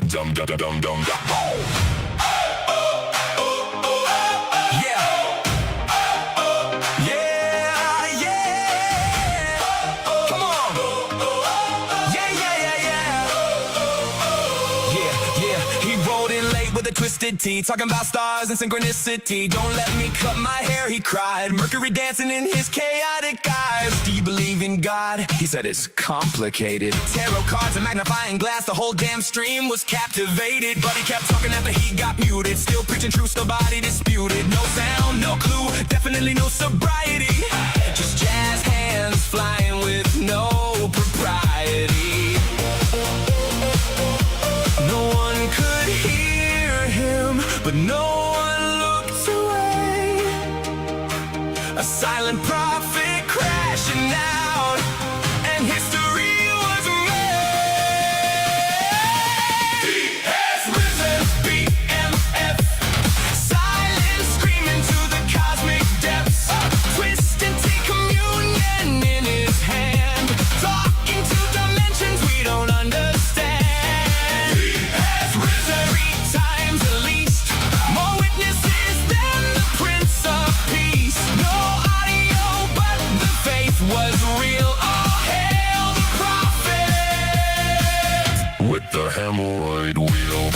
Dum dum dum dum dum. With a twisted T, talking about stars and synchronicity. Don't let me cut my hair, he cried. Mercury dancing in his chaotic eyes. Do you believe in God? He said it's complicated. Tarot cards and magnifying glass, the whole damn stream was captivated. But he kept talking after he got muted. Still preaching truth, nobody disputed. No sound, no clue, definitely no sobriety. Just jazz hands flying with no propriety. No one could hear him, but no one looked away. A silent prophet crashing out, and history was made. He has risen, BMF. Silence screaming to the cosmic depths. Twisted tea communion in his hand, talking to dimensions we don't understand. Was real, all hail the prophet with the hemorrhoid wheel.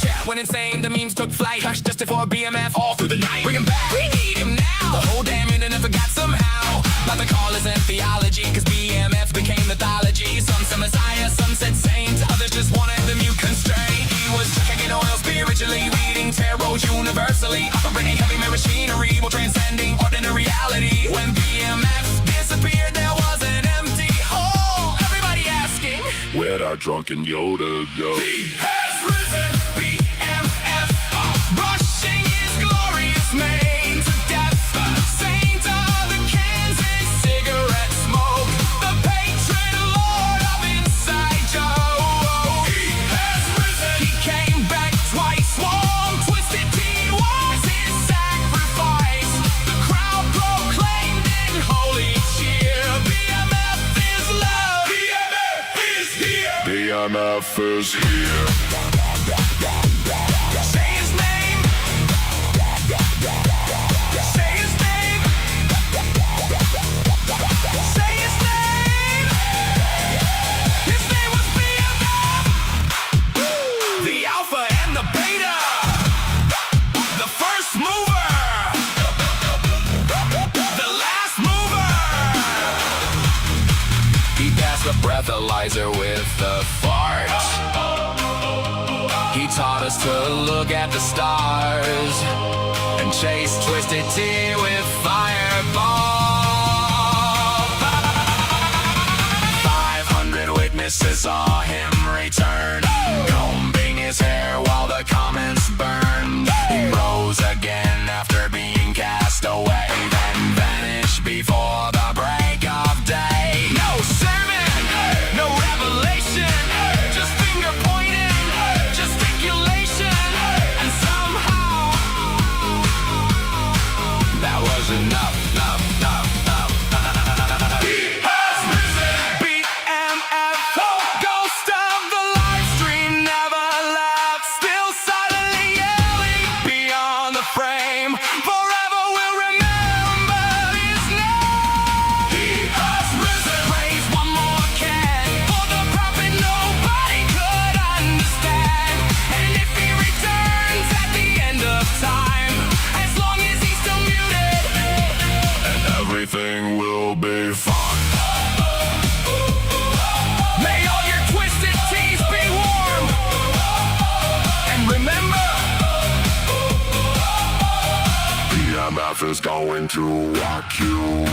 Chat went insane, the memes took flight. Hush just before BMF all through the night. Bring him back, we need him now. The whole damn internet forgot somehow about the call isn't theology, cause BMF became mythology. Some said Messiah, some said saint, others just wanted the mute constraint. He was kicking oil spiritually, reading tarot universally, operating heavy machinery while transcending ordinary reality. When BMF disappeared, there was an empty hole. Everybody asking, where'd our drunken Yoda go? He has risen, BMF, brushing his glorious mane to death. Saint of the Kansas cigarette smoke, the patron lord of Inside Joe. He has risen, he came back twice, swung twisted tea was his sacrifice. The crowd proclaimed in holy cheer, BMF is love, BMF is here, BMF is here. Say his name, say his name, say his name. His name was BMF, the alpha and the beta, the first mover, the last mover. He passed the breathalyzer with the fart. He taught us to look at the stars and chase twisted tea with fireball. 500 witnesses saw him return, combing his hair while the comments burned. He rose again after being cast away, then vanished before the break of day. No sermon, no revelation, just finger pointing, gesticulation, and somehow that was enough. He has risen, BMF, ghost of the live stream never left, still silently yelling beyond the frame. Forever we'll remember his name. He has risen, raise one more can for the prophet nobody could understand. And if he returns at the end of time, as long as he's still muted, and everything will be fine. May all your twisted teas be warm, and remember, BMF is going to rock you.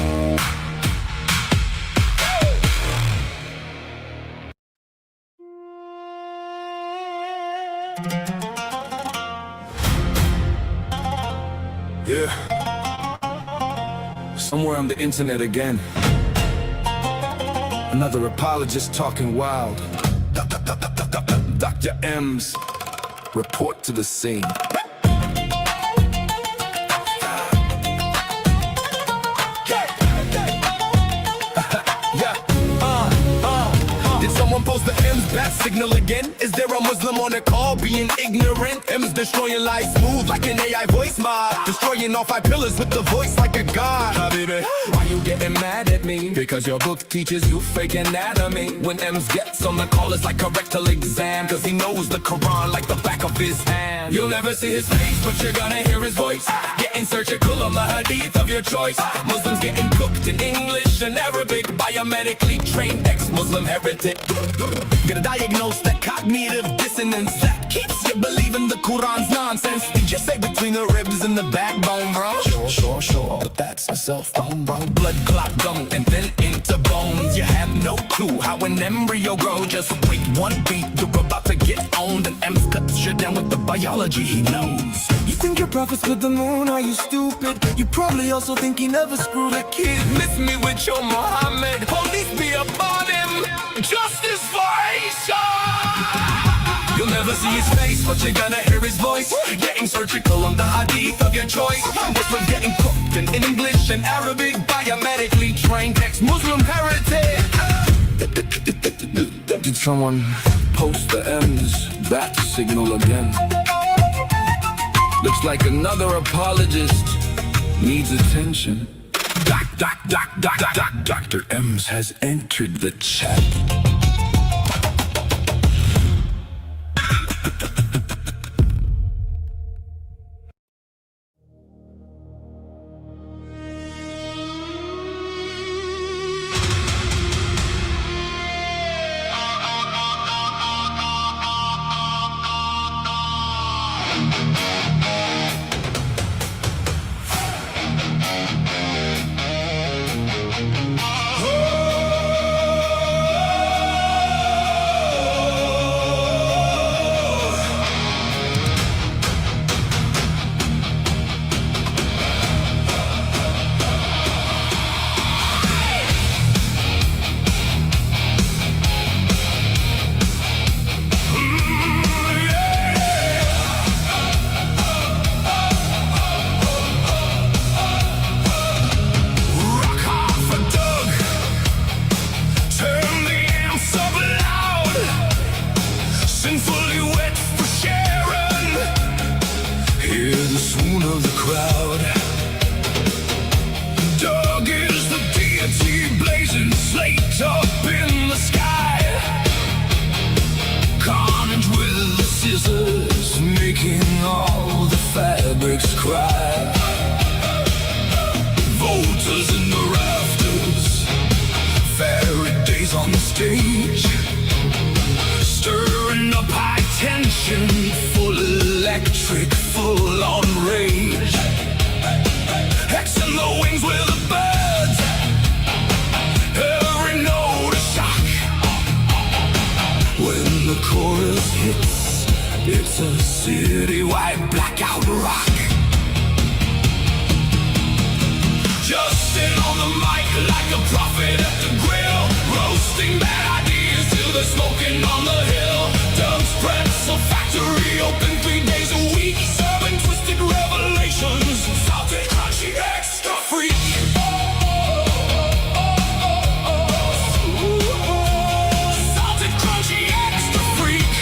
Yeah. Somewhere on the internet again. Another apologist talking wild. Dr. M's report to the scene. Did someone post the signal again. Is there a Muslim on the call being ignorant? M's destroying life smooth like an AI voice mod, destroying all 5 pillars with the voice like a god. Habibi, why you getting mad at me? Because your book teaches you fake anatomy. When M's gets on the call, it's like a rectal exam, cause he knows the Quran like the back of his hand. You'll never see his face, but you're gonna hear his voice, getting surgical on the hadith of your choice. Muslims getting cooked in English and Arabic by a medically trained ex-Muslim heretic. Gonna diagnose that cognitive dissonance that keeps you believing the Quran's nonsense. Did you say between the ribs and the backbone, bro? Sure, but that's a cell phone, bro. Blood clot gone and then into bones. You have no clue how an embryo grows. Just wait one beat, you're about to get owned. And M's cuts you down with the biology he knows. You think your prophet's with the moon, are you stupid? You probably also think he never screwed a kid. Miss me with your Muhammad, police be upon him. Justice for Aisha. You'll never see his face, but you're gonna hear his voice, getting surgical on the hadith of your choice. Muslims getting cooked in English and Arabic by a medically trained ex-Muslim heretic. Did someone post the M's bat signal again? Looks like another apologist needs attention. Dr. M's has entered the chat. Sinfully wet for Sharon, hear the swoon of the crowd. Doug is the deity blazing slate up in the sky. Carnage with the scissors making all the fabrics cry. Voters in the rafters, Faraday's on the stage, stirring up high tension, full electric, full on rage. Hexing the wings with the birds, every note a shock. When the chorus hits, it's a city-wide blackout rock. Justin on the mic like a prophet at the grill, roasting bad ideas till they're smoking on the hill. Doug's pretzel factory open 3 days a week, serving twisted revelations, salted, crunchy, extra freak. Salted, crunchy, extra freak.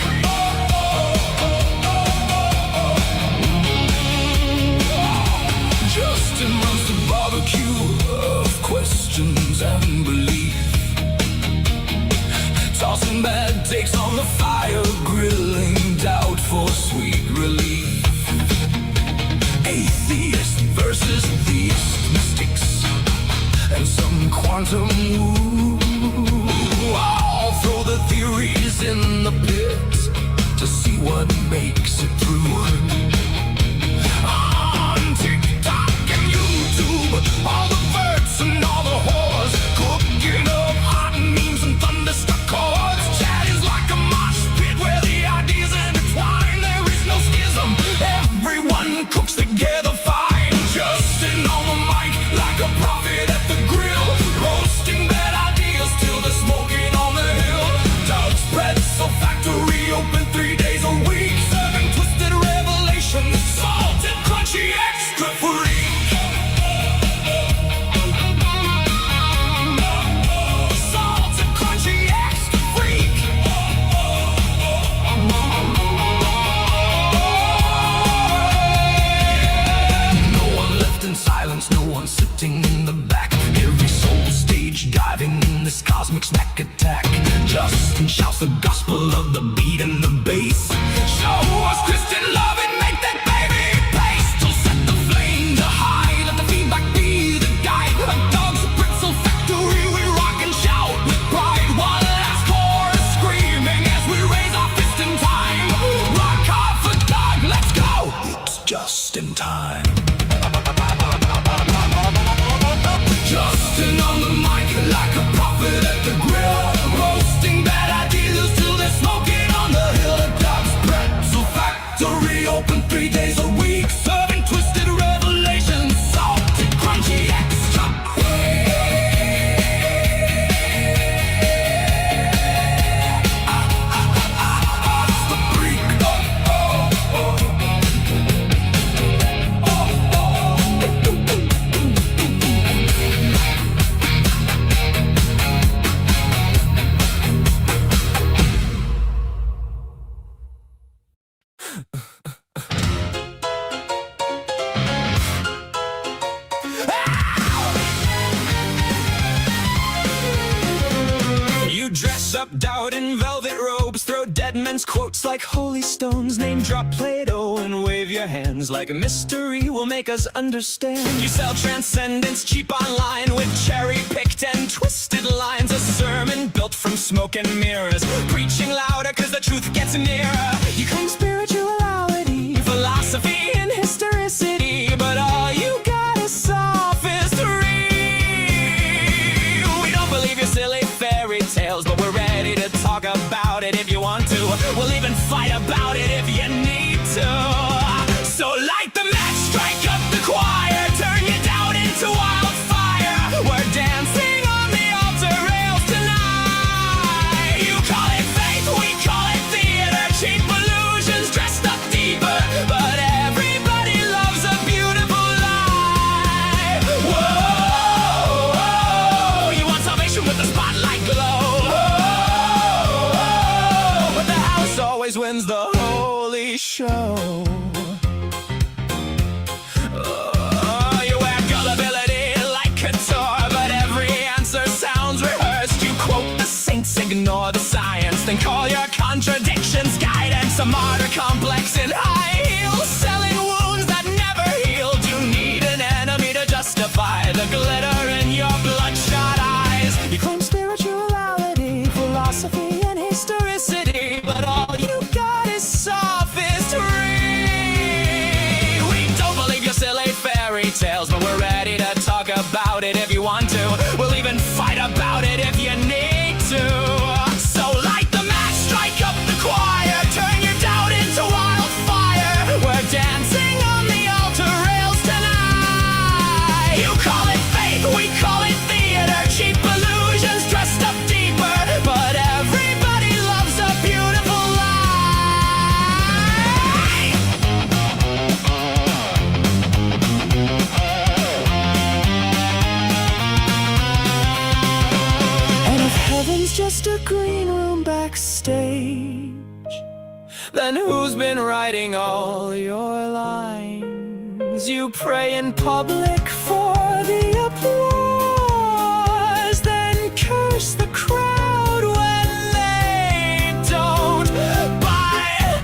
Justin runs the barbecue of questions and belief, tossing bad takes on the fire, grilling doubt for sweet relief. Atheist versus theist, mystics and some quantum woo. I'll throw the theories in the pit to see what makes it through. On TikTok and YouTube, all the verts and all the whores, cooking up hot memes and thunderstruck chords. Chat is like a mosh pit where the ideas intertwine. There is no schism, everyone cooks together fine. Justin on the mic like a prophet at the grill, roasting bad ideas till they're smoking on the hill. Doug's pretzel factory open 3 days a week, serving haunting in the back. Every soul stage diving in this cosmic snack attack. Justin shouts the gospel of the beat and the bass. Show us Christian love and make that baby pace. To set the flame to high, let the feedback be the guide. A dog's pretzel factory, we rock and shout with pride. One last chorus screaming as we raise our fist in time. Rock hard for dog, let's go! It's just in time. Justin on the mic like a prophet at the grill, roasting bad ideas till they're smoking on the hill. A dog's pretzel factory open 3 days a week, serving twisted revelations, salty, crunchy, extra. It's the freak. You dress up doubt in velvet robes, throw dead men's quotes like holy stones, name drop Plato and wave your hands like a mystery will make us understand. You sell transcendence cheap online with cherry-picked and twisted lines, a sermon built from smoke and mirrors, preaching louder cause the truth gets nearer. You claim spirituality, philosophy and historicity, but all you got is sophistry. We don't believe your silly fairy tales, but we're ready to talk about it if you want to. We'll even fight about it if you need to. So light the match, strike up the choir, turn your doubt into wildfire. We're dancing on the altar rails tonight. You call it faith, we call it theater, cheap illusions dressed up deeper, but everybody loves a beautiful lie. Whoa, whoa, you want salvation with the spotlight glow. Whoa, but the house always wins the holy show. You wear gullibility like couture, but every answer sounds rehearsed. You quote the saints, ignore the science, then call your contradictions guidance. A martyr complex in high heels, selling wounds that never healed. You need an enemy to justify the glitter in your bloodshot eyes. You claim spirituality, philosophy and historicity, but all you got is sophistry. We don't believe your silly fairy tales, but we're ready to talk about it if you want to. We'll even fight about it if you need to. So light the match, strike up the choir, turn your doubt into wildfire. We're dancing on the altar rails tonight. You call it faith, we call it theater, cheap illusions dressed up deeper, but everybody loves a beautiful lie. And if heaven's just a green room backstage, then who's been writing all your lines? You pray in public for the applause, then curse the crowd when they don't buy.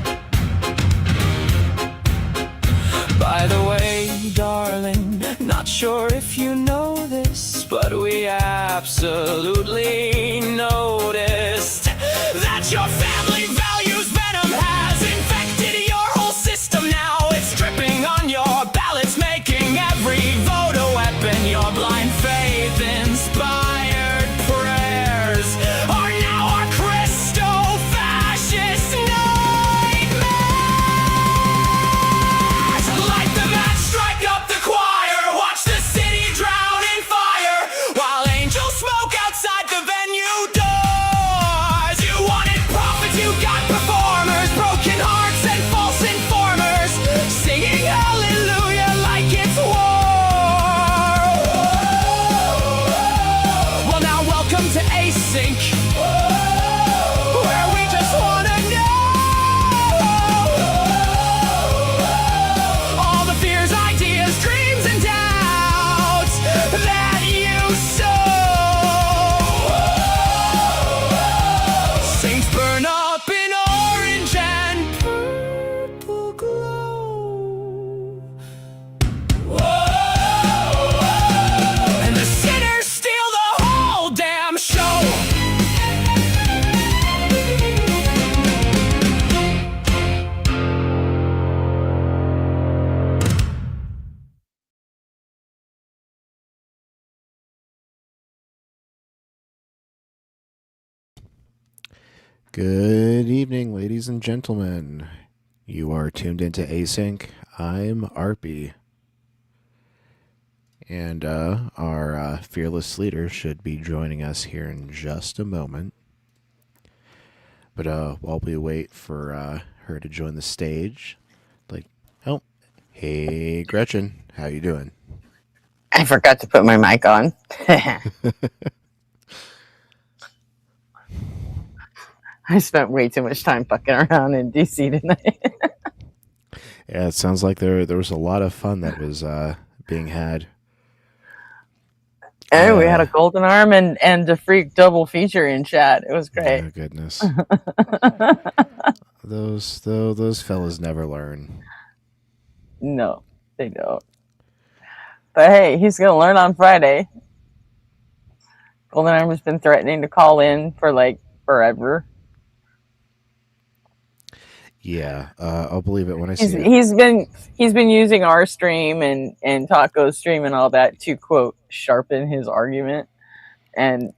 By the way, darling, not sure if you know this, but we absolutely noticed that your family values venom has infected your whole system now. It's dripping on your ballots, making every vote a weapon. Your blind faith inspired prayers are now our Christo-fascist nightmares. Light the match, strike up the choir, watch the city drown in fire, while angels smoke outside the venue door. Good evening, ladies and gentlemen. You are tuned into Async. I'm Arpy, and our fearless leader should be joining us here in just a moment. But while we wait for her to join the stage, like, oh, hey Gretchen, how you doing? I forgot to put my mic on. I spent way too much time fucking around in DC tonight. Yeah, it sounds like there was a lot of fun that was being had. And we had a golden arm and a freak double feature in chat. It was great. Oh goodness, those fellas never learn. No, they don't. But hey, he's gonna learn on Friday. Golden Arm has been threatening to call in for like forever. Yeah, I'll believe it when I He's see it. he's been using our stream and Taco's stream and all that to quote sharpen his argument. And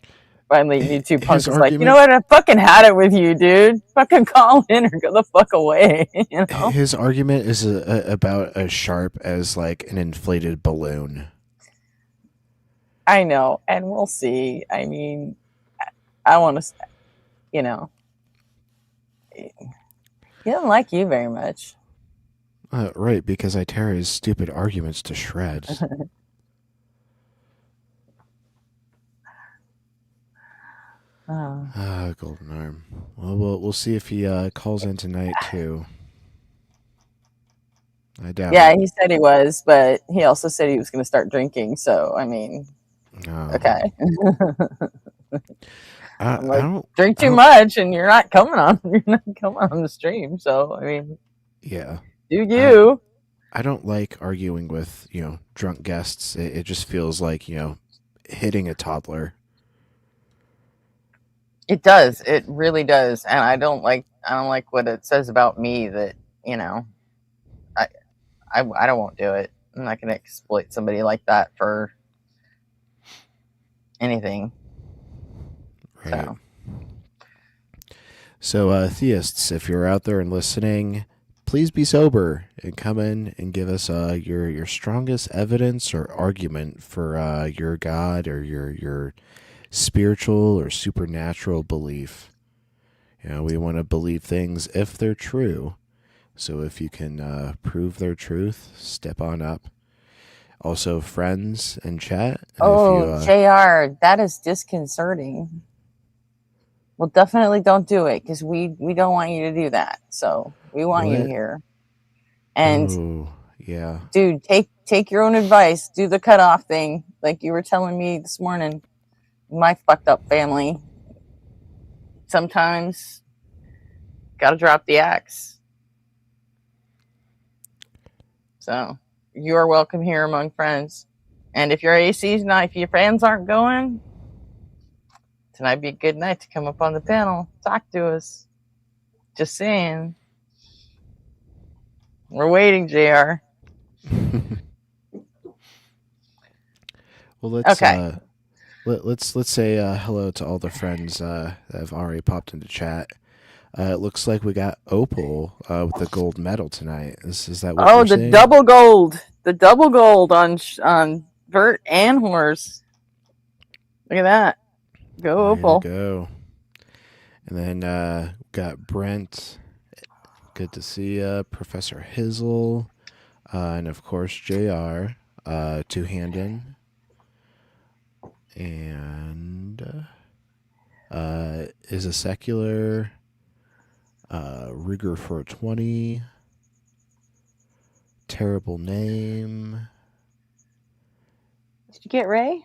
finally, YouTube Punk His is like, you know argument, what? I fucking had it with you, dude. Fucking call in or go the fuck away. You know? his argument is about as sharp as like an inflated balloon. I know, and we'll see. I mean, I want to, you know, he doesn't like you very much. Right, because I tear his stupid arguments to shreds. Golden Arm. Well, we'll see if he calls in tonight too. I doubt Yeah, it. he said he was, but he also said he was going to start drinking. So, I mean, okay. I'm like, I don't drink too much, and you're not coming on. You're not coming on the stream. So, I mean, yeah. do you? I don't like arguing with drunk guests. It just feels like hitting a toddler. It does. It really does. And I don't like what it says about me that, I don't won't do it. I'm not going to exploit somebody like that for anything. Right. So theists, if you're out there and listening, please be sober and come in and give us your strongest evidence or argument for your God or your spiritual or supernatural belief. We want to believe things if they're true. So if you can prove their truth, step on up. Also, friends and chat. Oh, JR, that is disconcerting. Well, definitely don't do it because we don't want you to do that. So we want you here. And yeah, dude, take your own advice. Do the cutoff thing, like you were telling me this morning. My fucked up family. Sometimes gotta drop the axe. So you are welcome here among friends. And if your AC's not, if your fans aren't going, tonight be a good night to come up on the panel, talk to us. Just saying. We're waiting, JR. Well, let's say hello to all the friends that have already popped into chat. It looks like we got Opal with the gold medal tonight. Is that what you're saying? The double gold on Vert and Horse. Look at that. Go Opal. Go. And then got Brent. Good to see you. Professor Hizzle. And of course, JR. Two-handed. And is a secular. Rigor for a 20. Terrible name. Did you get Ray?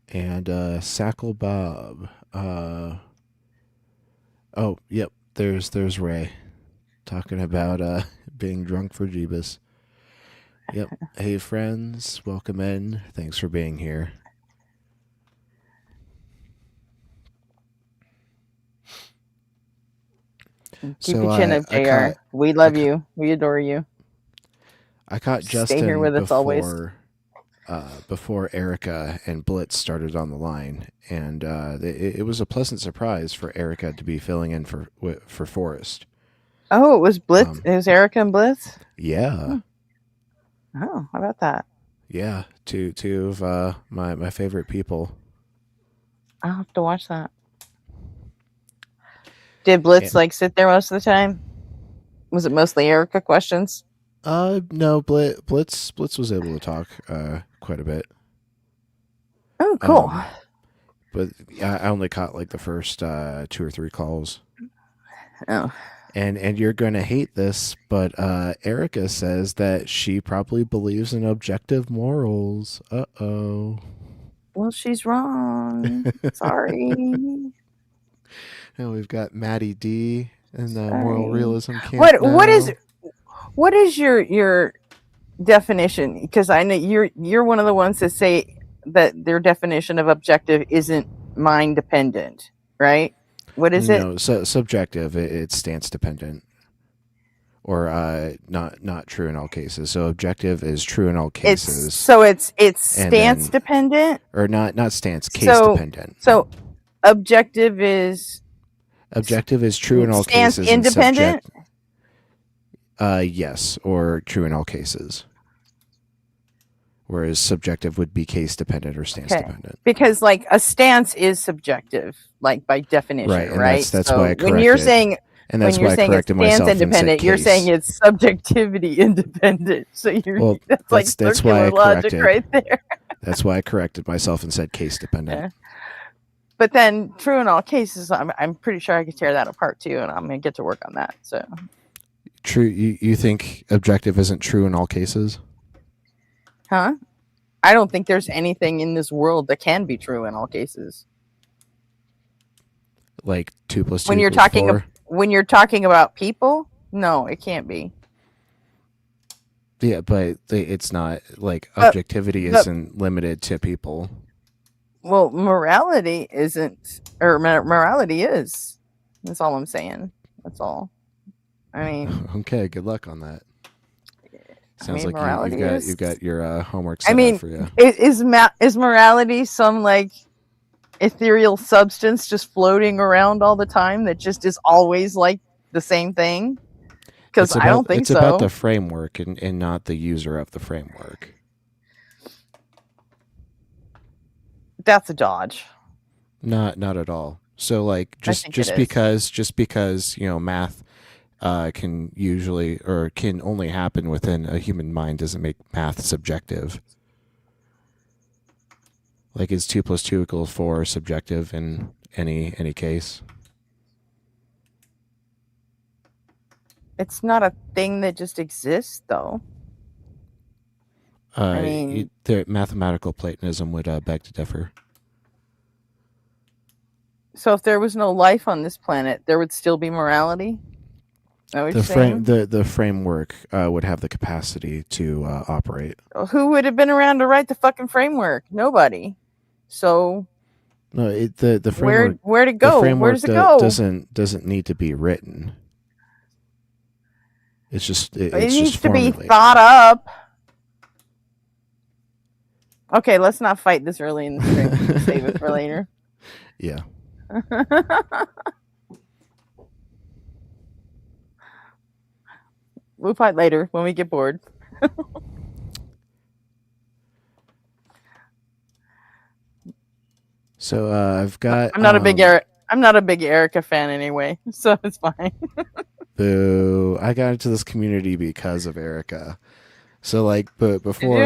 And Sackle Bob. Oh, yep. There's Ray talking about being drunk for Jeebus. Yep. Hey friends, welcome in. Thanks for being here. Keep your chin up, JR. We love you. We adore you. I caught Stay Justin here with us before. always. before Erica and Blitz started on the line, and it was a pleasant surprise for Erica to be filling in for Forrest. Oh, it was Blitz. It was Erica and Blitz. Yeah. Oh, how about that? Yeah, two of my favorite people. I'll have to watch that. Did Blitz like sit there most of the time? Was it mostly Erica questions? No, Blitz was able to talk quite a bit. Oh, cool. But I only caught like the first 2 or 3 calls. Oh. And you're going to hate this, but Erica says that she probably believes in objective morals. Uh-oh. Well, she's wrong. Sorry. And we've got Maddie D in the moral realism camp. What is your definition? Because I know you're one of the ones that say that their definition of objective isn't mind dependent, right? What is it? No, subjective. It's stance dependent, or not true in all cases. So objective is true in all cases. It's stance dependent, or not stance, case dependent. So objective is true in all cases. Stance independent. Yes, or true in all cases. Whereas subjective would be case dependent or stance dependent. Because like a stance is subjective, like by definition, right? And that's why I corrected. When you're saying it's stance independent, you're saying it's subjectivity independent. So that's like circular logic right there. That's why I corrected myself and said case dependent. Yeah. But then true in all cases, I'm pretty sure I could tear that apart too, and I'm gonna get to work on that. So true. You think objective isn't true in all cases? Huh? I don't think there's anything in this world that can be true in all cases. Like 2 plus 2 when you're equals talking 4? When you're talking about people, no, it can't be. Yeah, but it's not like objectivity isn't limited to people. Well, morality isn't, or morality is. That's all I'm saying. That's all. I mean. Okay, good luck on that. Sounds like you've got your homework set out for you. Is morality some like ethereal substance just floating around all the time that just is always like the same thing? Because I don't think so. It's about the framework and not the user of the framework. That's a dodge. Not at all. So like just because math can usually or can only happen within a human mind doesn't make math subjective. Like is 2 plus 2 equals 4 subjective in any case? It's not a thing that just exists, though. I mean, the mathematical Platonism would beg to differ. So if there was no life on this planet, there would still be morality? The framework would have the capacity to operate. Who would have been around to write the fucking framework? Nobody. So no, the framework. Where to go? Where does it go? Doesn't need to be written. It's just it needs to be thought up. Okay, let's not fight this early in the stream. Save it for later. Yeah. We'll fight later when we get bored. So I've got. I'm not a big Erica fan anyway, so it's fine. Boo! I got into this community because of Erica. So like, but before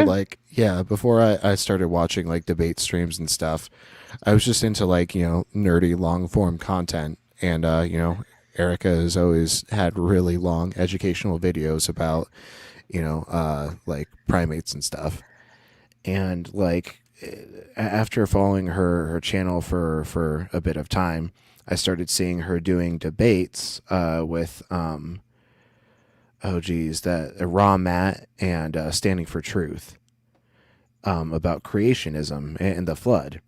I started watching like debate streams and stuff, I was just into like nerdy long form content, and Erica has always had really long educational videos about like primates and stuff, and like after following her channel for a bit of time, I started seeing her doing debates with that Raw Matt and Standing for Truth about creationism and the flood.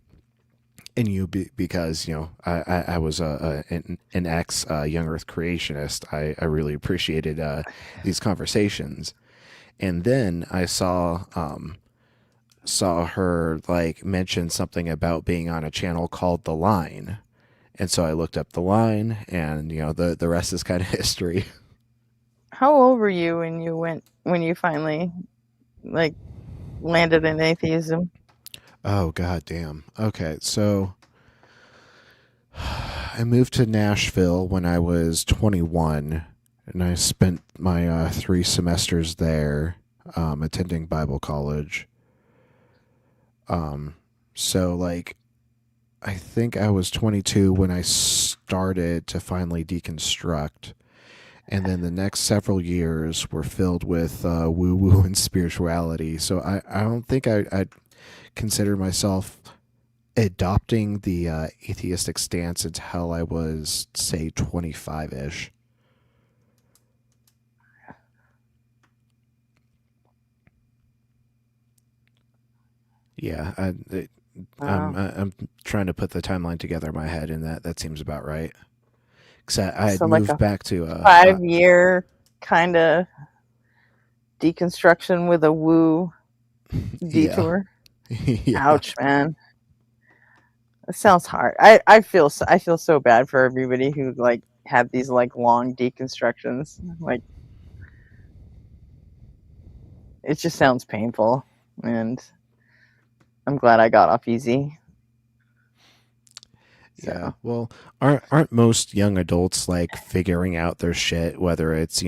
And because I was an ex young Earth creationist, I really appreciated these conversations. And then I saw saw her like mention something about being on a channel called The Line. And so I looked up The Line, and the rest is kind of history. How old were you when you finally like landed in atheism? Oh god damn. Okay, so I moved to Nashville when I was 21, and I spent my 3 semesters there, attending Bible college. So like I think I was 22 when I started to finally deconstruct. And then the next several years were filled with woo woo and spirituality. So I don't think I'd consider myself adopting the atheistic stance until I was, say, 25 ish. Yeah, I'm trying to put the timeline together in my head, and that seems about right. Because I had So like moved a back to 5 year kind of deconstruction with a woo yeah. detour. Yeah. Ouch, man. It sounds hard. I feel so bad for everybody who like had these like long deconstructions. Like it just sounds painful, and I'm glad I got off easy. Yeah. So Well, aren't most young adults like figuring out their shit, whether it's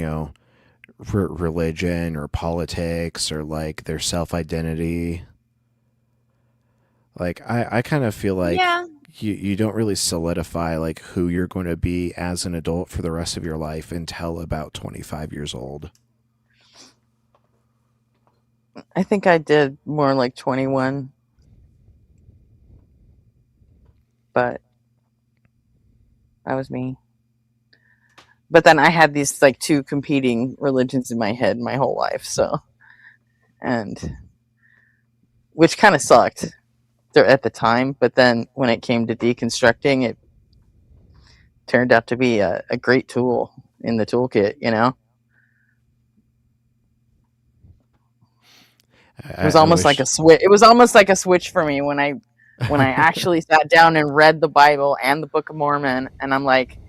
religion or politics or like their self identity? Like I kind of feel like yeah, you don't really solidify like who you're going to be as an adult for the rest of your life until about 25 years old. I think I did more like 21, but that was me. But then I had these like two competing religions in my head my whole life, so and which kind of sucked there at the time. But then when it came to deconstructing, it turned out to be a great tool in the toolkit. You know, it was I almost like wish. a switch. It was almost like a switch for me when I actually sat down and read the Bible and the Book of Mormon, and I'm like,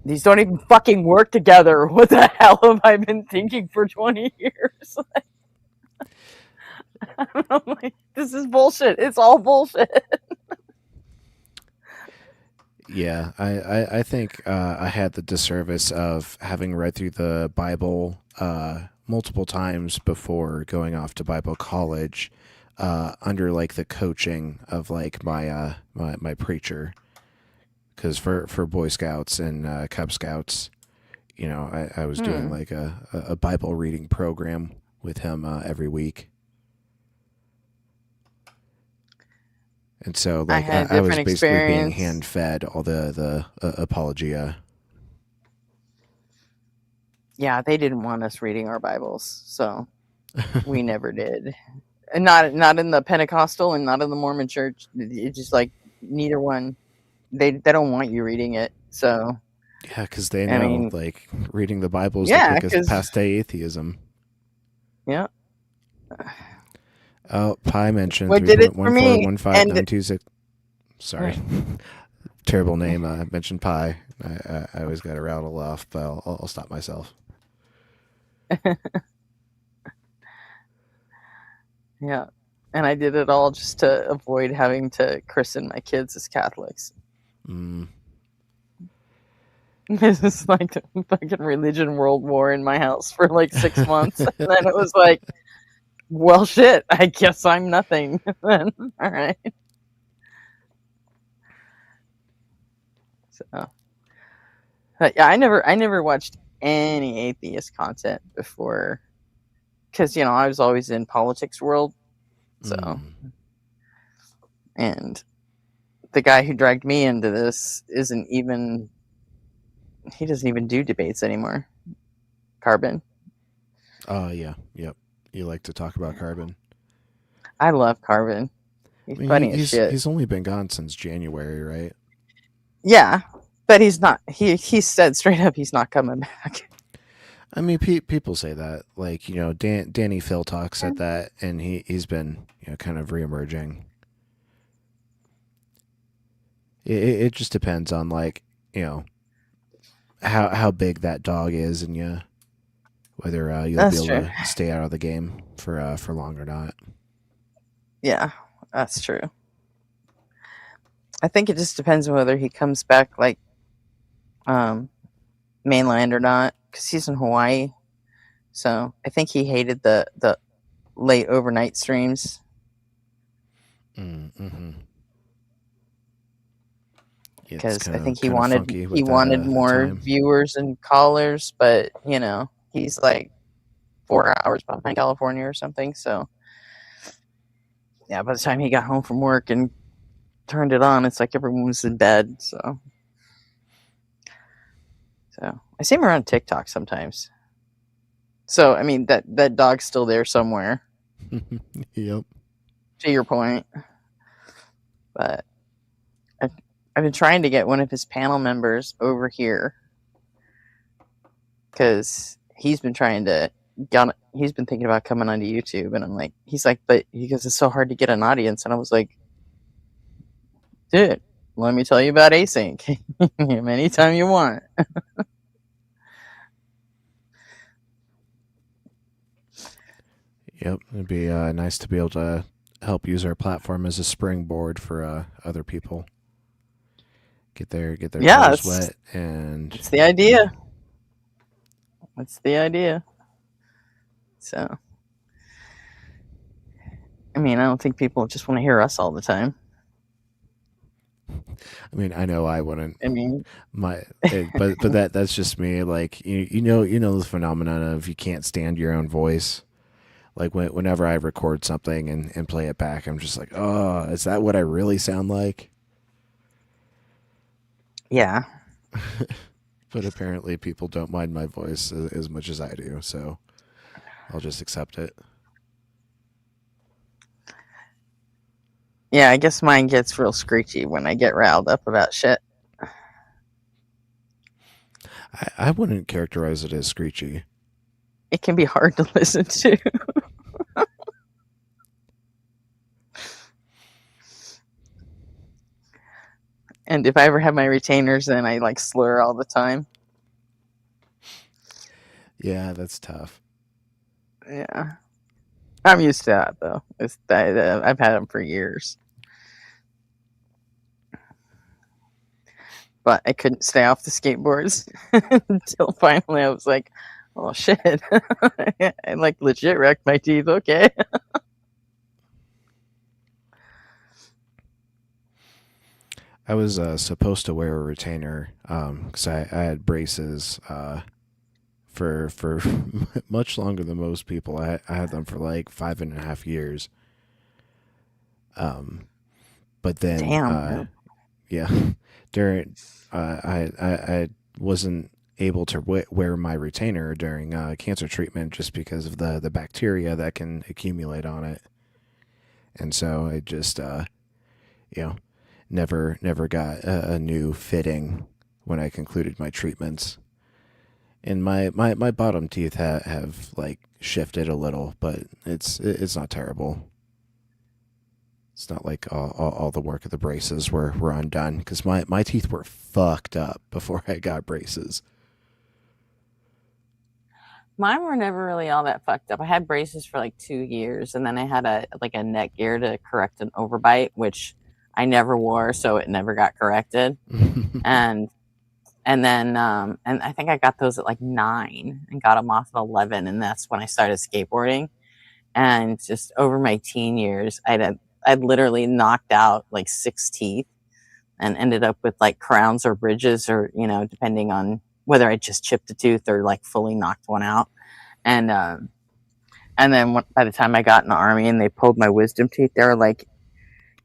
these don't even fucking work together. What the hell have I been thinking for 20 years? I'm like, this is bullshit. It's all bullshit. Yeah, I think I had the disservice of having read through the Bible multiple times before going off to Bible college, under like the coaching of like my preacher. Because for Boy Scouts and Cub Scouts, I was doing like a Bible reading program with him every week. And so, I like, had a I was different basically being experience. hand fed all the apologia. Yeah, they didn't want us reading our Bibles, so we never did. And not in the Pentecostal and not in the Mormon church. It's just like neither one. They don't want you reading it. So Yeah, because they I know, mean, like, reading the Bible is the yeah, quickest because path to atheism. yeah, Oh, Pi mentioned what did it for me? And 3.1415926. Sorry. Terrible name. I mentioned Pi. I always got to rattle off, but I'll stop myself. yeah, and I did it all just to avoid having to christen my kids as Catholics. Mm. This is like a fucking religion world war in my house for like 6 months, and then it was like, well, shit. I guess I'm nothing. Then all right. So, but yeah, I never watched any atheist content before, because I was always in politics world. So, Mm. and the guy who dragged me into this isn't even. He doesn't even do debates anymore. Carbon. Oh, yeah. Yep. You like to talk about Carbon. I love Carbon. I He's mean, funny as shit. he's only been gone since January, right? Yeah, but he's not. He said straight up he's not coming back. I mean, people say that, like, Danny Philtalk said that, and he's been, kind of reemerging. It just depends on, like, you know how big that dog is, and whether you'll be That's able true. to stay out of the game for long or not. Yeah, that's true. I think it just depends on whether he comes back like um, mainland or not, because he's in Hawaii. So I think he hated the late overnight streams. Mm-hmm. It's Because I kind of think he kind of wanted funky he with wanted that more time. viewers and callers, but he's like 4 hours behind California or something. So yeah, by the time he got home from work and turned it on, it's like everyone was in bed. So I see him around TikTok sometimes. So I mean that dog's still there somewhere. Yep. To your point, but I've, I've been trying to get one of his panel members over here because he's been trying to he's been thinking about coming onto YouTube, and I'm like, he's like, but he goes, it's so hard to get an audience, and I was like, dude, let me tell you about async anytime you want. Yep. It'd be nice to be able to help use our platform as a springboard for other people. Get their Yeah, toes wet, and that's the idea. That's the idea. So, I mean, I don't think people just want to hear us all the time. I mean, I know I wouldn't. I mean, But that's just me. Like, you know the phenomenon of you can't stand your own voice. Like, whenever I record something and play it back, I'm just like, oh, is that what I really sound like? yeah. But apparently, people don't mind my voice as much as I do, so I'll just accept it. Yeah, I guess mine gets real screechy when I get riled up about shit. I wouldn't characterize it as screechy. It can be hard to listen to. And if I ever have my retainers, then I like slur all the time. Yeah, that's tough. Yeah, I'm used to that though. I've had them for years, but I couldn't stay off the skateboards until finally I was like, "Oh shit!" I like legit wrecked my teeth. Okay. I was supposed to wear a retainer because I had braces for much longer than most people. I had them for like 5.5 years. But then, Damn. yeah, during I wasn't able to wear my retainer during cancer treatment just because of the bacteria that can accumulate on it, and so I just you know never got a new fitting when I concluded my treatments. And my bottom teeth have like shifted a little, but it's not terrible. It's not like all the work of the braces were undone because my teeth were fucked up before I got braces. Mine were never really all that fucked up. I had braces for like 2 years, and then I had a neck gear to correct an overbite, which I never wore, so it never got corrected. And then and I think I got those at like 9 and got them off at 11, and that's when I started skateboarding. And just over my teen years, I'd literally knocked out like 6 teeth and ended up with like crowns or bridges, or depending on whether I just chipped a tooth or like fully knocked one out. And then by the time I got in the army and they pulled my wisdom teeth, they were like,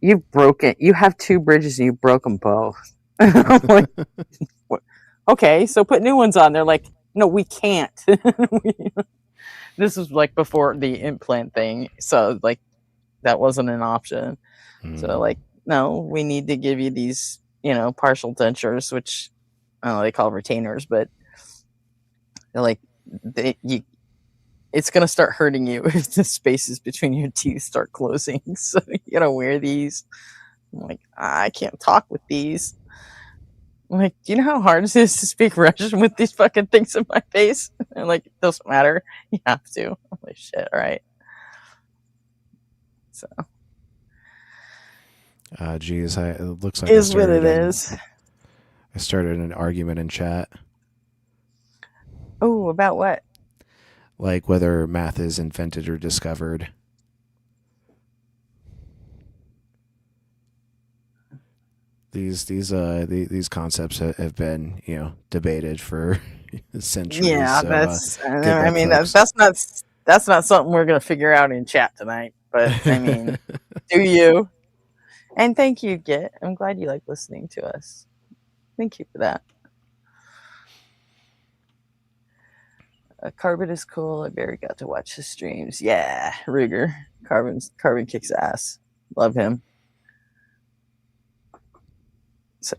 "You've broken. You have 2 bridges and you broke them both." I'm like, okay, so put new ones on. They're like, "No, we can't." This was like before the implant thing, so like that wasn't an option. So like, no, we need to give you these, partial dentures, which I don't know, they call retainers, but they're like, you it's gonna start hurting you if the spaces between your teeth start closing. So you gotta wear these. I'm like, I can't talk with these. I'm like, do you know how hard it is to speak Russian with these fucking things in my face? And like, it doesn't matter. You have to. I'm like, shit, all right. So Geez, it looks like is what it is. I started an argument in chat, Oh, about what? like whether math is invented or discovered. These concepts have been debated for centuries. Yeah, So that's. good I luck, mean, folks. that's not something we're gonna figure out in chat tonight. But I mean, do you? And thank you, Git. I'm glad you like listening to us. Thank you for that. Carbon is cool. I barely got to watch his streams. Yeah, Ruger. Carbon kicks ass. Love him. So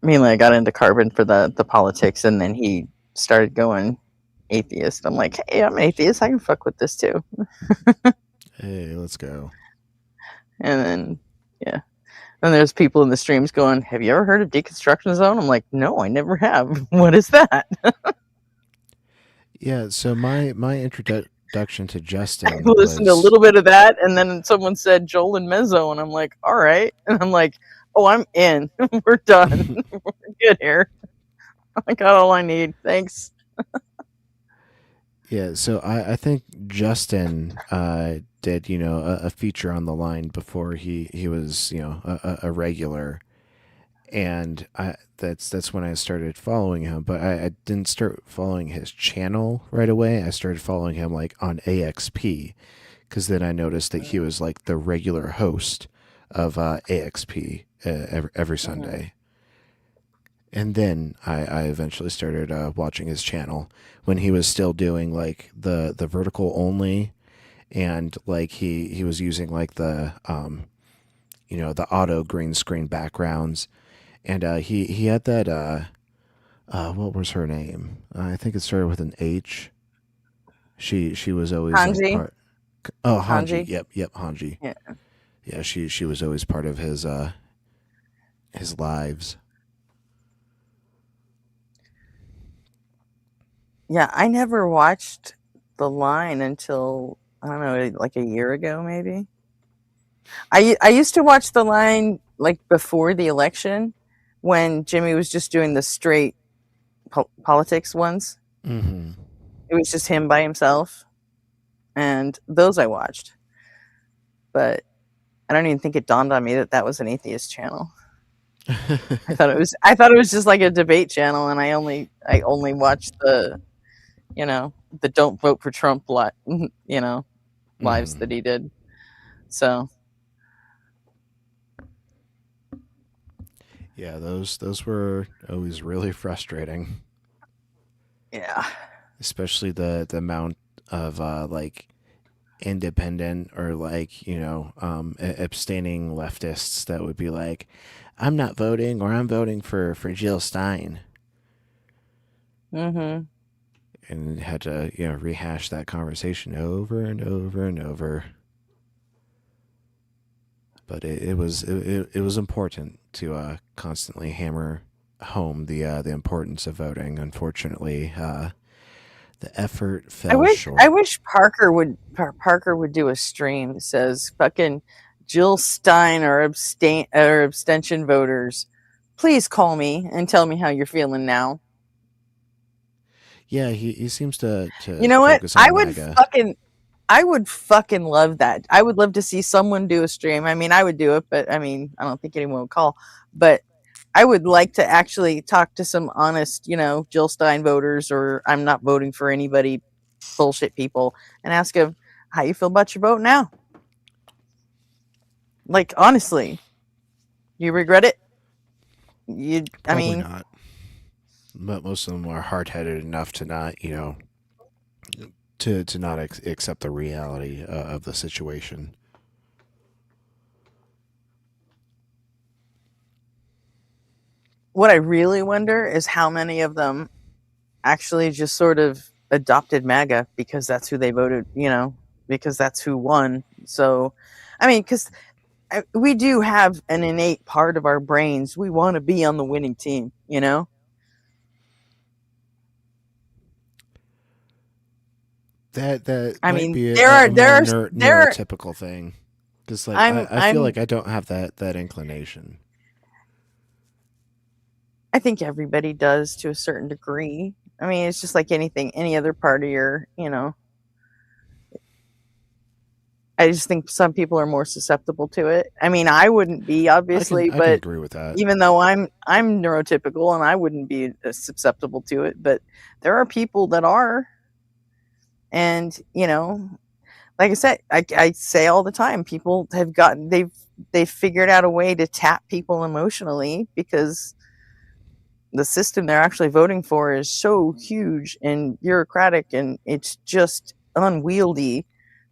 mainly I got into Carbon for the politics, and then he started going atheist. I'm like, hey, I'm atheist. I can fuck with this too. Hey, let's go. And then yeah. And there's people in the streams going, have you ever heard of deconstruction zone? I'm like, no, I never have. What is that? Yeah, so my introduction to Justin I listened to a was little bit of that, and then someone said Joel and Mezzo, and I'm like, all right. And I'm like, oh, I'm in. We're done. We're good here. I got all I need. Thanks. yeah. So I think Justin did a feature on the line before he was a regular, and that's when I started following him. But I didn't start following his channel right away. I started following him like on AXP, because then I noticed that he was like the regular host of AXP every Sunday. And then I eventually started watching his channel when he was still doing like the vertical only, and like he was using like the the auto green screen backgrounds, and he had that what was her name? I think it started with an H. She was always like Hanji. part. Oh, Hanji. Hanji. Yep, Hanji. Yeah. Yeah, she was always part of his lives. Yeah, I never watched The Line until, I don't know, like a year ago, maybe. I used to watch The Line like before the election when Jimmy was just doing the straight politics ones. Mm-hmm. It was just him by himself, and those I watched. But I don't even think it dawned on me that that was an atheist channel. I thought it was just like a debate channel, and I only watched the the don't vote for Trump lives that he did. So Yeah, those were always really frustrating, yeah. especially the amount of like independent or like abstaining leftists that would be like, I'm not voting, or I'm voting for Jill Stein, Mm-hmm. and had to rehash that conversation over and over and over. But it was important to constantly hammer home the importance of voting. Unfortunately, the effort fell short. I wish Parker would do a stream that says fucking Jill Stein or abstention voters, please call me and tell me how you're feeling now. Yeah, he seems to You know what? focus on MAGA. I would fucking love that. I would love to see someone do a stream. I mean, I would do it, but I mean, I don't think anyone would call. But I would like to actually talk to some honest, Jill Stein voters, or I'm not voting for anybody bullshit people, and ask them how you feel about your vote now. Like, honestly, you regret it? Probably not. But most of them are hard-headed enough to not, to not accept the reality of the situation. what I really wonder is how many of them actually just sort of adopted MAGA because that's who they voted, because that's who won. So, I mean, because we do have an innate part of our brains. We want to be on the winning team, That I might mean, be there a are more there are neurotypical thing. Because like I feel I'm like I don't have that inclination. I think everybody does to a certain degree. I mean, it's just like anything, any other part of your. I just think some people are more susceptible to it. I mean, I wouldn't be obviously, I can but agree with that. even though I'm neurotypical and I wouldn't be susceptible to it, but there are people that are, and like I said, I say all the time, people have gotten they've figured out a way to tap people emotionally because the system they're actually voting for is so huge and bureaucratic and it's just unwieldy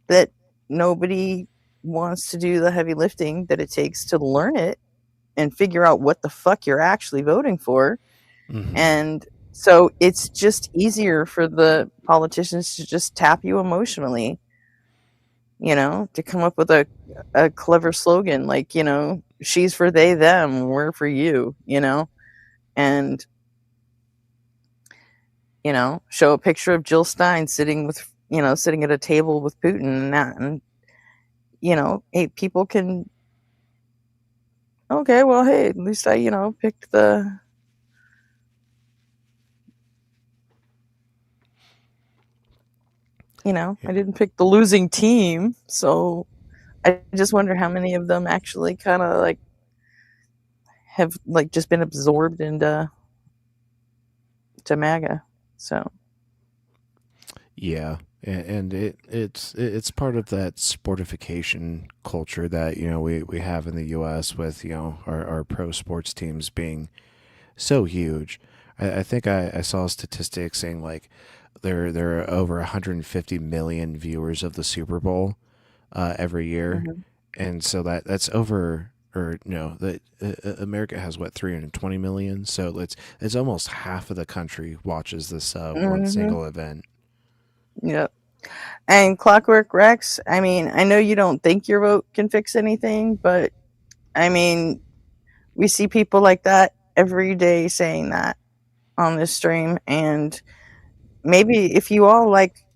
that nobody wants to do the heavy lifting that it takes to learn it and figure out what the fuck you're actually voting for. Hmm. And so it's just easier for the politicians to just tap you emotionally, to come up with a clever slogan like, she's for they, them, we're for you, and, show a picture of Jill Stein sitting at a table with Putin and that. And, hey, people can, okay, well, hey, at least I, picked I didn't pick the losing team. So I just wonder how many of them actually kind of like have like just been absorbed into to MAGA. So Yeah, and it's part of that sportification culture that we have in the U.S. with our pro sports teams being so huge. I think I saw a statistic saying like there are over 150 million viewers of the Super Bowl every year, mhm. and so that's over. Or no, that America has what 320 million, so it's almost half of the country watches this one Mhm. single event. Yep. And Clockwork Rex, I mean, I know you don't think your vote can fix anything, but I mean, we see people like that every day saying that on this stream. And maybe if you all like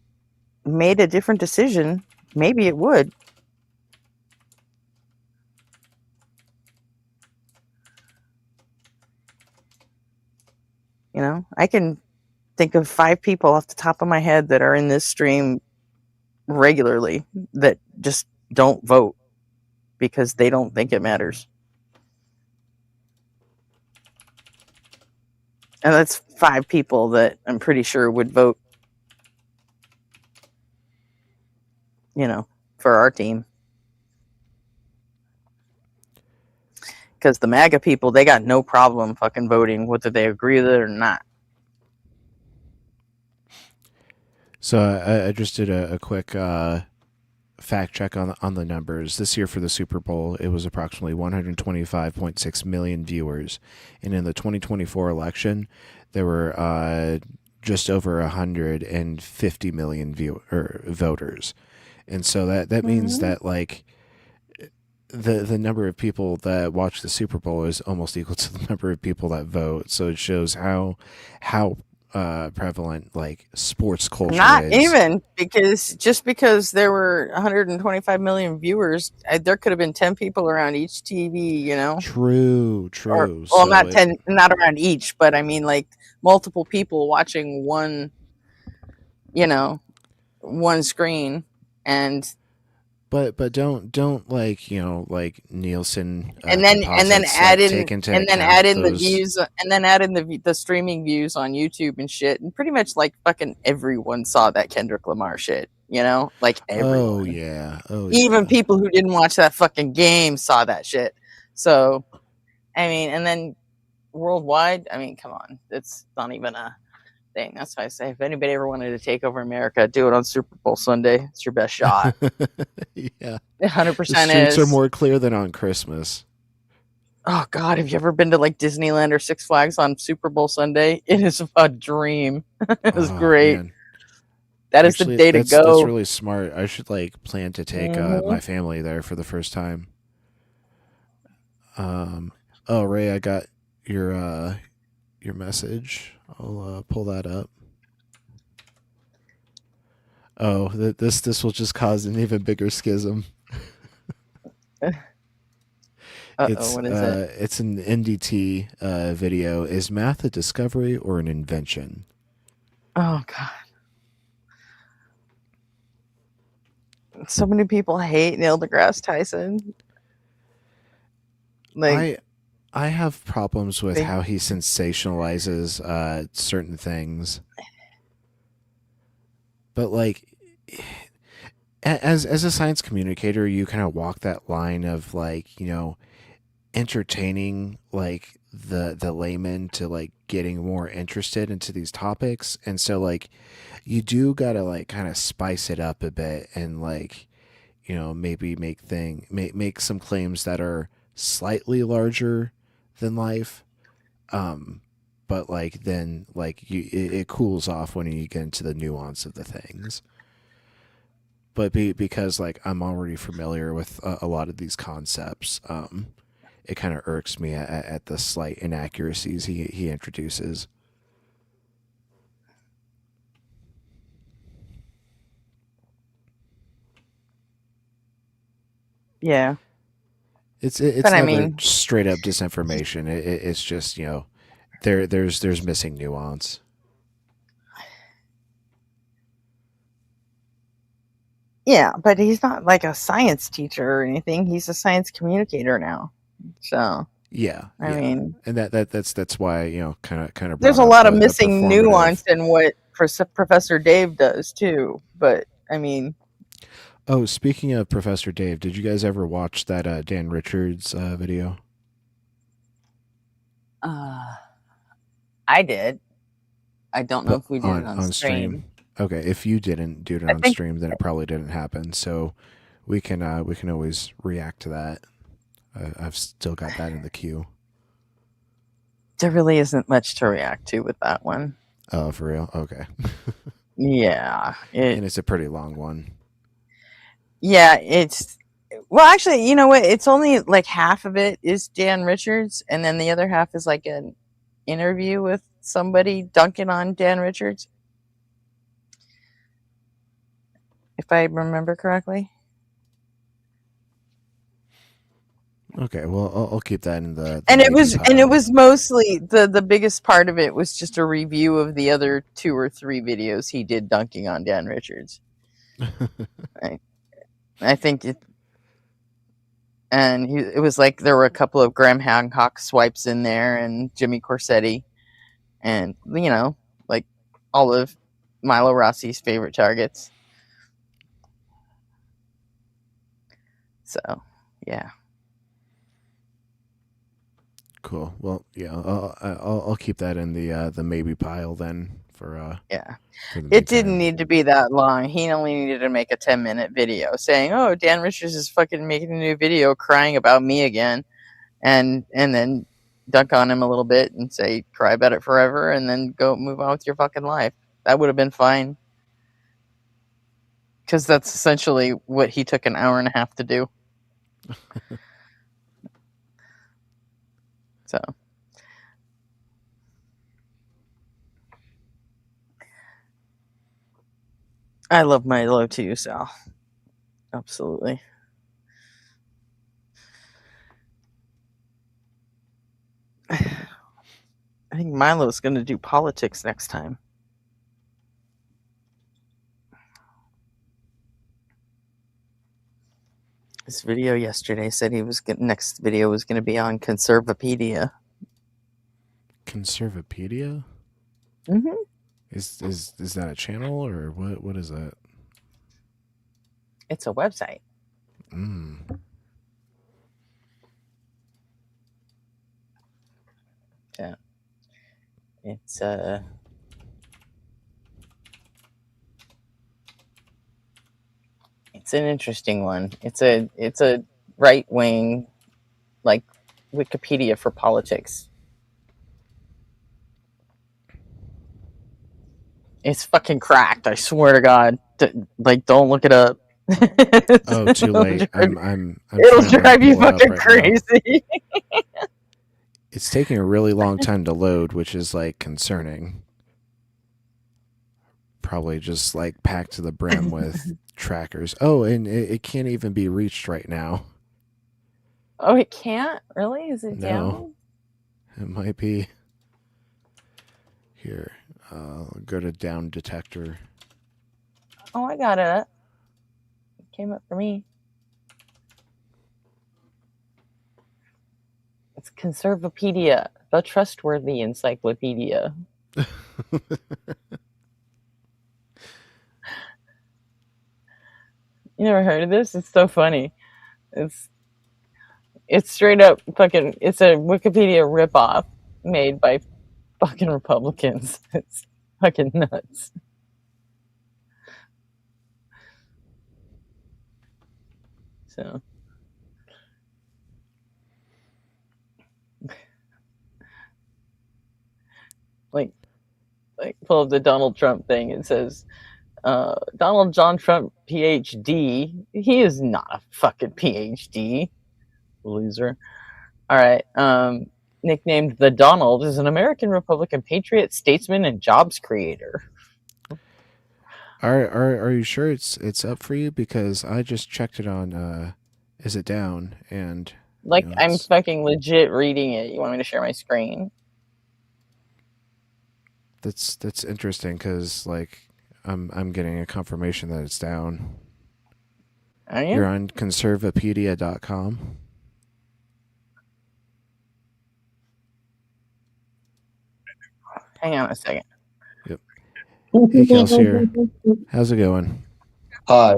made a different decision, maybe it would. I can think of 5 people off the top of my head that are in this stream regularly that just don't vote because they don't think it matters. And that's 5 people that I'm pretty sure would vote, for our team. Because the MAGA people, they got no problem fucking voting whether they agree with it or not. So I just did a quick fact check on the numbers. This year for the Super Bowl, it was approximately 125.6 million viewers, and in the 2024 election, there were just over 150 million voters, and so that means Mm-hmm. that like the number of people that watch the Super Bowl is almost equal to the number of people that vote. So it shows how prevalent like sports culture Not is. even because just because there were 125 million viewers, there could have been 10 people around each TV. True, Or true. well, So not it 10, not around each, but I mean like multiple people watching you know, one screen, and but don't like like Nielsen and then composites like take into add account in the those. views, and then add in the streaming views on YouTube and shit, and pretty much like fucking everyone saw that Kendrick Lamar shit, like Oh everyone, yeah, oh even yeah. people who didn't watch that fucking game saw that shit. So I mean, and then worldwide, I mean, come on, it's not even a thing. That's why I say if anybody ever wanted to take over America, do it on Super Bowl Sunday. It's your best shot. Yeah, It the 100% streets are is. more clear than on Christmas. Oh God, have you ever been to like Disneyland or Six Flags on Super Bowl Sunday? It is a dream. It was Oh great. man. That is the Actually, day to that's go. really smart. I should like plan to take Hmm. my family there for the first time. Um, oh Ray, I got your message. I'll pull that up. Oh, this will just cause an even bigger schism. What is it? It's an NDT video. Is math a discovery or an invention? Oh God. So many people hate Neil deGrasse Tyson. Like I I have problems with they how he sensationalizes certain things, but like as a science communicator, you kind of walk that line of like entertaining like the layman to like getting more interested into these topics, and so like you do gotta like kind of spice it up a bit and like maybe make some claims that are slightly larger than life, um but like then like it cools off when you get into the nuance of the things. But because like I'm already familiar with a lot of these concepts, it kind of irks me at the slight inaccuracies he introduces. yeah. It's But I never mean, straight up disinformation. It's just there's missing nuance. yeah, but he's not like a science teacher or anything. He's a science communicator now. So Yeah, I yeah, mean, and that's why kind of there's brought a up lot of the missing nuance performative. in what Professor Dave does too. But I mean, Oh, speaking of Professor Dave, did you guys ever watch that Dan Richards video? uh, I did. I don't know But if we did it on on on stream. stream. Okay, if you didn't do it I on think stream, then it probably didn't happen. So we can always react to that. I've still got that in the queue. there really isn't much to react to with that one. Oh, for real? Okay. Yeah, And it's a pretty long one. it's well, actually, you know what? It's only like half of it is Dan Richards, and then the other half is like an interview with somebody dunking on Dan Richards, if I remember correctly. Okay, well I'll keep that in the And maybe it pile. was mostly the biggest part of it was just a review of the other two or three videos he did dunking on Dan Richards. I, I think it, and it was like there were a couple of Graham Hancock swipes in there and Jimmy Corsetti and like all of Milo Rossi's favorite targets. So, yeah. Cool. Well, yeah, I'll keep that in the maybe pile then Yeah. for the It didn't meantime. need to be that long. He only needed to make a 10-minute video saying, "Oh, Dan Richards is fucking making a new video crying about me again." And then dunk on him a little bit and say, "Cry about it forever," and then go move on with your fucking life. That would have been fine cuz that's essentially what he took an hour and a half to do. So, I love Milo too, so absolutely. I think Milo's going to do politics next time. His video yesterday said next video was going to be on Conservapedia. Conservapedia? Hmm. Is that a channel or what is that? It's a website. Mm. Yeah. It's it's an interesting one. It's a right wing, like Wikipedia for politics. It's fucking cracked. I swear to God. Don't look it up. Oh, too late. I'm It'll trying to drive you pull it up fucking right now. crazy. It's taking a really long time to load, which is like concerning. Probably just like packed to the brim with trackers. Oh, and it can't even be reached right now. Oh, it can't? Really? Is it No. down? It might be. Here, go to down detector. Oh, I got it. It came up for me. It's Conservapedia, the trustworthy encyclopedia. You never heard of this? It's so funny. It's straight up fucking. It's a Wikipedia ripoff made by fucking Republicans. It's fucking nuts. So, like pull up the Donald Trump thing. It says, Donald John Trump, PhD. He is not a fucking PhD. Loser. All right. Nicknamed the Donald, is an American Republican patriot, statesman, and jobs creator. Are you sure it's up for you? Because I just checked it on. Is it down? And Like, I'm it's- fucking legit reading it. You want me to share my screen? that's interesting because like I'm getting a confirmation that it's down. Are you? You're on conservapedia.com. Hang on a second. Hey Kelsey, how's it going? Hi.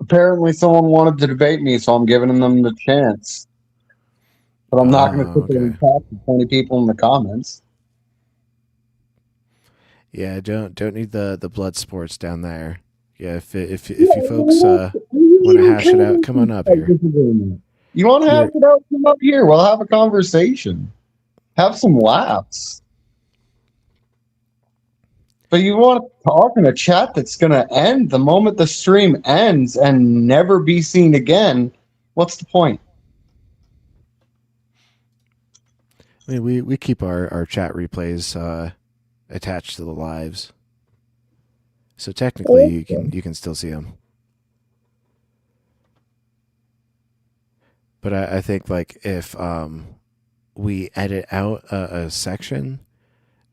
Apparently someone wanted to debate me, so I'm giving them the chance. But I'm not going to sit there and talk to 20 people in the comments. Yeah, don't need the blood sports down there. Yeah, if you folks want to hash it out, come on up here. You want to hash it out? Come up here. We'll have a conversation. Have some laughs. But you want to talk in a chat that's going to end the moment the stream ends and never be seen again. What's the point? I mean, we keep our chat replays attached to the lives, so technically you can still see them. But I think like if we edit out a section,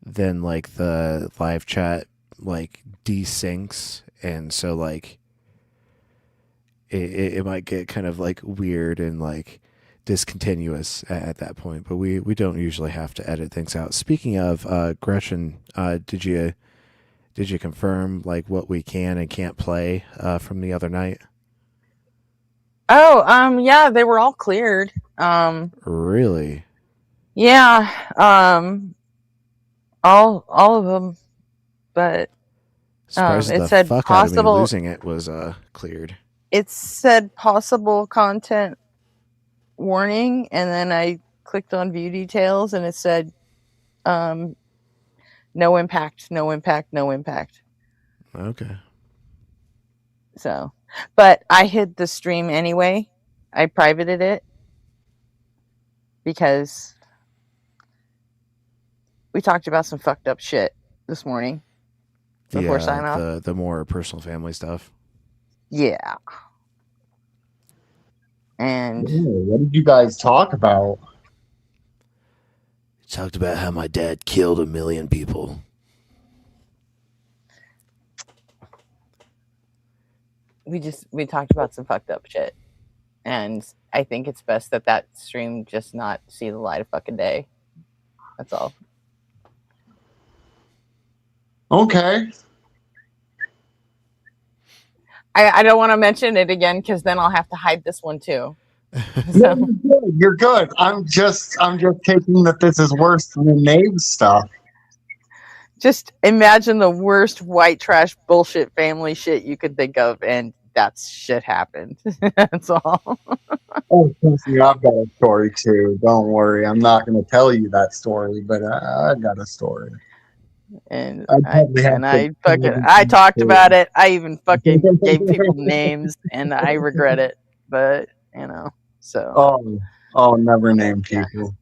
then like the live chat like desyncs, and so like it might get kind of like weird and like discontinuous at that point. But we don't usually have to edit things out. Speaking of Gretchen, did you confirm like what we can and can't play from the other night? Oh, yeah, they were all cleared. Really? Yeah, all of them, but Surprised it the said fuck out of me possible. losing it was cleared. It said possible content warning, and then I clicked on view details, and it said no impact, no impact, no impact. Okay. So, but I hid the stream anyway. I privated it because we talked about some fucked up shit this morning before sign off. The more personal family stuff. Yeah. And What did you guys talk about? Talked about how my dad killed 1 million people. we talked about some fucked up shit, and I think it's best that stream just not see the light of fucking day. That's all. Okay. I don't want to mention it again because then I'll have to hide this one too. So. You're good. I'm just taking that this is worse than the name stuff. Just imagine the worst white trash bullshit family shit you could think of, and that's shit happened. That's all. Oh, trust me, I've got a story too. Don't worry, I'm not going to tell you that story, but I've got a story. And I probably have to. I talked about it. I even fucking gave people names, and I regret it. But so Oh, never name people.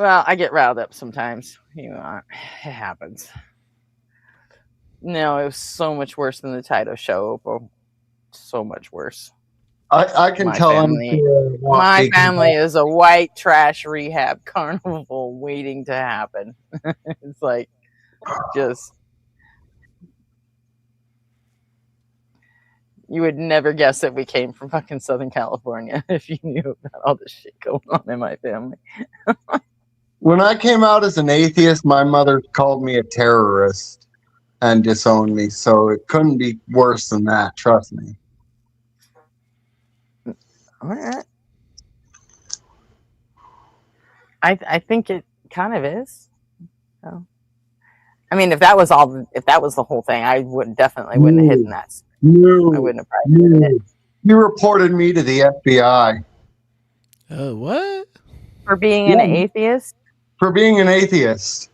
well, I get riled up sometimes. It happens. No, it was so much worse than the Taito show. But so much worse. I can My tell family, my family is a white trash rehab carnival waiting to happen. It's like just you would never guess that we came from fucking Southern California if you knew about all this shit going on in my family. When I came out as an atheist, my mother called me a terrorist and disowned me, so it couldn't be worse than that, trust me. All right. I think it kind of is. So, I mean, if that was the whole thing, I wouldn't have hidden that. I wouldn't have probably hidden it. You reported me to the FBI. What? For being an atheist? For being an atheist.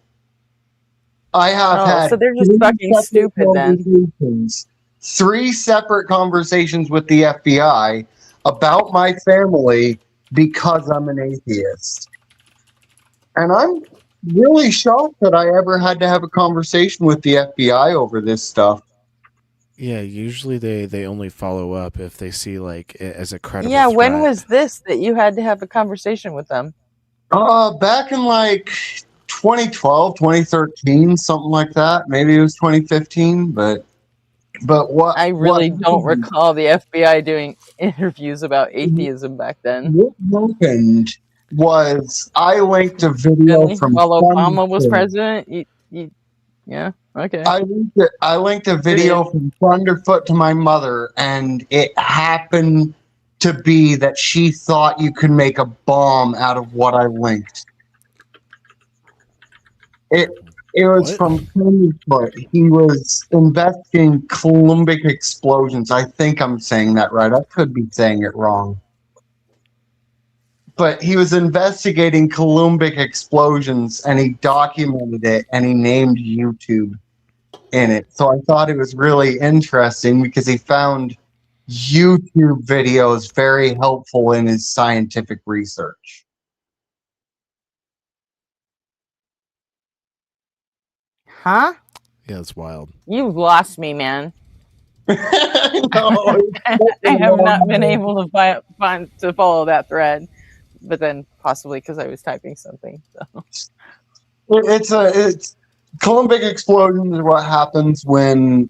I have had so they're just fucking stupid then. 3 separate conversations with the FBI about my family because I'm an atheist. And I'm really shocked that I ever had to have a conversation with the FBI over this stuff. Yeah, usually they only follow up if they see like it as a credible threat. When was this that you had to have a conversation with them? Back in like 2012, 2013, something like that. Maybe it was 2015, but what I really don't recall the FBI doing interviews about atheism back then. What happened was I linked a video from while Obama was president. Yeah, okay. I linked a video from Thunderfoot to my mother, and it happened to be that she thought you could make a bomb out of what I linked. It was from Thunderfoot. He was investigating Coulombic explosions. I think I'm saying that right. I could be saying it wrong. But he was investigating Coulombic explosions, and he documented it, and he named YouTube in it. So I thought it was really interesting because he found YouTube videos very helpful in his scientific research. Huh? Yeah, that's wild. You've lost me, man. I have not been able to find to follow that thread. But then possibly because I was typing something. So. It's Coulombic explosion is what happens when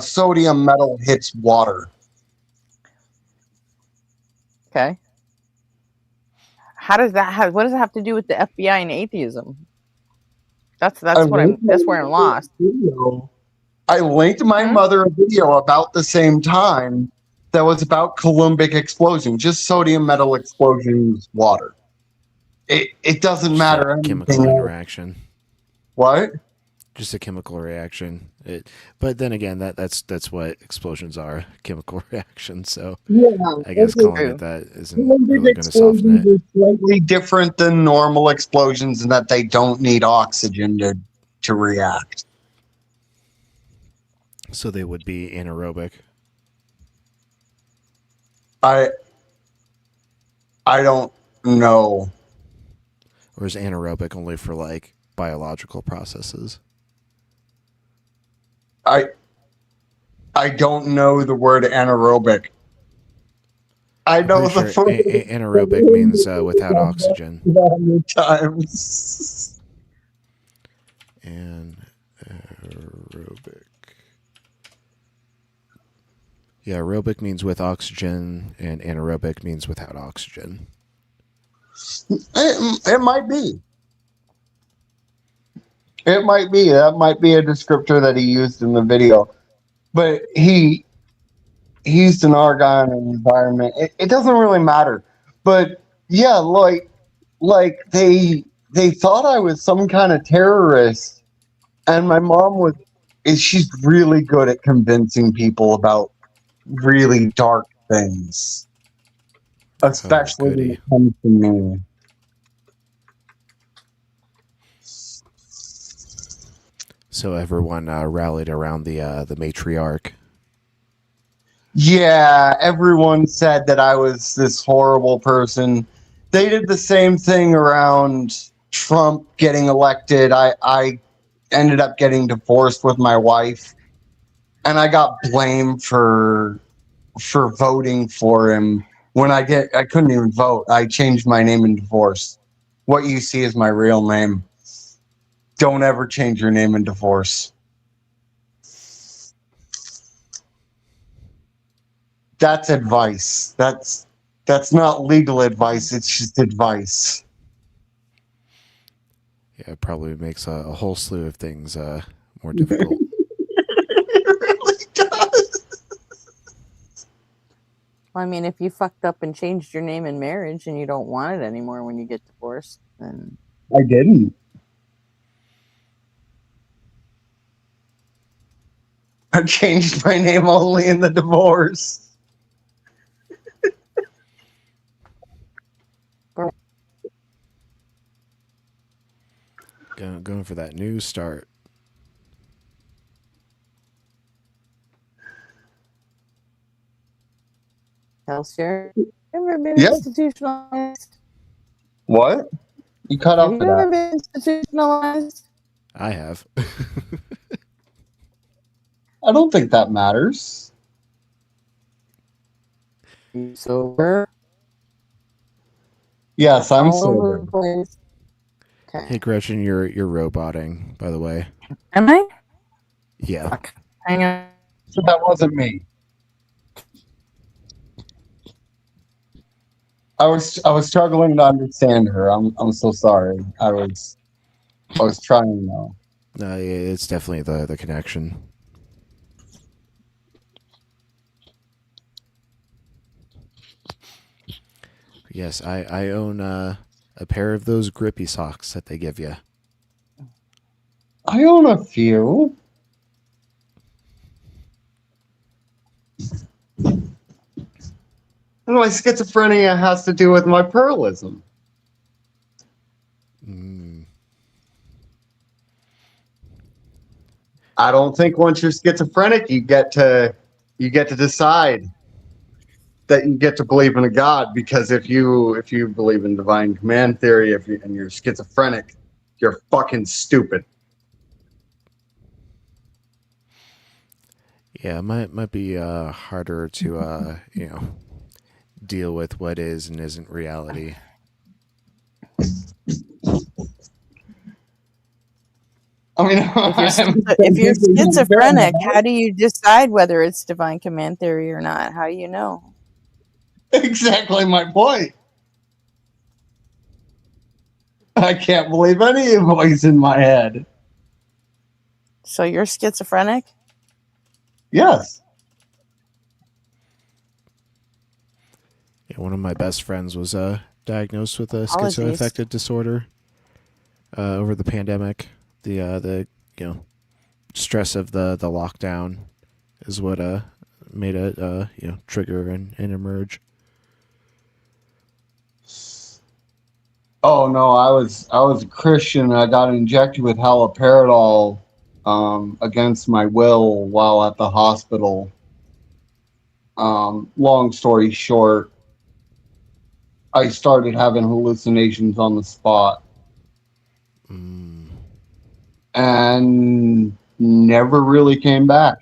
sodium metal hits water. Okay. How does that what does it have to do with the FBI and atheism? That's where I'm lost. I linked my mother a video about the same time that was about Coulombic explosion, just sodium metal explosions, water. It doesn't matter anything. Chemical interaction. What? Just a chemical reaction. But then again, that's what explosions are, chemical reactions. So yeah, I guess calling it that isn't really going to soften it. Are slightly different than normal explosions in that they don't need oxygen to react. So they would be anaerobic. I don't know. Or is anaerobic only for like biological processes? I don't know the word anaerobic. I know the anaerobic means without oxygen. Times. Anaerobic. Yeah, aerobic means with oxygen, and anaerobic means without oxygen. It might be. It might be. That might be a descriptor that he used in the video. But he used an argon environment. It doesn't really matter. But yeah, like they thought I was some kind of terrorist, and my mom was she's really good at convincing people about really dark things, especially when goody. it comes to me. So everyone rallied around the matriarch. Yeah, everyone said that I was this horrible person. They did the same thing around Trump getting elected. I ended up getting divorced with my wife, and I got blamed for voting for him when I couldn't even vote. I changed my name in divorce. What you see is my real name. Don't ever change your name in divorce. That's advice. That's not legal advice. It's just advice. Yeah, it probably makes a whole slew of things more difficult. It really does. Well, I mean, if you fucked up and changed your name in marriage and you don't want it anymore when you get divorced, then I didn't. I changed my name only in the divorce. Going for that new start. Healthcare. Ever been Yeah. institutionalized? What? You cut Have off you for ever that. been institutionalized? I have. I don't think that matters. You sober? Yes, I'm All over sober. the place. Hey Okay. Gretchen, you're roboting, by the way. Am I? Yeah. Fuck. Hang on. So that wasn't me. I was struggling to understand her. I'm so sorry. I was trying though. No, yeah, it's definitely the connection. Yes, I own a pair of those grippy socks that they give you. I own a few. And my schizophrenia has to do with my pluralism. Mm. I don't think once you're schizophrenic, you get to decide that you get to believe in a god, because if you believe in divine command theory, and you're schizophrenic, you're fucking stupid. Yeah, it might be harder to deal with what is and isn't reality. I mean, If you're schizophrenic, how do you decide whether it's divine command theory or not? How do you know? exactly my point. I can't believe any voice in my head. So you're schizophrenic? Yes. Yeah, one of my best friends was diagnosed with a Apologies. schizoaffective disorder over the pandemic. The stress of the lockdown is what made it trigger and emerge. Oh no, I was a Christian. I got injected with haloperidol against my will while at the hospital. Long story short, I started having hallucinations on the spot and never really came back.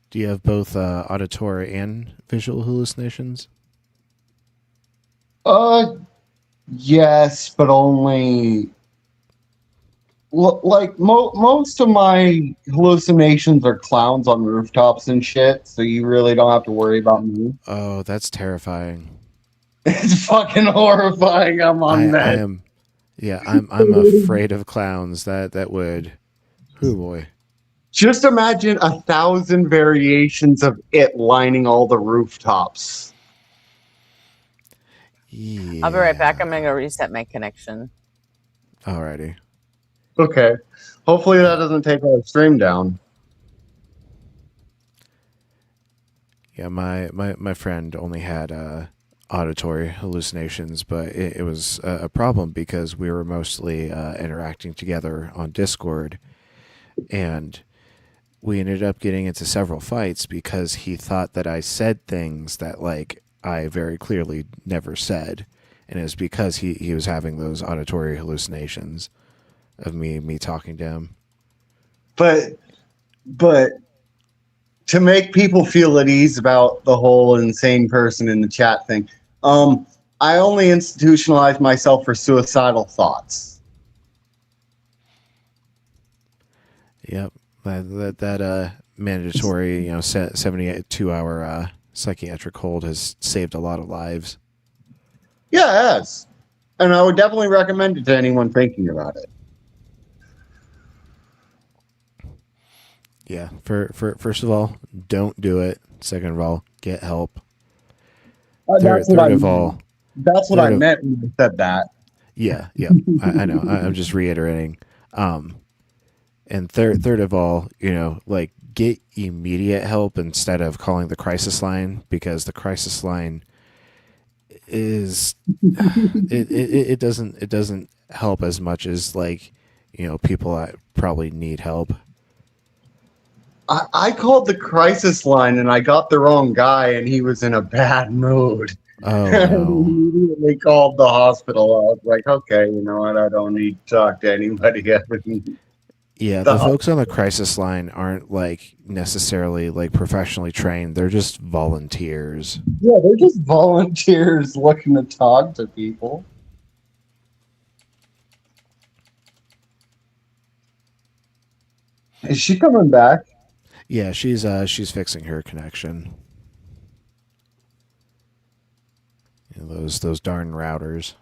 Do you have both auditory and visual hallucinations? Yes, but only like most of my hallucinations are clowns on rooftops and shit, so you really don't have to worry about me. Oh, that's terrifying. It's fucking horrifying. I'm on I that. am. Yeah, I'm afraid of clowns. That would. Oh boy. Just imagine 1,000 variations of it lining all the rooftops. Yeah. I'll be right back. I'm going to go reset my connection. Alrighty. Okay. Hopefully that doesn't take our stream down. Yeah, my friend only had auditory hallucinations, but it was a problem because we were mostly interacting together on Discord, and we ended up getting into several fights because he thought that I said things that like I very clearly never said, and it was because he was having those auditory hallucinations of me talking to him. But to make people feel at ease about the whole insane person in the chat thing, I only institutionalized myself for suicidal thoughts. Yep, that mandatory 72-hour psychiatric hold has saved a lot of lives. Yeah, it has. And I would definitely recommend it to anyone thinking about it. Yeah, for first of all, don't do it. Second of all, get help. Third of all, That's what I meant when I said that. yeah, I know. I'm just reiterating. And third of all, like get immediate help instead of calling the crisis line, because the crisis line is it doesn't help as much as like people that probably need help. I called the crisis line and I got the wrong guy and he was in a bad mood. Oh And no. immediately called the hospital. I was like, okay, you know what? I don't need to talk to anybody ever. Yeah, the folks on the crisis line aren't like necessarily like professionally trained. They're just volunteers. Yeah, they're just volunteers looking to talk to people. Is she coming back? Yeah, she's fixing her connection. Those darn routers.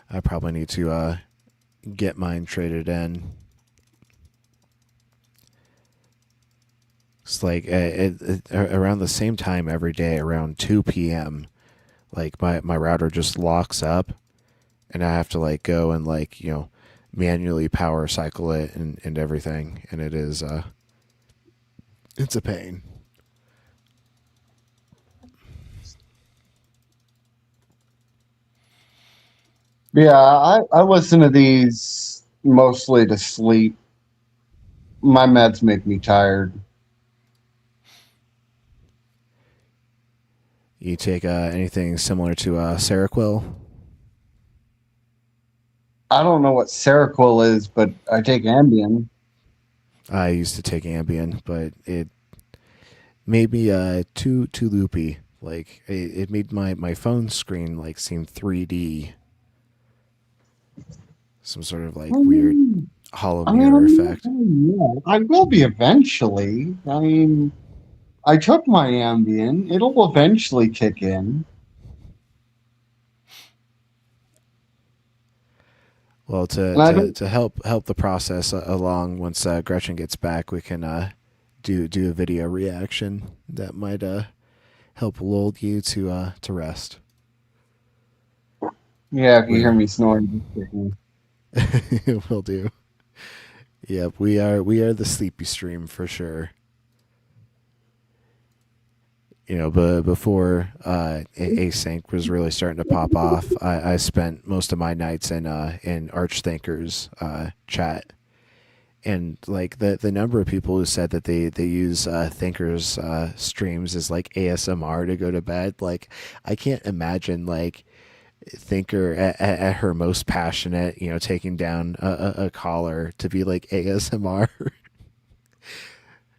I probably need to get mine traded in. It's like around the same time every day, around 2 p.m. Like my router just locks up, and I have to like go and like manually power cycle it and everything, and it is it's a pain. Yeah, I listen to these mostly to sleep. My meds make me tired. You take anything similar to Seroquel? I don't know what Seroquel is, but I take Ambien. I used to take Ambien, but it made me too loopy. Like it made my phone screen like seem 3D. Some sort of like weird hollow mirror effect. Yeah, I will be eventually. I mean, I took my Ambien. It'll eventually kick in. Well, to help the process along, once Gretchen gets back, we can do a video reaction that might help lull you to rest. Yeah, if you hear me snoring, just kick me. Will do. Yep, we are the sleepy stream for sure. But before async was really starting to pop off, I spent most of my nights in Archthinker's chat, and like the number of people who said that they use Thinker's streams as like ASMR to go to bed. Like I can't imagine like Thinker at her most passionate, taking down a caller to be like ASMR.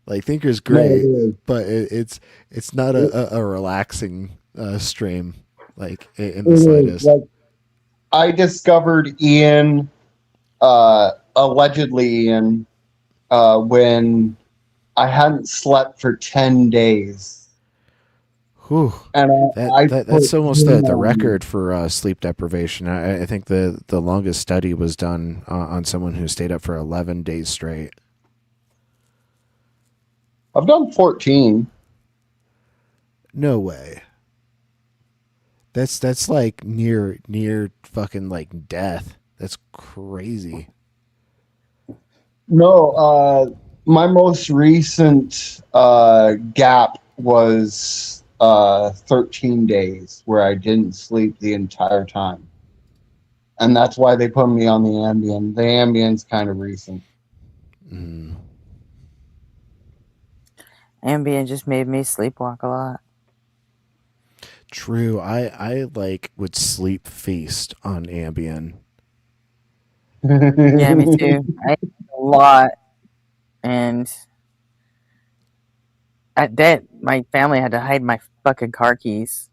Like Thinker's great, but it's not a relaxing stream like in the slightest. Like, I discovered Ian, allegedly Ian, when I hadn't slept for 10 days. Whew. And that's almost the record for sleep deprivation. I think the longest study was done on someone who stayed up for 11 days straight. I've done 14. No way. That's like near fucking like death. That's crazy. No, my most recent gap was 13 days where I didn't sleep the entire time. And that's why they put me on the Ambien. The Ambien's kind of recent. Mm. Ambien just made me sleepwalk a lot. True. I like would sleep feast on Ambien. Yeah, me too. I ate a lot, and at that, my family had to hide my fucking car keys.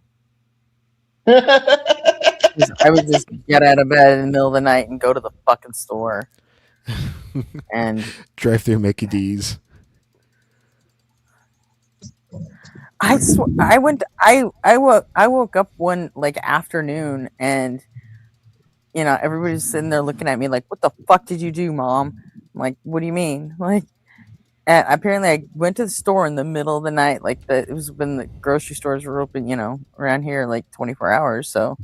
'Cause I would just get out of bed in the middle of the night and go to the fucking store. And Drive through Mickey D's. I went. I woke up one like afternoon, and everybody's sitting there looking at me like, "What the fuck did you do, Mom?" I'm like, "What do you mean?" Like, and apparently I went to the store in the middle of the night. Like it was when the grocery stores were open, around here like 24 hours. So,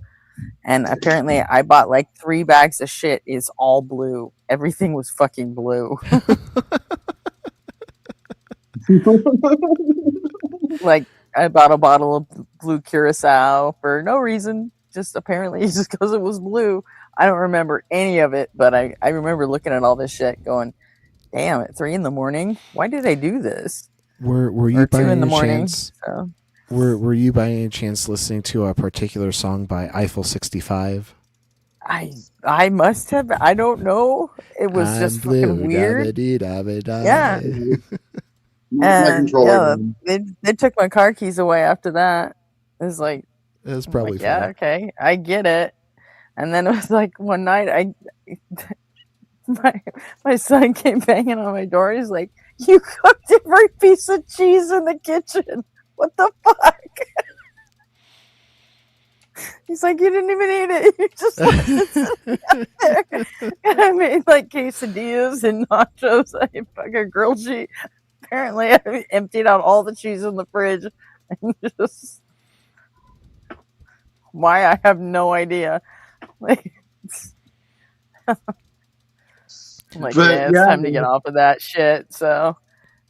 and apparently I bought like 3 bags of shit. Is all blue. Everything was fucking blue. Like I bought a bottle of blue curacao for no reason, just apparently just because it was blue. I don't remember any of it, but I remember looking at all this shit going, damn, at 3 a.m, why did I do this? Were you Or by 2 a.m. any chance So were you by any chance listening to a particular song by Eiffel 65? I must have, I don't know. It was I'm just fucking blue, da weird. ba dee da ba Yeah. da. My And controller. yeah, they took my car keys away after that. It was like, That's I'm probably like, yeah, fine. okay, I get it. And then it was like one night my my son came banging on my door. He's like, "You cooked every piece of cheese in the kitchen. What the fuck?" He's like, "You didn't even eat it. You just left it sitting out there." And I made like quesadillas and nachos. I fucking grilled cheese. Apparently, I emptied out all the cheese in the fridge, and just why I have no idea. Like, I'm like, But yeah, it's yeah, time to get off of that shit. So,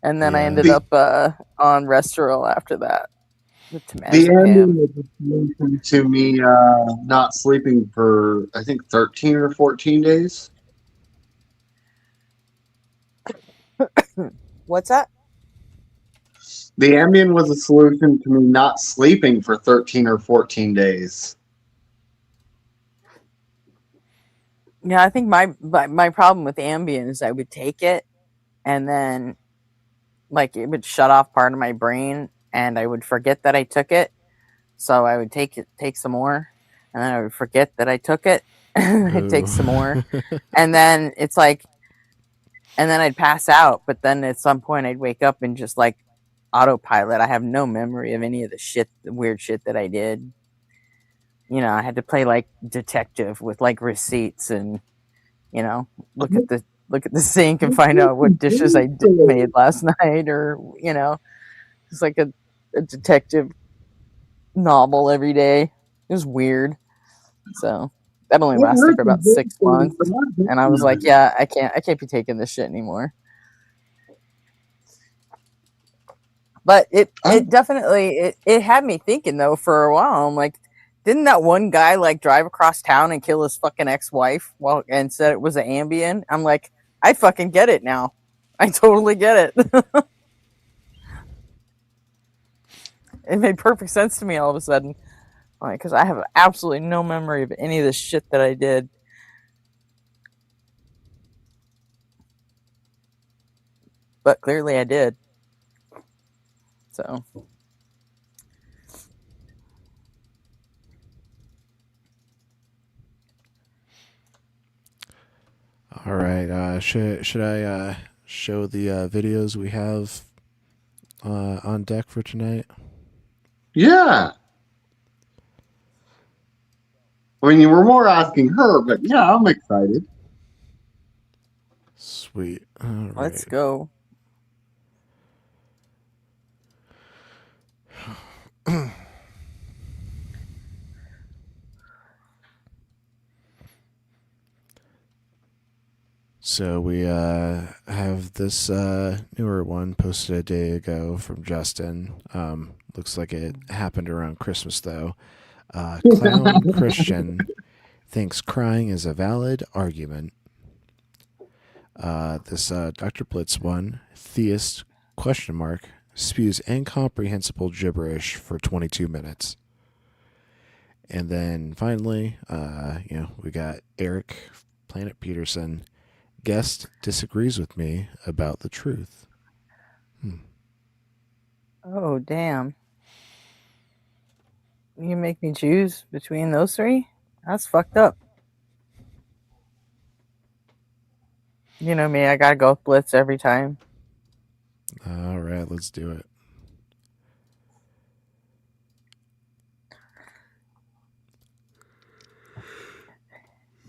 and then I ended Yeah. up on Restaurant after that with the temazepam. Ambien was a solution to me not sleeping for, I think, 13 or 14 days. What's that? The Ambien was a solution to me not sleeping for 13 or 14 days. Yeah, I think my problem with Ambien is I would take it and then like it would shut off part of my brain and I would forget that I took it. So I would take some more, and then I would forget that I took it. I'd take Ooh. some more, and then it's like, and then I'd pass out. But then at some point I'd wake up and just like autopilot. I have no memory of any of the weird shit that I did. I had to play like detective with like receipts and look at the sink and find out what dishes I made last night, or it's like a detective novel every day. It was weird. So that only It lasted hurt for the about brain 6 months, but not and I thinking was of like, it. yeah, I can't be taking this shit anymore. But it definitely it had me thinking though for a while. I'm like, didn't that one guy like drive across town and kill his fucking ex-wife and said it was an Ambien? I'm like, I fucking get it now. I totally get it. It made perfect sense to me all of a sudden. Like, because I have absolutely no memory of any of the shit that I did. But clearly I did. So All right. Should I show the videos we have on deck for tonight? Yeah. I mean, you were more asking her, but yeah, I'm excited. Sweet. All let's right. go. So we have this newer one posted a day ago from Justin. Looks like it happened around Christmas though. Clown Christian thinks crying is a valid argument. This Dr. Blitz one, theist question mark, spews incomprehensible gibberish for 22 minutes. And then finally, we got Eric Planet Peterson. Guest disagrees with me about the truth. Oh, damn. You make me choose between those three? That's fucked up. You know me, I gotta go with Blitz every time. All right, let's do it.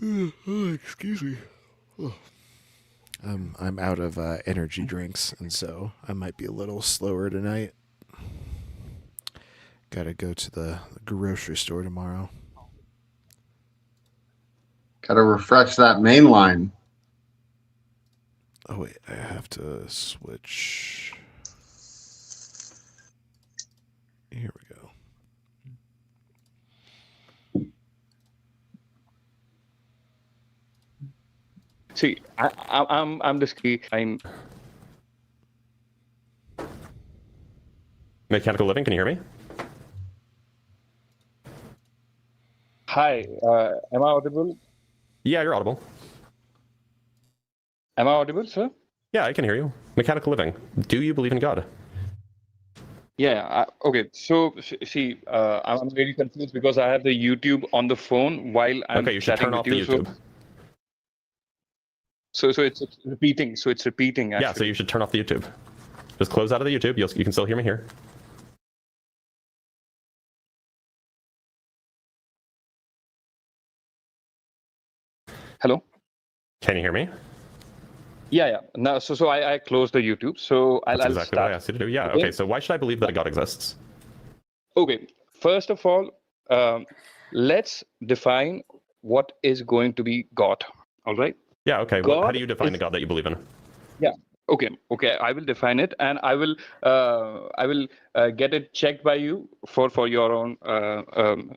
Oh, excuse me. Oh. I'm out of energy drinks, and so I might be a little slower tonight. Gotta go to the grocery store tomorrow. Gotta refresh that main line. Oh wait, I have to switch. Here we go. See, I'm just I'm Mechanical Living, can you hear me? Hi, am I audible? Yeah, you're audible. Am I audible, sir? Yeah, I can hear you. Mechanical Living, do you believe in God? Yeah. Okay. So see, I'm very confused because I have the YouTube on the phone while I'm Okay, you should chatting turn off with the you. YouTube. So it's repeating. So it's repeating. Actually. Yeah, so you should turn off the YouTube. Just close out of the YouTube. You can still hear me here. Hello. Can you hear me? Yeah. Now, so I closed the YouTube. So That's I'll exactly start. what I asked you to do. Yeah, Okay. okay, so why should I believe that a God exists? Okay. First of all, let's define what is going to be God. All right. Yeah, okay. How God do you define is- the God that you believe in? Okay. I will define it, and I will get it checked by you for your own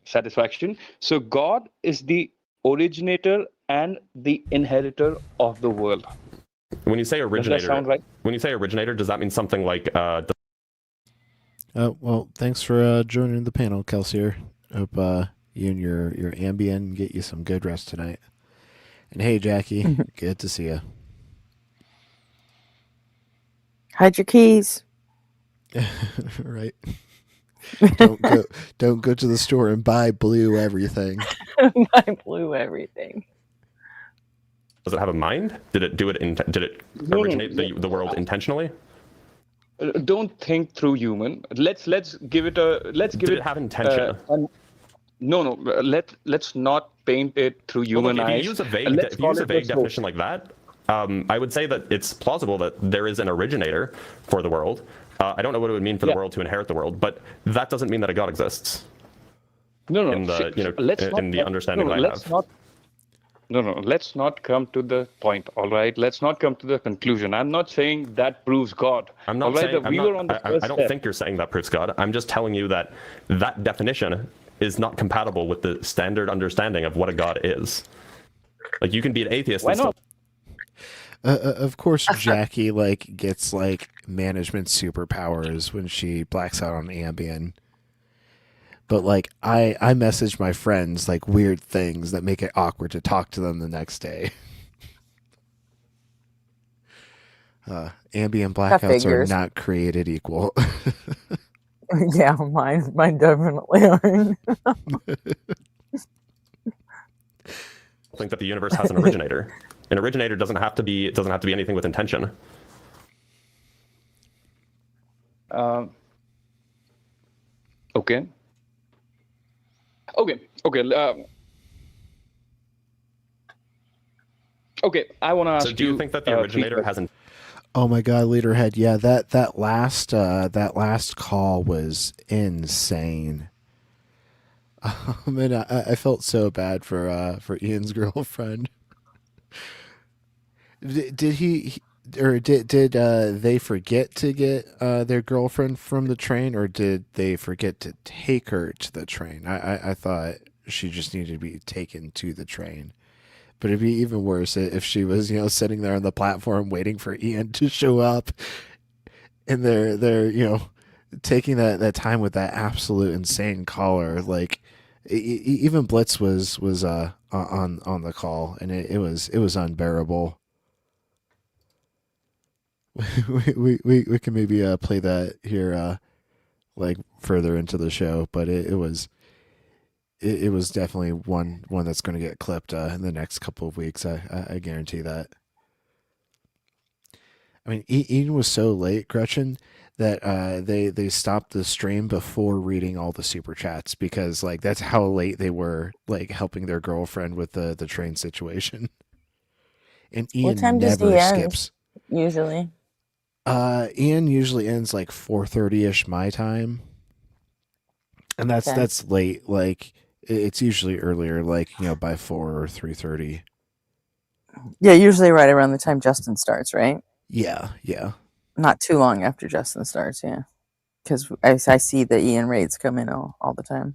satisfaction. So God is the originator and the inheritor of the world. When you say Does originator, that sound right? when you say originator, does that mean something like Well, thanks for joining the panel, Kelsier. Hope you and your Ambien get you some good rest tonight. And hey, Jackie, good to see you. Hide your keys. Right. Don't go to the store and buy blue everything. I blew everything. does it have a mind? Did it do it? Did it No. originate the world intentionally? Don't think through human. Let's give it a Did it have intention? No. Let's not paint it through human Well, look, eyes. if you use a vague, Let's call it the soul. definition like that, I would say that it's plausible that there is an originator for the world. I don't know what it would mean for the world to inherit the world, but that doesn't mean that a God exists. No. In the in the understanding that I have. Let's not come to the point. All right, let's not come to the conclusion. I'm not saying that proves God. I'm not all right, saying. we were on the first I don't step. think you're saying that proves God. I'm just telling you that that definition is not compatible with the standard understanding of what a God is. Like you can be an atheist. Why and still not? Of course, Jackie gets management superpowers when she blacks out on Ambien. But I message my friends weird things that make it awkward to talk to them the next day. Ambien blackouts are figures. not created equal. Yeah, mine definitely aren't. think that the universe has an originator. An originator doesn't have to be anything with intention. Okay. Okay. I want to ask So do you think that the originator hasn't? Oh my God, Leaderhead! Yeah, that last call was insane. And I felt so bad for Ian's girlfriend. Did or did they forget to get their girlfriend from the train, or did they forget to take her to the train? I thought she just needed to be taken to the train. But it'd be even worse if she was, sitting there on the platform waiting for Ian to show up, and they're taking that time with that absolute insane caller. Like even Blitz was on the call, and it was unbearable. We can maybe play that here like further into the show, but it was definitely one that's going to get clipped in the next couple of weeks. I guarantee that. I mean, Ian was so late, Gretchen, that they stopped the stream before reading all the super chats because like that's how late they were like helping their girlfriend with the train situation. And What Ian time does he never end skips. usually? Ian usually ends like 4:30ish my time, and Okay. that's late. Like it's usually earlier, like by 4 or 3:30. Yeah, usually right around the time Justin starts, right? Yeah. Not too long after Justin starts, yeah. Because I see the Ian raids come in all the time.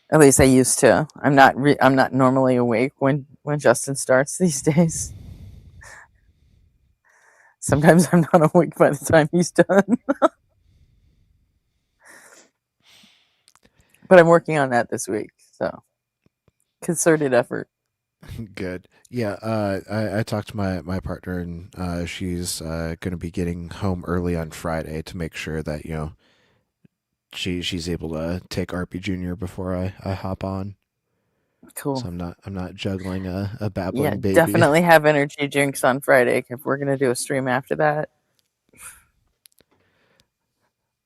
At least I used to. I'm not normally awake when Justin starts these days. Sometimes I'm not awake by the time he's done. But I'm working on that this week, so concerted effort. Good. Yeah. I talked to my partner, and she's going to be getting home early on Friday to make sure that she's able to take RP Junior before I hop on. Cool. So I'm not juggling a babbling Yeah, baby. definitely have energy drinks on Friday if we're gonna do a stream after that.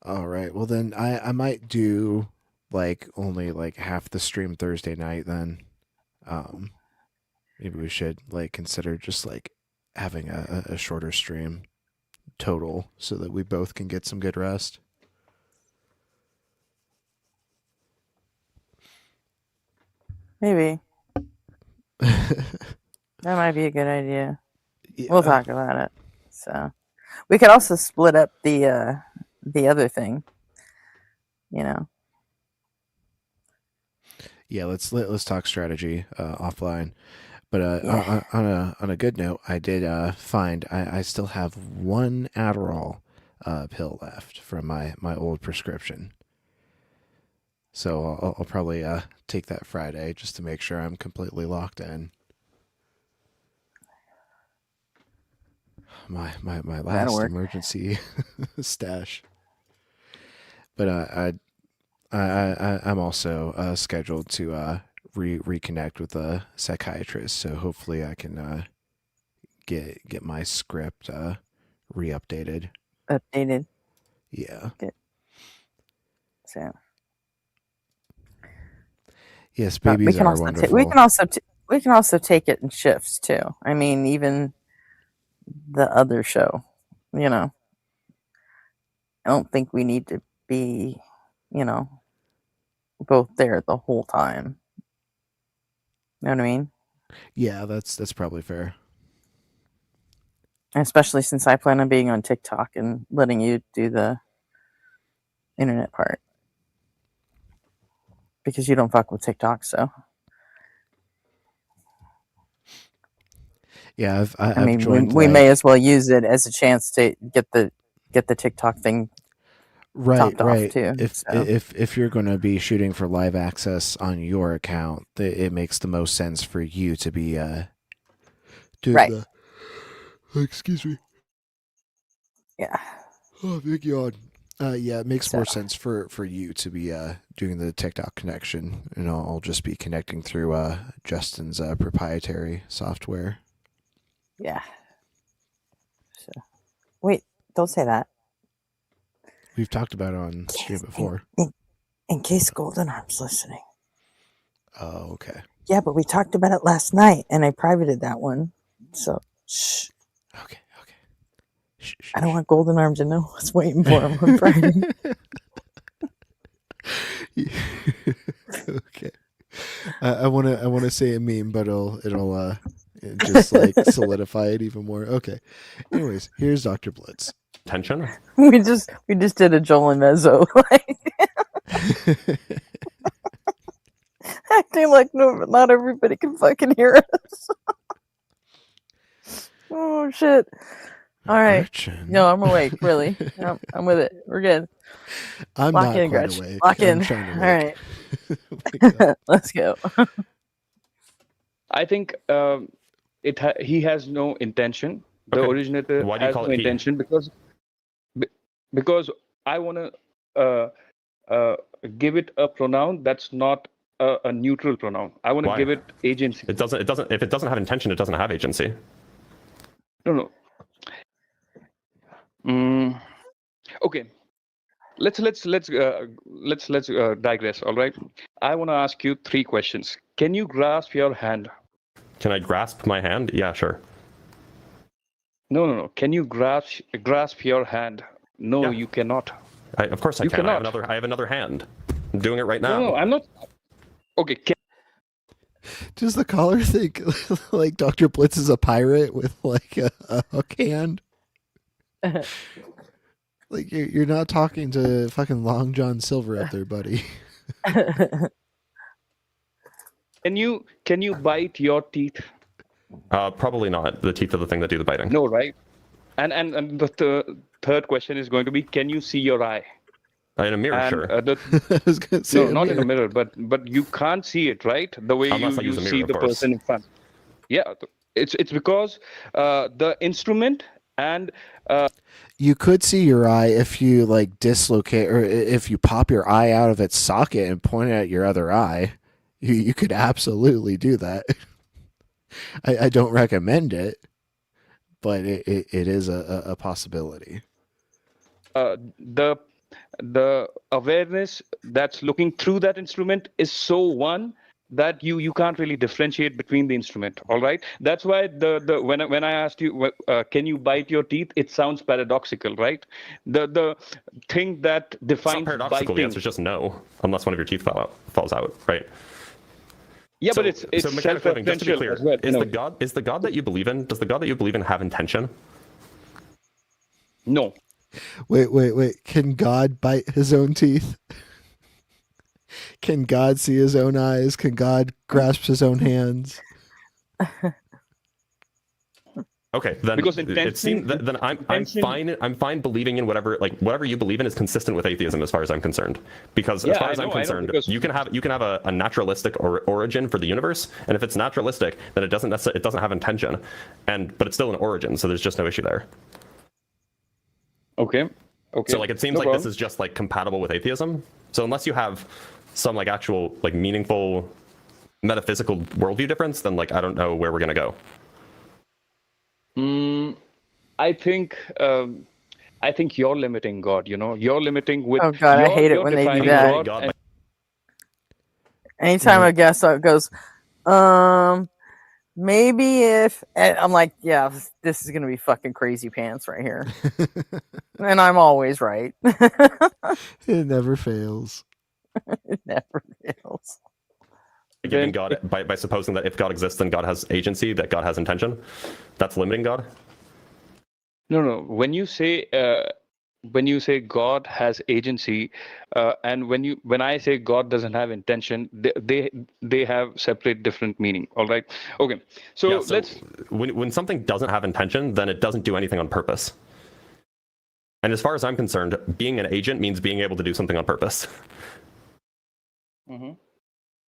All right. Well then I might do like only like half the stream Thursday night then. Maybe we should like consider just like having a shorter stream total so that we both can get some good rest. Maybe that might be a good idea. Yeah. We'll talk about it. So we could also split up the other thing. Yeah, let's talk strategy offline. But on a good note, I did find I still have one Adderall pill left from my old prescription. So I'll probably take that Friday just to make sure I'm completely locked in. My last work. emergency stash. But I'm also scheduled to reconnect with a psychiatrist, so hopefully I can get my script re-updated. Updated. Yeah. Good. So Yes, but babies are wonderful. we can also take it in shifts too. I mean, even the other show, I don't think we need to be, both there the whole time. You know what I mean? Yeah, that's probably fair. Especially since I plan on being on TikTok and letting you do the internet part. Because you don't fuck with TikTok, so. Yeah, I mean, joined. we may as well use it as a chance to get the TikTok thing topped off too. If you're going to be shooting for live access on your account, it makes the most sense for you to be doing right. Excuse me. Yeah. Oh, big yawn. Yeah, it makes more sense for you to be doing the TikTok connection, and I'll just be connecting through Justin's proprietary software. Yeah. So, wait, don't say that. We've talked about it on stream before. In case Golden Arm's listening. Oh, okay. Yeah, but we talked about it last night, and I privated that one. So, shh. Okay. Shh, I don't want Golden Arm to know what's waiting for him on Friday. Okay. I wanna say a meme, but it'll and just like solidify it even more. Okay. Anyways, here's Dr. Blitz. Tension. We just did a Joel and Mezzo, like acting like not everybody can fucking hear us. Oh shit! All right, Gretchen. no, I'm awake. Really, I'm with it. We're good. I'm Lock not in, quite Gretchen. awake. Lock in. I'm trying to All wake. right, Oh my God. let's go. I think he has no intention. The Okay. originator Why do you has call no it he? intention because I want to give it a pronoun that's not a neutral pronoun. I want to Why? give it agency. It doesn't. If it doesn't have intention, it doesn't have agency. No. Okay. Let's digress. All right. I want to ask you 3 questions. Can you grasp your hand? Can I grasp my hand? Yeah, sure. No. Can you grasp your hand? No, Yeah. you cannot. Of course I You can. cannot. I have another hand. I'm doing it right now. No, I'm not. Okay. Does the caller think like Dr. Blitz is a pirate with like a hook hand? Like you're not talking to fucking Long John Silver up there, buddy. Can you bite your teeth? Probably not. The teeth are the thing that do the biting. No, right? And the third question is going to be: can you see your eye? In a mirror, And sure. I was gonna say no, not in a mirror, but you can't see it, right? The way Unless I you use a mirror, see of the course. person in front. Yeah, it's because the instrument and You could see your eye if you like dislocate or if you pop your eye out of its socket and point it at your other eye. You could absolutely do that. I don't recommend it, but it is a possibility. the awareness that's looking through that instrument is so one that you can't really differentiate between the instrument. All right, that's why the when I asked you can you bite your teeth, it sounds paradoxical, right? The thing that It's not defines paradoxical. The biting. answer is just no, unless one of your teeth falls out, right? Yeah, So, but it's so mechanical living. Just to be self-referential clear, as well. is No, the God that you believe in? Does the God that you believe in have intention? no. Wait. Can God bite his own teeth? Can God see his own eyes? Can God grasp his own hands? Okay, then Because it seems then I'm fine. I'm fine believing in whatever you believe in is consistent with atheism as far as I'm concerned. Because as Yeah, far I as I'm know, concerned, because- you can have a naturalistic origin for the universe, and if it's naturalistic, then it doesn't have intention, but it's still an origin, so there's just no issue there. Okay. So like it seems No like problem. this is just like compatible with atheism. So unless you have some like actual like meaningful metaphysical worldview difference, then like I don't know where we're gonna go. I think you're limiting God. You're limiting with. Oh, God, I you're- hate it you're when they do defining that. God God, and- Anytime a guest goes, maybe if, and I'm like, yeah, this is gonna be fucking crazy pants right here, and I'm always right. It never fails. It never fails. giving God by supposing that if God exists, then God has agency, that God has intention. That's limiting God. No. When you say God has agency, and when I say God doesn't have intention, they have separate different meaning. All right. Okay. So, Yeah, so let's. when something doesn't have intention, then it doesn't do anything on purpose. And as far as I'm concerned, being an agent means being able to do something on purpose. Mm-hmm.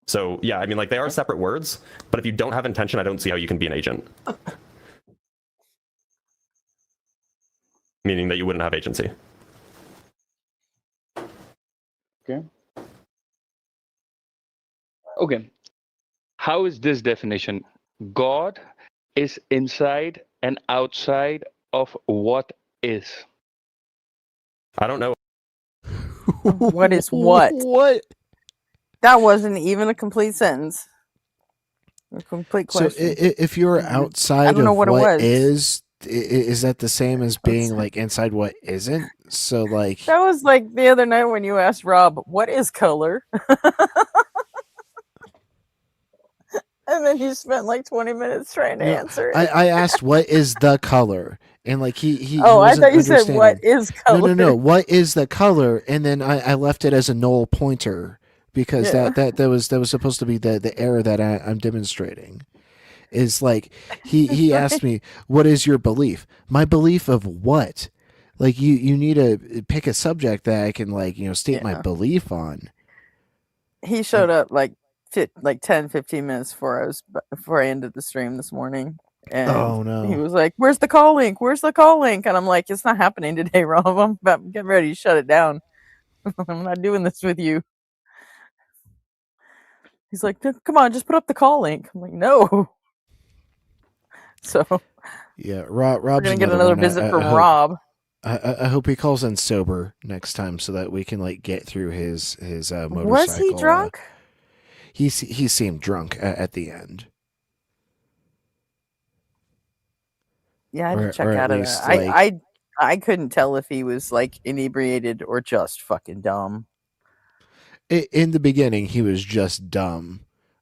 So yeah, I mean, like they are separate words, but if you don't have intention, I don't see how you can be an agent. Meaning that you wouldn't have agency. Okay. How is this definition? God is inside and outside of what is. I don't know. What is what? What? That wasn't even a complete sentence. A complete So question. if you're I outside don't know of what it what was. is that the same as being like inside what isn't? So like That was like the other night when you asked Rob, "What is color?" And then you spent like 20 minutes trying to No, answer it. I asked what is the color, and like he Oh, I wasn't thought you said what understanding. is color. No. What is the color? And then I left it as a null pointer because Yeah. that was supposed to be the error that I'm demonstrating. Is like he asked me, what is your belief? My belief of what? Like you need to pick a subject that I can like state my Yeah. belief on. He showed up like 10, 15 minutes before I ended the stream this morning. And Oh, no. he was like, "Where's the call link? Where's the call link?" And I'm like, "It's not happening today, Rob. I'm about getting ready to shut it down. I'm not doing this with you." He's like, "Come on, just put up the call link." I'm like, "No." So Yeah, Rob's we're gonna get another another one. visit from Rob. I hope he calls in sober next time so that we can like get through his motorcycle. Was he drunk? He seemed drunk at the end. Yeah, I had to check or at out of least, that. like- I couldn't tell if he was like inebriated or just fucking dumb. In the beginning, he was just dumb,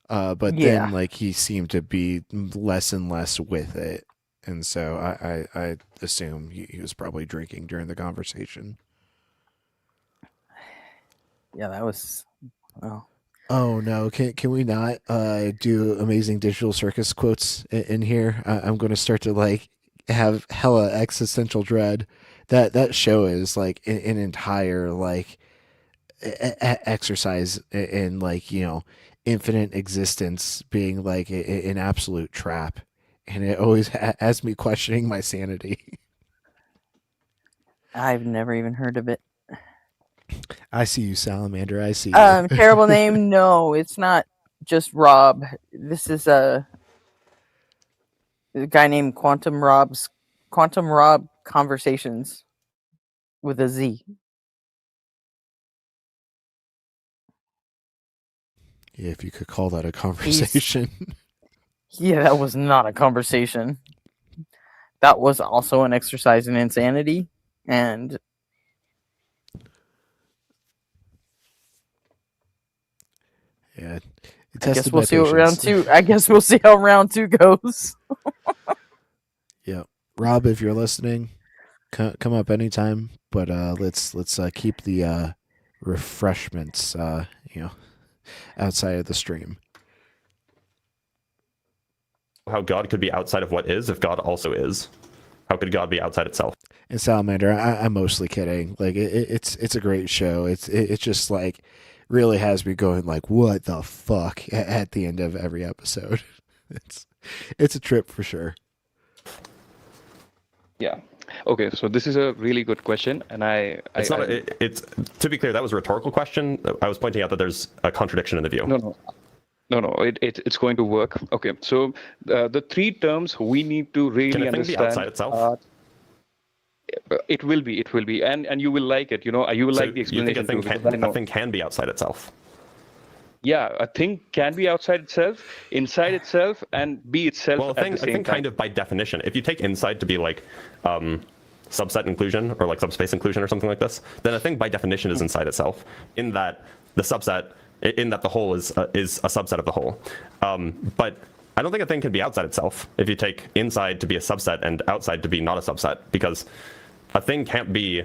but Yeah. then like he seemed to be less and less with it, and so I assume he was probably drinking during the conversation. Yeah, that was. Well, Oh no! Can we not do Amazing Digital Circus quotes in here? I'm going to start to like have hella existential dread. That show is like an entire like exercise in like infinite existence being like an absolute trap, and it always has me questioning my sanity. I've never even heard of it. I see you, Salamander. I see you. Terrible name. No, it's not just Rob. This is a guy named Quantum Rob Conversations with a Z. Yeah, if you could call that a conversation. Yeah, that was not a conversation. That was also an exercise in insanity, and Yeah. I guess we'll see what round two. I guess we'll see how round two goes. Yeah, Rob, if you're listening, come up anytime. But let's keep the refreshments outside of the stream. How God could be outside of what is if God also is. How could God be outside itself? And Salamander, I'm mostly kidding. Like it's a great show. It's just like really has me going like, what the fuck at the end of every episode. It's a trip for sure. Yeah. Okay, so this is a really good question, and It's not. It's to be clear, that was a rhetorical question. I was pointing out that there's a contradiction in the view. No. It's going to work. Okay, so the three terms we need to really Can a thing understand. be outside itself? It will be, and you will like it. You will like the explanation. You think a thing can be outside itself? Yeah, a thing can be outside itself, inside itself, and be itself Well, at the same I think time. kind of by definition, if you take inside to be like subset inclusion or like subspace inclusion or something like this, then a thing by definition is inside itself. In that the subset, in that the whole is a subset of the whole. But I don't think a thing can be outside itself if you take inside to be a subset and outside to be not a subset, because a thing can't be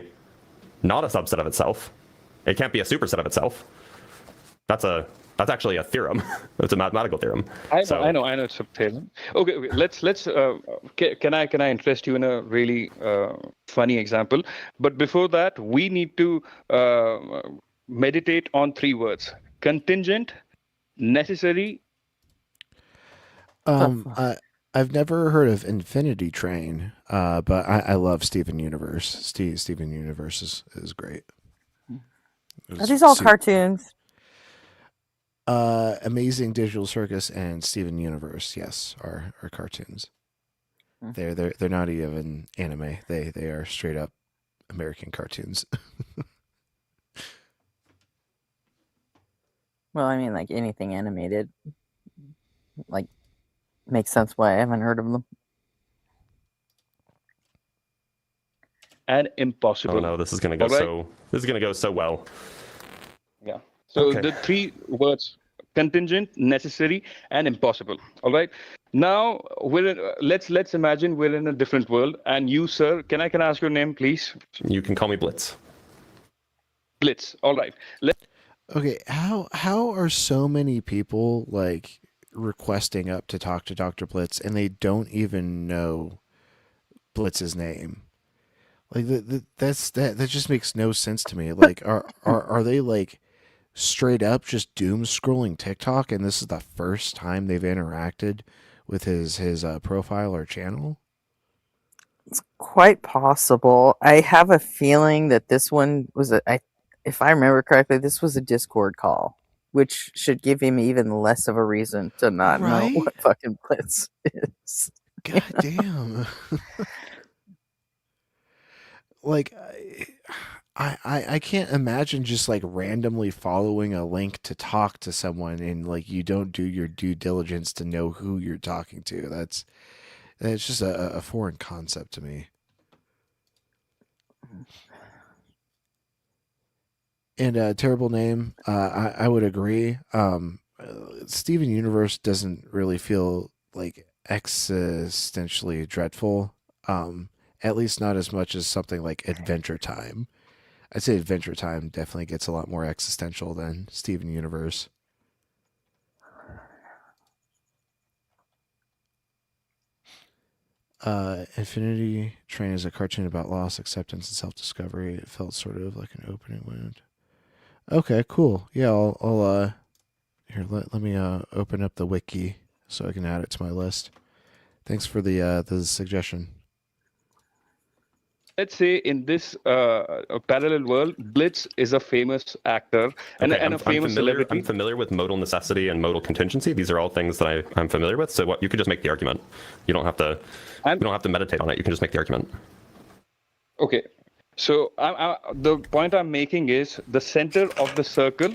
not a subset of itself. It can't be a superset of itself. That's actually a theorem. It's a mathematical theorem. I know it's a theorem. Okay. Let's can I interest you in a really funny example? But before that, we need to meditate on three words: contingent, necessary. I've never heard of Infinity Train, but I love Steven Universe. Steven Universe is great. Are these all cartoons? Amazing Digital Circus and Steven Universe, yes, are cartoons. They're not even anime. They are straight up American cartoons. Well, I mean, like anything animated, like makes sense why I haven't heard of them. And impossible. Oh no, this is gonna go All right? so well. Yeah. So Okay. the three words: contingent, necessary, and impossible. All right. Now let's imagine we're in a different world, and you, sir, can I ask your name, please? You can call me Blitz. Blitz. All right. Okay, how are so many people like requesting up to talk to Dr. Blitz and they don't even know Blitz's name? Like that just makes no sense to me. Like are they like straight up just doom scrolling TikTok and this is the first time they've interacted with his profile or channel? It's quite possible. I have a feeling that this one was if I remember correctly, this was a Discord call, which should give him even less of a reason to not know Right? what fucking Blitz is. God damn. Like I can't imagine just like randomly following a link to talk to someone and like you don't do your due diligence to know who you're talking to. That's just a foreign concept to me. And terrible name. I would agree. Steven Universe doesn't really feel like existentially dreadful. At least not as much as something like Adventure Time. I'd say Adventure Time definitely gets a lot more existential than Steven Universe. Infinity Train is a cartoon about loss, acceptance, and self-discovery. It felt sort of like an opening wound. Okay, cool. Yeah, I'll here. Let me open up the wiki so I can add it to my list. Thanks for the suggestion. Let's say in this parallel world, Blitz is a famous actor and, Okay, and a famous celebrity. I'm familiar with modal necessity and modal contingency. These are all things that I'm familiar with. So you could just make the argument. You don't have to. You don't have to meditate on it. You can just make the argument. Okay, so the point I'm making is the center of the circle.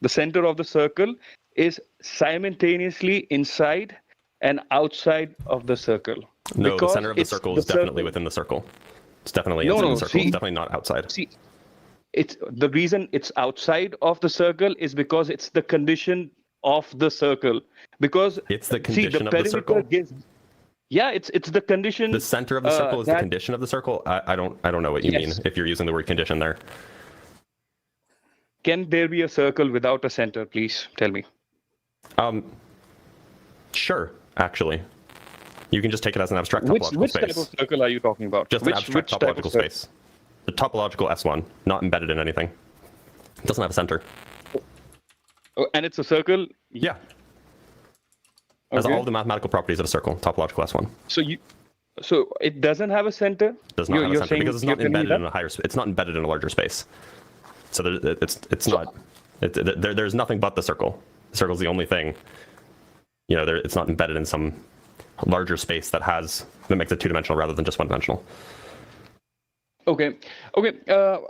The center of the circle is simultaneously inside and outside of the circle. No, Because the center of the circle is definitely within the circle. It's definitely inside the circle. It's definitely not outside. See, it's the reason it's outside of the circle is because it's the condition of the circle. Because it's the condition of the circle. It's the condition. The center of the circle is the condition of the circle. I don't know what you mean if you're using the word condition there. Can there be a circle without a center? Please tell me. Sure, actually. You can just take it as an abstract topological which space. Which type of circle are you talking about? Just an abstract topological space. The topological S1, not embedded in anything. It doesn't have a center. Oh, and it's a circle? Yeah. Has all the mathematical properties of a circle, topological S1. So it doesn't have a center? Does not have a center because it's not embedded in a higher space. It's not embedded in a larger space. So there's nothing but the circle. The circle's the only thing. You know, it's not embedded in some larger space that makes it two-dimensional rather than just one-dimensional. Okay. Now,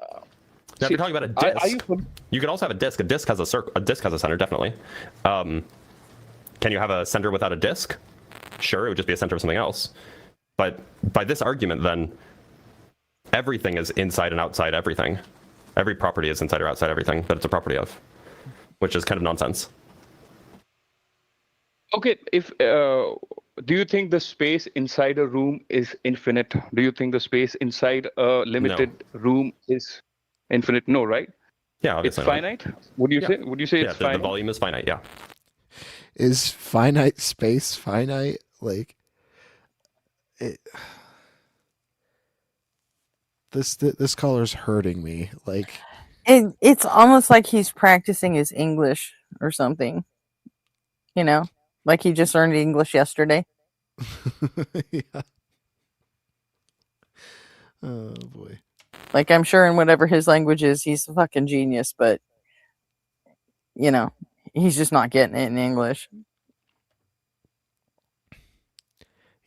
if you're talking about a disk, you could also have a disk. A disk has a circle. A disk has a center, definitely. Can you have a center without a disk? Sure, it would just be a center of something else. But by this argument, then, everything is inside and outside everything. Every property is inside or outside everything that it's a property of, which is kind of nonsense. Okay, do you think the space inside a room is infinite? Do you think the space inside a limited room is infinite? No, right? Yeah, obviously it's finite. Would you say? Would you say it's finite? The volume is finite. Yeah. Is finite space finite? Like it. This color's hurting me. Like it's almost like he's practicing his English or something. You know, like he just learned English yesterday. Yeah. Oh boy. Like I'm sure in whatever his language is, he's a fucking genius, but you know, he's just not getting it in English.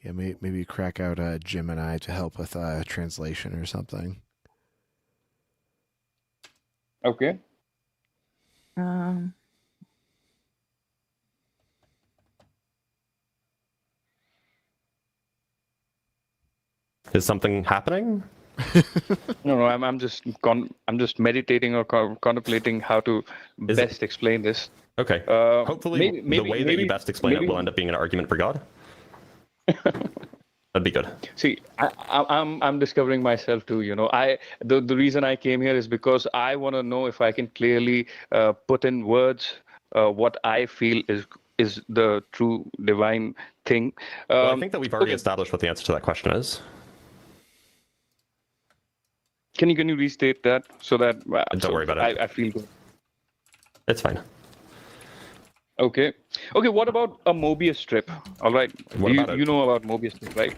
Yeah, maybe crack out Gemini to help with translation or something. Okay. Is something happening? No, I'm just meditating or contemplating how to Is it- best explain this. Okay. Uh, Hopefully, the way that you best explain it will end up being an argument for God. That'd be good. See, I'm discovering myself too. The reason I came here is because I want to know if I can clearly put in words what I feel is the true divine thing. Well, I think that we've already okay. established what the answer to that question is. Can you restate that so that Don't worry about it. I feel good. It's fine. Okay. Okay. What about a Mobius strip? All right. What about it? You know about Mobius strip, right?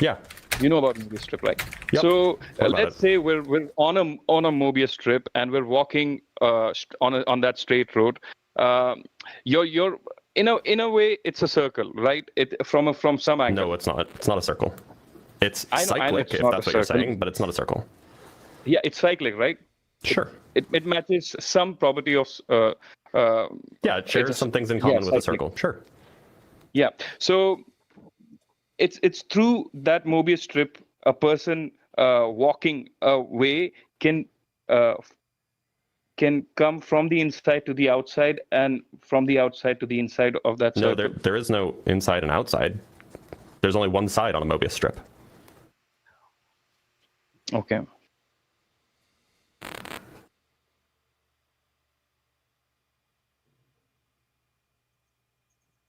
Yeah. You know about Mobius strip, right? Yep. So What about let's it? say we're on a Mobius strip and we're walking on that straight road. You're in a way it's a circle, right? It from some angle. No, it's not. It's not a circle. It's I know cyclic, it's if not that's a what you're circle. saying, but it's not a circle. Yeah, it's cyclic, right? Sure. It matches some property of Yeah, it shares some things in common with a cyclic. circle. Sure. Yeah. So it's through that Mobius strip a person walking away can come from the inside to the outside and from the outside to the inside of that No, circle. there is no inside and outside. There's only one side on a Mobius strip. Okay.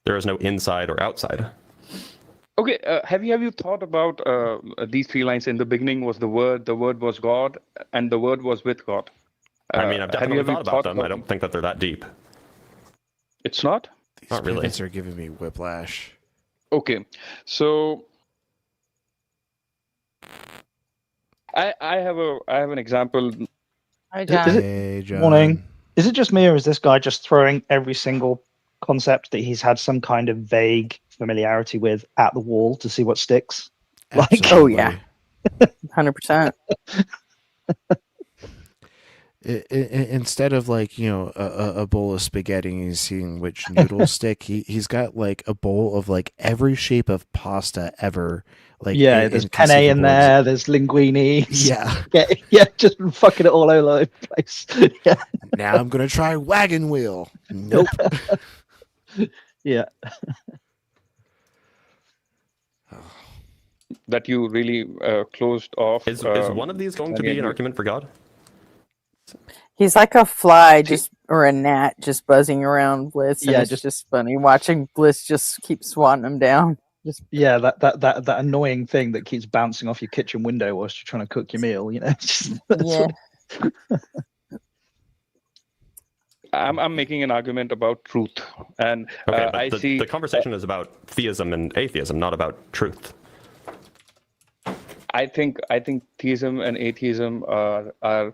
There is no inside or outside. Okay. Have you thought about these three lines? In the beginning was the Word was God, and the Word was with God. I mean, I've have you definitely ever thought about them. I don't think that they're that deep. It's not? These Not really. pivots are giving me whiplash. Okay. So I have an example. Hi, Is John. it- Hey, John. Morning. Is it just me, or is this guy just throwing every single concept that he's had some kind of vague familiarity with at the wall to see what sticks? Like- Oh, yeah. 100%. Instead of like a bowl of spaghetti and he's seeing which noodles stick, he's got like a bowl of like every shape of pasta ever. Like Yeah, there's penne in inconceivable. there, there's linguine. Yeah. Yeah, just fucking it all over the place. Yeah, Now I'm gonna try wagon wheel. Nope. yeah. That you really closed off. Is one of these going to be an argument for God? He's like a fly or a gnat just buzzing around Bliss. And Yeah, it's just funny watching Bliss just keep swatting him down. Yeah, that annoying thing that keeps bouncing off your kitchen window whilst you're trying to cook your meal, Yeah. I'm making an argument about truth, and Okay, but I see the conversation is about theism and atheism, not about truth. I think theism and atheism are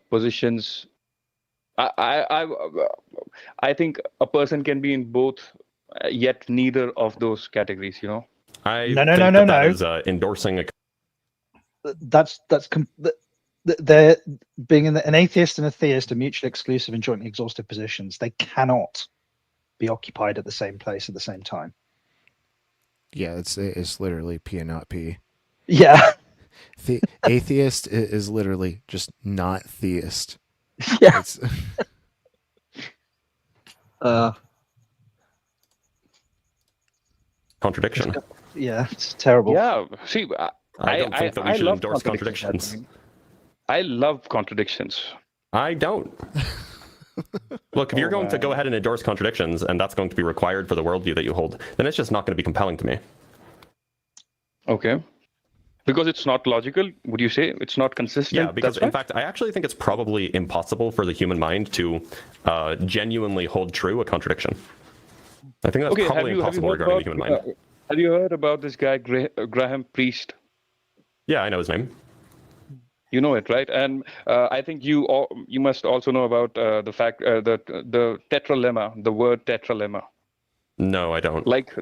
positions. I think a person can be in both, yet neither of those categories. No, I no, think no, no, that no. is endorsing a. They're being an atheist and a theist are mutually exclusive and jointly exhaustive positions. They cannot be occupied at the same place at the same time. Yeah, it's literally P and not P. Yeah, The atheist is literally just not theist. yeah. It's, Contradiction. Yeah, it's terrible. Yeah. See, I don't think that we should love endorse contradictions. I love contradictions. I don't. Look, if you're going to wow. go ahead and endorse contradictions, and that's going to be required for the worldview that you hold, then it's just not going to be compelling to me. Okay. Because it's not logical, would you say? It's not consistent? Yeah, because That's in why? fact, I actually think it's probably impossible for the human mind to genuinely hold true a contradiction. I think that's probably impossible heard regarding the human mind. have you heard about this guy, Graham Priest? Yeah, I know his name. You know it, right? And I think you must also know about the fact the tetralemma, the word tetralemma. No, I don't. Like,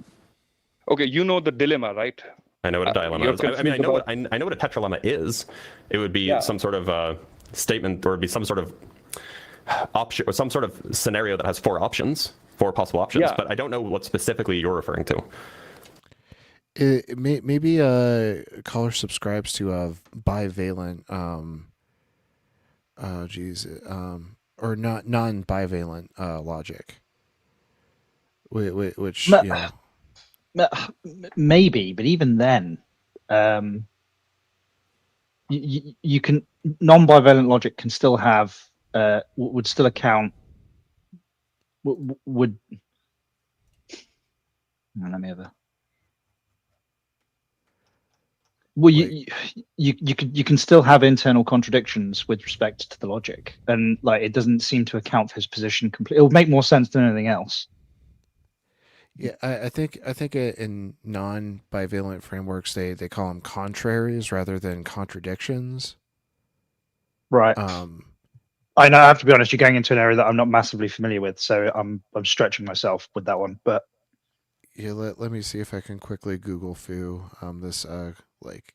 okay, you know the dilemma, right? I know what a dilemma you're is. I mean, I confused know about- I know what a tetralemma is. It would be Yeah. some sort of statement, or it'd be some sort of option, or some sort of scenario that has four possible options. Yeah. But I don't know what specifically you're referring to. Maybe caller subscribes to bivalent or not non-bivalent logic, which Ma- you know. Maybe, but even then, you can non-bivalent logic can still have would still account would. Let me have a. Well, you can still have internal contradictions with respect to the logic, and like it doesn't seem to account for his position completely. It would make more sense than anything else. Yeah, I think in non-bivalent frameworks they call them contraries rather than contradictions. Right. I know. I have to be honest. You're going into an area that I'm not massively familiar with, so I'm stretching myself with that one. But yeah, let me see if I can quickly Google foo this like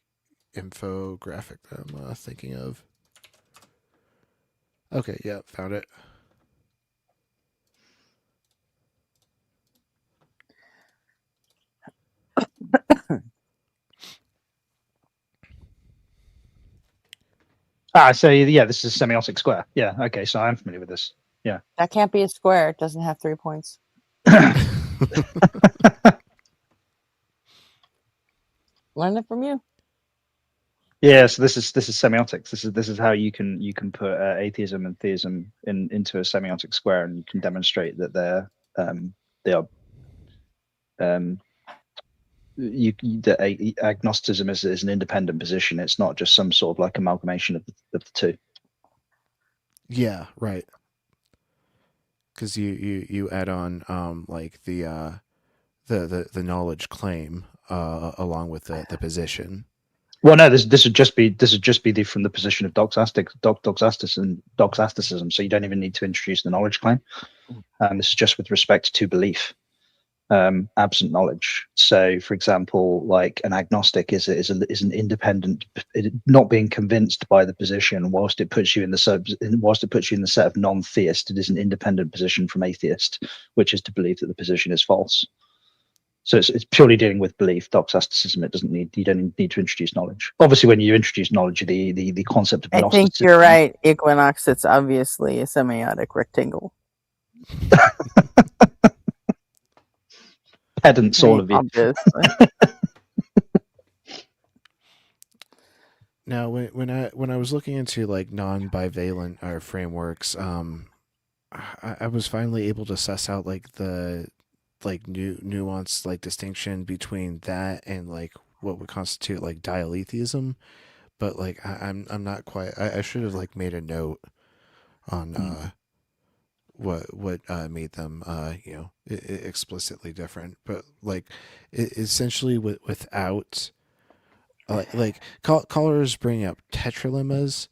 infographic that I'm thinking of. Okay, yeah, found it. so yeah, this is a semiotic square. Yeah, okay, so I'm familiar with this. Yeah, That can't be a square. It doesn't have 3 points. Learn it from you. yeah. So this is semiotics. This is how you can put atheism and theism into a semiotic square, and you can demonstrate that they are that agnosticism is an independent position. It's not just some sort of like amalgamation of the two. Yeah, right. Because you add on like the knowledge claim along with the position. Well, no, this would just be from the position of doxasticism. So you don't even need to introduce the knowledge claim. This is just with respect to belief, absent knowledge. So, for example, like an agnostic is an independent, not being convinced by the position. Whilst it puts you in the set of non-theist, it is an independent position from atheist, which is to believe that the position is false. So it's purely dealing with belief, doxasticism. You don't need to introduce knowledge. Obviously, when you introduce knowledge, the concept of I Gnosticism. think you're right. Equinox, it's obviously a semiotic rectangle. Pedants, all of you. Obviously. Now, when I was looking into like non-bivalent frameworks, I was finally able to suss out like the nuanced like distinction between that and like what would constitute like dialetheism, but like I'm not quite. I should have like made a note on what made them explicitly different, but like essentially without like callers bring up tetralemmas,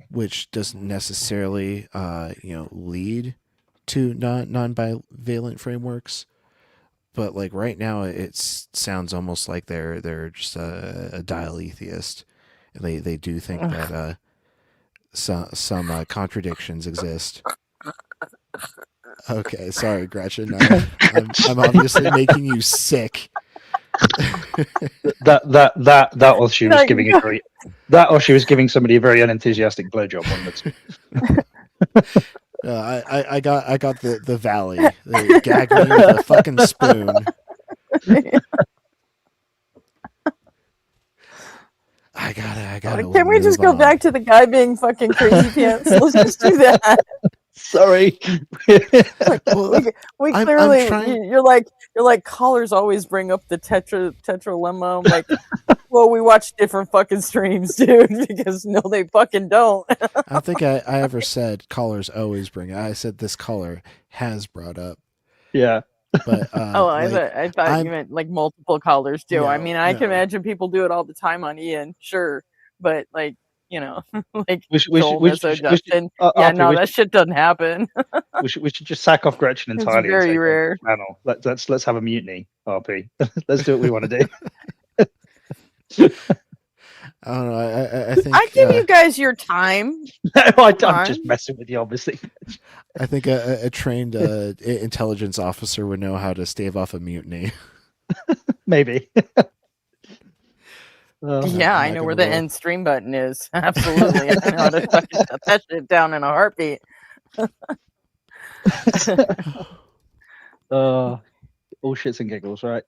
which doesn't necessarily lead to non-bivalent frameworks, but like right now it sounds almost like they're just a dialetheist, and they do think that some contradictions exist. Okay, sorry, Gretchen. I'm obviously making you sick. That or she was giving she was giving somebody a very unenthusiastic blowjob on the. I got the valley. They gagged me with a fucking spoon. I gotta. Can we just go back to the guy being fucking crazy pants? Let's just do that. Sorry. we clearly you're like callers always bring up the tetralemma. I'm like, well, we watch different fucking streams, dude, because no, they fucking don't. I don't think I ever said callers always bring it. I said this caller has brought up. Yeah. But I thought you meant like multiple callers do. No, I mean, I can no. imagine people do it all the time on Ian, sure, but like, like Justin. that shit doesn't happen. we should just sack off Gretchen entirely. It's very rare. Panel. Let's have a mutiny, RP. Let's do what we want to do. I don't know. I think I give you guys your time. No, I'm just messing with you, obviously. I think a trained intelligence officer would know how to stave off a mutiny. Maybe. Oh, Yeah, I not know gonna where the roll. end stream button is. Absolutely. I know how to fucking shut that shit down in a heartbeat. all shits and giggles, right?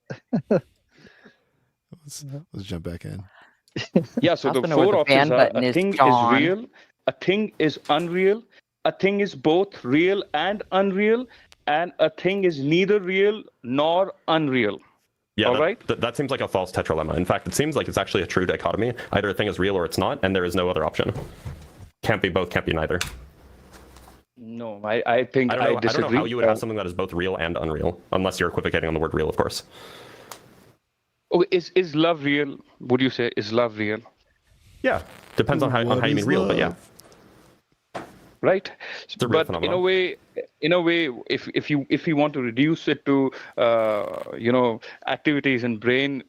Let's jump back in. Yeah, so I the also know where four the options ban are: button a is, thing is John. real, a thing is unreal, a thing is both real and unreal, and a thing is neither real nor unreal. Yeah, All right? that seems like a false tetralemma. In fact, it seems like it's actually a true dichotomy. Either a thing is real or it's not, and there is no other option. Can't be both, can't be neither. No, I think I don't disagree. know how you would have something that is both real and unreal, unless you're equivocating on the word real, of course. Oh, is love real? Would you say is love real? Yeah, depends on how you mean real, but yeah. Right, a real but in a way, if you want to reduce it to activities in brain,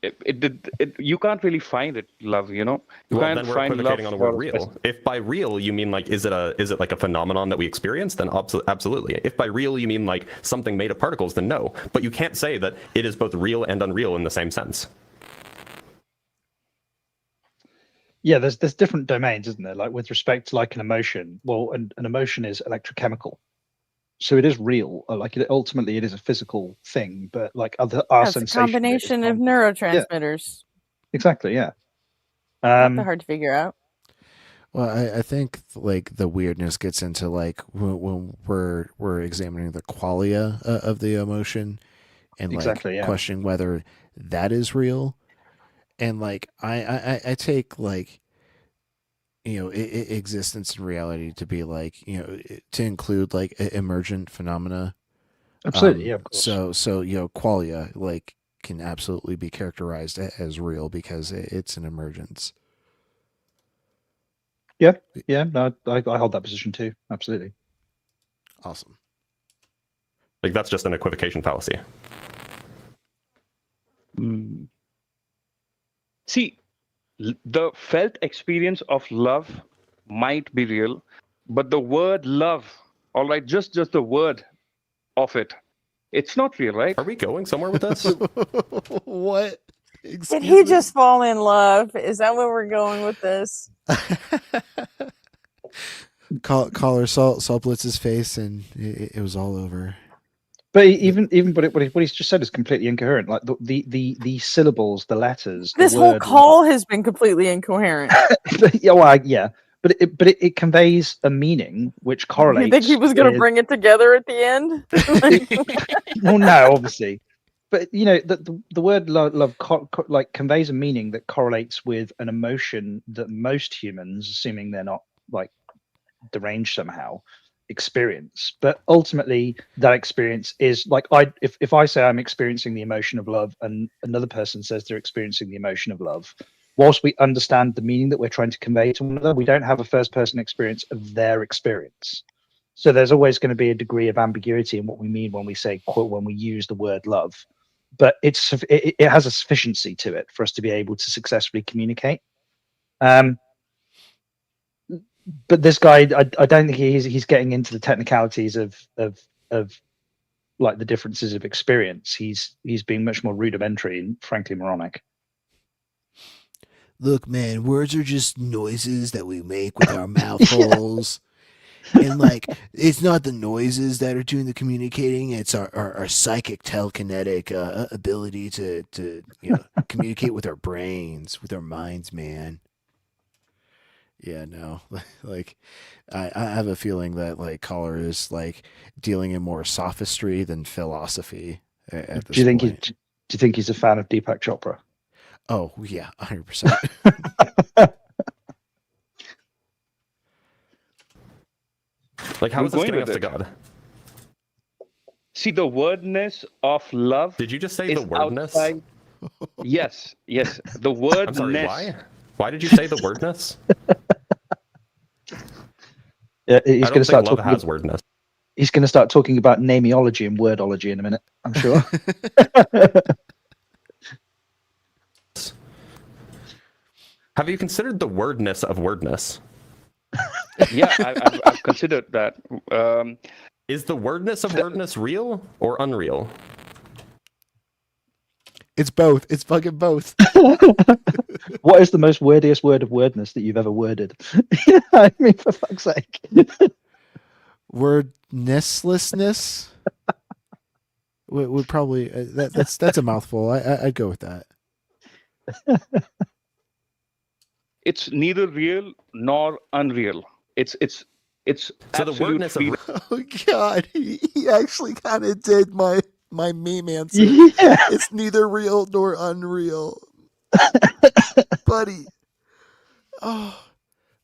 you can't really find it, love. You Well, can't then we're find love equivocating on the word for a real. specific- If by real you mean like, is it like a phenomenon that we experience? Then absolutely. If by real you mean like something made of particles, then no. But you can't say that it is both real and unreal in the same sense. Yeah, there's different domains, isn't there? Like with respect to like an emotion. Well, an emotion is electrochemical, so it is real. Ultimately, it is a physical thing. But like our Yeah, it's a sensation of it is combination of non- neurotransmitters. Exactly. Yeah. Not that hard to figure out. Well, I think like the weirdness gets into like when we're examining the qualia of the emotion and like Exactly, yeah. questioning whether that is real. And like I take like existence and reality to be like to include like emergent phenomena. Absolutely, yeah, of course. So qualia like can absolutely be characterized as real because it's an emergence. Yeah, no, I hold that position too. Absolutely. Awesome. Like that's just an equivocation fallacy. See, the felt experience of love might be real, but the word love, all right, just the word of it, it's not real, right? Are we going somewhere with this? What? Did he just fall in love? Is that where we're going with this? Caller saw Blitz's face and it was all over. But even what he's just said is completely incoherent. Like the syllables, the letters. This the whole word call has been completely incoherent. yeah, well, yeah, but it conveys a meaning which correlates. You think he was going to with- bring it together at the end? Well, no, obviously, but the word love like conveys a meaning that correlates with an emotion that most humans, assuming they're not like deranged somehow, experience. But ultimately that experience is like if I say I'm experiencing the emotion of love and another person says they're experiencing the emotion of love, whilst we understand the meaning that we're trying to convey to one another, we don't have a first person experience of their experience. So there's always going to be a degree of ambiguity in what we mean when we say quote, when we use the word love, but it has a sufficiency to it for us to be able to successfully communicate. But this guy, I don't think he's getting into the technicalities of like the differences of experience. He's being much more rudimentary and frankly moronic. Look, man, words are just noises that we make with our mouth holes. And like, it's not the noises that are doing the communicating; it's our psychic telekinetic ability to communicate with our brains, with our minds, man. Yeah, no, like I have a feeling that like Caller is like dealing in more sophistry than philosophy at this Do you point. think he's a fan of Deepak Chopra? Oh yeah, 100%. Like, how We're is this going getting us with to it. God? See, the wordness of love. Did you just say is the wordness? outside- Yes, the wordness. I'm sorry, why? Why did you say the wordness? Yeah, he's I going to don't start think love talking. has wordness. He's going to start talking about nameology and wordology in a minute, I'm sure. Have you considered the wordness of wordness? Yeah, I've considered that. Is the wordness of wordness real or unreal? It's both. It's fucking both. What is the most wordiest word of wordness that you've ever worded? I mean, for fuck's sake. Wordnesslessness would probably that's a mouthful. I'd go with that. It's neither real nor unreal. It's So the absolute wordness freedom. of Oh God, he actually kind of did my meme answer. Yeah. It's neither real nor unreal, buddy. Oh,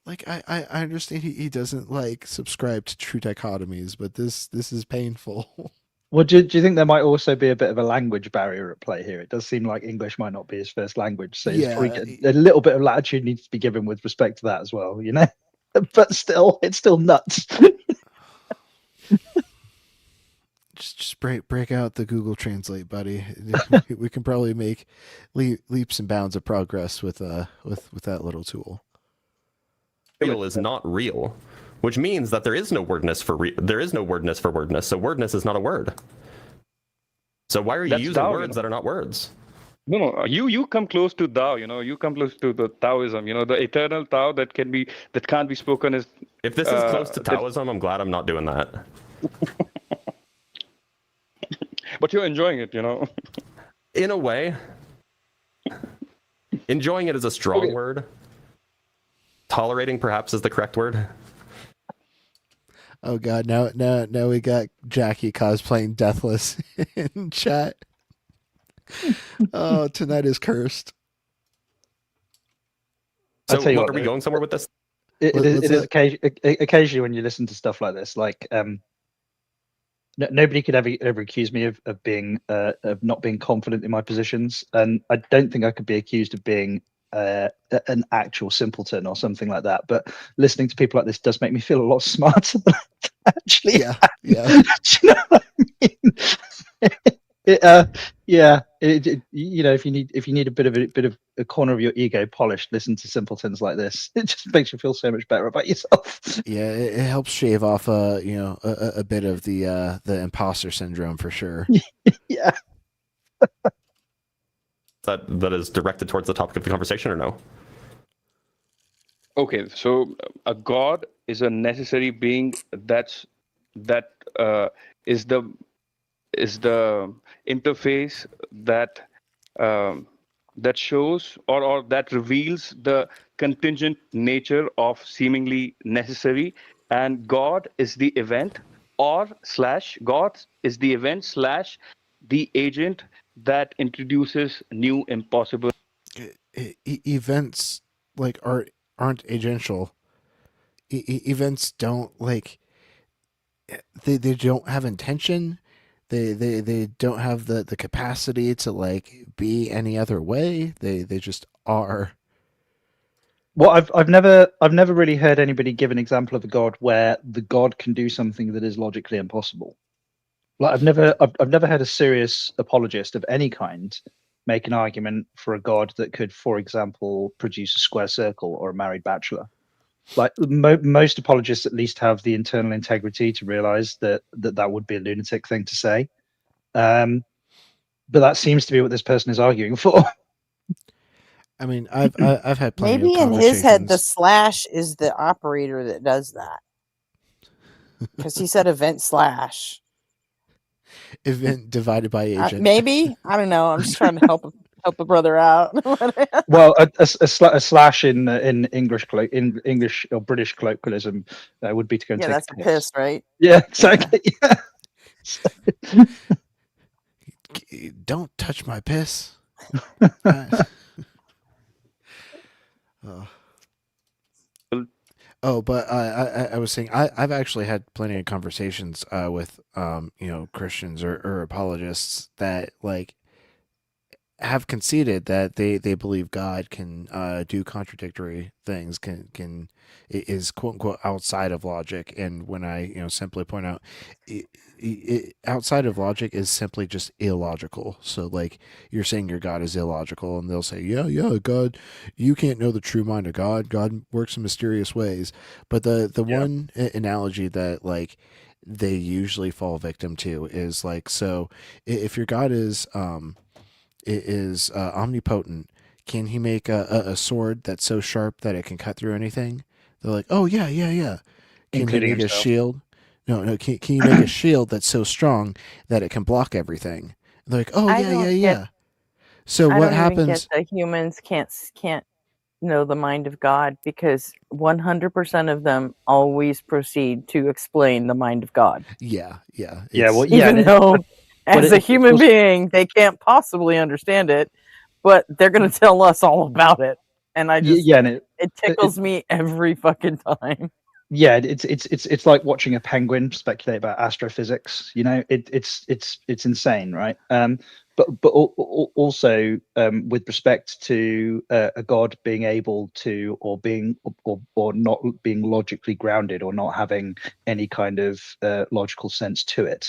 like I understand he doesn't like subscribe to true dichotomies, but this is painful. Well, do you think there might also be a bit of a language barrier at play here? It does seem like English might not be his first language, so Yeah. a little bit of latitude needs to be given with respect to that as well, you know. But still, it's still nuts. Just break out the Google Translate, buddy. We can probably make leaps and bounds of progress with that little tool. real is not real, which means that there is no wordness for there is no wordness for wordness. So wordness is not a word. So why are you That's using Tao, words that are not words? No, you come close to Tao. You come close to the Taoism. The eternal Tao that can't be spoken is. If this is close to Taoism, I'm glad I'm not doing that. But you're enjoying it, In a way, enjoying it is a strong word. Tolerating perhaps is the correct word. Oh God, now we got Jackie cosplaying Deathless in chat. Oh, tonight is cursed. So tell you what, what, are we though, going somewhere with this? It What's is that? occasionally when you listen to stuff like this, like nobody could ever accuse me of being of not being confident in my positions, and I don't think I could be accused of being an actual simpleton or something like that. But listening to people like this does make me feel a lot smarter than I actually. Yeah. Do you know what I mean? If you need a bit of a corner of your ego polished, listen to simpletons like this. It just makes you feel so much better about yourself. Yeah, it helps shave off a bit of the imposter syndrome for sure. Yeah. That is directed towards the topic of the conversation, or no? Okay, so a god is a necessary being that is the interface that shows or that reveals the contingent nature of seemingly necessary, and God is the event God is the event / the agent that introduces new impossible. Events like aren't agential. Events don't like they don't have intention. They don't have the capacity to like be any other way. They just are. Well, I've never really heard anybody give an example of a god where the god can do something that is logically impossible. Like I've never heard a serious apologist of any kind make an argument for a god that could, for example, produce a square circle or a married bachelor. Like most apologists at least have the internal integrity to realize that would be a lunatic thing to say. But that seems to be what this person is arguing for. I mean, I've had plenty Maybe of in his head, the conversations. / is the operator that does that. Because he said event / Event divided by agent. Maybe, I don't know. I'm just trying to help a brother out. Well, a slash in English English or British colloquialism would be to go and Yeah, take that's a piss, right? Yeah, exactly. Yeah. Don't touch my piss. Oh, but I was saying I've actually had plenty of conversations with Christians or apologists that like have conceded that they believe God can do contradictory things, is quote unquote outside of logic. And when I simply point out outside of logic is simply just illogical. So like you're saying your God is illogical, and they'll say yeah God, you can't know the true mind of God works in mysterious ways. But the one analogy that like they usually fall victim to is like, so if your God is is omnipotent. Can he make a sword that's so sharp that it can cut through anything? They're like, oh yeah, yeah, yeah. Can Including he make himself. a shield? No. Can you make a shield that's so strong that it can block everything? They're like, oh I yeah, don't yeah, get- yeah. So I what don't even get happens? that humans can't know the mind of God, because 100% of them always proceed to explain the mind of God. Yeah. Yeah, it's- well, yeah, Even and though, as a it's human also- being, they can't possibly understand it, but they're going to tell us all about it. And I just, yeah, and it tickles me every fucking time. yeah, it's like watching a penguin speculate about astrophysics. You know, it's insane, right? But also with respect to a god being able to, or being, or not being logically grounded, or not having any kind of logical sense to it.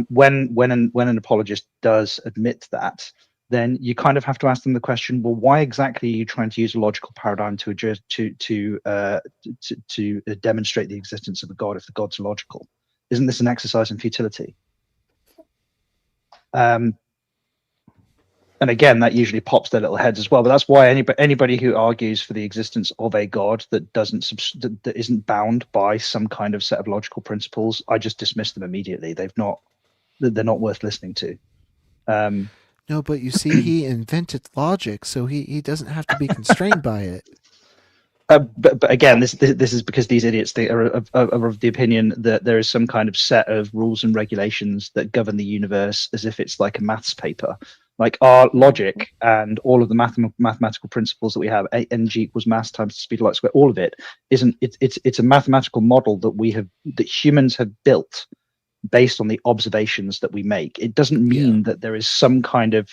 When an apologist does admit that, then you kind of have to ask them the question: well, why exactly are you trying to use a logical paradigm to demonstrate the existence of a god if the god's logical? Isn't this an exercise in futility? And again, that usually pops their little heads as well. But that's why anybody who argues for the existence of a god that that isn't bound by some kind of set of logical principles, I just dismiss them immediately. They're not worth listening to. No, but you see, he invented logic, so he doesn't have to be constrained by it. But again, this is because these idiots are of the opinion that there is some kind of set of rules and regulations that govern the universe, as if it's like a maths paper. Like our logic and all of the mathematical principles that we have, ng equals mass times the speed of light squared, all of it isn't. It's a mathematical model that humans have built based on the observations that we make. It doesn't mean that there is some kind of,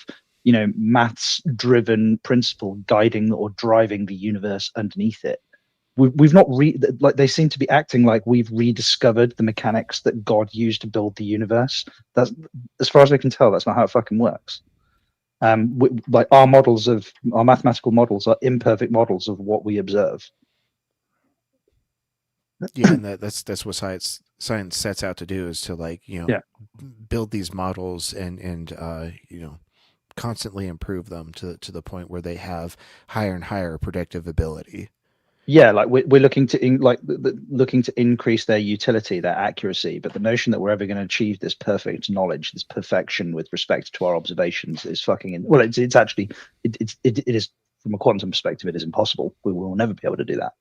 maths driven principle guiding or driving the universe underneath it. We've not like, they seem to be acting like we've rediscovered the mechanics that God used to build the universe. That's, as far as I can tell, that's not how it fucking works. Like our mathematical models are imperfect models of what we observe. Yeah, and that's what science sets out to do, is to build these models and constantly improve them to the point where they have higher and higher predictive ability. Yeah, like we're looking to looking to increase their utility, their accuracy, but the notion that we're ever going to achieve this perfect knowledge, this perfection with respect to our observations, is fucking it's actually it is, from a quantum perspective, it is impossible. We will never be able to do that.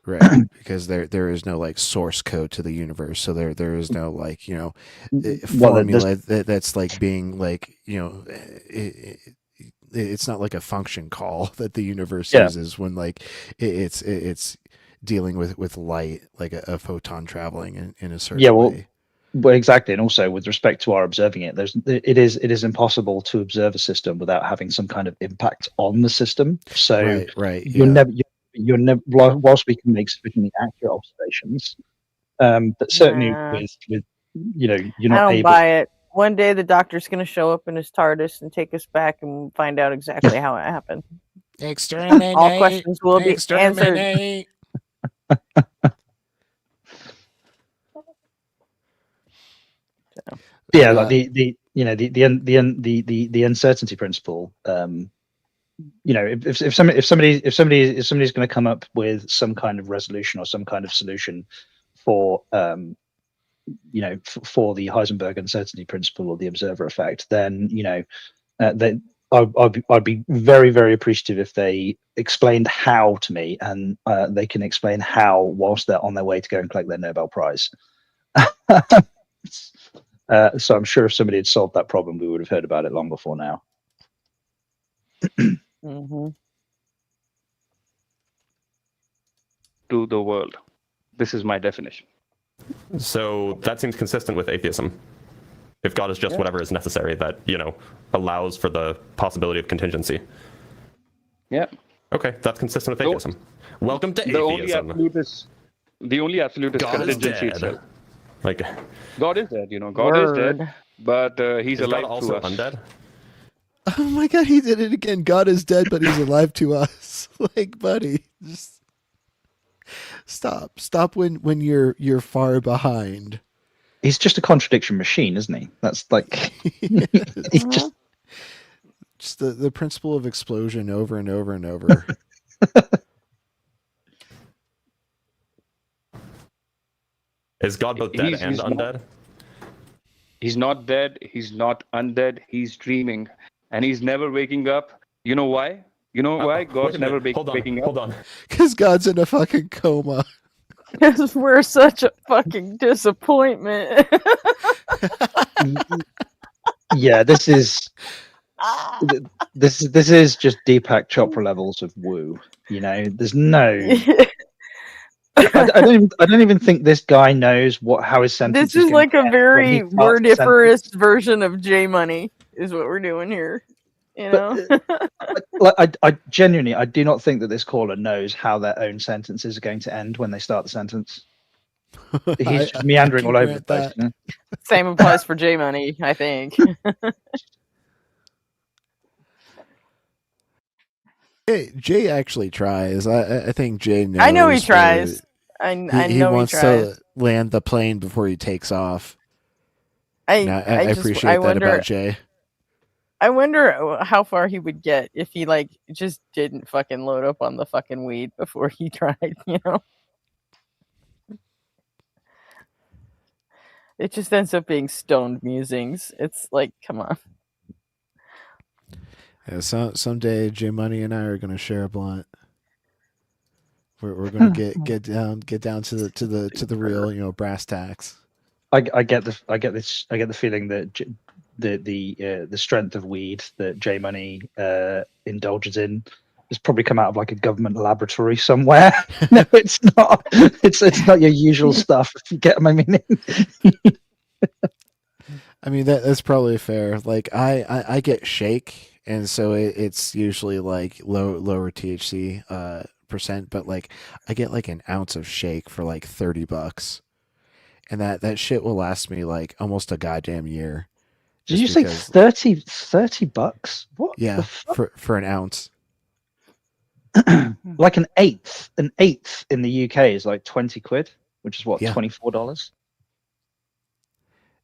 Right, because there is no like source code to the universe, so there is no formula that's like being like it's not like a function call that the universe uses when like it's dealing with light, like a photon traveling in a certain way. Well, exactly, and also with respect to our observing it, it is impossible to observe a system without having some kind of impact on the system. So right, you're never, whilst we can make sufficiently accurate observations, but certainly with you're not I don't able. buy it. One day the doctor's going to show up in his TARDIS and take us back and find out exactly how it happened. Exterminate. All questions will be answered. Yeah, like the uncertainty principle. If somebody's going to come up with some kind of resolution or some kind of solution for for the Heisenberg uncertainty principle or the observer effect, then I'd be very, very appreciative if they explained how to me, and they can explain how whilst they're on their way to go and collect their Nobel Prize. So I'm sure if somebody had solved that problem, we would have heard about it long before now. Mm-hmm. To the world. This is my definition. So that seems consistent with atheism. If God is just whatever is necessary that, allows for the possibility of contingency. Yeah. Okay, that's consistent with atheism. Welcome to atheism. The only absolute is God contingency is dead. itself. Like, God is dead, God is dead, but he's is alive God also to us. undead? Oh my God, he did it again. God is dead, but he's alive to us. Like, buddy, just stop when you're far behind. He's just a contradiction machine, isn't he? That's like he's just Just the principle of explosion over and over and over. Is God both dead and undead? He's not dead. He's not undead. He's dreaming, and he's never waking up. You know why? You know why? God's never waking up. Hold on. Because God's in a fucking coma. Because we're such a fucking disappointment. Yeah, this is this is just Deepak Chopra levels of woo. You know, there's no. I don't even think this guy knows how his sentence This is gonna like a end when very he starts the wordiferous sentence. version of J Money, is what we're doing here. You know? I genuinely, I do not think that this caller knows how their own sentences are going to end when they start the sentence. He's just meandering all over the place. You know? Same applies for J Money, I think. Hey, Jay actually tries. I think Jay knows. I know he where tries. I he know wants he tries. to land the plane before he takes off. I Appreciate that wonder, about Jay. I wonder how far he would get if he like just didn't fucking load up on the fucking weed before he tried, you know? It just ends up being stoned musings. It's like, come on. Yeah, someday J Money and I are gonna share a blunt. We're gonna get down to the real, brass tacks. I get the feeling that the strength of weed that J Money indulges in has probably come out of like a government laboratory somewhere. No, it's not. It's not your usual stuff. If you get my meaning. I mean that's probably fair. Like I get shake, and so it's usually like lower THC percent, but like I get like an ounce of shake for like $30, and that shit will last me like almost a goddamn year. Did you say $30? What? Yeah, the fuck? for an ounce. Like an eighth in the UK is like 20 quid, which is what, Yeah. $24.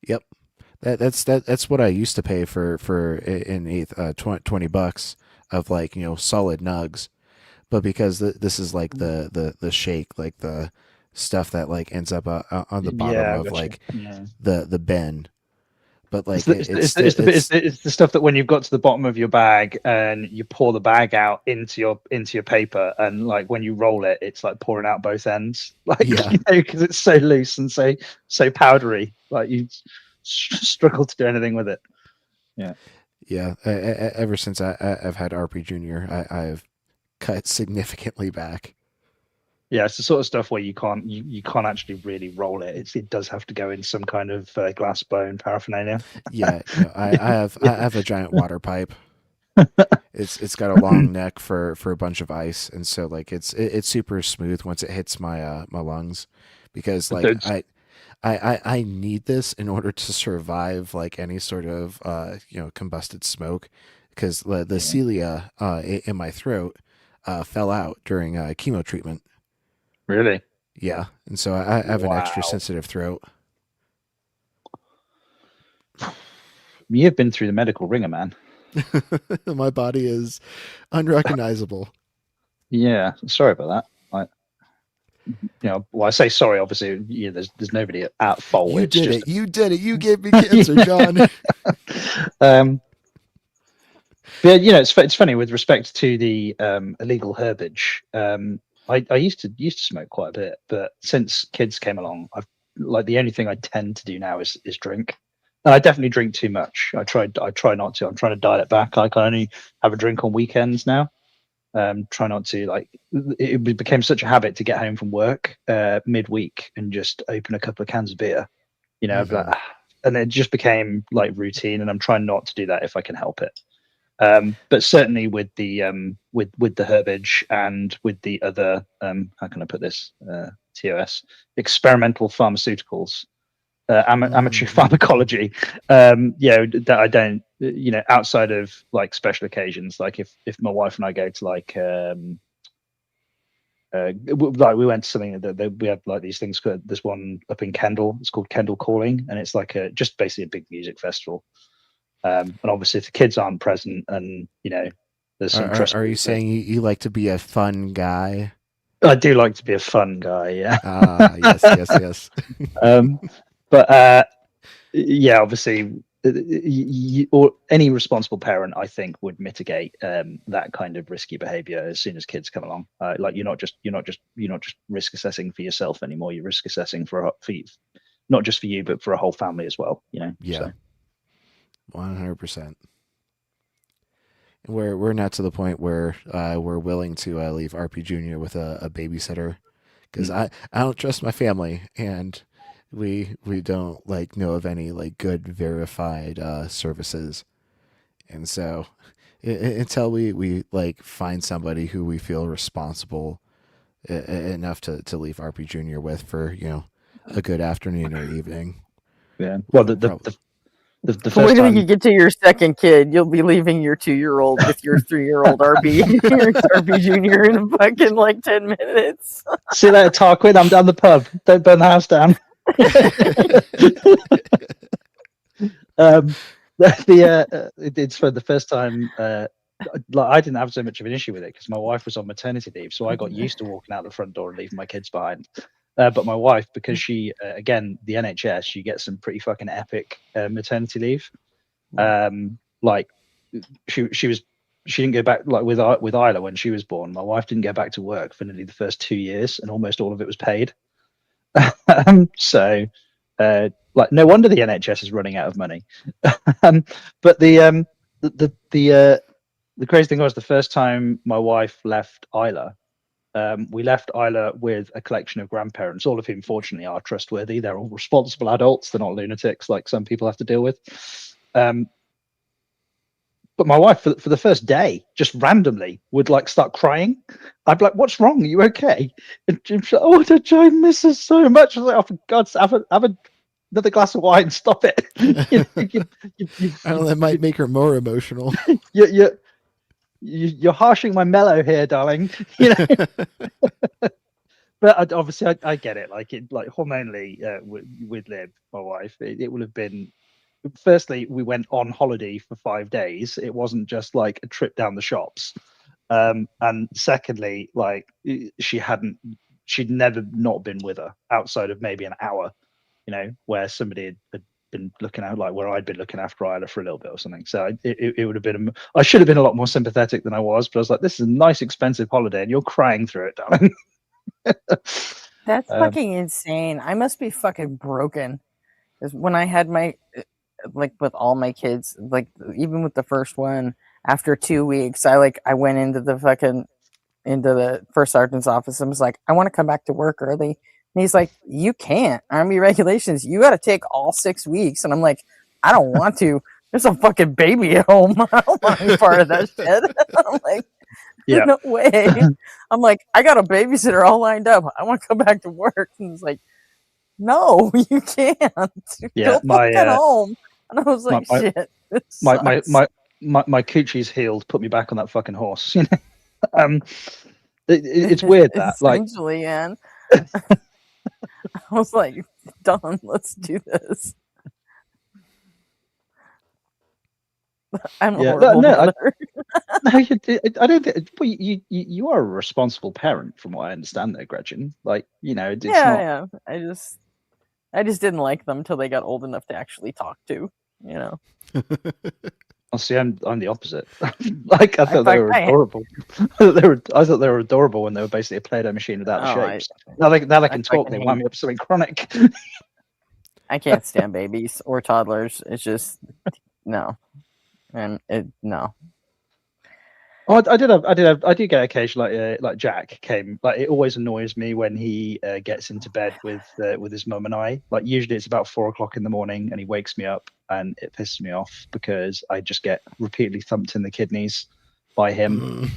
Yep. That's what I used to pay for an eighth, $20 of like solid nugs, but because this is like the shake, like the stuff that like ends up on the bottom Yeah, of gotcha. like Yeah. the bin, but like It's the stuff that when you've got to the bottom of your bag and you pour the bag out into your paper, and like when you roll it, it's like pouring out both ends, like Yeah. because it's so loose and so powdery, like you struggle to do anything with it. Yeah. Ever since I've had RP Junior, I've cut significantly back. Yeah, it's the sort of stuff where you can't actually really roll it. It does have to go in some kind of glass bone paraphernalia. Yeah, I have a giant water pipe. It's got a long neck for a bunch of ice, and so like it's super smooth once it hits my my lungs, because like I need this in order to survive like any sort of combusted smoke, because the cilia in my throat fell out during chemo treatment. Really? Yeah, and so I have an extra Wow. sensitive throat. You've been through the medical ringer, man. My body is unrecognizable. Yeah, sorry about that. Well, I say sorry. Obviously, there's nobody at fault. You It's did just it. You did it. You gave me cancer, John. But it's funny with respect to the illegal herbage. I used to smoke quite a bit, but since kids came along, I've like the only thing I tend to do now is drink. And I definitely drink too much. I try not to. I'm trying to dial it back. I can only have a drink on weekends now. Try not to, like, it became such a habit to get home from work midweek and just open a couple of cans of beer, Mhm. and it just became like routine, and I'm trying not to do that if I can help it. But certainly with the herbage and with the other how can I put this, TOS, experimental pharmaceuticals, amateur pharmacology, that I don't, outside of like special occasions, like if my wife and I go to like like we went to something that we have like these things. There's one up in Kendal. It's called Kendal Calling, and it's like just basically a big music festival. And obviously, if the kids aren't present, and there's some trust. Are you saying you like to be a fun guy? I do like to be a fun guy, yeah. Ah, yes. But yeah, obviously, or any responsible parent, I think, would mitigate that kind of risky behavior as soon as kids come along. Like you're not just risk assessing for yourself anymore. You're risk assessing for you, not just for you, but for a whole family as well. Yeah. So. 100%. We're not to the point where we're willing to leave RP Junior with a babysitter, because I don't trust my family, and we don't know of any good verified services, and so until we find somebody who we feel responsible enough to leave RP Junior with for a good afternoon or evening. Yeah. Well, the Wait first till time you get to your second kid, you'll be leaving your 2-year-old with your 3-year-old RB Junior in fucking 10 minutes. See you later, Tarquin. I'm down the pub. Don't burn the house down. It's for the first time. I didn't have so much of an issue with it because my wife was on maternity leave, so I got used to walking out the front door and leaving my kids behind. But my wife, because she, again, the NHS, she gets some pretty fucking epic maternity leave. She didn't go back with Isla when she was born. My wife didn't go back to work for nearly the first 2 years, and almost all of it was paid. So, no wonder the NHS is running out of money. But the crazy thing was, the first time my wife left Isla, we left Isla with a collection of grandparents, all of whom fortunately are trustworthy. They're all responsible adults. They're not lunatics like some people have to deal with. But my wife, for the first day, just randomly would start crying. I'd be like, "What's wrong? Are you okay?" And she's like, "Oh, I miss her so much." I was like, "Oh, for God's sake, have another glass of wine. Stop it." I don't know, that might make her more emotional. You're harshing my mellow here, darling. But obviously, I get it. Hormonally, with Liv, my wife, it would have been. Firstly, we went on holiday for 5 days. It wasn't just a trip down the shops. And secondly, she'd never not been with her outside of maybe an hour, where somebody had been looking out, where I'd been looking after Isla for a little bit or something. So it would have been, I should have been a lot more sympathetic than I was, but I was like, this is a nice, expensive holiday and you're crying through it, darling. That's fucking insane. I must be fucking broken. Because when I had my, with all my kids, even with the first one, after 2 weeks, I went into the first sergeant's office and was like, I want to come back to work early. And he's like, you can't. Army regulations, you got to take all 6 weeks. And I'm like, I don't want to. There's a fucking baby at home. I don't want to be part of that shit. I'm like, Yeah. No way. I'm like, I got a babysitter all lined up. I want to come back to work. And he's like, no, you can't. Yeah, Go fucking home. And I was like, shit. My coochie's healed. Put me back on that fucking horse. It's weird that essentially, Anne. I was like, done. Let's do this. I'm a horrible mother. No, I don't think. Well, you are a responsible parent, from what I understand, though, Gretchen. It's yeah. I just didn't like them until they got old enough to actually talk to. I'll see. I'm the opposite. I thought they were adorable. I thought they were adorable when they were basically a Play-Doh machine without shapes. Now they can talk. They wind me up something chronic. I can't stand babies or toddlers. It's just no, and no. Oh, I do get occasionally like Jack came. It always annoys me when he gets into bed with his mum and I. Usually it's about 4 o'clock in the morning, and he wakes me up, and it pisses me off because I just get repeatedly thumped in the kidneys by him.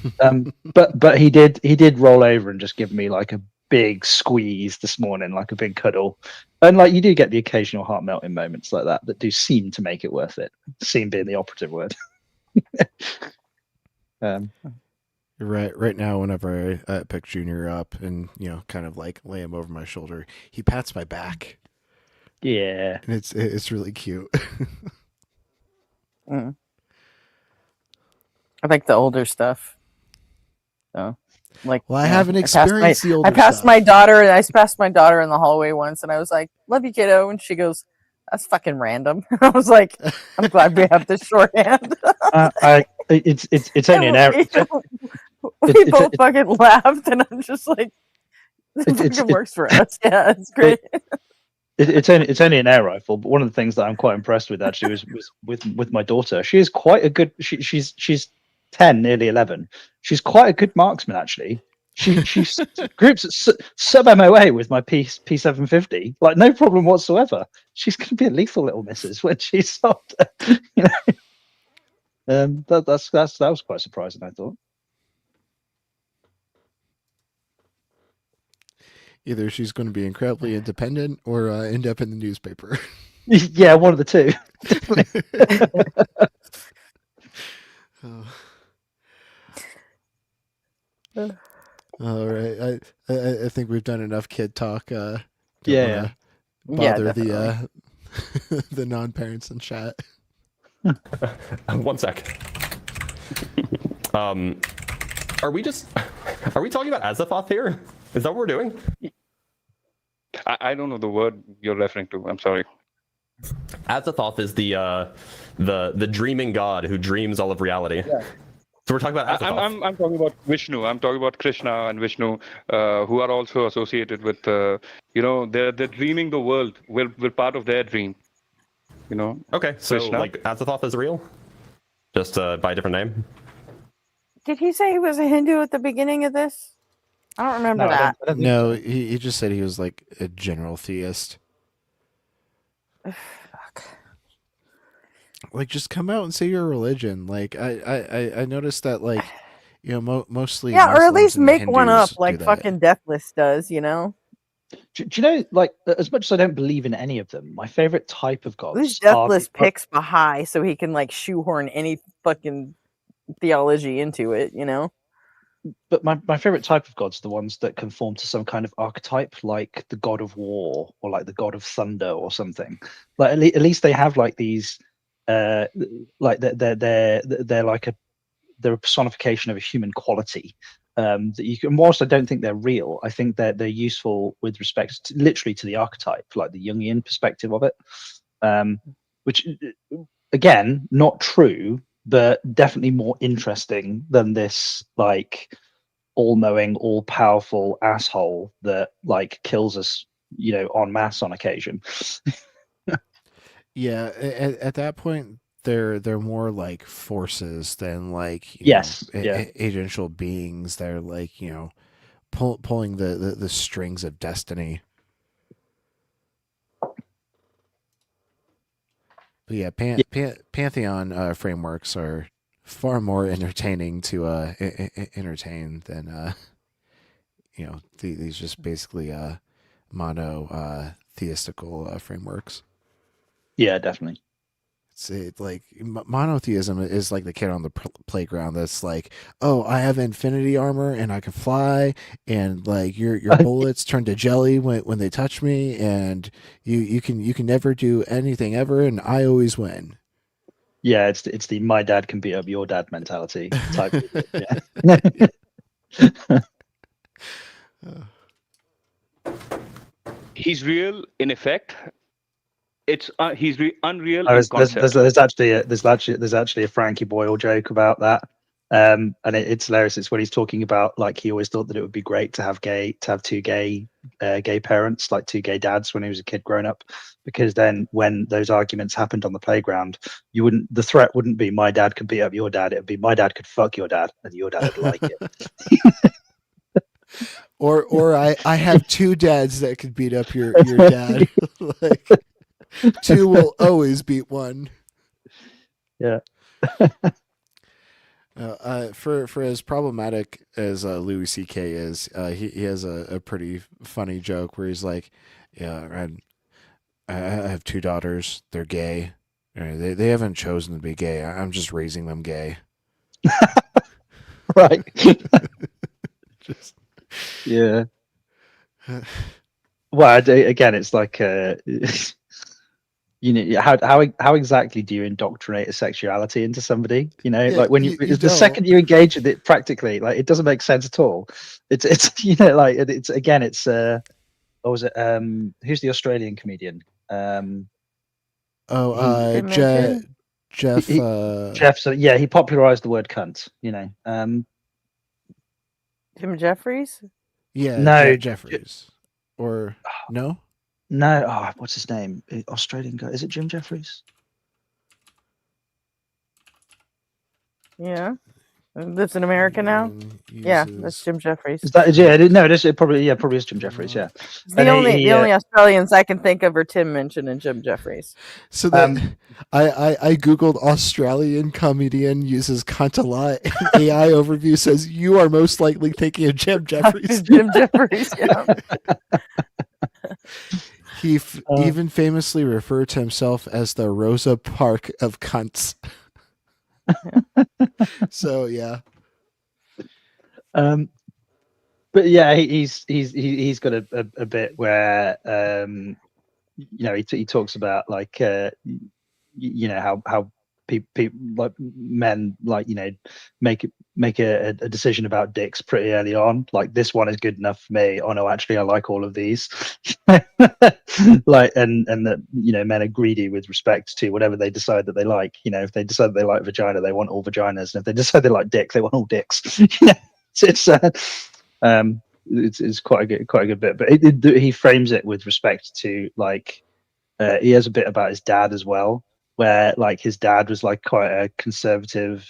But he did roll over and just give me a big squeeze this morning, a big cuddle, and you do get the occasional heart melting moments like that do seem to make it worth it. Seem being the operative word. Right now, whenever I pick Junior up and kind of lay him over my shoulder, he pats my back. Yeah, and it's really cute. I like the older stuff. So, like, Well, I you know, haven't experienced the older I passed stuff. my daughter. I passed my daughter in the hallway once, and I was like, "Love you, kiddo," and she goes, "That's fucking random." I was like, "I'm glad we have this shorthand." It's only an error. We both fucking laughed, and I'm just like, "It fucking works for us." Yeah, it's great. It's only an air rifle, but one of the things that I'm quite impressed with actually was with my daughter. She is quite a good. She's 10, nearly 11. She's quite a good marksman actually. She groups sub MOA with my P750, like no problem whatsoever. She's going to be a lethal little missus when she's older. You know, that was quite surprising. I thought. Either she's going to be incredibly independent or end up in the newspaper. Yeah, one of the two. All right, I think we've done enough kid talk. Don't Yeah. wanna bother definitely. the non-parents in chat. 1 sec. Are we talking about Azathoth here? Is that what we're doing? I don't know the word you're referring to. I'm sorry. Azathoth is the dreaming god who dreams all of reality. Yeah. So we're talking about Azathoth. I'm talking about Vishnu. I'm talking about Krishna and Vishnu, who are also associated with, they're dreaming the world. We're part of their dream. You know. Okay, so Krishna. like Azathoth is real, just by a different name. Did he say he was a Hindu at the beginning of this? I don't remember No, I that. don't think No, so. he just said he was like a general theist. Fuck. Like, just come out and say your religion. Like, I noticed that, like, you know, mostly Yeah, or at Muslims least and make one Hindus up do like that. fucking Deathless does, you know? Do you know, like, as much as I don't believe in any of them, my favorite type of At least gods are Deathless picks Baha'i so he can like shoehorn any fucking theology into it, you know? but my favorite type of gods are the ones that conform to some kind of archetype, like the god of war or like the god of thunder or something. Like at least they have like these, like they're like they're a personification of a human quality. That you can, whilst I don't think they're real, I think that they're useful with respect to, literally to the archetype, like the Jungian perspective of it. Which again, not true, but definitely more interesting than this like all-knowing, all-powerful asshole that like kills us, you know, en masse on occasion. Yeah, at that point, they're more like forces than like Yes, yeah. agential beings. They're like pulling the strings of destiny. But yeah, Pantheon frameworks are far more entertaining to entertain than these just basically mono theistical frameworks. Yeah, definitely. It's like monotheism is like the kid on the playground that's like, oh, I have infinity armor and I can fly, and like your bullets turn to jelly when they touch me, and you can never do anything ever, and I always win. Yeah, it's the my dad can beat up your dad mentality type. Yeah. He's real in effect. He's unreal in There's concept. there's actually a Frankie Boyle joke about that, and it's hilarious. It's when he's talking about like he always thought that it would be great to have two gay parents, like two gay dads when he was a kid growing up, because then when those arguments happened on the playground, the threat wouldn't be my dad could beat up your dad. It would be my dad could fuck your dad, and your dad would like it. Or I have two dads that could beat up your dad. Like, two will always beat one. Yeah. For as problematic as Louis C.K. is, he has a pretty funny joke where he's like, "Yeah, I have two daughters. They're gay. They haven't chosen to be gay. I'm just raising them gay." Right. Just yeah. Well, again, it's like you know, how exactly do you indoctrinate a sexuality into somebody? You know, Yeah, like when you the don't. second you engage with it practically, like it doesn't make sense at all. It's you know, like it's again, it's what was it? Who's the Australian comedian? Oh, He Tim Minchin? Jeff. he Jeff. So yeah, he popularized the word cunt. You know, Jim Jeffries? Yeah, no, Jeffries. Or no? no. Oh, what's his name? Australian guy. Is it Jim Jeffries? Yeah. That's in America now? Yeah, that's Jim Jeffries. Is that yeah? No, it probably is Jim Jeffries. Yeah, The only Australians I can think of are Tim Minchin and Jim Jeffries. So that I googled Australian comedian uses cunt a lot. And AI overview says you are most likely thinking of Jim Jeffries. Jim Jeffries, yeah. He even famously referred to himself as the Rosa Parks of cunts. So yeah. But yeah, he's got a bit where you know he talks about like you know how people like men like you know make a decision about dicks pretty early on, like this one is good enough for me, oh no actually I like all of these. Like and that you know men are greedy with respect to whatever they decide that they like. You know, if they decide they like vagina, they want all vaginas, and if they decide they like dick, they want all dicks. You know, it's quite a good bit, but he frames it with respect to like he has a bit about his dad as well, where like his dad was like quite a conservative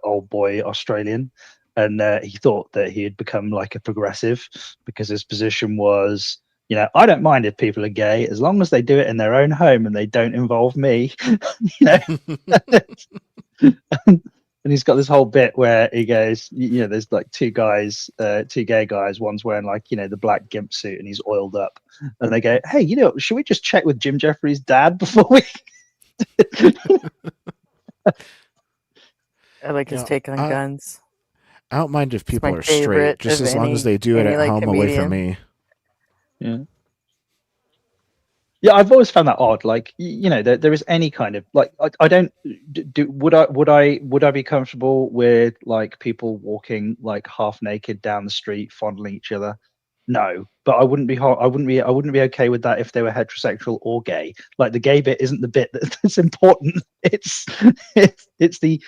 old boy Australian, and he thought that he had become like a progressive because his position was, you know, I don't mind if people are gay as long as they do it in their own home and they don't involve me. You know. And he's got this whole bit where he goes, you know, there's like two gay guys, one's wearing like, you know, the black gimp suit and he's oiled up. And they go, hey, you know, should we just check with Jim Jeffries' dad before we... I like his take on guns. I don't mind if people my are straight, favorite just of as long any- as they do it any, at like, home away from comedian. me. Yeah. Yeah, I've always found that odd. Like, you know, there is any kind of like, I don't do. Would I be comfortable with like people walking like half naked down the street, fondling each other? No, but I wouldn't be okay with that if they were heterosexual or gay. Like the gay bit isn't the bit that's important. It's the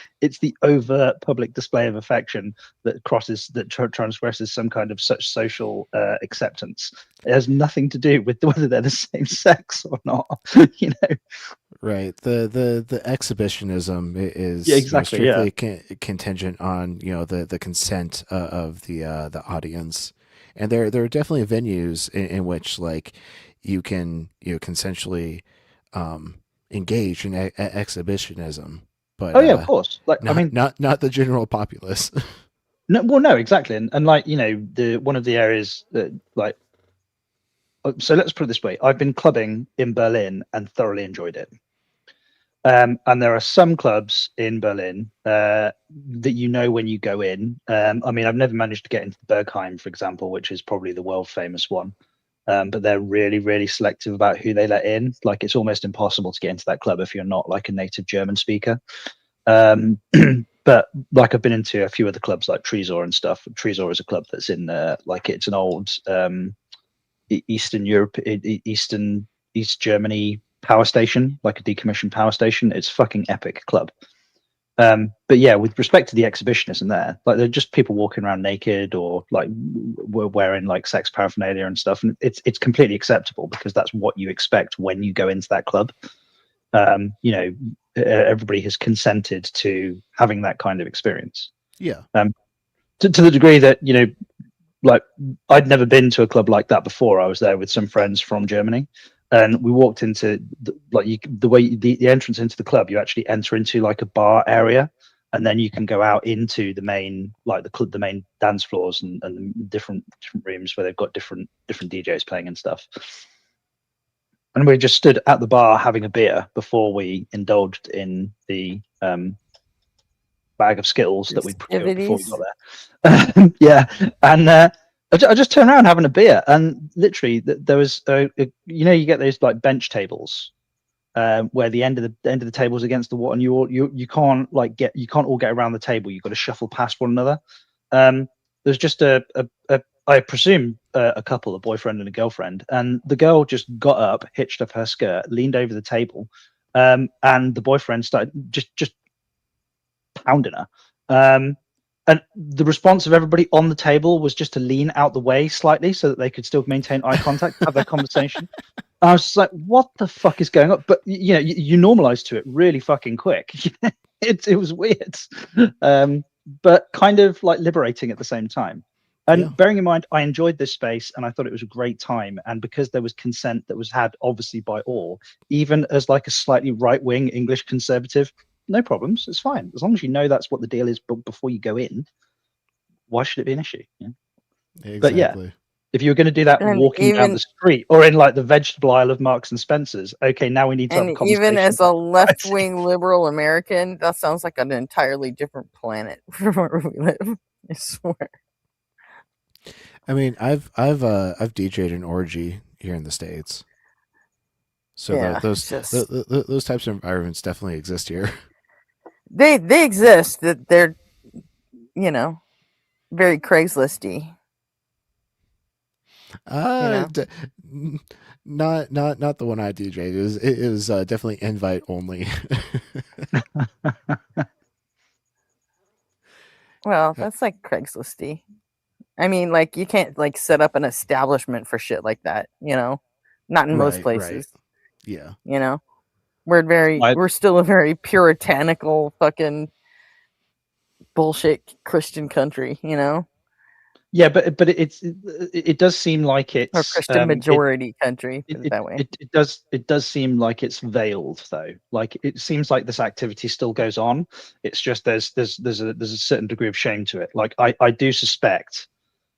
overt public display of affection that transgresses some kind of such social acceptance. It has nothing to do with whether they're the same sex or not. You know, Right. The exhibitionism is Yeah, exactly, strictly contingent on the consent of the audience, and there are definitely venues in which like you can consensually engage in exhibitionism, but oh yeah, of course. Like not, I mean, not the general populace. no, well, no, exactly, and like you know, the one of the areas that like. So let's put it this way: I've been clubbing in Berlin and thoroughly enjoyed it. And there are some clubs in Berlin that you know when you go in. I mean, I've never managed to get into Bergheim, for example, which is probably the world famous one. But they're really, really selective about who they let in. Like it's almost impossible to get into that club if you're not like a native German speaker. But like I've been into a few other clubs like Tresor and stuff. Tresor is a club that's in like it's an old Eastern Europe, East Germany power station, like a decommissioned power station. It's fucking epic club. But yeah, with respect to the exhibitionism there, like they're just people walking around naked or like wearing like sex paraphernalia and stuff, and it's completely acceptable because that's what you expect when you go into that club. You know, everybody has consented to having that kind of experience. Yeah. To the degree that you know, like I'd never been to a club like that before. I was there with some friends from Germany. And we walked into the entrance into the club. You actually enter into like a bar area, and then you can go out into the main like the main dance floors and the different rooms where they've got different DJs playing and stuff. And we just stood at the bar having a beer before we indulged in the bag of Skittles that we procured before we got there. Yeah, and I just turned around having a beer, and literally there was you know, you get those like bench tables where the end of the table is against the wall, and you can't all get around the table. You've got to shuffle past one another. There's just I presume a couple, a boyfriend and a girlfriend, and the girl just got up, hitched up her skirt, leaned over the table, and the boyfriend started just pounding her. And the response of everybody on the table was just to lean out the way slightly so that they could still maintain eye contact, have their conversation. I was just like, what the fuck is going on? But you normalize to it really fucking quick. It was weird, but kind of like liberating at the same time. And bearing in mind, I enjoyed this space and I thought it was a great time. And because there was consent that was had obviously by all, even as like a slightly right-wing English conservative, no problems. It's fine. As long as you know that's what the deal is before you go in, why should it be an issue? Yeah. Exactly. But yeah, if you were going to do that walking down the street or in like the vegetable aisle of Marks and Spencer's, okay, now we need to have a conversation. Even as a left-wing liberal American, that sounds like an entirely different planet from where we live. I swear. I mean, I've DJ'd an orgy here in the States, so Yeah, those types of environments definitely exist here. They exist. That they're very Craigslisty. Not the one I DJ'd. It was definitely invite only. Well, that's like Craigslisty. I mean, like you can't like set up an establishment for shit like that, not in most places. Right. Yeah. We're still a very puritanical fucking bullshit Christian country, Yeah, but it does seem like it's or Christian majority country. Put it that way. It does seem like it's veiled though. Like it seems like this activity still goes on. It's just there's a certain degree of shame to it. Like I do suspect,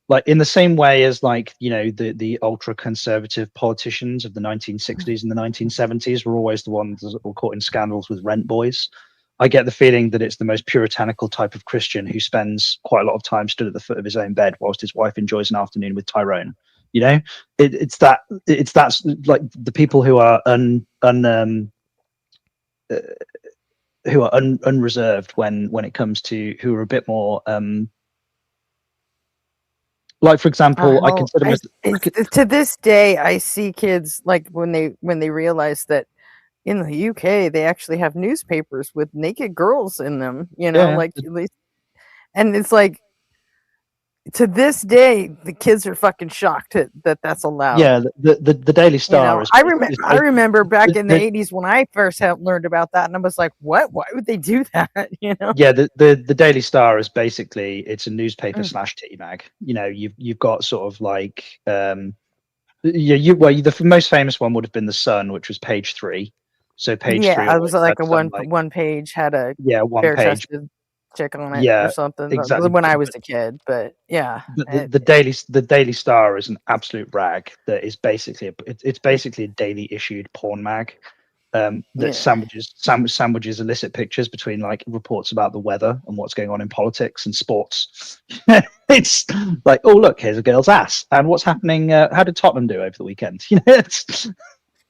like in the same way as like the ultra conservative politicians of the 1960s and the 1970s were always the ones that were caught in scandals with rent boys. I get the feeling that it's the most puritanical type of Christian who spends quite a lot of time stood at the foot of his own bed whilst his wife enjoys an afternoon with Tyrone. It's that like the people who are unreserved when it comes to who are a bit more like, for example, I consider to this day I see kids like when they realize that in the UK they actually have newspapers with naked girls in them, like at least, and it's like to this day the kids are fucking shocked that that's allowed. Yeah, the Daily Star. I remember back in the 80s when I first learned about that, and I was like, what? Why would they do that? Yeah, the Daily Star is basically it's a newspaper / tea mag. You've got sort of like the most famous one would have been the Sun, which was page 3. So page 3. Yeah, it was like a one page had a one page chick on it or something. Exactly. When I was a kid, but yeah. But the Daily Star is an absolute rag that is basically it's basically a daily issued porn mag that sandwiches illicit pictures between like reports about the weather and what's going on in politics and sports. It's like, oh look, here's a girl's ass, and what's happening? How did Tottenham do over the weekend?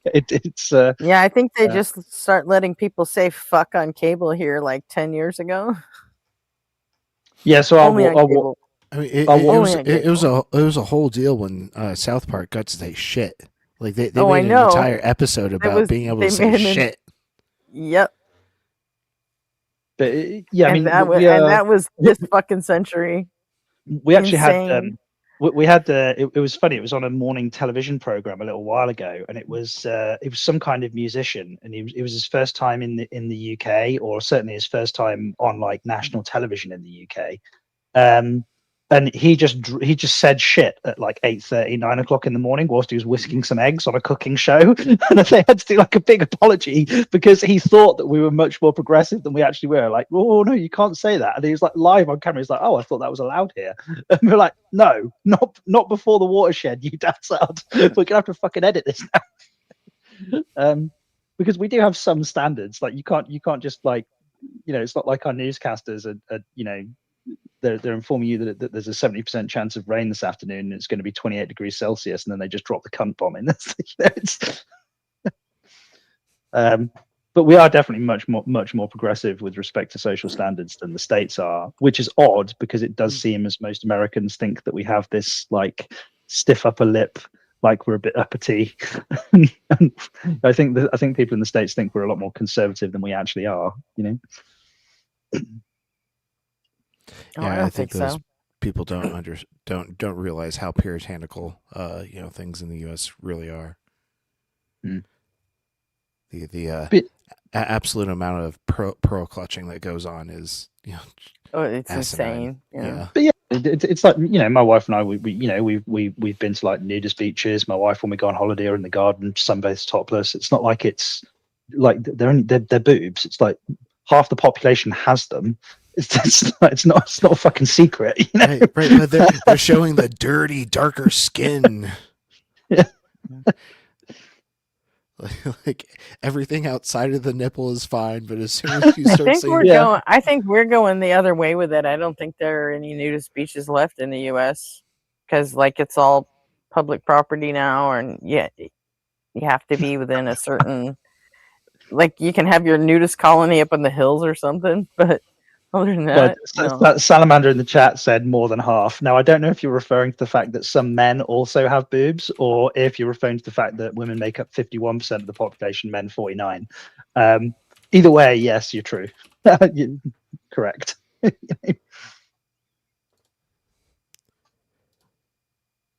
It's I think they just start letting people say fuck on cable here like 10 years ago. Yeah, so I mean, it was a whole deal when South Park got to say shit. Like they made an entire episode about being able to say shit. Yep. But I mean, that was this fucking century. We actually had it was funny. It was on a morning television program a little while ago, and it was some kind of musician, and it was his first time in the UK, or certainly his first time on like national television in the UK. And he just said shit at like 8:30, 9 o'clock in the morning whilst he was whisking some eggs on a cooking show, and they had to do like a big apology because he thought that we were much more progressive than we actually were. Like, oh no, you can't say that. And he was like live on camera. He's like, oh, I thought that was allowed here. And we're like, no, not before the watershed, you dadsard. We're gonna have to fucking edit this now. Because we do have some standards. Like you can't just like, it's not like our newscasters are they're informing you that there's a 70% chance of rain this afternoon and it's going to be 28 degrees Celsius, and then they just drop the cunt bomb in. But we are definitely much more progressive with respect to social standards than the States are, which is odd because it does seem as most Americans think that we have this like stiff upper lip, like we're a bit uppity. I think people in the States think we're a lot more conservative than we actually are. You know. Oh, Yeah, I I don't think think those so. people don't realize how puritanical things in the U.S. really are. Mm. The But- absolute amount of pearl clutching that goes on is Oh, it's asinine. insane. Yeah. But yeah, it's like my wife and I, we've been to like nudist beaches. My wife, when we go on holiday, are in the garden, sunbathes topless. It's not like it's like they're boobs. It's like half the population has them. It's not a fucking secret. You know? Right, but they're showing the dirty, darker skin. Yeah. Like everything outside of the nipple is fine, but as soon as you start seeing, I think we're going the other way with it. I don't think there are any nudist beaches left in the U.S. because like it's all public property now, and yeah, you have to be within a certain. Like you can have your nudist colony up in the hills or something, but other than that, no. Salamander in the chat said more than half. Now, I don't know if you're referring to the fact that some men also have boobs, or if you're referring to the fact that women make up 51% of the population, men 49. Either way, yes, you're true. You're correct.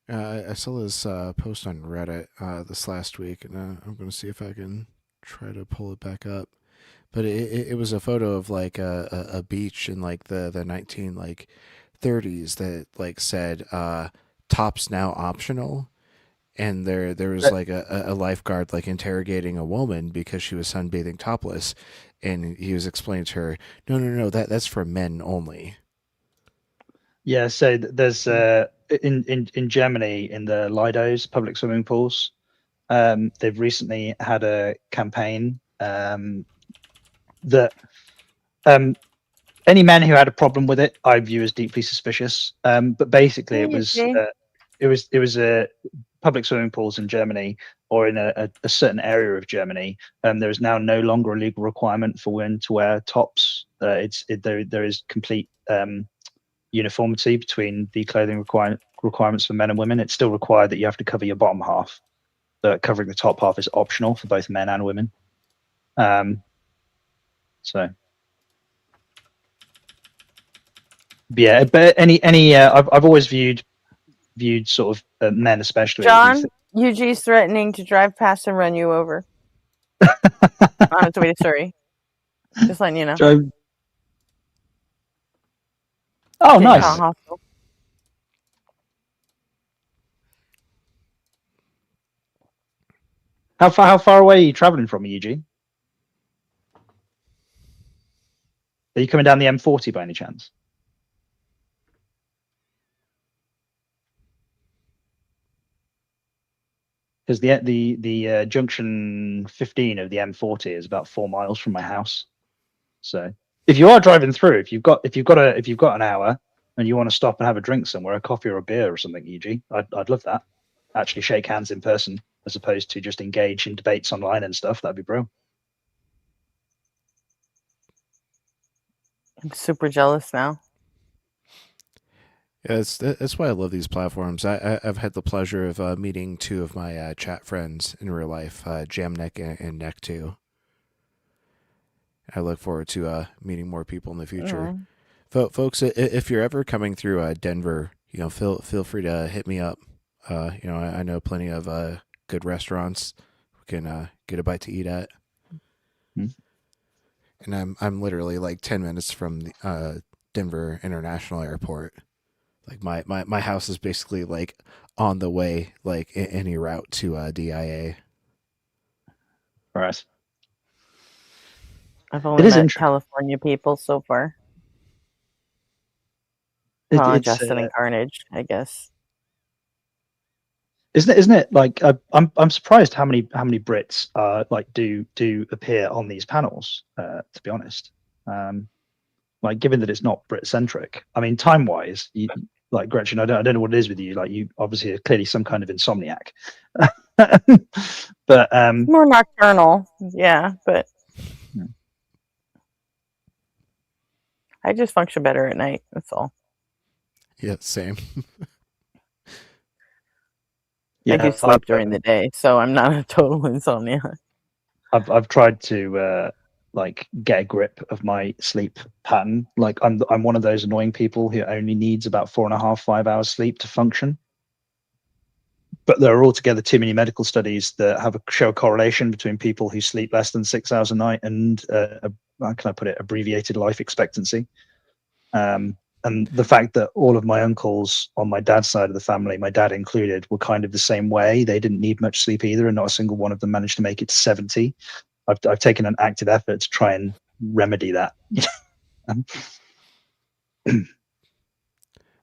I saw this post on Reddit this last week, and I'm going to see if I can try to pull it back up. But it was a photo of like a beach in like the 1930s that like said tops now optional, and there was like a lifeguard like interrogating a woman because she was sunbathing topless, and he was explaining to her, no, that's for men only. Yeah, so there's in Germany in the Lidos public swimming pools, they've recently had a campaign that any men who had a problem with it, I view as deeply suspicious. But basically, it was public swimming pools in Germany or in a certain area of Germany. There is now no longer a legal requirement for women to wear tops. There is complete uniformity between the clothing requirements for men and women. It's still required that you have to cover your bottom half, but covering the top half is optional for both men and women. So yeah, but I've always viewed sort of men especially. John, UG's threatening to drive past and run you over. On its way to Surrey. Just letting you know. Oh, nice. How far away are you traveling from, UG? Are you coming down the M40 by any chance? Because the junction 15 of the M40 is about 4 miles from my house. So if you are driving through, if you've got an hour and you want to stop and have a drink somewhere, a coffee or a beer or something, UG, I'd love that. Actually shake hands in person as opposed to just engage in debates online and stuff. That'd be brilliant. I'm super jealous now. Yeah, that's why I love these platforms. I've had the pleasure of meeting two of my chat friends in real life, Jamneck and Neck2. I look forward to meeting more people in the future. Folks, if you're ever coming through Denver, feel free to hit me up. I know plenty of good restaurants we can get a bite to eat at. And I'm literally like 10 minutes from the Denver International Airport. Like my house is basically like on the way, like any route to DIA. Right. I've only met California people so far. Justin and Carnage, I guess. Isn't it like I'm surprised how many Brits like do appear on these panels, to be honest. Like given that it's not Brit centric, I mean time wise, like Gretchen, I don't know what it is with you. Like you obviously are clearly some kind of insomniac. But More nocturnal, yeah, but I just function better at night. That's all. Yeah, same. I do yeah, sleep during the day, so I'm not a total insomnia. I've tried to like get a grip of my sleep pattern. Like I'm one of those annoying people who only needs about 4.5, 5 hours sleep to function. But there are altogether too many medical studies that show a correlation between people who sleep less than 6 hours a night and how can I put it, abbreviated life expectancy. And the fact that all of my uncles on my dad's side of the family, my dad included, were kind of the same way. They didn't need much sleep either, and not a single one of them managed to make it to 70. I've taken an active effort to try and remedy that.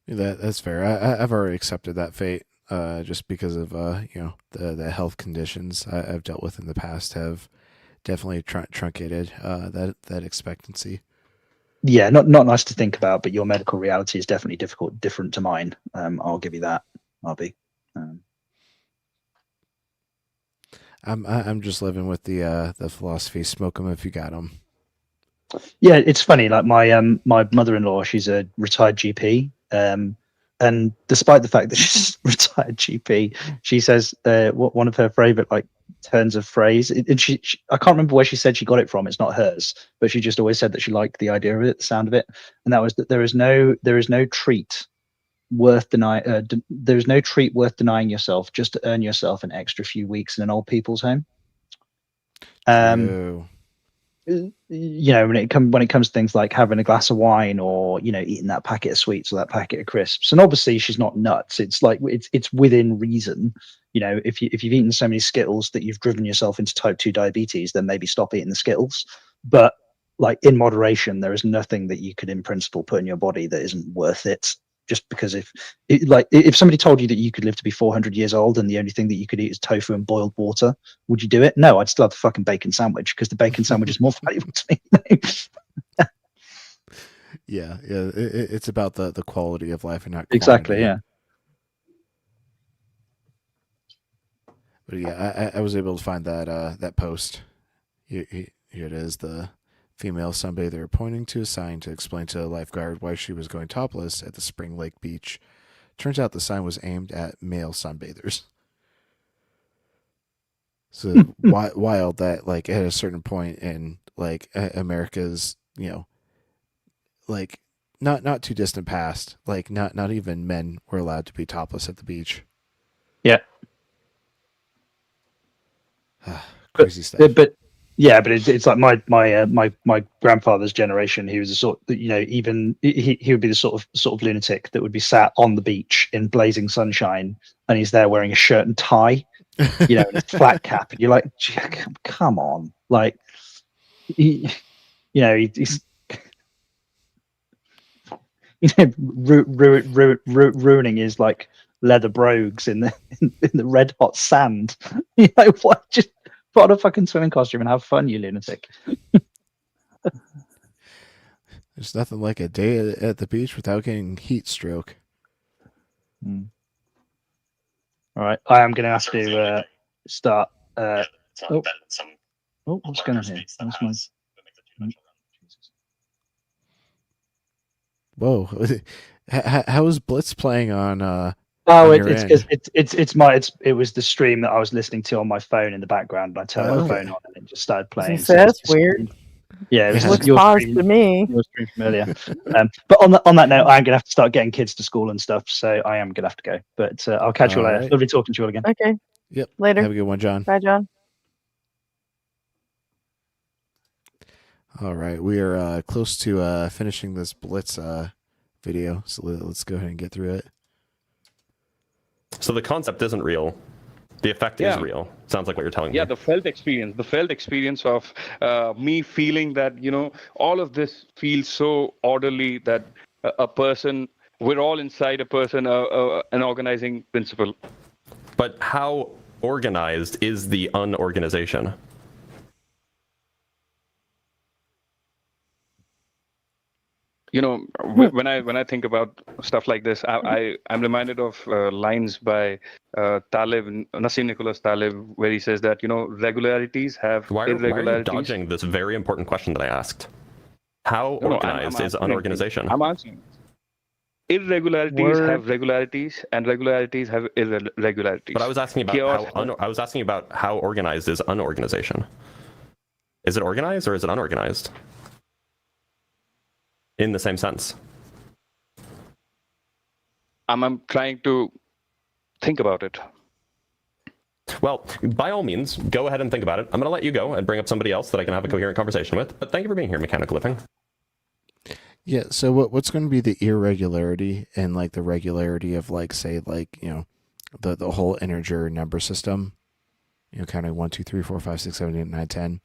That's fair. I've already accepted that fate. Just because of the health conditions I've dealt with in the past have definitely truncated that expectancy. Yeah, not nice to think about, but your medical reality is definitely different to mine. I'll give you that, RB. I'm just living with the philosophy: smoke 'em if you got 'em. Yeah, it's funny. Like my mother-in-law, she's a retired GP, and despite the fact that she's a retired GP, she says one of her favorite like turns of phrase. And she I can't remember where she said she got it from. It's not hers, but she just always said that she liked the idea of it, the sound of it, and that was that there is no treat worth there is no treat worth denying yourself just to earn yourself an extra few weeks in an old people's home. True. You know, when it comes to things like having a glass of wine or eating that packet of sweets or that packet of crisps, and obviously she's not nuts. It's like it's within reason. If you've eaten so many Skittles that you've driven yourself into type 2 diabetes, then maybe stop eating the Skittles. But like in moderation, there is nothing that you could in principle put in your body that isn't worth it. Just because if somebody told you that you could live to be 400 years old and the only thing that you could eat is tofu and boiled water, would you do it? No, I'd still have the fucking bacon sandwich because the bacon sandwich is more valuable to me. Yeah. It's about the quality of life and not Exactly. quantity. Yeah. But yeah, I was able to find that post. Here it is. The female sunbather pointing to a sign to explain to a lifeguard why she was going topless at the Spring Lake beach. Turns out the sign was aimed at male sunbathers. So wild that like at a certain point in like America's like not too distant past, like not even men were allowed to be topless at the beach. Yeah. Crazy stuff. But yeah, but it's like my grandfather's generation. He was a sort that even he would be the sort of lunatic that would be sat on the beach in blazing sunshine, and he's there wearing a shirt and tie, and a flat cap, and you're like, come on, like he's ruining his like leather brogues in the red hot sand. What? Just put on a fucking swimming costume and have fun, you lunatic. There's nothing like a day at the beach without getting heat stroke. All right, I am going to have to start. What's going on here? Whoa, how is Blitz playing on? Oh, on your it's end? because it was the stream that I was listening to on my phone in the background. And I turned my Okay. phone on and it just started playing. So that's weird. Yeah, it was Yeah. Looks your paused stream. to me. Your stream familiar. But on that note, I'm gonna have to start getting kids to school and stuff, so I am gonna have to go. But I'll catch you All later. right. Lovely talking to you all again. Okay. Yep. Later. Have a good one, John. Bye, John. All right, we are close to finishing this Blitz video, so let's go ahead and get through it. So the concept isn't real. The effect is Yeah. real. Sounds like what you're telling me. Yeah, the felt experience of me feeling that all of this feels so orderly that a person, we're all inside a person, an organizing principle. But how organized is the unorganization? when I think about stuff like this, I'm reminded of lines by Nassim Nicholas Taleb, where he says that regularities have Why are you irregularities. dodging this very important question that I asked? How No, organized is answering. unorganization? I'm answering. Irregularities have regularities, and regularities have irregularities. But I was asking about how organized is unorganization. Is it organized or is it unorganized? In the same sense. I'm trying to think about it. Well, by all means, go ahead and think about it. I'm going to let you go and bring up somebody else that I can have a coherent conversation with. But thank you for being here, Mechanical Living. Yeah, so what's going to be the irregularity and like the regularity of like, say, like, the whole integer number system, kind of 1, 2, 3, 4, 5, 6, 7, 8, 9, 10,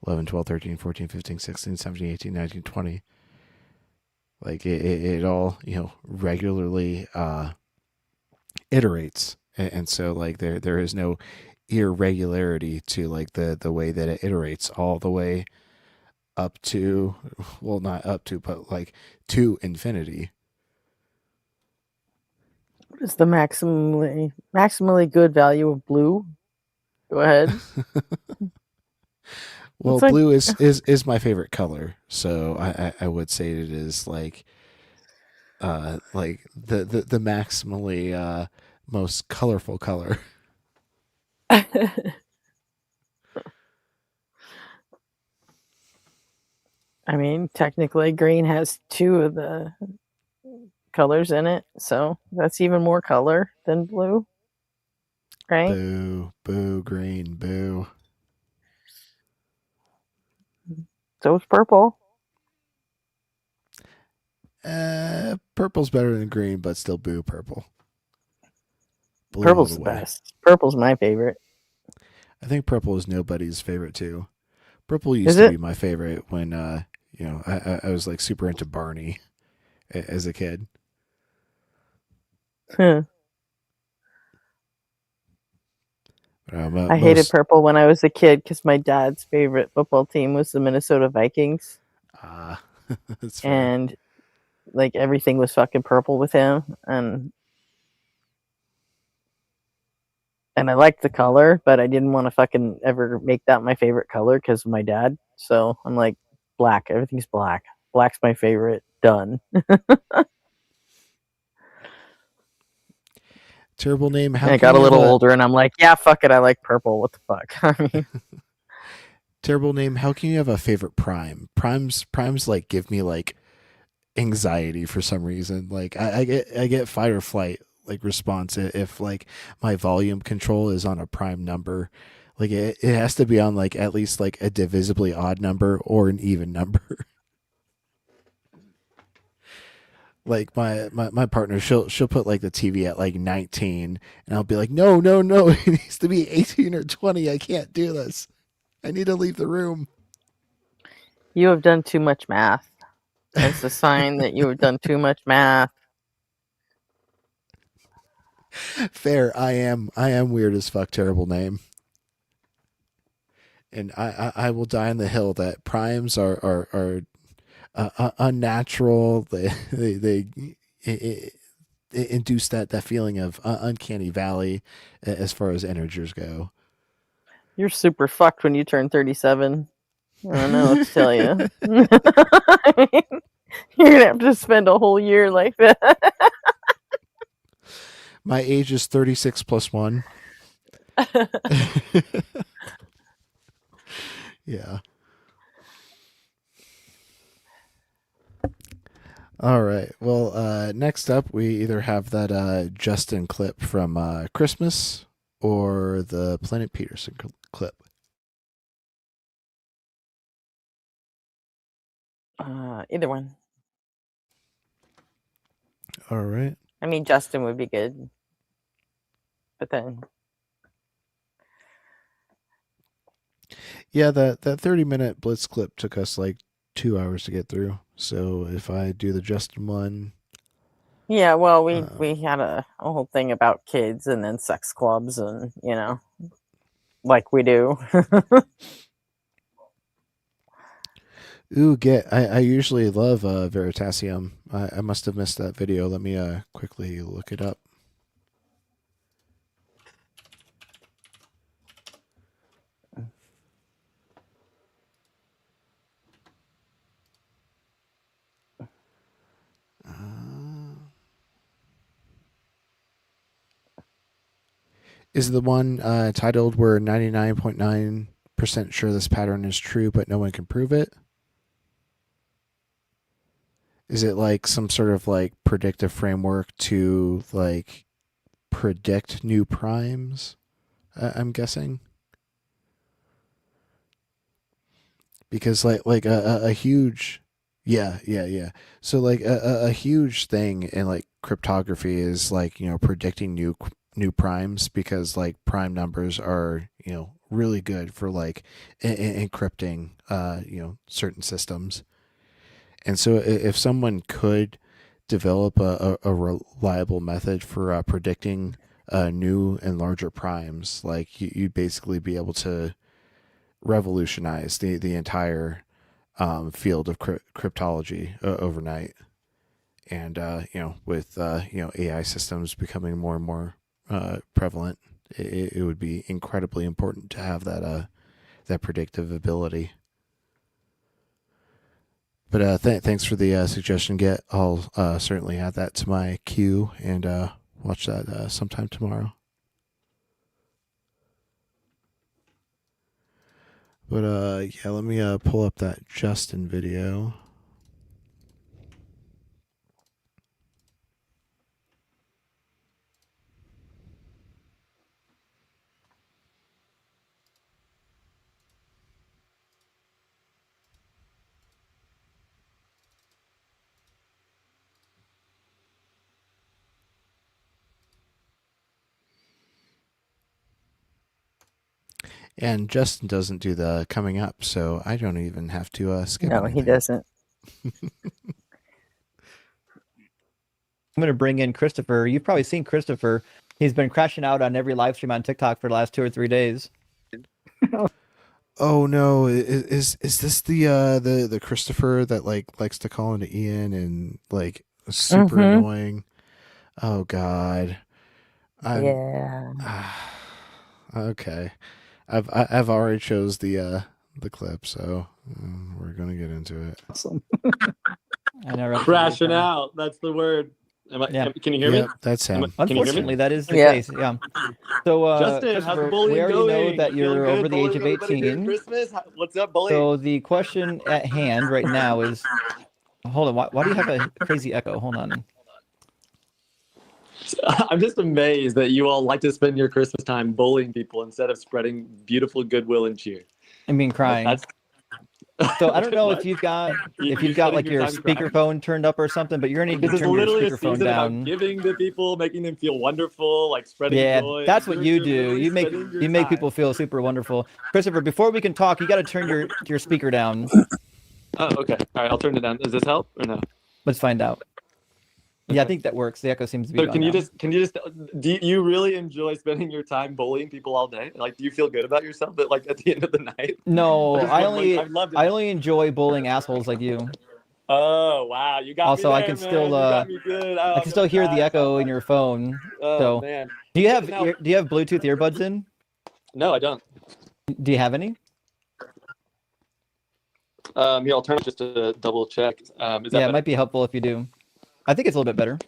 11, 12, 13, 14, 15, 16, 17, 18, 19, 20. Like it all, regularly iterates. And so like there is no irregularity to like the way that it iterates all the way up to, well, not up to, but like to infinity. What is the maximally good value of blue? Go ahead. Well, It's like- blue is my favorite color, so I would say it is like the maximally most colorful color. I mean, technically, green has 2 of the colors in it, so that's even more color than blue, right? Boo, boo, green, boo. So is purple. Purple's better than green, but still boo purple. Blue Purple's all the the way. best. Purple's my favorite. I think purple is nobody's favorite too. Purple Is used to it? be my favorite when I was like super into Barney as a kid. Huh. I hated purple when I was a kid because my dad's favorite football team was the Minnesota Vikings, That's fair. and like everything was fucking purple with him, and I liked the color, but I didn't want to fucking ever make that my favorite color because of my dad. So I'm like, black. Everything's black. Black's my favorite. Done. Terrible name. How And I can got a you have little older, and I'm like, yeah, fuck it. I like purple. What the fuck? I mean, terrible name. How can you have a favorite prime? Primes like give me like anxiety for some reason. Like I get fight or flight like response if like my volume control is on a prime number. Like it has to be on like at least like a divisibly odd number or an even number. Like my partner, she'll put like the TV at like 19, and I'll be like, no, it needs to be 18 or 20. I can't do this. I need to leave the room. you have done too much math. That's a sign that you have done too much math. Fair. I am weird as fuck. Terrible name. And I will die on the hill that primes are unnatural. They induce that feeling of uncanny valley as far as integers go. You're super fucked when you turn 37. I don't know what to tell you. I mean, you're gonna have to spend a whole year like that. My age is 36 plus 1. Yeah. All right. Well, next up, we either have that Justin clip from Christmas or the Planet Peterson clip. Either one. All right. I mean, Justin would be good. But then, Yeah, that 30-minute Blitz clip took us like 2 hours to get through. So if I do the Justin one, yeah, well, we had a whole thing about kids and then sex clubs and, like we do. Ooh, get. I usually love Veritasium. I must have missed that video. Let me quickly look it up. Is the one titled "We're 99.9% sure this pattern is true, but no one can prove it"? Is it like some sort of like predictive framework to like predict new primes? I'm guessing. Because like a huge, yeah. So like a huge thing in like cryptography is like, you know, predicting new primes, because like prime numbers are, you know, really good for like encrypting you know, certain systems. And so if someone could develop a reliable method for predicting new and larger primes, like you'd basically be able to revolutionize the entire field of cryptology overnight. And you know, with you know, AI systems becoming more and more prevalent, it would be incredibly important to have that predictive ability. But thanks for the suggestion, Get. I'll certainly add that to my queue and watch that sometime tomorrow. But yeah, let me pull up that Justin video. And Justin doesn't do the coming up, so I don't even have to skip No, anything. he doesn't. I'm going to bring in Christopher. You've probably seen Christopher. He's been crashing out on every live stream on TikTok for the last 2 or 3 days. Oh no, is this the Christopher that like likes to call into Ian and like super Mhm. annoying? Oh God. Yeah. Okay. I've already chose the clip, so we're gonna get into it. Awesome. I know. Rex, Crashing out. That's the word. Yeah. Can you hear Yep, me? that's him. Can you hear Unfortunately, me? that is the Yeah. case. Yeah. So, Justin, how's the Christopher, bullying we already going? know that You feeling you're good? over the age Bullying of everybody during 18. Christmas? What's up, bullying? So the question at hand right now is, hold on, why do you have a crazy echo? Hold on. I'm just amazed that you all like to spend your Christmas time bullying people instead of spreading beautiful goodwill and cheer. I mean, crying. That's So I don't know What? if you've got You're like spending your your time crying? speakerphone turned up or something, but you're gonna need This to is turn your literally a speakerphone season down. about giving to people, making them feel wonderful, like spreading Yeah, joy. that's what you You're do. literally You make spending your you make time. people feel super wonderful. Christopher, before we can talk, you got to turn your speaker down. Oh, okay. All right, I'll turn it down. Does this help or no? Let's find out. Yeah, I Okay. think that works. The echo seems to be So gone can you now. just do you really enjoy spending your time bullying people all day? Like, do you feel good about yourself at like at the end of the night? No, I just I want- only I'd love to- I only enjoy bullying assholes like you. Oh wow, you got Also, me I there, can man. still You got me good. Oh, I I'm can still gonna hear cry. the It echo sounds in your like- phone. Oh So, man. do you have Now- Bluetooth earbuds in? No, I don't. Do you have any? Here, I'll turn it just to double check. Is that Yeah, it better? might be helpful if you do. I think it's a little bit better.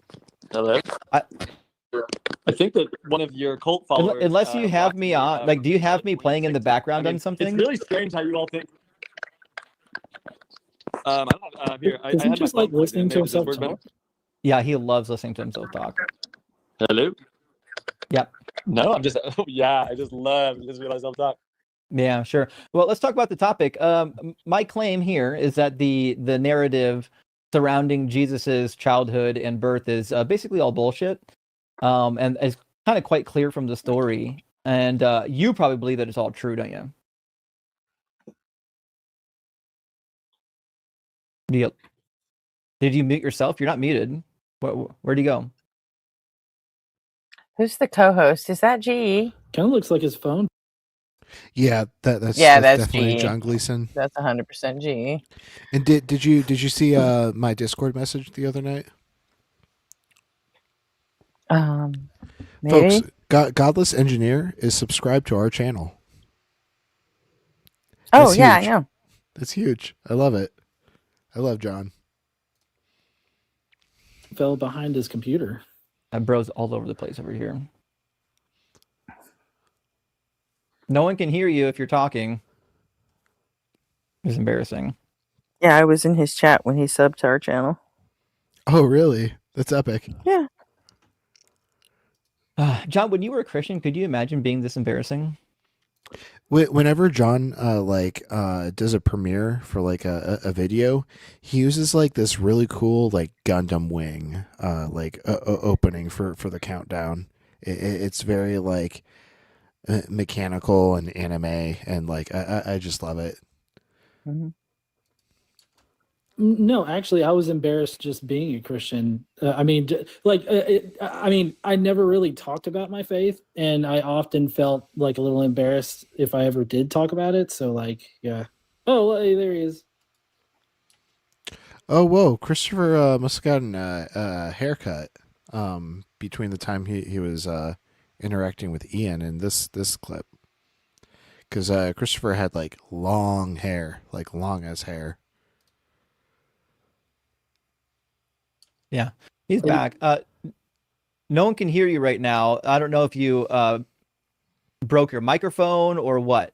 Hello. I think that one of your cult followers. Unless you have blocked me on, like, do you have me playing in the background on It's something? really strange how you all think. I don't here. I Does he had just my like phone plugged listening in. to Maybe this himself word better? talk? Yeah, he loves listening to himself talk. Hello. Yep. No, I'm just. Oh, yeah, I just love listening to myself talk. Yeah, sure. Well, let's talk about the topic. My claim here is that the narrative surrounding Jesus's childhood and birth is basically all bullshit, and it's kind of quite clear from the story. And you probably believe that it's all true, don't you? Did you mute yourself? You're not muted. Where'd you go? Who's the co-host? Is that GE? Kind of looks like his phone. Yeah, that's that's definitely G. John Gleason. That's 100% G. And did you see my Discord message the other night? Maybe. Folks, Godless Engineer is subscribed to our channel. Oh That's yeah, I huge. know. That's huge. I love it. I love John. Fell behind his computer. That bro's all over the place over here. No one can hear you if you're talking. It's embarrassing. Yeah, I was in his chat when he subbed to our channel. Oh, really? That's epic. Yeah. John, when you were a Christian, could you imagine being this embarrassing? Whenever John does a premiere for like a video, he uses like this really cool like Gundam wing opening for the countdown. It's very like mechanical and anime, and like I just love it. Mm-hmm. No, actually, I was embarrassed just being a Christian. I mean, I never really talked about my faith, and I often felt like a little embarrassed if I ever did talk about it. So, like, yeah. Oh, well, hey, there he is. Oh, whoa! Christopher must have gotten a haircut between the time he was interacting with Ian and this clip, because Christopher had like long hair, like long as hair. Yeah, he's back. No one can hear you right now. I don't know if you broke your microphone or what.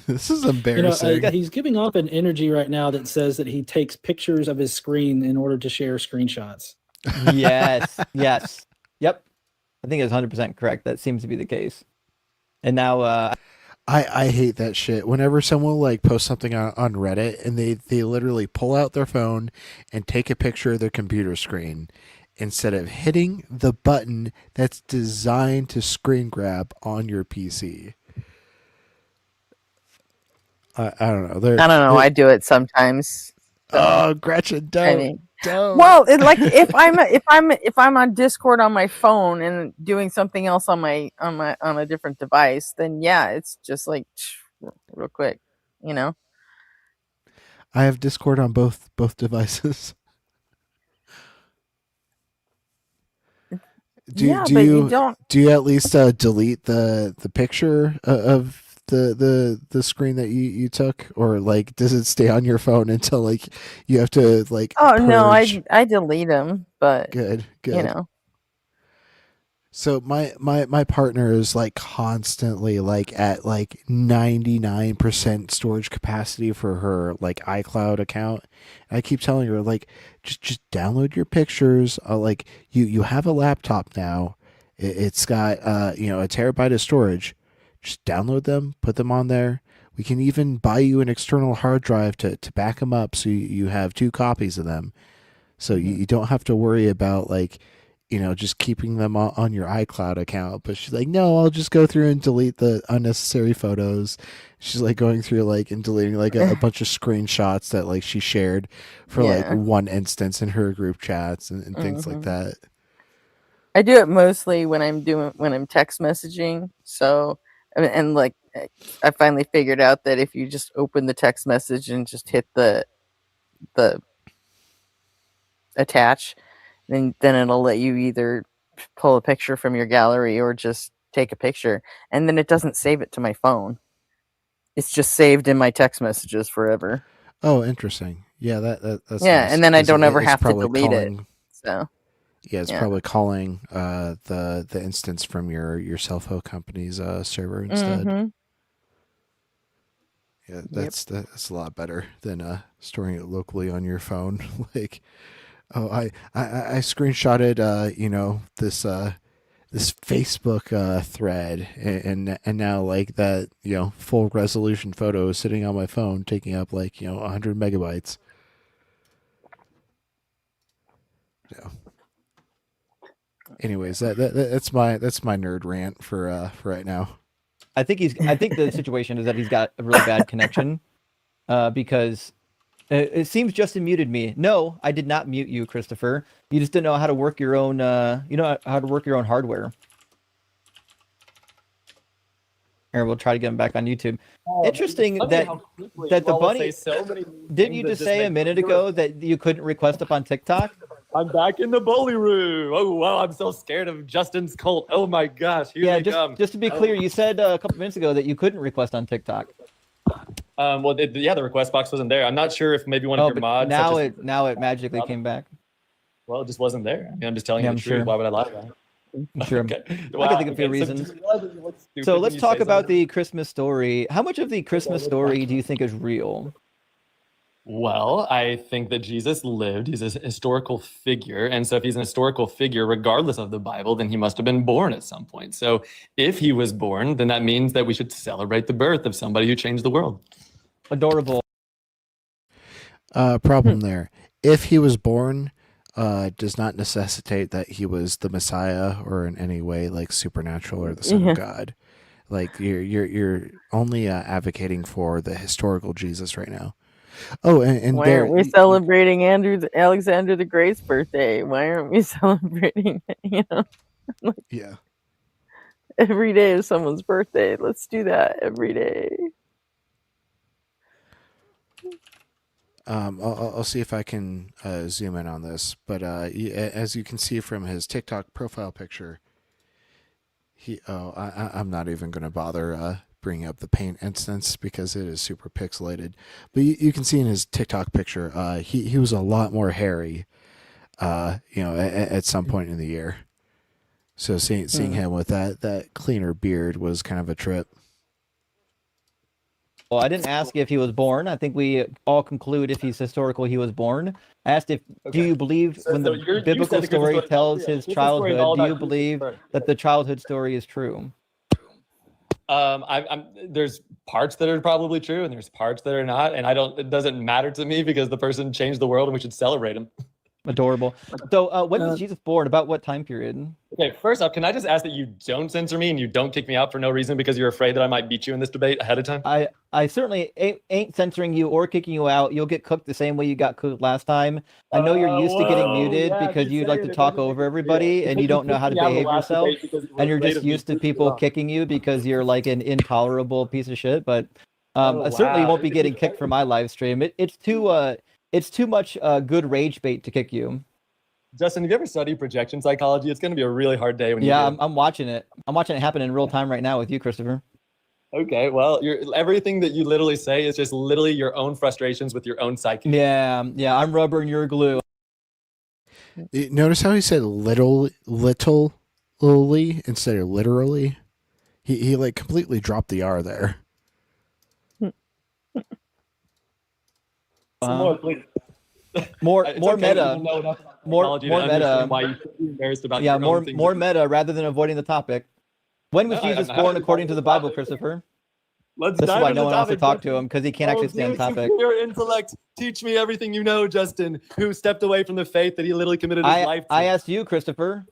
This is embarrassing. He's giving off an energy right now that says that he takes pictures of his screen in order to share screenshots. Yes, yes. Yep. I think it's 100% correct. That seems to be the case. And now I hate that shit. Whenever someone like posts something on Reddit and they literally pull out their phone and take a picture of their computer screen instead of hitting the button that's designed to screen grab on your PC. I don't know. I don't know. I do it sometimes. So, oh, Gretchen, don't. I mean, don't. well, like if I'm on Discord on my phone and doing something else on a different device, then yeah, it's just like real quick, you know. I have Discord on both devices. Do you at least delete the picture of the screen that you took, or like does it stay on your phone until like you have to like Oh purge? no, I delete them, but good you know. So my partner is like constantly like at like 99% storage capacity for her like iCloud account. And I keep telling her like just download your pictures. Like you have a laptop now. It's got a terabyte of storage. Just download them, put them on there. We can even buy you an external hard drive to back them up, so you have 2 copies of them. So you don't have to worry about like, just keeping them on your iCloud account. But she's like, no, I'll just go through and delete the unnecessary photos. She's like going through like and deleting like a bunch of screenshots that like she shared for like one instance in her group chats and things like that. I do it mostly when I'm text messaging. So, and like, I finally figured out that if you just open the text message and just hit the attach, then it'll let you either pull a picture from your gallery or just take a picture, and then it doesn't save it to my phone. It's just saved in my text messages forever. Oh, interesting. Yeah, that's yeah, nice, and then I don't ever it's have to probably delete it. So yeah, it's probably calling the instance from your cell phone company's server instead. Mm-hmm. Yeah, that's a lot better than storing it locally on your phone. Like, oh, I screenshotted this Facebook thread, and now like that full resolution photo is sitting on my phone, taking up like 100 megabytes. Yeah. Anyways, that's my nerd rant for right now. I think the situation is that he's got a really bad connection, because It seems Justin muted me. No, I did not mute you, Christopher. You just didn't know how to work your own. You know how to work your own hardware. Here, we'll try to get him back on YouTube. Interesting that the bunny. Didn't you just say a minute ago that you couldn't request up on TikTok? I'm back in the bully room. Oh wow, I'm so scared of Justin's cult. Oh my gosh, here they come. Just to be clear, you said a couple minutes ago that you couldn't request on TikTok. Well, the request box wasn't there. I'm not sure if maybe one of your mods. Now it magically came back. Well, it just wasn't there. I mean, I'm just telling you the truth. Sure. Why would I lie about it? I'm sure. Okay. I can think of a few reasons. So let's talk about the Christmas story. How much of the Christmas story do you think is real? Well, I think that Jesus lived. He's a historical figure. And so if he's an historical figure, regardless of the Bible, then he must have been born at some point. So if he was born, then that means that we should celebrate the birth of somebody who changed the world. Adorable. Problem there. If he was born, does not necessitate that he was the Messiah or in any way like supernatural or the Son of God. Like you're only advocating for the historical Jesus right now. Oh, and why aren't we celebrating Alexander the Great's birthday? Why aren't we celebrating? Yeah. Every day is someone's birthday. Let's do that every day. I'll see if I can zoom in on this, but as you can see from his TikTok profile picture, I'm not even going to bother bringing up the paint instance because it is super pixelated. But you can see in his TikTok picture, he was a lot more hairy, at some point in the year. So seeing him with that cleaner beard was kind of a trip. Well, I didn't ask if he was born. I think we all conclude if he's historical, he was born. I asked do you believe when the biblical story tells his childhood, do you believe that the childhood story is true? There's parts that are probably true and there's parts that are not. And it doesn't matter to me because the person changed the world and we should celebrate him. Adorable. So when was Jesus born? About what time period? Okay, first off, can I just ask that you don't censor me and you don't kick me out for no reason because you're afraid that I might beat you in this debate ahead of time? I certainly ain't censoring you or kicking you out. You'll get cooked the same way you got cooked last time. I know you're used to getting muted because you like to talk over everybody and you don't know how to behave yourself. And you're just used to people kicking you because you're like an intolerable piece of shit. But I certainly won't be getting kicked from my live stream. It's too much good rage bait to kick you. Justin, have you ever studied projection psychology? It's going to be a really hard day when you do. I'm watching it. I'm watching it happen in real time right now with you, Christopher. Okay, well, everything that you literally say is just literally your own frustrations with your own psyche. Yeah, I'm rubber and you're glue. Notice how he said literally instead of literally? He like completely dropped the R there. More, please. More meta. More meta. Why you should be embarrassed about more meta rather than avoiding the topic. When was Jesus born according to the Bible, Christopher? This is why no one wants to talk to him because he can't actually stay on topic. Your intellect, teach me everything you know, Justin. Who stepped away from the faith that he literally committed his life to? I asked you, Christopher.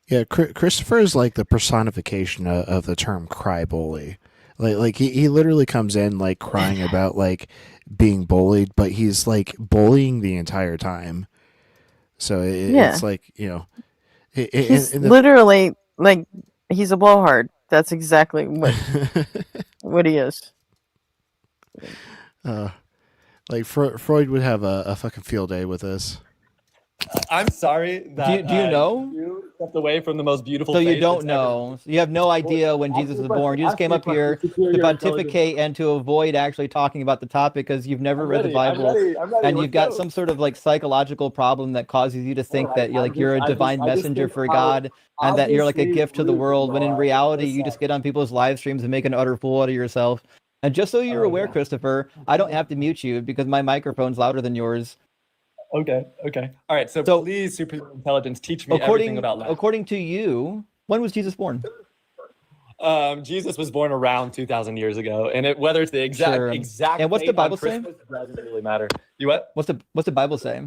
Yeah, Christopher is like the personification of the term cry bully. Like he literally comes in like crying about like being bullied, but he's like bullying the entire time. So it's like, he's literally like he's a blowhard. That's exactly what he is. Like Freud would have a fucking field day with this. I'm sorry that do you know? You stepped away from the most beautiful. So you don't know. You have no idea when Jesus was born. You just came up here to pontificate and to avoid actually talking about the topic because you've never read the Bible and you've got some sort of like psychological problem that causes you to think that you're a divine messenger for God and that you're like a gift to the world. When in reality, you just get on people's live streams and make an utter fool out of yourself. And just so you're aware, Christopher, I don't have to mute you because my microphone's louder than yours. Okay. All right. So please, super intelligence, teach me everything about life. According to you, when was Jesus born? Jesus was born around 2,000 years ago, and whether it's the exact. And what's the Bible say? Doesn't really matter. You what? What's the Bible say?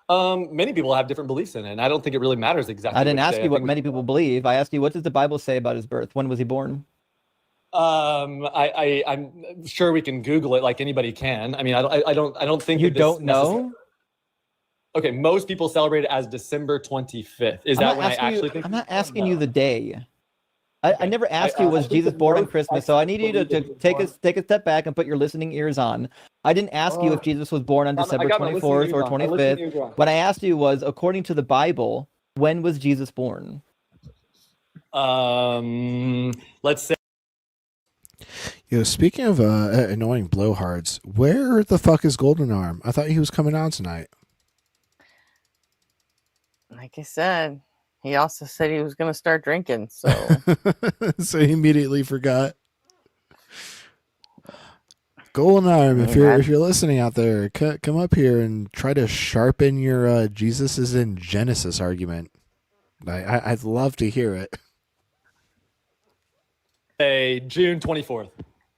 Many people have different beliefs in it, and I don't think it really matters exactly. I didn't ask you what many people believe. I asked you what does the Bible say about his birth? When was he born? I'm sure we can Google it like anybody can. I mean, I don't think You that this don't know? Okay, most people celebrate it as December 25th. Is that when I actually think? I'm not asking you the day. I Okay. never asked I- you I was think Jesus that born on most Christmas, so I need you to believe that he was take born- a step back and put your listening ears on. I didn't ask you if Jesus was born on I December got my listening 24th ears or on. My listening 25th. ears are on. What I asked you was, according to the Bible, when was Jesus born? Let's say Speaking of annoying blowhards, where the fuck is Golden Arm? I thought he was coming on tonight. Like I said, he also said he was going to start drinking. So So he immediately forgot. Golden Arm, if you're listening out there, come up here and try to sharpen your Jesus is in Genesis argument. I'd love to hear it. June 24th.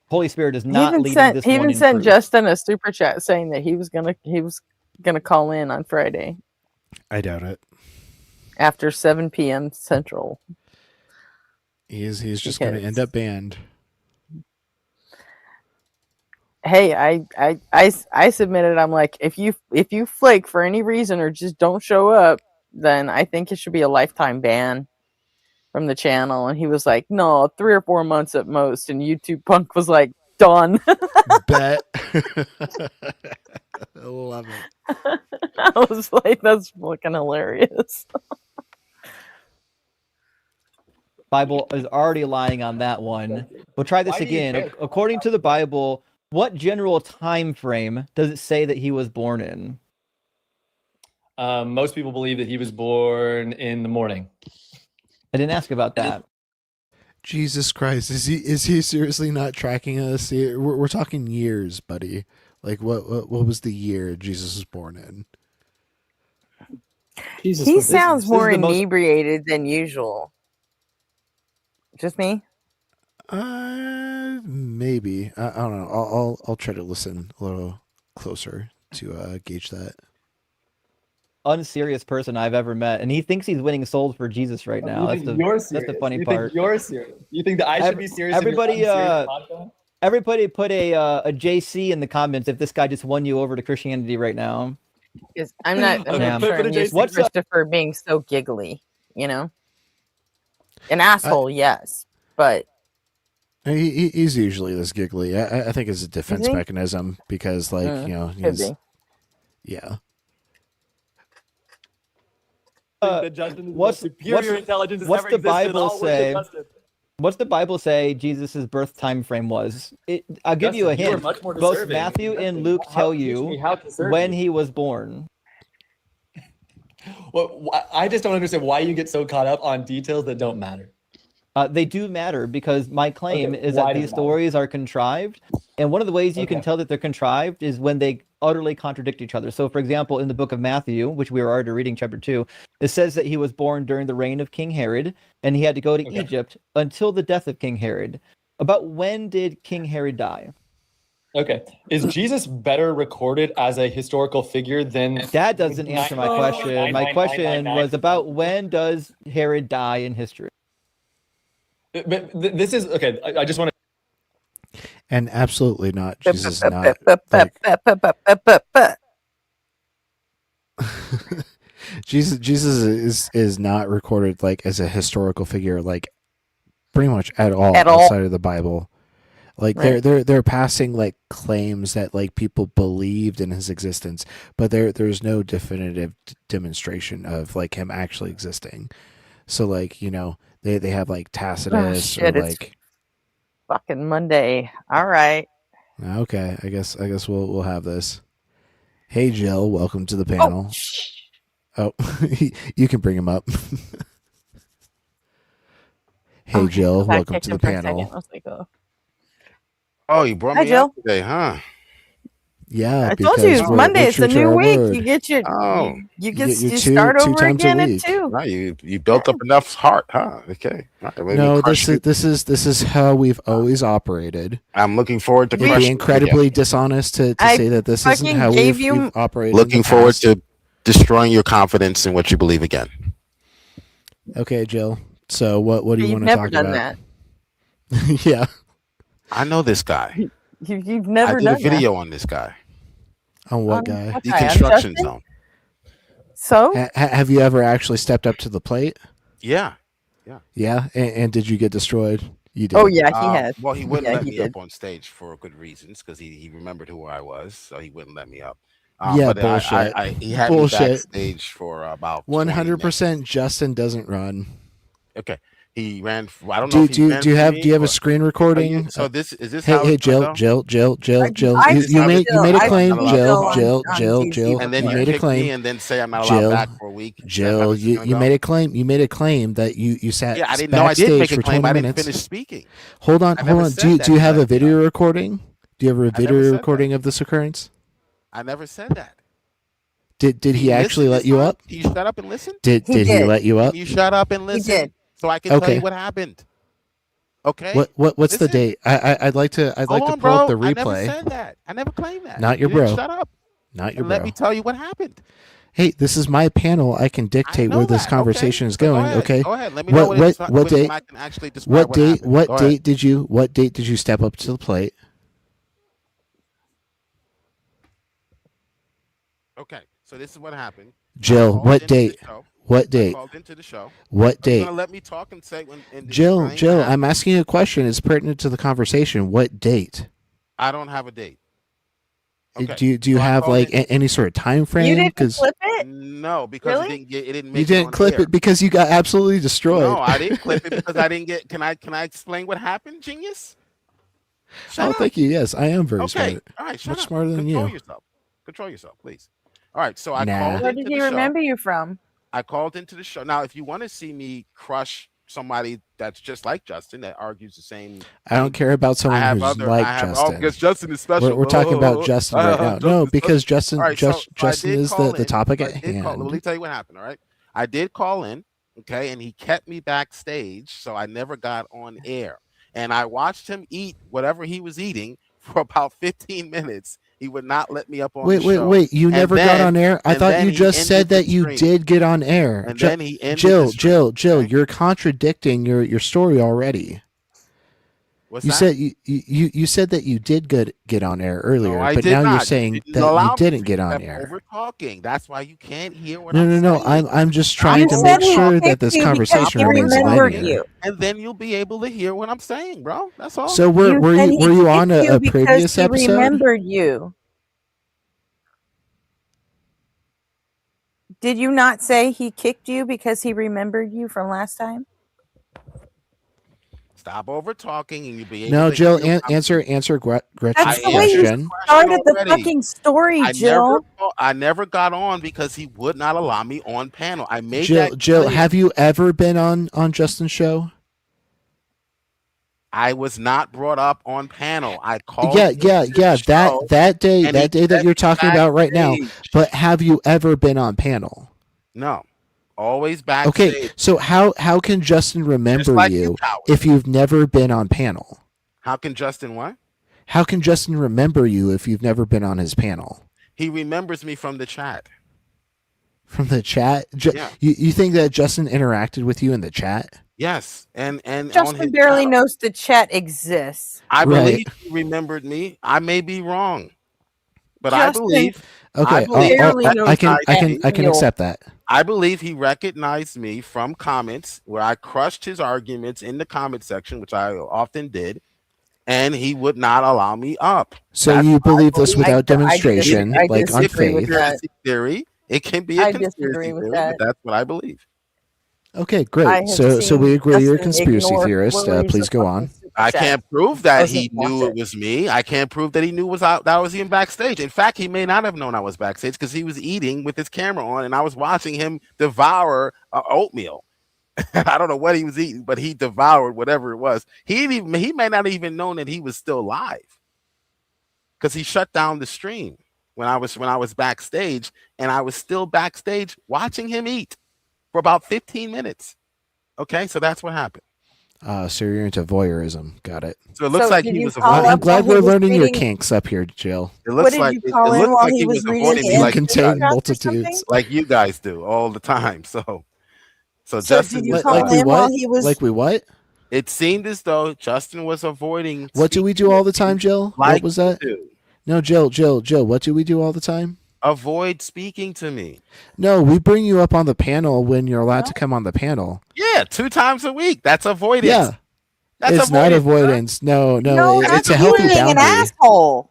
Holy Spirit is he not even leading sent this he one even in sent truth. Justin a super chat saying that he was gonna call in on Friday I doubt it. after 7 p.m. Central. He's just going to end up banned. Hey, I submitted. I'm like, if you flake for any reason or just don't show up, then I think it should be a lifetime ban from the channel. And he was like, no, 3 or 4 months at most. And YouTube Punk was like, done. Bet. I love it. I was like, that's fucking hilarious. Bible is already lying on that one. We'll try this Why do you again. care? According to the Bible, what general time frame does it say that he was born in? Most people believe that he was born in the morning. I didn't ask about that. Jesus Christ, is he seriously not tracking us? We're talking years, buddy. Like what was the year Jesus was born in? Jesus, He what business? sounds more the most- inebriated than usual. Just me? Maybe. I don't know. I'll try to listen a little closer to gauge that. Unserious person I've ever met, and he thinks he's winning souls for Jesus right now. That's the funny part. You're serious. You think that I should be serious? Everybody, everybody, put a JC in the comments if this guy just won you over to Christianity right now. Because I'm not Yeah. sure I'm used to Christopher being so giggly, you know? An asshole, yes, but He's usually this giggly. I think it's a defense he? mechanism because, like, you know, could he's be. yeah. What's the Bible say? What's the Bible say Jesus' birth time frame was? I'll give you a hint. Both Matthew and Luke tell you when he was born. Well, I just don't understand why you get so caught up on details that don't matter. They do matter because my claim is why that does these it matter? stories are contrived. And one of the ways you can tell that they're contrived is when they utterly contradict each other. So, for example, in the book of Matthew, which we were already reading, chapter 2, it says that he was born during the reign of King Herod, and he had to go to Egypt until the death of King Herod. About when did King Herod die? Okay. Is Jesus better recorded as a historical figure than... That doesn't answer my question. My question was about when does Herod die in history? But this is... Okay, I just want to... And absolutely not. Jesus is not. Like, Jesus is not recorded like as a historical figure, like pretty much at all outside of the Bible. Like they're passing like claims that like people believed in his existence, but there's no definitive demonstration of like him actually existing. So like, you know, they have like Tacitus or like fucking Monday. All right. Okay, I guess we'll have this. Hey Jill, welcome to the panel. Oh, you can bring him up. Hey Jill, welcome to the panel. Oh, you brought Hi, me Jill. up today, huh? Yeah, I told you it's Monday. It's a new week. Word. You get your you start two over times again a at week. 2. Wow, you built up enough heart, huh? Okay. Right, No, this is how we've always operated. I'm looking forward to It'd be incredibly dishonest to say that this isn't how we've operated. Looking forward to destroying your confidence in what you believe again. Okay, Jill. So what do you want to never talk done about? that. Yeah. I know this guy. You've never I did a done that. video on this guy. On what On guy? what The guy? On construction Justin? zone. So Have you ever actually stepped up to the plate? Yeah. Yeah, and did you get destroyed? You did. oh yeah, he has. Well, he wouldn't Yeah, let he me did. up on stage for good reasons because he remembered who I was, so he wouldn't let me up. Yeah, but bullshit. he had Bullshit. me backstage for about 20 minutes. 100% Justin doesn't run. Okay, he ran. I don't know if he ran Do you for have me a or- screen Are recording? you- so this is this Hey, how it's gonna go? Jill. I You see made Jill. a I claim, see Jill. Jill on TV And then You you made a kick claim. me and then say I'm not allowed Jill, back for a week. Is that how Jill, this is you gonna go? made a claim. You made a claim that you sat Yeah, I didn't know I did backstage make a for claim. 20 I didn't minutes. finish speaking. Hold on. I never Do said you that do you you have a let me video up. recording? Do you have a I never video said recording of this occurrence? I never said that. Did Can he you actually listen let this you time? up? Can you shut up and listen? Did He he did. let you up? Can you shut up and He listen? did. So I can tell Okay. you what happened. Okay. What's the Listen. date? I'd like to Hold on, pull up the bro. I never replay. said that. I never claimed that. Not your You didn't bro. Shut up Not your and let bro. me tell you what happened. Hey, this is my panel. I can I dictate know where this that. conversation Okay. is So go going. ahead. Okay. Go ahead. Let me know when I can actually describe what happened. Go ahead. What date did you step up to the plate? Okay. So this is what happened. Jill, called what into the date? show. What I date? called into the show. What Are you date? gonna let me talk and say when? And Jill, explain what happened? I'm asking you a question. It's pertinent to the conversation. What date? I don't have a date. Okay. Do you So I have called like in- any sort of time You frame? didn't Because clip it? No, because Really? it didn't make you it didn't on clip air. it because you got absolutely destroyed. No, I didn't clip it because I didn't get. Can I explain what happened, genius? Shut Oh, up. thank you. Yes, I am very Okay. smart. All right. Shut Much up. smarter than Control you. yourself. Control yourself, please. All right. So I Nah. called Where into did the he show. remember you from? I called into the show. Now, if you want to see me crush somebody that's just like Justin that argues the same, I don't care about someone who's like Justin. because Justin is special. We're talking about Justin right now. No, because Justin All right, so Justin I did is call the in. topic So I at did call- Let me hand. tell you what happened. All right, I did call in, okay, and he kept me backstage, so I never got on air. And I watched him eat whatever he was eating for about 15 minutes. He would not let me up on the show. Wait! You And never got then- on air. I and thought then you he just ended said the that you stream. did get on air. And then he ended the stream. Jill, okay? you're contradicting your story already. What's You that? said you said that you did get on air earlier, No, I but did now not. you're You saying didn't that allow you me didn't to. get You on kept air. Over talking. That's why you can't hear what No, I'm no. saying. I'm just trying You to said make he sure that kicked this you because conversation he remains remembered linear. you. And then you'll be able to hear what I'm saying, bro. That's all. So You said he were you on kicked you a because previous he episode? remembered you. Did you not say he kicked you because he remembered you from last time? Stop over talking, and you'll be able No, to Jill, hear. what I'm saying. answer That's Gretchen's the way you question. started the already. fucking story, Jill. I never got on because he would not allow me on panel. I made Jill, that Jill, clear. have you ever been on Justin's show? I was not brought up on panel. I called. Yeah. into the show, That day and he that kept you're me talking about right now. backstage. But have you ever been on panel? No, always backstage. Okay, so how can Justin remember like you you, Howard. if you've never been on panel? How can Justin what? How can Justin remember you if you've never been on his panel? He remembers me from the chat. From the chat? Yeah. You think that Justin interacted with you in the chat? Yes, and on Justin his barely channel. knows the chat exists. I Right. believe he remembered me. I may be wrong, but Justin- I believe. Okay, I believe barely knows I can that. accept that. I believe he recognized me from comments where I crushed his arguments in the comment section, which I often did, and he would not allow me up. So That's you what I believe this believe. without demonstration, I like on disagree with faith? that. Conspiracy theory. It can be a I conspiracy disagree with theory, that. but that's what I believe. Okay, I great. have So we seen agree you're a Justin conspiracy ignore theorist. flurries Please of go fucking on. super I chat. can't prove that Doesn't he watch knew it. it was me. I can't prove that he knew that I was even backstage. In fact, he may not have known I was backstage because he was eating with his camera on, and I was watching him devour oatmeal. I don't know what he was eating, but he devoured whatever it was. He may not even known that he was still live because he shut down the stream when I was backstage, and I was still backstage watching him eat for about 15 minutes. Okay, so that's what happened. So you're into voyeurism. Got it. So it looks So like did he you was call avoiding. I'm up glad while he we're was learning your reading- kinks up here, Jill. It looks did like you call in looks while like he he was was reading avoiding me the like you Contain guys, or multitudes. something? like you guys do all the time. So So Justin did you was call Like we in while what? he was? Like we what? It seemed as though Justin was avoiding. What do we do all the time, Jill? Like What was that? you do. No, Jill. What do we do all the time? Avoid speaking to me. No, we bring you up on the panel when you're allowed to come on the panel. Yeah, 2 times a week. That's avoidance. Yeah, That's it's not avoidance. avoidance. No, that's it's a you healthy being an boundary. asshole.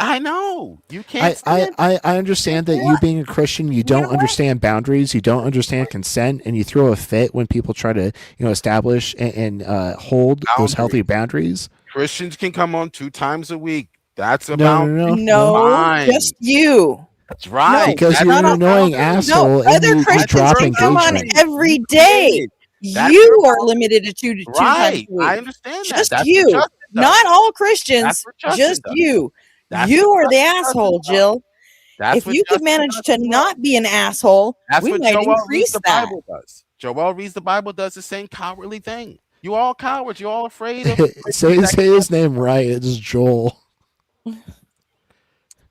I know. You can't say it. I understand that you being a Christian, you don't understand boundaries, you don't understand consent, and you throw a fit when people try to, establish and hold those healthy boundaries. Christians can come on 2 times a week. That's No, about No, fine. just you. That's right. Because That's you're an not annoying boundary. asshole, and Other you Christians drop can come on engagement. every day. That's You your are limited to two times Right. a week. I understand that. Just That's what you. Justin does. Not all Christians. That's what Justin Just does. you. That's You what are the Justin asshole, does. Jill. That's If what you could Justin manage does to as well. not be an asshole, That's we what might Joel reads increase the that. Bible does. Joel reads the Bible does the same cowardly thing. You all cowards. You all afraid of say his name right. It's Joel.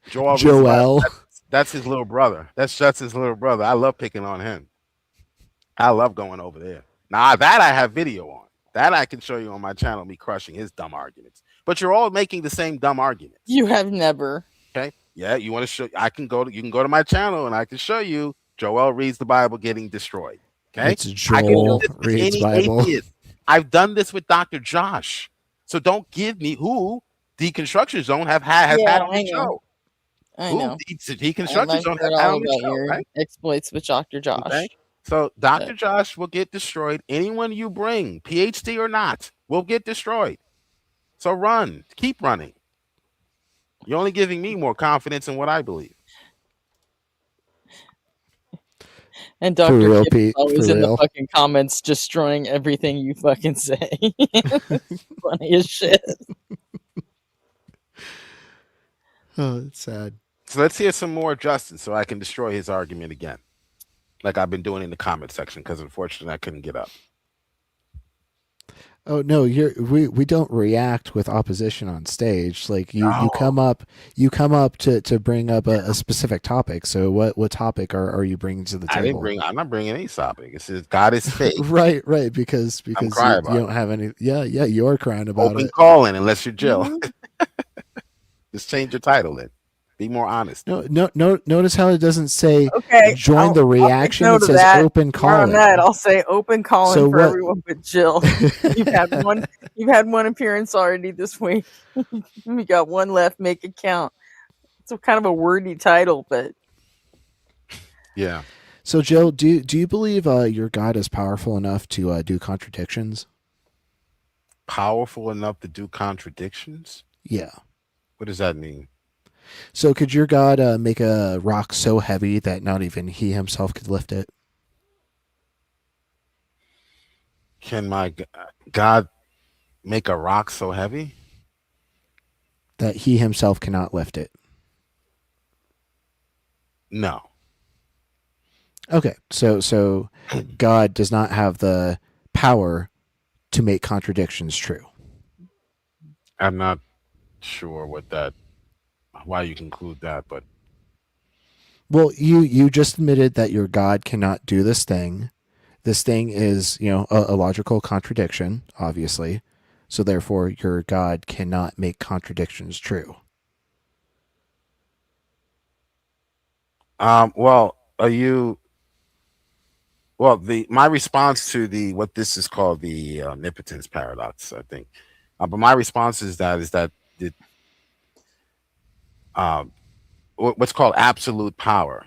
Joel reads the Bible. Joel. That's his little brother. That's just his little brother. I love picking on him. I love going over there. Now that I have video on. That I can show you on my channel, me crushing his dumb arguments. But you're all making the same dumb arguments. You have never. Okay. Yeah, you want to show you can go to my channel and I can show you Joel reads the Bible getting destroyed. Okay. It's Joel reads Bible. Atheist. I've done this with Dr. Josh. So don't give me who Deconstruction Zone has had on the show. I know. Deconstruction Zone has had on the show, right? Exploits with Dr. Josh. Okay. So Dr. Josh will get destroyed. Anyone you bring, PhD or not, will get destroyed. So run. Keep running. You're only giving me more confidence in what I believe. And Dr. real, Kip Pete, is always for in real. the fucking comments destroying everything you fucking say. Funny as shit. Oh, it's sad. So let's hear some more of Justin so I can destroy his argument again. Like I've been doing in the comment section, because unfortunately I couldn't get up. Oh no, we don't react with opposition on stage. Like you come up to bring up a specific topic. So what topic are you bringing to the table? I'm not bringing any topic. It says God is fake. right, because you don't have any. Yeah, you are crying about Open it. calling unless you're Jill. Just change your title then. Be more honest. No. Notice how it doesn't say Okay, join the reaction. It says open calling. On that, I'll say open calling So for what- everyone but Jill. You've had one appearance already this week. We got one left. Make it count. It's kind of a wordy title, but Yeah. So Jill, do you believe your God is powerful enough to do contradictions? Powerful enough to do contradictions? Yeah. What does that mean? So could your God make a rock so heavy that not even he himself could lift it? Can my God make a rock so heavy? That he himself cannot lift it? No. Okay. So God does not have the power to make contradictions true. I'm not sure why you conclude that, but Well, you just admitted that your God cannot do this thing. This thing is, a logical contradiction, obviously. So therefore, your God cannot make contradictions true. Well, my response to what this is called the omnipotence paradox, I think. But my response is that what's called absolute power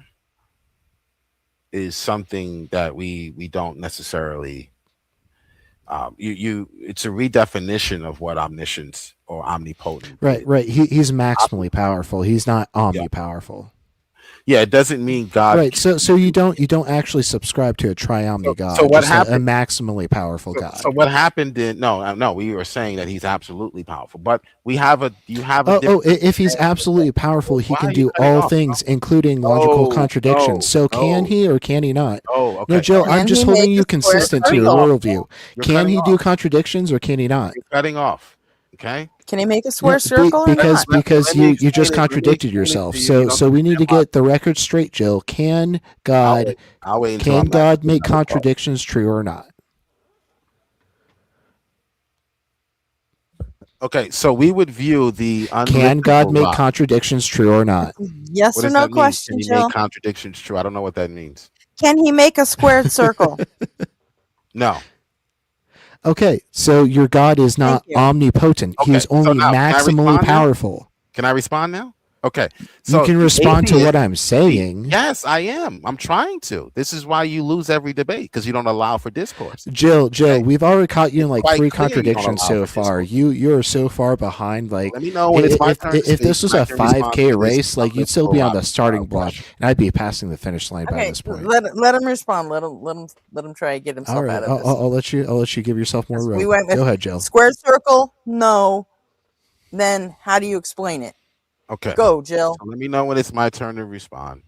is something that we don't necessarily it's a redefinition of what omniscience or omnipotent is. Right. He's maximally powerful. He's not omnipowerful. Yeah, it doesn't mean God. Right. So you don't actually subscribe to a triomni God. So what just happened? A maximally powerful God. So what happened? No, we were saying that he's absolutely powerful, but you have a. If he's absolutely powerful, he can do all things, including logical contradictions. So can he or can he not? Oh, okay. No, Jill, I'm just holding you square consistent to your circle? worldview. Can he do contradictions or can he not? You're cutting off. Okay. can he make a square Yeah, circle or because not? because Let me you explain just it. contradicted Let me explain yourself. it to you. So we need to get the record straight, Jill. Can God I'll wait until can I'm not- God make contradictions true or not? Okay, so we would view the Can God unlivable make rock. contradictions true or not? Yes What or does no that mean? question, Can he make Jill. contradictions true? I don't know what that means. Can he make a squared circle? No. Okay, so your God is Thank not you. omnipotent. Okay, He's so only now, can I maximally respond now? powerful. Can I respond now? Okay. You So can the respond to atheist, what I'm saying. yes, I am. I'm trying to. This is why you lose every debate, because you don't allow for discourse. Jill, Okay? we've already caught you in It's like quite 3 clear you don't contradictions allow so for far. discourse. You're so far behind. Like, Let me know when it's my turn to if speak, this was and I a can respond 5K to this race, like you'd still unlivable be on rock the starting block, question. and I'd be passing the finish line by Okay, this point. let him respond. Let him try to get All himself right, out of this. I'll let you give yourself more 'Cause we rope. went with Go ahead, Jill. squared circle. No. Then how do you explain it? Okay. Go, Jill. So let me know when it's my turn to respond.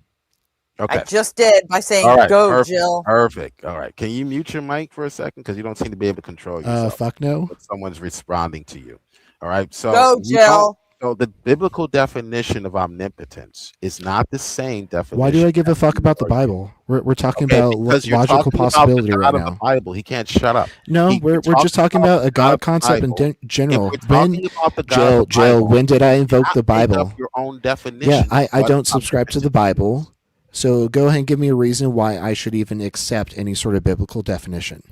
I Okay. just did by saying All right. go, Perfect. Jill. Perfect. All right. Can you mute your mic for a second? Because you don't seem to be able to control yourself. Fuck no. But someone's responding to you. All right. So Go, you don't. Jill. So the biblical definition of omnipotence is not the same definition. Why do I give a as fuck you about the argue. Bible? We're talking Okay, about because you're logical talking about the possibility God right of the now. Bible. He can't shut up. No, You're we're just talking about about the a God of God the concept in Bible. If general. we're When talking about the God of the Jill, Bible, when did I you invoke the cannot make up Bible? your own Yeah, definition. I of what don't subscribe to the omnipotence Bible. is. So go ahead and give me a reason why I should even accept any sort of biblical definition.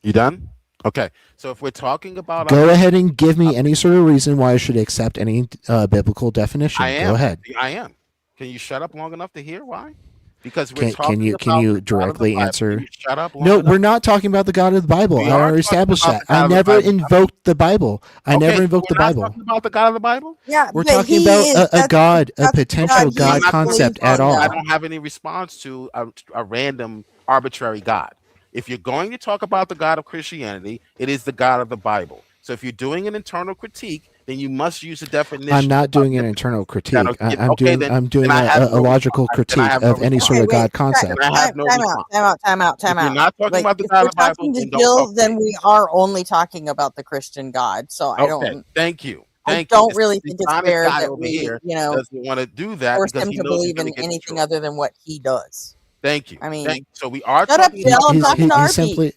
You done? Okay. So if we're talking about Go ahead and give me any sort of reason why I should accept any biblical definition. I Go am. ahead. I am. Can you shut up long enough to hear why? Because we're Can talking can about you the God of the directly Bible. Can answer? you shut up long No, enough? we're not talking about the God of the Bible. We I are already talking established about that. the God I of the never Bible. invoked the Bible. I Okay, never so invoked the we're not Bible. talking about the God of the Bible? Yeah, We're but talking he about is. a God, a That's the potential God he God concept believes at on, I all. though. don't have any response to a random arbitrary God. If you're going to talk about the God of Christianity, it is the God of the Bible. So if you're doing an internal critique, then you must use a definition. I'm not of doing an omnipotence. internal That'll critique. give- I'm okay, doing then I have a no logical response. Then I critique have no of any sort Okay, of response. God wait. concept. Then I have no response. Time If you're out. not talking Like, about the if God we're of the Bible, talking to then don't Jill, talk to then me. we are only talking about the Christian God. So Okay, thank you. I Thank you. don't This really think it's dishonest fair guy that over we, here doesn't want to do that force because him he to knows he's believe going in to get the anything truth. other than what he does. Thank you. I mean, So we are shut up, talking Jill. about I'm the God of talking the to He's Bible. RP. simply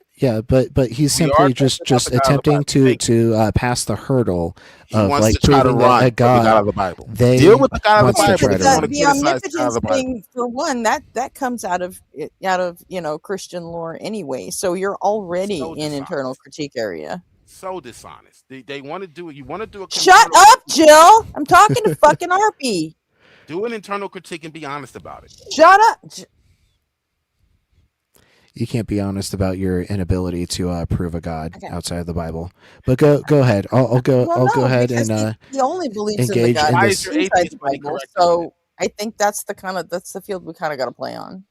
but he's We are simply talking about just the God of the attempting Bible. to Thank you. pass the hurdle He of wants like to try to proving run a from the God God of the Bible. they Deal with the God of the wants to Bible. try If to you want to run. The criticize the God of omnipotence the Bible. thing, for one, that comes out of Christian lore anyway. So you're already So in internal dishonest. critique area. So dishonest. They want to do it. You want to do a Shut internal up, critique. Jill. I'm talking to fucking RP. Do an internal critique and be honest about it. Shut up. You can't be honest about your inability to prove a God Okay. outside of the Bible. But go ahead. I'll go ahead because and he only believes in the engage God in Why this. is your inside atheist the buddy Bible. correcting you then? So I think that's the field we kind of got to play on.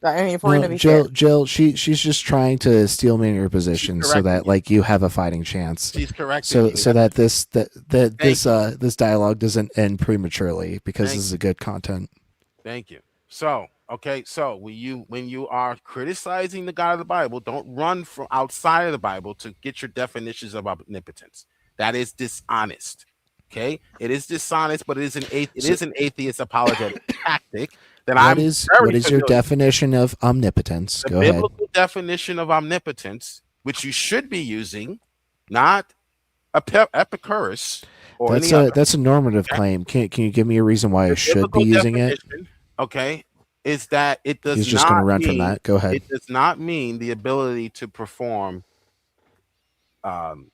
I mean, if we're No, going to be fair. Jill, she's just trying to steel man your position so correcting that you. like you have a fighting chance. She's correcting So you. so that this Thank this dialogue doesn't end prematurely because Thank this is a good content. Thank you. So, okay, so when you are criticizing the God of the Bible, don't run from outside of the Bible to get your definitions of omnipotence. That is dishonest. Okay, it is dishonest, but it So is an atheist apologetic tactic that what I'm is very your familiar with. definition of omnipotence? The Go ahead. biblical definition of omnipotence, which you should be using, not Epicurus or any other. That's a normative Okay? claim. Can you give me a reason why I The should be biblical using it? definition, okay, is that it He's does just going to not run from mean that. Go ahead. it does not mean the ability to perform um,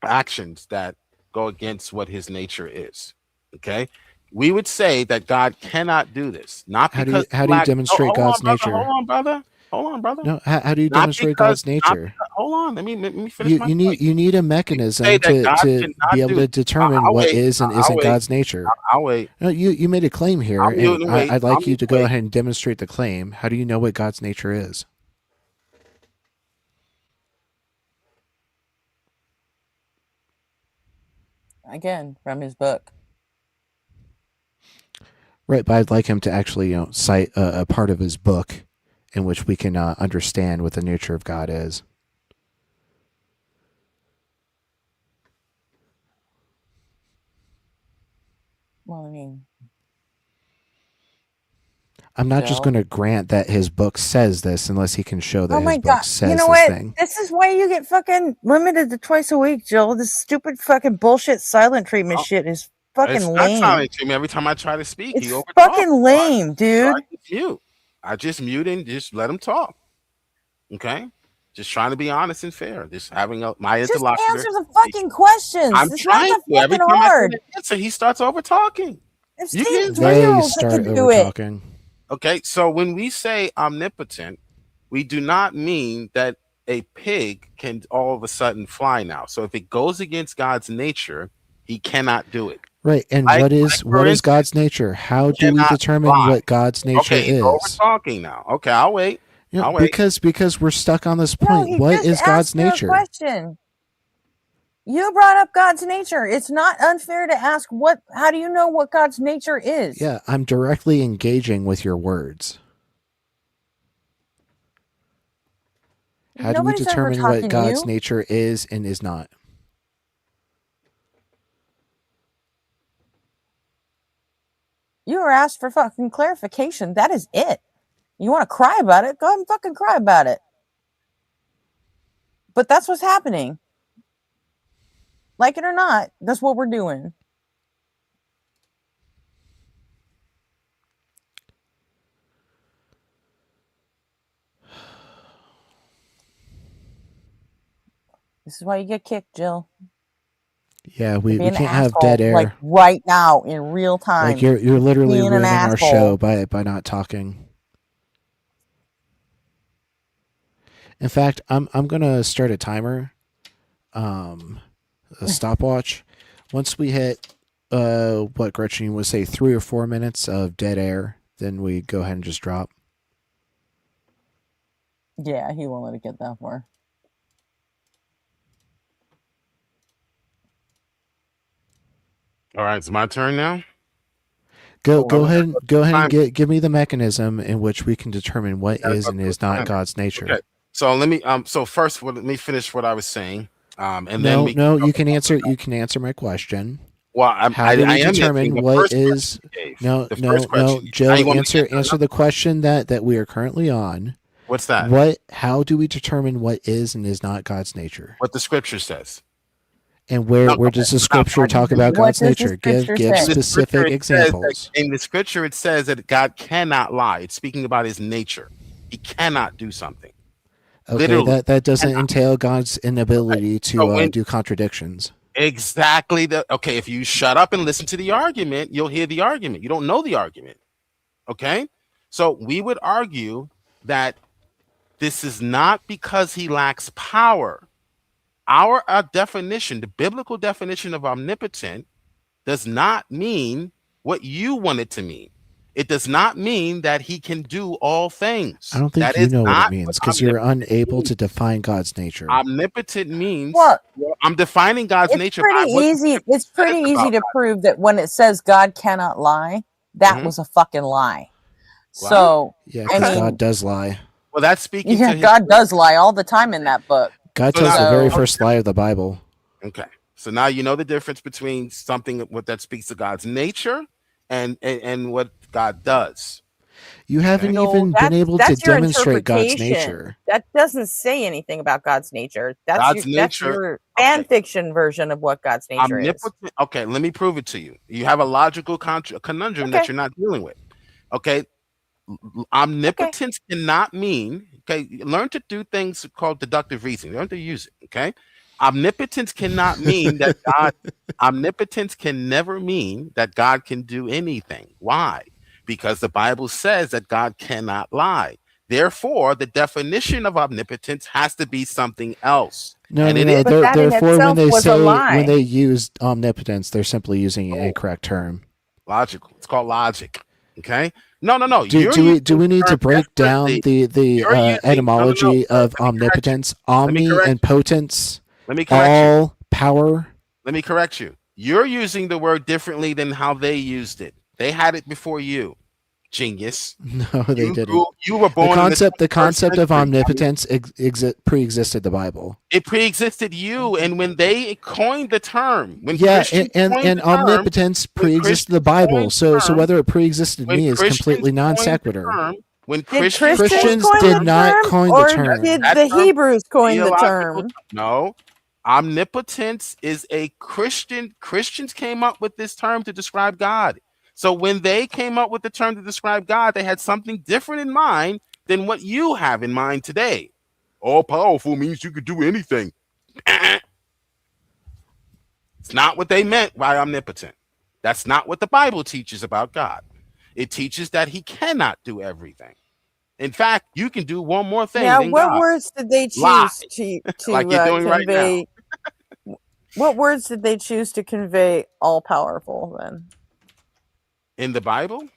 actions that go against what his nature is. Okay, we would say that God cannot do this, not How because do you demonstrate God's nature? hold on, brother. No, how do you Not demonstrate God's not nature? because, hold on, let me finish my point. You need a Say mechanism that God to be cannot able do. to determine I'll what wait. is and I'll isn't wait. God's nature. I'll wait. No, you made a claim here, I'm and muting. Wait. I'd I'm like you to go wait. ahead and demonstrate the claim. How do you know what God's nature is? Again, from his book. Right, but I'd like him to actually cite a part of his book in which we can understand what the nature of God is. Well, I mean, I'm not just Joe. going to grant that his book says this unless he can show that Oh my his book god! says You know this what? thing. This is why you get fucking limited to twice a week, Jill. This stupid fucking bullshit silent treatment Oh, shit is fucking It's not lame. silent to me. Every time I try to speak, he It's overtalks. fucking lame, dude. I just mute and just let him talk. Okay, just trying to be honest and fair. Just having my Just interlocutor. answer the fucking questions. I'm It's not trying that to. Every fucking time hard. I say the answer, he starts over talking. It's You can- 3-year-olds that start can do it. over-talking. Okay, so when we say omnipotent, we do not mean that a pig can all of a sudden fly now. So if it goes against God's nature, he cannot do it. Right, and Like- what like is for what is instance, God's nature? How do we cannot determine fly. what God's nature Okay, he's is? over talking now. Okay, I'll wait. You know, I'll wait. because we're stuck on this No, point. he What just is God's asked you a nature? question. You brought up God's nature. It's not unfair to ask how do you know what God's nature is? Yeah, I'm directly engaging with your words. How Nobody's do we determine what over-talking God's you. nature is and is not? You were asked for fucking clarification. That is it. You want to cry about it? Go ahead and fucking cry about it. But that's what's happening. Like it or not, that's what we're doing. This is why you get kicked, Jill. Yeah, we Being can't an have asshole, dead air. like right now in real time. Like you're literally being an ruining our asshole. show by not talking. In fact, I'm gonna start a timer, a stopwatch. Once we hit what Gretchen would say 3 or 4 minutes of dead air, then we go ahead and just drop. Yeah, he won't let it get that far. All right, it's my turn now. Go Oh, ahead time. and give me the mechanism in which we can determine what Yeah, is and is not time. God's nature. Okay, so let me so first let me finish what I was saying. And No, then we no, you can answer my question. Well, How do we I am determine answering the what first is? question you gave. No, The no, first no, question. Now Joe. you want me to Answer the question that we are currently on. What's that? What? How do we determine what is and is not God's nature? What the scripture says. And where No, does the no, scripture talk about What God's does the nature? Give scripture say? specific It says that- examples. in the scripture, it says that God cannot lie. It's speaking about his nature. He cannot do something. Okay, Literally. that doesn't entail God's inability to So when- do contradictions. Exactly. Okay, if you shut up and listen to the argument, you'll hear the argument. You don't know the argument. Okay? So we would argue that this is not because he lacks power. Our definition, the biblical definition of omnipotent, does not mean what you want it to mean. It does not mean that he can do all things. I don't think That you is know what not it means because you're unable to define God's nature. omnipotent means. Well, I'm defining God's it's nature. pretty by what the easy. scripture It's pretty says easy about to God. prove that when it says God cannot lie, that Mhm. was a fucking lie. What? So Yeah, I because mean, God does lie. Well, that's speaking yeah, to his God does lie all the time in that book. God So tells the now- very So- first lie of the Bible. Okay. So now you know the difference between something what that speaks to God's nature and what God does. You haven't No, even been able to that's your demonstrate God's interpretation. nature. That doesn't say anything about God's nature. God's That's nature- your fan fiction version of what God's nature is. Omnipotent. Okay, let me prove it to you. You have a logical conundrum that Okay. you're not dealing with. Okay. Omnipotence cannot mean, okay, learn to do things called deductive reasoning. Learn to use it. Okay. Omnipotence cannot mean that God, omnipotence can never mean that God can do anything. Why? Because the Bible says that God cannot lie. Therefore, the definition of omnipotence has to be something else. No, And no, it no. is- But that in Therefore, when itself they was a say lie. when they use omnipotence, they're simply using an incorrect term. Logical. It's called logic. Okay. No. Do we need to break down the You're using- etymology no, of let me correct you. omnipotence, me omni correct and potence, Let me correct you. all power? Let me correct you. You're using the word differently than how they used it. They had it before you. genius. No, they You didn't. you were born The in concept of 21st century. omnipotence pre-existed the Bible. It pre-existed you, and when they coined the term, when Yeah, Christians coined and the term, omnipotence when pre-existed the Christians Bible. coined So the so term, whether it pre-existed when me is Christians completely non coined the sequitur. term, when Did Christians Christians coin did the not term, coin the or term. did that the term Hebrews coin the theological term? no. Omnipotence is a Christian. Christians came up with this term to describe God. So when they came up with the term to describe God, they had something different in mind than what you have in mind today. All powerful means you could do anything. It's not what they meant by omnipotent. That's not what the Bible teaches about God. It teaches that he cannot do everything. In fact, you can do one more thing Now, than what God. words did they Lie, choose to like you're doing right now. convey? What words did they choose to convey all powerful then? In the Bible,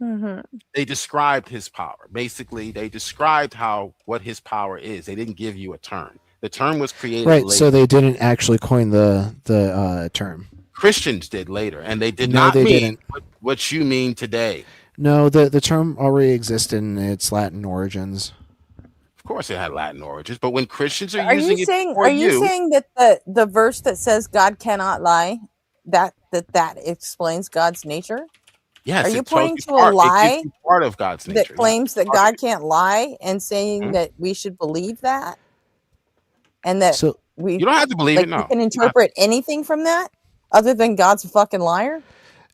Mm-hmm. they described his power. Basically, they described what his power is. They didn't give you a term. The term was created Right, later. so they didn't actually coin the term. Christians did later, and they did No, not they mean didn't. what you mean today. No, the term already existed in its Latin origins. Of course, it had Latin origins, but when Christians are Are using you it saying? for Are you saying that the verse that says God cannot lie, that explains God's nature? yes, Are you it tells pointing you to a part. It gives lie you part of God's that nature. claims that part of God it. can't lie, and saying Mhm. that we should believe that, and that So we You don't have to believe it. we No, can interpret anything from that other than God's a fucking liar?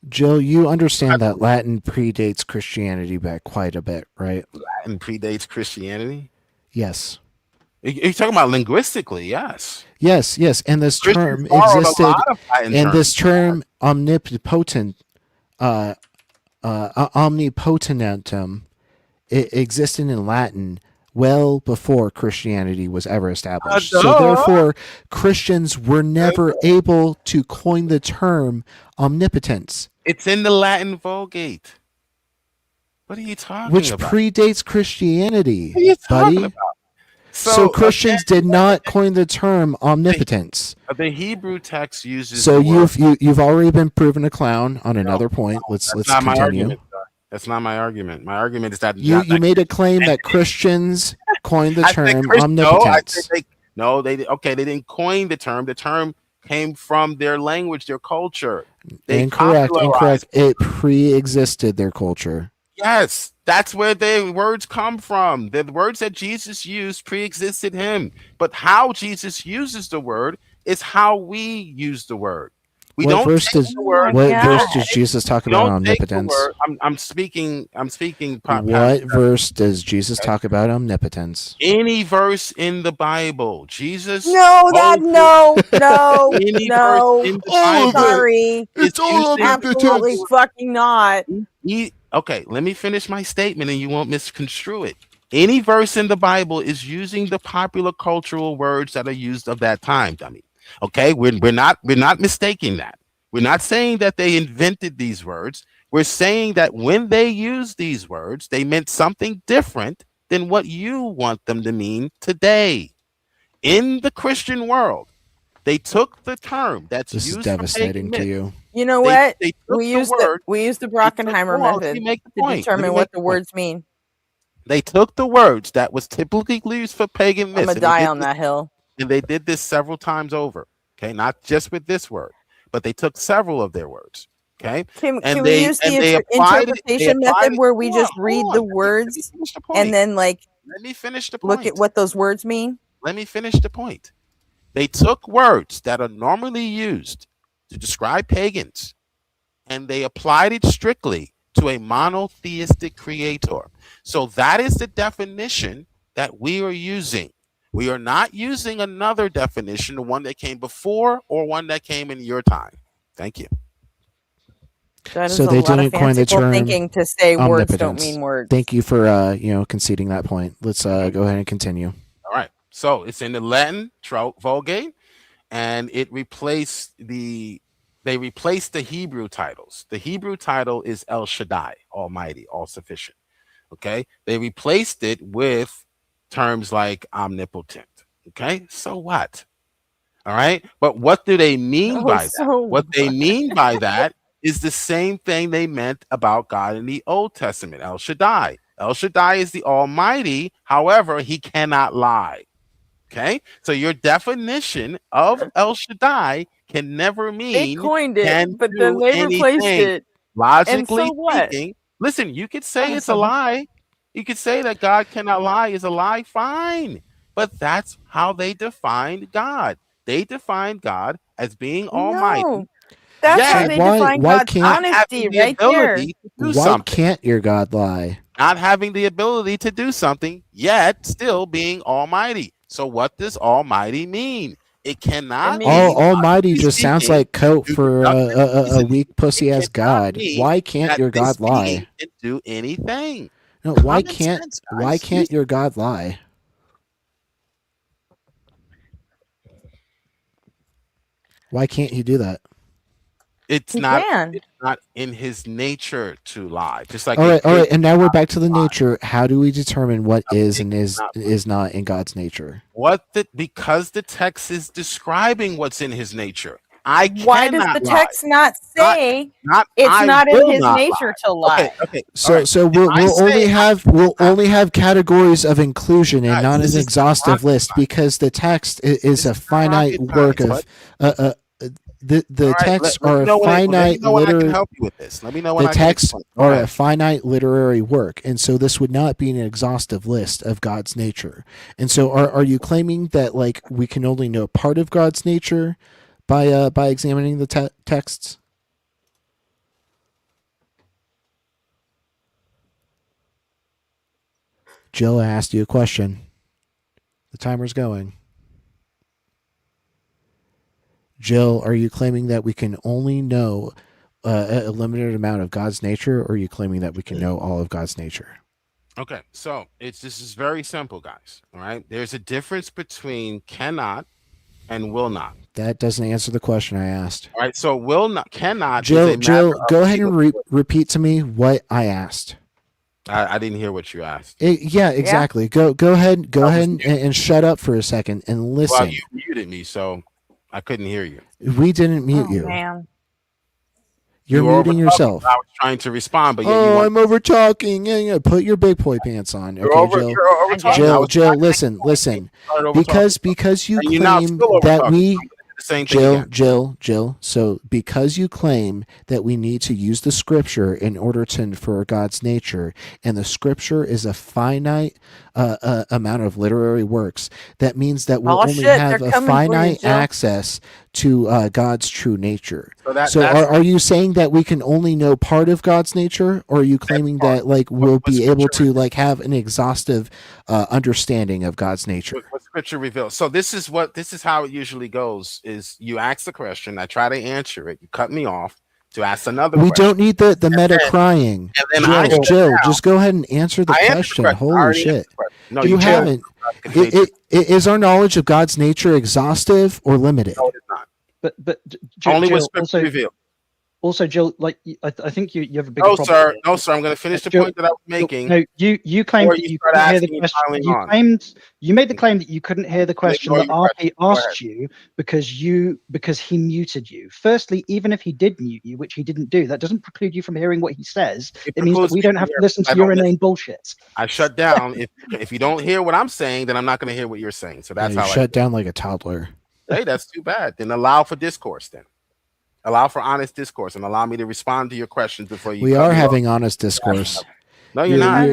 Jill, you understand that Latin predates Christianity by quite a bit, right? Latin predates Christianity. Yes. You're talking about linguistically, yes. Yes, and this Christians term borrowed a existed, lot of Latin and this terms. term omnipotent, omnipotentum, it existed in Latin well before Christianity was ever established. So Duh. therefore, Christians were never able to coin the term omnipotence, It's in the Latin Vulgate. What are you talking which about? predates Christianity, What are you talking buddy. about? So Christians did not coin the term omnipotence. The Hebrew text uses So the word. you've already been proven a clown on another point. That's Let's not my continue. argument. Sir. That's not my argument. My argument is that You made a claim that Christians coined the I said term Chris- omnipotence. They didn't coin the term. The term came from their language, their culture. They Incorrect. popularized It pre-existed their culture. Yes, that's where the words come from. The words that Jesus used pre-existed him. But how Jesus uses the word is how we use the word. We What don't verse take does the word. what God. verse does Jesus talk We about don't take the omnipotence? word. I'm speaking. What verse does Jesus talk about omnipotence? Any verse in the Bible, Jesus. No, no, Any verse no. in the All of Bible. it. Sorry, It's all absolutely omnipotence. fucking not. Okay, let me finish my statement and you won't misconstrue it. Any verse in the Bible is using the popular cultural words that are used of that time, dummy. Okay, we're not mistaking that. We're not saying that they invented these words. We're saying that when they used these words, they meant something different than what you want them to mean today. In the Christian world, they took the term that's This is used for devastating pagan to myths. you. You know They- what? they took We the use word- the Brockenheimer hold on, let method me make the to point. Let me determine make what the the point. words mean. They took the words that was typically used for pagan I'm myths. gonna die on that hill. And they did this several times over. Okay, not just with this word, but they took several of their words. Okay, Can and we use the they applied it. They interpretation applied method it. where we Hold on, just read hold the on. Let me words finish the point. and then like Let me finish the look point. at what those words mean? Let me finish the point. They took words that are normally used to describe pagans and they applied it strictly to a monotheistic creator. So that is the definition that we are using. We are not using another definition, the one that came before or one that came in your time. Thank you. That is So a they lot of didn't coin the fanciful term thinking to say words don't omnipotence. mean words. Thank you for conceding that point. Let's go ahead and continue. All right. So it's in the Latin Vulgate, and it replaced they replaced the Hebrew titles. The Hebrew title is El Shaddai, Almighty, all sufficient. Okay. They replaced it with terms like omnipotent. Okay. So what? All right. But what do they mean by that? What they mean by that is the same thing they meant about God in the Old Testament, El Shaddai. El Shaddai is the Almighty. However, he cannot lie. Okay, so your definition of El Shaddai can never They mean coined it, can but then do they replaced anything. it. And Logically so what? speaking, listen, you could say Oh, it's a so- lie. You could say that God cannot lie is a lie, fine. But that's how they defined God. They defined God as being almighty, No, that's how yet they why define why God's can't not honesty having the right there. ability to do why something. can't your God lie? Not having the ability to do something, yet still being almighty. So what does almighty mean? It cannot It means- mean Almighty logically just sounds speaking, like coat through for deductive a reasoning, weak pussy it ass cannot God. mean Why can't that your this God lie? being can do anything. No, why Common can't sense, why guys. can't your God lie? Why can't he do that? It's He not. can. It's not in his nature to lie. Just like All a right, pig and now we're cannot back to the lie. nature. How do we determine what A is pig and is cannot lie. is not in God's nature? Because the text is describing what's in his nature. I Why does cannot the lie. text not say Not it's I not in will his not nature lie. to lie? Okay. So all right. so If we'll, I we'll say only have we'll only have categories of inclusion and Guys, not this an is exhaustive rocket list science. because the text is This a is not finite rocket work science, of bud. the All right, texts let are me a know when let me finite know when I can liter help you with this. Let me know when the I can texts explain. Go are a ahead. finite literary work, and so this would not be an exhaustive list of God's nature. And so, are you claiming that like we can only know part of God's nature by examining the texts? Jill, I asked you a question. The timer's going. Jill, are you claiming that we can only know a limited amount of God's nature, or are you claiming that we can know all of God's nature? Okay, so this is very simple, guys. All right, there's a difference between cannot and will not. That doesn't answer the question I asked. All right, so will not cannot is a Jill, matter Jill, of go ahead and legal- repeat to me what I asked. I didn't hear what you asked. Yeah, exactly. Go ahead, I was and shut up for a second and Well, listen. you muted me, so I couldn't hear you. We didn't mute Oh you. man. You're You were muting over yourself. talking. I was trying to respond, but yeah, you Oh, want I'm over talking. Yeah. Put your big boy pants on, you're okay, over Jill. you're over talking. I Jill, was Jill, trying to make listen, a point. listen. You started over talking. Because you And you're now claim still over that talking. we I'm gonna do the same thing again. Jill. So because you claim that we need to use the scripture in order to infer God's nature, and the scripture is a finite amount of literary works, that means that we'll Oh, only shit, have they're a coming for you, finite Jill. access to God's true nature. So that's are you saying that we can only know part of God's nature, or are you claiming that like we'll be able to like have an exhaustive understanding of God's nature? what scripture reveals. So this is how it usually goes: is you ask the question, I try to answer it, you cut me off to ask another We question. don't need the meta then- crying. and then I shut Jill, down. just go ahead and answer the I answered the question. question. I Holy already shit. answered the question. No, You can't. haven't. Is our knowledge of God's nature exhaustive or limited? No, it is not. But Only what Jill, scripture revealed. also Jill, like I think you have a bigger No, problem. sir. here. No, sir. I'm going to finish the Jill- point that I was Jill, making. No, you claimed Or that you you start couldn't hear the asking and question. piling You on. made the claim that you couldn't hear the question ignore that your RP question. Go ahead. asked you because he muted you. Firstly, even if he did mute you, which he didn't do, that doesn't preclude you from hearing what he says. It It means that precludes we me don't from have to hearing. listen to I your don't inane bullshit. I shut down. If you don't hear what I'm saying, then I'm not going to hear what you're saying. So that's Yeah, you how shut down like a toddler. Hey, that's too bad. Then allow for discourse. Then allow for honest discourse and allow me to respond to your questions before you. We cut are me having off. honest discourse. No, you're not.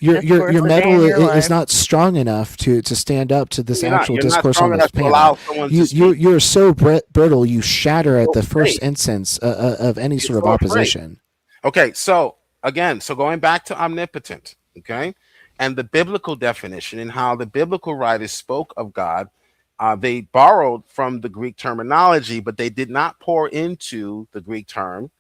Your metal is not strong enough to stand up to this You're not. actual You're not discourse strong on this enough to allow panel. someone to speak. You're so brittle, you shatter at the Okay. first instance of any sort of so afraid. opposition. Okay, so again, going back to omnipotent, okay, and the biblical definition and how the biblical writers spoke of God, they borrowed from the Greek terminology, but they did not pour into the Greek term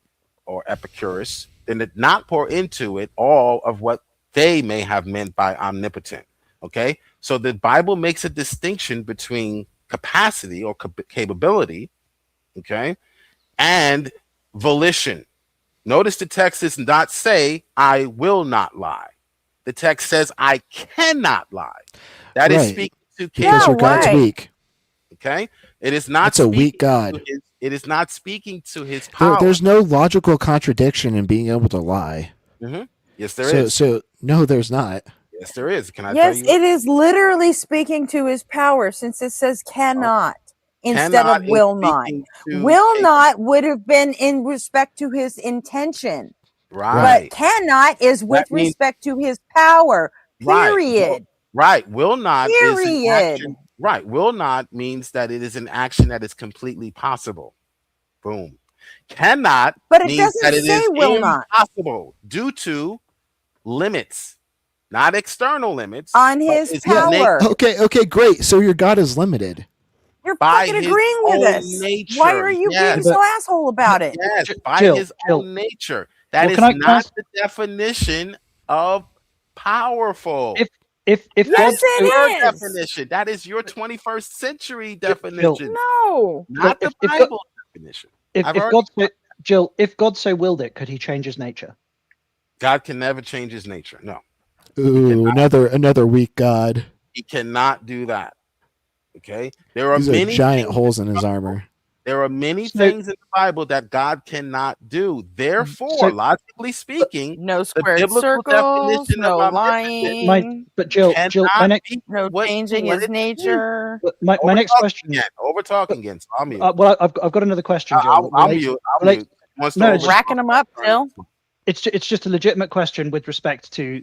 or Epicurus. They did not pour into it all of what they may have meant by omnipotent. Okay, so the Bible makes a distinction between capacity or capability, okay, and volition. Notice the text does not say, I will not lie. The text says, I cannot lie. That is Right. speaking to Because King. your God's weak. Okay? It is not It's a weak speaking God. to his It is not speaking to his power. There's no logical contradiction in being able to lie. Yes, there is. So no, there's not. Yes, there is. Can I Yes, tell you? it is literally speaking to his power since it says cannot instead Cannot of is will not. speaking to Will a- not would have been in respect to his intention. Right. But cannot is with That means- respect to his power. Right. Period. Right. Will not is an Period. action. Right. Will not means that it is an action that is completely possible. Boom. Cannot But it means doesn't that it say is will not. impossible due to limits, not external limits. On but his his power. nature. Okay, great. So your God is limited. You're By fucking his agreeing with own us. nature, Why are you yes. being so asshole about it? Yes, by Jill, his Jill. own nature. That Well, is can I not ask- the definition of powerful. If Yes, God, it your is. definition. That is your 21st century definition, No. not But the if Bible definition. if I've if already- God so, Jill, if God so willed it, could he change his nature? God can never change his nature. No, Ooh, another weak God. he cannot do that. Okay, there are These are many giant things holes in his armor. There are many So- things in the Bible that God cannot do. Therefore, So- logically speaking, No squared biblical circles, definition of no omnipotent lying, But Jill, my cannot next be no what changing what his it means. nature. my next question. Again, over talking again. So I'll mute. Well, I've got another question, Jill. I'll Related- mute. I'll relate- mute. Wants to No, over- it's- Racking them up, Jill. It's just a legitimate question with respect to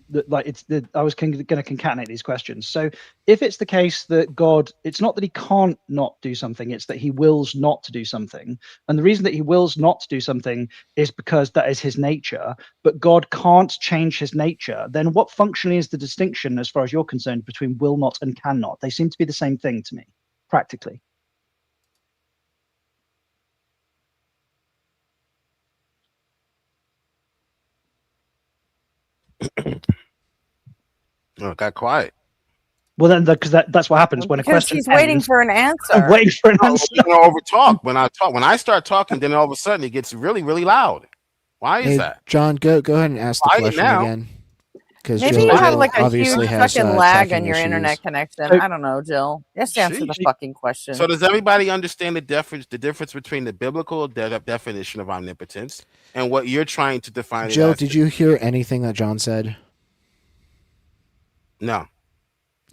I was going to concatenate these questions. So if it's the case that God, it's not that he can't not do something, it's that he wills not to do something, and the reason that he wills not to do something is because that is his nature, but God can't change his nature, then what functionally is the distinction as far as you're concerned between will not and cannot? They seem to be the same thing to me, practically. Oh, it got quiet. Well, then, because that's what happens when a Because question he's waiting ends. for an I'm answer. waiting for an No, answer. we're gonna over talk. When I start talking, then all of a sudden it gets really, really loud. Why is Hey, that? John, go ahead and ask the Quiet question now. again. Because Maybe Jill, you have Jill like a obviously huge has fucking lag tracking on your issues. internet connection. So- I don't know, Jill. Just answer the Sheesh. fucking question. So does everybody understand the difference between the biblical definition of omnipotence and what you're trying to define? Jill, it as? did you hear anything that John said? No.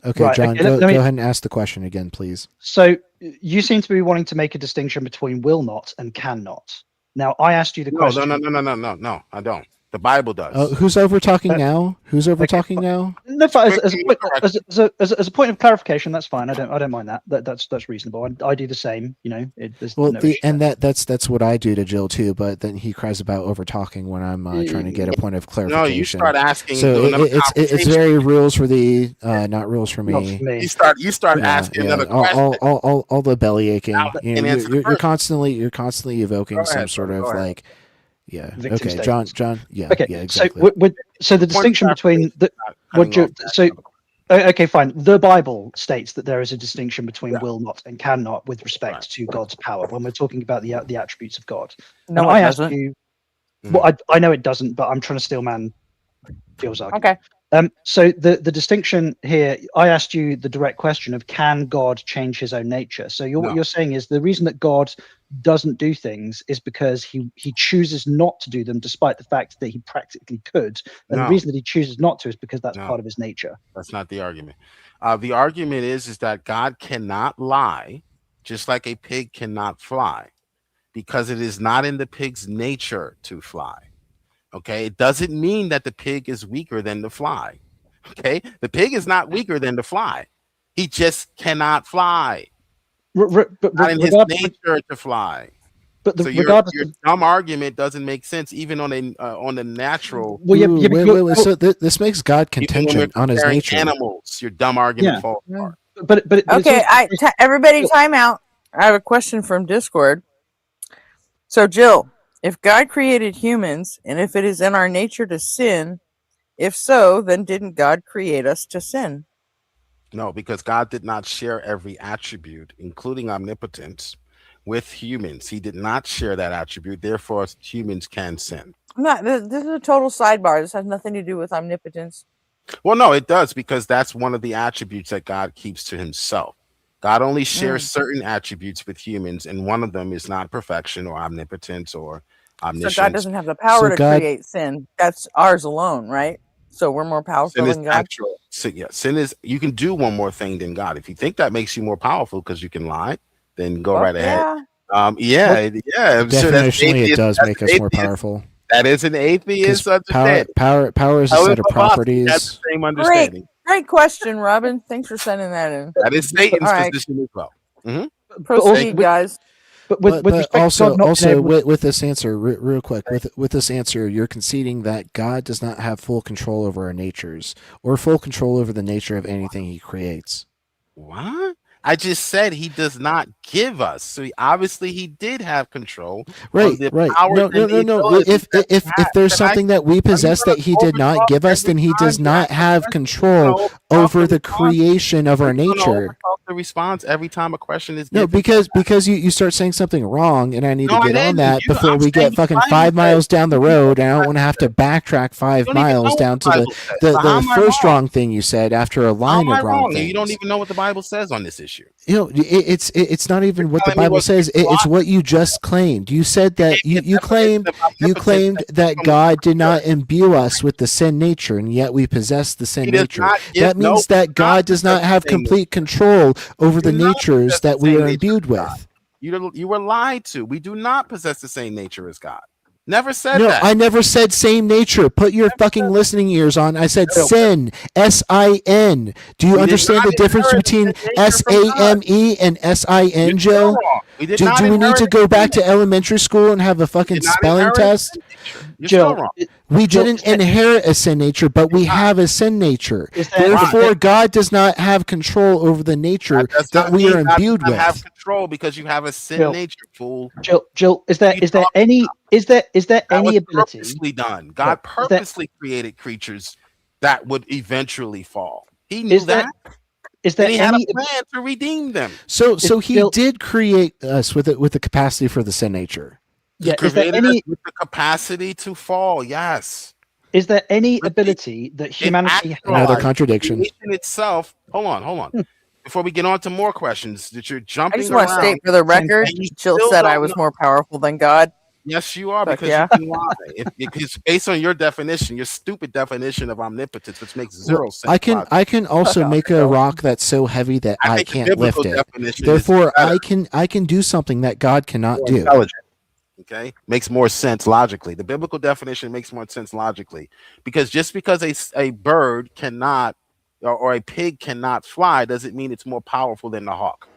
Okay, Right, John, okay, go let me- ahead and ask the question again, please. So you seem to be wanting to make a distinction between will not and cannot. Now, I asked you the No, question. no, I don't. The Bible does. Oh, who's over talking Uh, now? Who's over talking now? No, fine, as Quick, a point of clarification, that's fine. I don't mind that. That's reasonable. I do the same. You know, there's Well, no issue and there. that's what I do to Jill too. But then he cries about over talking when I'm trying to get a point of No, clarification. you start asking. So do another it's conversation. very rules for the not rules for Not me. for me. You start Yeah, asking yeah. another question. All the belly aching. Now, You and know, answer the you're first. constantly evoking Go some ahead, sort brother, of go ahead. like, yeah. Victim Okay, John, statements. yeah, Okay, yeah, exactly. so the distinction between the what you, so okay, fine. The Bible states that there is a distinction between will not and cannot with respect Right. to God's power when we're talking about the attributes of God. No, And it I asked doesn't. you. Mhm. Well, I know it doesn't, but I'm trying to steal man Phil's argument. Okay. So the distinction here, I asked you the direct question of can God change his own nature? So what No. you're saying is the reason that God doesn't do things is because he chooses not to do them, despite the fact that he practically could. And No. the reason that he chooses not to is because that's No. part of his nature. That's not the argument. The argument is that God cannot lie, just like a pig cannot fly, because it is not in the pig's nature to fly. Okay, it doesn't mean that the pig is weaker than the fly. Okay, the pig is not weaker than the fly. He just cannot fly. But Not in his nature to fly. but So your regardless your of, dumb argument doesn't make sense, even on the natural. well, Ooh, wait, so this makes God Even when we're contingent on his comparing nature. Animals, your dumb argument Yeah. falls apart. but it's Okay, also- everybody time out. I have a question from Discord. So, Jill, if God created humans and if it is in our nature to sin, if so, then didn't God create us to sin? No, because God did not share every attribute, including omnipotence, with humans. He did not share that attribute. Therefore, humans can sin. This is a total sidebar. This has nothing to do with omnipotence. Well, no, it does, because that's one of the attributes that God keeps to himself. God only shares certain attributes with humans, and one of them is not perfection or omnipotence or omniscience. So God doesn't have the power to God- create sin. That's ours alone, right? So we're more powerful Sin is than God. natural. Sin is, you can do one more thing than God. If you think that makes you more powerful because you can lie, then go right ahead. Yeah. I'm sure that's Definitionally, it does that's make an us more atheist. powerful. That is an atheist 'Cause understanding. power is a set of properties. That's the same understanding. Great question, Robin. Thanks for sending that in. That is Satan's All right. position as well. Proceed, guys. But with respect also, to God not being able with this answer, real quick, with this answer, you're conceding that God does not have full control over our natures or full control over the nature of anything He creates. What? I just said He does not give us. So obviously He did have control. Right, on the right. powers No. and the abilities that If we have. there's Can I- something that we possess gonna that He did not overtalk give us, then every He time does you not ask a have question? control You're gonna over overtalk the creation of our You're gonna nature. overtalk the response every time a question is No, given. because you start saying something wrong, and I need No, to I get on didn't. that You- before I'm we saying get fucking the Bible 5 miles says- down the you don't road, and I know don't want to have to backtrack 5 don't even know miles what down the to the Bible says. So how the am I first wrong? wrong thing you said after a How line am I of wrong wrong? things. You don't even know what the Bible says on this issue. You know, it's not even what the telling me Bible what says. It's what you just claimed. You said that you claimed that God did not imbue us with the sin nature, and yet we possess the sin He does nature. not give- That means no, that God does not have complete control over the do not natures possess the that we same are nature imbued as with. You were lied to. We do not possess the same nature as God. Never said No, that. I never said same nature. Put your fucking listening ears on. I said No. sin. S-I-N. Do you We did understand not the difference inherit between the sin nature from God. S-A-M-E and S-I-N, You're Joe? still wrong. We did not Do we need inherit to the go sin back to nature. elementary school and have a fucking Did not spelling inherit the test? sin nature. You're Jill, still wrong. We Jill, didn't is there- inherit a sin nature, but we have a sin nature. Is there- Therefore, God does not have control over the nature Does that not we mean are God imbued does not have with. control because you have a sin Jill. nature, fool. Jill, is there you is there talking any is there That any was ability? purposely done. God is there- purposely created creatures that would eventually fall. He knew Is there that, is there and He had any a plan to redeem them. So He Jill- did create us with the capacity for the sin nature. yeah, He is there created us any with the capacity to fall. Yes. is there any With the- ability that It humanity Another actualized contradiction. creation itself. Hold on. Before we get on to more questions, that you're I jumping just want to around. state for the record, and you Jill still said I don't was know- more powerful than God. Yes, you are, Fuck because yeah. you can lie. Because based on your definition, your stupid definition of omnipotence, which makes zero sense. I can also Fuck off, make a Joe. rock that's so heavy that I think the can't lift biblical it. definition is Therefore, better, I can do something that God cannot more do. intelligent. Okay, makes more sense logically. The biblical definition makes more sense logically, because just because a bird cannot or a pig cannot fly doesn't mean it's more powerful than the hawk.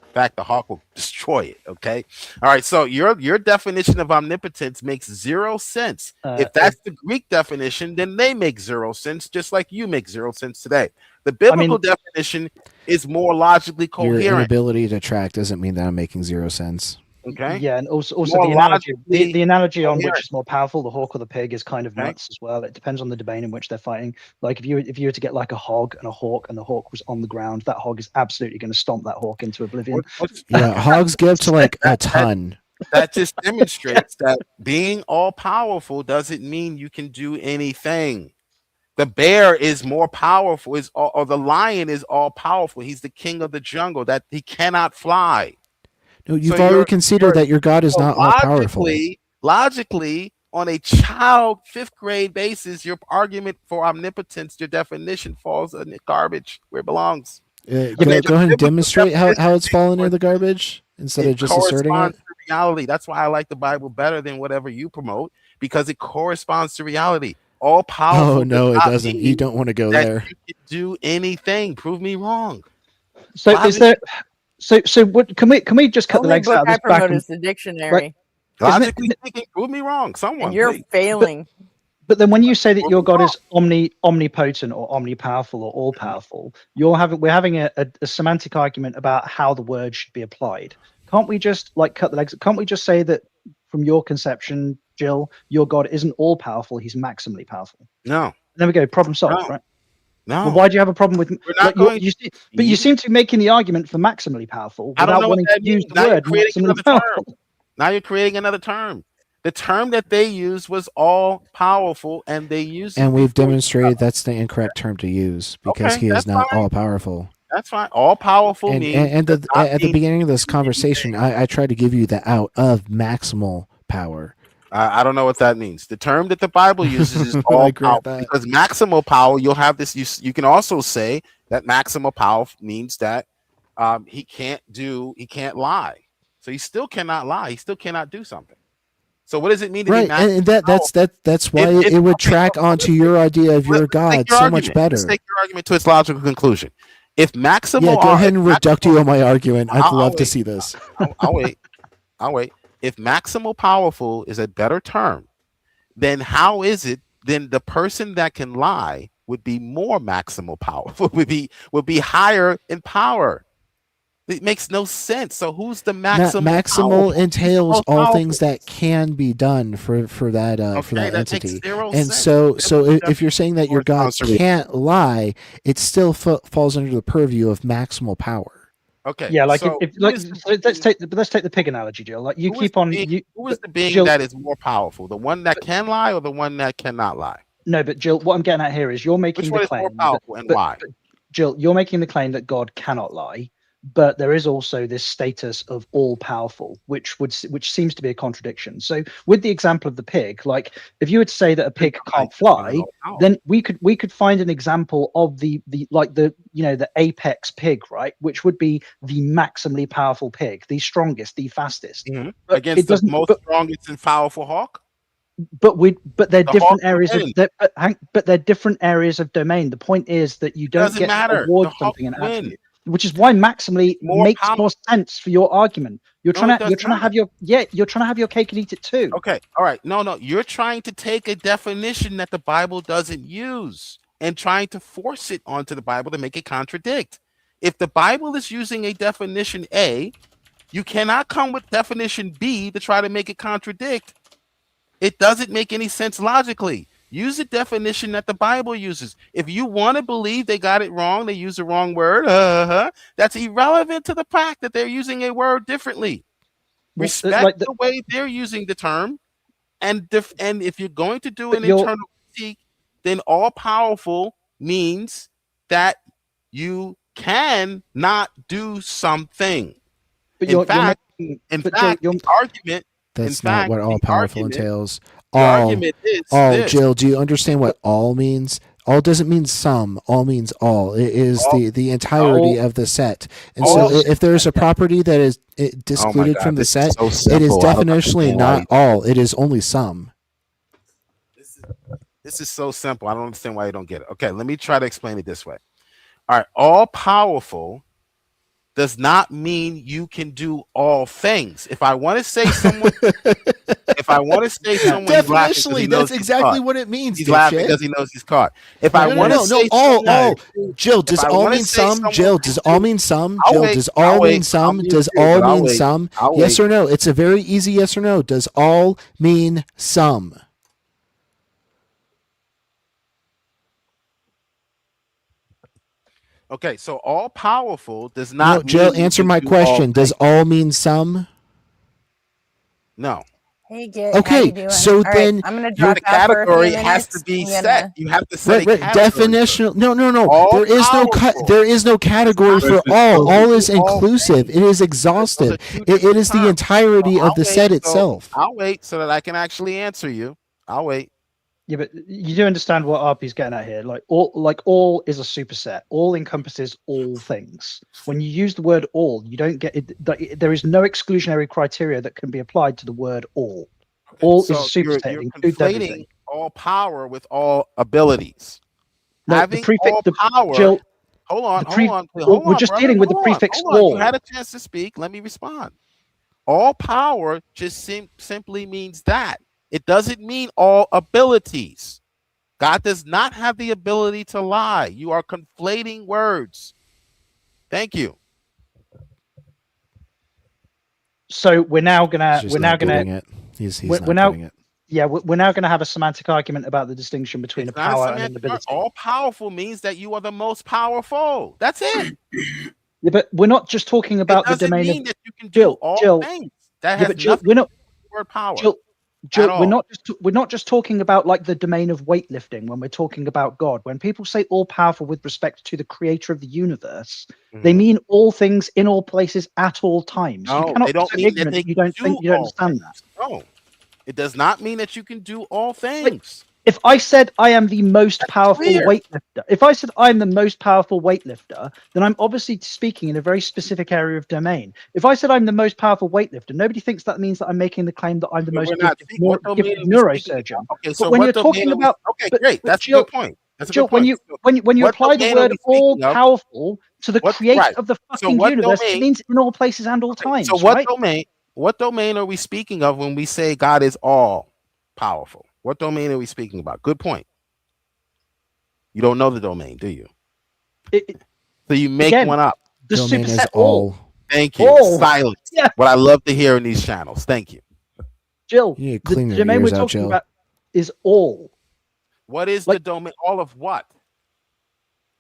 In fact, the hawk will destroy it. Okay. All right. So your definition of omnipotence makes zero sense. If that's the Greek definition, then they make zero sense, just like you make zero sense today. The biblical definition is more logically Your coherent. inability to track doesn't mean that I'm making zero sense. Okay. Yeah, and also More the analogy, logically the analogy on which coherent. is more powerful, the hawk or the pig, is kind of Okay. nuts as well. It depends on the domain in which they're fighting. Like if you were to get like a hog and a hawk, and the hawk was on the ground, that hog is absolutely going to stomp that hawk into oblivion. Yeah, hogs give to like a ton. That just demonstrates that being all powerful doesn't mean you can do anything. The bear is more powerful, or the lion is all powerful. He's the king of the jungle. That he cannot fly. No, you've So already you're- considered that your God is So not all powerful. logically, on a child 5th grade basis, your argument for omnipotence, your definition falls in the garbage where it belongs. Go ahead and biblical demonstrate how it's definition fallen into the garbage instead of just asserting it. corresponds to reality. That's why I like the Bible better than whatever you promote, because it corresponds to reality. All powerful. Oh no, does it not doesn't. mean You don't want to go that there. you can do anything. Prove me wrong. So Why is would there? So what? Can we just cut the Only legs book out of I this back? promote And, is the dictionary, Logically speaking, prove me wrong. Someone. and you're please. failing. but then when you say that your God is omnipotent or omnipowerful or all powerful, we're having a semantic argument about how the word should be applied. Can't we just like cut the legs? Can't we just say that from your conception, Jill, your God isn't all powerful; he's maximally powerful? No. There we go. Problem solved, No. right? No. Well, why do you have a problem with? We're not like, going but you seem to be making the argument for maximally powerful I don't without know what wanting that to use means. the Now you're word creating maximally another powerful. term. Now you're creating another term. The term that they used was all powerful, and they used it And we've before- demonstrated that's the incorrect term to use because Okay, he is that's not fine. all powerful. That's fine. All powerful And means and does the, not at the mean beginning of this conversation, I tried to give you the out of maximal power. I don't know what that means. The term that the Bible uses is all I grant power, that. because maximal power, you'll have this. You can also say that maximal power means that he can't lie. So he still cannot lie. He still cannot do something. So what does it mean to be Right, maximal and that's why If- it would okay, track onto your idea of your let's take God your so argument. much better. Let's take your argument to its logical conclusion. If maximal, Yeah, go ahead and if reduct you on my argument. I'd I'll love to wait. see this. I'll wait. I'll wait. If maximal powerful is a better term, then how is it then the person that can lie would be more maximal powerful, would be higher in power? It makes no sense. So who's the maximal? Maximal powerful? entails Most all powerful. things that can be done for that that makes entity. zero And sense. so if you're saying that your God Response to me. can't lie, it still falls under the purview of maximal power. Okay. Yeah, like so if who like is the so let's take the pig analogy, Jill. Like you who is keep the on being- you who is the being Jill, that is more powerful? The one that can lie or the one that cannot lie? no, but Jill, what I'm getting at here is you're making Which the one is claim more powerful and why? Jill, you're making the claim that God cannot lie, but there is also this status of all powerful, which seems to be a contradiction. So with the example of the pig, like if you would say that a pig can't fly, then we could find an example of the apex pig, right, which would be the maximally powerful pig, the strongest, the fastest. But Against the most strongest and powerful hawk. But they're The different hawk areas win. but they're different areas of domain. The point is that you don't Doesn't get matter. to award The hawk something an win. attribute, which is why maximally More makes power. more sense for your argument. You're No, trying it to does not. have your cake and eat it too. Okay, all right. No, you're trying to take a definition that the Bible doesn't use and trying to force it onto the Bible to make it contradict. If the Bible is using a definition A, you cannot come with definition B to try to make it contradict. It doesn't make any sense logically. Use the definition that the Bible uses. If you want to believe they got it wrong, they use the wrong word, that's irrelevant to the fact that they're using a word differently. Respect the way they're using the term, and if you're going to do an internal critique, then all powerful means that you can not do something. But in fact, the argument. That's not what all powerful entails. The argument is this. Jill, do you understand what all means? All doesn't mean some. All means all. It is the entirety of the set. And so if there's a property that is discluded from the set, it is definitionally not all. It is only some. This is so simple. I don't understand why you don't get it. Okay, let me try to explain it this way. All right, all powerful does not mean you can do all things. If I want to say someone, definitionally, that's exactly what it means. He's laughing because he knows he's caught. If I want to say all, Jill, does all mean some? Jill, does all mean some? Jill, does all mean some? Does all mean some? Yes or no? It's a very easy yes or no. Does all mean some? Okay, so all powerful does not. No, Jill, answer my question. Does all mean some? No. Hey, Git, okay, how you doing? so All then right, I'm gonna drop the out for a few category minutes. has to be set. You have to set right, definitional. No. All There is powerful. there is no category for all. All is inclusive. It is exhaustive. It is the entirety of the set itself. I'll wait so that I can actually answer you. I'll wait. Yeah, but you do understand what RP's getting at here. Like all is a superset. All encompasses all things. When you use the word all, you don't get it. There is no exclusionary criteria that can be applied to the word all. All is a superset. You're includes conflating everything. all power with all abilities. No, Having all power. Jill, hold on. We're just dealing with the prefix all. You had a chance to speak. Let me respond. All power just simply means that. It doesn't mean all abilities. God does not have the ability to lie. You are conflating words. Thank you. So we're now He's not getting it. He's not getting it. Yeah, we're now going to have a semantic argument about the distinction between a power and an ability. All powerful means that you are the most powerful. That's it. Yeah, but we're not just talking about the domain mean of that you can do all Jill. things. That Yeah, has but Jill, nothing to do with the word power. Joe, all. we're not just talking about like the domain of weightlifting when we're talking about God. When people say all powerful with respect to the creator of the universe, they Mhm. mean all things in all places at all times. You No, cannot they be don't so mean that ignorant they that you can don't do think you don't all understand that. things. No, it does not mean that you can do all Like, things. if I said I am the most powerful clear. weightlifter, if I said I'm the most powerful weightlifter, then I'm obviously speaking in a very specific area of domain. If I said I'm the most powerful weightlifter, nobody thinks that means that I'm making the claim that I'm the We're most not gifted, speaking. What domain gifted are we speaking neurosurgeon. about? Okay, But so when you're what domain talking are we? about, Okay, great. That's a Jill, good point. That's a Jill, good point. So when you what apply the domain are word we all speaking of? powerful to the What creator right? of the So fucking what universe, it domain? means in all places and all Okay, so times, right? what domain are we speaking of when we say God is all powerful? What domain are we speaking about? Good point. You don't know the domain, do you? So you make Again, one up. the Domain is superset all. Thank you. All. Silence. Yeah. What I love to hear in these channels. Thank you. Jill, You need to the clean your domain we're ears out, talking Jill. about is all. What is Like- the domain? All of what?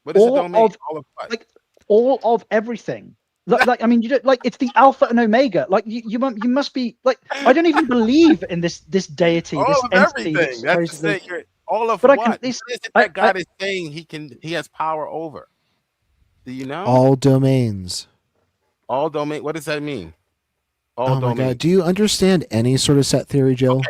What is the All domain? of All of what? like all of everything. Like I mean, you don't like it's the alpha and omega. Like you must be like I don't even believe in this deity, all this of entity that everything. That's supposedly. it. You're, all of But I what? can What at least is it I, that God is saying he has power over? Do you know? All domains. All domain. What does that mean? All Oh my domain. god. Do you understand any sort of set theory, Jill? Okay.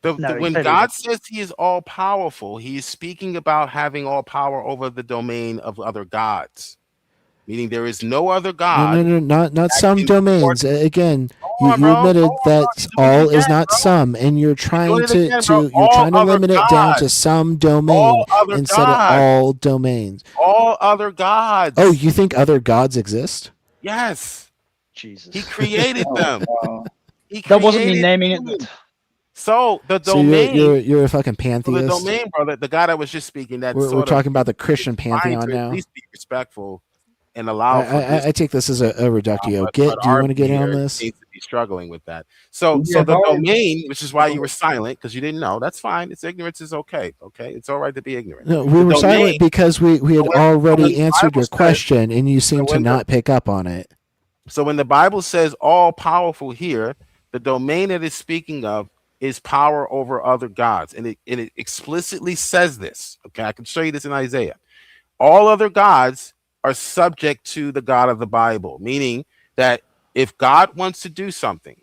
No, When totally God don't. says he is all powerful, he is speaking about having all power over the domain of other gods. Meaning there is no other God. No, not that some can domains. support- Again, Hold on, you bro. admitted Hold on, bro. that You're doing it all is again, not bro. some, and you're You're trying doing it again, bro. you're All trying to other limit it down to gods. some domain All other instead of gods. all domains. All other gods. Oh, you think other gods exist? Yes. Jesus. He created them. He That wasn't me created naming humans. it. So the So domain, you're a fucking so the pantheist. domain, brother, the guy that was just speaking, that We're sort talking of about the Christian trying pantheon to at now. least be respectful and allow for his. I take this as a reductio. But Do you want to RP get in on here this? seems to be struggling with that. So Yeah, the how are- domain, which is why you were silent because you didn't know. That's fine. It's ignorance is okay. Okay, it's all right to be ignorant. No, we The were domain- silent because we had when the already answered Bible your says- question, and you seem to when the- not pick up on it. So when the Bible says all powerful here, the domain that it's speaking of is power over other gods. And it explicitly says this. Okay, I can show you this in Isaiah. All other gods are subject to the God of the Bible, meaning that if God wants to do something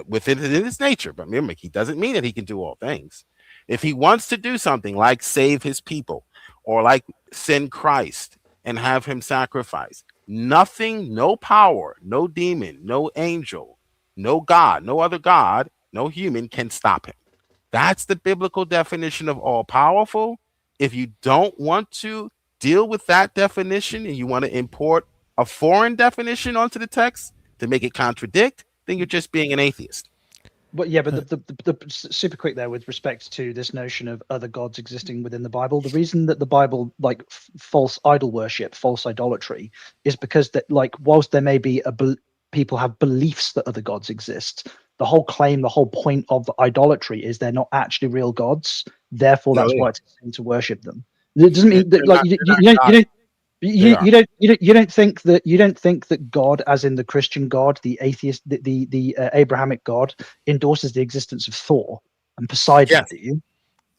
within his nature, but remember, he doesn't mean that he can do all things. If he wants to do something like save his people or like send Christ and have him sacrifice, nothing, no power, no demon, no angel, no God, no other God, no human can stop him. That's the biblical definition of all powerful. If you don't want to deal with that definition and you want to import a foreign definition onto the text to make it contradict, then you're just being an atheist. But yeah, but the super quick there with respect to this notion of other gods existing within the Bible. The reason that the Bible like false idol worship, false idolatry, is because that like whilst there may be people have beliefs that other gods exist, the whole claim, the whole point of idolatry is they're not actually real gods. Therefore, No, that's they why are. it's a sin to worship them. It doesn't mean that They're like not- you they're not don't God. you don't think that God, as in the Christian God, the atheist, the Abrahamic God, endorses the existence of Thor and Poseidon? Yes. Do you?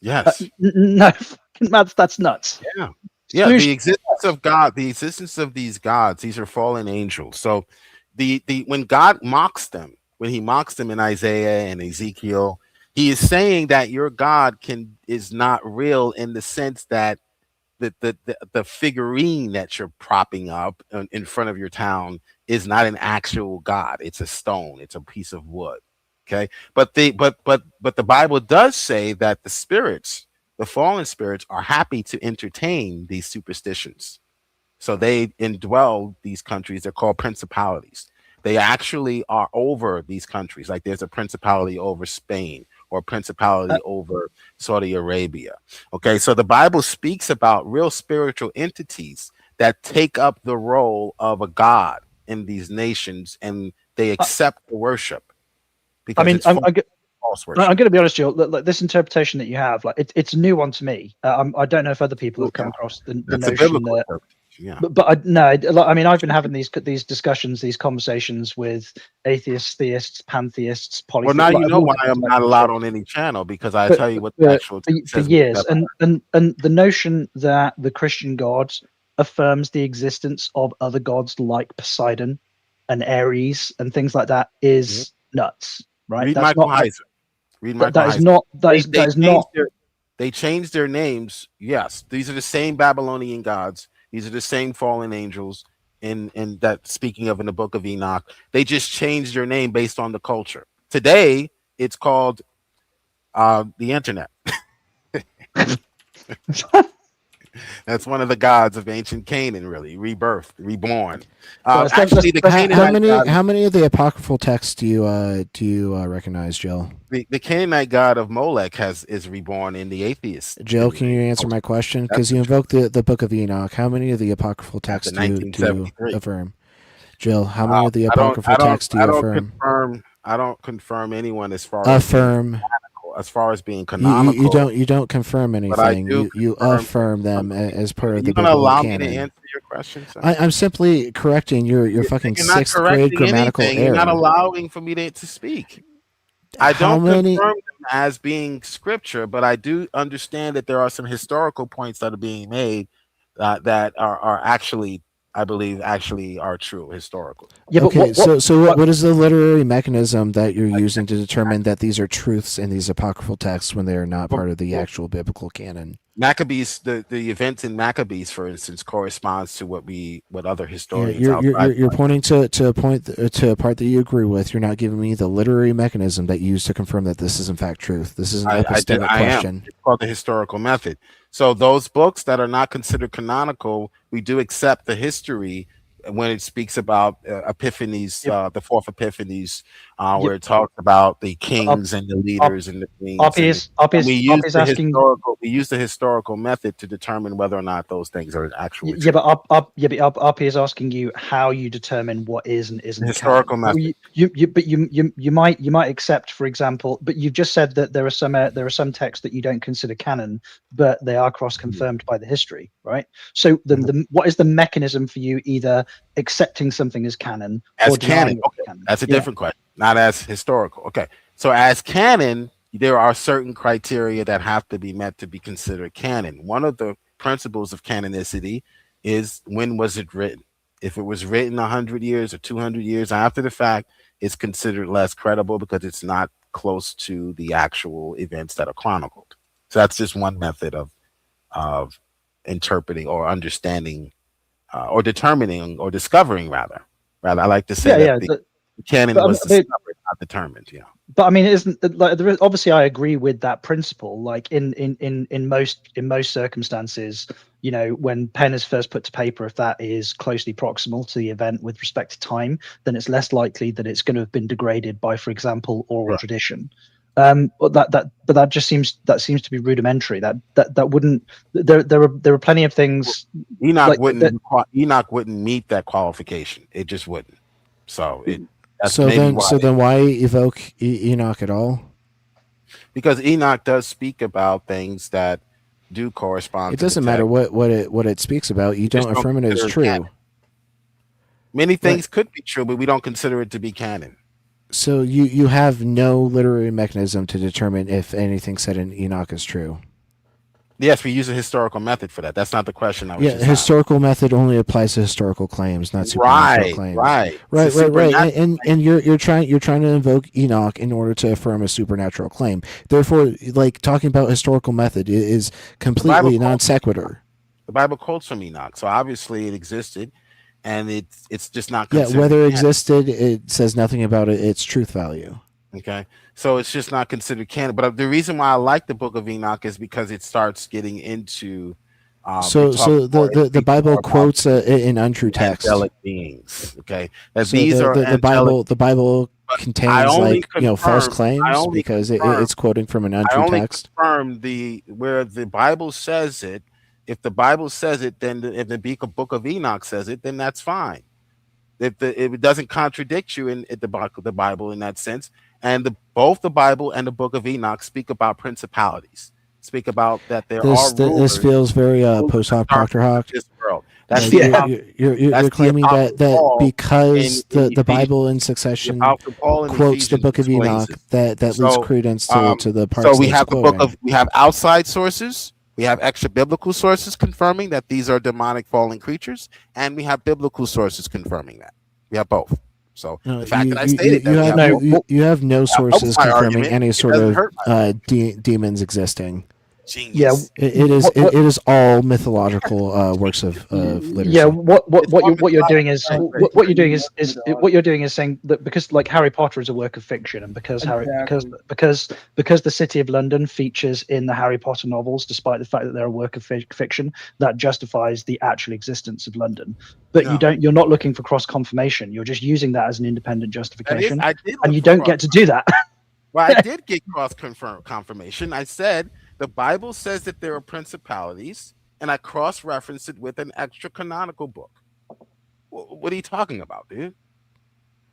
Yes. No, fucking that's nuts. Yeah. Yeah, Swoosh. the existence of God, the existence of these gods, these are fallen angels. So the when God mocks them, when he mocks them in Isaiah and Ezekiel, he is saying that your God is not real in the sense that the figurine that you're propping up in front of your town is not an actual God. It's a stone, it's a piece of wood. Okay. But the Bible does say that the spirits, the fallen spirits, are happy to entertain these superstitions. So they indwell these countries. They're called principalities. They actually are over these countries. Like there's a principality over Spain or principality over Saudi Arabia. Okay, so the Bible speaks about real spiritual entities that take up the role of a god in these nations, and they accept the worship. Because I mean, it's false worship. I'm going to be honest, Jill. Like this interpretation that you have, like it's a new one to me. I don't know if other people have come across the That's a notion biblical that. interpretation. Yeah. No, I mean, I've been having these discussions, these conversations with atheists, theists, pantheists, Well, polytheists. now Like, you of know all why different I'm types not of allowed shit. on any channel, because I But, tell you what the actual for text says. years, and the notion that the Christian God affirms the existence of other gods like Poseidon and Ares and things like that is nuts, right? Read That's Michael not Heiser. Read Michael that is Heiser. not that They, is they that is changed not. they changed their names. Yes, these are the same Babylonian gods. These are the same fallen angels in that speaking of in the book of Enoch. They just changed their name based on the culture. Today, it's called the internet. That's one of the gods of ancient Canaan, really, rebirth, reborn. Well, it's Actually, the How Canaanite many god, how many of the apocryphal texts do you recognize, Jill? the Canaanite god of Molech is reborn in the atheist Jill, can you community. answer my question? That's Because you invoked the Book of Enoch. How many of the apocryphal after texts do you 1973. affirm? Jill, how many of the apocryphal I don't texts do you affirm? I don't confirm anyone as far as being Affirm. canonical, as far as being You canonical. you don't confirm But I anything. do You confirm. affirm them as part Are of you the going to biblical allow me to canon. answer your question, sir? I'm simply correcting your fucking You're not sixth grade correcting grammatical anything. You're not error. allowing for me to speak. I How don't many? confirm them as being scripture, but I do understand that there are some historical points that are being made that are actually, I believe, actually are true historical. Yeah, but Okay, what what is the literary mechanism that you're using to determine that these are truths in these apocryphal texts when they are not part of the actual biblical canon? Maccabees, the events in Maccabees, for instance, corresponds to what other Yeah, historians outside. you're pointing to a part that you agree with. You're not giving me the literary mechanism that you use to confirm that this is in fact truth. This is an epistemic I am. question. It's called the historical method. So those books that are not considered canonical, we do accept the history when it speaks about epiphanies, the fourth epiphanies, where it talks about the kings and the leaders and the queens. And we use the asking. we use the historical method to determine whether or not those things are actually Yeah, true. but RP is asking you how you determine what is and isn't Historical canon. method. You might accept, for example, but you've just said that there are some texts that you don't consider canon, but they are cross confirmed by the history, right? So what is the mechanism for you either accepting something as canon As or denying canon? it Okay, as canon? that's a different question. Not as historical. Okay, so as canon, there are certain criteria that have to be met to be considered canon. One of the principles of canonicity is when was it written? If it was written 100 years or 200 years after the fact, it's considered less credible because it's not close to the actual events that are chronicled. So that's just one method of interpreting or understanding or determining or discovering rather. I like to say that the canon was discovered, not determined. Yeah. But I mean, isn't like there is, obviously I agree with that principle. Like in most circumstances, you know, when pen is first put to paper, if that is closely proximal to the event with respect to time, then it's less likely that it's going to have been degraded by, for example, oral tradition. But that just seems to be rudimentary. That wouldn't. There are plenty of things. Enoch wouldn't meet that qualification. It just wouldn't. So that's then why evoke Enoch at all? Because Enoch does speak about things that do correspond. It doesn't matter what it speaks about. You don't affirm it as true. Canon. Many things could be true, but we don't consider it to be canon. So you have no literary mechanism to determine if anything said in Enoch is true. Yes, we use a historical method for that. That's not the question. Historical method only applies to historical claims, not supernatural claims. Right. And you're trying to invoke Enoch in order to affirm a supernatural claim. Therefore, like talking about historical method is completely non sequitur. The Bible quotes from Enoch, so obviously it existed, and it's just not. Yeah, whether it existed, it says nothing about its truth value. Okay, so it's just not considered canon. But the reason why I like the Book of Enoch is because it starts getting into. The Bible quotes an untrue text. Angelic beings. Okay, the Bible contains false claims because it's quoting from an untrue text. Confirm where the Bible says it. If the Bible says it, then if the Book of Enoch says it, then that's fine. If it doesn't contradict you in the Bible in that sense. And both the Bible and the Book of Enoch speak about principalities. speak about that there This are rulers this feels very post hoc Dr. Hawk. this world. That's Like, the Yeah. apostle, you're that's the claiming Apostle that Paul because in the Bible in the succession Apostle Paul in quotes the Ephesians Book of explains Enoch, it. that leads So, credence to the parts so we that's have the book quoting. of we have outside sources, we have extra biblical sources confirming that these are demonic fallen creatures, and we have biblical sources confirming that. We have both. So No, the fact you, that I you, stated you that we have have both, you have no helps sources my confirming argument. any It sort doesn't of hurt my demons existing. Yeah. genius. It is What- it is all mythological works of literature. Yeah, what It's all what you're doing is mythological. what you're doing is what you're doing is saying that because like Harry Potter is a work of fiction, and because because the City of London features in the Harry Potter novels, despite the fact that they're a work of fiction, that justifies the actual existence of London. But No. you're not looking for cross confirmation. You're just using that as an independent That is, justification, I did and look you for don't cross. get to do that. Well, I did get cross confirmation. I said the Bible says that there are principalities, and I cross referenced it with an extra canonical book. What are you talking about, dude?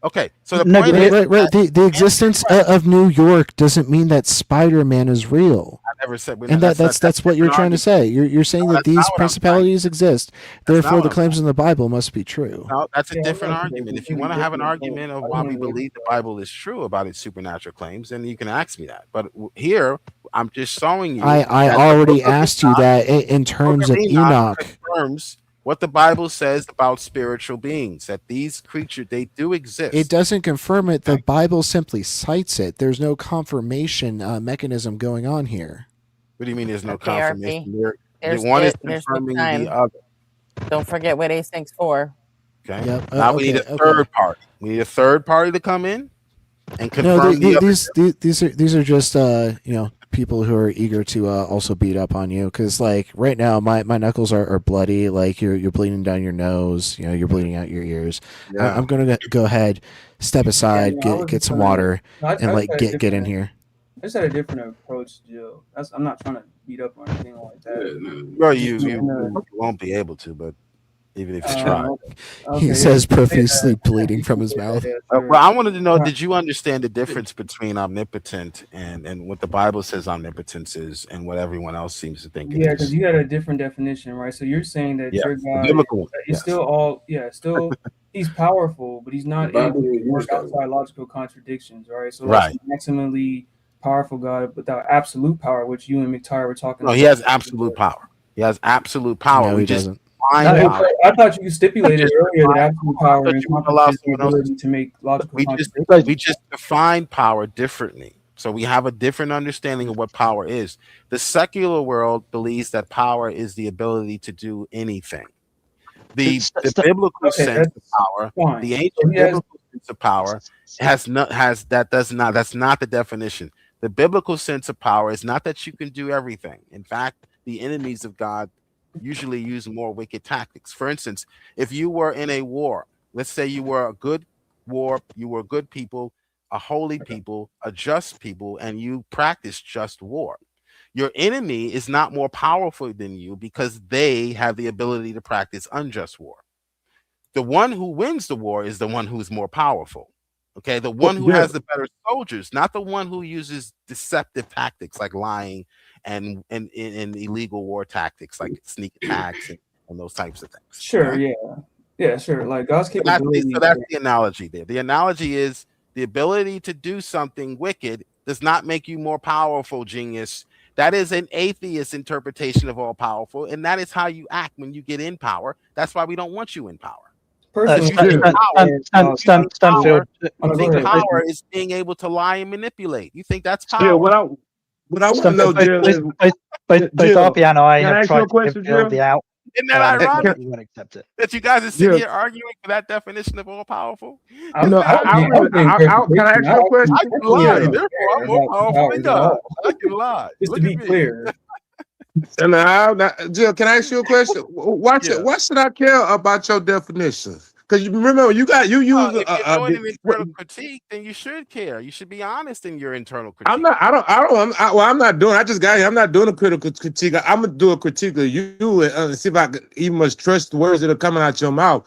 Okay, so the No, point but is, Right. The existence of New York doesn't mean that Spider-Man is real. I never said, And that's what you're trying to say. You're saying No, that that's not these what I'm principalities exist. That's not Therefore, what the I'm claims in the Bible must be true. No, that's a Yeah, different okay, argument. it's If you really want to have an different. argument of I why don't we know. believe the Bible is true about its supernatural claims, then you can ask me that. But here, I'm just showing you. I that the already book of asked you Enoch- that in the book terms of Enoch. confirms what the Bible says about spiritual beings, that these creatures, they do exist. It doesn't confirm it. The Okay. Bible simply cites it. There's no confirmation mechanism going on here. What do you mean there's no Okay, confirmation? RP. The one is There's confirming time. the other. Don't forget what asyncs for. Okay. Yep. Now we need a third party. We need a third party to come in and confirm No, the other. these are just people who are eager to also beat up on you, because like right now my knuckles are bloody. Like you're bleeding down your nose. You're bleeding out your ears. Yeah. I'm gonna go ahead, step aside, get some water, and like get in here. I just had a different approach, Jill. I'm not trying to beat up or anything like that. Well, you won't be able to, but even if you try. He says profusely bleeding from his mouth. Well, I wanted to know, did you understand the difference between omnipotent and what the Bible says omnipotence is and what everyone else seems to think it Yeah, is? because you had a different definition, right? So you're saying that Yeah, your the God biblical one, is yes. still he's powerful, but he's not able to work outside logical contradictions, right? So Right. that's a maximally powerful God without absolute power, which you and McTire were talking No, about. he has absolute power. He has absolute power. No, we he just doesn't. No, power. I thought you stipulated just earlier that defined absolute power. I power thought is you would allow the someone else ability to make logical contradictions. We just define power differently. So we have a different understanding of what power is. The secular world believes that power is the ability to do anything. The biblical Okay, sense of that's power, fine. the So ancient he has- biblical sense of power that's not the definition. The biblical sense of power is not that you can do everything. In fact, the enemies of God usually use more wicked tactics. For instance, if you were in a war, let's say you were a good war, you were good people, a holy people, a just people, and you practice just war. Your enemy is not more powerful than you because they have the ability to practice unjust war. The one who wins the war is the one who's more powerful. Okay, the one who has the better soldiers, not the one who uses deceptive tactics like lying and illegal war tactics like sneak attacks and those types of things. Sure, okay? yeah, sure. Like God's So that's capability. the analogy there. The analogy is the ability to do something wicked does not make you more powerful, genius. That is an atheist interpretation of all powerful, and that is how you act when you get in power. That's why we don't want you in power. Personally, Stanfield. You think power is being able to lie and manipulate. You think that's power. Yeah, what I want to know, Jill, is both RP and I can I have ask you tried a question, to give Jill Jill? the out. Isn't that ironic? You won't accept it. That you guys are sitting Yeah. here arguing for that definition of all powerful? Can I ask you a question? I can lie, therefore I'm more powerful than God. I can lie. Just to Look be at me. clear. And Jill, can I ask you a question? Why should I care about your definition? Because you remember you use If you're doing an internal critique, then you should care. You should be honest in your internal critique. I'm not doing. I just got here. I'm not doing a critical critique. I'm gonna do a critique of you and see if I can even much trust the words that are coming out your mouth.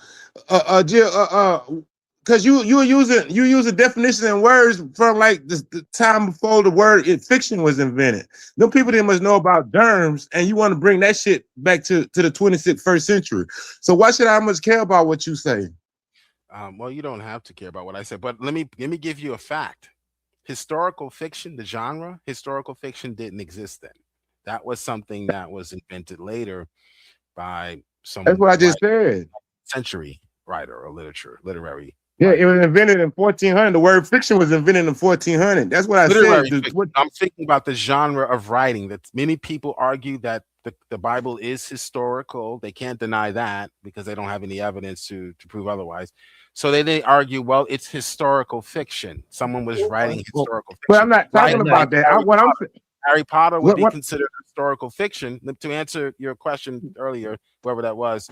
Jill, because you were using definitions and words from like the time before the word fiction was invented. Them people that must know about germs, and you want to bring that shit back to the 21st century. So why should I much care about what you say? Well, you don't have to care about what I said, but let me give you a fact. Historical fiction, the genre, historical fiction didn't exist then. That was something that was invented later by some That's what I just said. century writer or literary. Yeah, it was invented in 1400. The word fiction was invented in 1400. That's what I Literary said. fiction. I'm thinking about the genre of writing. That many people argue that the Bible is historical. They can't deny that because they don't have any evidence to prove otherwise. So they argue, well, it's historical fiction. Someone was writing historical fiction. But I'm not talking about that. Harry Potter would be what? considered historical fiction. To answer your question earlier, whoever that was,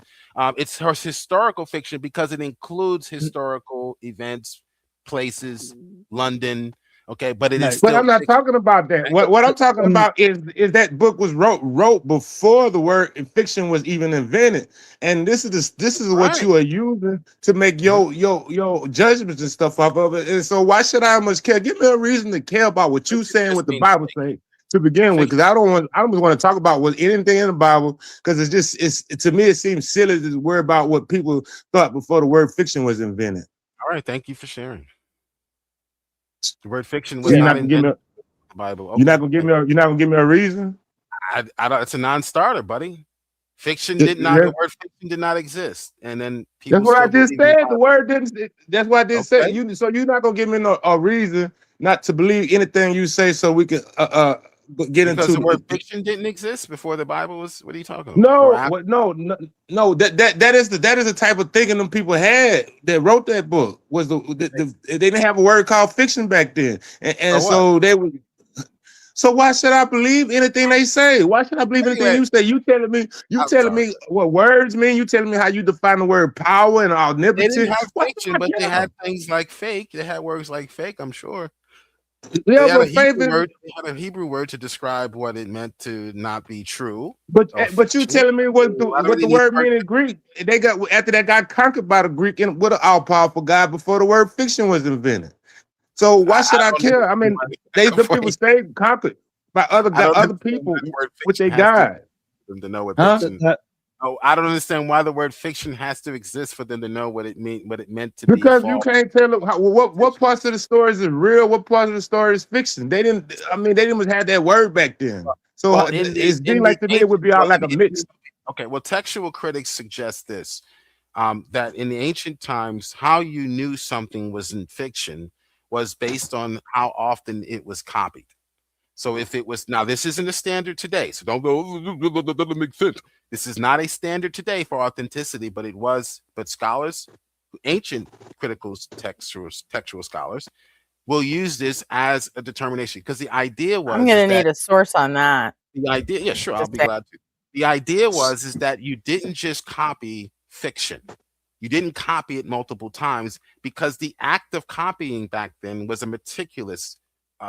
it's historical fiction because it includes historical events, places, London. Okay, but it is still. But I'm not talking about that. What I'm talking about is that book was wrote before the word fiction was even invented, and this is what you are using to make your judgments and stuff off of it. And so why should I much care? Give me a reason to care about what you saying, what the Bible says to begin with, because I don't want to talk about what anything in the Bible, because it's to me it seems silly to worry about what people thought before the word fiction was invented. All right, thank you for sharing. The word fiction was not invented in the Bible. Okay. You're not gonna give me a reason. I don't. It's a non-starter, buddy. Fiction did not. The word fiction did not exist, and then people. That's what I just said. The word didn't. That's what I just said. So you're not gonna give me a reason not to believe anything you say, so we can get because into the word fiction didn't exist before the Bible was. What are you talking about? No. That is the type of thinking them people had that wrote that book. Was they didn't have a word called fiction back then, and so they would. So why should I believe anything they say? Why should I believe anything you say? You telling me what words mean? You telling me how you define the word power and omnipotence? They didn't have fiction, but they had things like fake. They had words like fake, I'm sure. Yeah, they had a Hebrew word to describe what it meant to not be true. But you telling me what the word mean in Greek? They got after that got conquered by the Greek and with an all-powerful God before the word fiction was invented. So why should I care? I mean, the people stayed conquered by other people with their God. For them to know what fiction. Oh, I don't understand why the word fiction has to exist for them to know what it meant to be. Because you can't tell them what parts of the stories is real, what parts of the story is fiction. They didn't have that word back then. So it's being like to me, it would be all like a mix. Okay, well, textual critics suggest this, that in the ancient times, how you knew something was in fiction was based on how often it was copied. So if it was, now this isn't a standard today, so don't go, that doesn't make sense. This is not a standard today for authenticity, but scholars, ancient critical textual scholars, will use this as a determination, because the idea was— I'm going to need a source on that. The idea, yeah, sure, I'll be glad to. The idea is that you didn't just copy fiction. You didn't copy it multiple times, because the act of copying back then was a meticulous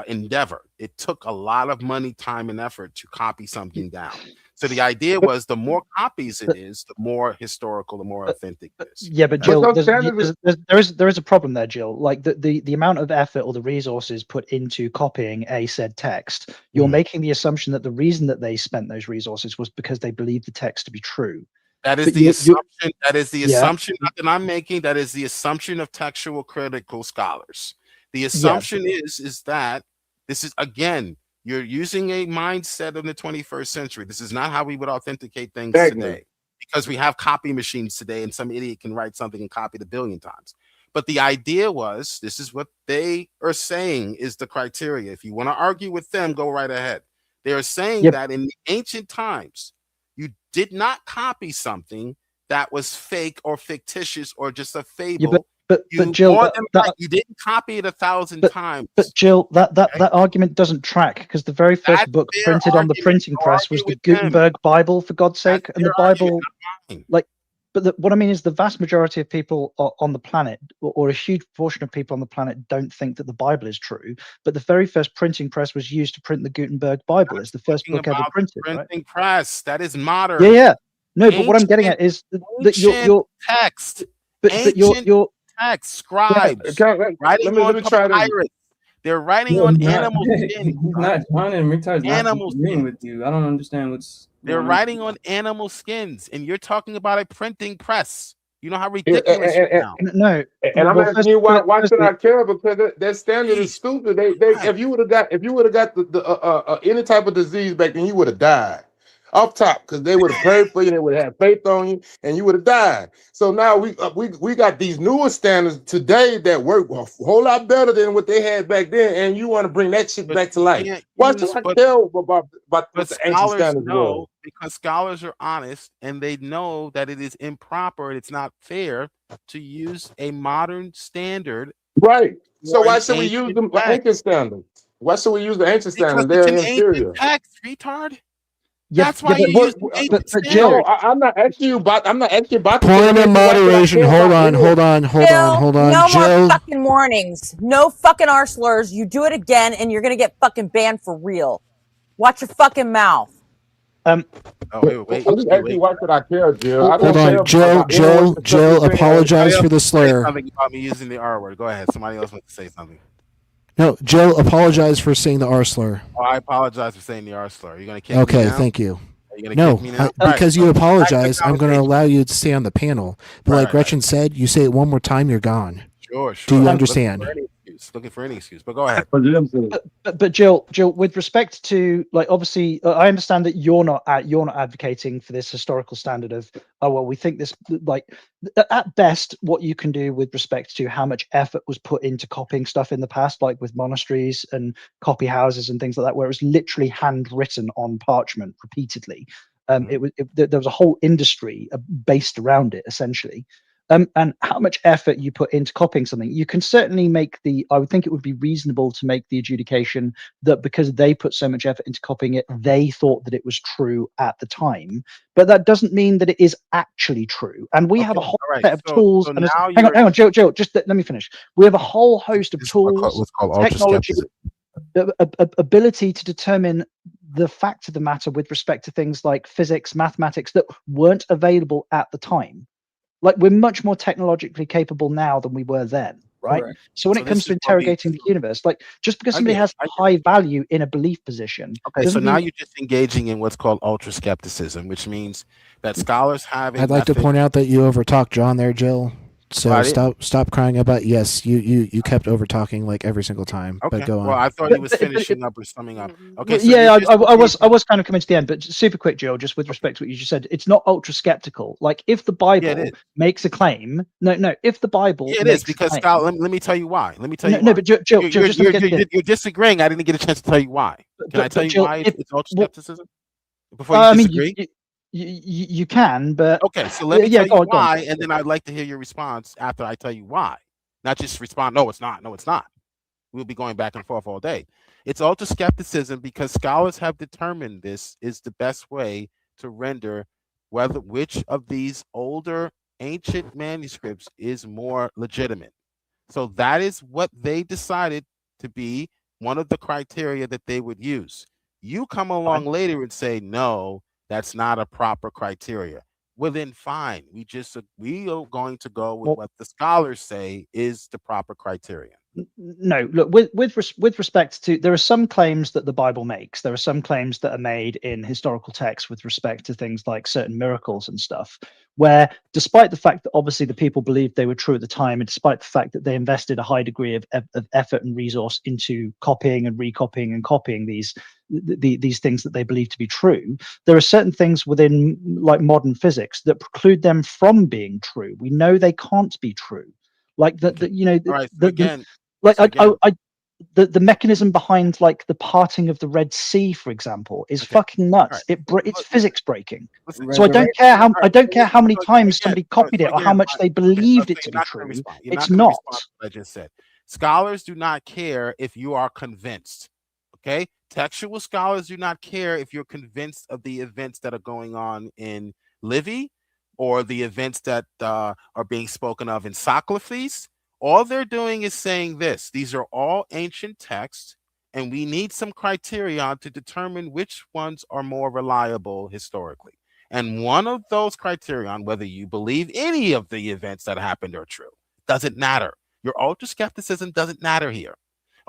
endeavor. It took a lot of money, time, and effort to copy something down. So the idea was the more copies it is, the more historical, the more authentic it is. Yeah, but Jill, there is a problem there, Jill. Like the amount of effort or the resources put into copying a said text, you're making the assumption that the reason that they spent those resources was because they believed the text to be true. That is the assumption. That is the assumption that I'm making. That is the assumption of textual critical scholars. The assumption is that this is, again, you're using a mindset of the 21st century. This is not how we would authenticate things today, because we have copy machines today, and some idiot can write something and copy it 1 billion times. But the idea was, this is what they are saying is the criteria. If you want to argue with them, go right ahead. They are saying that in the ancient times, you did not copy something that was fake or fictitious or just a fable. But Jill, you didn't copy it 1,000 times. But Jill, that argument doesn't track, because the very first book printed on the printing press was the Gutenberg Bible, for God's sake, and the Bible, what I mean is the vast majority of people on the planet, or a huge portion of people on the planet, don't think that the Bible is true. But the very first printing press was used to print the Gutenberg Bible. It's the first book ever printed. Printing press, that is modern. Yeah. No, but what I'm getting at is that your text. But your text, scribes, let writing on me try this. papyrus. They're writing No, on he's not. animal skin. He's not. John and Retard's not Animal agreeing skin. with you. I don't understand what's. They're going on. writing on animal skins, and you're talking about a printing press. You know how And, ridiculous you sound. No. and I'm Well, asking you why should firstly, I care? Because that standard is stupid. They if you would have got the any type of disease back then, you would have died off top because they would have prayed for you, they would have faith on you, and you would have died. So now we got these newer standards today that work a whole lot better than what they had back then, and you want to bring that shit back to life. Why should I care about what the ancient Scholars standards know were? because scholars are honest and they know that it is improper and it's not fair to use a modern standard. Right. So for why an should we use ancient the text. ancient standards? Why should we use the ancient Because standards? it's They're an ancient inferior. text, retard. yeah, That's why yeah, you but, use the ancient but No, Jill, I'm not asking you about. I'm not asking you about. Point of moderation. Hold on. No more Jill, fucking warnings. No fucking R slurs. You do it again and you're gonna get fucking banned for real. Watch your fucking mouth. Oh, wait. I'm just asking you why should I care, Jill? I hold don't care on. about Jill, anyone apologize for the Say slur. something about me using the R word. Go ahead. Somebody else wants to say something. No, Jill, apologize for saying the R slur. Oh, I apologize for saying the R slur. You're gonna kick me Okay, now? thank you. Are you gonna No, kick me now? because you Right. apologize, I'm going to conversation. allow you to stay on the panel. But like Gretchen said, you say it one more time, you're gone. Sure. Do you I'm understand? Looking for any excuse, but go ahead. but Jill, with respect to like, obviously, I understand that you're not advocating for this historical standard of, oh well, we think this, like, at best, what you can do with respect to how much effort was put into copying stuff in the past, like with monasteries and copy houses and things like that, where it was literally handwritten on parchment repeatedly. There was a whole industry based around it, essentially. And how much effort you put into copying something, you can certainly make I would think it would be reasonable to make the adjudication that because they put so much effort into copying it, they thought that it was true at the time. But that doesn't mean that it is actually true. And we have a whole set of tools. And hang on, Jill, just let me finish. We have a whole host of tools, what's called technology, ultra-skepticism. ability to determine the fact of the matter with respect to things like physics, mathematics that weren't available at the time. Like, we're much more technologically capable now than we were then, right? Correct. So when it comes to interrogating the universe, like, just because somebody has high value in a belief position, Okay, so doesn't now mean you're just engaging in what's called ultra skepticism, which means that scholars have. I'd like to point out that you overtalked John there, Jill. So stop crying about. Yes, you kept over talking like every single time. Okay. But go on. Well, I thought he was finishing up or summing up. Okay. So yeah, I was kind of coming to the end, but super quick, Jill, just with respect to what you just said, it's not ultra skeptical. Like, if the Bible makes a claim, if the Bible it makes is because a claim, let me tell you why. Let me tell you. No, why. but Jill, you're disagreeing. I didn't get a chance to tell you why. Can I tell you Jill, why it's ultra skepticism? Before you disagree. You can, but okay. So let me tell you go on. why, and then I'd like to hear your response after I tell you why. Not just respond. No, it's not. No, it's not. We'll be going back and forth all day. It's ultra skepticism because scholars have determined this is the best way to render which of these older ancient manuscripts is more legitimate. So that is what they decided to be one of the criteria that they would use. You come along later and say, no, that's not a proper criteria. Well, then fine. We are going to go with what the scholars say is the proper criteria. No, look, with respect to, there are some claims that the Bible makes. There are some claims that are made in historical texts with respect to things like certain miracles and stuff, where despite the fact that obviously the people believed they were true at the time, and despite the fact that they invested a high degree of effort and resource into copying and recopying and copying these things that they believe to be true, there are certain things within like modern physics that preclude them from being true. We know they can't be true. Like that, the mechanism behind like the parting of the Red Sea, for example, is fucking nuts. It's physics breaking. So I don't care how many times somebody copied it or how much they believed it to be true. It's not. I just said scholars do not care if you are convinced. Okay, textual scholars do not care if you're convinced of the events that are going on in Livy or the events that are being spoken of in Socrates. All they're doing is saying this. These are all ancient texts, and we need some criteria to determine which ones are more reliable historically. And one of those criterion, whether you believe any of the events that happened are true, doesn't matter. Your ultra skepticism doesn't matter here.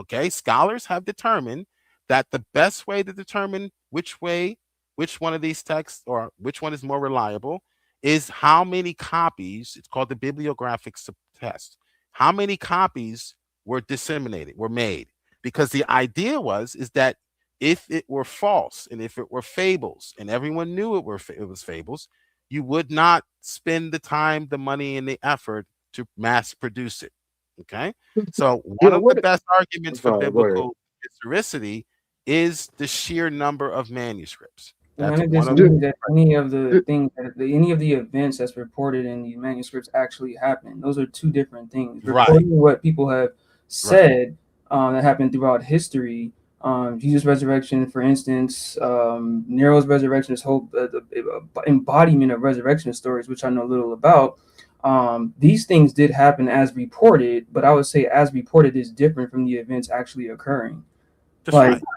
Okay, scholars have determined that the best way to determine which one of these texts or which one is more reliable is how many copies. It's called the bibliographic test. How many copies were disseminated, were made? Because the idea is that if it were false and if it were fables and everyone knew it was fables, you would not spend the time, the money, and the effort to mass produce it. Okay, so one of the best arguments for biblical historicity is the sheer number of manuscripts. None of this means that any of the things, any of the events that's reported in these manuscripts actually happened. Those are two different things. Reporting what people have said that happened throughout history. Jesus' resurrection, for instance, Nero's resurrection, this whole embodiment of resurrection stories, which I know little about. These things did happen as reported, but I would say as reported is different from the events actually occurring.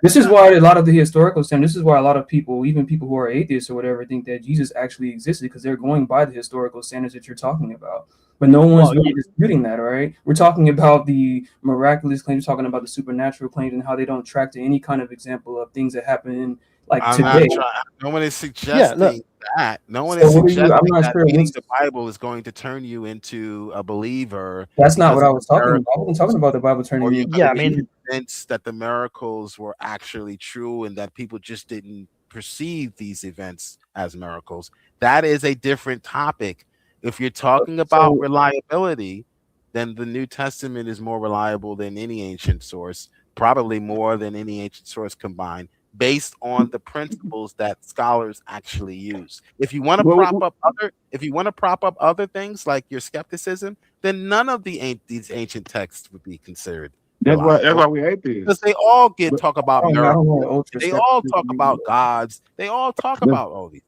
This is why a lot of the historical standards, this is why a lot of people, even people who are atheists or whatever, think that Jesus actually existed, because they're going by the historical standards that you're talking about. But no one's really disputing that, all right? We're talking about the miraculous claims, talking about the supernatural claims and how they don't track to any kind of example of things that happen in today. No one is suggesting that. No one is suggesting that reading the Bible is going to turn you into a believer. That's not what I was talking about. I wasn't talking about the Bible turning you. Yeah, I mean, that the miracles were actually true and that people just didn't perceive these events as miracles. That is a different topic. If you're talking about reliability, then the New Testament is more reliable than any ancient source, probably more than any ancient source combined, based on the principles that scholars actually use. If you want to prop up other things like your skepticism, then none of these ancient texts would be considered. That's why we hate these. Because they all talk about miracles. They all talk about gods. They all talk about all these things.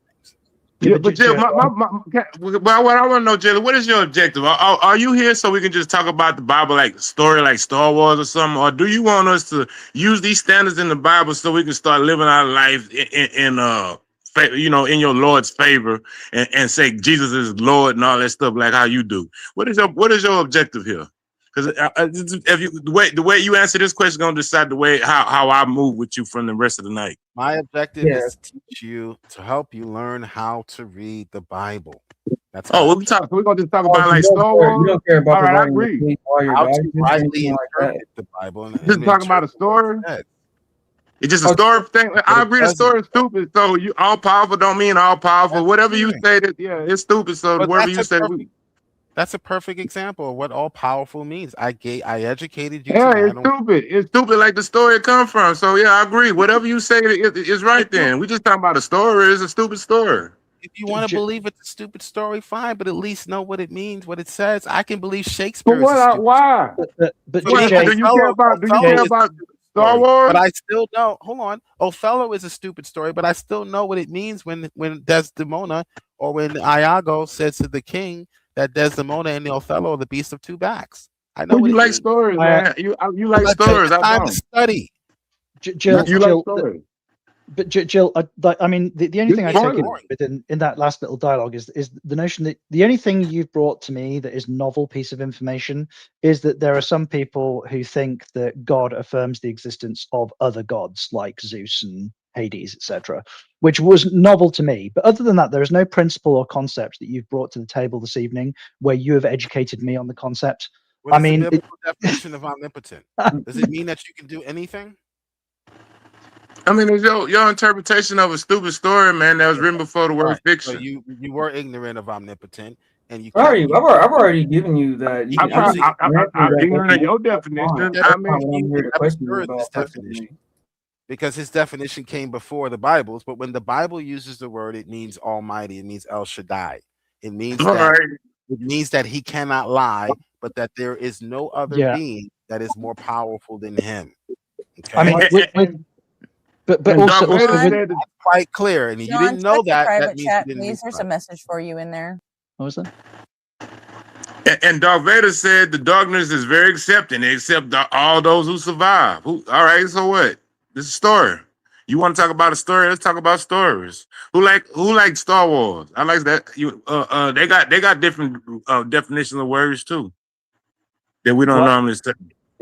Yeah, but Jill, what I want to know, Jill, what is your objective? Are you here so we can just talk about the Bible like a story, like Star Wars or something, or do you want us to use these standards in the Bible so we can start living our life in your Lord's favor and say Jesus is Lord and all that stuff like how you do? What is your objective here? Because the way you answer this question is going to decide the way how I move with you from the rest of the night. My objective is to teach you, to help you learn how to read the Bible. That's we're going to just talk about like Star Wars. You don't care about all right, I agree. How to rightly interpret the Bible. Just talking about a story. It's just a story thing. I agree. The story is stupid. So you all powerful don't mean all powerful. Whatever you say, it's stupid. So whatever you say. That's a perfect example of what all powerful means. I educated you. Yeah, it's stupid. It's stupid like the story it come from. So yeah, I agree. Whatever you say is right then. We just talking about a story. It's a stupid story. If you want to believe it's a stupid story, fine, but at least know what it means, what it says. I can believe Shakespeare. But why? But do you care about Star Wars? But I still know. Hold on. Othello is a stupid story, but I still know what it means when Desdemona or when Iago says to the king that Desdemona and the Othello are the beast of two backs. I know you like stories, man. You like stories. Time to study. Jill, you like stories. But Jill, I mean, the only thing I take within in that last little dialogue is the notion that the only thing you've brought to me that is novel piece of information is that there are some people who think that God affirms the existence of other gods like Zeus and Hades, etc., which was novel to me. But other than that, there is no principle or concept that you've brought to the table this evening where you have educated me on the concept. What is the biblical definition of omnipotent? Does it mean that you can do anything? I mean, it's your interpretation of a stupid story, man, that was written before the word fiction. So you were ignorant of omnipotent, and you. I've already given you that. I'm ignorant of your definition. I mean, because his definition came before the Bible's, but when the Bible uses the word, it means Almighty. It means El Shaddai. It means that he cannot lie, but that there is no other being that is more powerful than him. Okay? I mean, but also that's quite clear, and you didn't know that. Private chat, please. There's a message for you in there. What was that? And Darth Vader said the darkness is very accepting. They accept all those who survive. All right, so what? This is a story. You want to talk about a story? Let's talk about stories. Who like Star Wars? I like that. They got different definitions of words too. that we don't Why- normally say.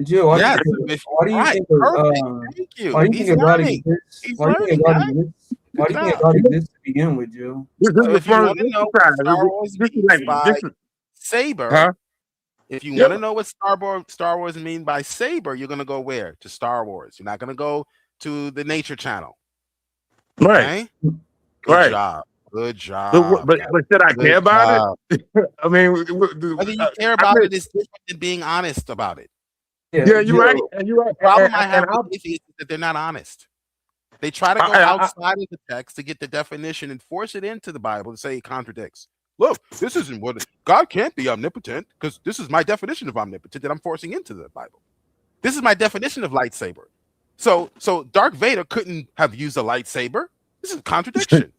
Joe, why, Yes, why do you right. think Perfect. Thank you. why do you He's think a God learning. exists? He's Why do you think learning, a God guys. exists? Why do you think a job. God exists to begin with, Joe? This So is the if you first want to know what Star Wars this is means like by this is, saber, huh? if you Yeah. want to know what Star Wars mean by saber, you're gonna go where? To Star Wars. You're not gonna go to the Nature Channel. Right. Okay? Good Right. job. Good job. But should I Good care about job. it? I mean, Whether you care about it is different than being honest about it. Yeah, you're right. And you're right. The problem I have and with atheists is that they're not honest. They try to go I- outside of the text to get the definition and force it into the Bible to say it contradicts. Look, this isn't what God can't be omnipotent because this is my definition of omnipotent that I'm forcing into the Bible. This is my definition of lightsaber. So Darth Vader couldn't have used a lightsaber. This is a contradiction.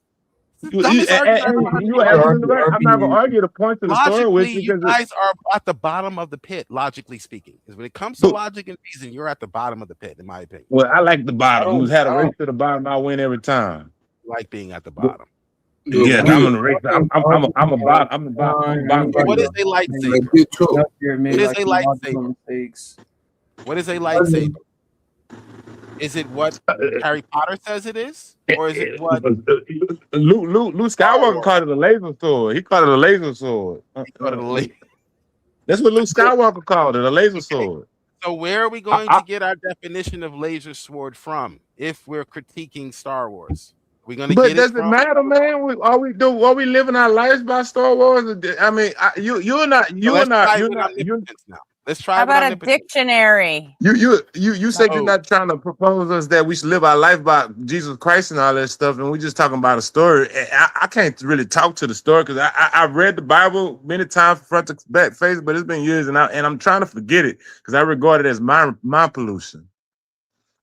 You are absolutely right. I'm not gonna argue the point of the story with Logically, you you because guys are at the bottom of the pit, logically speaking. Because when it comes to logic and reason, you're at the bottom of the pit, in my opinion. well, I like the bottom. Who's had a race to the bottom? I win every time. Like being at the bottom. Yeah, I'm in the race. I'm a bottom. What is a lightsaber? What is a lightsaber? What is a lightsaber? Is it what Harry Potter says it is, or is it what Luke Skywalker called it a laser sword? He called it a laser sword. That's what Luke Skywalker called it, a laser sword. So where are we going to get our definition of laser sword from if we're critiquing Star Wars? We're going to But get does it it from matter, man? Are we living our lives by Star Wars? I mean, you're not. Let's try How with about a omnipotence. dictionary? You said you're not trying to propose us that we should live our life by Jesus Christ and all that stuff, and we're just talking about a story. And I can't really talk to the story because I've read the Bible many times front to back face, but it's been years, and I'm trying to forget it because I regard it as mind pollution.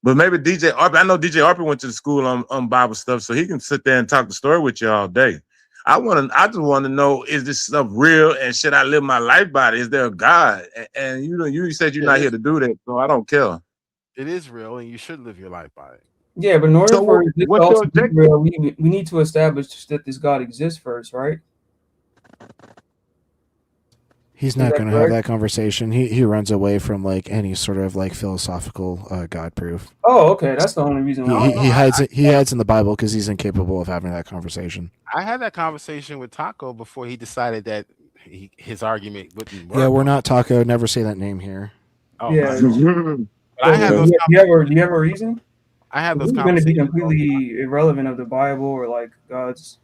But maybe DJ Arp, I know DJ Arp went to the school on Bible stuff, so he can sit there and talk the story with you all day. I just want to know, is this stuff real and should I live my life by it? Is there a God? And you said you're not here to do that, so I don't care. It is real, and you should live your life by it. Yeah, but in order for this what's also your to be real, we need to establish that this God exists first, right? He's not going to have that conversation. He runs away from like any sort of like philosophical God proof. Oh, okay, that's the only reason why. He hides in the Bible because he's incapable of having that conversation. I had that conversation with Taco before he decided that his argument wouldn't work. Yeah, we're not Taco. Never say that name here. Oh, yeah. But I had those. Do you have a reason? I have those. It's going to be completely irrelevant of the Bible or like God's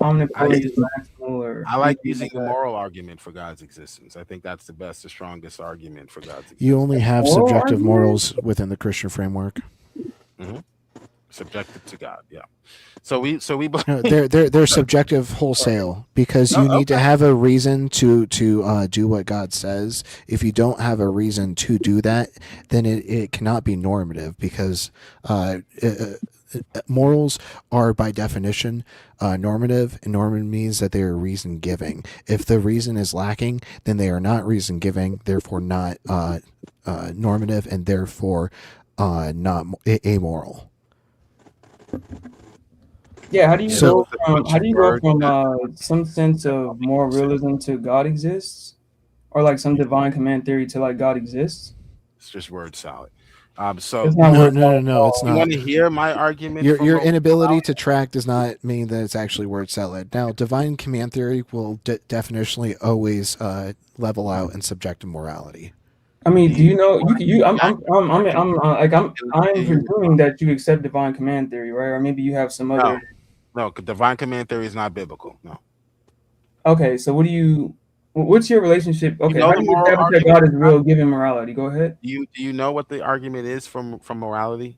omnipotent, or I like using the moral argument for God's existence. I think that's the strongest argument for God's existence. You only have subjective morals within the Christian framework. Mm-hmm. Subjective to God, yeah. So we no, they're subjective wholesale because you need to have a reason to do what God says. If you don't have a reason to do that, then it cannot be normative because morals are by definition normative, and normative means that they are reason giving. If the reason is lacking, then they are not reason giving, therefore not normative, and therefore not amoral. Yeah, how do you go from some sense of moral realism to God exists, or like some divine command theory to like God exists? It's just word salad. So no, it's not. You want to hear my argument? Your inability to track does not mean that it's actually word salad. Now, divine command theory will definitionally always level out in subjective morality. I mean, do you know I'm presuming that you accept divine command theory, right? Or maybe you have some other. No, divine command theory is not biblical. No. Okay, so what's your relationship? Okay, how do you establish that God is real given morality? Go ahead. Do you know what the argument is from morality,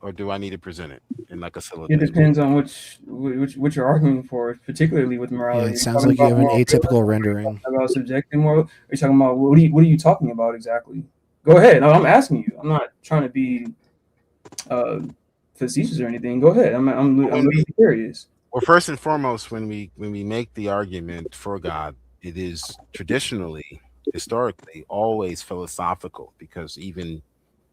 or do I need to present it in like a syllogism? It depends on what you're arguing for, particularly with morality. Yeah, it sounds like you have an atypical rendering. About subjective moral. You're talking about what are you talking about exactly? Go ahead. No, I'm asking you. I'm not trying to be facetious or anything. Go ahead. I'm really curious. Well, first and foremost, when we make the argument for God, it is historically, always philosophical, because even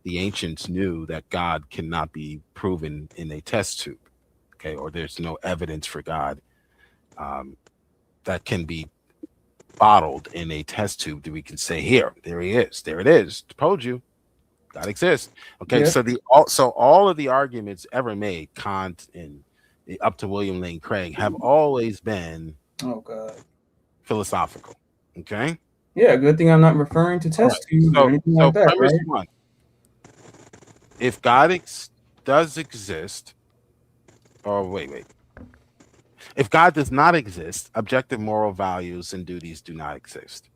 the ancients knew that God cannot be proven in a test tube, okay, or there's no evidence for God that can be bottled in a test tube that we can say, here, there he is, there it is. Told you, God exists. Okay, Yeah. so all of the arguments ever made, Kant and up to William Lane Craig, have always been Oh God. philosophical. Okay. Yeah, good thing I'm not referring to All test right. tubes or anything like that, Premise right? one: if God does exist, or wait. If God does not exist, objective moral values and duties do not exist.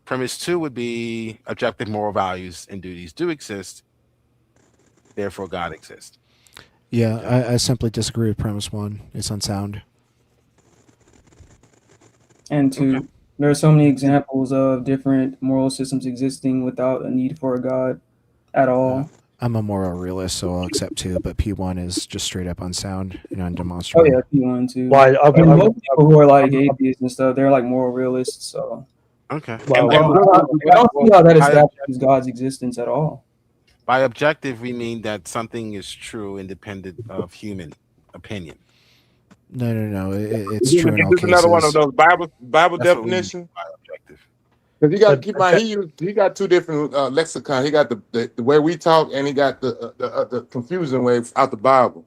Premise two would be objective moral values and duties do exist, therefore God exists. Yeah, I simply disagree with premise one. It's unsound. And two, there are so many examples of different moral systems existing without a need for a God at all. I'm a moral realist, so I'll accept two, but P1 is just straight up unsound and Oh undemonstrable. yeah, P1 too. Well, I mean, most people who are like atheists and stuff, they're like moral realists. So Okay. I don't see how that establishes God's existence at all. By objective, we mean that something is true independent of human opinion. No. It's Give true in all us another one of cases. those Bible That's what we mean definitions. by objective. Because you got to keep in mind, he got two different lexicon. He got the way we talk, and he got the confusing way out the Bible.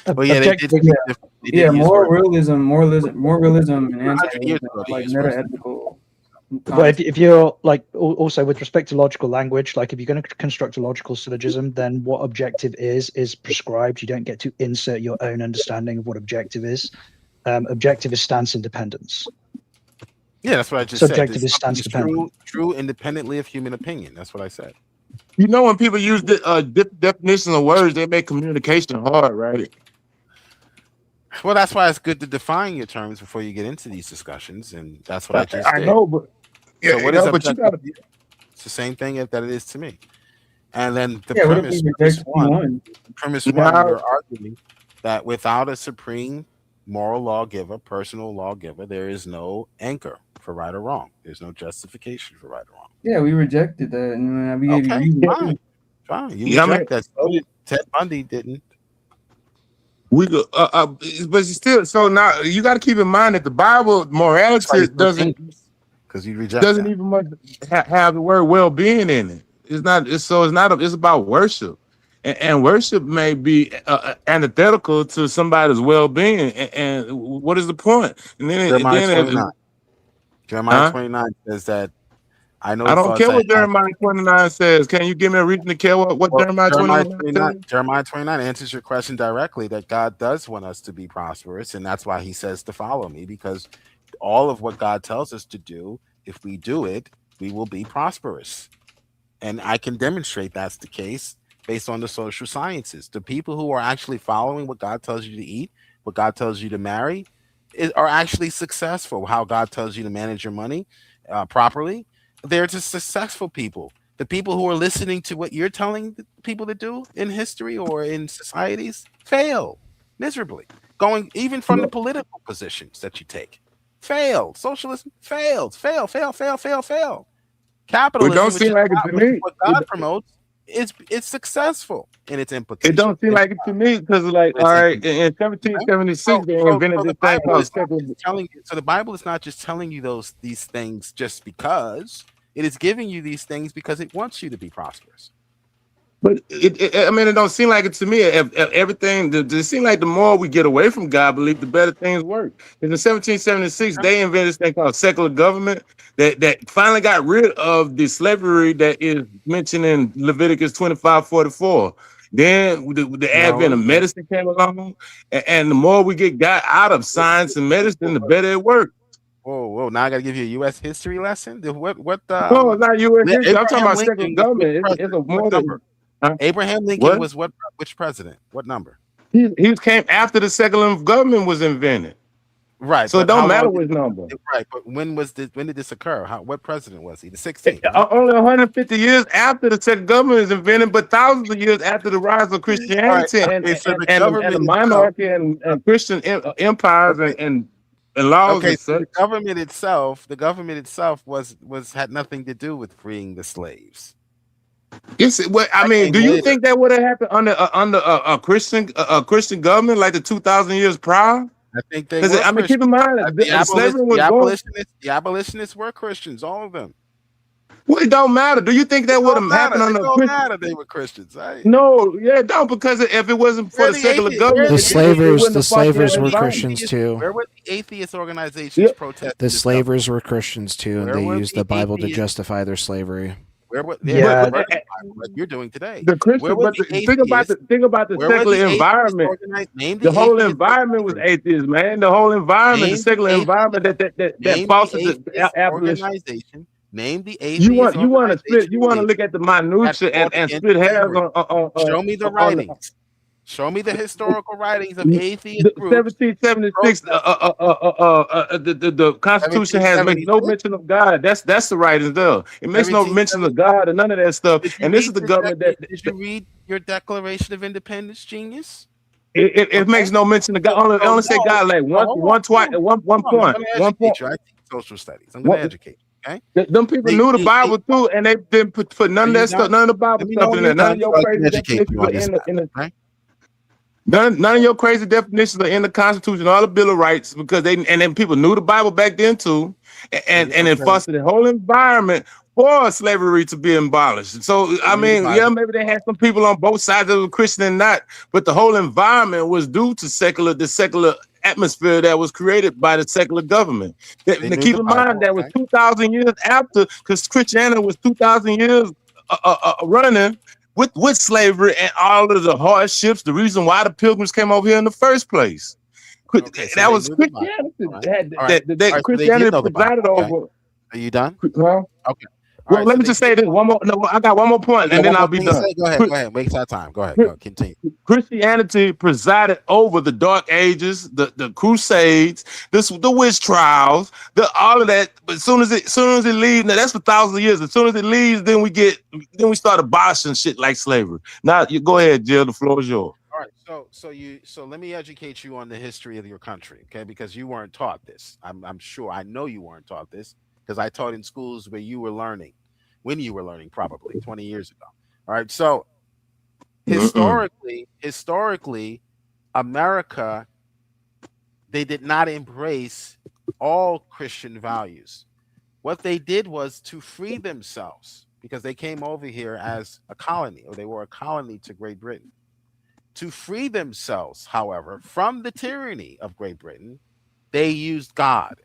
Well, yeah, they did Yeah, use moral word. realism, and 100 years anti-realism, ago, they like used words. meta-ethical. But if you're like also with respect to logical language, like if you're going to construct a logical syllogism, then what objective is prescribed. You don't get to insert your own understanding of what objective is. Objective is stance independence. Yeah, that's what I just Subjective said. is stance dependent. True independently of human opinion. That's what I said. You know, when people use definitions of words, they make communication hard, right? Well, that's why it's good to define your terms before you get into these discussions, and that's what I just did. I know, but So what is but you objective? gotta. It's the same thing that it is to me. And then the Yeah, what if premise, we reject premise P1? one, we're arguing that without a supreme moral lawgiver, personal lawgiver, there is no anchor for right or wrong. There's no justification for right or wrong. Yeah, we rejected that, and we gave you Okay, reasons. fine. You Yeah, I mean- reject that. So did Ted Bundy didn't. We go, but still. So now you got to keep in mind that the Bible morality doesn't because you reject doesn't that. even much have the word well-being in it. It's not. It's not. It's about worship, and worship may be antithetical to somebody's well-being. And what is the point? And then Jeremiah 29 says that I know. I don't care what Jeremiah 29 says. Can you give me a reason to care what Jeremiah 29 says? Jeremiah 29 answers your question directly, that God does want us to be prosperous, and that's why he says to follow me, because all of what God tells us to do, if we do it, we will be prosperous. And I can demonstrate that's the case based on the social sciences. The people who are actually following what God tells you to eat, what God tells you to marry, are actually successful. How God tells you to manage your money properly, they're just successful people. The people who are listening to what you're telling people to do in history or in societies fail miserably. Going even from the political positions that you take, failed. Socialism failed. Fail. Capitalism, don't seem like it to me. what God promotes, it's successful in its implications. It don't seem like it to me because, like, all right, in 1776 they invented this thing called telling you. So the Bible is not just telling you these things just because. It is giving you these things because it wants you to be prosperous. But I mean, it don't seem like it to me. Everything, it seems like the more we get away from God belief, the better things work. In 1776, they invented this thing called secular government that finally got rid of the slavery that is mentioned in Leviticus 25:44. Then the advent of medicine came along, and the more we got out of science and medicine, the better it worked. Whoa! Now I got to give you a U.S. history lesson. No, it's not U.S. history. I'm talking about secular government. It's a more than. Abraham Lincoln was which president? What number? He came after the secular government was invented. Right. So it don't matter which number. Right. But when did this occur? What president was he? The 16th. Right? Only 150 years after the secular government is invented, but thousands of years after the rise of Christianity and the monarchy and Christian empires and laws. Okay, so the government itself, had nothing to do with freeing the slaves. Yes, what I mean, do you think that would have happened under a Christian government like the 2,000 years prior? I think they Because were I mean, keep Christians. in mind that slavery was going. The abolitionists were Christians, all of them. Well, it don't matter. Do you think that would have happened It under a don't Christian? matter. They were Christians. Right? No, yeah, it don't, because if it wasn't for the secular government, The slavers were were Christians too. Where were the atheist organizations protesting? The slavers were Christians too, and Where they were used the the Bible to atheists? justify their slavery. Where were like you're doing today? The Christian, but think about the secular environment. The whole environment was atheist, man. The whole environment, the secular environment that fosters the abolition. Organization. Name the atheist. You want to split. You want to look at the minutia and split hairs on. Show me the writings. Show me the historical writings of atheist groups. 1776. The Constitution has made no mention of God. That's the writings there. It makes no mention of God and none of that stuff. And this is the government that. Did you read your Declaration of Independence, genius? It makes no mention of God. Only say God like one point. I teach social studies. I'm going to educate you. Okay. Them people knew the Bible too, and they didn't put none of that stuff, none of the Bible stuff in there. None of your crazy definitions none of your crazy definitions are in the Constitution, all the Bill of Rights, because then people knew the Bible back then too, and it fostered the whole environment for slavery to be abolished. So I mean, yeah, maybe they had some people on both sides that were Christian and not, but the whole environment was due to the secular atmosphere that was created by the secular government. Now, keep in mind that was 2,000 years after, because Christianity was 2,000 years running with slavery and all of the hardships. The reason why the Pilgrims came over here in the first place. That was Christianity. Christianity presided over. Are you done? Well, okay. Well, let me just say this one more. No, I got one more point, and then I'll be done. Go ahead. Waste our time. Go ahead. Continue. Christianity presided over the Dark Ages, the Crusades, the witch trials, all of that. But as soon as it leaves, now that's for thousands of years. As soon as it leaves, then we start abolishing shit like slavery. Now you go ahead, Jill. The floor is yours. All right. So let me educate you on the history of your country, okay? Because you weren't taught this. I'm sure. I know you weren't taught this, because I taught in schools where you were learning, when you were learning, probably 20 years ago. All right. So historically, America, they did not embrace all Christian values. What they did was to free themselves, because they came over here as a colony, or they were a colony to Great Britain. To free themselves, however, from the tyranny of Great Britain, they used God.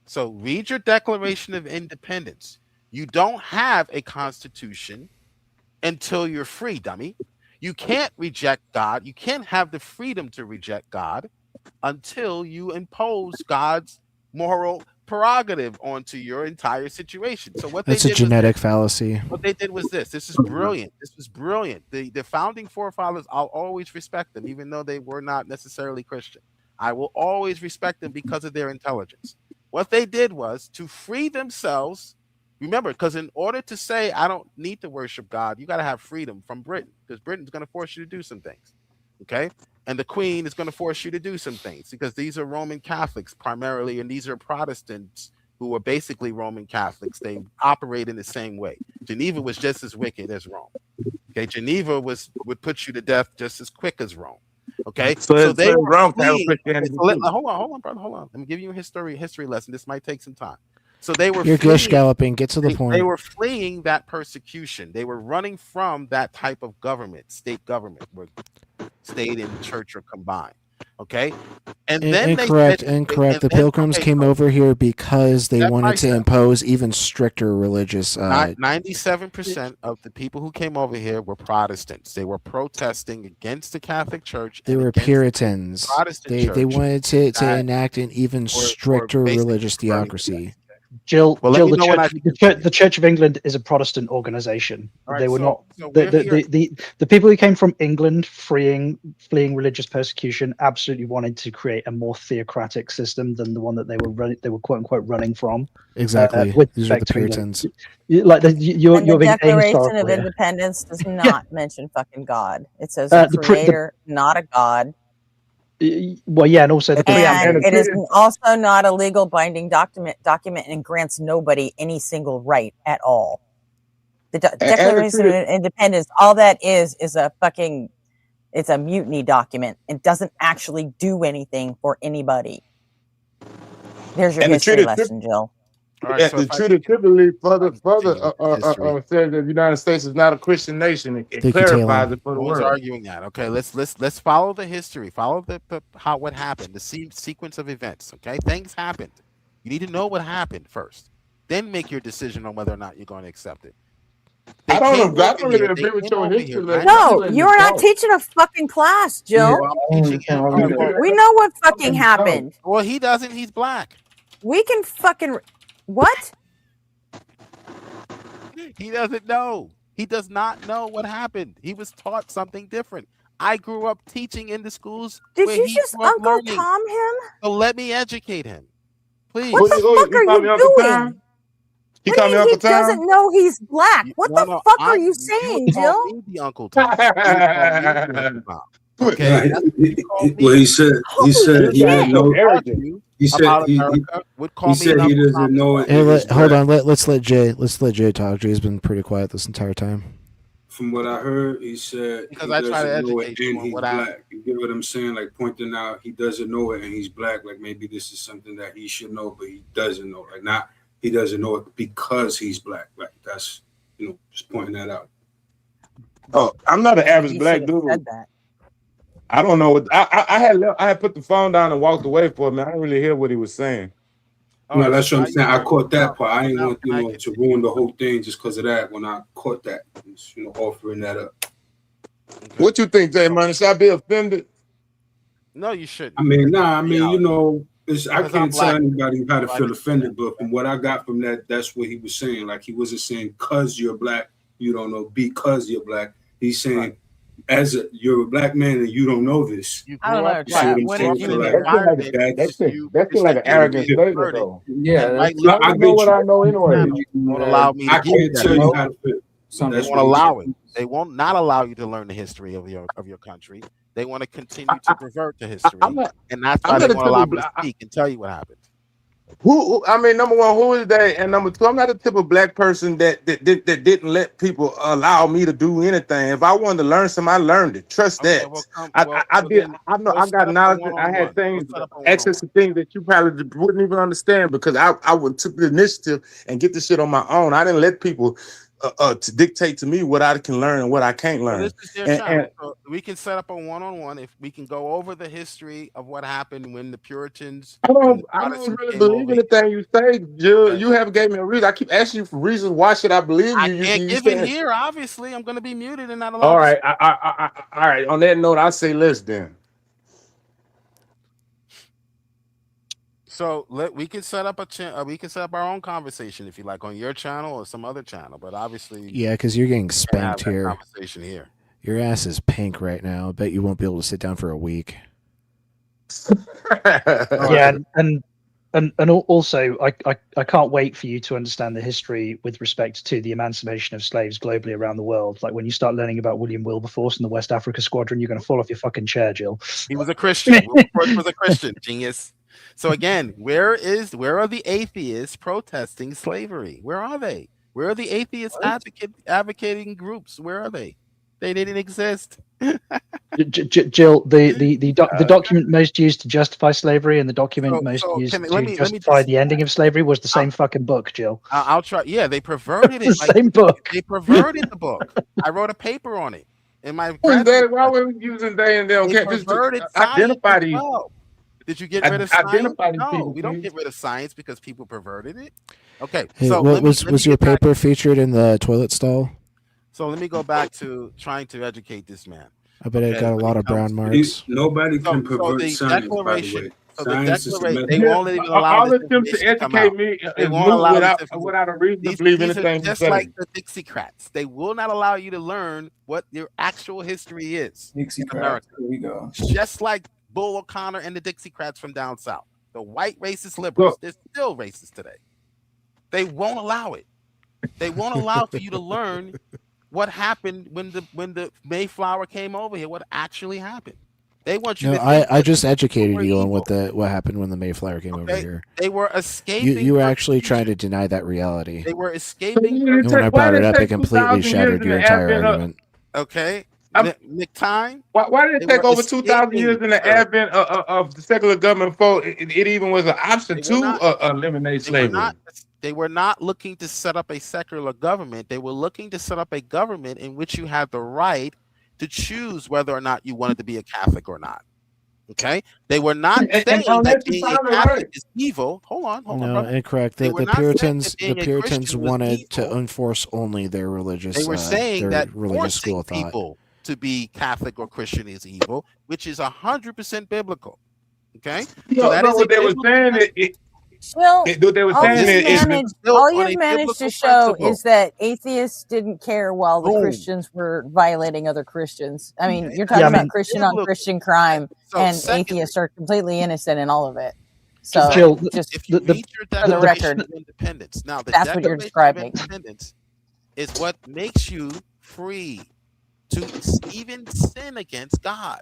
So read your Declaration of Independence. You don't have a constitution until you're free, dummy. You can't reject God. You can't have the freedom to reject God until you impose God's moral prerogative onto your entire situation. So what That's they a did genetic fallacy. What they did was this. This is brilliant. This was brilliant. The founding forefathers, I'll always respect them, even though they were not necessarily Christian. I will always respect them because of their intelligence. What they did was to free themselves. Remember, because in order to say, I don't need to worship God, you got to have freedom from Britain, because Britain's going to force you to do some things. Okay. And the Queen is going to force you to do some things, because these are Roman Catholics primarily, and these are Protestants who are basically Roman Catholics. They operate in the same way. Geneva was just as wicked as Rome. Okay. Geneva would put you to death just as quick as Rome. Okay, so they were wrong. Hold on, brother. Hold on. Let me give you a history lesson. This might take some time. So they were. You're gush galloping. Get to the point. They were fleeing that persecution. They were running from that type of government, state government, where state and church are combined. Okay, and then incorrect. The Pilgrims came over here because they wanted to impose even stricter religious. 97% of the people who came over here were Protestants. They were protesting against the Catholic Church. They were Puritans. They wanted to enact an even stricter religious theocracy. Jill, the Church of England is a Protestant organization. They were not the people who came from England fleeing religious persecution absolutely wanted to create a more theocratic system than the one that they were quote unquote running from. Exactly. These are the Puritans. The Declaration of Independence does not mention fucking God. It says a creator, not a god. Well, yeah, and also it is also not a legal binding document and grants nobody any single right at all. The Declaration of Independence, all that is a fucking, it's a mutiny document. It doesn't actually do anything for anybody. There's your history lesson, Jill. The Treaty of Tripoli further says that the United States is not a Christian nation. It clarifies it for the Who's world. arguing that? Okay, let's follow the history. Follow what happened, the sequence of events. Okay, things happened. You need to know what happened first, then make your decision on whether or not you're going to accept it. I don't really agree with your history. No, you're not teaching a fucking class, Jill. I'm teaching him. We know what fucking happened. Well, he doesn't. He's black. We can fucking what? He doesn't know. He does not know what happened. He was taught something different. I grew up teaching in the schools. Did you just Uncle Tom him? So let me educate him, please. What the fuck are you doing? He called me Uncle Tom. He doesn't know he's black. What the fuck are you saying, Jill? The Uncle Tom. Okay. Well, he said he didn't know. He said he doesn't know it. Hey, hold on. Let's let Jay talk. Jay's been pretty quiet this entire time. From what I heard, he said because I try to educate you on what black. You get what I'm saying? Like pointing out he doesn't know it and he's black. Like maybe this is something that he should know, but he doesn't know. Like not he doesn't know it because he's black. Like that's just pointing that out. Oh, I'm not an average black dude. I don't know what I had put the phone down and walked away for a minute. I didn't really hear what he was saying. No, that's what I'm saying. I caught that part. I didn't want to ruin the whole thing just because of that. When I caught that, offering that up. Okay. What you think, Jay Money? Should I be offended? No, you shouldn't. I mean, I can't tell anybody how to feel offended, but from what I got from that, that's what he was saying. Like he wasn't saying because you're black, you don't know because you're black. He's saying you're a black man and you don't know this. I don't know. That's like an arrogant statement, though. Yeah, I know what I know anyway. Won't allow me. I can't tell you how to feel. They won't allow it. They won't not allow you to learn the history of your country. They want to continue to pervert the history, and that's why they won't allow me to speak and tell you what happened. I mean, number one, who is they? And number two, I'm not the type of black person that didn't let people allow me to do anything. If I wanted to learn something, I learned it. Trust that. I did. I know I got knowledge. I had things, access to things that you probably wouldn't even understand because I would took the initiative and get this shit on my own. I didn't let people to dictate to me what I can learn and what I can't learn. This is their challenge. So we can set up a one-on-one if we can go over the history of what happened when the Puritans. I don't really believe anything you say, Jill. You haven't gave me a reason. I keep asking you for reasons. Why should I believe you? I can't give it here. Obviously, I'm going to be muted and not allowed. All right, all right. On that note, I say let's then. So we can set up we can set up our own conversation if you like on your channel or some other channel. But obviously, yeah, because you're getting spanked here. Conversation here. Your ass is pink right now. I bet you won't be able to sit down for a week. Yeah, and also, I can't wait for you to understand the history with respect to the emancipation of slaves globally around the world. Like when you start learning about William Wilberforce and the West Africa Squadron, you're going to fall off your fucking chair, Jill. He was a Christian. Wilberforce was a Christian, genius. So again, where are the atheists protesting slavery? Where are they? Where are the atheist advocating groups? Where are they? They didn't exist. Jill, the document most used to justify slavery and the document most used to justify the ending of slavery was the same fucking book, Jill. I'll try. Yeah, they perverted it. The same book. They perverted the book. I wrote a paper on it in my. Why were we using they and them? They perverted identify these. Did you get rid of science? No, we don't get rid of science because people perverted it. Okay, hey, so was your paper featured in the toilet stall? So let me go back to trying to educate this man. I bet it got a lot of brown marks. Nobody can pervert science, by the way. So the declaration, they won't even allow this to educate me. They won't allow without a reason to believe anything. Just like the Dixiecrats, they will not allow you to learn what your actual history is in America. Here we go. Just like Bull O'Connor and the Dixiecrats from down south, the white racist liberals, they're still racist today. They won't allow it. They won't allow for you to learn what happened when the Mayflower came over here. What actually happened? They want you No, to think I that just educated we're you on evil. what happened when the Mayflower came over here. They were escaping. You were actually trying to deny that reality. They were escaping. And when I Why brought did it it up, it take completely 2,000 years shattered in your the entire advent of? argument. Okay, time. Why did it They take were over 2,000 years escaping, in the sir. advent of the secular government before it even was an option They were to not. eliminate They were slavery? not. They were not looking to set up a secular government. They were looking to set up a government in which you had the right to choose whether or not you wanted to be a Catholic or not. Okay, they were not saying that being a Catholic is evil. Hold on, No, brother. incorrect. They The were not saying that The being a Puritans Christian was wanted to evil. enforce only their religious They were saying that religious school forcing of thought. people to be Catholic or Christian is evil, which is 100% biblical. Okay, so that is what they were saying. Well, What they were all saying you've managed to show is that atheists didn't care while the Christians were violating other Christians. I mean, you're talking about Christian on Christian crime, and atheists are completely innocent in all of it. So, Jill, just if you read your for the Declaration record, of Independence, now the that's what you're Declaration of describing. Independence is what makes you free to even sin against God.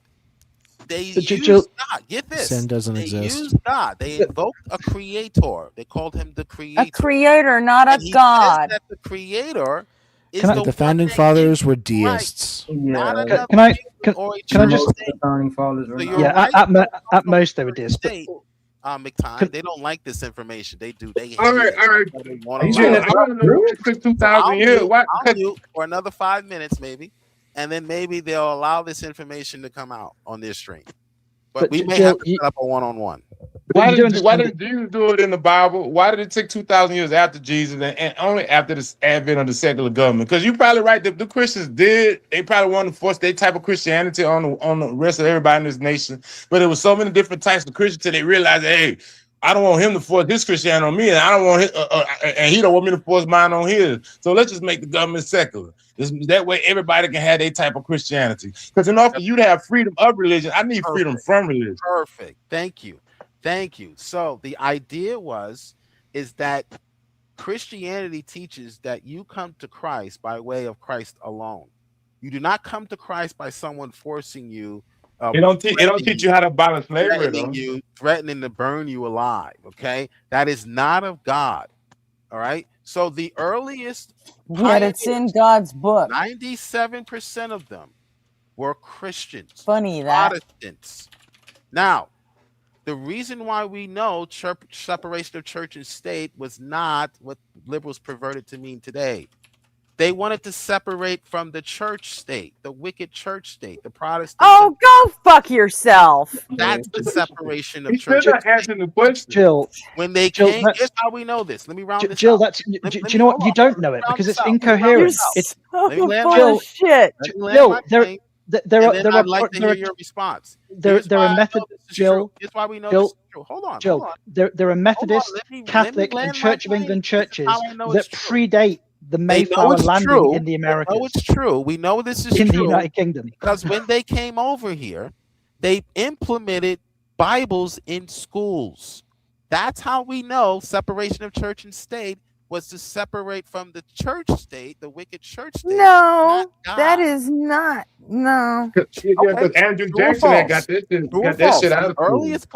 They use God. Get this. Sin doesn't they exist. use God. They invoked a creator. They called him the creator. A creator, not a and he God. says that the creator is The founding fathers were deists. not Yeah. another Can I human or a can I church just state. The founding fathers were So not. you're yeah right. at most they were deists, but State, McTime, they don't like this information. They do. They hate all right. it. They want to Jill, lie. I want to know why it took 2,000 years. Why? I'll mute for another 5 minutes, maybe, and then maybe they'll allow this information to come out on this stream. But we may Jill, have to set up a one-on-one. Why did Jesus do it in the Bible? Why did it take 2,000 years after Jesus and only after the advent of the secular government? Because you're probably right. The Christians did. They probably wanted to force their type of Christianity on the rest of everybody in this nation. But there was so many different types of Christians till they realized, hey, I don't want him to force his Christianity on me, and I don't want his, and he don't want me to force mine on his. So let's just make the government secular. That way, everybody can have their type of Christianity. Because in order for you to have freedom of religion, I need freedom from religion. Perfect. Thank you. So the idea is that Christianity teaches that you come to Christ by way of Christ alone. You do not come to Christ by someone forcing you. It don't teach you how to abolish slavery, though. Threatening to burn you alive. Okay, that is not of God. All right. So the earliest, Yet it's in God's book. 97% of them were Christians. Funny that. Protestants. Now, the reason why we know separation of church and state was not what liberals perverted to mean today. They wanted to separate from the church state, the wicked church state, the Protestant. Oh, go fuck yourself. That's the separation of He's church. still not answering the question. Jill, when they Jill, came, here's how we know this. Let me round this Jill, out. that's do you know what? You don't know it because it's incoherent. It's Let me land full of shit. Jill, there I'd like to hear your response. There are methods. Jill, here's why we know Jill, this is true. Hold on. Jill, there are Methodist, Catholic, and Church of England churches that predate the Mayflower landing in the Americas. We know it's true. We know this is in true the United Kingdom because when they came over here, they implemented Bibles in schools. That's how we know separation of church and state was to separate from the church state, the wicked church state. No, that is not. No. Because Andrew Jackson had got that shit out of the earliest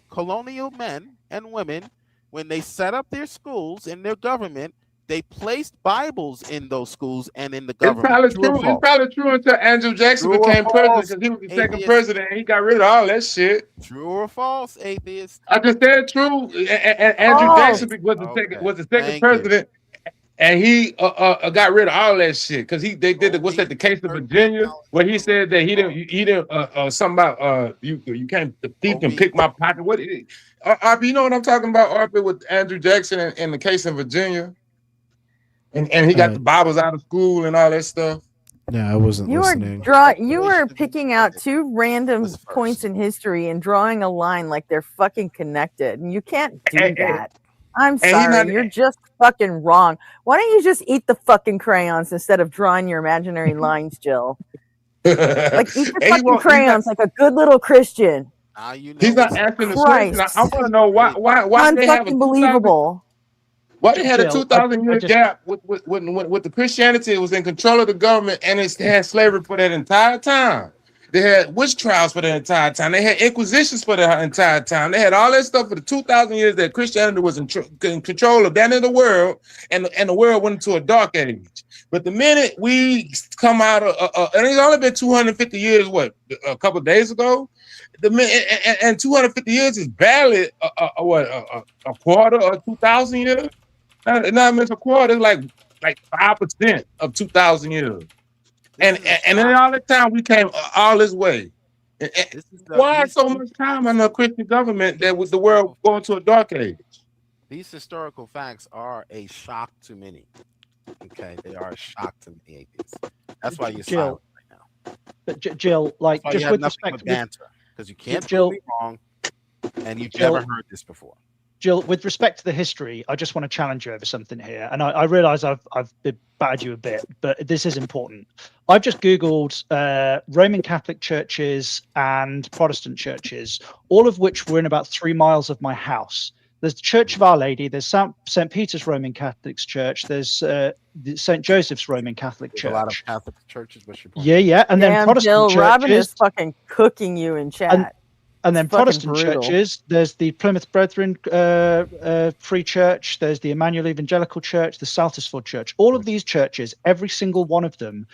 colonial men and women, when they set up their schools and their government, they placed Bibles in those schools and in the government. It's probably true until Andrew Jackson became president because he was the second president and he got rid of all that shit. True or false, atheist? I just said true. And Andrew Jackson was the second president, and he got rid of all that shit because they did the case of Virginia where he said that he didn't something about you can't the thief can pick my pocket. What you know what I'm talking about, Arthur, with Andrew Jackson in the case in Virginia. And he got the Bibles out of school and all that stuff. No, I wasn't listening. You were picking out two random points in history and drawing a line like they're fucking connected, and you can't do that. I'm sorry, you're just fucking wrong. Why don't you just eat the fucking crayons instead of drawing your imaginary lines, Jill? Like eat the fucking crayons like a good little Christian. He's not answering the question. I want to know why they have a believable. Why they had a 2,000-year gap with the Christianity? It was in control of the government and it had slavery for that entire time. They had witch trials for the entire time. They had inquisitions for the entire time. They had all that stuff for the 2,000 years that Christianity was in control of that in the world, and the world went into a dark age. But the minute we come out of, and it's only been 250 years, what, a couple of days ago? And 250 years is barely a quarter or 2,000 years. Not even a quarter, it's like 5% of 2,000 years. And then all the time we came all this way. Why so much time on a Christian government that with the world going to a dark age? These historical facts are a shock to many. Okay, they are a shock to many atheists. That's why you're silent right now. But Jill, like, just with respect, banter, because you can't prove me wrong, and you've never heard this before. Jill, with respect to the history, I just want to challenge you over something here. And I realize I've battered you a bit, but this is important. I've just Googled Roman Catholic churches and Protestant churches, all of which were in about 3 miles of my house. There's the Church of Our Lady, there's St. Peter's Roman Catholic Church, there's the St. Joseph's Roman Catholic Church. A lot of Catholic churches, what's your point? Yeah. And then Protestant Jill, churches. Robin is fucking cooking you in chat. And then Protestant churches, there's the Plymouth Brethren Free Church, there's the Emmanuel Evangelical Church, the Saltersford Church. All of these churches, every single one of them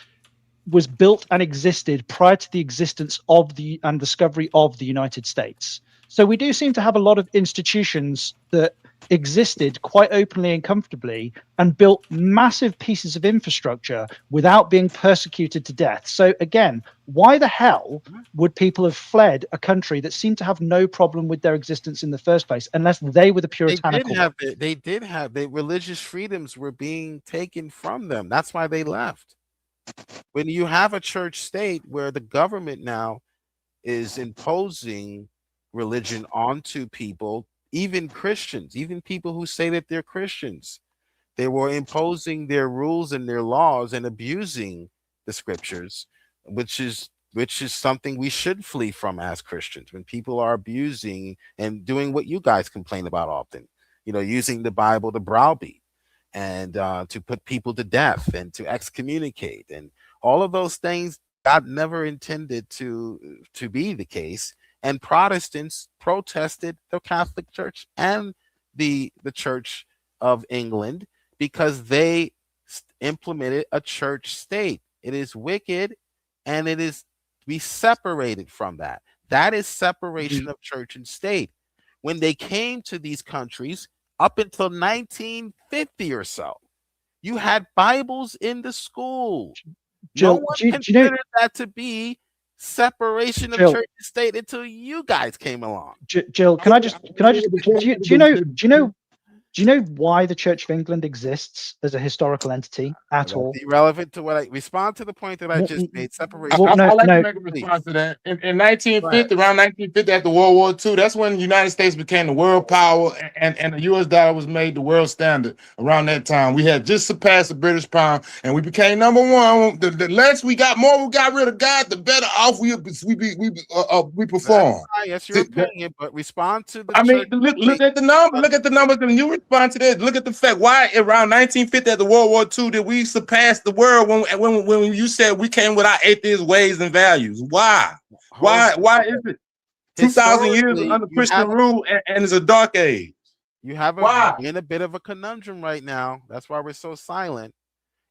was built and existed prior to the existence of and discovery of the United States. So we do seem to have a lot of institutions that existed quite openly and comfortably and built massive pieces of infrastructure without being persecuted to death. So again, why the hell would people have fled a country that seemed to have no problem with their existence in the first place, unless they were the puritanical? They did have the religious freedoms were being taken from them. That's why they left. When you have a church state where the government now is imposing religion onto people, even Christians, even people who say that they're Christians, they were imposing their rules and their laws and abusing the scriptures, which is something we should flee from as Christians. When people are abusing and doing what you guys complain about often, using the Bible to browbeat and to put people to death and to excommunicate and all of those things, God never intended to be the case. And Protestants protested the Catholic Church and the Church of England because they implemented a church state. It is wicked, and it is to be separated from that. That is separation of church and state. When they came to these countries, up until 1950 or so, you had Bibles in the school. No one considered that to be separation of church and state until you guys came along. Jill, can I just do you know why the Church of England exists as a historical entity at all? Irrelevant to what I respond to the point that I just made. Separation. I'd like to make a response to that. In 1950, around 1950, after World War II, that's when the United States became the world power, and the U.S. dollar was made the world standard. Around that time, we had just surpassed the British pound, and we became number one. The less we got rid of God, the better off we perform. That's your opinion, but respond to the. I mean, look at the numbers. Look at the numbers, and you respond to that. Look at the fact why around 1950 after World War II did we surpass the world when you said we came with our atheist ways and values? Why? Why is it 2,000 years under Christian rule and it's a dark age? You have in a bit of a conundrum right now. That's why we're so silent.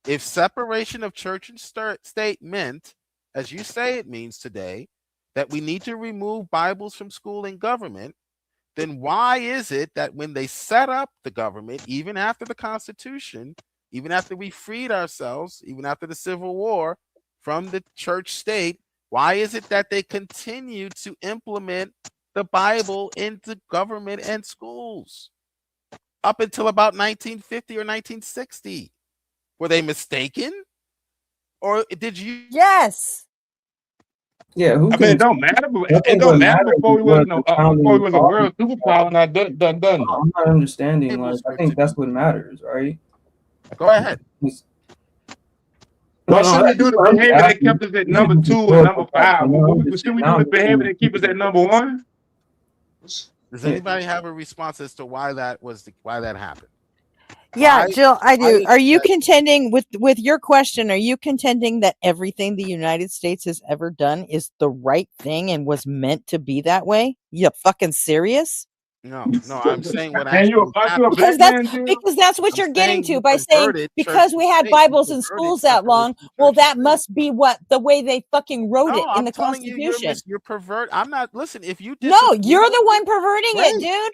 If separation of church and state meant, as you say it means today, that we need to remove Bibles from school and government, then why is it that when they set up the government, even after the Constitution, even after we freed ourselves, even after the Civil War from the church state, why is it that they continue to implement the Bible into government and schools up until about 1950 or 1960? Were they mistaken? Or did you? Yes. Yeah, it don't matter. It don't matter before we was a world superpower. Now, doesn't it? I'm not understanding. Like, I think that's what matters, right? Go ahead. Why shouldn't we do the behavior that kept us at number 2 and number 5? Should we do the behavior that keep us at number 1? Does anybody have a response as to why that happened? Yeah, Why- Jill, I why do. is Are you that- contending with your question? Are you contending that everything the United States has ever done is the right thing and was meant to be that way? You fucking serious? No, I'm saying what And actually aren't you a happened. black man, Jill? Because that's what I'm you're getting saying to you by saying perverted because church we and had state. You Bibles in perverted schools that long, separation of well, church and that state. must be what the way they fucking wrote No, it in I'm the telling you, Constitution. you're pervert. I'm not. Listen, if you No, disagree you're with the me, one perverting it, great. dude.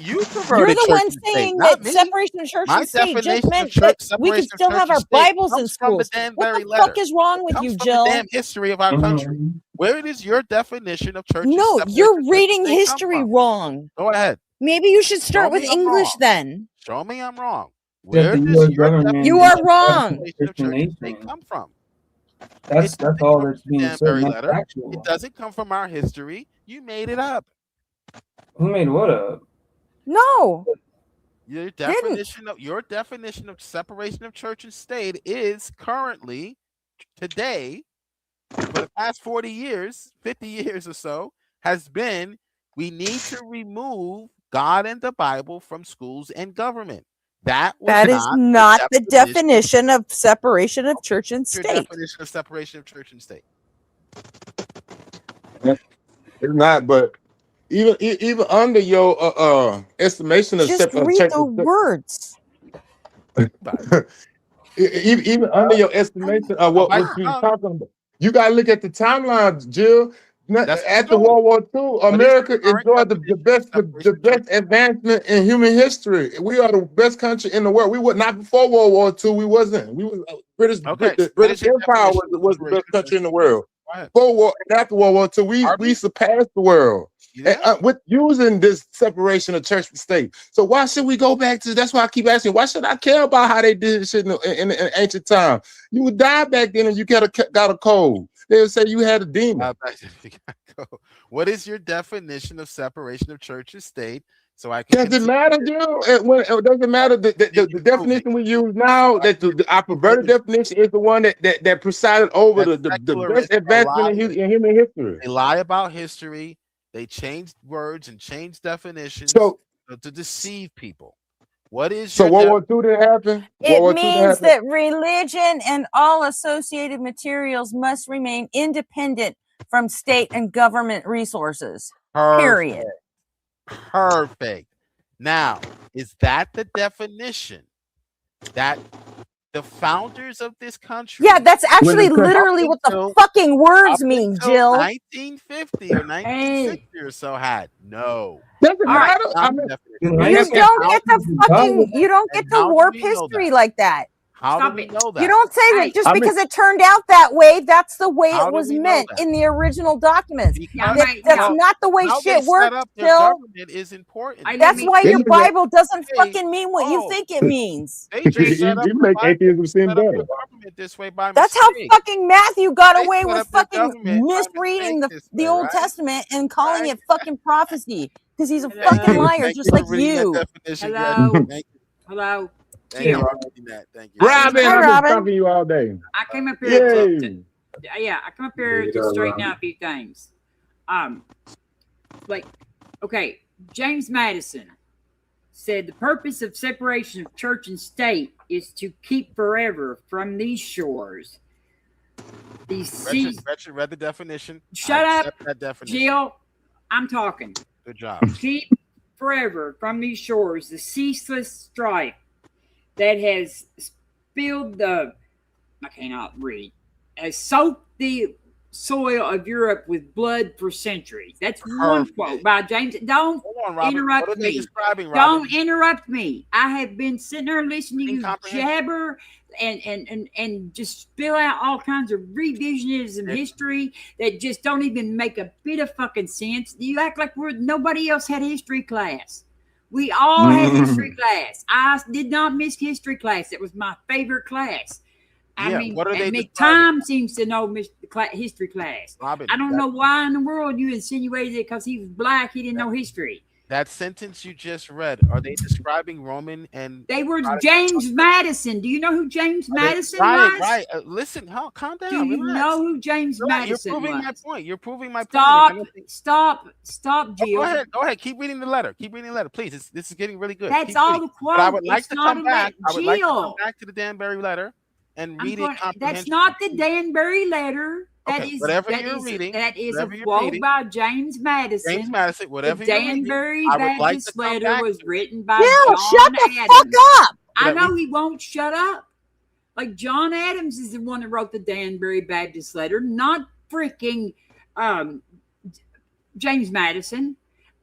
You You're perverted the church one and state, saying not that me. separation of church My and state just definition of meant church, that we could separation of still church have and our state Bibles in comes from the schools. What Danbury the letter. fuck is wrong It with comes you, from the Jill? damn history of our country. Where is your definition of church? No, separation you're of church and reading state come history from? wrong. Go ahead. Maybe you should start Show with me I'm English wrong. then. Show me I'm wrong. That Where the does U.S. your government You is are a wrong. definition of Christian church and state nation. come from? That's It doesn't all come that's from the being said. Danbury That's letter. It factual. doesn't come from our history. You made it up. Who made what up? No. Your definition of separation of church and state is currently today, for the past 40 years, 50 years or so, has been we need to remove God and the Bible from schools and government. That Is not the definition of separation of church and your state. definition of separation of church and state. It's not, but even under your estimation of Just read the words. even under your estimation of what you're talking about, you gotta look at the timeline, Jill. After World War II, America enjoyed the best advancement in human history. We are the best country in the world. We were not before World War II. We wasn't. We was the British Empire was the best country in the world. Before war and after World War II, we surpassed the world. With using this separation of church and state. So why should we go back to? That's why I keep asking. Why should I care about how they did shit in ancient time? You would die back then and you got a cold. They would say you had a demon. What is your definition of separation of church and state? So I can. Does it matter, Joe? It doesn't matter. The definition we use now, that our perverted definition is the one that presided over the best advancement in human history. They lie about history. They changed words and changed definitions to deceive people. What is so World War II didn't happen? It means that religion and all associated materials must remain independent from state and government resources. Period. Perfect. Now, is that the definition that the founders of this country? Yeah, that's actually literally what the fucking words mean, Jill. 1950 or 1960 or so had no. Doesn't matter. You don't get to warp history like that. How do we know that? You don't say that just because it turned out that way, that's the way it was meant in the original documents. That's not the way shit works, Jill. Government is important. That's why your Bible doesn't fucking mean what you think it means. You make atheism seem better. That's how fucking Matthew got away with fucking misreading the Old Testament and calling it fucking prophecy because he's a fucking liar, just like you. Hello. Hello. Thank you. Robin, I've been talking to you all day. I came up here I come up here to straighten out a few things. Okay, James Madison said the purpose of separation of church and state is to keep forever from these shores. Gretchen read the definition. Shut up, that definition. Jill. I'm talking. Good job. Keep forever from these shores the ceaseless strife that has spilled I cannot read, has soaked the soil of Europe with blood for centuries. That's one quote by James. Don't interrupt me. Don't interrupt me. I have been sitting there listening to you jabber and just spill out all kinds of revisionism history that just don't even make a bit of fucking sense. You act like nobody else had history class. We all had history class. I did not miss history class. It was my favorite class. Tom seems to know history class. I don't know why in the world you insinuated it because he was black. He didn't know history. That sentence you just read, are they describing Roman and They were James Madison. Do you know who James Madison right, was? Right. Listen, calm down. Do you Relax. know who James Madison You're proving was? my point. You're proving my Stop, point. stop, Jill. Go ahead. Keep reading the letter. Please. This is getting really good. That's Keep all reading. the quote. But I would like It's to not come a back. I would like to come Jill. back to the Danbury letter and read it That's comprehensively. not the Danbury letter. That Okay, is whatever that you're is reading, that is a whatever you're quote reading. by James Madison. James Madison, whatever the you're reading, Danbury I would like to Baptist come letter back was to it. written by Jill, John shut the Adams. fuck up. I know he won't shut up. Like John Adams is the one that wrote the Danbury Baptist letter, not freaking James Madison.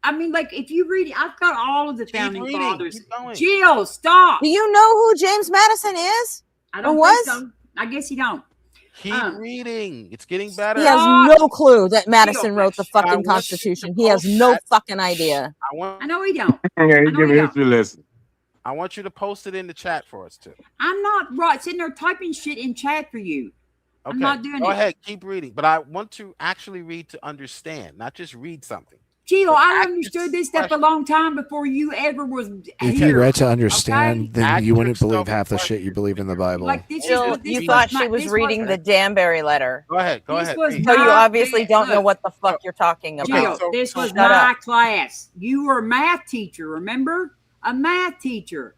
I mean, like, if you read it, I've got all of the founding fathers. Jill, stop. Do you know who James Madison is? I don't or think was? so. I guess you don't. Keep reading. It's getting better. He has no clue that Madison wrote the fucking Constitution. He has no fucking idea. I know he don't. Yeah, he give a history lesson. I want you to post it in the chat for us too. I'm not sitting there typing shit in chat for you. Okay. I'm not doing Go it. ahead, keep reading. But I want to actually read to understand, not just read something. Jill, I understood this stuff a long time before you ever was If you here. read to understand, then Ask you wouldn't yourself believe half the shit you believe in the Bible. Like this Jill, is you thought she was reading the Danbury letter. Go ahead. This was So you not obviously bad. don't know Look, what the fuck you're talking about. Jill, this was shut my up. class. You were a math teacher, remember? A math teacher.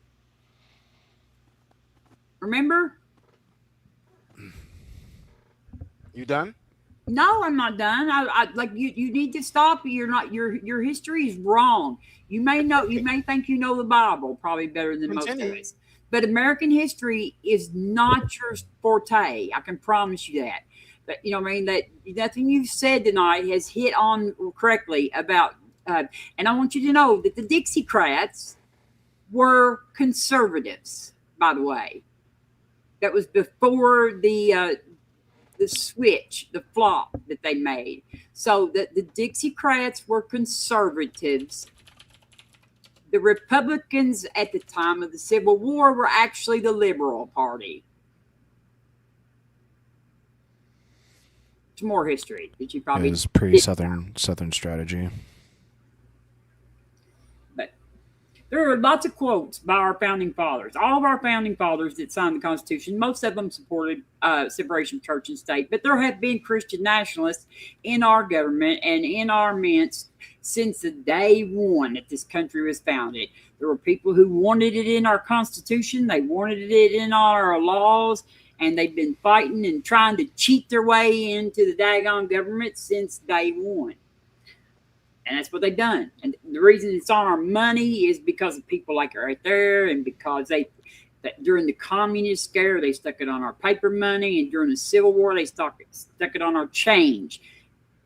Remember? You done? No, I'm not done. I like you need to stop. You're not your history is wrong. You may think you know the Bible probably better than most of us. But American history is not your forte. I can promise you that. But you know what I mean? That nothing you've said tonight has hit on correctly about and I want you to know that the Dixiecrats were conservatives, by the way. That was before the switch, the flop that they made. So the Dixiecrats were conservatives. The Republicans at the time of the Civil War were actually the Liberal Party. It's more history that you probably It was pretty southern strategy. There are lots of quotes by our founding fathers. All of our founding fathers that signed the Constitution, most of them supported separation of church and state, but there have been Christian nationalists in our government and in our midst since the day one that this country was founded. There were people who wanted it in our Constitution. They wanted it in our laws, and they've been fighting and trying to cheat their way into the daggone government since day one. And that's what they've done. And the reason it's on our money is because of people like it right there, and because during the communist scare, they stuck it on our paper money, and during the Civil War, they stuck it on our change.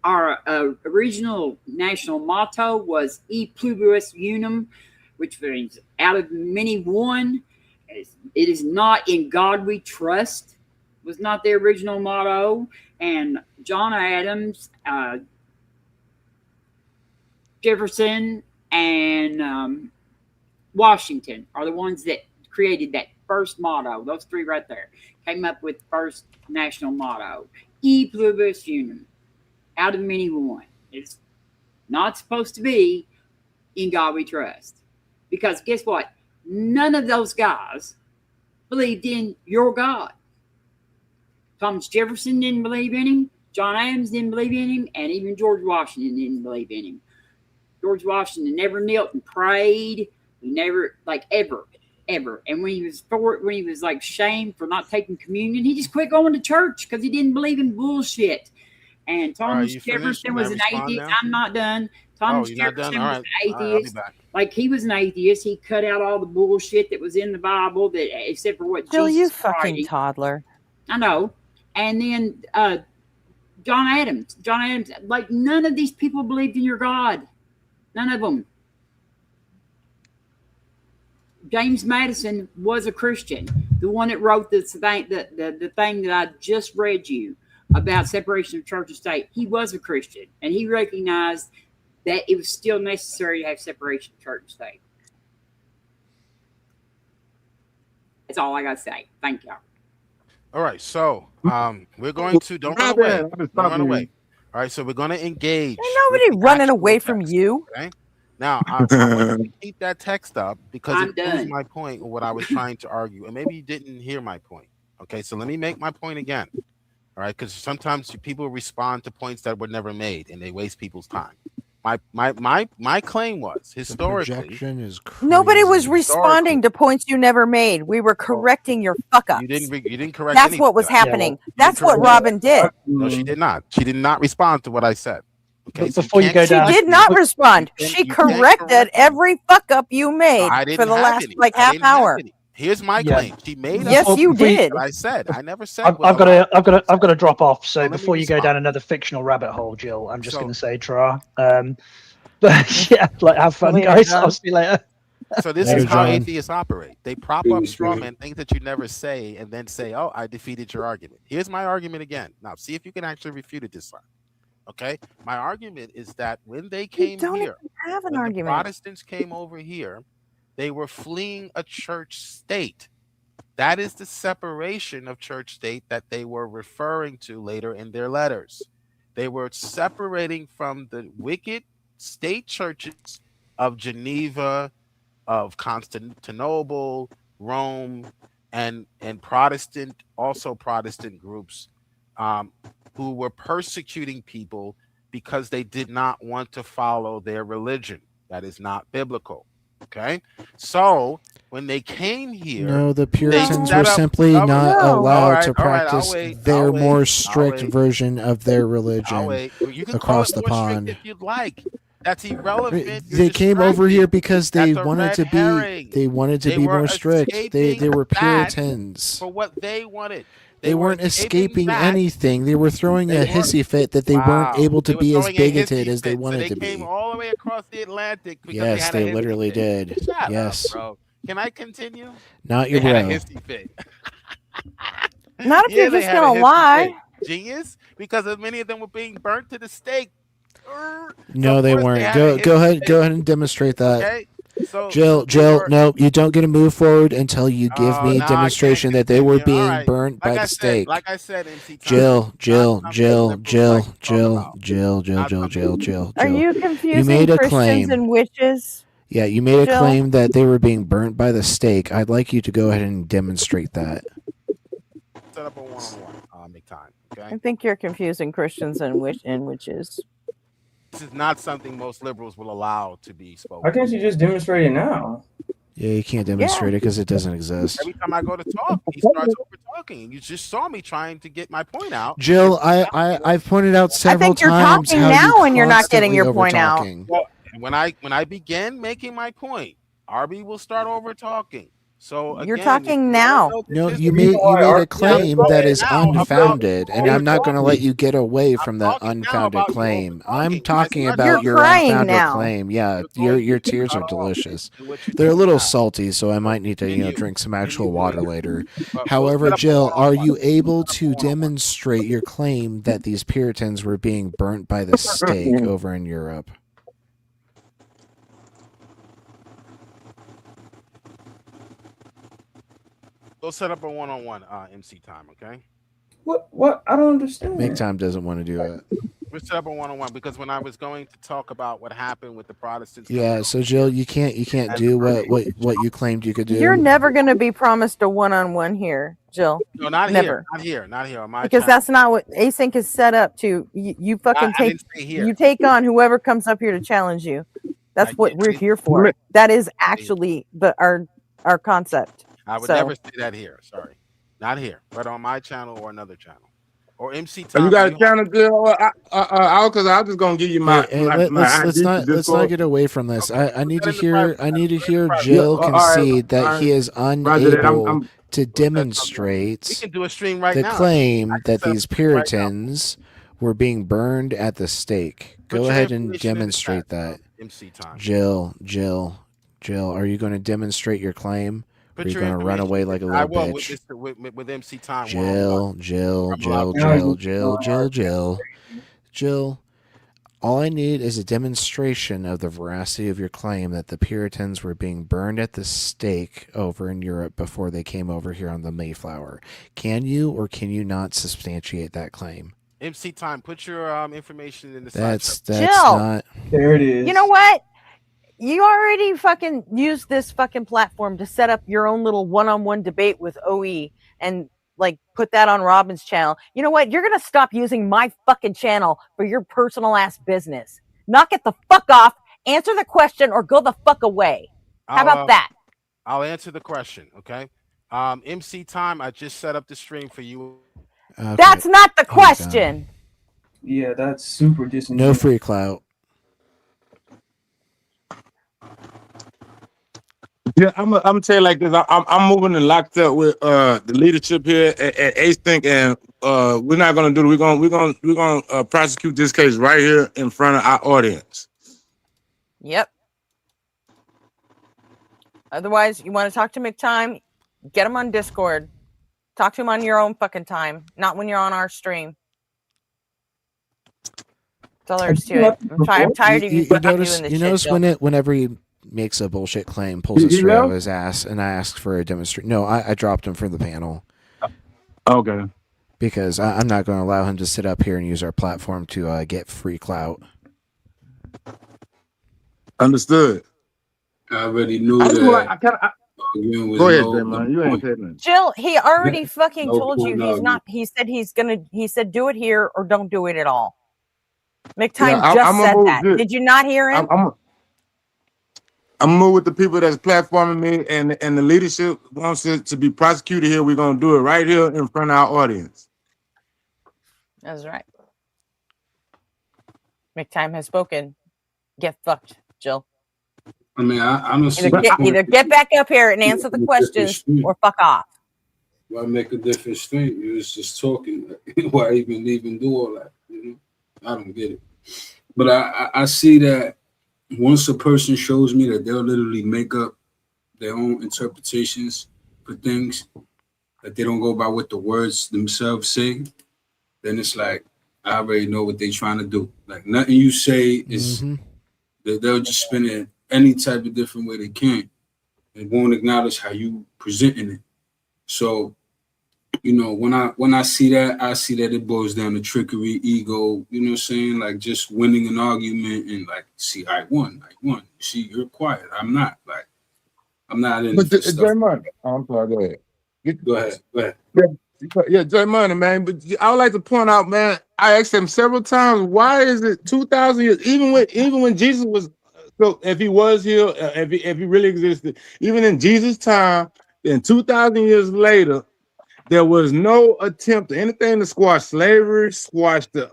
Our original national motto was E pluribus unum, which means out of many one. It is not in God we trust, was not the original motto. And John Adams, Jefferson, and Washington are the ones that created that first motto. Those three right there came up with the first national motto. E pluribus unum, out of many one. It's not supposed to be in God we trust. Because guess what? None of those guys believed in your God. Thomas Jefferson didn't believe in him. John Adams didn't believe in him. And even George Washington didn't believe in him. George Washington never knelt and prayed. He never, like, ever. And when he was like shamed for not taking communion, he just quit going to church because he didn't believe in bullshit. And Thomas Jefferson was an atheist. I'm not done. Thomas Jefferson was an atheist. Like, he was an atheist. He cut out all the bullshit that was in the Bible, that except for what Jill, Jesus you was fucking writing. toddler. I know. And then John Adams, like, none of these people believed in your God. None of them. James Madison was a Christian. The one that wrote the thing that I just read you about separation of church and state. He was a Christian, and he recognized that it was still necessary to have separation of church and state. That's all I got to say. Thank y'all. All right, so we're going to don't run away. Don't run away. All right, so we're going to engage. Ain't nobody running away from you. Okay. Now, I want you to keep that text up because I'm it proves done. my point of what I was trying to argue. And maybe you didn't hear my point. Okay, so let me make my point again. All right, because sometimes people respond to points that were never made and they waste people's time. My claim was historically. Projection is crazy. Nobody was responding to points you never made. We were correcting your fuck ups. You didn't correct. That's what was happening. That's what Robin did. No, she did not. She did not respond to what I said. Okay, But before you go down, she did not respond. She corrected every fuck up you made for the last half hour. Here's my claim. She made. Yes, you did. I said. I never said. I've got to drop off. So before you go down another fictional rabbit hole, Jill, I'm just going to say, Tra. But yeah, like have fun, guys. I'll see you later. So this is how atheists operate. They prop up straw man, things that you never say, and then say, "Oh, I defeated your argument." Here's my argument again. Now, see if you can actually refute it this time. Okay, my argument is that when they came here, the Protestants came over here, they were fleeing a church state. That is the separation of church state that they were referring to later in their letters. They were separating from the wicked state churches of Geneva, of Constantinople, Rome, and Protestant groups who were persecuting people because they did not want to follow their religion. That is not biblical. Okay, so when they came here, no, the Puritans were simply not allowed to practice their more strict version of their religion across the pond. If you'd like, that's irrelevant. They came over here because they wanted to be. They wanted to be more strict. They were Puritans for what they wanted. They weren't escaping anything. They were throwing a hissy fit that they weren't able to be as bigoted as they wanted to be. They came all the way across the Atlantic. Yes, they literally did. Yes. Bro. Can I continue? Not your bro. Not if you're just gonna lie. Genius, because many of them were being burnt to the stake. No, they weren't. Go ahead and demonstrate that. Okay. So, Jill, no, you don't get to move forward until you give me a demonstration that they were being burnt by the stake. Like I said, MC Jill. Are you confusing Christians and witches? Yeah, you made a claim that they were being burnt by the stake. I'd like you to go ahead and demonstrate that. Set up a one-on-one. Make time. Okay. I think you're confusing Christians and witches. This is not something most liberals will allow to be spoken. Why can't you just demonstrate it now? Yeah, you can't demonstrate it because it doesn't exist. Every time I go to talk, he starts over talking. You just saw me trying to get my point out. Jill, I've pointed out several times. I think you're talking now and you're not getting your point out. Well, when I begin making my point, Arby will start over talking. So again, you're talking now. No, you made a claim that is unfounded, and I'm not going to let you get away from that unfounded claim. I'm talking about your unfounded claim. Yeah, your tears are delicious. They're a little salty, so I might need to drink some actual water later. However, Jill, are you able to demonstrate your claim that these Puritans were being burnt by the stake over in Europe? Go set up a one-on-one MC time, okay? What? I don't understand. Make time doesn't want to do it. We set up a one-on-one because when I was going to talk about what happened with the Protestants. Yeah, so Jill, you can't do what you claimed you could do. You're never going to be promised a one-on-one here, Jill. No, not never. Here. Not here. On my because that's not what Async is set up to. You fucking take on whoever comes up here to challenge you. That's what we're here for. That is actually our concept. I would never say that here. Sorry, not here, but on my channel or another channel, or MC time. You got a channel, Jill? Because I'm just gonna give you my. Let's not get away from this. I need to hear Jill concede that he is unable to demonstrate we can do a stream right the now. claim that these Puritans were being burned at the stake. Go ahead and demonstrate that. MC time. Jill, are you going to demonstrate your claim? Or are you going to run away like a little bitch? With MC time. Jill. All I need is a demonstration of the veracity of your claim that the Puritans were being burned at the stake over in Europe before they came over here on the Mayflower. Can you or can you not substantiate that claim? MC time. Put your information in the That's Jill, not. There it is. You know what? you already fucking used this fucking platform to set up your own little one-on-one debate with OE and like put that on Robin's channel. You know what? You're gonna stop using my fucking channel for your personal ass business. Knock it the fuck off, answer the question, or go the fuck away. How about that? I'll answer the question, okay? MC Time, I just set up the stream for you. Okay. That's not the question. Yeah, that's super disingenuous. No free clout. Yeah, I'm gonna tell you like this. I'm moving and locked up with the leadership here at Ace Think, and we're not gonna do it. We're gonna prosecute this case right here in front of our audience. Yep. Otherwise, you want to talk to McTime, get him on Discord. Talk to him on your own fucking time, not when you're on our stream. That's all there is to it. I'm tired of you fucking doing this shit. You notice whenever he makes a bullshit claim, pulls it straight out of his ass, and I ask for a demonstration. No, I dropped him from the panel. Okay. Because I'm not going to allow him to sit up here and use our platform to get free clout. Understood. I already knew that. Go ahead, man. You ain't said nothing. Jill, he already fucking told you he's not. He said he's gonna. He said do it here or don't do it at all. McTime just said that. Did you not hear him? I'm moving with the people that's platforming me, and the leadership wants it to be prosecuted here. We're gonna do it right here in front of our audience. That's right. McTime has spoken. Get fucked, Jill. I mean, I don't see either get back up here and answer the questions or fuck off. Why make a difference thing? You was just talking. Why even do all that? You know, I don't get it. But I see that once a person shows me that they'll literally make up their own interpretations for things, that they don't go by what the words themselves say, then it's like I already know what they're trying to do. Like nothing you say is that they'll just spin it any type of different way they can and won't acknowledge how you presenting it. So, you know, when I see that, I see that it boils down to trickery, ego, you know what I'm saying? Like just winning an argument and like, see, I won. See, you're quiet. I'm not in But this stuff. J Money. I'm sorry, go ahead. Go ahead. Yeah, J Money, man. But I would like to point out, man, I asked him several times, why is it 2,000 years? Even when Jesus was, so if he was here, if he really existed, even in Jesus' time, then 2,000 years later, there was no attempt to anything to squash slavery, squash the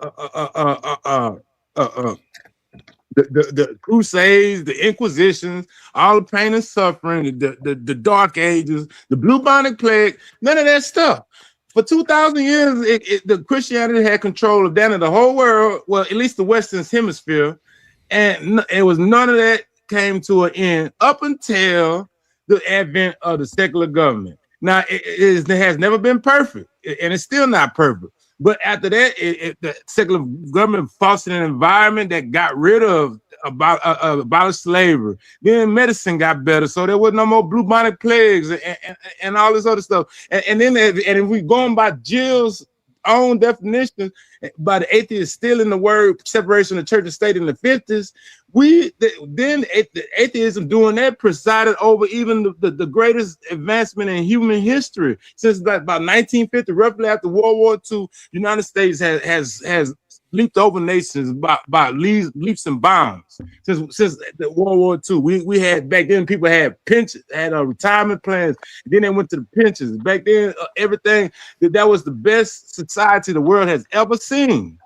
Crusades, the Inquisitions, all the pain and suffering, the Dark Ages, the bubonic plague, none of that stuff. For 2,000 years, the Christianity had control of that in the whole world, well, at least the Western Hemisphere, and it was none of that came to an end up until the advent of the secular government. Now, it has never been perfect, and it's still not perfect. But after that, the secular government fostered an environment that got rid of abolished slavery. Then medicine got better, so there was no more bubonic plagues and all this other stuff. And if we going by Jill's own definition, by the atheists stealing the word separation of church and state in the 50s, then atheism doing that presided over even the greatest advancement in human history since about 1950, roughly after World War II. United States has leaped over nations by leaps and bounds since the World War II. We had back then people had pensions, had retirement plans. Then they went to the pensions. Back then, everything that was the best society the world has ever seen.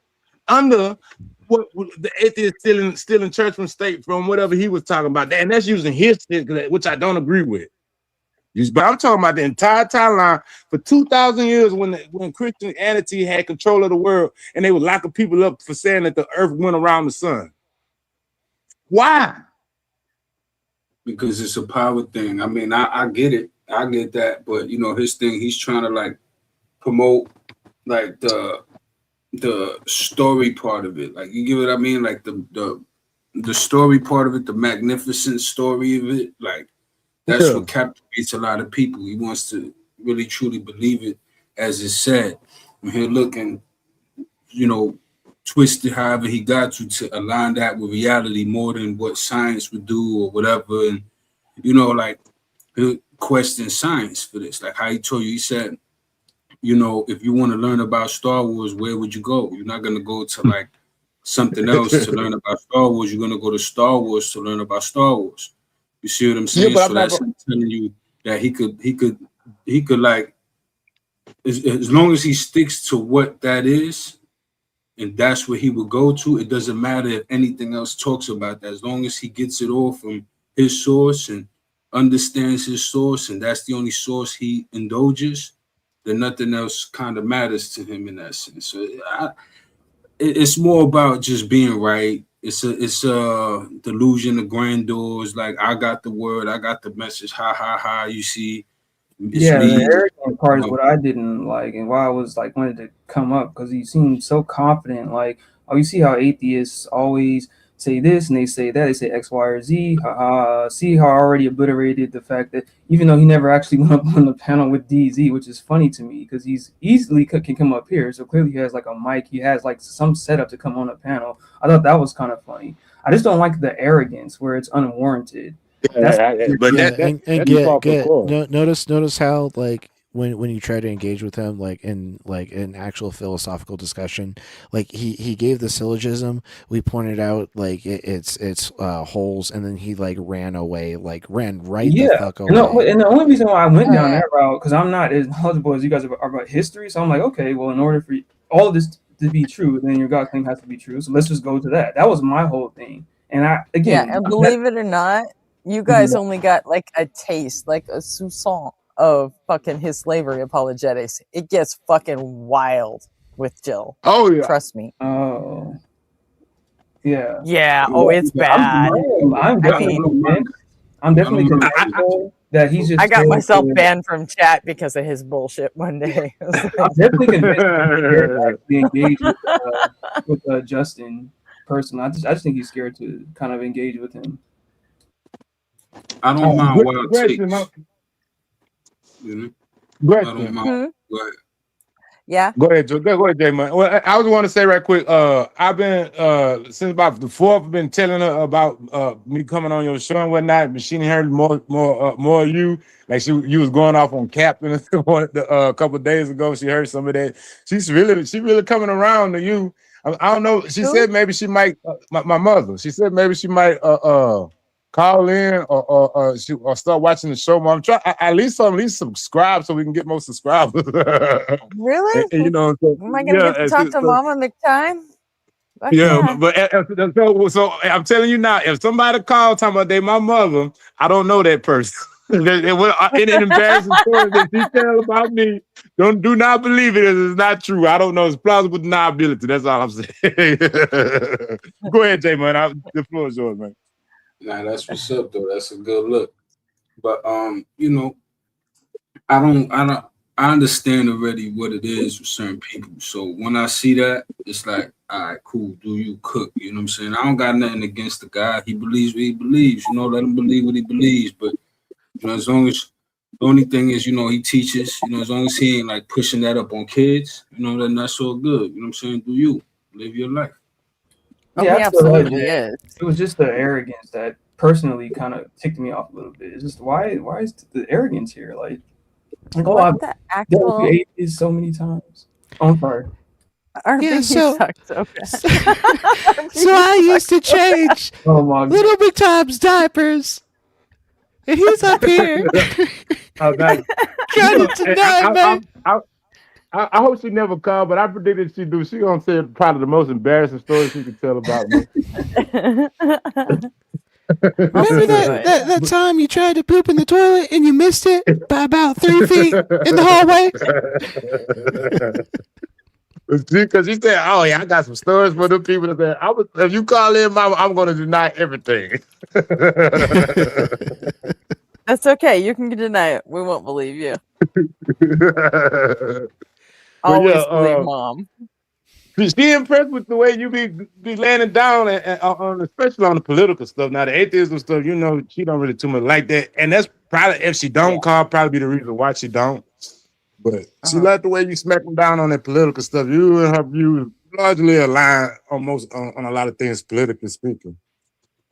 Under what the atheist stealing church from state from whatever he was talking about, and that's using history, which I don't agree with. But I'm talking about the entire timeline for 2,000 years when Christianity had control of the world, and they were locking people up for saying that the earth went around the sun. Why? Because it's a power thing. I mean, I get it. I get that. But, you know, his thing, he's trying to, like, promote, like, the story part of it. Like, you get what I mean? Like, the story part of it, the magnificent story of it, like, that's what captivates a lot of people. He wants to really, truly believe it as it's said. When here looking, you know, twisted however he got to align that with reality more than what science would do or whatever. And like he'll question science for this, like how he told you. He said, if you want to learn about Star Wars, where would you go? You're not going to go to like something else to learn about Star Wars. You're going to go to Star Wars to learn about Star Wars. You see what I'm saying? Yeah, but so that's telling you that he could like, as long as he sticks to what that is, and that's where he would go to. It doesn't matter if anything else talks about that. As long as he gets it all from his source and understands his source, and that's the only source he indulges, then nothing else kind of matters to him in that sense. So it's more about just being right. It's a delusion of grandeur. It's like, I got the word, I got the message. Ha ha ha! You see, it's Yeah, me. the arrogant part is what I didn't like, and why I was like wanted to come up, because he seemed so confident. Like, oh, you see how atheists always say this and they say that, they say X, Y, or Z. See how I already obliterated the fact that even though he never actually went up on the panel with DZ, which is funny to me because he's easily can come up here. So clearly he has like a mic, he has like some setup to come on a panel. I thought that was kind of funny. I just don't like the arrogance where it's unwarranted. Notice how like when you try to engage with him like in actual philosophical discussion, like he gave the syllogism, we pointed out like it's holes, and then he like ran away, like ran right the fuck away. And the only reason why I went down that route, because I'm not as knowledgeable as you guys are about history, so I'm like, okay, well, in order for all of this to be true, then your God claim has to be true, so let's just go to that. That was my whole thing. And and believe it or not, you guys only got like a taste, like a soupçon of fucking his slavery apologetics. It gets fucking wild with Jill. Oh yeah, trust me. Oh yeah. Yeah. Oh, it's bad. I'm definitely convinced that he's just. I got myself banned from chat because of his bullshit one day. I'm definitely convinced to engage with Justin personally. I just think he's scared to kind of engage with him. I don't mind wild takes. Go ahead. I don't mind. Go ahead. Yeah. Go ahead, Joe. Go ahead, J-Man. Well, I was want to say right quick. I've been since about the 4th. I've been telling her about me coming on your show and whatnot. But she heard more of you. Like you was going off on Captain a couple of days ago. She heard some of that. She really coming around to you. I don't know. She said maybe she might. My mother. She said maybe she might call in or start watching the show. I'm trying at least subscribe so we can get more subscribers. Really? And, am I gonna get to talk to Mama McTime? Yeah, but so I'm telling you now, if somebody calls talking about they my mother, I don't know that person. Any embarrassing story that she tell about me, do not believe it. It's not true. I don't know. It's plausible deniability. That's all I'm saying. Go ahead, J-Man. The floor is yours, man. Nah, that's what's up though. That's a good look. But I understand already what it is with certain people. So when I see that, it's like, all right, cool, do you cook? You know what I'm saying? I don't got nothing against the guy. He believes what he believes, let him believe what he believes. But as long as the only thing is, he teaches, as long as he ain't like pushing that up on kids, then that's all good. You know what I'm saying? Do you live your life? Yeah, absolutely is. It was just the arrogance that personally kind of ticked me off a little bit. It's just why is the arrogance here? Like I've dealt with atheists so many times. Oh, I'm sorry. So I used to change Little Big Tom's diapers, and he's up here. Trying to deny, man. I hope she never called, but I predicted she do. She gonna say probably the most embarrassing story she could tell about me. Remember that time you tried to poop in the toilet and you missed it by about 3 feet in the hallway? Because she said, "Oh yeah, I got some stories for the people that if you call in, Mama, I'm gonna deny everything." That's okay. You can deny it. We won't believe you. Always believe Mom. She impressed with the way you be laying down, and especially on the political stuff. Now the atheism stuff, she don't really too much like that, and that's probably if she don't call, probably be the reason why she don't. But she liked the way you smack them down on that political stuff. You and her views, largely aligned almost on a lot of things politically speaking.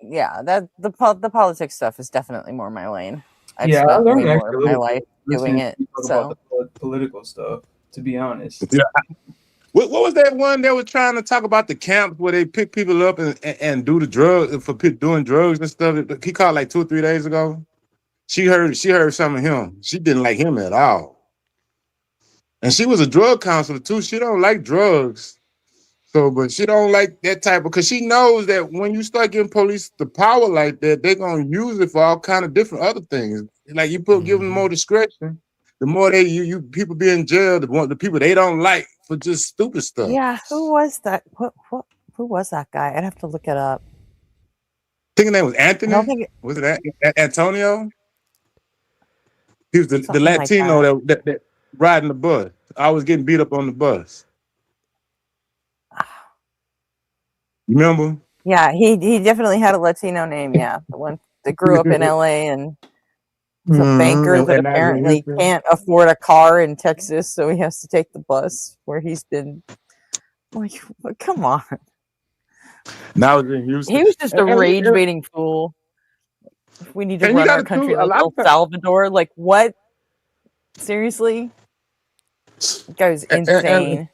Yeah, that the politics stuff is definitely more my lane. I've Yeah, I spent way learned more actually of a my little life bit doing listening it. to you talk So about the political stuff. To be honest, Yeah. What was that one that was trying to talk about the camps where they pick people up and do the drugs for doing drugs and stuff? He called like 2 or 3 days ago. She heard some of him. She didn't like him at all. And she was a drug counselor too. She don't like drugs. So, but she don't like that type because she knows that when you start giving police the power like that, they're gonna use it for all kind of different other things. Like you give them more discretion, the more you people be in jail, the people they don't like for just stupid stuff. yeah, who was that? Who was that guy? I'd have to look it up. I think his name was Anthony. I don't think Was it Antonio? He was the something like Latino that riding the bus. I was getting beat up on the bus. You remember? Yeah, he definitely had a Latino name. Yeah, the one that grew up in LA and was a banker that And now he's in apparently Houston. can't afford a car in Texas, so he has to take the bus. Where he's been like, come on. Now he's in Houston. He was just a And- rage baiting fool. We need to And you run our gotta country do a like lot El of times- Salvador. Like what? Seriously? That guy was insane.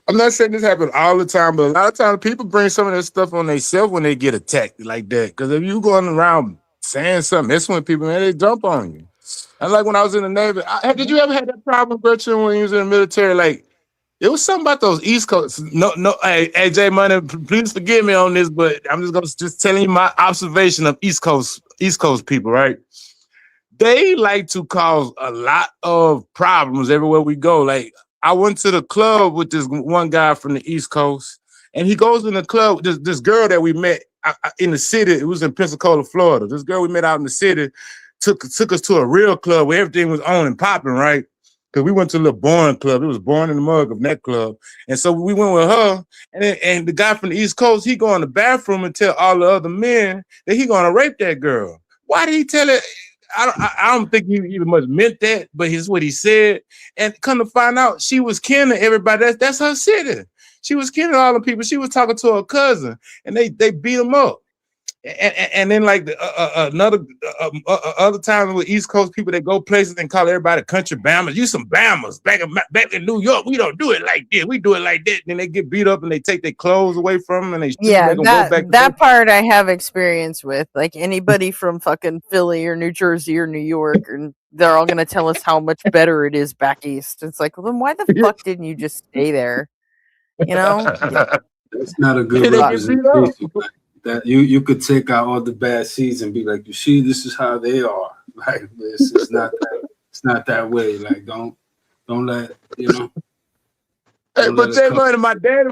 I'm not saying this happens all the time, but a lot of times people bring some of that stuff on themselves when they get attacked like that. Because if you going around saying something, that's when people, man, they jump on you. And like when I was in the Navy, did you ever have that problem, Gretchen, when you was in the military? Like, it was something about those East Coast. No, hey, J Money, please forgive me on this, but I'm just telling you my observation of East Coast people, right? They like to cause a lot of problems everywhere we go. Like, I went to the club with this one guy from the East Coast, and he goes in the club. This girl that we met in the city, it was in Pensacola, Florida. This girl we met out in the city took us to a real club where everything was on and popping, right? Because we went to a little boring club. It was Born in the Mug of that club. And so we went with her, and the guy from the East Coast, he go in the bathroom and tell all the other men that he gonna rape that girl. Why did he tell it? I don't think he even much meant that, but here's what he said. And come to find out, she was kin to everybody. That's her city. She was kin to all the people. She was talking to her cousin, and they beat him up. And then like other times with East Coast people that go places and call everybody country Bammers. You some Bammers. Back in New York, we don't do it like this. We do it like that. And then they get beat up and they take their clothes away from them and they make them go back. That part I have experience with. Like anybody from fucking Philly or New Jersey or New York, and they're all gonna tell us how much better it is back east. It's like, well, then why the fuck didn't you just stay there? You know? That's not a good representation. That you could take out all the bad seeds and be like, you see, this is how they are. Like it's not that way. Like don't let you know. Hey, but Jay Money, my daddy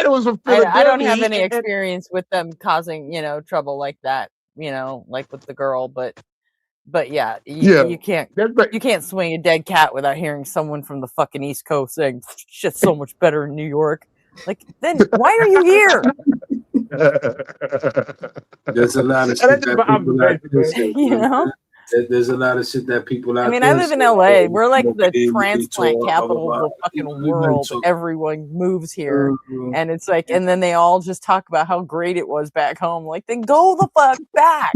was from Philadelphia. I don't have any experience with them causing, trouble like that, like with the girl, but yeah, you can't swing a dead cat without hearing someone from the fucking East Coast saying shit's so much better in New York. Like, then why are you here? There's a lot of shit that people there's a lot of shit that people out there. I live in LA. We're like the transplant capital of the fucking world. Everyone moves here. And it's like, and then they all just talk about how great it was back home. Like, then go the fuck back.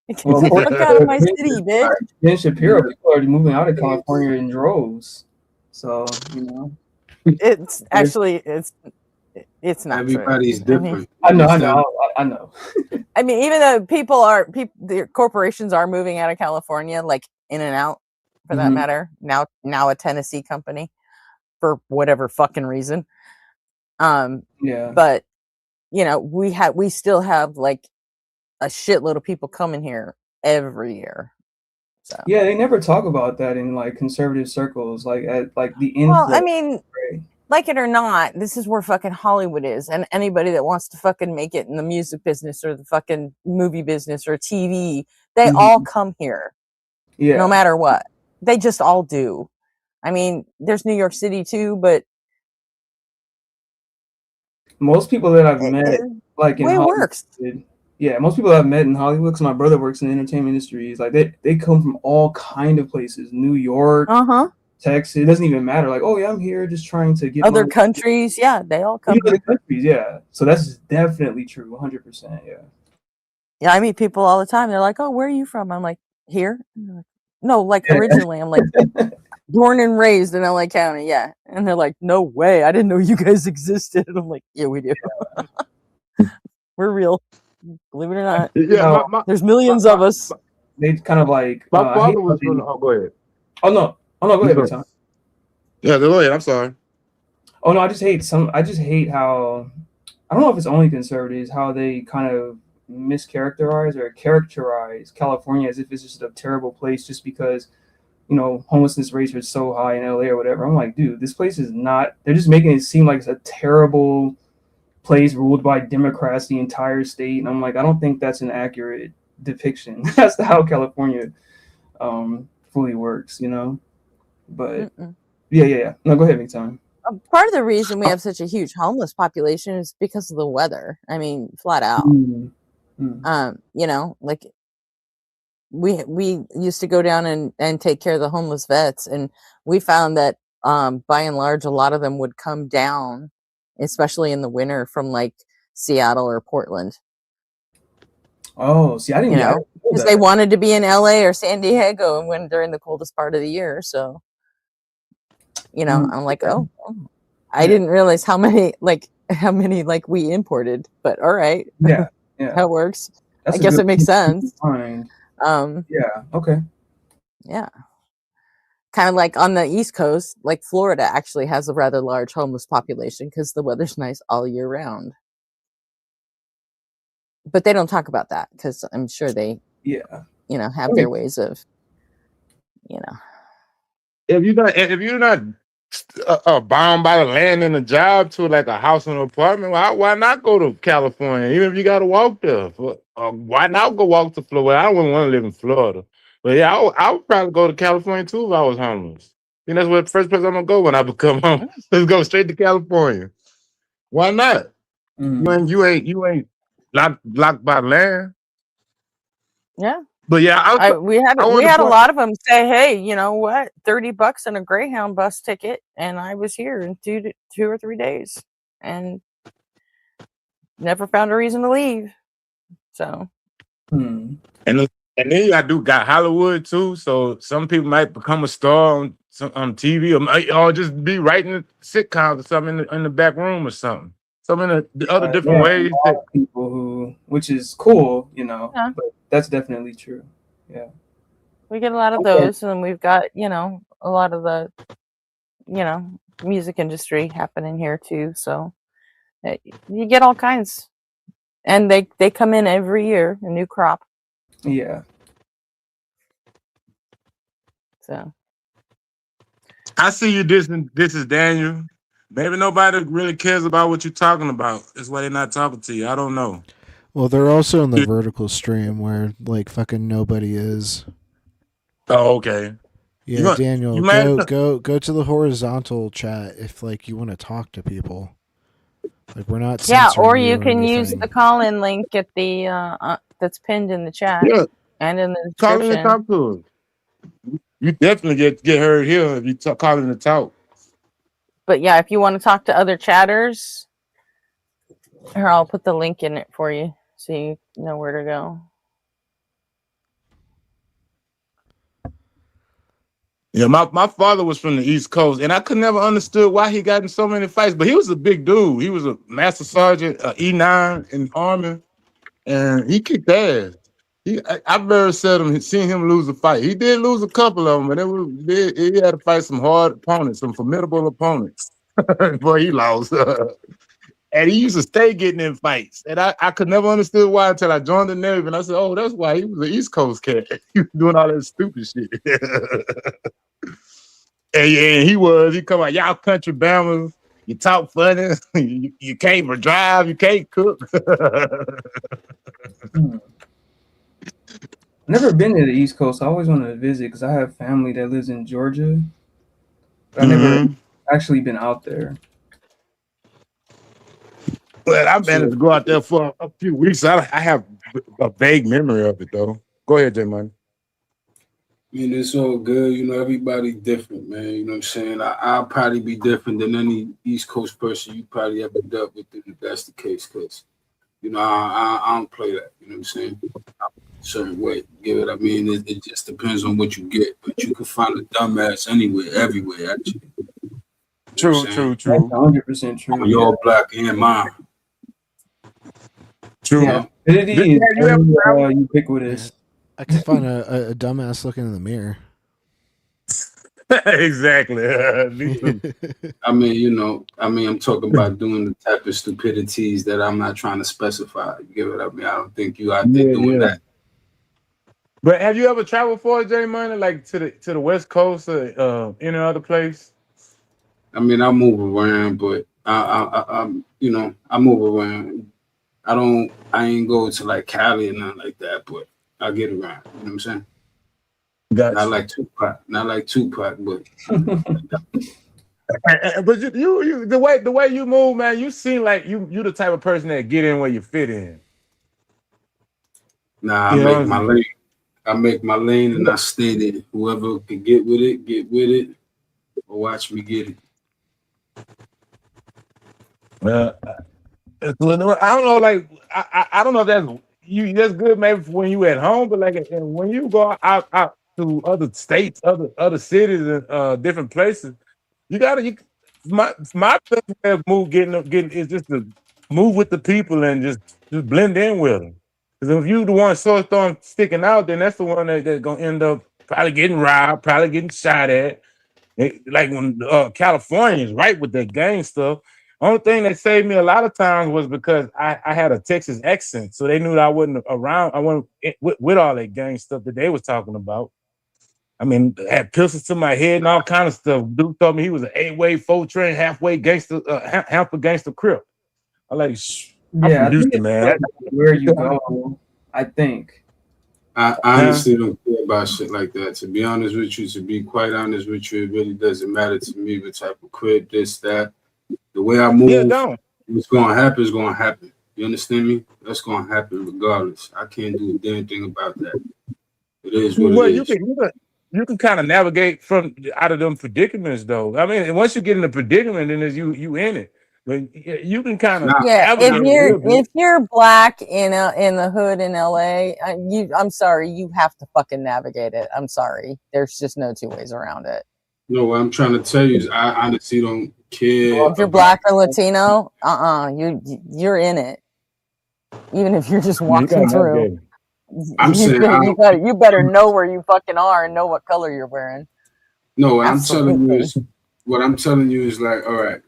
Get the fuck out of my city, bitch. Ben Shapiro, people are moving out of California in droves. So, It's actually, it's not everybody's true. different. I know. Even though the corporations are moving out of California, like In and Out, for that matter. Now a Tennessee company, for whatever fucking reason. Yeah. But we still have like a shitload of people coming here every year. So yeah, they never talk about that in like conservative circles, like at like the influx. Well, like it or not, this is where fucking Hollywood is, and anybody that wants to fucking make it in the music business or the fucking movie business or TV, they all come here. Yeah. No matter what. They just all do. There's New York City too, but most people that I've met, like in Hollywood, most people I've met in Hollywood, because my brother works in the entertainment industry, like they come from all kind of places, New York, Texas. It doesn't even matter. Like, oh yeah, I'm here just trying to get Other my countries, yeah, they all come other here. countries. Yeah, so that's definitely true. 100%. Yeah. Yeah, I meet people all the time. They're like, "Oh, where are you from?" I'm like, "Here." And they're like, no, like Yeah. originally, I'm like, born and raised in LA County. Yeah, and they're like, "No way, I didn't know you guys existed." And I'm like, "Yeah, we do. We're real. Believe it or not, Yeah, there's millions of us." They kind of like my I hate father how was from. they, Oh, go ahead. oh no, go ahead, Tom. Yeah, go ahead. I'm sorry. Oh no, I just hate how, I don't know if it's only conservatives, how they kind of mischaracterize or characterize California as if it's just a terrible place just because, homelessness rates are so high in LA or whatever. I'm like, dude, this place is not, they're just making it seem like it's a terrible place ruled by Democrats the entire state. And I'm like, I don't think that's an accurate depiction. That's how California fully works, But yeah. No, go ahead, Big Time. Part of the reason we have such a huge homeless population is because of the weather. I mean, flat out. Like we used to go down and take care of the homeless vets, and we found that by and large a lot of them would come down, especially in the winter, from like Seattle or Portland. Oh, see, I didn't because they wanted to be in LA or San Diego when during the coldest part of the year. So I'm like, oh, I didn't realize how many like we imported, but all right. Yeah. That works. That's I a guess good it makes point to sense. find. Yeah. Okay. Yeah. Kind of like on the East Coast, like Florida actually has a rather large homeless population because the weather's nice all year round. But they don't talk about that because I'm sure they, have their ways of, If you're not bound by the land and the job to like a house and an apartment, why not go to California? Even if you got to walk there, why not go walk to Florida? I wouldn't want to live in Florida, but yeah, I would probably go to California too if I was homeless. That's where the first place I'm gonna go when I become homeless. Let's go straight to California. Why not? You ain't locked by land. Yeah. But yeah, we had a lot of them say, "Hey, you know what? $30 in a Greyhound bus ticket," and I was here in 2 or 3 days, and never found a reason to leave. So. And then you got Hollywood too. So some people might become a star on TV, or just be writing sitcoms or something in the back room or something. Some in the other different ways. People which is cool, but that's definitely true. Yeah. We get a lot of those, and we've got, a lot of the, music industry happening here too. So you get all kinds, and they come in every year, a new crop. Yeah. So. I see you this is Daniel. Maybe nobody really cares about what you're talking about. That's why they're not talking to you. I don't know. Well, they're also in the vertical stream where like fucking nobody is. Oh, okay. Yeah, Daniel, go to the horizontal chat if like you want to talk to people. Like we're not. Yeah, or you can use the call-in link at the that's pinned in the chat and in the description. Call in and talk to us. You definitely get heard here if you call in to talk. But yeah, if you want to talk to other chatters, here, I'll put the link in it for you so you know where to go. Yeah, my father was from the East Coast, and I could never understood why he got in so many fights. But he was a big dude. He was a master sergeant, E9 in the Army, and he kicked ass. I very seldom seen him lose a fight. He did lose a couple of them, but he had to fight some hard opponents, some formidable opponents before he lost. And he used to stay getting in fights. And I could never understood why until I joined the Navy. And I said, oh, that's why he was an East Coast cat. He was doing all that stupid shit. and he come out, y'all country bammers. You talk funny. you can't drive. You can't cook. Never been to the East Coast. I always wanted to visit because I have family that lives in Georgia. But I've never actually been out there. Well, I managed to go out there for a few weeks. I have a vague memory of it, though. Go ahead, J Money. I mean, it's all good. You know, everybody different, man. You know what I'm saying? I'll probably be different than any East Coast person you probably ever dealt with if that's the case. Because, you know, I don't play that. You know what I'm saying? I'm a certain way. You get what I mean? It just depends on what you get. But you can find a dumbass anywhere, everywhere, actually. You know True. That's 100% true. You're black and mine. True. Yeah, stupidity is very ubiquitous. I can find a dumbass looking in the mirror. Exactly. I mean, you know, I'm talking about doing the type of stupidities that I'm not trying to specify. You get what I mean? I don't think you out there doing that. But have you ever traveled for J Money, like to the West Coast or any other place? I mean, I move around, but I'm you know, I move around. I ain't go to like Cali or nothing like that, but I get around. You know what I'm saying? Gotcha. Not like Tupac, but but you the way you move, man, you seem like you the type of person that get in where you fit in. nah, I make my lane and I stay there. Whoever can get with it, or watch me get it. I don't know, like I don't know if that's good maybe for when you at home, but like when you go out to other states, other cities and different places, my best way of getting is just to move with the people and just blend in with them. Because if you the one sore thumb sticking out, then that's the one that's gonna end up probably getting robbed, probably getting shot at. Like when Californians right with that gang stuff. Only thing that saved me a lot of times was because I had a Texas accent, so they knew that I wasn't around. I wasn't with all that gang stuff that they was talking about. I mean, I had pistols to my head and all kind of stuff. Dude told me he was an 8-way, 4-train, halfway gangster, half a gangster crip. I'm like, I'm Yeah, from I think Houston, man. where you go, I think. I honestly don't care about shit like that. To be honest with you, to be quite honest with you, it really doesn't matter to me what type of crib, this, that. The way I move, what's gonna happen is gonna happen. You understand me? That's gonna happen regardless. I can't do a damn thing about that. It is what Well, it is. you can kind of navigate out of them predicaments, though. I mean, once you get in a predicament, then you in it. But you can kind of if you're black in the hood in LA, I'm sorry, you have to fucking navigate it. I'm sorry, there's just no two ways around it. No, what I'm trying to tell you is I honestly don't care. If you're black or Latino, you're in it. Even if you're just walking through, you better know where you fucking are and know what color you're wearing. No, what I'm telling you is like, all right,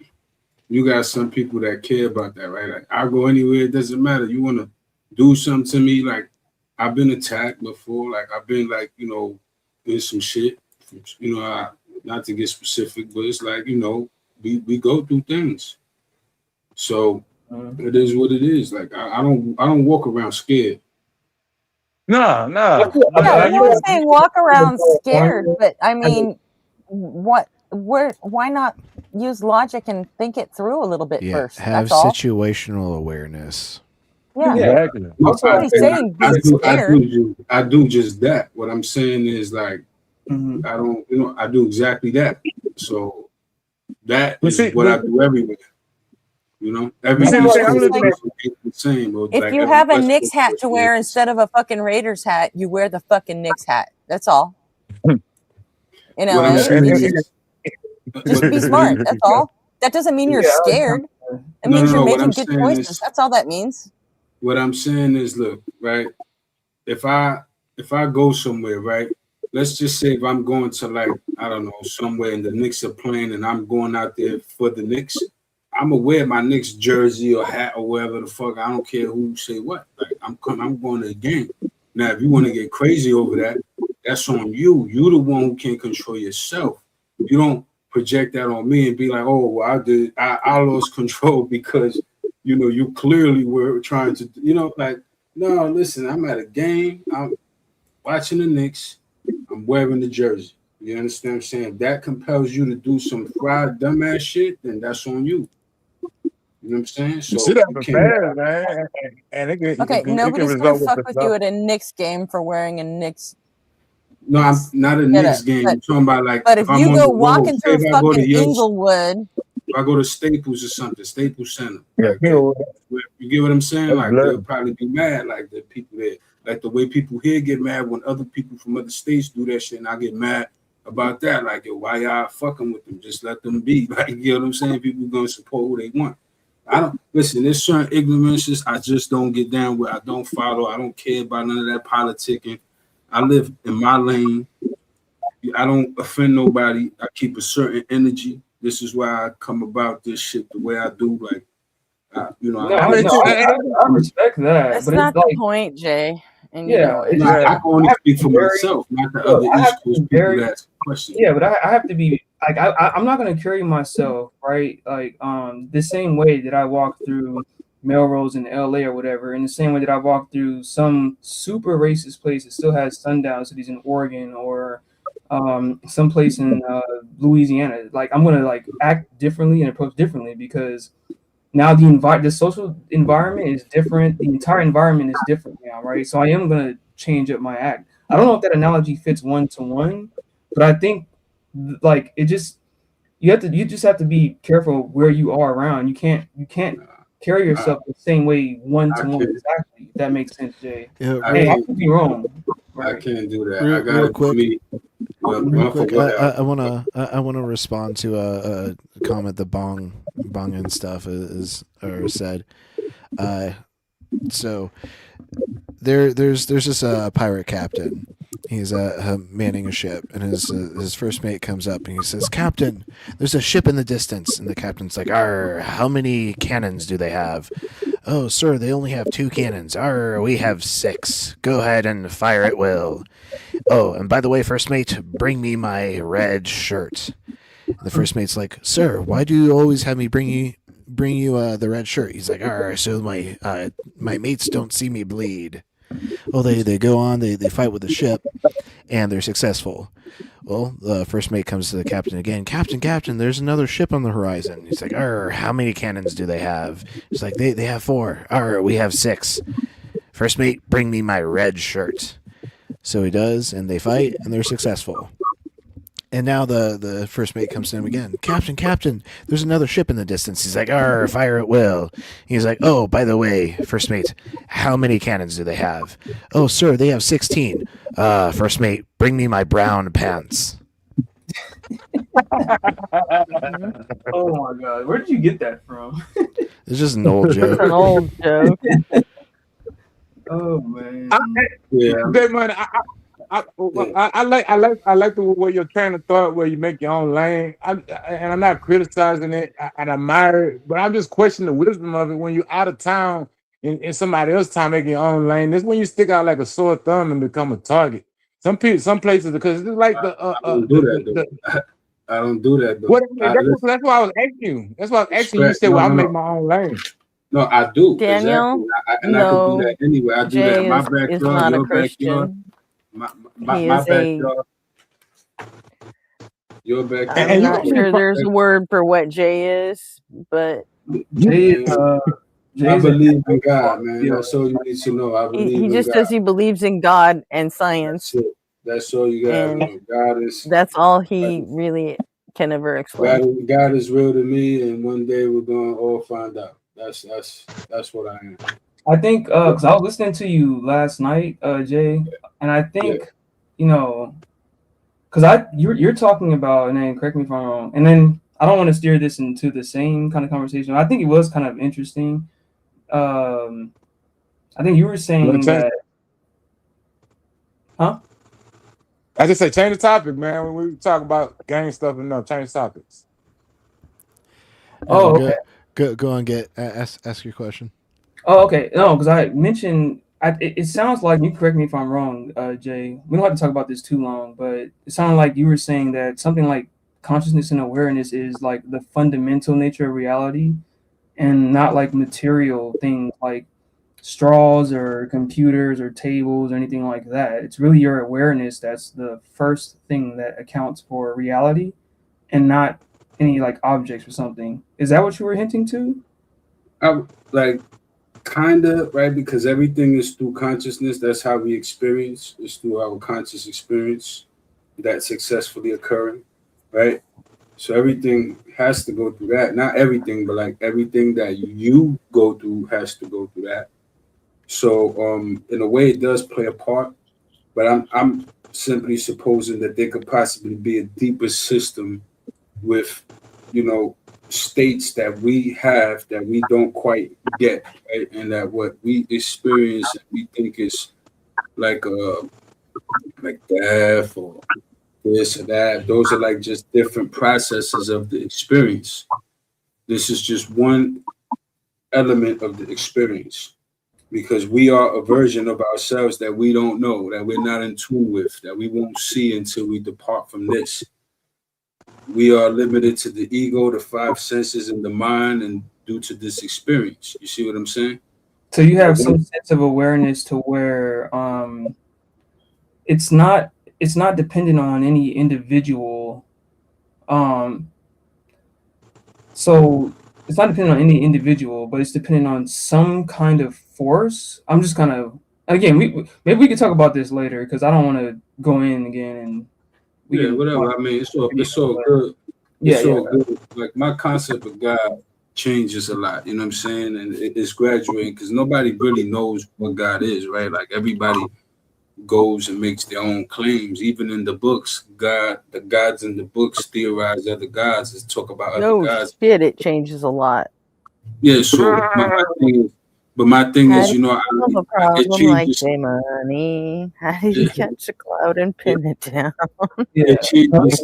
you got some people that care about that, right? Like, I go anywhere, it doesn't matter. You want to do something to me, like I've been attacked before, like I've been like, you know, in some shit, you know, not to get specific, but it's like, you know, we go through things. So it is what it is. Like I don't walk around scared. No. Yeah, I'm not saying walk around scared, but I mean, why not use logic and think it through a little bit first? Have That's all. situational awareness. Yeah. Exactly. I do just that. What I'm saying is like I don't, you know, I do exactly that. So that is what I do everywhere. You know, every the same. If you have a Knicks hat to wear instead of a fucking Raiders hat, you wear the fucking Knicks hat. That's all. In LA, just be smart. That's all. That doesn't mean you're scared. It means you're making good choices. That's all that means. What I'm saying is, look, right? If I go somewhere, right? Let's just say if I'm going to like, I don't know, somewhere and the Knicks are playing and I'm going out there for the Knicks, I'm gonna wear my Knicks jersey or hat or whatever the fuck. I don't care who say what. Like I'm going to the game. Now, if you want to get crazy over that, that's on you. You're the one who can't control yourself. You don't project that on me and be like, oh, well, I lost control because, you know, you clearly were trying to, you know, like, no, listen, I'm at a game. I'm watching the Knicks. I'm wearing the jersey. You understand what I'm saying? If that compels you to do some fried dumbass shit, then that's on you. You know what I'm saying? So sit up and fast, man. And Nobody's gonna fuck with you at a Knicks game for wearing a Knicks No, I'm not a Knicks game. I'm talking about like But if I'm you on go the road. walking Say through if I go to fucking your, Inglewood, if I go to Staples or something, Staples Center. Yeah, Like you you get what I'm saying? That's Like blood. they'll probably be mad. Like the people there, like the way people here get mad when other people from other states do that shit, and I get mad about that. Like, yo, why y'all fucking with them? Just let them be. Like, you know what I'm saying? People gonna support who they want. I don't listen. There's certain ignorances I just don't get down with. I don't follow. I don't care about none of that politicking. I live in my lane. I don't offend nobody. I keep a certain energy. This is why I come about this shit the way I do. Like, you know, No, I I respect that, That's but not it's the like, point, Jay. And you yeah, know it. it's I can only I have speak to for be very, myself, not the look, other I have East to be Coast people very, that ask questions. yeah, but I have to be like I'm not gonna carry myself right like the same way that I walk through Melrose in LA or whatever, in the same way that I walk through some super racist place that still has sundown cities in Oregon or someplace in Louisiana. Like I'm gonna like act differently and approach differently because now the social environment is different. The entire environment is different now, right? So I am gonna change up my act. I don't know if that analogy fits one to one, but I think like it just you just have to be careful where you are around. You can't carry yourself the same way one to one exactly. If that makes sense, Jay. Yeah, Hey, I could be wrong. I can't do that. Real, I got real it quick. me. Real quick, I wanna respond to a comment that Bong and stuff is or said. So there's this pirate captain. He's manning a ship, and his first mate comes up and he says, "Captain, there's a ship in the distance." And the captain's like, "Arr, how many cannons do they have?" "Oh, sir, they only have 2 cannons." "Arr, we have 6. Go ahead and fire at will." "Oh, and by the way, first mate, bring me my red shirt." And the first mate's like, "Sir, why do you always have me bring you the red shirt?" He's like, "Arr, so my mates don't see me bleed." Well, they go on, they fight with the ship, and they're successful. Well, the first mate comes to the captain again. Captain, there's another ship on the horizon." He's like, "Arr, how many cannons do they have?" He's like, they have 4. "Arr, we have 6. First mate, bring me my red shirt." So he does, and they fight, and they're successful. And now the first mate comes to him again. Captain, there's another ship in the distance." He's like, "Arr, fire at will." He's like, "Oh, by the way, first mate, how many cannons do they have?" "Oh, sir, they have 16. First mate, bring me my brown pants." Oh my god, where did you get that from? It's just an old joke. It's an old joke. Oh man. Big money. I like the way your train of thought where you make your own lane. And I'm not criticizing it. I admire it, but I'm just questioning the wisdom of it when you're out of town in somebody else's time making your own lane. This is when you stick out like a sore thumb and become a target. Some places, because it's like I don't do that. I don't do that though. That's why I was asking you. That's why I was asking you. You said, "Well, I make my own lane." No, I do. Daniel, exactly. I can do that anyway. I do Jay that in my is backyard, not a your Christian. backyard, He my is backyard, your backyard. I'm not sure there's a word for what Jay is, but Jay, I believe in God, man. That's all you need to know. I believe he in just God. says he believes in God and science. That's all you gotta know. God is. That's all he really can ever explain. God is real to me, and one day we're gonna all find out. That's what I am. I think because I was listening to you last night, Jay, and I think you know, because you're talking about, and then correct me if I'm wrong, and then I don't want to steer this into the same kind of conversation. I think it was kind of interesting. I think you were saying that, huh? I just say change the topic, man. When we talk about gang stuff, enough, change topics. Oh, okay. Go on, ask your question. Oh, okay. No, because I mentioned, it sounds like, you correct me if I'm wrong, Jay. We don't have to talk about this too long, but it sounded like you were saying that something like consciousness and awareness is like the fundamental nature of reality and not like material things like straws or computers or tables or anything like that. It's really your awareness that's the first thing that accounts for reality and not any like objects or something. Is that what you were hinting to? Kinda, right? Because everything is through consciousness. That's how we experience. It's through our conscious experience that's successfully occurring, right? So everything has to go through that. Not everything, but like everything that you go through has to go through that. So in a way it does play a part, but I'm simply supposing that there could possibly be a deeper system with, you know, states that we have that we don't quite get, right? And that what we experience and we think is like like death or this or that. Those are like just different processes of the experience. This is just one element of the experience because we are a version of ourselves that we don't know, that we're not in tune with, that we won't see until we depart from this. We are limited to the ego, the five senses, and the mind, and due to this experience. You see what I'm saying? So you have some sense of awareness to where it's not dependent on any individual. So it's not dependent on any individual, but it's dependent on some kind of force. I'm just kind of again, maybe we could talk about this later because I don't want to go in again and Whatever. I mean, it's all good. It's all good. Like my concept of God changes a lot. You know what I'm saying? And it's graduating because nobody really knows what God is, right? Like everybody goes and makes their own claims. Even in the books, the gods in the books theorize other gods and talk about other No gods. shit, it changes a lot. Yeah, so my thing How is, do you know, you solve a it problem like changes. J Money? How do you catch a cloud and pin it down? It changes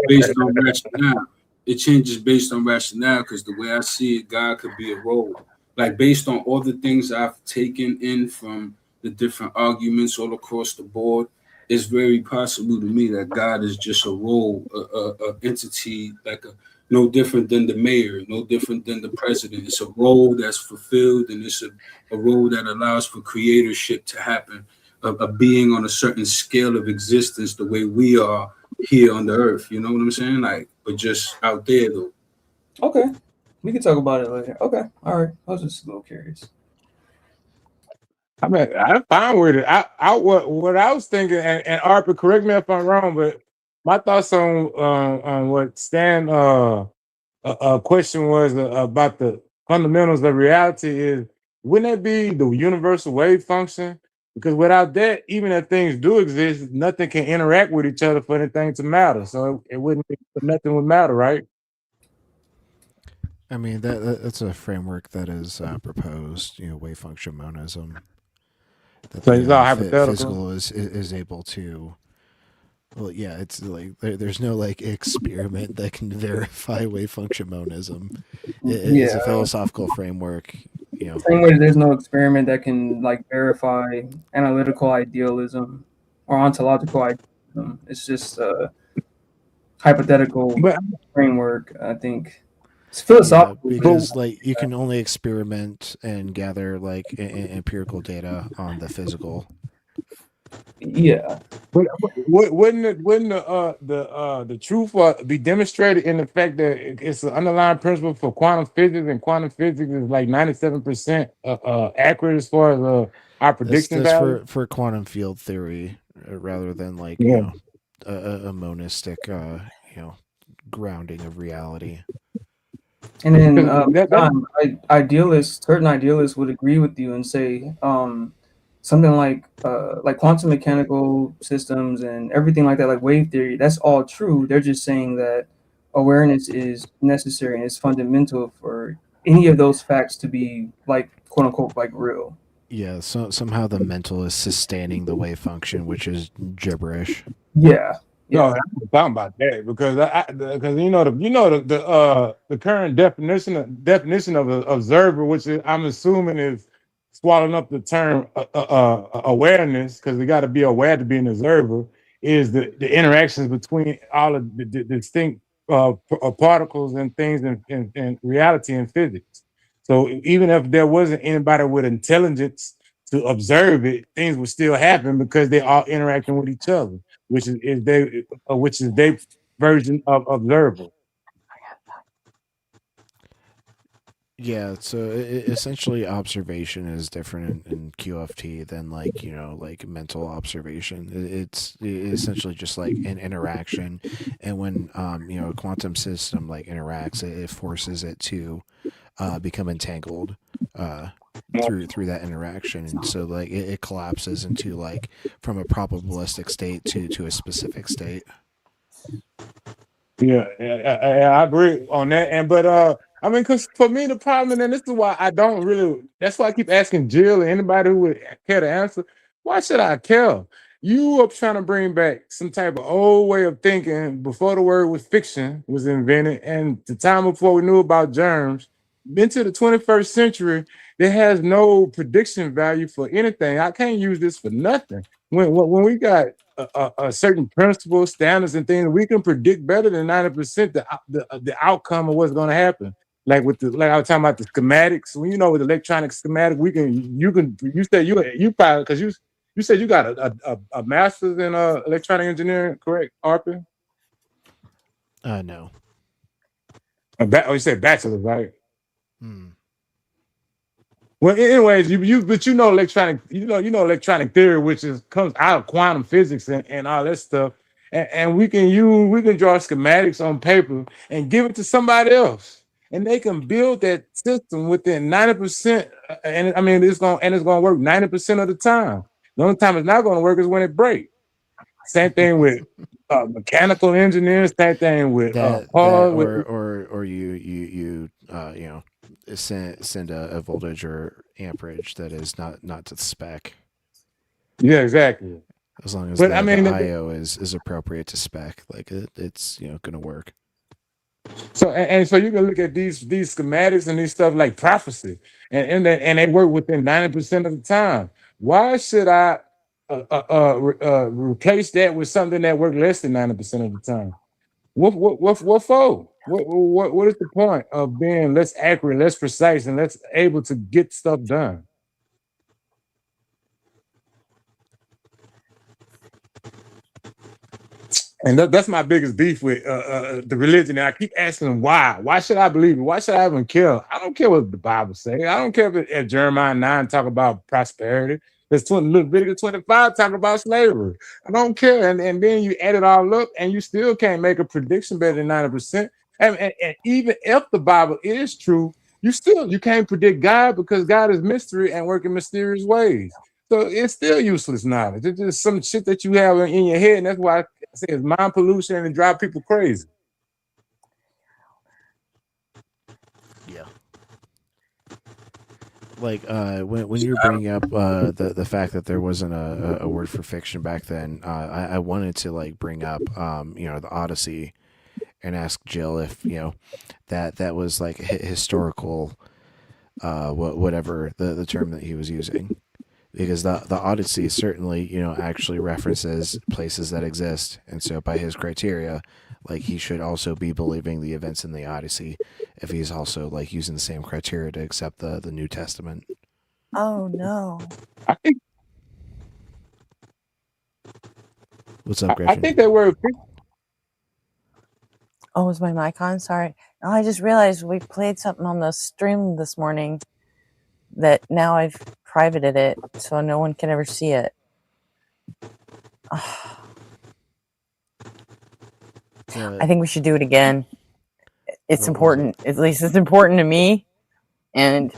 based on rationale. It changes based on rationale because the way I see it, God could be a role. Like based on all the things I've taken in from the different arguments all across the board, it's very possible to me that God is just a role, a entity, like no different than the mayor, no different than the president. It's a role that's fulfilled, and it's a role that allows for creatorship to happen, of being on a certain scale of existence, the way we are here on the earth. You know what I'm saying? Like, but just out there though. Okay, we can talk about it later. Okay, all right. I was just a little curious. I mean, I'm fine with it. What I was thinking, and Arthur, correct me if I'm wrong, but my thoughts on what Stan question was about the fundamentals of reality is, wouldn't that be the universal wave function? Because without that, even if things do exist, nothing can interact with each other for anything to matter. So it wouldn't be, nothing would matter, right? I mean that's a framework that is proposed. You know, wave function monism. That So the it's all hypothetical. physical is able to. Well, yeah, it's like there's no like experiment that can verify wave function monism. It's a philosophical framework. You know, Same way there's no experiment that can like verify analytical idealism or ontological idealism. It's just a hypothetical framework. I think it's philosophical because like you can only experiment and gather like empirical data on the physical. Yeah. But wouldn't the truth be demonstrated in the fact that it's an underlying principle for quantum physics, and quantum physics is like 97% accurate as far as our prediction That's value? for quantum field theory rather than like you know a monistic you know grounding of reality. And then idealists, certain idealists would agree with you and say something like quantum mechanical systems and everything like that, like wave theory. That's all true. They're just saying that awareness is necessary and it's fundamental for any of those facts to be like quote unquote like real. Yeah, so somehow the mental is sustaining the wave function, which is gibberish. Yeah. No, I'm talking about that because because the current definition of an observer, which is, I'm assuming is swallowing up the term awareness, because we got to be aware to be an observer, is the interactions between all of the distinct particles and things in reality and physics. So even if there wasn't anybody with intelligence to observe it, things would still happen because they're all interacting with each other, which is their version of observer. Yeah, so essentially observation is different in QFT than like, like mental observation. It's essentially just like an interaction, and when a quantum system like interacts, it forces it to become entangled through that interaction, and so like it collapses into like from a probabilistic state to a specific state. Yeah, I agree on that. But I mean, because for me, the problem, and this is why I don't really. That's why I keep asking Jill or anybody who would care to answer. Why should I care? You up trying to bring back some type of old way of thinking before the word was fiction was invented, and the time before we knew about germs. Into the 21st century, there has no prediction value for anything. I can't use this for nothing. When we got a certain principle, standards, and things, we can predict better than 90% the outcome of what's going to happen. Like I was talking about the schematics. When with electronic schematic, you said you probably because you said you got a master's in electronic engineering, correct, Arpin? No. You said bachelor's, right? Well, anyways, but electronic, electronic theory, which comes out of quantum physics and all that stuff, and we can draw schematics on paper and give it to somebody else, and they can build that system within 90%. And I mean, it's gonna work 90% of the time. The only time it's not gonna work is when it breaks. Same thing with mechanical engineers. Same thing with or you send a voltage or amperage that is not to spec. Yeah, exactly. As long as But the I mean, IO is appropriate to spec, like it's gonna work. So you can look at these schematics and these stuff like prophecy, and they work within 90% of the time. Why should I replace that with something that works less than 90% of the time? What for? What is the point of being less accurate, less precise, and less able to get stuff done? And that's my biggest beef with the religion. And I keep asking them why. Why should I believe it? Why should I even care? I don't care what the Bible says. I don't care if Jeremiah 9 talk about prosperity. There's Leviticus 25 talk about slavery. I don't care. And then you add it all up and you still can't make a prediction better than 90%. And even if the Bible is true, you can't predict God because God is mystery and work in mysterious ways. So it's still useless knowledge. It's just some shit that you have in your head, and that's why I say it's mind pollution and drive people crazy. Yeah. Like when you were bringing up the fact that there wasn't a word for fiction back then, I wanted to like bring up the Odyssey and ask Jill if that was like historical, whatever the term that he was using. Because the Odyssey certainly, actually references places that exist. And so by his criteria, like he should also be believing the events in the Odyssey if he's also like using the same criteria to accept the New Testament. Oh no. What's up, Griffin? I think that word. Oh, was my mic on? Sorry. No, I just realized we played something on the stream this morning that now I've privated it so no one can ever see it. Oh. I think we should do it again. It's important. At least it's important to me. And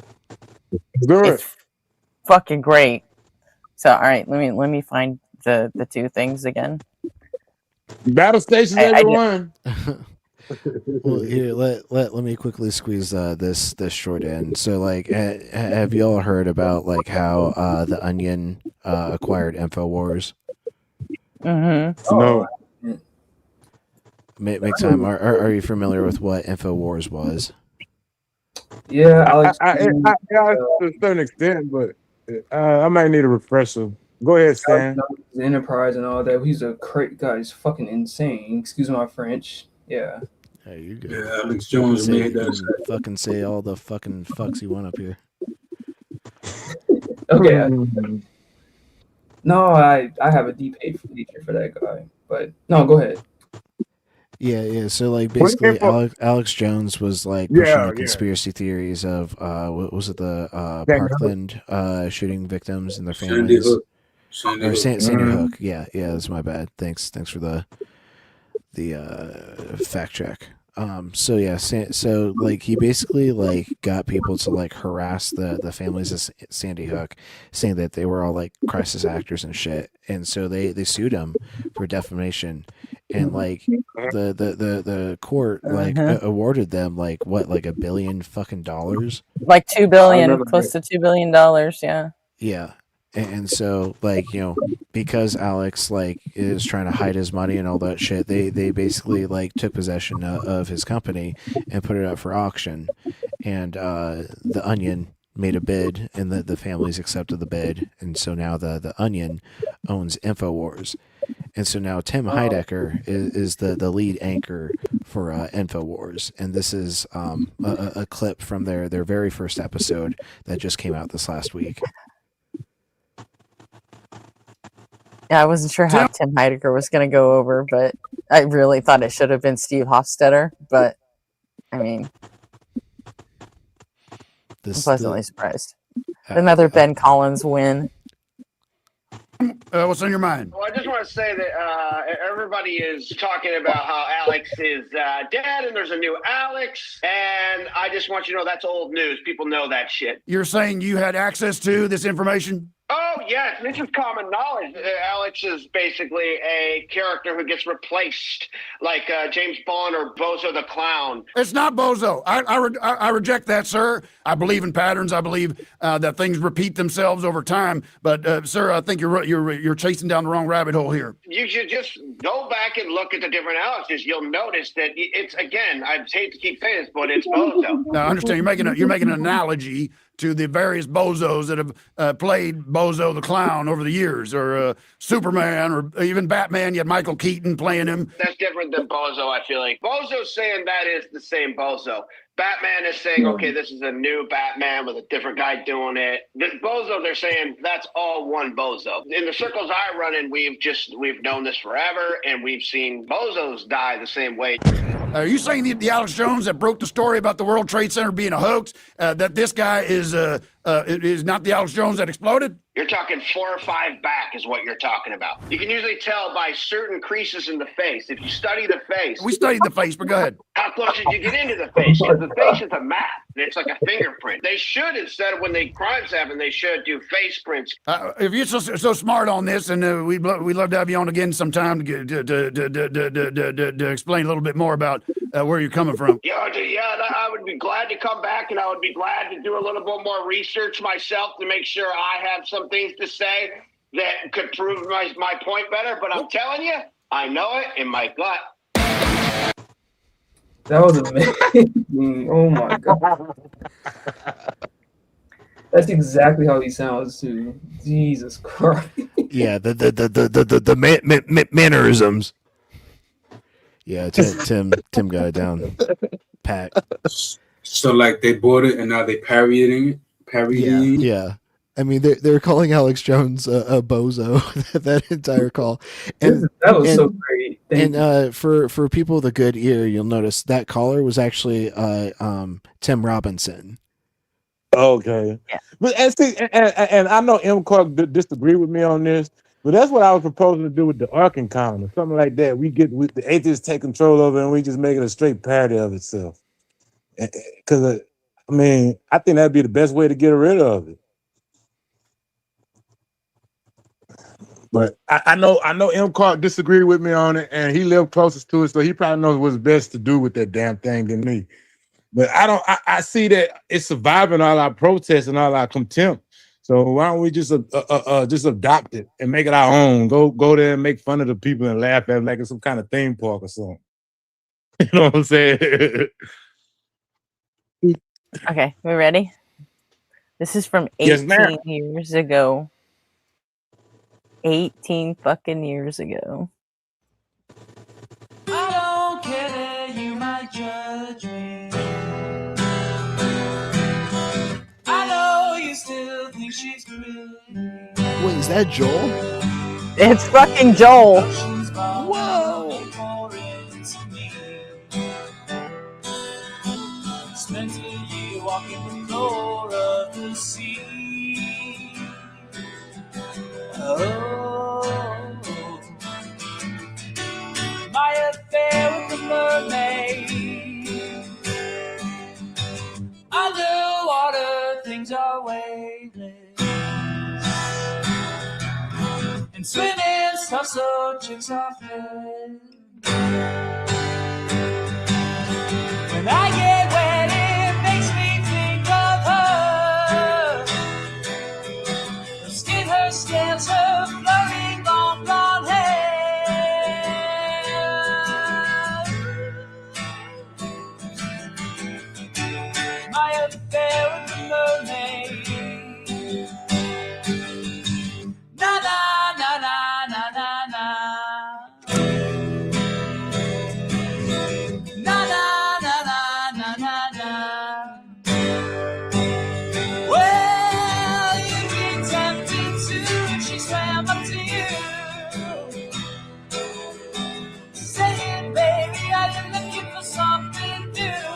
it's fucking great. So all right, let me find the two things again. Battle stations, everyone. Well, here, let me quickly squeeze this short in. So, like, have y'all heard about like how the Onion acquired InfoWars? Mm-hmm. No. Make time. Are you familiar with what InfoWars was? Yeah, Alex. I to a certain extent, but I might need a refresher. Go ahead, Stan. The Enterprise and all that. He's a great guy. He's fucking insane. Excuse my French. Yeah. Hey, you good? Yeah, Alex Jones made that. Fucking say all the fucking fucks you want up here. Okay. No, I have a deep hate for that guy. But no, go ahead. Yeah. So like What basically, info- Alex Jones was like pushing Yeah, the yeah. conspiracy theories of what was it, the Sandy Hook. Parkland shooting victims and their Sandy families, Hook. Sandy or Hook. Sandy Mhm. Hook. Yeah, that's my bad. Thanks for the fact check. So yeah, so like he basically like got people to like harass the families of Sandy Hook, saying that they were all like crisis actors and shit, and so they sued him for defamation, and like the court like awarded them like what, like $1 billion fucking dollars. Like $2 I billion, remember close that. to $2 billion. Yeah. Yeah. And so like, because Alex like is trying to hide his money and all that shit, they basically like took possession of his company and put it up for auction. And the Onion made a bid, and the families accepted the bid, and so now the Onion owns InfoWars. And so now Tim Heidecker is the lead anchor for InfoWars, and this is a clip from their very first episode that just came out this last week. Yeah, I wasn't sure how Tim Heidecker was going to go over, but I really thought it should have been Steve Hofstetter. But I mean, I'm pleasantly surprised. Another Ben Collins win. What's on your mind? Well, I just want to say that everybody is talking about how Alex is dead and there's a new Alex. And I just want you to know that's old news. People know that shit. You're saying you had access to this information? Oh, yes. This is common knowledge. Alex is basically a character who gets replaced like James Bond or Bozo the Clown. It's not Bozo. I reject that, sir. I believe in patterns. I believe that things repeat themselves over time. But, sir, I think you're chasing down the wrong rabbit hole here. You should just go back and look at the different Alexes. You'll notice that it's, again, I hate to keep saying this, but it's Bozo. Now, I understand you're making an analogy to the various bozos that have played Bozo the Clown over the years, or Superman, or even Batman. You had Michael Keaton playing him. That's different than Bozo, I feel like. Bozo's saying that is the same Bozo. Batman is saying, okay, this is a new Batman with a different guy doing it. This Bozo, they're saying that's all one Bozo. In the circles I run in, we've known this forever, and we've seen Bozos die the same way. Are you saying the Alex Jones that broke the story about the World Trade Center being a hoax, that this guy is not the Alex Jones that exploded? You're talking 4 or 5 back is what you're talking about. You can usually tell by certain creases in the face. If you study the face. We studied the face, but go ahead. How close did you get into the face? Because the face is a map. It's like a fingerprint. They should, instead of when the crimes happen, they should do face prints. If you're so smart on this, and we'd love to have you on again sometime to explain a little bit more about where you're coming from. Yeah, I would be glad to come back, and I would be glad to do a little bit more research myself to make sure I have some things to say that could prove my point better. But I'm telling you, I know it in my gut. That was amazing. Oh my god. That's exactly how he sounds too. Jesus Christ. Yeah, the mannerisms. Yeah, Tim got it down. Pat. So like they bought it and now they parodying it. Yeah. I mean, they're calling Alex Jones a bozo that entire call, and that was so great. For people with a good ear, you'll notice that caller was actually Tim Robinson. Okay, yeah. But and I know M. Clark disagree with me on this, but that's what I was proposing to do with the Ark Encounter, something like that. We get the atheists take control of it, and we just make it a straight parody of itself. Because I mean, I think that'd be the best way to get rid of it. But I know M. Clark disagreed with me on it, and he lived closest to it, so he probably knows what's best to do with that damn thing than me. But I see that it's surviving all our protests and all our contempt. So why don't we just adopt it and make it our own? Go there and make fun of the people and laugh at it like it's some kind of theme park or something. You know what I'm saying? Okay, we ready? This is from 18 years ago. 18 fucking years ago. I don't care that you might judge me. I know you still think she's pretty. Wait, is that Joel? It's fucking Joel. Whoa. the sea. Oh, my affair with the mermaid. Underwater things are weightless, and swimming stuff so chicks are fed. When I get wet, it makes me think of her. Her skin, her scales, her floating long blonde hair. My affair with the mermaid. Na na na na na na na. Na na na na na na na. Well, you'd be tempted to if she swam up to you, saying, "Baby, are you looking for something new?"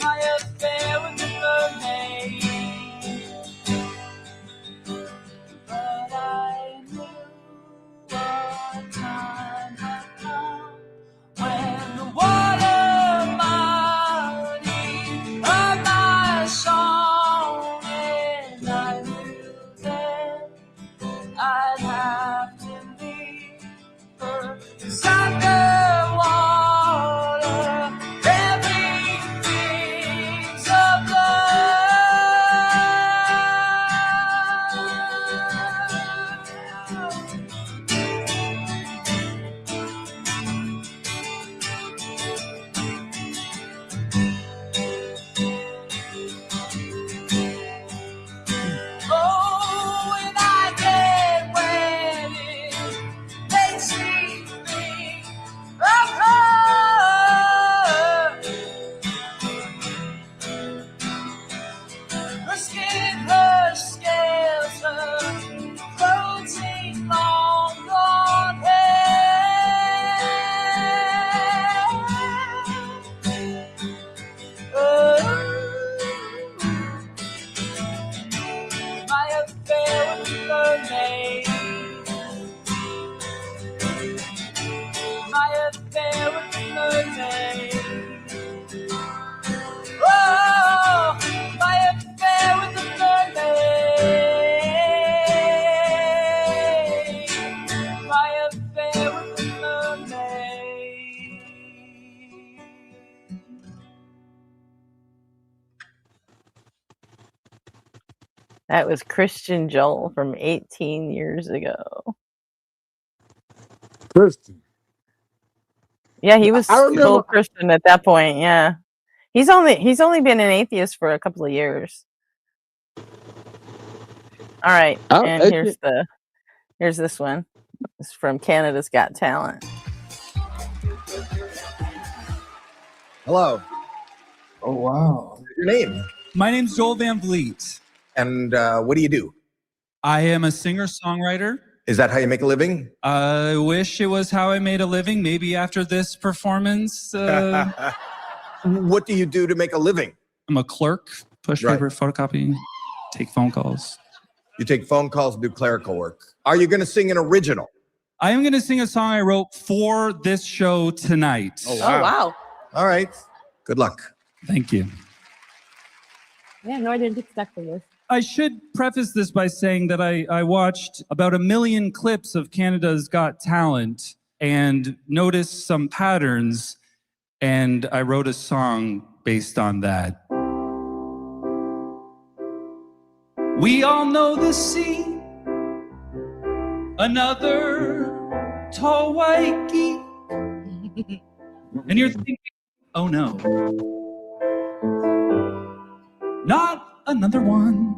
My affair with the mermaid. But I knew one time had come when the water mighty heard my song, and I knew that I'd have to leave her. 'Cause underwater everything's a blur. Oh, when I get wet, it makes me think of her. Her skin, her scales, her floating long blonde hair. Oh, my affair with the mermaid. My affair with the mermaid. Oh, my affair with the mermaid. My affair with the mermaid. That was Christian Joel from 18 years ago. Christian. Yeah, he was I remember. full Christian at that point. Yeah, he's only been an atheist for a couple of years. All right, and here's this one. It's from Canada's Got Talent. Hello. Oh wow. What's your name? My name's Joel Van Vliet. And what do you do? I am a singer-songwriter. Is that how you make a living? I wish it was how I made a living. Maybe after this performance. What do you do to make a living? I'm a clerk, push Right. paper, photocopy, take phone calls. You take phone calls and do clerical work. Are you going to sing an original? I am going to sing a song I wrote for this show tonight. Oh, wow. All right. Good luck. Thank you. Yeah, no, I didn't expect for this. I should preface this by saying that I watched about 1 million clips of Canada's Got Talent and noticed some patterns, and I wrote a song based on that. We all know the scene. Another tall white geek. And you're thinking, oh no. Not another one.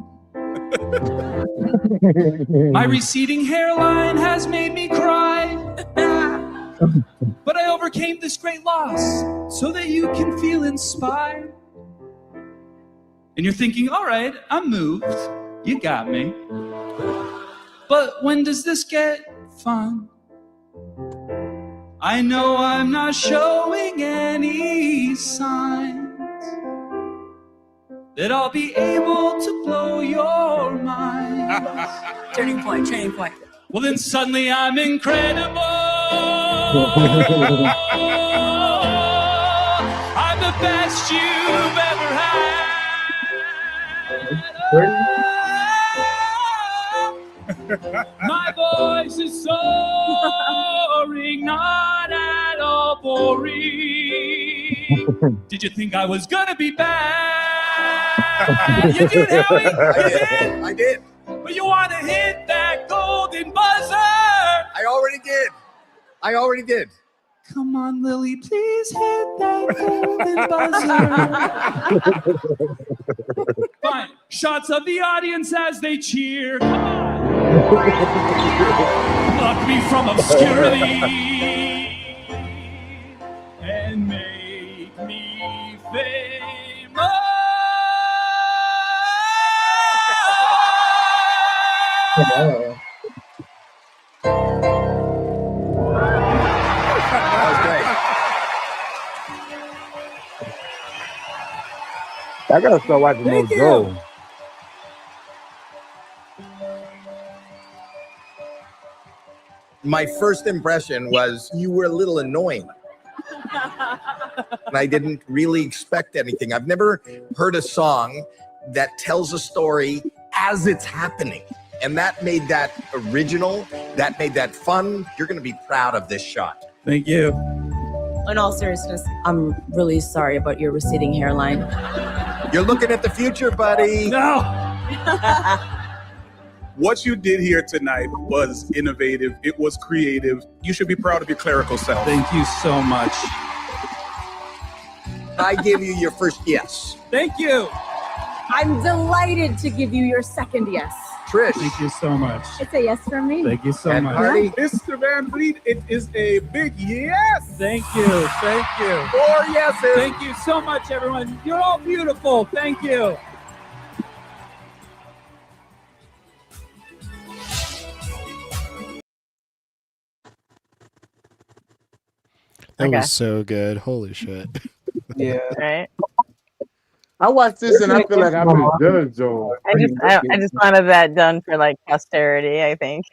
My receding hairline has made me cry. But I overcame this great loss so that you can feel inspired. And you're thinking, all right, I'm moved. You got me. But when does this get fun? I know I'm not showing any signs that I'll be able to blow your mind. Turning point, turning point. Well, then suddenly I'm incredible. I'm the best you've ever had. My voice is soaring, not at all boring. Did you think I was gonna be bad? You did, Howie. You did. I did. But you want to hit that golden buzzer. I already did. Come on, Lily, please hit that golden buzzer. Fine. Shots of the audience as they cheer. Come on. Pluck me from obscurity and make me famous. I gotta start watching more Joe. My first impression was you were a little annoying. And I didn't really expect anything. I've never heard a song that tells a story as it's happening. And that made that original, that made that fun. You're going to be proud of this shot. Thank you. In all seriousness, I'm really sorry about your receding hairline. You're looking at the future, buddy. No. What you did here tonight was innovative. It was creative. You should be proud of your clerical self. Thank you so much. I give you your first yes. Thank you. I'm delighted to give you your second yes. Trish. Thank you so much. It's a yes from me. Thank you so And much. Marty. Mr. Van Vliet, it is a big yes. Thank you. Thank you. 4 yeses. Thank you so much, everyone. You're all beautiful. Thank you. That Okay. was so good. Holy shit. Yeah. Right. I watched this and I feel like I've been judged, Joe. I just wanted that done for like posterity, I think.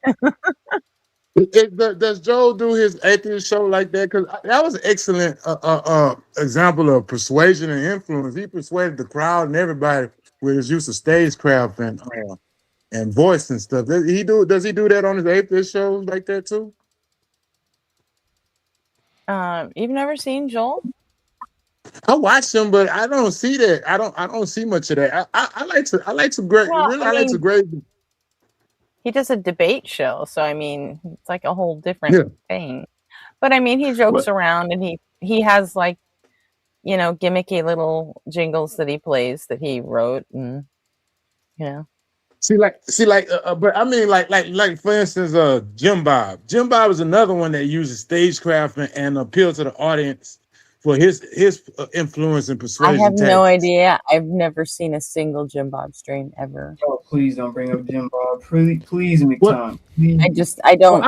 Does Joe do his atheist show like that? Because that was an excellent example of persuasion and influence. He persuaded the crowd and everybody with his use of stagecraft and voice and stuff. Does he do that on his atheist shows like that too? You've never seen Joel? I watch him, but I don't see that. I don't see much of that. I like some great. Well, really, I I like mean- some great. He does a debate show, so I mean, it's like a whole different thing. But I mean, he jokes around and he has like, you know, gimmicky little jingles that he plays that he wrote, and you know. But I mean, like for instance, Jim Bob. Jim Bob is another one that uses stagecraft and appeal to the audience for his influence and I persuasion. have no tactics. idea. I've never seen a single Jim Bob stream ever. Oh, please don't bring up Jim Bob. Please, McTom. I don't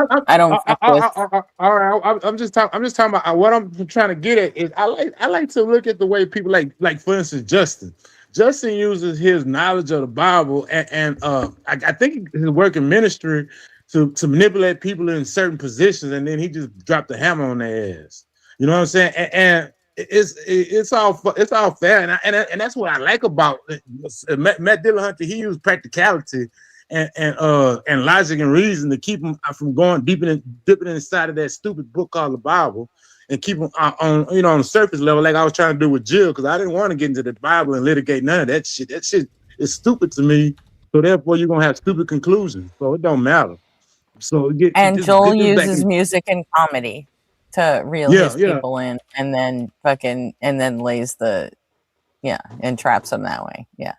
fuck with. All right, I'm just talking about what I'm trying to get at is I like to look at the way people like for instance Justin. Justin uses his knowledge of the Bible and I think his work in ministry to manipulate people in certain positions, and then he just dropped the hammer on their ass. You know what I'm saying? And it's all fair, and that's what I like about it. Matt Dillahunty. He used practicality and logic and reason to keep him from going dipping inside of that stupid book called the Bible, and keep him on the surface level, like I was trying to do with Jill, because I didn't want to get into the Bible and litigate none of that shit. That shit is stupid to me. So therefore, you're gonna have stupid conclusions. So it don't matter. So Joel uses music and comedy to reel his people in, and then lays and traps them that way. Yeah.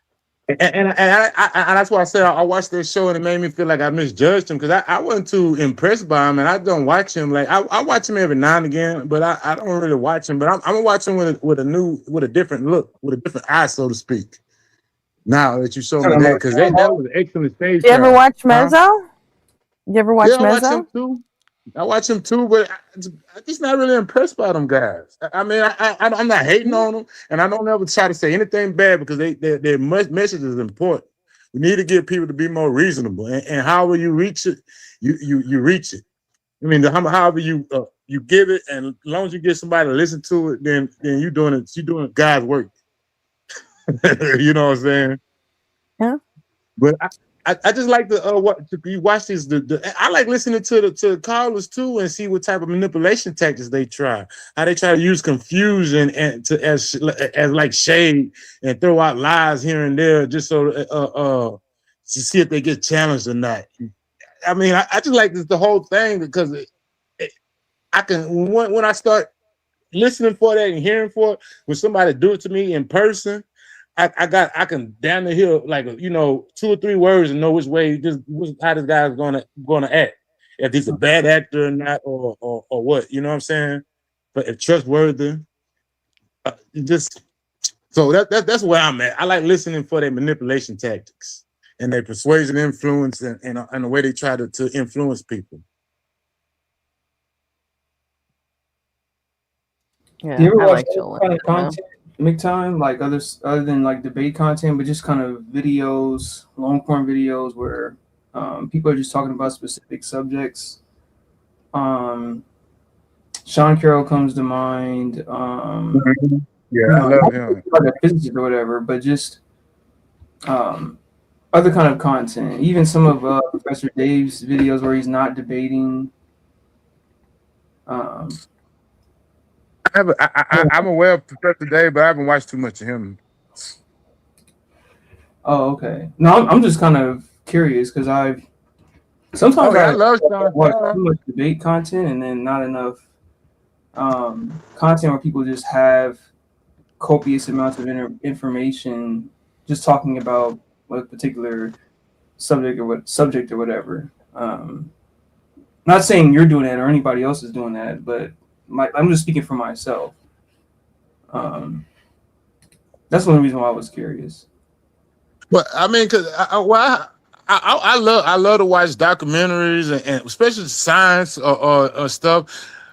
And that's why I said I watched this show and it made me feel like I misjudged him, because I wasn't too impressed by him, and I don't watch him. Like I watch him every now and again, but I don't really watch him. But I'm gonna watch him with a different look, with a different eye, so to speak. Now that you showed me that, because that was an excellent stage. Do you ever watch Mezzo? You ever watch I watch Mezzo? him too. I watch him too, but I'm just not really impressed by them guys. I mean, I'm not hating on them, and I don't ever try to say anything bad because their message is important. We need to get people to be more reasonable, and however you reach it, you reach it. I mean, however you give it, and as long as you get somebody to listen to it, then you're doing it. You're doing God's work. You know what I'm saying? Yeah. But I just like to watch these. I like listening to the callers too and see what type of manipulation tactics they try. How they try to use confusion and as like shade and throw out lies here and there just so to see if they get challenged or not. I mean, I just like the whole thing because I can when I start listening for that and hearing for it, when somebody do it to me in person, I can down the hill like 2 or 3 words and know which way how this guy's gonna act. If he's a bad actor or not, or what, you know what I'm saying? But if trustworthy, so that's where I'm at. I like listening for their manipulation tactics and their persuasion, influence, and the way they try to influence people. Yeah, Do you ever I watch like other Joel. kind of content, big time, like other than like debate content, but just kind of videos, long form videos where people are just talking about specific subjects? Sean Carroll comes to mind. Yeah, I love him. Not like a physicist or whatever, but just other kind of content. Even some of Professor Dave's videos where he's not debating. I'm aware of Professor Dave, but I haven't watched too much of him. Oh, okay. No, I'm just kind of curious because sometimes I love Sean watch Carroll. too much debate content and then not enough content where people just have copious amounts of information just talking about a particular subject or whatever. Not saying you're doing that or anybody else is doing that, but I'm just speaking for myself. That's the only reason why I was curious. Well, I mean, because I love to watch documentaries and especially science or stuff.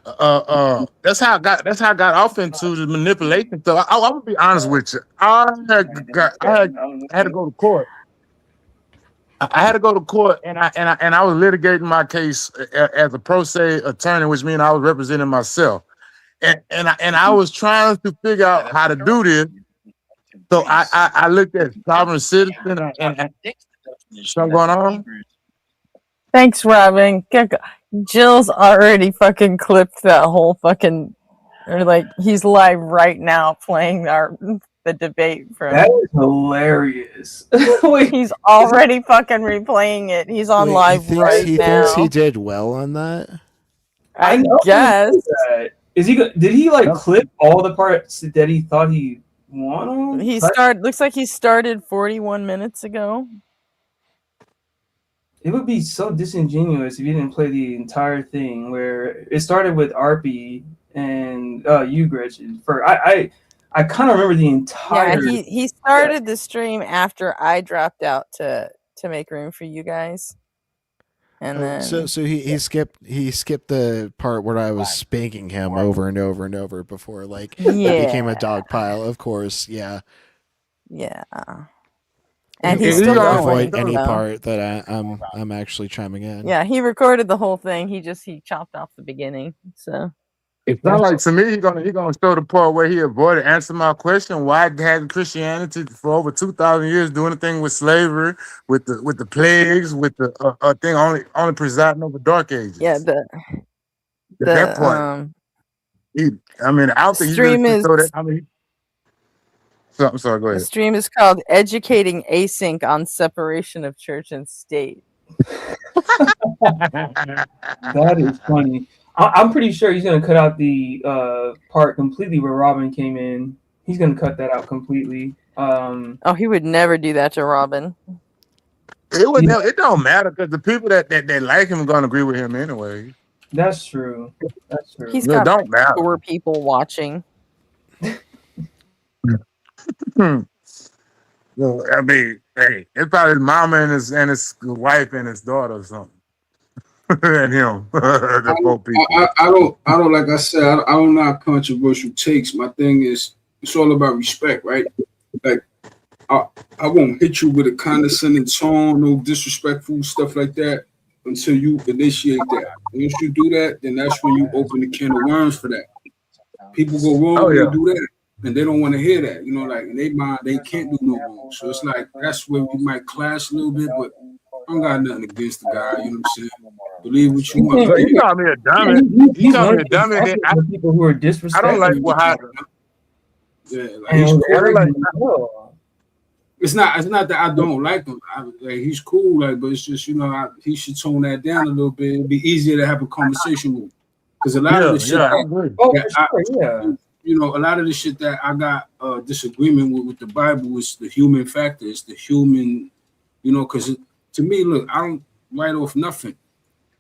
That's how I got off into the manipulation stuff. I will be honest with you. I had to go to court. I had to go to court, and I was litigating my case as a pro se attorney, which means I was representing myself, and I was trying to figure out how to do this. So I looked at sovereign citizen and something going on. Thanks, Robin. Jill's already fucking clipped that whole fucking, or like he's live right now playing the debate from. That is hilarious. He's already fucking replaying it. He's on live right he now. thinks he did well on that. I know guess. Is he? Did he like clip all the parts that he thought he won on? Looks like he started 41 minutes ago. It would be so disingenuous if you didn't play the entire thing. Where it started with Arpy and you, Gretchen. I kind of remember the entire. Yeah, he started the stream after I dropped out to make room for you guys. And then So he skipped the part where I was spanking him over and over and over before it became a dog pile. Of course, yeah. Yeah. And he's still avoid going, any so. part that I'm actually chiming in. Yeah, he recorded the whole thing. He chopped off the beginning. So It's not like to me he's gonna show the part where he avoided answering my question. Why hadn't Christianity for over 2,000 years do anything with slavery, with the plagues, with the thing only presiding over dark ages? Yeah, that part. I don't think stream you is. throw that. I'm sorry. Go ahead. The stream is called "Educating Async on Separation of Church and State." That is funny. I'm pretty sure he's gonna cut out the part completely where Robin came in. He's gonna cut that out completely. Oh, he would never do that to Robin. It don't matter because the people that like him are gonna agree with him anyway. That's true. That's true. He's It got don't matter. 4 people watching. Well, I mean, hey, it's probably his mama and his wife and his daughter or something. and him. The both people. I don't like I said, I don't know controversial takes. My thing is, it's all about respect, right? Like, I won't hit you with a condescending tone, no disrespectful stuff like that until you initiate that. Once you do that, then that's when you open the can of worms for that. People go wrong when you do that, and they don't want to hear that. You know, like in their mind, they can't do no wrong. So it's like that's where we might clash a little bit, but I don't got nothing against the guy. You know what I'm saying? Believe what you want. But you call me a dummy. You call me a dummy. People who are disrespectful. I don't like what happened. Yeah, like he's cool. It's not that I don't like him. Like he's cool, like, but it's just he should tone that down a little bit. It'd be easier to have a conversation with, because a lot of the shit. A lot of the shit that I got disagreement with the Bible is the human factor. It's the human, because to me, look, I don't write off nothing.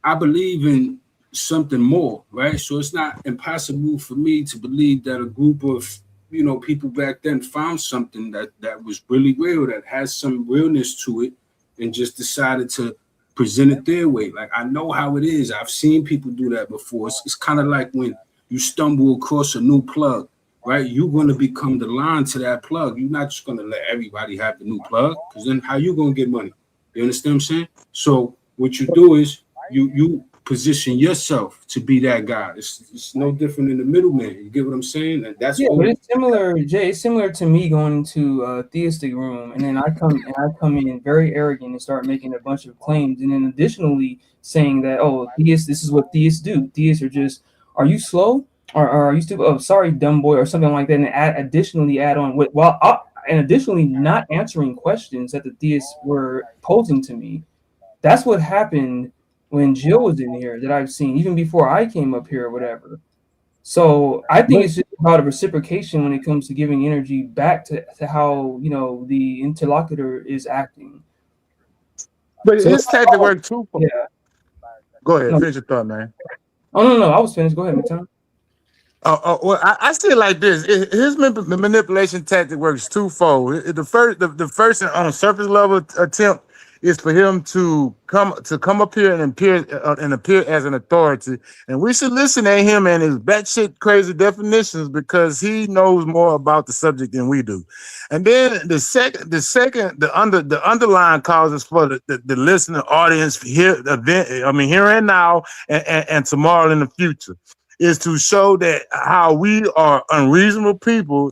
I believe in something more, right? So it's not impossible for me to believe that a group of people back then found something that was really real, that has some realness to it, and just decided to present it their way. Like, I know how it is. I've seen people do that before. It's kind of like when you stumble across a new plug, right? You're going to become the line to that plug. You're not just going to let everybody have the new plug, because then how you going to get money? You understand what I'm saying? So what you do is you position yourself to be that guy. It's no different than the middleman. You get what I'm saying? And that's but it's similar, Jay. It's similar to me going into a theistic room, and then I come in very arrogant and start making a bunch of claims, and then additionally saying that, this is what theists do. Theists are just, are you slow? Or are you stupid? Oh, sorry, dumb boy, or something like that, and additionally add on and additionally not answering questions that the theists were posing to me. That's what happened when Jill was in here, that I've seen even before I came up here or whatever. So I think it's just about a reciprocation when it comes to giving energy back to how the interlocutor is acting. But his tactic work too. Yeah. Go ahead, finish your thought, man. Oh no, I was finished. Go ahead, Maton. Well, I see it like this. His manipulation tactic works twofold. The first on a surface level attempt is for him to come up here and appear as an authority, and we should listen to him and his batshit crazy definitions, because he knows more about the subject than we do. And then the underlying causes for the listening audience here and now and tomorrow in the future is to show that how we are unreasonable people,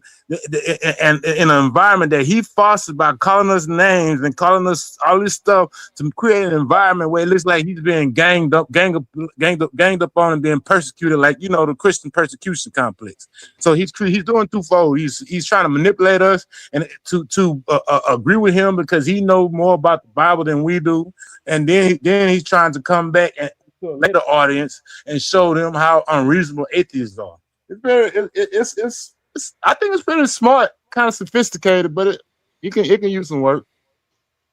and in an environment that he fostered by calling us names and calling us all this stuff, to create an environment where it looks like he's being ganged up on and being persecuted, like the Christian persecution complex. So he's doing twofold. He's trying to manipulate us and to agree with him because he knows more about the Bible than we do, and then he's trying to come back and to a later audience and show them how unreasonable atheists are. I think it's pretty smart, kind of sophisticated, but it can use some work.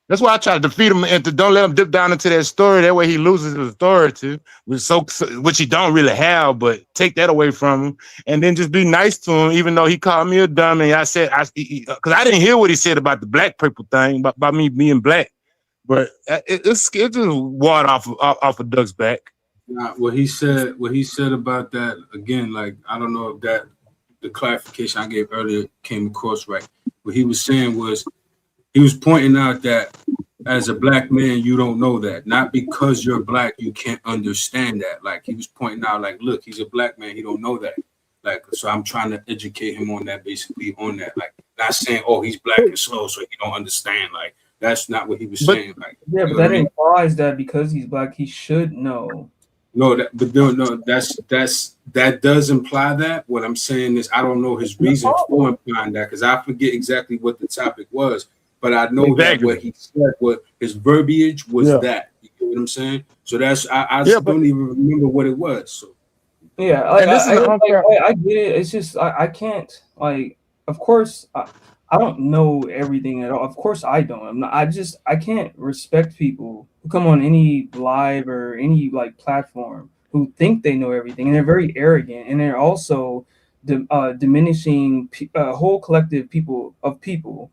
That's why I try to defeat him and to don't let him dip down into that story. That way he loses his authority, which he don't really have, but take that away from him, and then just be nice to him, even though he called me a dummy. I said, because I didn't hear what he said about the black people thing, about me being black. But it just water off a duck's back. What he said about that, again, like, I don't know if that the clarification I gave earlier came across right. What he was saying was, he was pointing out that as a black man, you don't know that. Not because you're black, you can't understand that. Like, he was pointing out, like, look, he's a black man, he don't know that. Like, so I'm trying to educate him on that, basically, on that. Like, not saying, he's black and slow, so he don't understand. Like, that's not what he was saying. Like, yeah, but that implies that because he's black, he should know. No, that does imply that. What I'm saying is, I don't know his reason for implying that, because I forget exactly what the topic was, but I know that what he said, what his verbiage was that. You get what I'm saying? So that's I don't even remember what it was. So yeah, I get it. It's just I can't, like, of course I don't know everything at all. Of course I don't. I can't respect people who come on any live or any like platform who think they know everything, and they're very arrogant, and they're also diminishing a whole collective of people.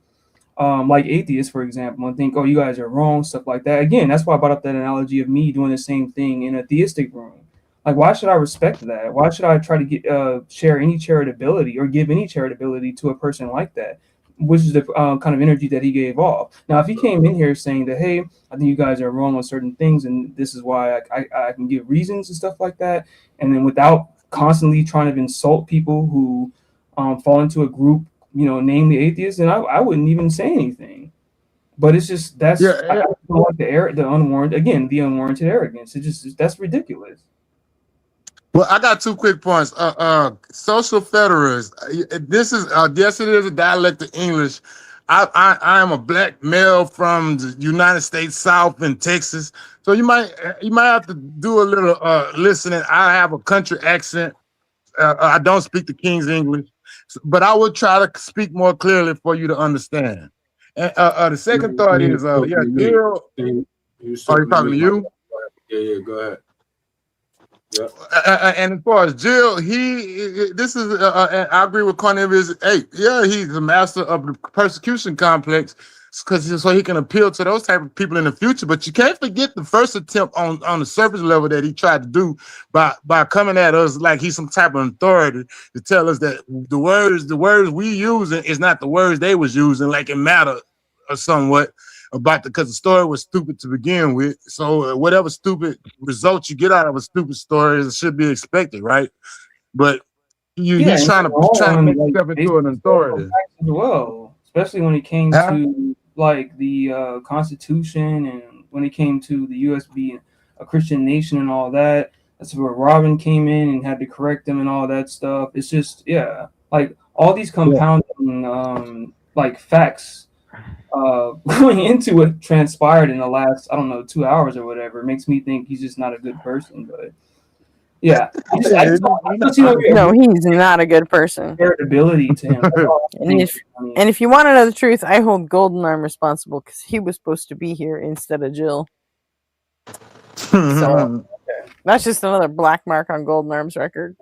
like atheists, for example, and think, oh, you guys are wrong, stuff like that. Again, that's why I brought up that analogy of me doing the same thing in a theistic room. Like, why should I respect that? Why should I try to get share any charitability or give any charitability to a person like that? Which is the kind of energy that he gave off. Now, if he came in here saying that, hey, I think you guys are wrong on certain things, and this is why I can give reasons and stuff like that, and then without constantly trying to insult people who fall into a group, namely atheists, then I wouldn't even say anything. But it's just I don't like the unwarranted arrogance. That's ridiculous. Well, I got 2 quick points. Social Federalists. This is yes, it is a dialect of English. I am a black male from the United States South in Texas, so you might have to do a little listening. I have a country accent. I don't speak the King's English, but I will try to speak more clearly for you to understand. And the second thought is, Jill. Are you talking to you? Yeah, go ahead. Yeah. And as far as Jill, this is, I agree with Cornelius. Hey, yeah, he's the master of the persecution complex, so he can appeal to those type of people in the future. But you can't forget the first attempt on the surface level that he tried to do by coming at us like he's some type of authority to tell us that the words we using is not the words they was using, like it matter or somewhat. Because the story was stupid to begin with. So whatever stupid results you get out of a stupid story should be expected, right? But he's trying to make himself into an authority. As well, especially when it came to like the Constitution and when it came to the U.S. being a Christian nation and all that. That's where Robin came in and had to correct them and all that stuff. It's just like all these compounding like facts. Going into what transpired in the last, 2 hours or whatever, makes me think he's just not a good person. But yeah, no, he's not a good person. Ability to him. and if you want to know the truth, I hold Golden Arm responsible because he was supposed to be here instead of Jill. So that's just another black mark on Golden Arm's record.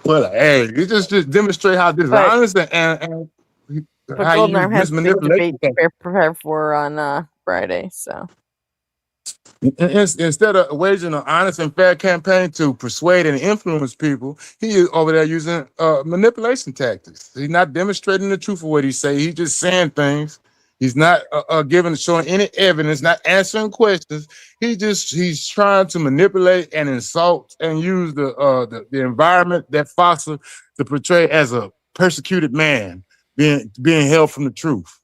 Well, hey, you just demonstrate how dishonest and but Golden Arm has a big debate to prepare for on Friday. So instead of waging an honest and fair campaign to persuade and influence people, he is over there using manipulation tactics. He's not demonstrating the truth of what he say. He's just saying things. He's not showing any evidence, not answering questions. He's trying to manipulate and insult and use the environment that Foster to portray as a persecuted man. Being held from the truth.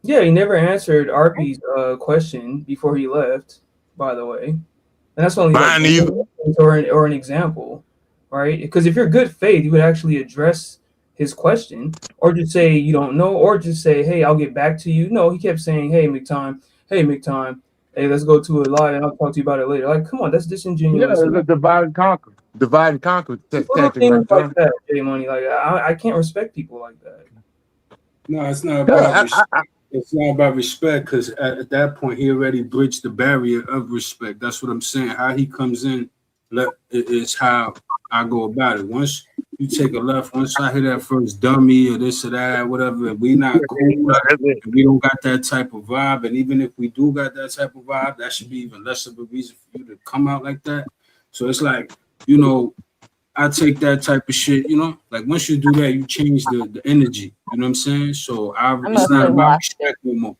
Yeah, he never answered RP's question before he left, by the way. And that's only or an example, right? Because if you're good faith, you would actually address his question or just say you don't know or just say, hey, I'll get back to you. No, he kept saying, hey, McTime, hey, let's go to it live and I'll talk to you about it later. Like, come on, that's disingenuous. Yeah, it's a divide and conquer. Divide and conquer tactic. Things like that, J Money. Like I can't respect people like that. No, it's not about respect. It's not about respect because at that point he already bridged the barrier of respect. That's what I'm saying. How he comes in, is how I go about it. Once you take a left, once I hear that first dummy or this or that, whatever, if we not cool, if we don't got that type of vibe, and even if we do got that type of vibe, that should be even less of a reason for you to come out like that. So it's like, I take that type of shit, like once you do that, you change the energy, you know what I'm saying? So it's not about respect no more.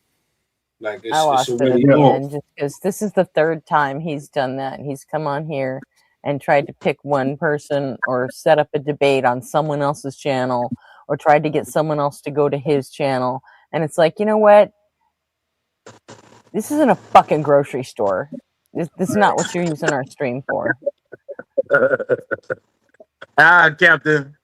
Like it's already off. Just because this is the third time he's done that. He's come on here and tried to pick one person or set up a debate on someone else's channel or tried to get someone else to go to his channel. And it's like, you know what? This isn't a fucking grocery store. This is not what you're using our stream for. Captain.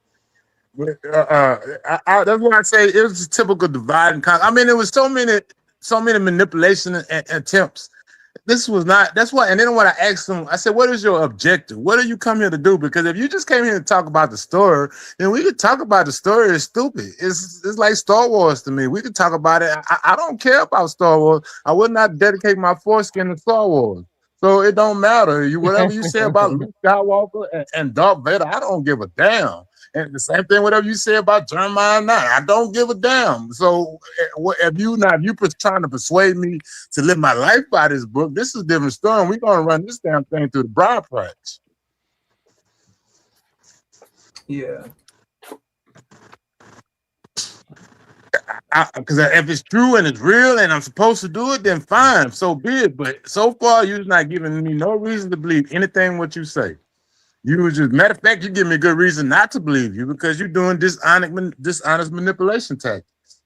That's why I say it was a typical divide and conquer. I mean, there was so many manipulation and attempts. This was not. That's why. And then when I asked him, I said, "What is your objective? What do you come here to do?" Because if you just came here to talk about the story, then we could talk about the story. It's stupid. It's like Star Wars to me. We could talk about it. I don't care about Star Wars. I would not dedicate my foreskin to Star Wars. So it don't matter. Whatever you say about Luke Skywalker and Darth Vader, I don't give a damn. And the same thing, whatever you say about Jeremiah 9, I don't give a damn. So if you trying to persuade me to live my life by this book, this is a different story. We're gonna run this damn thing through the bride price. Yeah. Because if it's true and it's real and I'm supposed to do it, then fine, so be it. But so far, you're not giving me no reason to believe anything what you say. You was just, matter of fact, you give me a good reason not to believe you because you're doing dishonest manipulation tactics.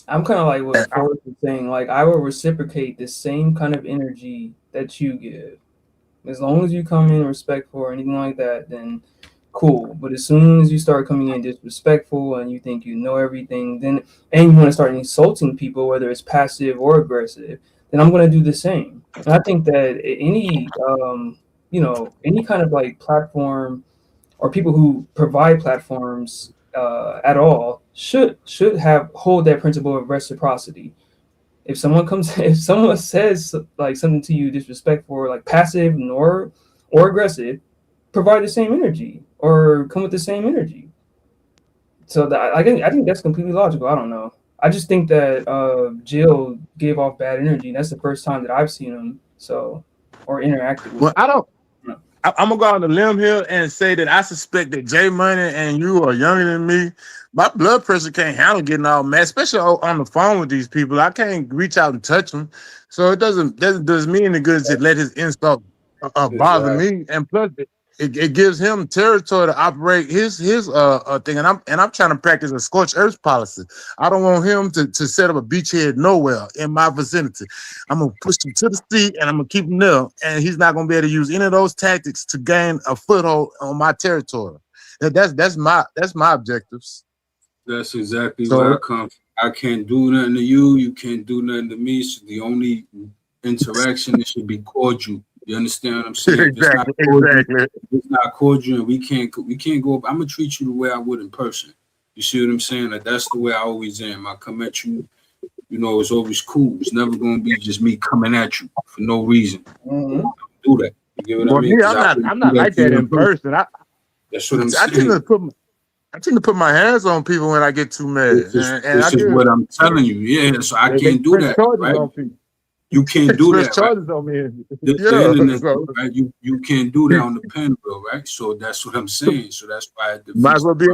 I'm kind of like what Forrest was saying. Like, I will reciprocate the same kind of energy that you give. As long as you come in respectful or anything like that, then cool. But as soon as you start coming in disrespectful and you think you know everything, and you want to start insulting people, whether it's passive or aggressive, then I'm going to do the same. And I think that any kind of like platform or people who provide platforms at all should hold that principle of reciprocity. If someone says like something to you disrespectful or like passive or aggressive, provide the same energy or come with the same energy. So I think that's completely logical. I don't know. I just think that Jill gave off bad energy. That's the first time that I've seen him or interacted with. Well, I'm gonna go on the limb here and say that I suspect that J Money and you are younger than me. My blood pressure can't handle getting all mad, especially on the phone with these people. I can't reach out and touch them, so it doesn't me any good to let his insult bother me. And plus, it gives him territory to operate his thing. And I'm trying to practice a scorched earth policy. I don't want him to set up a beachhead nowhere in my vicinity. I'm gonna push him to the seat and I'm gonna keep him there. And he's not gonna be able to use any of those tactics to gain a foothold on my territory. That's my objectives. That's exactly where I come from. I can't do nothing to you. You can't do nothing to me. So the only interaction, it should be cordial. You understand what I'm saying? Exactly. If it's not cordial, and we can't go. I'm gonna treat you the way I would in person. You see what I'm saying? Like that's the way I always am. I come at you. You know, it's always cool. It's never gonna be just me coming at you for no reason. Mm-hmm. Do that. You get what I mean? I'm not like that in person. That's what I'm saying. I tend to put my hands on people when I get too mad. This is what I'm telling you. Yeah, so I can't do that. Right? You can't do that. Charges on me. The internet, right? You can't do that on the pen, bro, right? So that's what I'm saying. So that's why I might as well be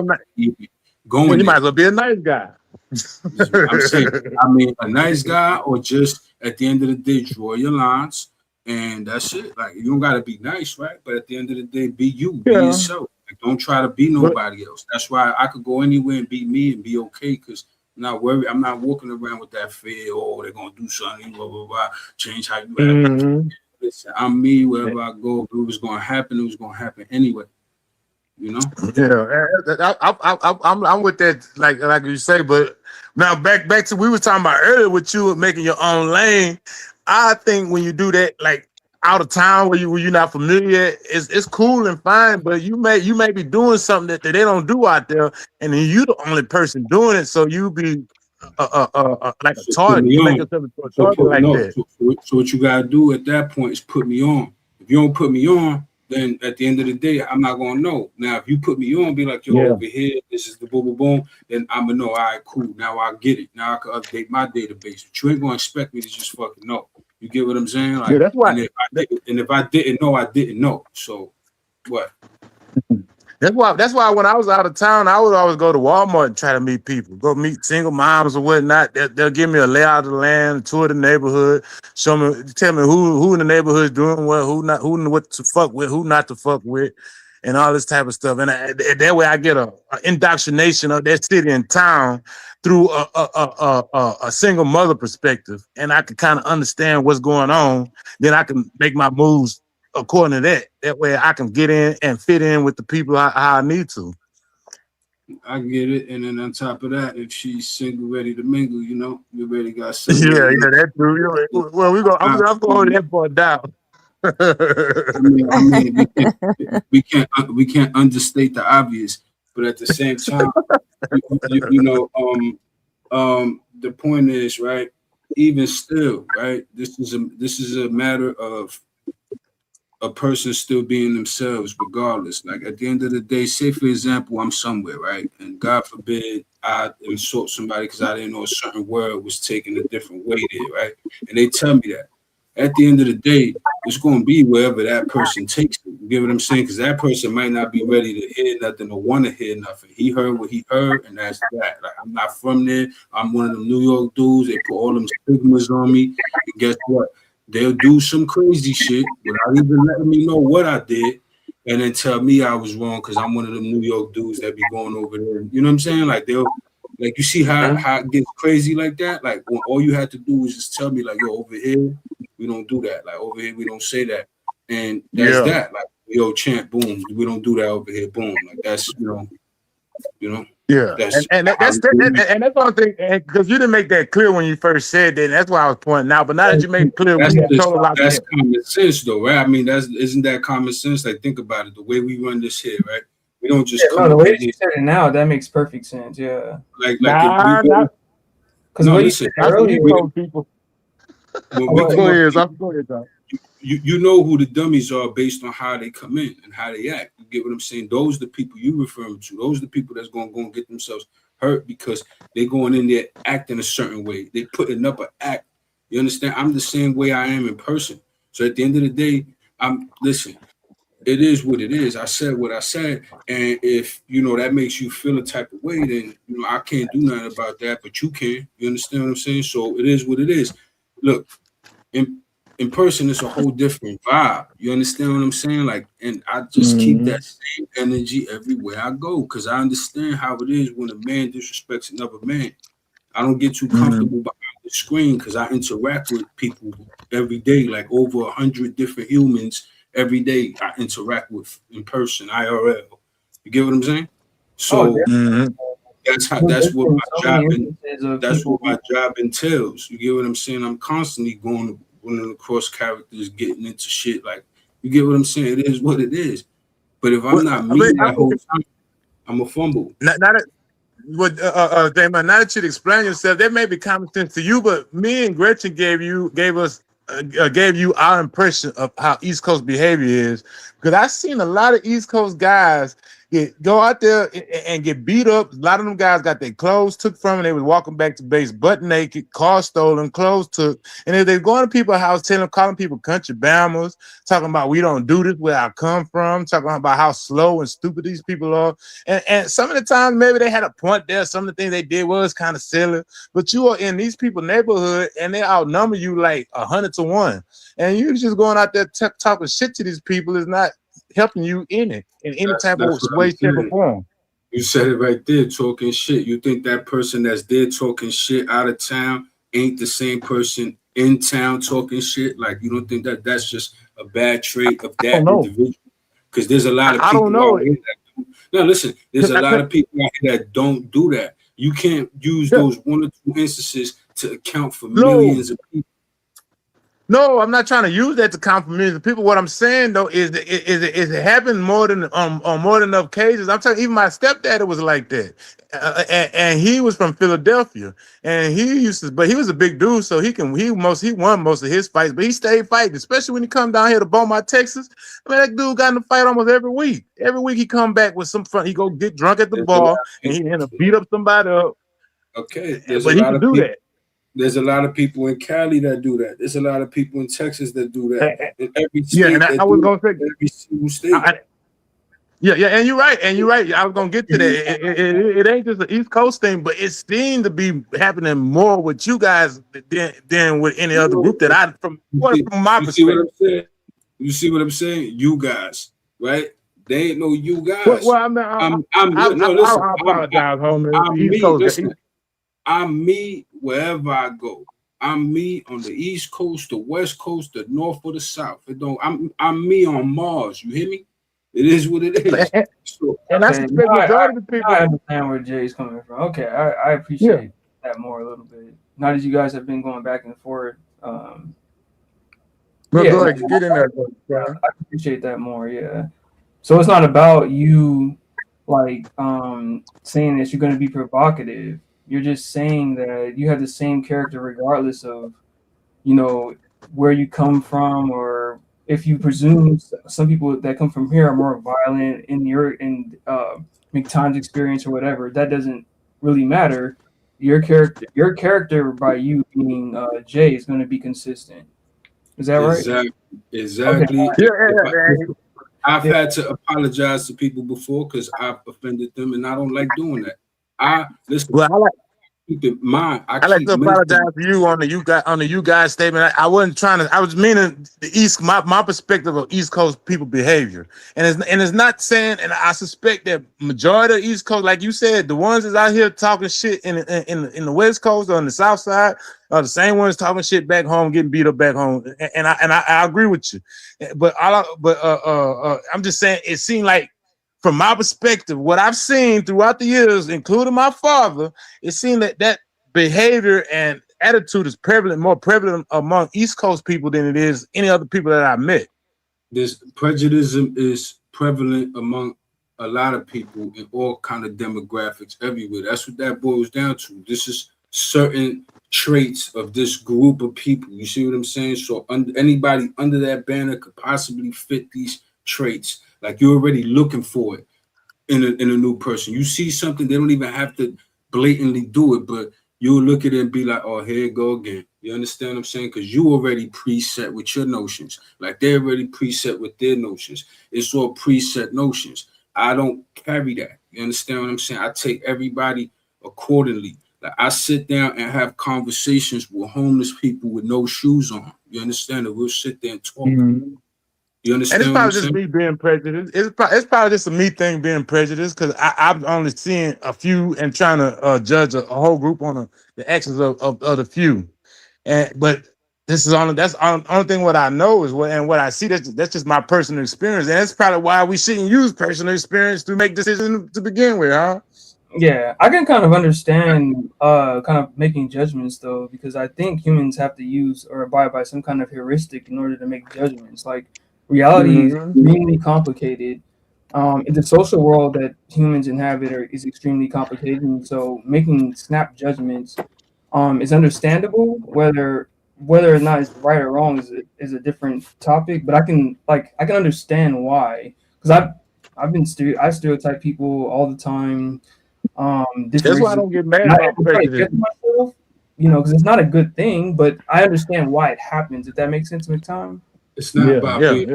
going. You might as well be a nice guy. I'm saying, I mean, a nice guy, or just at the end of the day, draw your lines, and that's it. Like you don't gotta be nice, right? But at the end of the day, be you, be yourself. Like, don't try to be nobody else. That's why I could go anywhere and be me and be okay, because I'm not worried. I'm not walking around with that fear. Oh, they're gonna do something. Blah blah blah. Change how you act. Listen, I'm me. Wherever I go, if it was gonna happen, it was gonna happen anyway. You know? Yeah, I'm with that. Like you say, but now back to we were talking about earlier with you making your own lane. I think when you do that, like out of town where you're not familiar, it's cool and fine, but you may be doing something that they don't do out there, and then you the only person doing it, so you be like a target. You make yourself a target like that. So what you gotta do at that point is put me on. If you don't put me on, then at the end of the day, I'm not gonna know. Now, if you put me on, be like, yo, over here, this is the boom, boom, boom, then I'm gonna know. All right, cool. Now I get it. Now I can update my database. But you ain't gonna expect me to just fucking know. You get what I'm saying? Like, that's why. And if I didn't know, I didn't know. So what? That's why when I was out of town, I would always go to Walmart and try to meet people, go meet single moms or whatnot. They'll give me a layout of the land, tour the neighborhood, show me, tell me who in the neighborhood is doing well, who what to fuck with, who not to fuck with, and all this type of stuff. And that way I get a indoctrination of that city and town through a single mother perspective, and I can kind of understand what's going on. Then I can make my moves according to that. That way I can get in and fit in with the people how I need to. I get it. And then on top of that, if she's single, ready to mingle, you know, you already got something. Yeah, that's true. Well, I'm going to hold that part down. I mean, we can't understate the obvious, but at the same time, the point is, right, even still, right, this is a matter of a person still being themselves regardless. Like at the end of the day, say for example, I'm somewhere, right? And God forbid I insult somebody because I didn't know a certain word was taken a different way there, right? And they tell me that. At the end of the day, it's going to be wherever that person takes it. You get what I'm saying? Because that person might not be ready to hear nothing or want to hear nothing. He heard what he heard, and that's that. Like, I'm not from there. I'm one of them New York dudes. They put all them stigmas on me. And guess what? They'll do some crazy shit without even letting me know what I did, and then tell me I was wrong because I'm one of them New York dudes that be going over there. You know what I'm saying? Like like you see how it gets crazy like that. Like when all you had to do was just tell me like, yo, over here we don't do that. Like over here we don't say that, and that's that. Like yo, champ, boom, we don't do that over here, boom. Like that's you know. Yeah, and that's one thing, because you didn't make that clear when you first said that. And that's why I was pointing out. But now that you made it clear, that's that's common sense, though, right? I mean, isn't that common sense? Like, think about it. The way we run this here, right? We don't just come. The way that you said it now, that makes perfect sense. Yeah. Like, because listen, people. You know who the dummies are based on how they come in and how they act. You get what I'm saying? Those are the people you referring to. Those are the people that's going to get themselves hurt because they're going in there acting a certain way. They putting up an act. You understand? I'm the same way I am in person. So at the end of the day, listen, it is what it is. I said what I said. And if, that makes you feel a type of way, then, I can't do nothing about that, but you can. You understand what I'm saying? So it is what it is. Look, in person, it's a whole different vibe. You understand what I'm saying? Like, and I just keep that same energy everywhere I go because I understand how it is when a man disrespects another man. I don't get too comfortable behind the screen because I interact with people every day, like over 100 different humans every day. I interact with in person, IRL. You get what I'm saying? So that's what my job entails. You get what I'm saying? I'm constantly running across characters, getting into shit. Like, you get what I'm saying? It is what it is. But if I'm not me that whole time, I'm a fumble. Damon, now that you explain yourself, that may be common sense to you, but me and Gretchen gave you our impression of how East Coast behavior is. Because I've seen a lot of East Coast guys go out there and get beat up. A lot of them guys got their clothes took from them. They was walking back to base butt naked, cars stolen, clothes took. And if they're going to people's house, calling people country bammers, talking about we don't do this where I come from, talking about how slow and stupid these people are. And some of the times maybe they had a point there. Some of the things they did was kind of silly. But you are in these people's neighborhood and they outnumber you like 100 to 1. And you just going out there talking shit to these people is not helping you in any type of way, shape, or form. You said it right there, talking shit. You think that person that's there talking shit out of town ain't the same person in town talking shit? Like, you don't think that's just a bad trait of that individual? Because there's a lot of people out here that no, listen, there's a lot of people out here that don't do that. You can't use those one or two instances to account for millions of people. No, I'm not trying to use that to count for millions of people. What I'm saying though is it happened more than on more than enough cases. I'm telling you, even my stepdad was like that, and he was from Philadelphia, and he was a big dude, so he won most of his fights, but he stayed fighting, especially when he come down here to Beaumont, Texas. I mean, that dude got in a fight almost every week. Every week he come back with some fun. He go get drunk at the bar, and he end up beat up somebody up. Okay, but he can do that. There's a lot of people in Cali that do that. There's a lot of people in Texas that do that. In every state, I was gonna say every single state. And you're right. I was gonna get to that. It ain't just an East Coast thing, but it seemed to be happening more with you guys than with any other group that from my perspective. You see what I'm saying? You guys, right? They ain't no you guys. Well, I apologize, homie. I'm me wherever I go. I'm me on the East Coast, the West Coast, the North or the South. I'm me on Mars. You hear me? It is what it is. And that's the majority of the people. I understand where Jay's coming from. Okay, I appreciate that more a little bit. Now that you guys have been going back and forth, go ahead, get in there. I appreciate that more. Yeah. So it's not about you, like saying that you're going to be provocative. You're just saying that you have the same character regardless of, where you come from or if you presume some people that come from here are more violent in McTime's experience or whatever, that doesn't really matter. Your character by you being Jay is going to be consistent. Is that right? Exactly. Okay. I've had to apologize to people before because I've offended them, and I don't like doing that. Listen. Well, keep in mind, I like to apologize to you on the you guys statement. I wasn't trying to. I was meaning the East. My perspective of East Coast people behavior, and it's not saying. And I suspect that majority of East Coast, like you said, the ones that's out here talking shit in the West Coast or on the South Side are the same ones talking shit back home, getting beat up back home. And I agree with you, but I'm just saying it seemed like. From my perspective, what I've seen throughout the years, including my father, it seemed that behavior and attitude is more prevalent among East Coast people than it is any other people that I met. This prejudice is prevalent among a lot of people in all kind of demographics everywhere. That's what that boils down to. This is certain traits of this group of people. You see what I'm saying? So anybody under that banner could possibly fit these traits. Like you're already looking for it in a new person. You see something, they don't even have to blatantly do it, but you'll look at it and be like, oh, here it go again. You understand what I'm saying? Because you already preset with your notions. Like they're already preset with their notions. It's all preset notions. I don't carry that. You understand what I'm saying? I take everybody accordingly. Like I sit down and have conversations with homeless people with no shoes on. You understand that? We'll sit there and talk. Mm-hmm. You understand? And it's probably just me being prejudiced. It's probably just a me thing being prejudiced because I've only seen a few and trying to judge a whole group on the actions of the few. But this is only only thing what I know is what I see. That's just my personal experience, and that's probably why we shouldn't use personal experience to make decisions to begin with, huh? Yeah, I can kind of understand kind of making judgments though, because I think humans have to use or abide by some kind of heuristic in order to make judgments. Like reality is extremely complicated. In the social world that humans inhabit is extremely complicated, and so making snap judgments is understandable. Whether or not it's right or wrong is a different topic, but I can understand why, because I stereotype people all the time. That's why I don't get mad about prejudice. Myself, because it's not a good thing, but I understand why it happens. If that makes sense, McTime. It's not about me.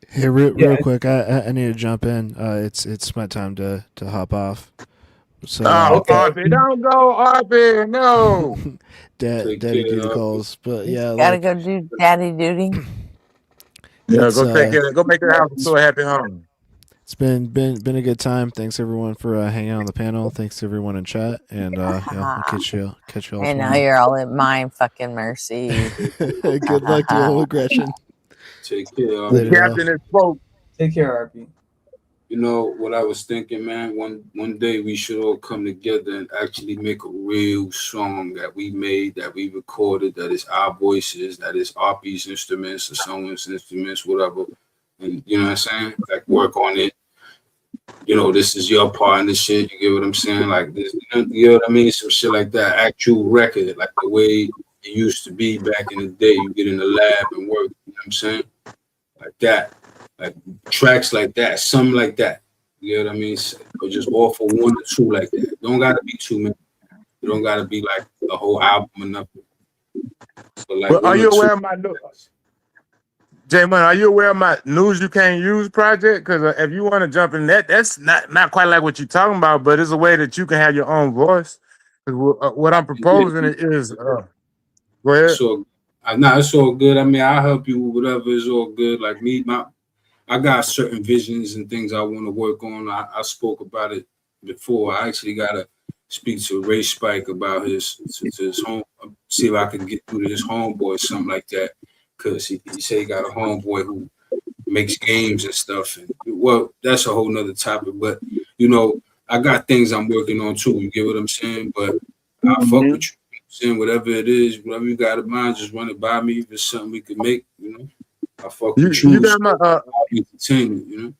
Hey, real quick, I need to jump in. It's my time to hop off. So, RP, don't go, RP, no. Daddy duty calls, but yeah, gotta go do daddy duty. Yeah, go take care. Go make the house so happy home. It's been a good time. Thanks everyone for hanging out on the panel. Thanks everyone in chat, and I'll catch you all. And now you're all at my fucking mercy. Good luck to all aggression. Take care. Captain is spoke. Take care, RP. You know what I was thinking, man? One day we should all come together and actually make a real song that we made, that we recorded, that is our voices, that is RP's instruments or someone's instruments, whatever. And you know what I'm saying? Like work on it. You know, this is your part in the shit. You get what I'm saying? Like this, you know what I mean? Some shit like that. Actual record, like the way it used to be back in the day. You get in the lab and work. You know what I'm saying? Like that. Like tracks like that, something like that. You know what I mean? Or just offer one or two like that. Don't gotta be too many. You don't gotta be like the whole album or nothing. So like, well, are you aware of my J-Man, are you aware of my News You Can't Use project? Because if you want to jump in that's not quite like what you're talking about, but it's a way that you can have your own voice. What I'm proposing is go ahead. So it's all good. I mean, I'll help you with whatever is all good. Like me, I got certain visions and things I want to work on. I spoke about it before. I actually got to speak to Ray Spike about his home, see if I can get through to his homeboy, something like that. Because he said he got a homeboy who makes games and stuff. And, well, that's a whole nother topic. But, you know, I got things I'm working on too. You get what I'm saying? But I fuck with you. Saying whatever it is, whatever you got in mind, just run it by me. If it's something we can make, you know. I fuck with you. You got my entertainment, you know.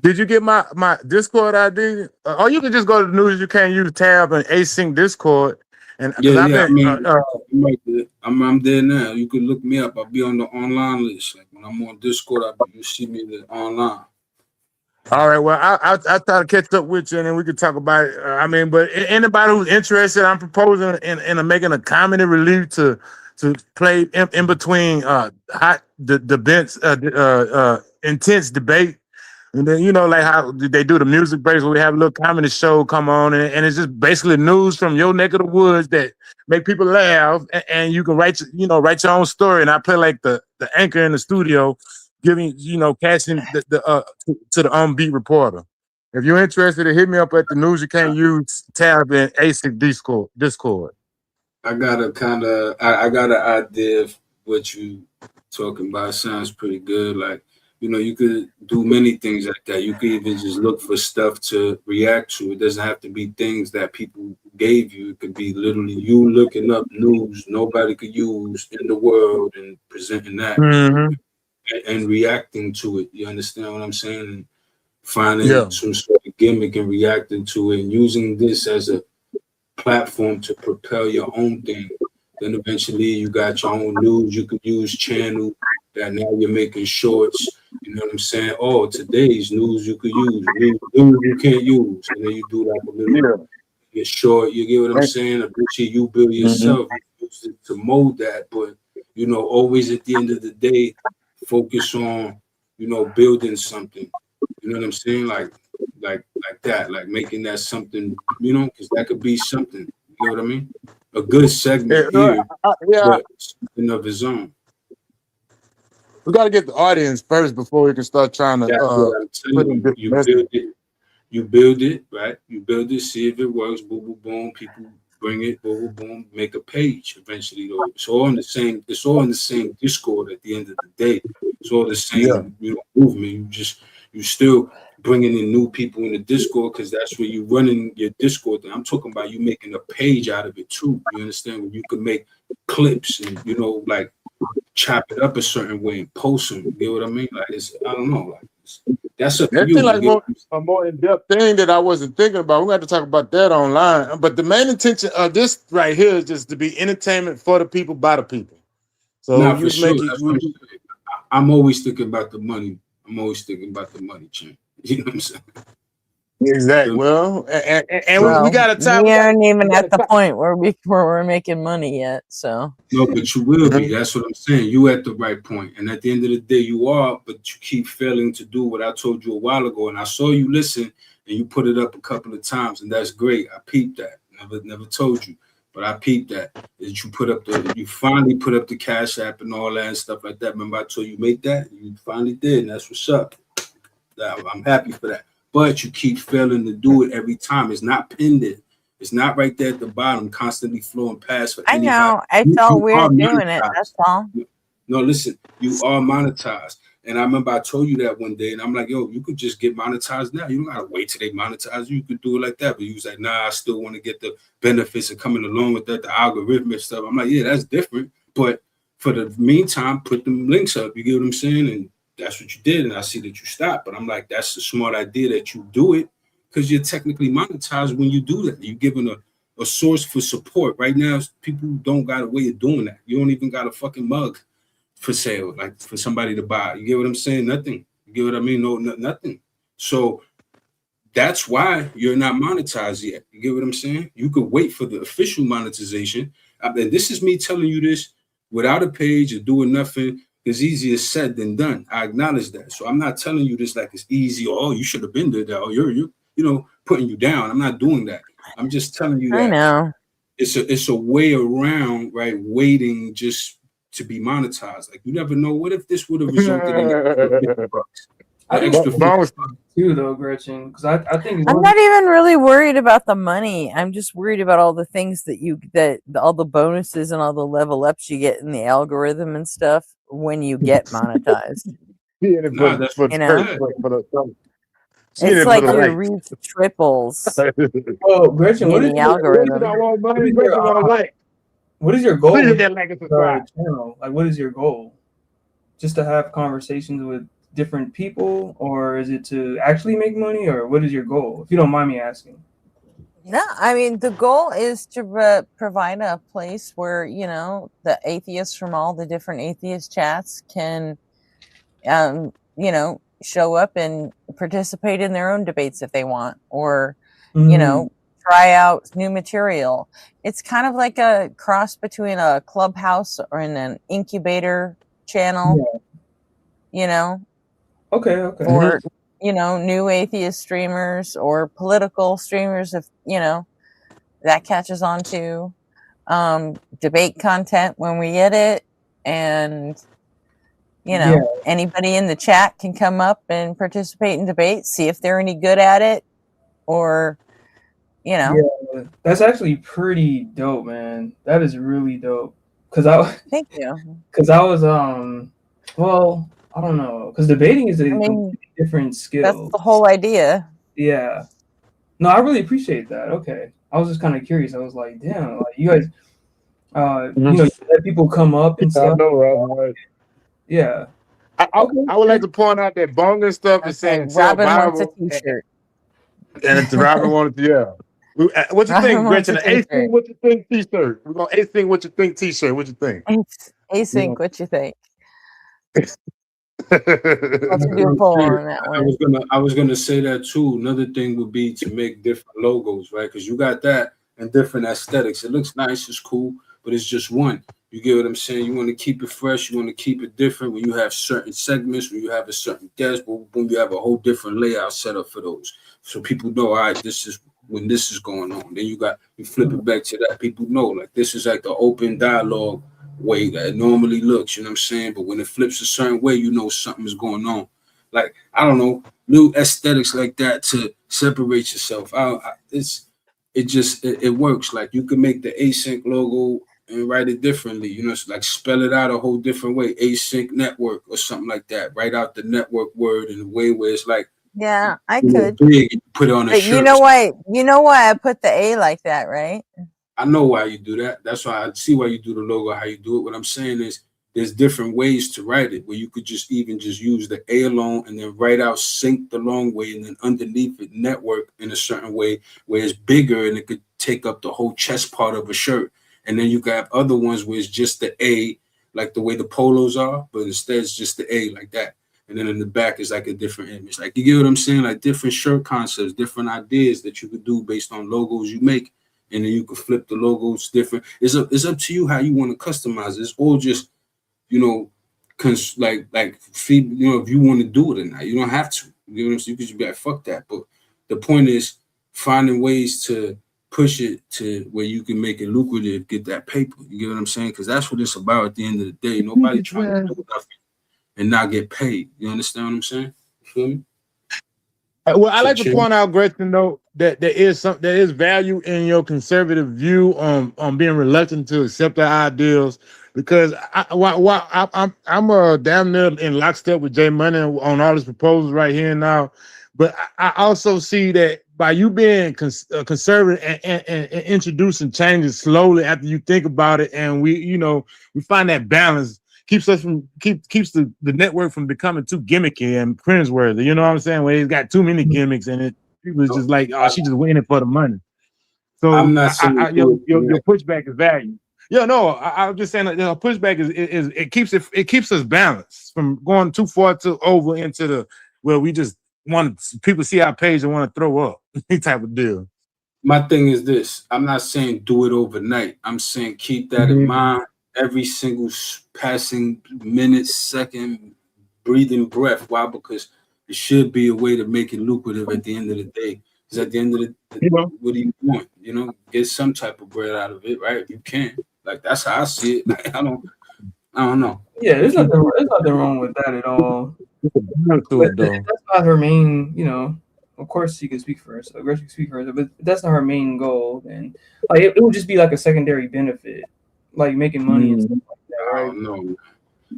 Did you get my Discord ID? Or you can just go to the News You Can't Use tab and async Discord, And Yeah, I've yeah. I been, mean, I'm there now. You can look me up. I'll be on the online list. Like when I'm on Discord, you see me there online. all right. Well, I try to catch up with you, and then we could talk about it. I mean, but anybody who's interested, I'm proposing in making a comedy relief to play in between hot debates, intense debate. And then, you know, like how they do the music breaks where we have a little comedy show come on, and it's just basically news from your neck of the woods that make people laugh, and you can write your own story. And I play like the anchor in the studio, giving, casting to the beat reporter. If you're interested, hit me up at the News You Can't Use tab in ASIC Discord. I got I got an idea of what you talking about. It sounds pretty good. Like, you could do many things like that. You could even just look for stuff to react to. It doesn't have to be things that people gave you. It could be literally you looking up news nobody could use in the world and presenting that and reacting to it. You understand what I'm saying? And finding some sort of gimmick and reacting to it and using this as a platform to propel your own thing. Then eventually you got your own news you could use channel that now you're making shorts. You know what I'm saying? Oh, today's news you could use, news you can't use. And then you do like a little get short, you get what I'm saying? Eventually you build yourself, you use it to mold that, but always at the end of the day, focus on, building something. You know what I'm saying? Like that, like making that something, because that could be something. You know what I mean? A good segment here, but something of his own. We got to get the audience first before we can start trying to put in different messages. You build it, right? You build it, see if it works, boom, boom, boom. People bring it, boom, boom, boom, make a page eventually. Though it's all in the same Discord at the end of the day. It's all the same movement. You still bringing in new people in the Discord because that's where you're running your Discord thing. I'm talking about you making a page out of it too. You understand? Where you can make clips and like chop it up a certain way and post them. You know what I mean? Like I don't know. Like that's up to you. Like a more in-depth thing that I wasn't thinking about. We're going to have to talk about that online. But the main intention of this right here is just to be entertainment for the people, by the people. So for sure. I'm always thinking about the money. I'm always thinking about the money, Chin. You know what I'm saying? Exactly. Well, and we got to time. We aren't even at the point where we're making money yet. So no, but you will be. That's what I'm saying. You at the right point, and at the end of the day, you are. But you keep failing to do what I told you a while ago, and I saw you listen, and you put it up a couple of times, and that's great. I peeped that. Never told you, but I peeped that. You finally put up the Cash App and all that and stuff like that. Remember I told you make that? You finally did, and that's what's up. I'm happy for that. But you keep failing to do it every time. It's not pinned in. It's not right there at the bottom, constantly flowing past for anybody. I know. I felt weird doing it. That's all. No, listen, you are monetized. And I remember I told you that one day, and I'm like, yo, you could just get monetized now. You don't gotta wait till they monetize you. You could do it like that. But you was like, nah, I still want to get the benefits of coming along with that, the algorithmic stuff. I'm like, yeah, that's different. But for the meantime, put them links up. You get what I'm saying? And that's what you did. And I see that you stopped. But I'm like, that's a smart idea that you do it because you're technically monetized when you do that. You're giving a source for support. Right now, people don't got a way of doing that. You don't even got a fucking mug for sale, like for somebody to buy. You get what I'm saying? Nothing. You get what I mean? No, nothing. So that's why you're not monetized yet. You get what I'm saying? You could wait for the official monetization. And this is me telling you this without a page or doing nothing. It's easier said than done. I acknowledge that. So I'm not telling you this like it's easy or, oh, you should have been there, or you're putting you down. I'm not doing that. I'm just telling you that I know. It's a way around, right? Waiting just to be monetized. Like you never know. What if this would have resulted in $50? I think extra too, though, Gretchen, because I think I'm not even really worried about the money. I'm just worried about all the things that all the bonuses and all the level ups you get in the algorithm and stuff when you get monetized. It's like your reach triples. Oh, Gretchen, what is the algorithm? What is your goal with the channel? Like, what is your goal? Just to have conversations with different people, or is it to actually make money, or what is your goal? If you don't mind me asking. No, I mean the goal is to provide a place where the atheists from all the different atheist chats can, show up and participate in their own debates if they want, or try out new material. It's kind of like a cross between a clubhouse or an incubator channel. Okay. For new atheist streamers or political streamers, if that catches on to debate content when we get it, and anybody in the chat can come up and participate in debate, see if they're any good at it, or Yeah, that's actually pretty dope, man. That is really dope. Thank you. Because I was well, I don't know, because debating is a completely different skill. That's the whole idea. Yeah. No, I really appreciate that. Okay. I was just kind of curious. I was like, damn, like you guys you let people come up and stuff. I know, right? Yeah. I would like to point out that Bonga stuff is saying Robin wants a Bible, t-shirt. and it's Robin wanted to, yeah. What you think, Gretchen? Async, what you think t-shirt? We're gonna async what you think t-shirt. What you think? Async, what you think? Let's do a poll on that one. I was gonna say that too. Another thing would be to make different logos, right? Because you got that and different aesthetics. It looks nice, it's cool, but it's just one. You get what I'm saying? You want to keep it fresh, you want to keep it different. When you have certain segments, when you have a certain guest, boom, you have a whole different layout set up for those. So people know, all right, this is when this is going on. Then you flip it back to that. People know, like, this is like the open dialogue way that it normally looks, you know what I'm saying? But when it flips a certain way, you know something is going on. Like, I don't know, new aesthetics like that to separate yourself. It works. Like, you can make the async logo and write it differently, it's like spell it out a whole different way, async network or something like that. Write out the network word in a way where it's like, yeah, I could big, put it on a but shirt. you know why I put the A like that, right? I know why you do that. That's why I see why you do the logo, how you do it. What I'm saying is there's different ways to write it where you could just use the A alone and then write out sync the long way and then underneath it network in a certain way where it's bigger and it could take up the whole chest part of a shirt. And then you got other ones where it's just the A, like the way the polos are, but instead it's just the A like that. And then in the back is like a different image. Like, you get what I'm saying? Like, different shirt concepts, different ideas that you could do based on logos you make. And then you can flip the logos different. It's up to you how you want to customize it. It's all just, if you want to do it or not. You don't have to. You know what I'm saying? You could just be like, fuck that. But the point is finding ways to push it to where you can make it lucrative, get that paper. You get what I'm saying? Because that's what it's about at the end of the day. Nobody trying to do nothing and not get paid. You understand what I'm saying? You feel me? Well, I like to point out, Gretchen, though, that there is value in your conservative view on being reluctant to accept the ideals, because I'm damn near in lockstep with Jay Money on all his proposals right here and now, but I also see that by you being conservative and introducing changes slowly after you think about it, and we find that balance. Keeps the network from becoming too gimmicky and cringeworthy. You know what I'm saying? Where he's got too many gimmicks and it people is just like, oh, she just winning for the money. So I'm not saying your pushback is value. Yeah, no, I'm just saying that pushback is it keeps us balanced from going too far over into the where we just want people see our page and want to throw up type of deal. My thing is this: I'm not saying do it overnight. I'm saying keep that in mind. Every single passing minute, second, breathing breath. Why? Because it should be a way to make it lucrative at the end of the day. Because at the end of the day, what do you want? Get some type of bread out of it, right? If you can. Like, that's how I see it. Like, I don't know. Yeah, there's nothing wrong with that at all. But that's not her main, of course she can speak for herself, Gretchen can speak for herself, but that's not her main goal. And like it would just be like a secondary benefit, like making money and stuff like that, right? I don't know.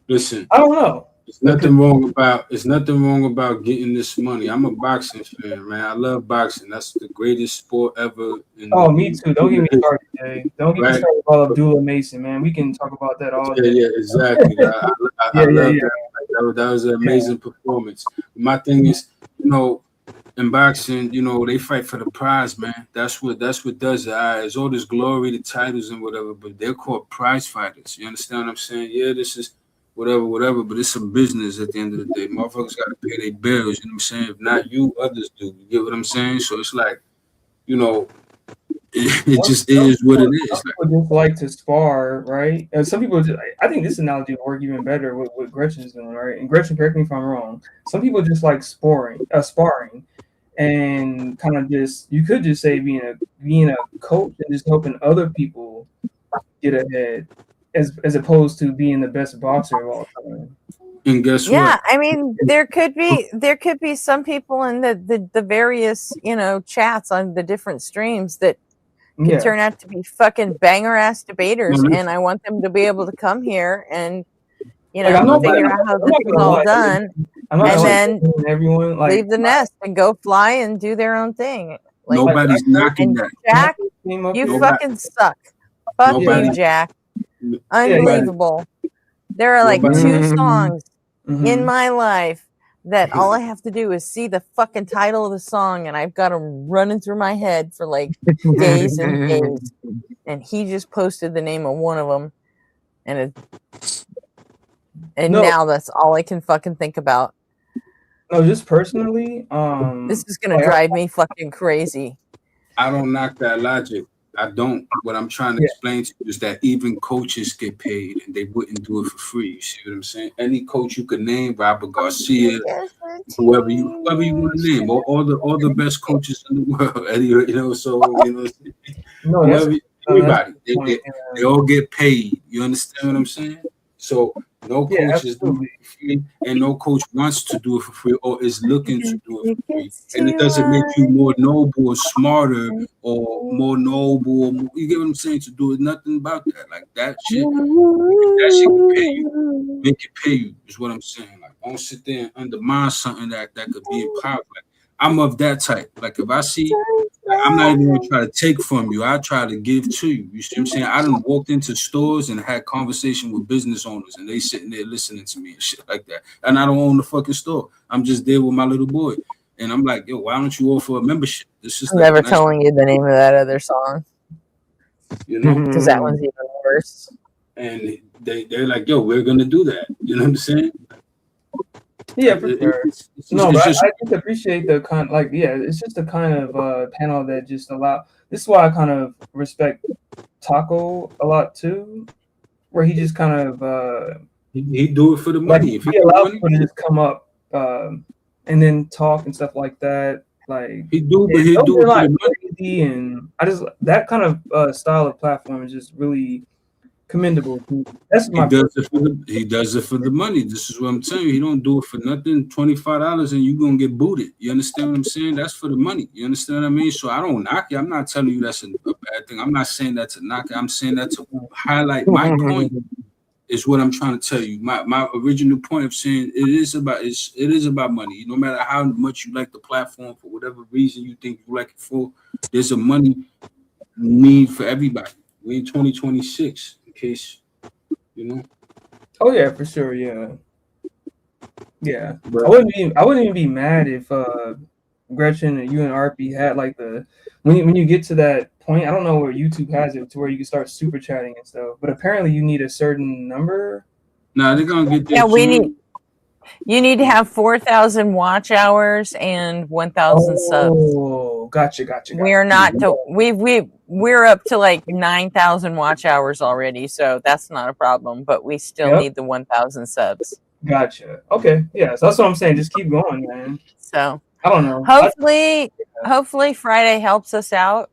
Listen, I don't know. There's nothing wrong about getting this money. I'm a boxing fan, man. I love boxing. That's the greatest sport ever. Me too. Don't get me started, Jay. Don't get me started about Abdullah Mason, man. We can talk about that all day. Yeah, exactly. I love that. That was an amazing performance. My thing is, in boxing, you know, they fight for the prize, man. That's what does it. It's all this glory, the titles and whatever, but they're called prize fighters. You understand what I'm saying? Yeah, this is whatever, but it's a business at the end of the day. Motherfuckers got to pay their bills. You know what I'm saying? If not you, others do. You get what I'm saying? So it's like, you know, it just is what it is. Some people just like to spar, right? And some people just, I think this analogy will work even better with what Gretchen's doing, right? And Gretchen, correct me if I'm wrong. Some people just like sparring, and kind of just, you could just say being a coach and just helping other people get ahead, as opposed to being the best boxer of all time. And guess Yeah, what? I mean, there could be some people in the various, you know, chats on the different streams that could Yeah. turn out to be fucking banger ass debaters, Mhm. and I want them to be able to come here and, you Like, know, I'm not figure gonna- out how I'm this not is gonna all lie. done, I'm not and gonna then lie, everyone like leave the nest and go fly and do their own thing. Like, Nobody's knocking and that. Jack, came up you here. fucking suck. Fuck Nobody- you, Jack. Yeah. Unbelievable. There are like Nobody- 2 songs Mhm. in my life that all I have to do is see the fucking title of the song, and I've got them running through my head for like days and days. And he just posted the name of one of them, and No. now that's all I can fucking think about. No, just personally, This is gonna like, drive me fucking crazy. I don't knock that logic. I don't. What I'm trying to explain to you is that even coaches get paid and they wouldn't do it for free. You see what I'm saying? Any coach you could name, Robert Garcia, whoever you want to name, all the best coaches in the world. Eddie, you know, so you know, No, that's- whoever, everybody, they all get paid. You understand what I'm saying? So no coach is doing it for free, and no coach wants to do it for free or is looking to do it for free. And it doesn't make you more noble or smarter or more noble. Or more, you get what I'm saying? To do it, nothing about that. Like that shit can pay you. Make it pay you is what I'm saying. Like don't sit there and undermine something that could be empowered. Like I'm of that type. Like if I see, like, I'm not even gonna try to take from you. I try to give to you. You see what I'm saying? I done walked into stores and had conversation with business owners, and they sitting there listening to me and shit like that. And I don't own the fucking store. I'm just there with my little boy, and I'm like, yo, why don't you offer a membership? This is I'm like never a nice- telling you the name of that other song, you know, because that one's even worse. And they're like, yo, we're gonna do that. You know what I'm saying? Yeah, for sure. It's No, but just- I just appreciate the kind, like, yeah, it's just the kind of panel that just allow. This is why I kind of respect Taco a lot too, where he just kind of he do it for the like money. If he he do allows money, people to just come up and then talk and stuff like that. Like he do, but he don't do be it for like the money. crazy, and I just that kind of style of platform is just really commendable. That's my He does it for the money. This is what I'm telling you. He don't do it for nothing. $25 and you gonna get booted. You understand what I'm saying? That's for the money. You understand what I mean? So I don't knock it. I'm not telling you that's a bad thing. I'm not saying that to knock it. I'm saying that to highlight my point. Is what I'm trying to tell you. My original point of saying it is about money. No matter how much you like the platform for whatever reason you think you like it for, there's a money need for everybody. We in 2026, in case you know. Oh yeah, for sure. Yeah. But- I wouldn't even be mad if Gretchen and you and RP had like the when you get to that point. I don't know where YouTube has it to where you can start super chatting and stuff, but apparently you need a certain number. Nah, they're gonna get there. Yeah, soon. you need to have 4,000 watch hours and 1,000 subs. Oh, gotcha. We're not to we're up to like 9,000 watch hours already, so that's not a problem. But we still Yep. need the 1,000 subs. Gotcha. Okay. Yeah. So that's what I'm saying. Just keep going, man. So I don't know. Hopefully Friday helps us out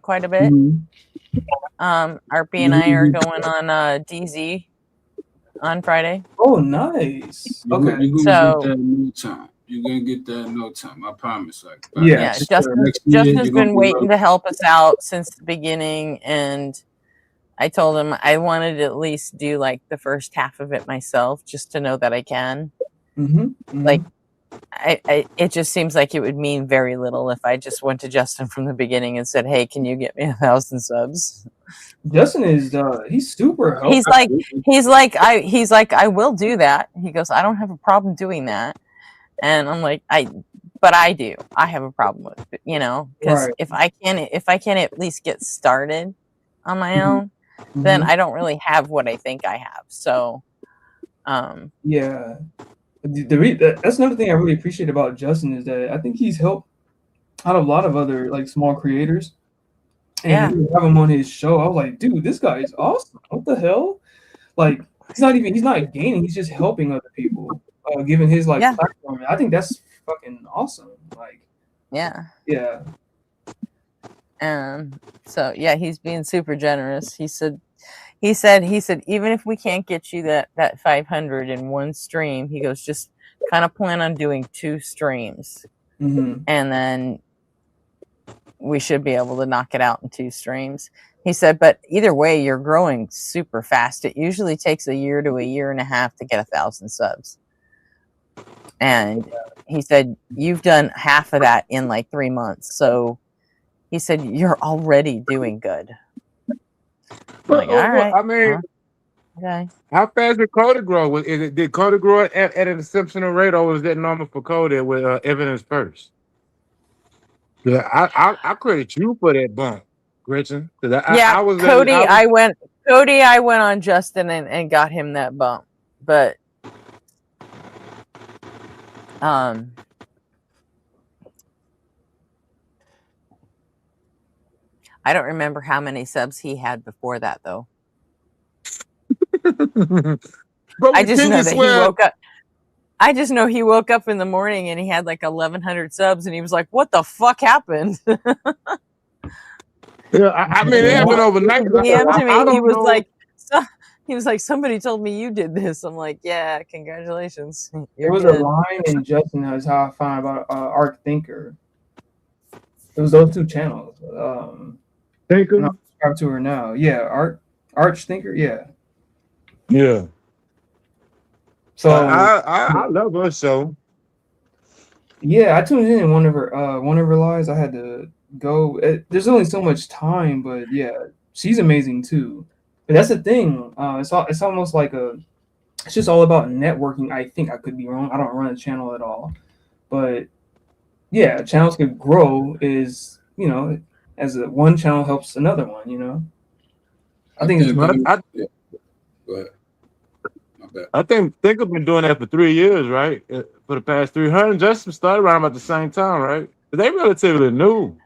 quite a bit. RP and I are going on DZ on Friday. Oh, nice. You're Okay. gonna get So- that in no time. You're gonna get that in no time. I promise. Like by Yeah, next- Justin's next year, you're gonna been be waiting ready. to help us out since the beginning, and I told him I wanted to at least do like the first half of it myself, just to know that I can. Like, it just seems like it would mean very little if I just went to Justin from the beginning and said, "Hey, can you get me 1,000 subs?" Justin is he's super helpful. He's like, I will do that. He goes, I don't have a problem doing that. And I'm like, but I do. I have a problem with it, because Right. if I can at least get started on my Mhm. own, then Mhm. I don't really have what I think I have. So, Yeah. That's another thing I really appreciate about Justin is that I think he's helped out a lot of other like small creators. And Yeah. when you have him on his show, I was like, dude, this guy is awesome. What the hell? Like he's not gaining, he's just helping other people, giving his like Yeah. platform. I think that's fucking awesome. Like, Yeah. yeah. So yeah, he's being super generous. He said, even if we can't get you that 500 in one stream, he goes, just kind of plan on doing 2 streams, Mm-hmm. and then we should be able to knock it out in 2 streams. He said, but either way, you're growing super fast. It usually takes a year to a year and a half to get 1,000 subs. And he said, you've done half of that in like 3 months. So he said, you're already doing good. I'm like, all right. I mean, okay. How fast did Cody grow? Did Cody grow at an exceptional rate, or was that normal for Cody with evidence first? I credit you for that bump, Gretchen. Because I was Cody, I went on Justin and got him that bump, but I don't remember how many subs he had before that though. I just know that he woke up. I just know he woke up in the morning and he had like 1,100 subs, and he was like, "What the fuck happened?" Yeah, I mean, it happened overnight. He was like, somebody told me you did this. I'm like, yeah, congratulations. There was a line in Justin that's how I found about Arc Thinker. It was those 2 channels. Thinker? I'm subscribed to her now. Yeah, Arch Thinker. Yeah. Yeah. So I love her show. Yeah, I tuned in one of her lives. I had to go. There's only so much time, but yeah, she's amazing too. But that's the thing. It's almost like it's just all about networking. I think I could be wrong. I don't run a channel at all, but yeah, channels could grow as one channel helps another one. I think I think I've been doing that for 3 years, right? For the past 300. Justin started around about the same time, right? But they relatively new.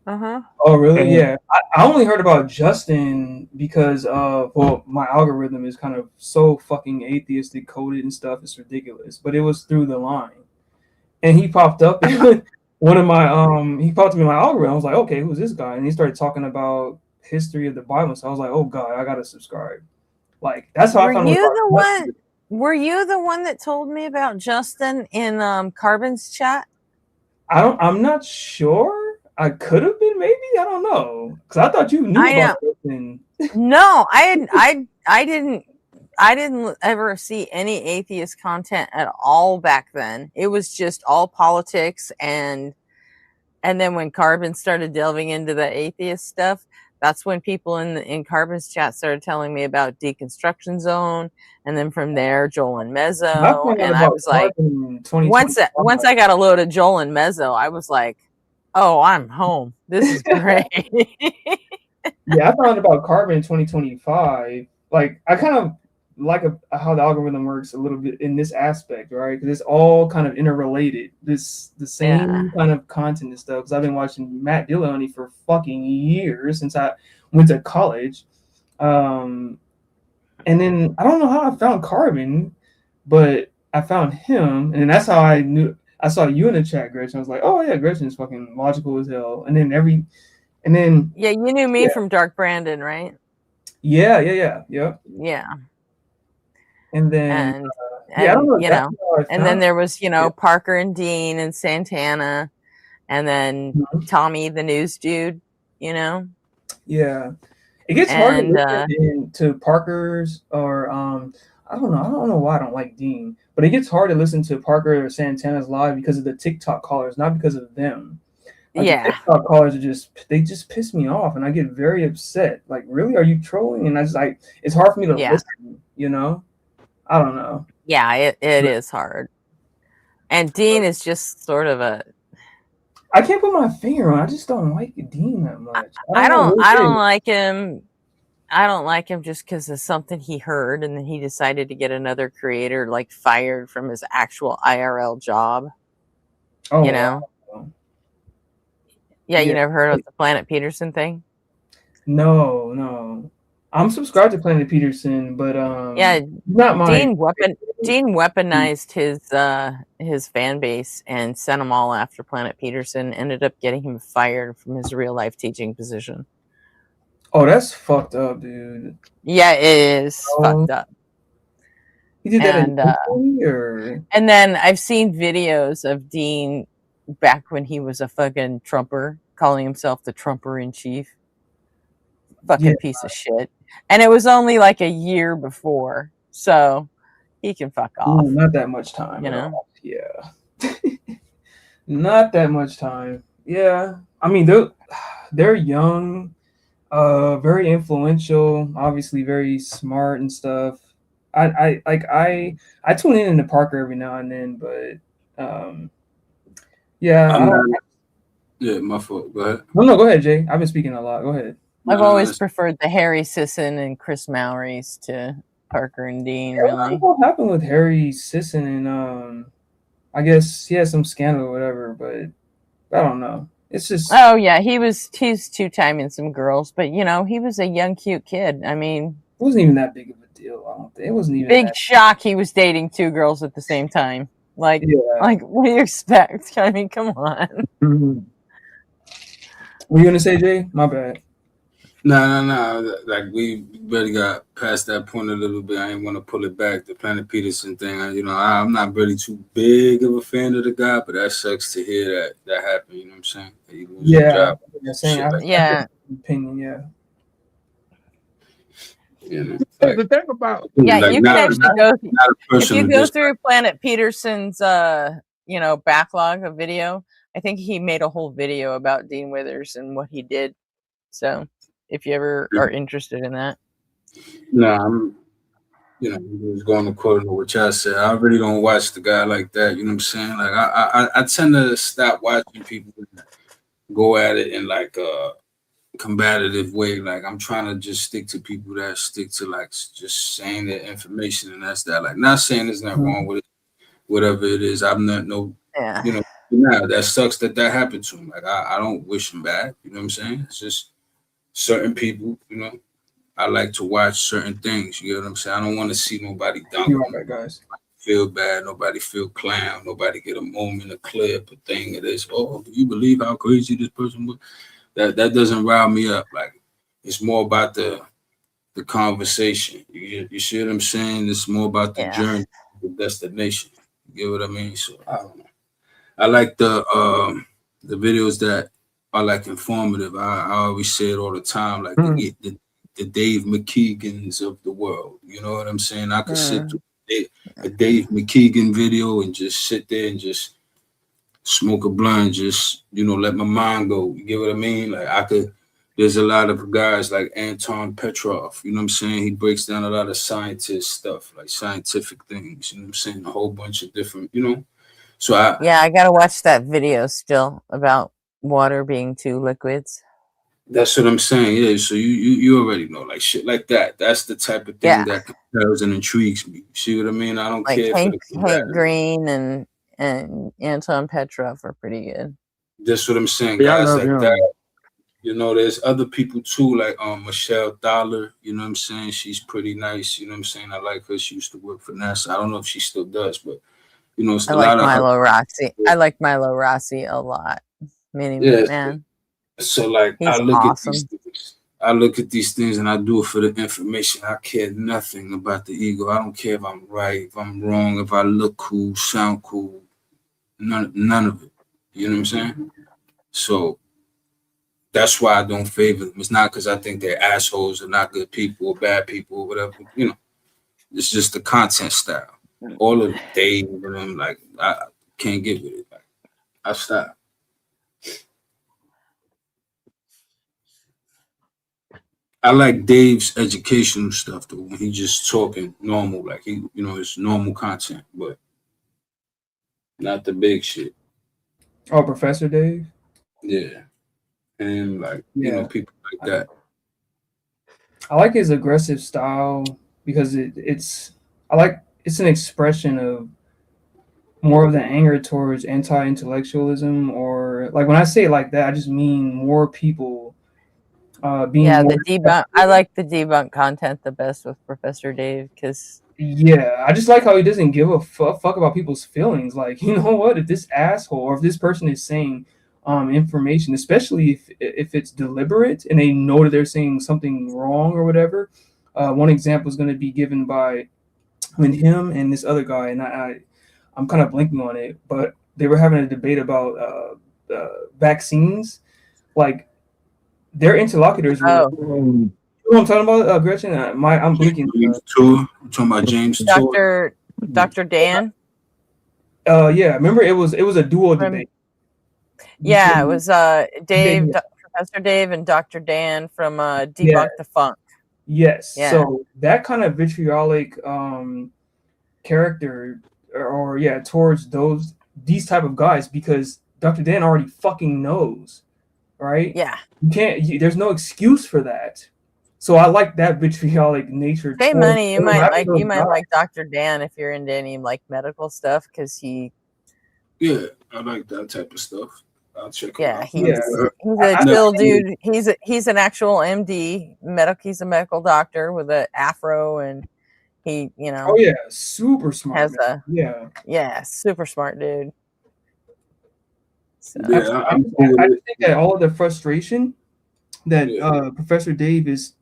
Oh, really? Yeah. I only heard about Justin because my algorithm is kind of so fucking atheistic coded and stuff. It's ridiculous. But it was through the line, and he popped up in one of my he popped up in my algorithm. I was like, okay, who's this guy? And he started talking about history of the Bible. So I was like, oh god, I gotta subscribe. Like that's how I found out. Were you the one that told me about Justin in Carbon's chat? I'm not sure. I could have been, maybe. I don't know, because I thought you knew about Justin. No, I didn't ever see any atheist content at all back then. It was just all politics, and then when Carbon started delving into the atheist stuff, that's when people in Carbon's chat started telling me about Deconstruction Zone, and then from there Joel and Mezzo, and I was like, once I got a load of Joel and Mezzo, I was like, oh, I'm home. This is great. Yeah, I found about Carbon in 2025. Like, I kind of like how the algorithm works a little bit in this aspect, right? Because it's all kind of interrelated. The same kind of content and stuff. Because I've been watching Matt Dillon for fucking years since I went to college. And then I don't know how I found Carbon, but I found him, and that's how I knew. I saw you in the chat, Gretchen. I was like, oh yeah, Gretchen's fucking logical as hell. And then yeah, you knew me from Dark Brandon, right? Yeah. Yeah. And then and then there was Parker and Dean and Santana, and then Tommy the news dude. Yeah, it gets hard to listen to Parker's or I don't know why I don't like Dean, but it gets hard to listen to Parker or Santana's live because of the TikTok callers, not because of them. Like, the TikTok callers just piss me off, and I get very upset. Like, really, are you trolling? And I just it's hard for me to listen. I don't know. Yeah, it is hard. And Dean is just sort of a. I can't put my finger on. I just don't like Dean that much. I know what it don't is. like him. I don't like him just because of something he heard, and then he decided to get another creator like fired from his actual IRL job. Oh, you know? wow. Yeah, you Yeah. never heard of the Planet Peterson thing? No. I'm subscribed to Planet Peterson, but Yeah, not my. Dean weaponized his fan base and sent them all after Planet Peterson. Ended up getting him fired from his real life teaching position. Oh, that's fucked up, dude. Yeah, it is fucked up. He did that And intentionally, or? and then I've seen videos of Dean back when he was a fucking Trumper, calling himself the Trumper in chief. Fucking piece of shit. And it was only like a year before, so he can fuck off. Not that much time, you at know? all. Yeah. Not that much time. Yeah. I mean, they're young, very influential, obviously very smart and stuff. I tune in the Parker every now and then, but yeah, I don't. Yeah, my fault. Go ahead. No, go ahead, Jay. I've been speaking a lot. Go ahead. I've always preferred the Harry Sisson and Chris Mowrys to Parker and Dean, really. What happened with Harry Sisson and I guess he had some scandal or whatever, but I don't know. It's just Oh yeah, he's two-timing some girls, but you know, he was a young, cute kid. I mean, it wasn't even that big of a deal. I don't think it wasn't even big that. shock he was dating two girls at the same time. Like, like what do you expect? I mean, come on. What you gonna say, Jay? My bad. No. Like we really got past that point a little bit. I didn't want to pull it back. The Planet Peterson thing. I'm not really too big of a fan of the guy, but that sucks to hear that happened. You know what I'm saying? That he lose his job, Yeah. Opinion, yeah. The thing about Yeah, like, you not- can actually not- go not a if person you to go just- through Planet Peterson's backlog of video. I think he made a whole video about Dean Withers and what he did. So if you ever are interested in that. No, I'm just going according to what y'all said. I really don't watch the guy like that. You know what I'm saying? Like I tend to stop watching people go at it in like a combative way. Like I'm trying to just stick to people that stick to like just saying their information, and that's that. Like not saying there's nothing wrong with it, whatever it is. I'm not that sucks that happened to him. Like I don't wish him bad. You know what I'm saying? It's just certain people, I like to watch certain things. You know what I'm saying? I don't want to see nobody dunk. Guys. Feel bad. Nobody feel clown. Nobody get a moment, a clip, a thing of this. Oh, do you believe how crazy this person was? That doesn't rile me up. Like it's more about the conversation. You see what I'm saying? It's more about the journey, the destination. You get what I mean? So I don't know. I like the videos that are like informative. I always say it all the time, like the Dave McKeegans of the world. You know what I'm saying? I could sit through a Dave McKeegan video and just sit there and just smoke a blunt, just let my mind go. You get what I mean? Like I could. There's a lot of guys like Anton Petrov. You know what I'm saying? He breaks down a lot of scientist stuff, like scientific things. You know what I'm saying? A whole bunch of different. So I gotta watch that video still about water being two liquids. That's what I'm saying. Yeah. So you already know, like shit like that. That's the type of thing that compels and intrigues me. See what I mean? I don't Like care Hank for the Green and Anton Petrov are pretty good. That's what I'm saying. Yeah, I Guys love like him. that. There's other people too, like Michelle Dollar. You know what I'm saying? She's pretty nice. You know what I'm saying? I like her. She used to work for NASA. I don't know if she still does, but it's I a like lot of Milo her. Rossi. I like Milo Rossi a lot. Man. So like He's I look awesome. at these things. I look at these things and I do it for the information. I care nothing about the ego. I don't care if I'm right, if I'm wrong, if I look cool, sound cool. None of it. You know what I'm saying? So that's why I don't favor them. It's not because I think they're assholes or not good people or bad people or whatever. It's just the content style. All of Dave and them, like I can't get with it. Like I stop. I like Dave's educational stuff though, when he's just talking normal, like it's normal content. But not the big shit. Oh, Professor Dave. Yeah, and like Yeah. people like that. I like his aggressive style because it's an expression of more of the anger towards anti-intellectualism, or like when I say it like that, I just mean more people being Yeah, more. the debunk. I like the debunk content the best with Professor Dave because Yeah, I just like how he doesn't give a fuck about people's feelings. Like, you know what? If this asshole or if this person is saying information, especially if it's deliberate and they know that they're saying something wrong or whatever. One example is going to be given by him and this other guy, and I'm kind of blinking on it, but they were having a debate about vaccines. Like, their interlocutors were. Oh. You know what I'm talking about, Gretchen? I'm blinking. James Tour. I'm talking about James Tour. Dr. Dan. Yeah, remember it was a dual debate. Yeah, it was Dave, Professor Dave, and Dr. Dan from Debunk the Funk. Yes. Yeah. So that kind of vitriolic character, or towards these type of guys, because Dr. Dan already fucking knows, right? Yeah. You can't. There's no excuse for that. So I like that vitriolic nature. Hey, money, you might guys. like Dr. Dan if you're into any like medical stuff because he. Yeah, I like that type of stuff. I'll check. Yeah, him out. he's a chill dude. He's an actual MD, he's a medical doctor with an afro, and he, Oh yeah, super smart. has yeah, super smart dude. So. I just think that all of the frustration that Professor Dave is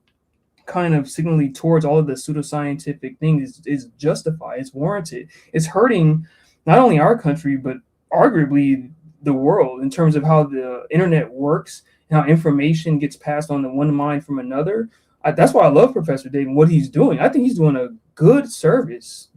kind of signaling towards all of the pseudoscientific things is justified. It's warranted. It's hurting not only our country but arguably the world in terms of how the internet works and how information gets passed on to one mind from another. That's why I love Professor Dave and what he's doing. I think he's doing a good service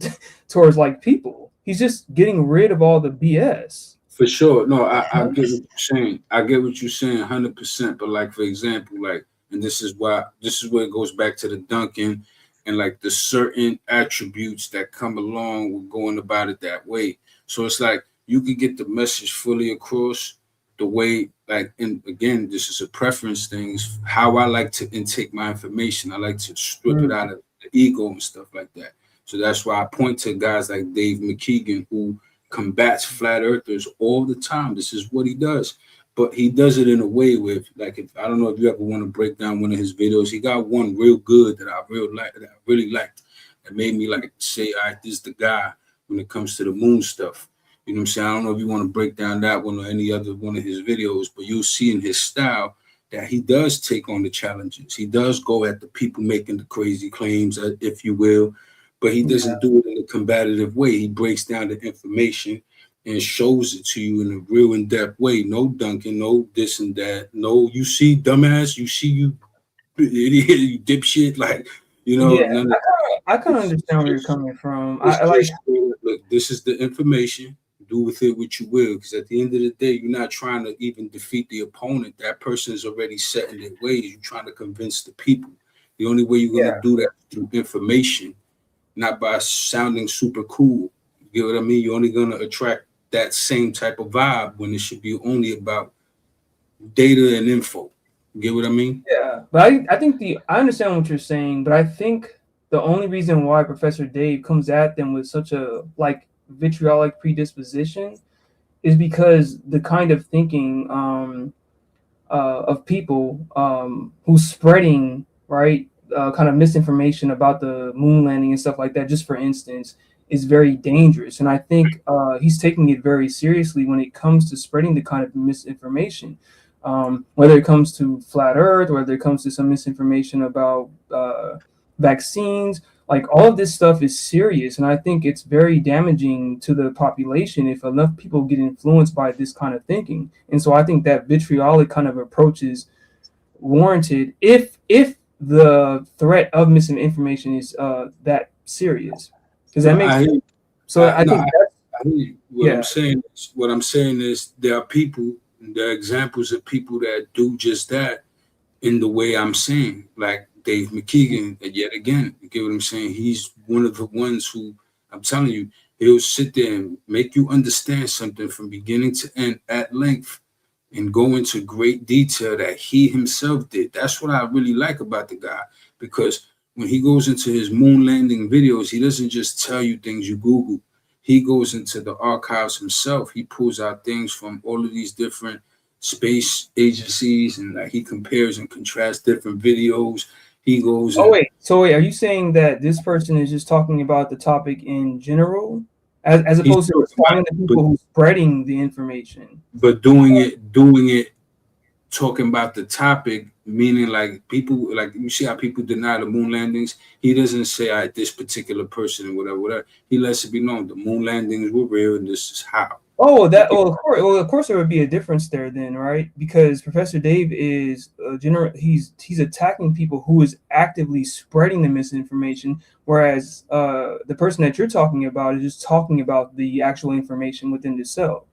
towards like people. He's just getting rid of all the BS. For sure. No, I get what you're saying. I get what you're saying 100%. But like, for example, like, and this is where it goes back to the Duncan and like the certain attributes that come along with going about it that way. So it's like you could get the message fully across the way, like, and again, this is a preference thing, is how I like to intake my information. I like to strip it out of the ego and stuff like that. So that's why I point to guys like Dave McKeegan, who combats flat earthers all the time. This is what he does. But he does it in a way with, like, I don't know if you ever want to break down one of his videos. He got one real good that I really liked. That made me like say, all right, this is the guy when it comes to the moon stuff. You know what I'm saying? I don't know if you want to break down that one or any other one of his videos, but you'll see in his style that he does take on the challenges. He does go at the people making the crazy claims, if you will, but he doesn't do it in a combative way. He breaks down the information and shows it to you in a real in-depth way. No dunking, no this and that. No, you see, dumbass, you see, you idiot, you dipshit, like, you know. Yeah, I kind of understand where you're coming from. Look, this is the information. Do with it what you will, because at the end of the day, you're not trying to even defeat the opponent. That person is already set in their ways. You're trying to convince the people. The only way you're going to do that is through information, not by sounding super cool. You get what I mean? You're only going to attract that same type of vibe when it should be only about data and info. You get what I mean? Yeah, but I think I understand what you're saying, but I think the only reason why Professor Dave comes at them with such a like vitriolic predisposition is because the kind of thinking of people who's spreading kind of misinformation about the moon landing and stuff like that, just for instance, is very dangerous. And I think he's taking it very seriously when it comes to spreading the kind of misinformation, whether it comes to flat earth, whether it comes to some misinformation about vaccines. Like, all of this stuff is serious, and I think it's very damaging to the population if enough people get influenced by this kind of thinking. And so I think that vitriolic kind of approach is warranted if the threat of misinformation is that serious. Does that make sense? So I think what I'm saying is there are people, there are examples of people that do just that in the way I'm saying, like Dave McKeegan, and yet again, you get what I'm saying? He's one of the ones who, I'm telling you, He'll sit there and make you understand something from beginning to end at length and go into great detail that he himself did. That's what I really like about the guy, because when he goes into his moon landing videos, he doesn't just tell you things you Google. He goes into the archives himself. He pulls out things from all of these different space agencies, and like he compares and contrasts different videos. He goes. Oh wait, so wait, are you saying that this person is just talking about the topic in general, as opposed to responding to people who's spreading the information? But doing it, talking about the topic, meaning like people, like you see how people deny the moon landings. He doesn't say, "I this particular person and whatever." He lets it be known the moon landings were real, and this is how. Oh, of course, there would be a difference there then, right? Because Professor Dave is he's attacking people who is actively spreading the misinformation, whereas the person that you're talking about is just talking about the actual information within the cell.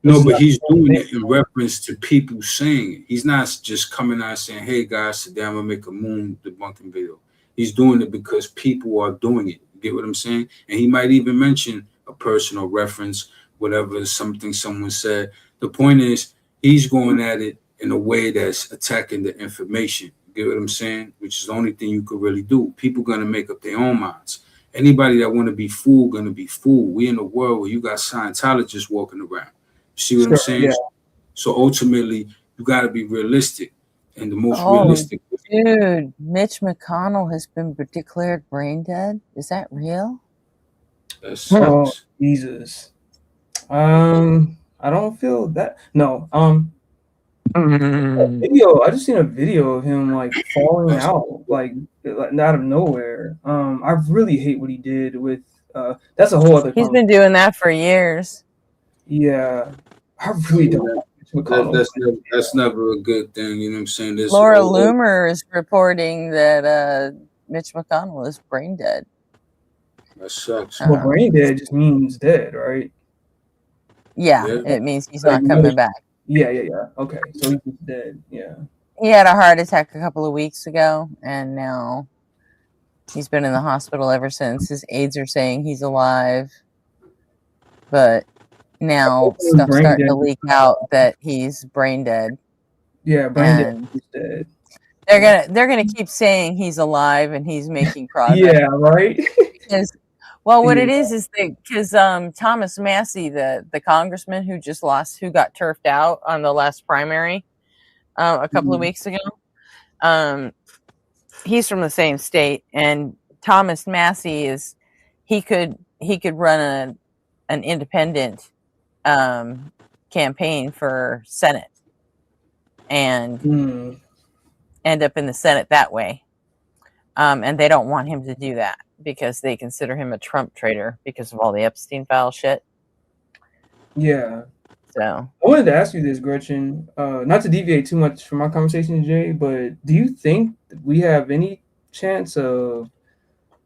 No, but he's doing it in reference to people saying it. He's not just coming out saying, "Hey guys, today I'm gonna make a moon debunking video." He's doing it because people are doing it. You get what I'm saying? And he might even mention a personal reference, whatever, something someone said. The point is, he's going at it in a way that's attacking the information. You get what I'm saying? Which is the only thing you could really do. People gonna make up their own minds. Anybody that want to be fooled gonna be fooled. We in a world where you got Scientologists walking around. See what I'm saying? Yeah. So ultimately, you got to be realistic, and the most realistic. Dude, Mitch McConnell has been declared brain dead. Is that real? That sucks. Oh, Jesus. I don't feel that. No. Video. I just seen a video of him like falling out, like out of nowhere. I really hate what he did with. That's a whole other. He's been doing that for years. Yeah, I really don't. That's never a good thing. You know what I'm saying? There's Laura Loomer is reporting that Mitch McConnell is brain dead. That sucks. Well, brain dead just means dead, right? Yeah, it means he's not coming back. Yeah. Okay, so he's just dead. Yeah. He had a heart attack a couple of weeks ago, and now he's been in the hospital ever since. His aides are saying he's alive, but now stuff's starting to leak out that he's brain dead. Yeah, brain dead. He's dead. They're gonna keep saying he's alive and he's making progress. Yeah, right. Because, well, what it is because Thomas Massey, the congressman who just lost, who got turfed out on the last primary a couple of weeks ago, he's from the same state, and Thomas Massey he could run an independent campaign for Senate and end up in the Senate that way. And they don't want him to do that because they consider him a Trump traitor because of all the Epstein file shit. Yeah. So I wanted to ask you this, Gretchen, not to deviate too much from our conversation, Jay, but do you think we have any chance of,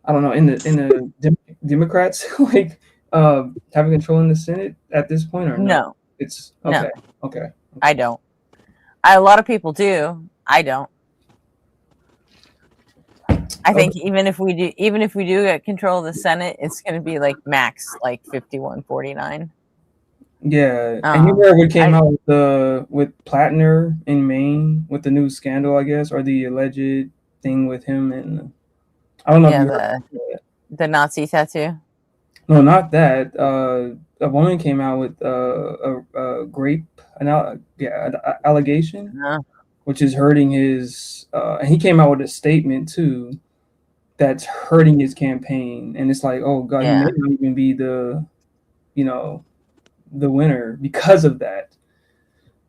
I don't know, in the Democrats like having control in the Senate at this point, or no? It's okay. No. Okay. I don't. A lot of people do. I don't. I think even if we do get control of the Senate, it's going to be like max like 51-49. Yeah, and you heard what came out with Plattner in Maine with the new scandal, I guess, or the alleged thing with him, and I don't know. Yeah, if you heard the Nazi tattoo. No, not that. A woman came out with a grape allegation, which is hurting his. And he came out with a statement too, that's hurting his campaign. And it's like, oh God, he may not even be the winner because of that.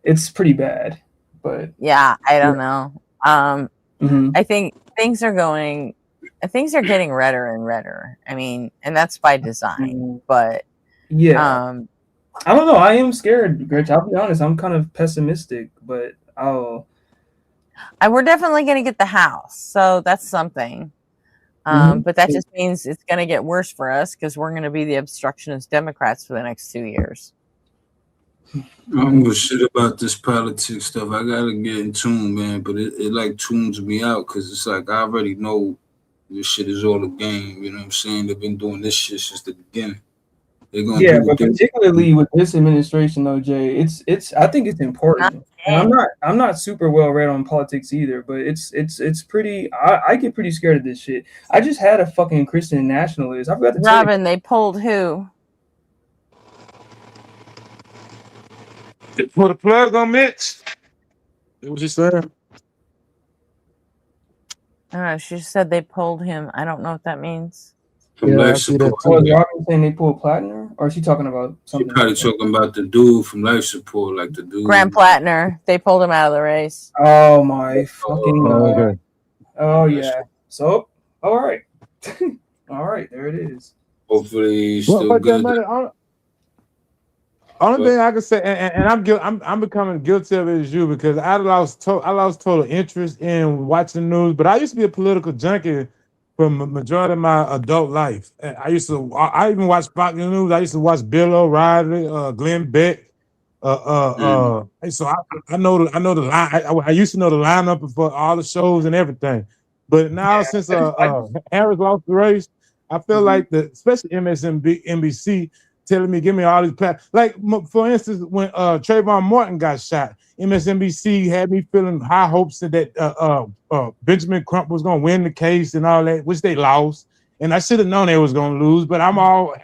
It's pretty bad, but yeah, I don't know. I think things are getting redder and redder. I mean, and that's by design, but yeah. I don't know. I am scared, Gretch. I'll be honest. I'm kind of pessimistic, but we're definitely going to get the House, so that's something. But that just means it's going to get worse for us because we're going to be the obstructionist Democrats for the next 2 years. I don't give a shit about this politics stuff. I gotta get in tune, man. But it like tunes me out because it's like I already know this shit is all a game. You know what I'm saying? They've been doing this shit since the beginning. They're gonna Yeah, do but what they particularly with this administration, though, Jay, it's I think it's important. And I'm not super well read on politics either, but it's pretty. I get pretty scared of this shit. I just had a fucking Christian nationalist. I forgot to tell you. Robin, they pulled who? Put a plug on Mitch. What was he saying? I don't know. She said they pulled him. I don't know what that means. from Yeah, I life see that support. too. Oh, is Robin saying they pulled Plattner, or is she talking about She something? probably talking about the dude from life support, like the dude. Graham Plattner. They pulled him out of the race. Oh my fucking god! Okay. Oh yeah. So all right, all right. There it is. Hopefully, he's Well, still but good. only thing I can say, and I'm becoming guilty of it as you, because I lost total interest in watching the news. But I used to be a political junkie for majority of my adult life. And I even watched Fox News. I used to watch Bill O'Reilly, Glenn Beck. So I know the line. I used to know the lineup for all the shows and everything. But now since Harris lost the race, I feel like especially NBC telling me, give me all these like for instance, when Trayvon Martin got shot, MSNBC had me feeling high hopes that Benjamin Crump was going to win the case and all that, which they lost. And I should have known they was going to lose, but I'm like,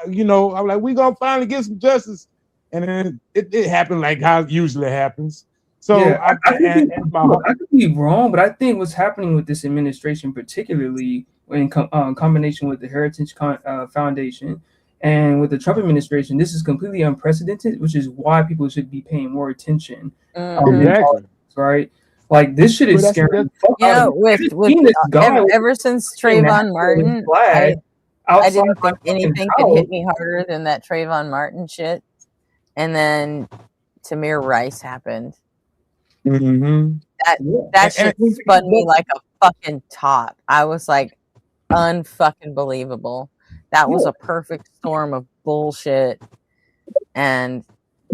we going to finally get some justice. And then it happened like how it usually happens. So yeah, I could be wrong, but I think what's happening with this administration, particularly in combination with the Heritage Foundation and with the Trump administration, this is completely unprecedented, which is why people should be paying more attention. Exactly. Right? Like this shit is scary. Ever since Trayvon Martin, I didn't think anything could hit me harder than that Trayvon Martin shit. And then Tamir Rice happened. Mm-hmm. That shit spun me like a fucking top. I was like, unfucking believable. That was a perfect storm of bullshit. And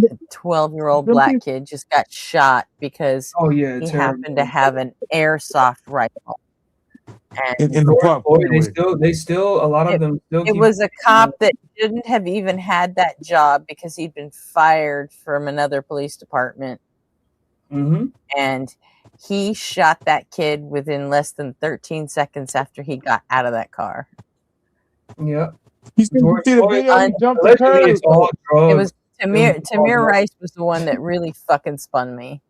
a 12-year-old black kid just got shot because he happened to have an airsoft rifle. And in the park, they still a lot of them still. It was a cop that shouldn't have even had that job because he'd been fired from another police department. Mm-hmm. And he shot that kid within less than 13 seconds after he got out of that car. Yeah. It was Tamir Rice was the one that really fucking spun me.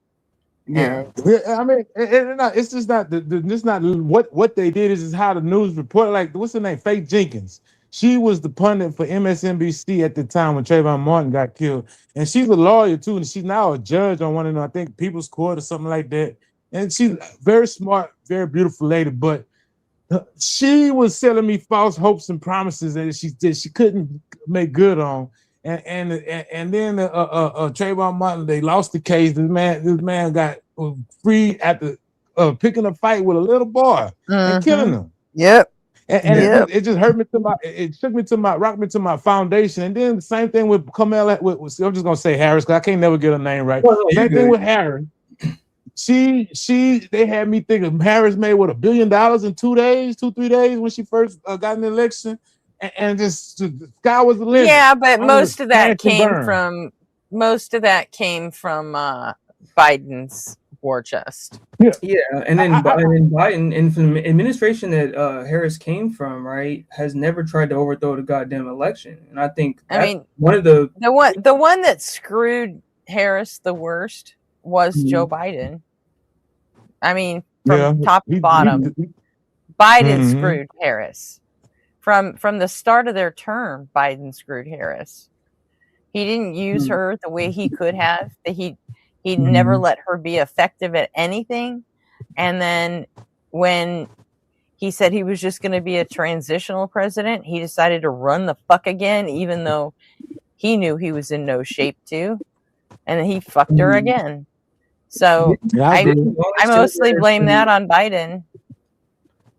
Yeah, I mean, it's just not it's not what they did is how the news reported. Like, what's her name? Faith Jenkins. She was the pundit for MSNBC at the time when Trayvon Martin got killed, and she's a lawyer too, and she's now a judge on one of them, I think, People's Court or something like that. And she's very smart, very beautiful lady, but she was selling me false hopes and promises that she couldn't make good on. And then Trayvon Martin, they lost the case. This man got free after picking a fight with a little boy and killing him. Yep. And it just hurt me it shook me rocked me to my foundation. And then the same thing with Kamala. I'm just gonna say Harris because I can't never get her name right. Same thing with Harris. They had me thinking Harris made $1 billion in 2-3 days when she first got an election. And just the sky was the limit. Yeah, but most of that came from Biden's war chest. Yeah, and then Biden and from the administration that Harris came from, right, has never tried to overthrow the goddamn election. And I think one of the one that screwed Harris the worst was Joe Biden. I mean, from top to bottom, Biden screwed Harris. From the start of their term, Biden screwed Harris. He didn't use her the way he could have. He never let her be effective at anything. And then when he said he was just going to be a transitional president, he decided to run the fuck again, even though he knew he was in no shape to. And then he fucked her again. So I mostly blame that on Biden.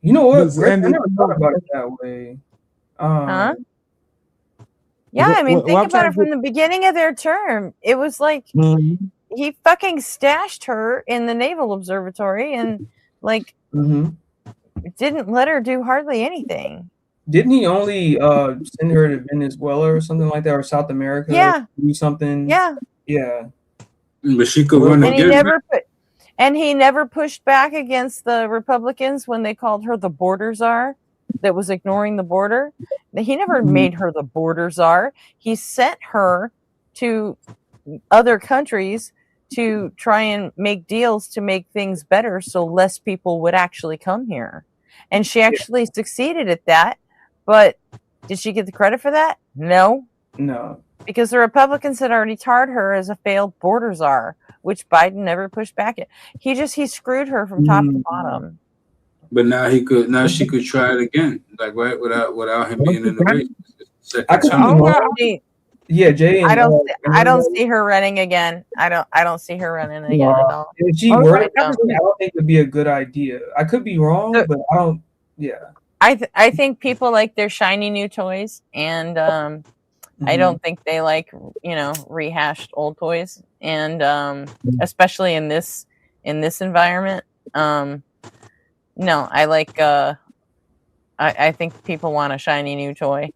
You know what? I never thought about it that way. Yeah, I mean, think about it from the beginning of their term. It was like he fucking stashed her in the Naval Observatory and didn't let her do hardly anything. Didn't he only send her to Venezuela or something like that, or South America? Yeah. Do something. Yeah. Yeah. But she could run And again. he never pushed back against the Republicans when they called her the border czar that was ignoring the border. He never made her the border czar. He sent her to other countries to try and make deals to make things better so less people would actually come here. And she actually succeeded at that. But did she get the credit for that? No. No. Because the Republicans had already tarred her as a failed border czar, which Biden never pushed back at. He screwed her from top to bottom. But now she could try it again, like right without him being in the race. I could be wrong. Yeah, Jay. And, I don't see her running again. I don't see her running again at all. If she were, I don't think it'd be a good idea. I could be wrong, but I don't. Yeah. I think people like their shiny new toys, and I don't think they like rehashed old toys, and especially in this environment. No, I like. I think people want a shiny new toy,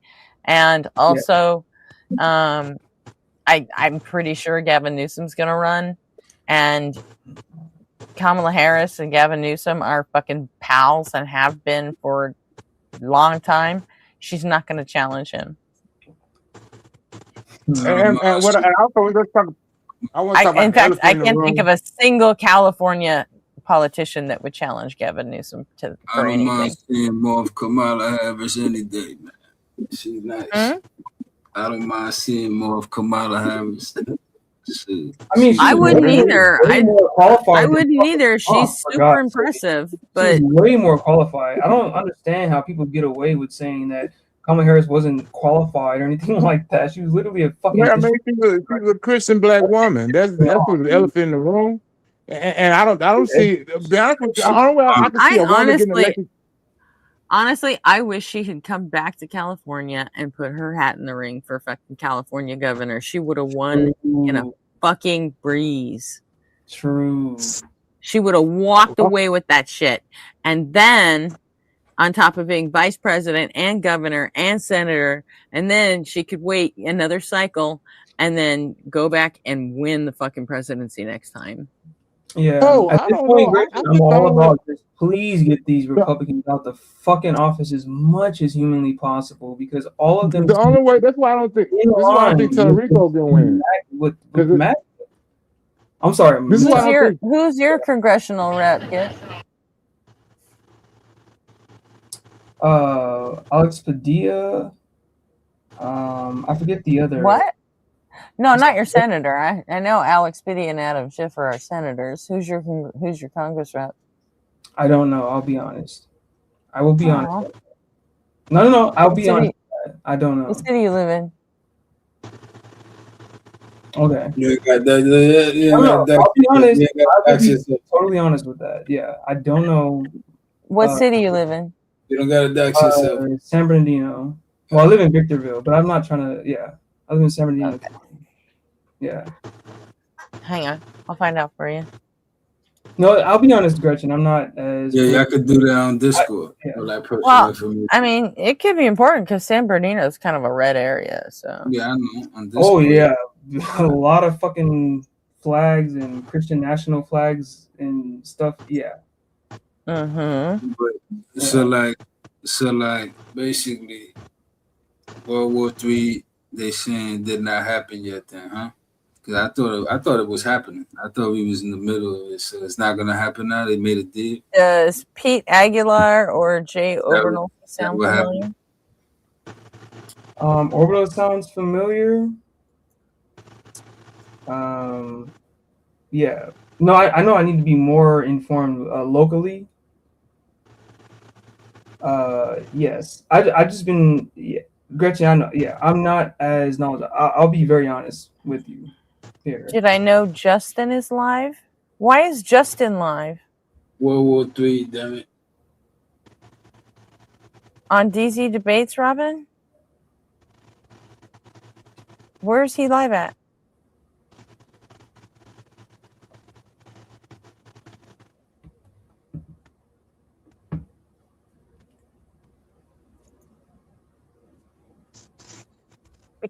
and also, I'm pretty sure Gavin Newsom's gonna run, and Kamala Harris and Gavin Newsom are fucking pals and have been for a long time. She's not gonna challenge him. And what I also was just talking. I want to talk about In fact, I the can't think of a single California politician that would challenge Gavin Newsom I for don't mind anything. seeing more of Kamala Harris any day, man. She's nice. I don't mind seeing more of Kamala Harris. I mean, I wouldn't either. I qualified. wouldn't either. She's super impressive, but She's way more qualified. I don't understand how people get away with saying that Kamala Harris wasn't qualified or anything like that. She was literally a fucking. Yeah, I mean, she's a Christian black woman. That's what the elephant in the room. And I don't see. To be honest with you, I can see a woman getting elected. Honestly, I wish she had come back to California and put her hat in the ring for fucking California governor. She would have won in a fucking breeze. True. She would have walked away with that shit. And then, on top of being vice president and governor and senator, and then she could wait another cycle and then go back and win the fucking presidency next time. Yeah. Oh, At I this don't point, know. I'm all about just please get these Republicans out the fucking office as much as humanly possible, because all of them. The only way. That's why I don't think. This is why I don't think Tarico can win. With Matt. I'm sorry. Who's your congressional rep, Kit? Alex Padilla. I forget the other. What? No, not your senator. I know Alex Padilla and Adam Schiff are our senators. Who's your Congress rep? I don't know. I'll be honest. I will be honest. No. I'll be honest. I don't know. What city you live in? Okay. You got that. I'll be honest. I'll be totally honest with that. Yeah, I don't know. What city you live in? You don't gotta dox yourself. San Bernardino. Well, I live in Victorville, but I'm not trying to. Yeah, I live in San Bernardino. Okay. Yeah. Hang on, I'll find out for you. No, I'll be honest, Gretchen. I'm not as. Yeah, I could do that on Discord. Well, I mean, it could be important because San Bernardino is kind of a red area, so. Yeah, I know. On Discord. Oh yeah, a lot of fucking flags and Christian national flags and stuff. Yeah. Mm-hmm. But so like basically, World War III, they saying did not happen yet, then, huh? Because I thought it was happening. I thought we was in the middle of it, so it's not gonna happen now. They made a deal. Does Pete Aguilar or Jay Obernold sound familiar? Orbital sounds familiar. Yeah. No, I know I need to be more informed locally. Yes. I just been Gretchen, I know. Yeah, I'm not as knowledgeable. I'll be very honest with you here. Did I know Justin is live? Why is Justin live? World War III, damn it. On DZ Debates, Robin? Where's he live at?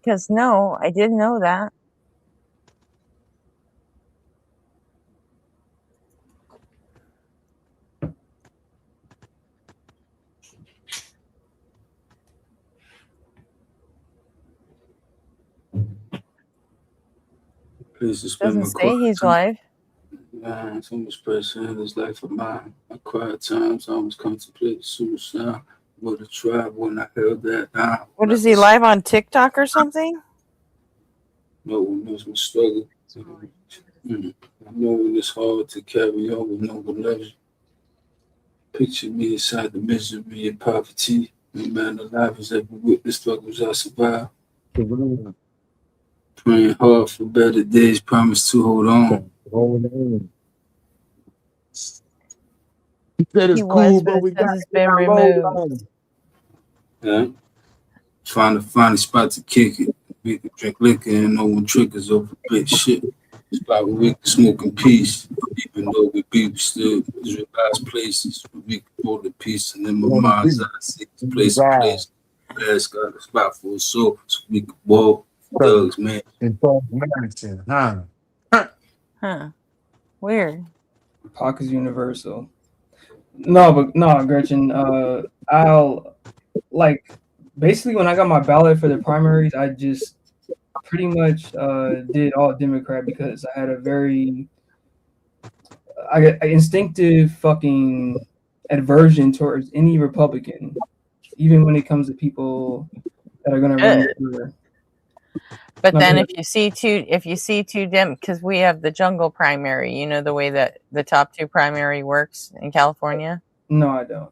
because no, I didn't know that. Please to spend Doesn't my say quiet he's time. live. Man, so much pressure in this life of mine. My quiet times, I almost contemplate suicide. Would have tried when I held that down. What is he live on TikTok or something? No one knows my struggle. I know when it's hard to carry on with no one loves you. Picture me inside the misery and poverty. No man alive has ever witnessed struggles I survived. Praying hard for better days, promise to hold on. He said it's He cool, was, but but we it got says it's been removed. Yeah. Find a spot to kick it. We can drink liquor and no one triggers over big shit. Spot where we can smoke in peace. Even though we be still realized places where we can hold the peace and in my mind's eye see this place a place. Last got a spot for a soul so we can walk. Thugs, man. Huh. Weird. Pac is universal. No, but no, Gretchen. I'll like basically when I got my ballot for the primaries, I just pretty much did all Democrat because I had a very I got an instinctive fucking aversion towards any Republican, even when it comes to people that are gonna run for. But not then gonna- if you see two Dem, because we have the jungle primary, you know the way that the top two primary works in California. No, I don't.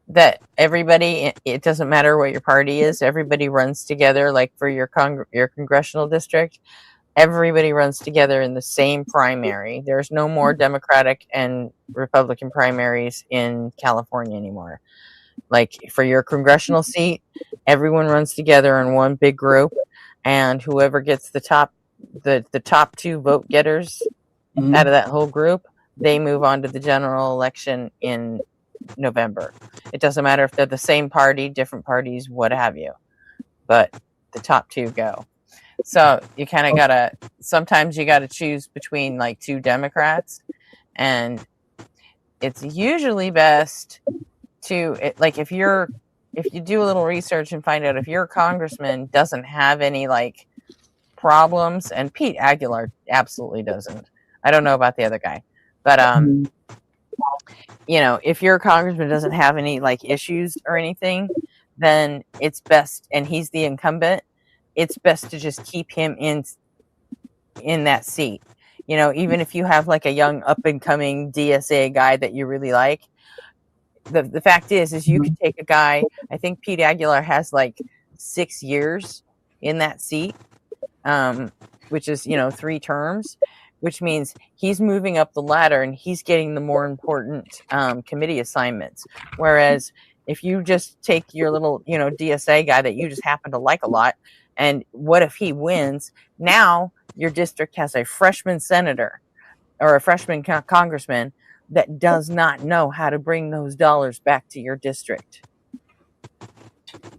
That everybody, it doesn't matter what your party is, everybody runs together. Like for your congressional district, everybody runs together in the same primary. There's no more Democratic and Republican primaries in California anymore. Like for your congressional seat, everyone runs together in one big group, and whoever gets the top two vote getters out of that whole group, they move on to the general election in November. It doesn't matter if they're the same party, different parties, what have you, but the top two go. So you kind of gotta, sometimes you gotta choose between like two Democrats, and it's usually best to like if you do a little research and find out if your congressman doesn't have any like problems, and Pete Aguilar absolutely doesn't. I don't know about the other guy, but you know, if your congressman doesn't have any like issues or anything, then it's best, and he's the incumbent, it's best to just keep him in that seat. You know, even if you have like a young up and coming DSA guy that you really like, the fact is you could take a guy, I think Pete Aguilar has like 6 years in that seat, which is, you know, 3 terms, which means he's moving up the ladder and he's getting the more important committee assignments. Whereas if you just take your little, you know, DSA guy that you just happen to like a lot, and what if he wins? Now your district has a freshman senator or a freshman congressman that does not know how to bring those dollars back to your district.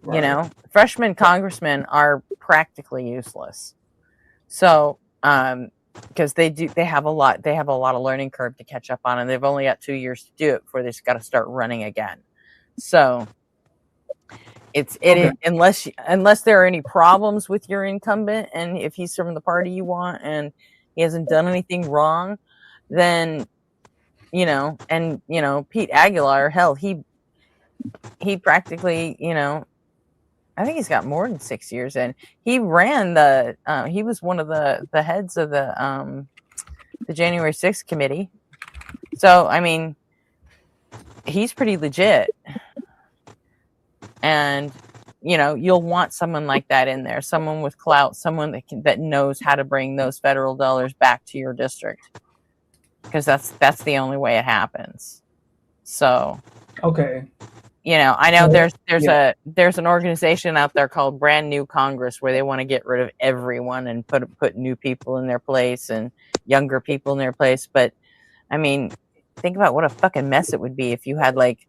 You know, freshman congressmen are practically useless. So, because they have a lot of learning curve to catch up on, and they've only got 2 years to do it before they've got to start running again. So, unless there are any problems with your incumbent, and if he's from the party you want and he hasn't done anything wrong, then you know, and you know, Pete Aguilar, hell, he practically, you know, I think he's got more than 6 years in. He ran he was one of the heads of the January 6th committee. So, I mean, he's pretty legit. And, you know, you'll want someone like that in there, someone with clout, someone that knows how to bring those federal dollars back to your district. Because that's the only way it happens. So, okay. You know, I know there's an organization out there called Brand New Congress where they want to get rid of everyone and put new people in their place and younger people in their place. But I mean, think about what a fucking mess it would be if you had like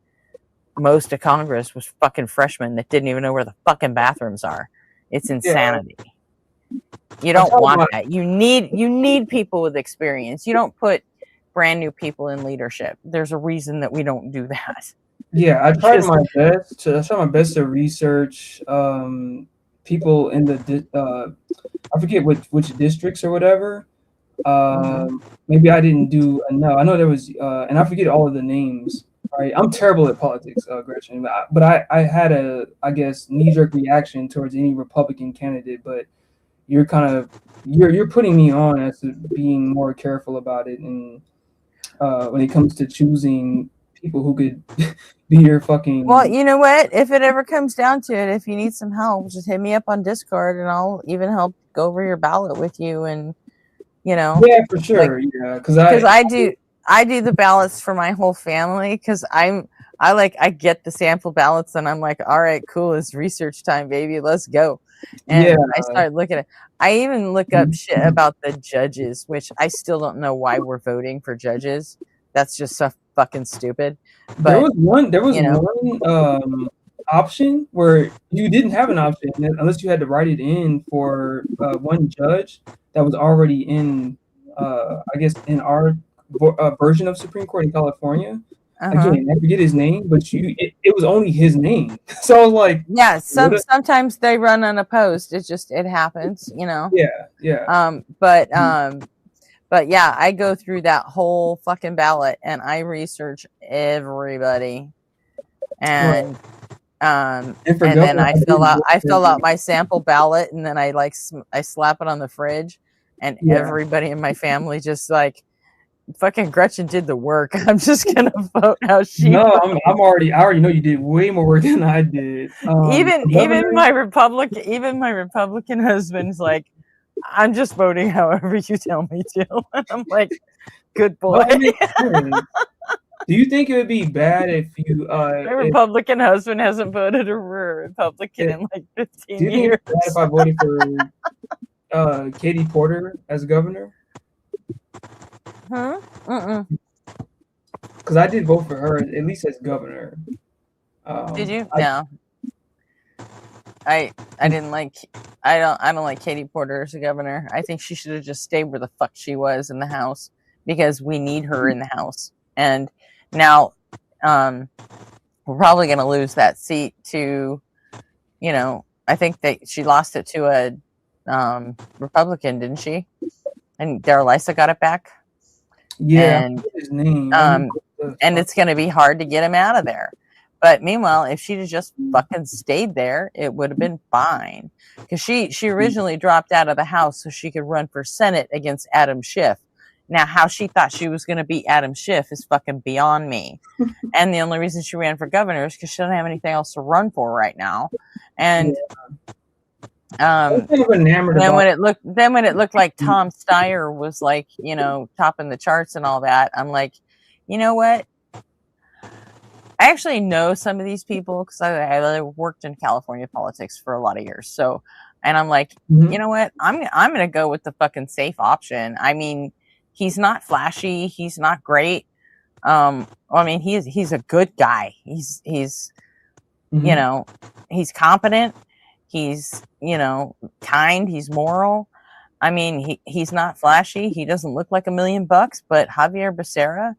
most of Congress was fucking freshmen that didn't even know where the fucking bathrooms are. It's insanity. You don't want that. You need people with experience. You don't put brand new people in leadership. There's a reason that we don't do that. Yeah, I tried my best to research people in the I forget which districts or whatever. Maybe I didn't do enough. I know there was and I forget all of the names. Right, I'm terrible at politics, Gretchen. But I had a, I guess, knee-jerk reaction towards any Republican candidate. But you're putting me on as to being more careful about it, and when it comes to choosing people who could be your fucking. Well, you know what? If it ever comes down to it, if you need some help, just hit me up on Discord, and I'll even help go over your ballot with you. And Yeah, for sure. like, Yeah, because I do the ballots for my whole family because I get the sample ballots and I'm like, all right, cool, it's research time, baby, let's go. And I start looking at. I even look up shit about the judges, which I still don't know why we're voting for judges. That's just so fucking stupid. But there was one option where you didn't have an option unless you had to write it in for one judge that was already in, I guess, in our version of Supreme Court in California. Again, I forget his name, but it was only his name. So I was like, yeah, sometimes they run unopposed. It happens, you know. Yeah. But yeah, I go through that whole fucking ballot and I research everybody, and then I fill out my sample ballot, and then I slap it on the fridge, and everybody in my family just like, fucking Gretchen did the work. I'm just gonna vote how she. No, I already know you did way more work than I did. Even my Republican husband's like, I'm just voting however you tell me to. And I'm like, good boy. Do you think it would be bad if you my Republican husband hasn't voted for a Republican in like 15 do you think years? it's bad if I voted for Katie Porter as governor? Huh? Because I did vote for her at least as governor. Did you? No. I didn't like. I don't like Katie Porter as a governor. I think she should have just stayed where the fuck she was in the House, because we need her in the House. And now, we're probably going to lose that seat to, you know, I think that she lost it to a Republican, didn't she? And Darrell Issa got it back. Yeah, and his name. And it's going to be hard to get him out of there. But meanwhile, if she'd have just fucking stayed there, it would have been fine. Because she originally dropped out of the House so she could run for Senate against Adam Schiff. Now, how she thought she was going to beat Adam Schiff is fucking beyond me. And the only reason she ran for governor is because she doesn't have anything else to run for right now. And then when it looked like Tom Steyer was like, you know, topping the charts and all that, I'm like, you know what? I actually know some of these people because I worked in California politics for a lot of years. So, and I'm like, you know what? I'm going to go with the fucking safe option. I mean, he's not flashy. He's not great. I mean, he's a good guy. He's you know, he's competent. He's, you know, kind. He's moral. I mean, he's not flashy. He doesn't look like $1 million, but Javier Becerra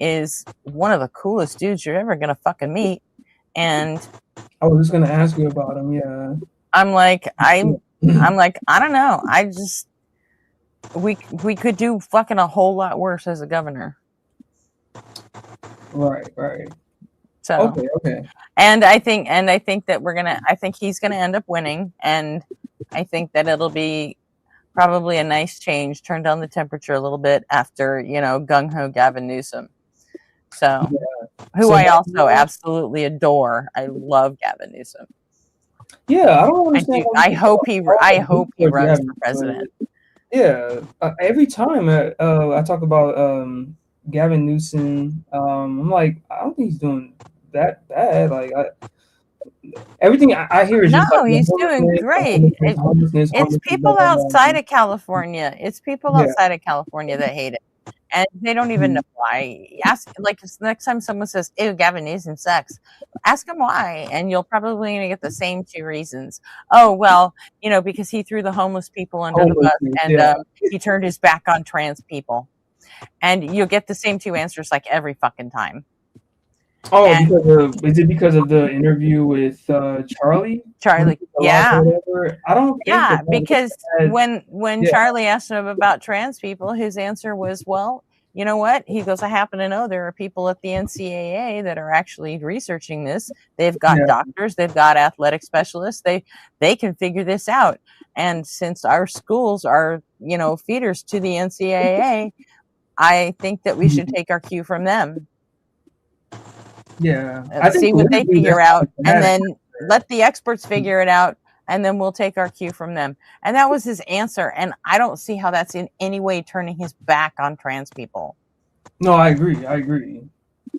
is one of the coolest dudes you're ever gonna fucking meet. And I was just gonna ask you about him. Yeah, I'm like, I don't know. I just we could do fucking a whole lot worse as a governor. Right. So okay. And I think that I think he's gonna end up winning, and I think that it'll be probably a nice change, turn down the temperature a little bit after, you know, gung ho Gavin Newsom. So, who I also absolutely adore. I love Gavin Newsom. Yeah, I don't understand. I hope he runs for president. Yeah, every time I talk about Gavin Newsom, I'm like, I don't think he's doing that bad. Like, everything I hear is just like, he's doing great. It's people outside of California. It's people outside of California that hate it. and they don't even know why. Ask, like, next time someone says, "Ew, Gavin Newsom sucks," ask them why, and you'll probably gonna get the same 2 reasons. Oh, well, because he threw the homeless people under the bus, Homelessness, and yeah. he turned his back on trans people, and you'll get the same 2 answers like every fucking time. Oh, is it because of the interview with Charlie? Charlie, yeah. Whatever? I don't think Yeah, that because has- when yeah. Charlie asked him about trans people, his answer was, "Well, you know what?" He goes, "I happen to know there are people at the NCAA that are actually researching this. They've got Yeah. doctors, they've got athletic specialists. They can figure this out. And since our schools are, feeders to the NCAA, I think that we should take our cue from them. Yeah, See what they politically, figure that's out, and problematic. then let the experts figure it out, and then we'll take our cue from them." And that was his answer. And I don't see how that's in any way turning his back on trans people. No, I agree.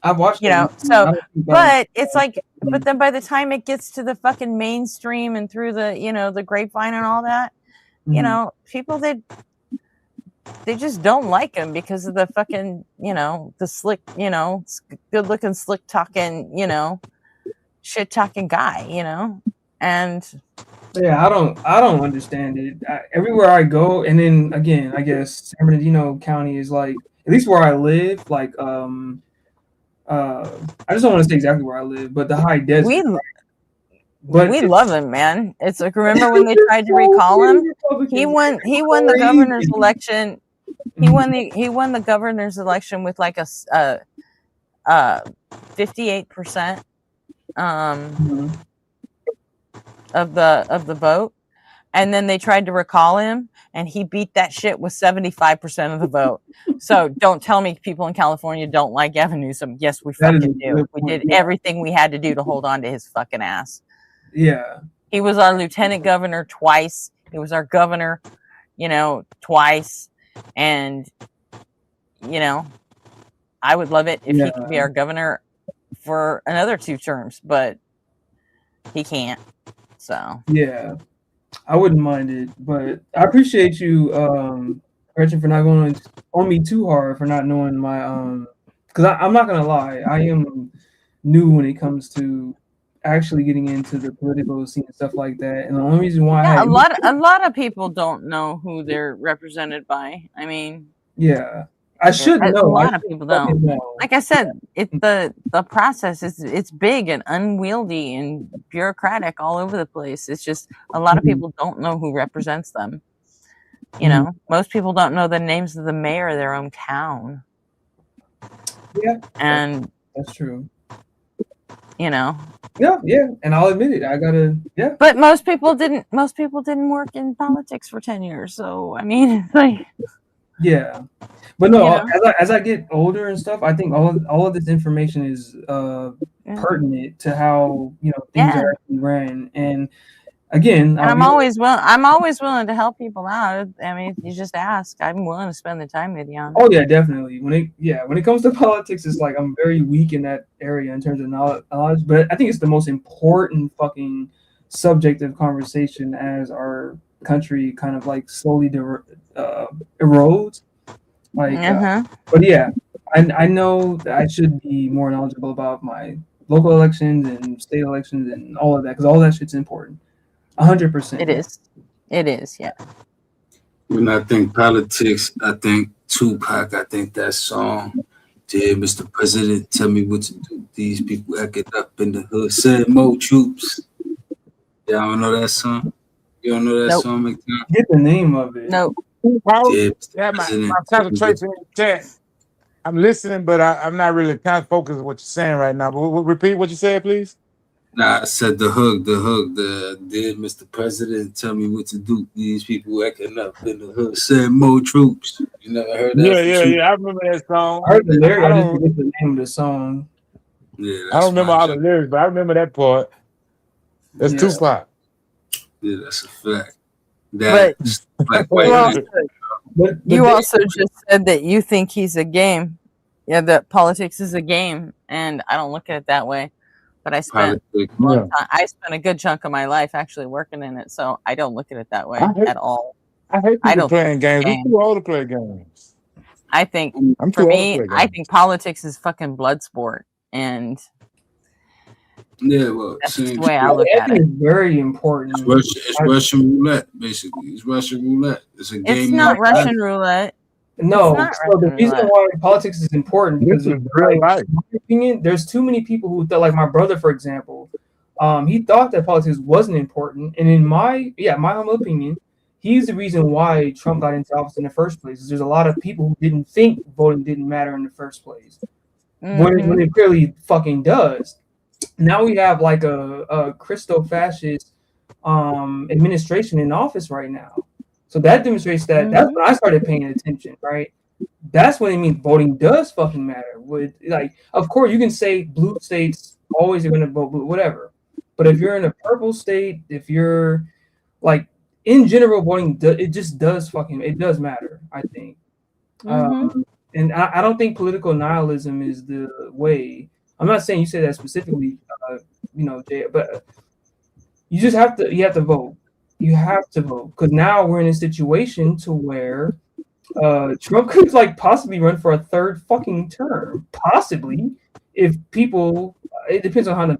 I've watched But it's like, but then by the time it gets to the fucking mainstream and through the, the grapevine and all that, people they just don't like him because of the fucking, the slick, good looking, slick talking, shit talking guy, and yeah, I don't understand it. Everywhere I go, and then again, I guess San Bernardino County is like, at least where I live, like I just don't want to say exactly where I live, but the high desert. We love him, man. It's like, remember when they tried to recall him? He won the governor's election. He won the governor's election with like a 58% of the vote, and then they tried to recall him, and he beat that shit with 75% of the vote. So don't tell me people in California don't like Gavin Newsom. Yes, we fucking do. We did everything we had to do to hold on to his fucking ass. Yeah. He was our lieutenant governor twice. He was our governor, twice. And, I would love it if he could be our governor for another 2 terms, but he can't. So. Yeah. I wouldn't mind it, but I appreciate you, Gretchen, for not going on me too hard for not knowing my because I'm not gonna lie, I am new when it comes to actually getting into the political scene and stuff like that. And the only reason why a lot of people don't know who they're represented by. I mean, yeah, I should know. A lot of people don't. Like I said, the process it's big and unwieldy and bureaucratic all over the place. It's just a lot of people don't know who represents them. Most people don't know the names of the mayor of their own town. Yeah, and that's true. Yeah, and I'll admit it. I gotta, yeah. But most people didn't work in politics for 10 years. So I mean, it's like, yeah, but no. As I get older and stuff, I think all of this information is pertinent to how things are actually ran. And again, and I'm always willing to help people out. I mean, if you just ask, I'm willing to spend the time with you on it. Oh yeah, definitely. When it comes to politics, it's like I'm very weak in that area in terms of knowledge. But I think it's the most important fucking subject of conversation as our country kind of like slowly erodes. Like, but yeah, I know that I should be more knowledgeable about my local elections and state elections and all of that, because all that shit's important. 100%. It is, yeah. When I think politics, I think Tupac. I think that song, "Dear Mr. President, tell me what to do. These people acting up in the hood. Send more troops." Y'all don't know that song? You don't know that song, McDonald? Get the name of it. No. Yeah, my concentration in the chat. I'm listening, but I'm not really kind of focused on what you're saying right now. But repeat what you said, please. Nah, I said the hook, "Dear Mr. President, tell me what to do. These people acting up in the hood. Send more troops." You never heard that? Yeah. I remember that song. I heard the lyrics. I just forget the name of the song. Yeah, I don't remember all the lyrics, but I remember that part. That's Tupac. Yeah, that's a fact. You also just said that you think he's a game. Yeah, that politics is a game, and I don't look at it that way. But I spent a good chunk of my life actually working in it, so I don't look at it that way at all. I hate people playing games. We're too old to play games. I think I'm for too old to me, play I games. think politics is fucking blood sport, and Yeah, well, that's just same the way I shit. look at it. It's very important. It's Russian roulette, basically. It's Russian roulette. It's a It's game not you have. Russian roulette. It's No, not so the Russian reason roulette. why politics is important because This of is real life. in my opinion, there's too many people who thought, like my brother, for example, he thought that politics wasn't important, and in my humble opinion, he's the reason why Trump got into office in the first place. There's a lot of people who didn't think voting didn't matter in the first place, when it clearly fucking does. Now we have like a Christo-fascist administration in office right now. So that demonstrates that that's when I started paying attention, right? That's when it means voting does fucking matter. With like, of course, you can say blue states always are going to vote blue, whatever. But if you're in a purple state, if you're like in general, voting it just does it does matter. I think, and I don't think political nihilism is the way. I'm not saying you say that specifically, Jay, but you just have to vote. You have to vote because now we're in a situation to where Trump could like possibly run for a third fucking term, possibly if people. It depends on how the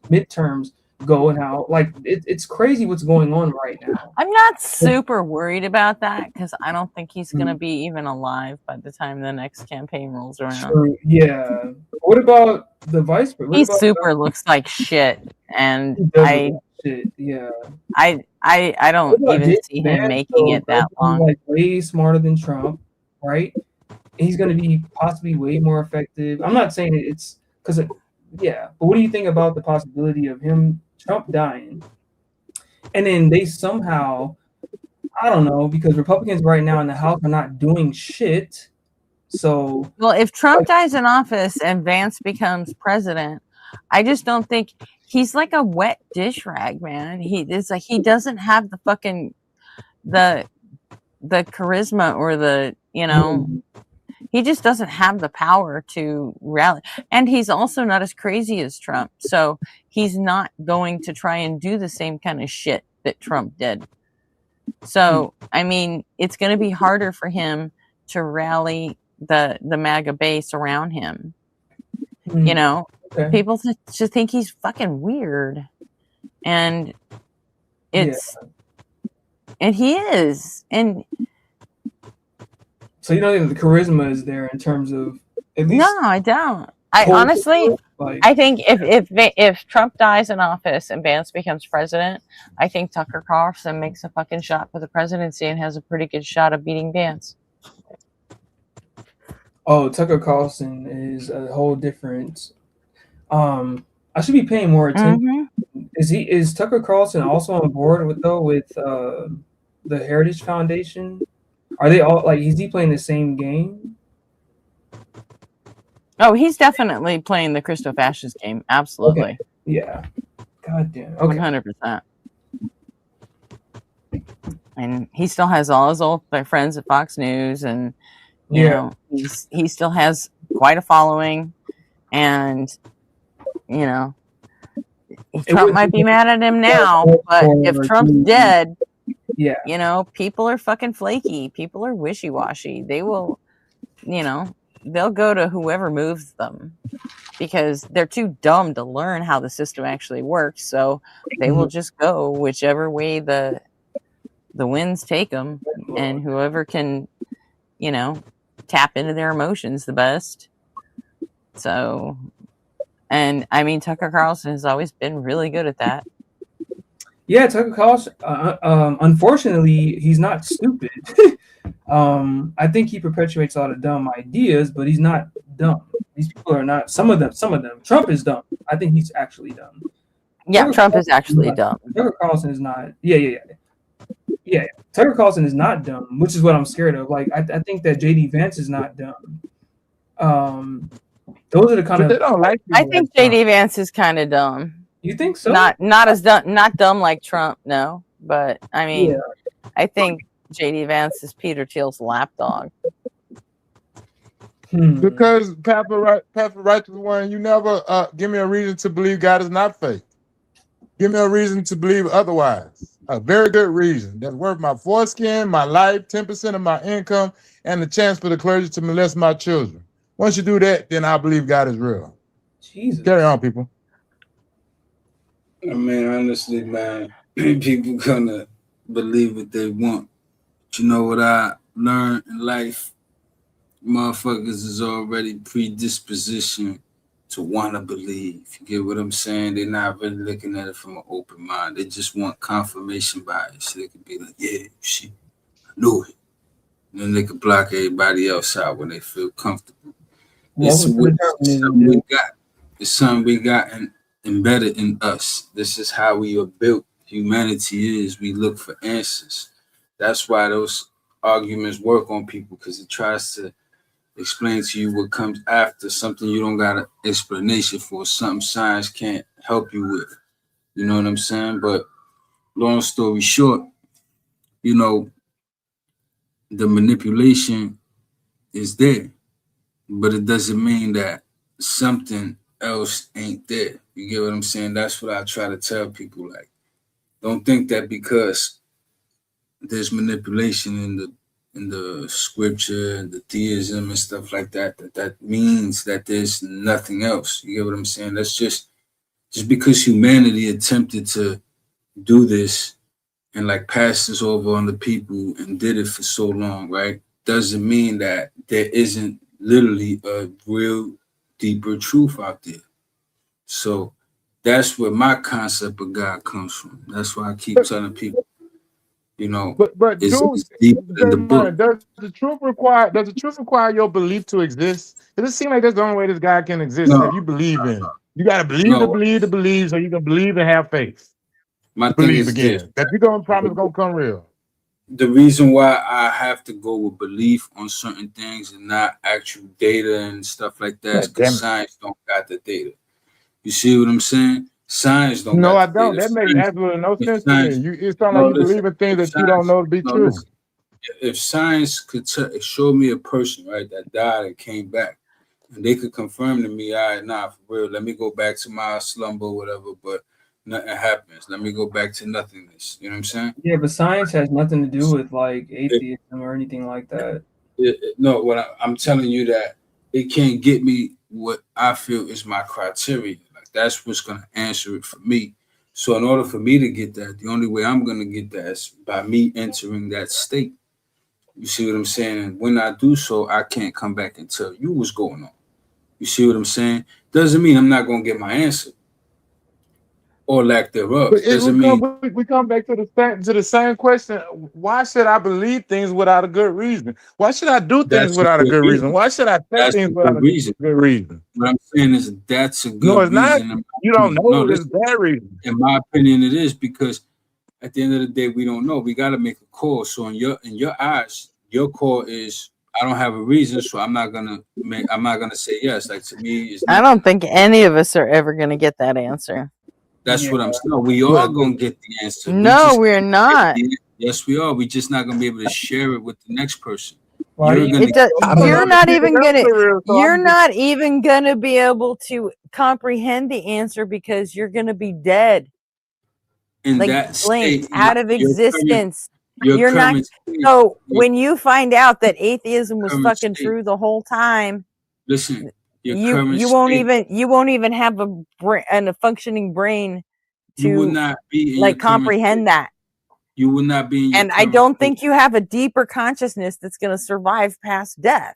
midterms go and how like it's crazy what's going on right now. I'm not super worried about that because I don't think he's gonna be even alive by the time the next campaign rolls around. True. Yeah. What about the vice president? He super looks like shit, and I don't even see him making it that long. Like way smarter than Trump, right? He's going to be possibly way more effective. I'm not saying it's because, but what do you think about the possibility of Trump dying, and then they somehow, I don't know, because Republicans right now in the House are not doing shit. So, well, if Trump dies in office and Vance becomes president, I just don't think he's like a wet dish rag, man. He doesn't have the fucking the charisma or the he just doesn't have the power to rally, and he's also not as crazy as Trump, so he's not going to try and do the same kind of shit that Trump did. So I mean, it's going to be harder for him to rally the MAGA base around him. People just think he's fucking weird, and and he is. And so you don't think the charisma is there in terms of at least? No, I don't. I honestly, I think if Trump dies in office and Vance becomes president, I think Tucker Carlson makes a fucking shot for the presidency and has a pretty good shot of beating Vance. Oh, Tucker Carlson is a whole different. I should be paying more attention. Is Tucker Carlson also on board with the Heritage Foundation? Are they all like? Is he playing the same game? Oh, he's definitely playing the Christo-fascist game. Absolutely. Okay. Yeah. God damn. Okay. 100%. And he still has all his old friends at Fox News, and you know, he still has quite a following, and Trump might be mad at him now, but if Trump's dead, people are fucking flaky. People are wishy-washy. They will, they'll go to whoever moves them because they're too dumb to learn how the system actually works. So they will just go whichever way the winds take them, and whoever can, tap into their emotions the best. So, and I mean, Tucker Carlson has always been really good at that. Yeah, Tucker Carlson. Unfortunately, he's not stupid. I think he perpetuates a lot of dumb ideas, but he's not dumb. These people are not. Some of them. Trump is dumb. I think he's actually dumb. Yeah, Trump is actually dumb. Tucker Carlson is not. Yeah. Tucker Carlson is not dumb, which is what I'm scared of. Like, I think that JD Vance is not dumb. Those are the kind of. They don't like. I think JD Vance is kind of dumb. You think so? Not as dumb, not dumb like Trump, no. But I mean, I think JD Vance is Peter Thiel's lapdog. Because Papa Righteous One, you never give me a reason to believe God is not fake. Give me a reason to believe otherwise. A very good reason that's worth my foreskin, my life, 10% of my income, and the chance for the clergy to molest my children. Once you do that, then I believe God is real. Jesus. Carry on, people. I mean, honestly, man, people gonna believe what they want. But you know what I learned in life? Motherfuckers is already predisposition to want to believe. You get what I'm saying? They're not really looking at it from an open mind. They just want confirmation bias. So they could be like, yeah, shit, I knew it. And then they could block everybody else out when they feel comfortable. It's something we got. It's something we got embedded in us. This is how we are built. Humanity is. We look for answers. That's why those arguments work on people, because it tries to explain to you what comes after, something you don't got an explanation for, something science can't help you with. You know what I'm saying? But long story short, you know, the manipulation is there, but it doesn't mean that something else ain't there. You get what I'm saying? That's what I try to tell people. Like, don't think that because there's manipulation in the scripture and the theism and stuff like that, that means that there's nothing else. You get what I'm saying? That's just because humanity attempted to do this and like pass this over on the people and did it for so long, right? Doesn't mean that there isn't literally a real deeper truth out there. So that's where my concept of God comes from. That's why I keep telling people, you know, but it's deeper than the book. Does the truth require your belief to exist? Does it seem like that's the only way this guy can exist? No. If you believe in him, you gotta believe No. to believe, so you can believe and have faith. My thing Believe is again. this. That you're gonna promise gonna come real. The reason why I have to go with belief on certain things and not actual data and stuff like that is because science don't got the data. You see what I'm saying? Science don't No, I got the don't. data. That makes absolutely no sense to me. It sounds No, like you listen, believe in things if that you don't know to be no, true. listen. If science could show me a person, right, that died and came back, and they could confirm to me, all right, nah, for real, let me go back to my slumber or whatever, but nothing happens. Let me go back to nothingness. You know what I'm saying? Yeah, but science has nothing to do with like atheism or anything like that. No, what I'm telling you that it can't get me what I feel is my criteria. Like that's what's gonna answer it for me. So in order for me to get that, the only way I'm gonna get that is by me entering that state. You see what I'm saying? And when I do so, I can't come back and tell you what's going on. You see what I'm saying? Doesn't mean I'm not gonna get my answer or lack thereof. But Doesn't mean we come back to the same question. Why should I believe things without a good reason? Why should I do things that's a without a good good reason? reason. Why should I say That's things a without good a reason. good reason? What I'm saying is that's a No, good it's not. reason. You don't know. No, It's listen, bad reason. in my opinion, it is because at the end of the day, we don't know. We got to make a call. So in your eyes, your call is I don't have a reason, so I'm not gonna say yes. Like to me, it's I don't think any of us are ever going to get that answer. that's what I'm saying. No, we are gonna get the answer. No, we're not. Yes, we are. We just not gonna be able to share it with the next person. You're not even gonna be able to comprehend the answer because you're gonna be dead. In like that blinked state, out of your existence. your You're not. current state, So when you find out that atheism was current fucking state. true the whole time, Listen, your you current won't even have a functioning brain you will to not be in like your current comprehend state. that. You will not be in your And I current don't state. think you have a deeper consciousness that's going to survive past death.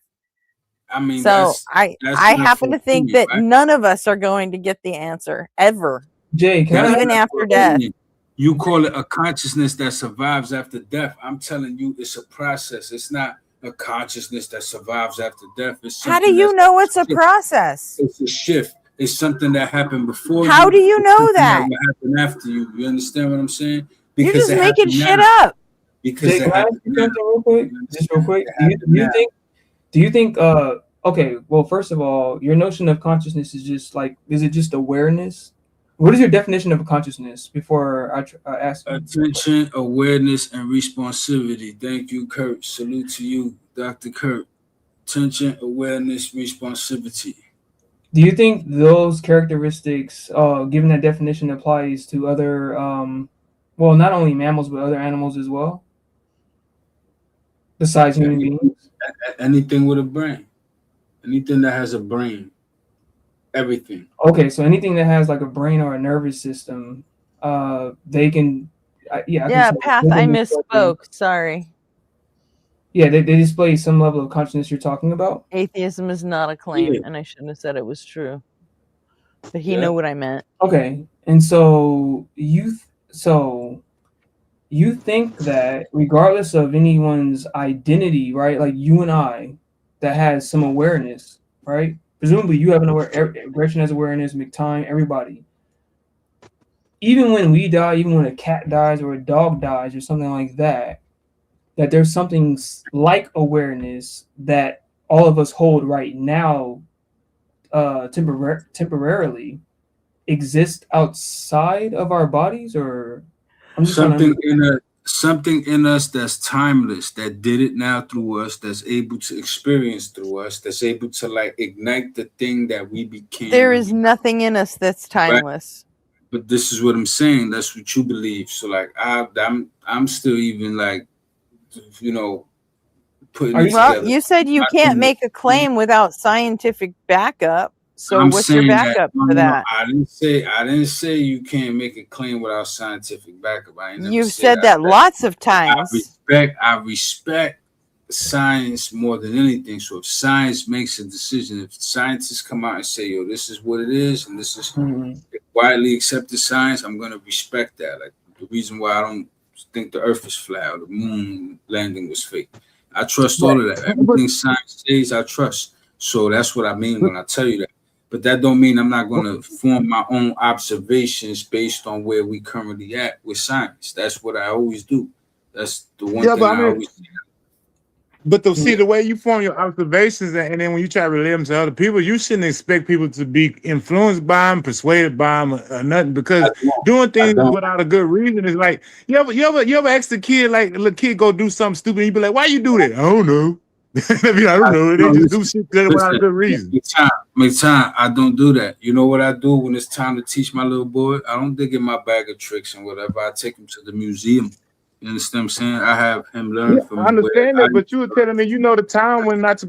I mean, So I that's not happen for to think opinion, that right? none of us are going to get the answer ever. Jay, That's even not after for death. opinion. You call it a consciousness that survives after death. I'm telling you, it's a process. It's not a consciousness that survives after death. It's How do something you that's know it's a process? it's a shift. It's something that happened before How you. do you It's know something that? will happen after you. You understand what I'm saying? You're Because just it making happened shit now. up. Because Jay, it can I ask happened you now. something real quick? Just real quick. Do you think okay, well first of all, your notion of consciousness is just like is it just awareness? What is your definition of a consciousness before I ask you? Attention, awareness, and responsivity. Thank you, Kurt. Salute to you, Dr. Kurt. Attention, awareness, responsivity. Do you think those characteristics, given that definition, applies to other well, not only mammals but other animals as well? Besides human beings? Anything with a brain. Anything that has a brain. Everything. Okay, so anything that has like a brain or a nervous system, they can, yeah, I can Yeah, say Path, they I can display, misspoke. Sorry. yeah, they display some level of consciousness you're talking about. Atheism is not a claim, and I shouldn't have said it was true. But he knew what I meant. Okay, and so you think that regardless of anyone's identity, right? Like you and I, that has some awareness, right? Presumably you have an Gretchen has awareness, McTime, everybody. Even when we die, even when a cat dies or a dog dies or something like that, that there's something like awareness that all of us hold right now, temporarily exist outside of our bodies, or I'm just something in us that's timeless, that did it now through us, that's able to experience through us, that's able to like ignite the thing that we became. There is nothing in us that's timeless. Right? But this is what I'm saying. That's what you believe. So like I'm still even like, you know, putting it well, together. You said you can't make a claim without scientific backup. So what's your backup for that? I didn't say you can't make a claim without scientific backup. You've said that lots of times. I respect science more than anything. So if science makes a decision, if scientists come out and say, yo, this is what it is, and this is widely accepted science, I'm gonna respect that. Like the reason why I don't think the earth is flat or the moon landing was fake. I trust all of that. Everything science says, I trust. So that's what I mean when I tell you that. But that don't mean I'm not going to form my own observations based on where we currently at with science. That's what I always do. That's the one thing I always do. But to see the way you form your observations, and then when you try to relate them to other people, you shouldn't expect people to be influenced by them, persuaded by them, or nothing. Because doing things without a good reason is like you ever ask the kid, like a little kid go do something stupid, and you be like, "Why you do that?" I don't know. I don't know. They just do shit without a good reason. Make time. I don't do that. You know what I do when it's time to teach my little boy? I don't dig in my bag of tricks and whatever. I take him to the museum. You understand what I'm saying? I have him learn from. I understand that, but you were telling me you know the time when not to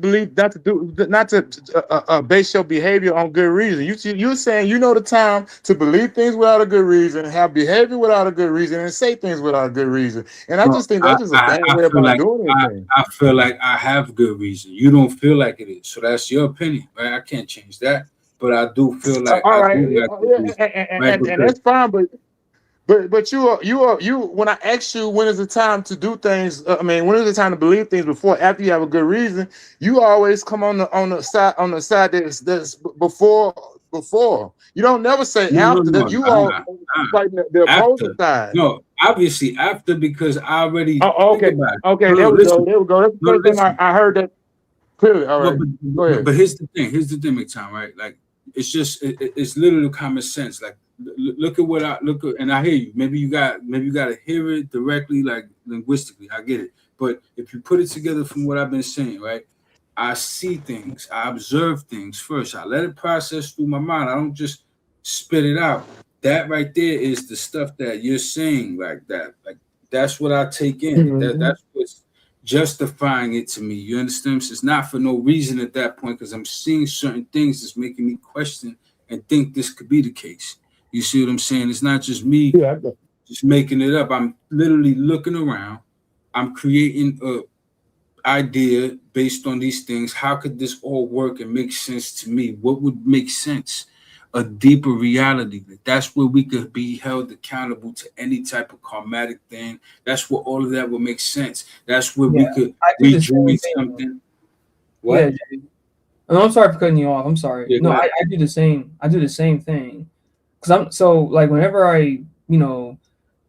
base your behavior on good reason. You're saying you know the time to believe things without a good reason, have behavior without a good reason, and say things without a good reason. And I just think that's just a bad way about doing anything. I feel like I have good reason. You don't feel like it is, so that's your opinion, right? I can't change that, but I do feel like all right, and that's fine, But you when I ask you when is the time to do things, when is the time to believe things after you have a good reason, you always come on the side that's before. You don't never say after that. You all fighting the opposing side. No, obviously after, because I already okay. Okay, there we go. That's the first thing I heard that clearly. All right. Go ahead. But here's the thing, McTime, right? Like it's just it's literally common sense. Like look at what I look at, and I hear you. Maybe you got to hear it directly, like linguistically. I get it. But if you put it together from what I've been saying, right? I see things, I observe things first. I let it process through my mind. I don't just spit it out. That right there is the stuff that you're saying, like that. Like that's what I take in. That's what's justifying it to me. You understand? It's not for no reason at that point, because I'm seeing certain things that's making me question and think this could be the case. You see what I'm saying? It's not just me just making it up. I'm literally looking around. I'm creating a idea based on these things. How could this all work and make sense to me? What would make sense? A deeper reality. That's where we could be held accountable to any type of karmatic thing. That's where all of that would make sense. That's where we could rejoin something. What? Yeah, I'm sorry for cutting you off. I'm sorry. Yeah, I do the same. I do the same thing. Because I'm so like whenever I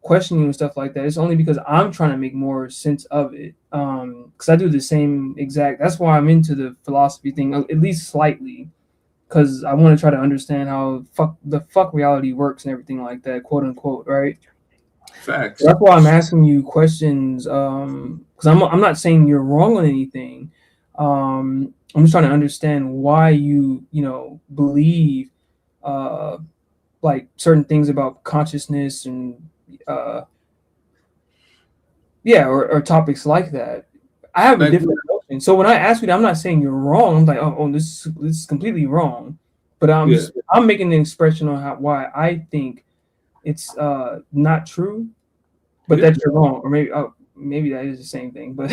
question you and stuff like that, it's only because I'm trying to make more sense of it. Because I do the same exact. That's why I'm into the philosophy thing, at least slightly, because I want to try to understand how the fuck reality works and everything like that, quote unquote, right? Facts. So that's why I'm asking you questions. Because I'm not saying you're wrong on anything. I'm just trying to understand why you believe like certain things about consciousness and or topics like that. I have a different notion. So when I ask you that, I'm not saying you're wrong. I'm like, oh, this is completely wrong. But I'm making an expression on why I think it's not true, but that you're wrong, or maybe that is the same thing. But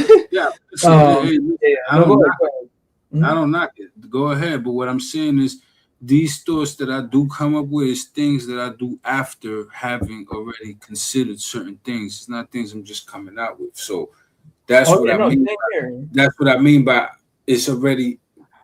I don't knock it. Go ahead. But what I'm saying is, these thoughts that I do come up with is things that I do after having already considered certain things. It's not things I'm just coming out with. So that's what I mean. That's what I mean by it's already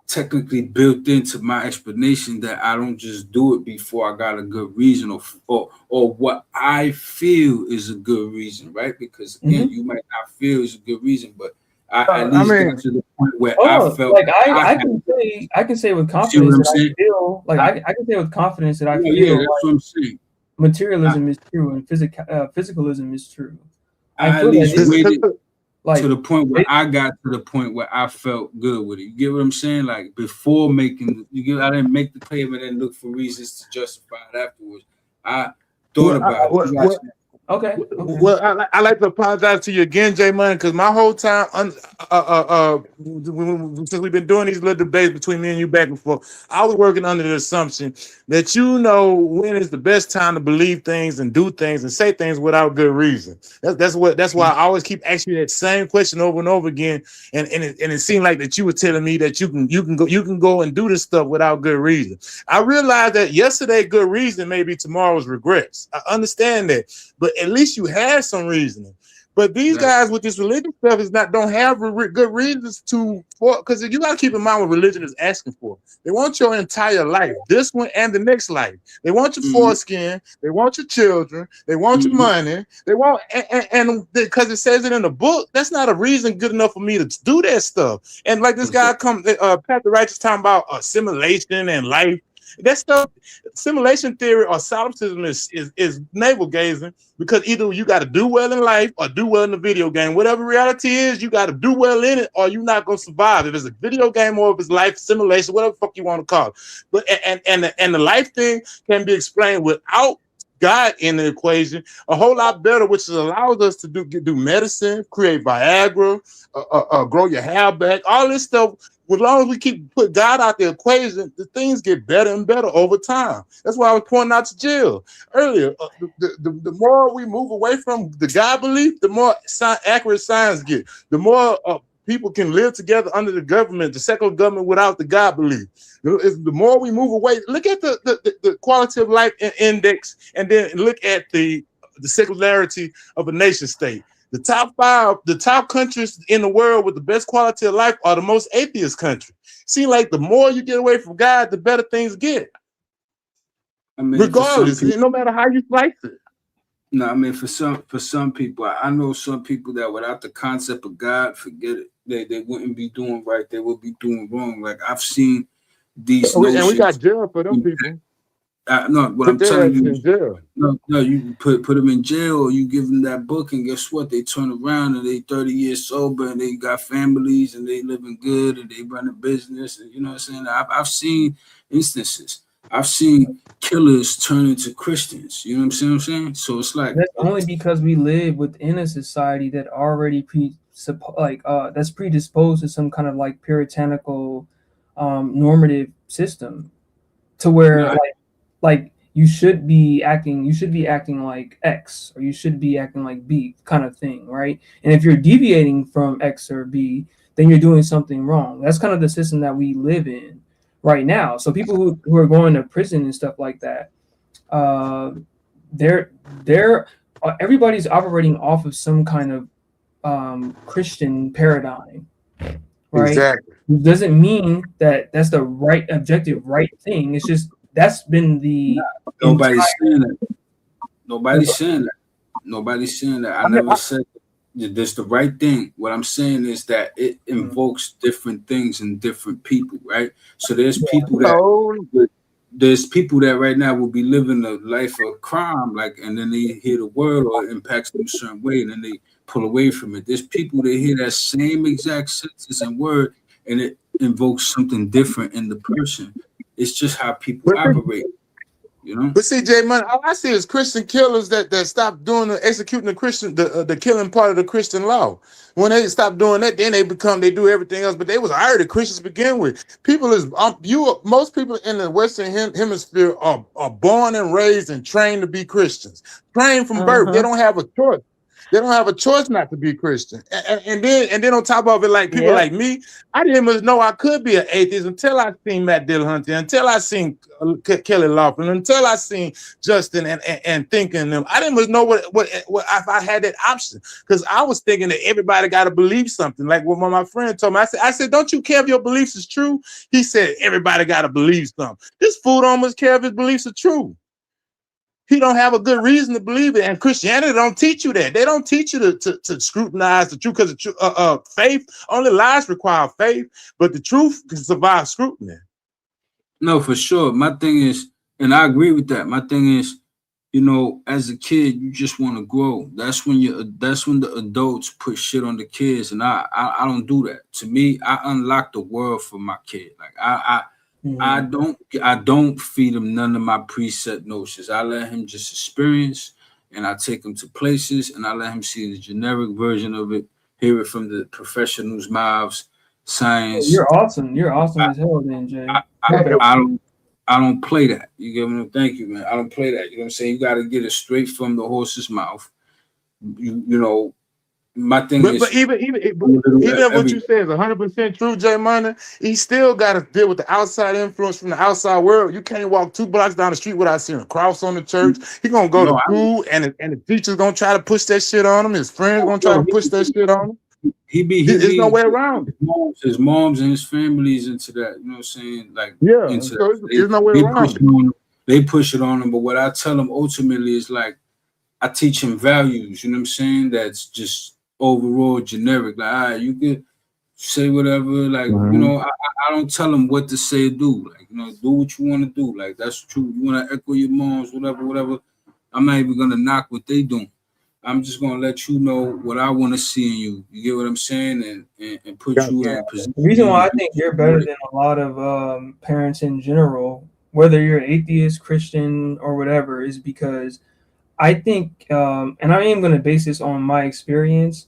technically built into my explanation that I don't just do it before I got a good reason or what I feel is a good reason, right? Because again, you might not feel is a good reason, but I at least got to the point where I felt like I can say with confidence that I feel like I can say with confidence that I feel that's what I'm saying. Materialism is true and physicalism is true. I at least waited to the point where I got to the point where I felt good with it. You get what I'm saying? Like before making, I didn't make the payment and look for reasons to justify it afterwards. I thought about it. Okay. Well, I like to apologize to you again, J Money, because my whole time, since we've been doing these little debates between me and you back and forth, I was working under the assumption that you know when is the best time to believe things and do things and say things without good reason. That's why I always keep asking you that same question over and over again, and it seemed like that you were telling me that you can go and do this stuff without good reason. I realized that yesterday good reason may be tomorrow's regrets. I understand that, but at least you had some reasoning. But these guys with this religious stuff don't have good reasons because you got to keep in mind what religion is asking for. They want your entire life, this one and the next life. They want your foreskin. They want your children. They want your money. They want and because it says it in the book, that's not a reason good enough for me to do that stuff. And like this guy Pat the Righteous talking about assimilation and life. That stuff, simulation theory or solipsism is navel gazing, because either you got to do well in life or do well in the video game. Whatever reality is, you got to do well in it or you're not going to survive. If it's a video game or if it's life simulation, whatever the fuck you want to call it. But and the life thing can be explained without God in the equation a whole lot better, which allows us to do medicine, create Viagra, grow your hair back, all this stuff. As long as we put God out the equation, the things get better and better over time. That's why I was pointing out to Jill earlier. The more we move away from the God belief, the more accurate science gets. The more people can live together under the government, the secular government, without the God belief. The more we move away, look at the quality of life index, and then look at the secularity of a nation state. The top countries in the world with the best quality of life are the most atheist countries. Seems like the more you get away from God, the better things get. I mean, regardless, no matter how you slice it. No, I mean for some people, I know some people that without the concept of God, forget it. They wouldn't be doing right. They would be doing wrong. Like I've seen these notions. And we got jail for them people. No, what I'm telling you, no, you put them in jail, or you give them that book, and guess what? They turn around and they 30 years sober, and they got families, and they living good, and they run a business, and you know what I'm saying? I've seen instances. I've seen killers turn into Christians. You know what I'm saying? So it's like that's only because we live within a society that already that's predisposed to some kind of like puritanical normative system, to where like you should be acting like X, or you should be acting like B kind of thing, right? And if you're deviating from X or B, then you're doing something wrong. That's kind of the system that we live in right now. So people who are going to prison and stuff like that, everybody's operating off of some kind of Christian paradigm, right? Exactly. It doesn't mean that that's the right objective right thing. It's just that's been the nobody's saying that. Nobody's saying that. I never said that's the right thing. What I'm saying is that it invokes different things in different people, right? So there's people that right now will be living a life of crime, and then they hear the word or it impacts them a certain way, and then they pull away from it. There's people that hear that same exact sentence and word, and it invokes something different in the person. It's just how people operate. You know. But see, Jay Money, all I see is Christian killers that stop doing executing the killing part of the Christian law. When they stop doing that, then they do everything else. But they was already Christians to begin with. People is most people in the Western Hemisphere are born and raised and trained to be Christians, trained from birth. They don't have a choice. They don't have a choice not to be Christian. And then on top of it, like people like me, I didn't even know I could be an atheist until I seen Matt Dillahunty, until I seen Kelly Loeffler, until I seen Justin and thinking them. I didn't even know what if I had that option, because I was thinking that everybody got to believe something. Like what my friend told me, I said, don't you care if your beliefs is true? He said, everybody got to believe something. This fool don't almost care if his beliefs are true. He don't have a good reason to believe it, and Christianity don't teach you that. They don't teach you to scrutinize the truth, because faith, only lies require faith, but the truth can survive scrutiny. No, for sure. My thing is, and I agree with that. My thing is, you know, as a kid, you just want to grow. That's when the adults put shit on the kids, and I don't do that. To me, I unlock the world for my kid. Like I don't feed him none of my preset notions. I let him just experience, and I take him to places, and I let him see the generic version of it, hear it from the professionals' mouths, science. You're awesome. You're awesome as hell, then, Jay. I don't play that. You get me? Thank you, man. I don't play that. You know what I'm saying? You got to get it straight from the horse's mouth. You know, my thing is. But even if what you say is 100% true, Jay Money, he still got to deal with the outside influence from the outside world. You can't walk 2 blocks down the street without seeing a cross on the church. He gonna go to school, and the teacher's gonna try to push that shit on him. His friends gonna try to push that shit on him. There's no way around it. His moms and his family's into that. You know what I'm saying? Like, yeah, so there's no way around it. They push it on him, but what I tell him ultimately is like, I teach him values. You know what I'm saying? That's just overall generic. Like, all right, you could say whatever. Like, you know, I don't tell him what to say or do. Like, you know, do what you want to do. Like, that's true. You want to echo your moms, whatever. I'm not even gonna knock what they doing. I'm just gonna let you know what I want to see in you. You get what I'm saying, and put you in position. The reason why I think you're better than a lot of parents in general, whether you're atheist, Christian, or whatever, is because I think, and I am going to base this on my experience,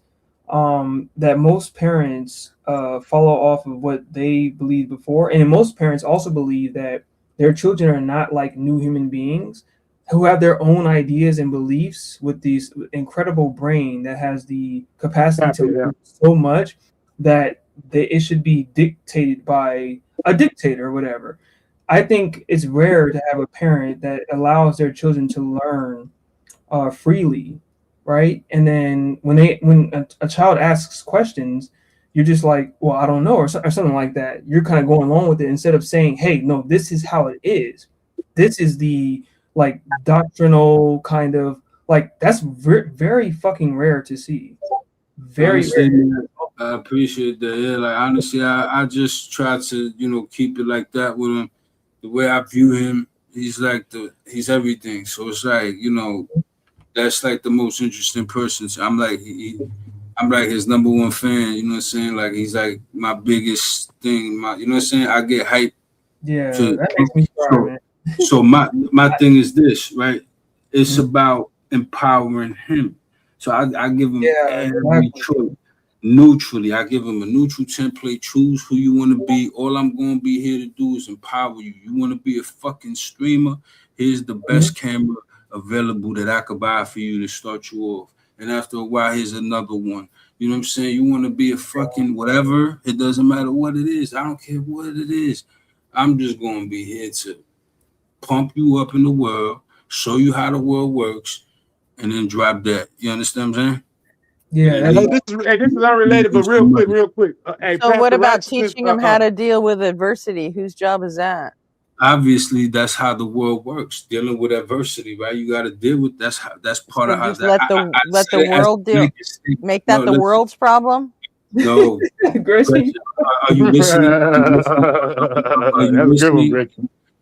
that most parents follow off of what they believed before, and most parents also believe that their children are not like new human beings who have their own ideas and beliefs with these incredible brain that has the capacity to learn so much that it should be dictated by a dictator or whatever. I think it's rare to have a parent that allows their children to learn freely, right? And then when a child asks questions, you're just like, well, I don't know, or something like that. You're kind of going along with it instead of saying, hey, no, this is how it is. This is the like doctrinal kind of like, that's very fucking rare to see. Very rare. I appreciate that. Yeah, like honestly, I just try to, you know, keep it like that with him. The way I view him, he's everything. So it's like, you know, that's like the most interesting person. So I'm like his number one fan. You know what I'm saying? Like he's like my biggest thing. You know what I'm saying? I get hyped. Yeah, that makes me cry, man. So my thing is this, right? It's about empowering him. So I give him every choice. Neutrally, I give him a neutral template. Choose who you want to be. All I'm going to be here to do is empower you. You want to be a fucking streamer? Here's the best camera available that I could buy for you to start you off. And after a while, here's another one. You know what I'm saying? You want to be a fucking whatever? It doesn't matter what it is. I don't care what it is. I'm just going to be here to pump you up in the world, show you how the world works, and then drop that. You understand what I'm saying? Yeah. This is unrelated, but real quick. So what about teaching them how to deal with adversity? Whose job is that? Obviously, that's how the world works. Dealing with adversity, right? You got to deal with that's part of how that. Let the world deal. Make that the world's problem. No, Gretchen, are you listening? Are you listening?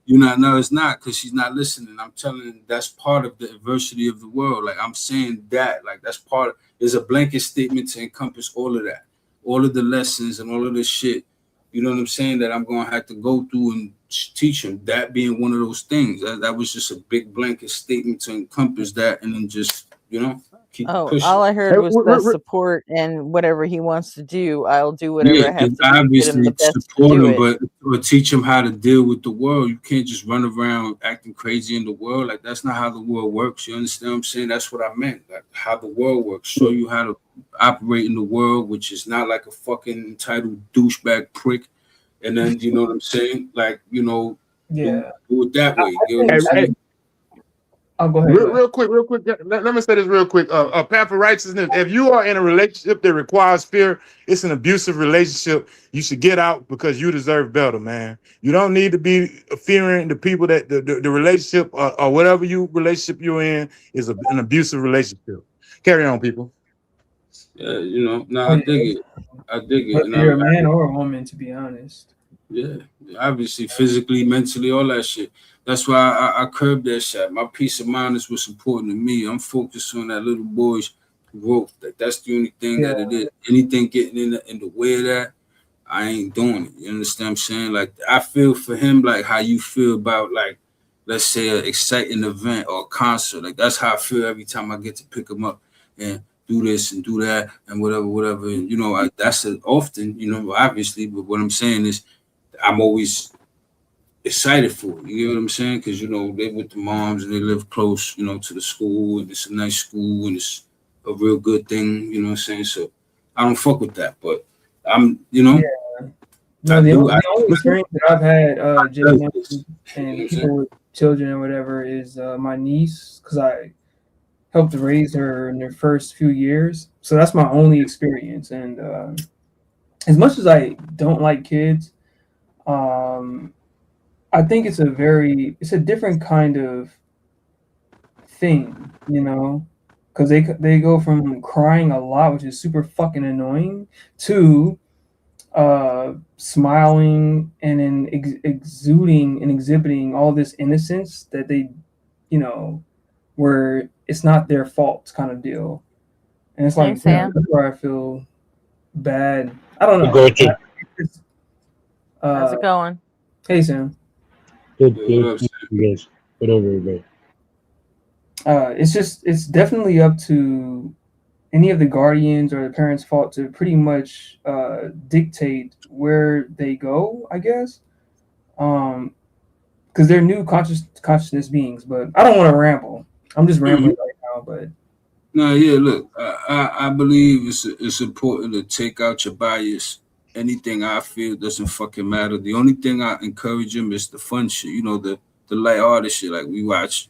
You're not. No, it's not, because she's not listening. I'm telling you, that's part of the adversity of the world. Like I'm saying that, like that's part of. There's a blanket statement to encompass all of that, all of the lessons and all of the shit. You know what I'm saying? That I'm gonna have to go through and teach him. That being one of those things. That was just a big blanket statement to encompass that, and then just, you know, keep pushing. All I heard was the support and whatever he wants to do, I'll do whatever I have to do to get him Obviously the best to support do him, it. but teach him how to deal with the world. You can't just run around acting crazy in the world. Like, that's not how the world works. You understand what I'm saying? That's what I meant. Like, how the world works. Show you how to operate in the world, which is not like a fucking entitled douchebag prick. And then, you know what I'm saying? Like, you know, do it that way. You know what I'm saying? I'll go ahead. Real quick. Let me say this real quick. Path of righteousness. If you are in a relationship that requires fear, it's an abusive relationship. You should get out because you deserve better, man. You don't need to be fearing the people that the relationship or whatever relationship you're in is an abusive relationship. Carry on, people. Yeah, you know, I dig it. I dig it. But you're a man or a woman, to be honest. Yeah, obviously, physically, mentally, all that shit. That's why I curbed that shit. My peace of mind is what's important to me. I'm focused on that little boy's growth. That's the only thing that it is. Anything getting in the way of that, I ain't doing it. You understand what I'm saying? Like, I feel for him like how you feel about, like, let's say an exciting event or a concert. Like, that's how I feel every time I get to pick him up and do this and do that and whatever. And, you know, that's often, you know, obviously, but what I'm saying is I'm always excited for it. You know what I'm saying? Because, you know, they with the moms and they live close, you know, to the school, and it's a nice school and it's a real good thing, you know what I'm saying? So I don't fuck with that, but I'm, you know. No, the only experience that I've had, Jay, and people with children or whatever, is my niece, because I helped raise her in their first few years. So that's my only experience. And as much as I don't like kids, I think it's a different kind of thing, you know, because they go from crying a lot, which is super fucking annoying, to smiling and then exuding and exhibiting all this innocence that they, you know, where it's not their fault kind of deal. And it's like, Sam. that's where I feel bad. I don't know. How's it going? Hey, Sam. Good. You guys. Whatever, everybody. It's definitely up to any of the guardians or the parents' fault to pretty much dictate where they go, I guess. Because they're new consciousness beings. But I don't want to ramble. I'm just rambling right now. But no, yeah. Look, I believe it's important to take out your bias. Anything I feel doesn't fucking matter. The only thing I encourage him is the fun shit. You know, the light-hearted shit. Like, we watch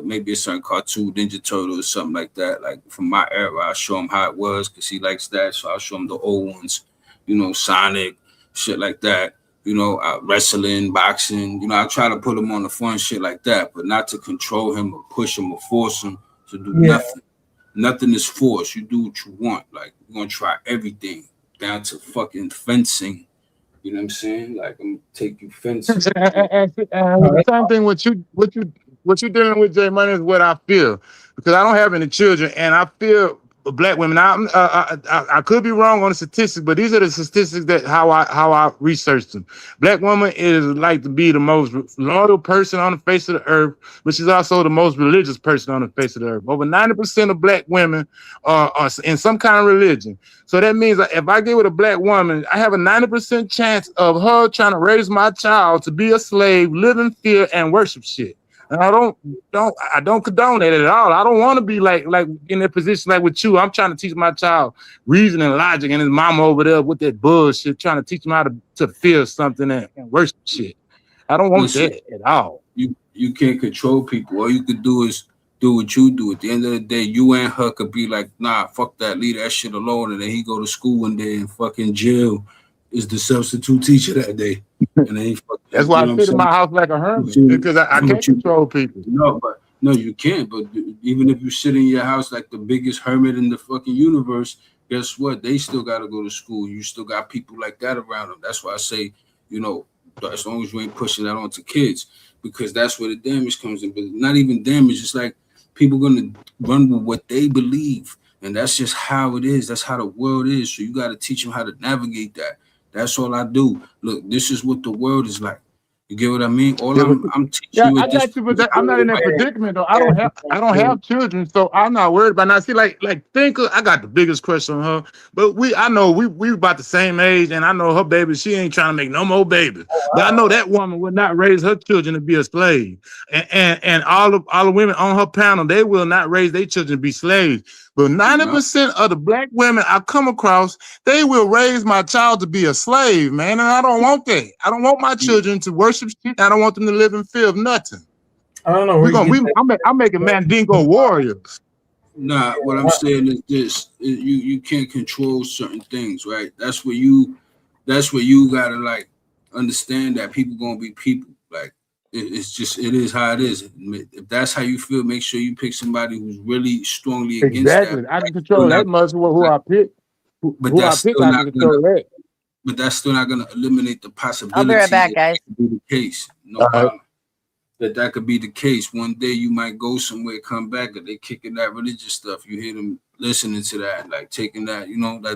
maybe a certain cartoon, Ninja Turtle or something like that. Like, from my era, I show him how it was because he likes that. So I'll show him the old ones. You know, Sonic, shit like that. You know, wrestling, boxing. You know, I try to put him on the fun shit like that, but not to control him or push him or force him to do nothing. Nothing is forced. You do what you want. Like, we're gonna try everything down to fucking fencing. You know what I'm saying? Like, I'm gonna take you fencing. The same thing what you dealing with, Jay Money, is what I feel, because I don't have any children, and I feel black women. I could be wrong on the statistics, but these are the statistics that how I researched them. Black woman is like to be the most loyal person on the face of the earth, but she's also the most religious person on the face of the earth. Over 90% of black women are in some kind of religion. So that means that if I get with a black woman, I have a 90% chance of her trying to raise my child to be a slave, live in fear, and worship shit. And I don't condone that at all. I don't want to be like in that position like with you. I'm trying to teach my child reason and logic, and his mama over there with that bullshit trying to teach him how to feel something and worship shit. I don't want that at all. You can't control people. All you could do is do what you do. At the end of the day, you and her could be like, nah, fuck that, leave that shit alone. And then he go to school one day and fucking Jill is the substitute teacher that day. And then he fucking, that's why I sit in my house like a hermit, because I can't control people. No, you can't. But even if you sit in your house like the biggest hermit in the fucking universe, guess what? They still got to go to school. You still got people like that around them. That's why I say, you know, as long as you ain't pushing that onto kids, because that's where the damage comes in. But not even damage. It's like people going to run with what they believe. And that's just how it is. That's how the world is. So you got to teach them how to navigate that. That's all I do. Look, this is what the world is like. You get what I mean? All Yeah, but I'm teaching yeah, you I at this got you, but I'm not in that predicament though. I don't have children, so I'm not worried about. Now, see, like think I got the biggest crush on her, but I know we about the same age, and I know her baby. She ain't trying to make no more babies, but I know that woman would not raise her children to be a slave, and all the women on her panel, they will not raise their children to be slaves. But 90% of the black women I come across, they will raise my child to be a slave, man. And I don't want that. I don't want my children to worship shit. I don't want them to live in fear of nothing. I don't know where I'm making Mandingo warriors. Nah, what I'm saying is this: you can't control certain things, right? That's where you gotta like understand that people gonna be people. Like it is how it is. If that's how you feel, make sure you pick somebody who's really strongly against Exactly. that. I can control that much who I pick. But Who I that's pick, still I not can control gonna. that. But that's still not gonna eliminate the possibility I'll be right back, that guys. could be the case. No problem. That could be the case. One day you might go somewhere, come back, and they kicking that religious stuff. You hear them listening to that, like taking that,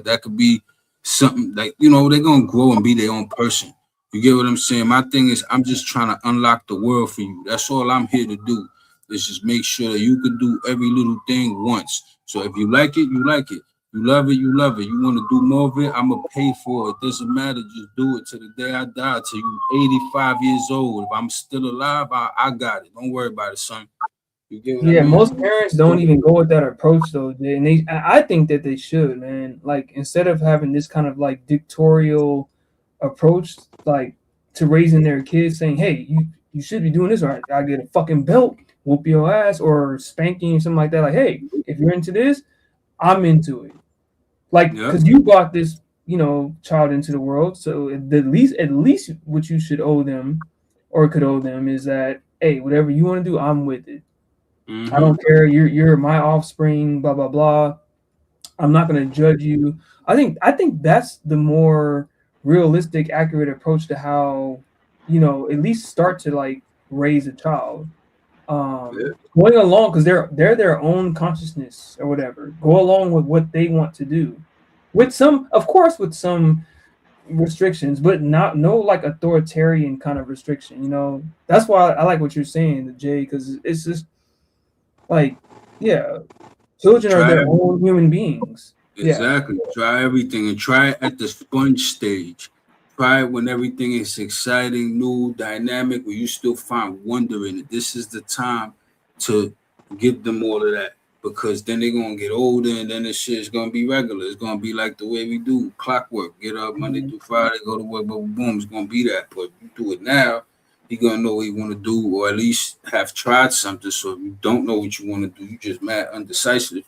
that could be something like, they're gonna grow and be their own person. You get what I'm saying? My thing is I'm just trying to unlock the world for you. That's all I'm here to do. Is just make sure that you can do every little thing once. So if you like it, you like it. You love it, you love it. You want to do more of it, I'm going to pay for it. Doesn't matter. Just do it till the day I die, till you 85 years old. If I'm still alive, I got it. Don't worry about it, son. You get what I mean? Most parents don't even go with that approach though. And I think that they should, man. Like instead of having this kind of like dictatorial approach, like to raising their kids, saying, "Hey, you should be doing this, or I get a fucking belt, whoop your ass, or spanking or something like that." Like, hey, if you're into this, I'm into it. Like, because you brought this, child into the world, so at least what you should owe them, or could owe them, is that, hey, whatever you want to do, I'm with it. Mm-hmm. I don't care. You're my offspring. Blah blah blah. I'm not going to judge you. I think that's the more realistic, accurate approach to how, at least start to like raise a child. Going along, because they're their own consciousness or whatever. Go along with what they want to do, with some restrictions, but no like authoritarian kind of restriction. That's why I like what you're saying, Jay, because it's just like, children are their own human beings. Exactly. Try everything and try it at the sponge stage. Try it when everything is exciting, new, dynamic, where you still find wonder in it. This is the time to give them all of that, because then they're going to get older and then this shit is going to be regular. It's going to be like the way we do clockwork. Get up Monday through Friday, go to work, boom, boom. It's going to be that. But you do it now, you're going to know what you want to do, or at least have tried something. So if you don't know what you want to do, you just mad undecisive.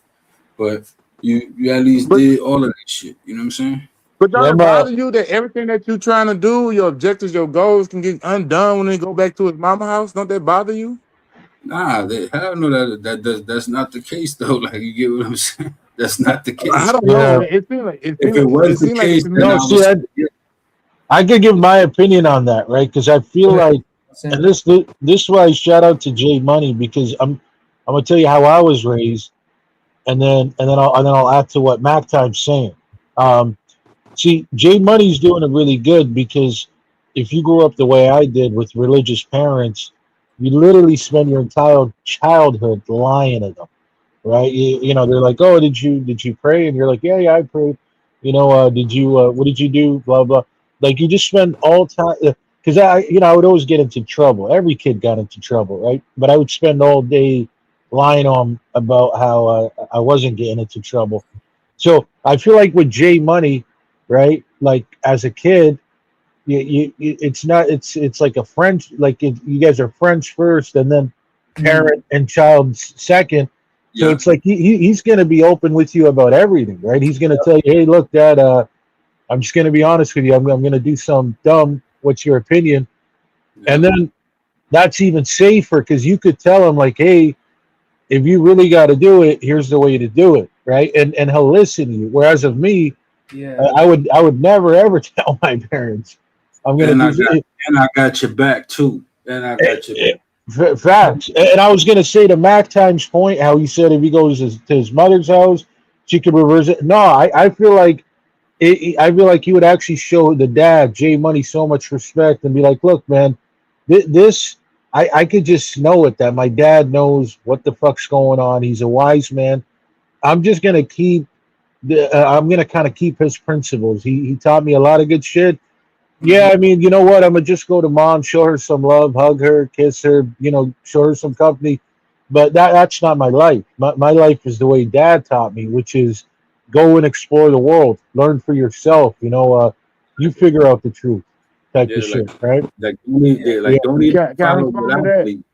But you at least did all of that shit. You know what I'm saying? But don't it bother you that everything that you're trying to do, your objectives, your goals, can get undone when they go back to his mama house? Don't that bother you? Nah, hell no, that's not the case though. Like, you get what I'm saying? That's not the case. I don't know. It seems like if it was the case, then I could give my opinion on that, right? Because I feel like, and this is why I shout out to Jay Money, because I'm gonna tell you how I was raised, and then I'll add to what Mac Time's saying. See, Jay Money's doing it really good, because if you grew up the way I did with religious parents, you literally spend your entire childhood lying to them, right? They're like, "Oh, did you pray?" And you're like, "Yeah, I prayed." Did you? What did you do? Blah blah. Like, you just spend all time, because I would always get into trouble. Every kid got into trouble, right? But I would spend all day lying to them about how I wasn't getting into trouble. So I feel like with Jay Money, right? Like, as a kid, it's like a friend, like you guys are friends first, and then parent and child second. So it's like he's going to be open with you about everything, right? He's going to tell you, "Hey, look, Dad, I'm just going to be honest with you. I'm going to do something dumb. What's your opinion?" And then that's even safer, because you could tell him, like, "Hey, if you really got to do it, here's the way to do it," right? And he'll listen to you. Whereas of me, I would never ever tell my parents I'm going to do it. And I got your back too. And I got your back. Facts. And I was going to say, to Mac Time's point, how he said if he goes to his mother's house, she could reverse it. No, I feel like I feel like he would actually show the dad, Jay Money, so much respect and be like, "Look, man, This I could just know it that my dad knows what the fuck's going on. He's a wise man. I'm just gonna keep I'm gonna kind of keep his principles. He taught me a lot of good shit. Yeah, I mean, you know what? I'm gonna just go to mom, show her some love, hug her, kiss her, show her some company. But that's not my life. My life is the way dad taught me, which is go and explore the world, learn for yourself. You figure out the truth, type of shit, right? Like don't even Can I follow respond what to I that? believe.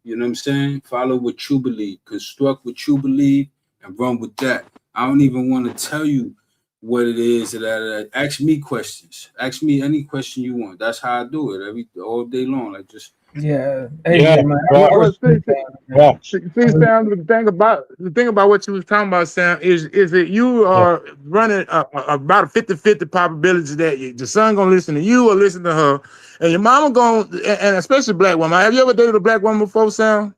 You know what I'm saying? Follow what you believe, construct what you believe, and run with that. I don't even want to tell you what it is that ask me questions. Ask me any question you want. That's how I do it all day long. Like just Yeah. Yeah, Hey, man. Well, see, yeah, Sam, the thing about what you was talking about, Sam, is that you yeah. are running about a 50-50 probability that the son gonna listen to you or listen to her, and your mama gonna, and especially black woman. Have you ever dated a black woman before, Sam?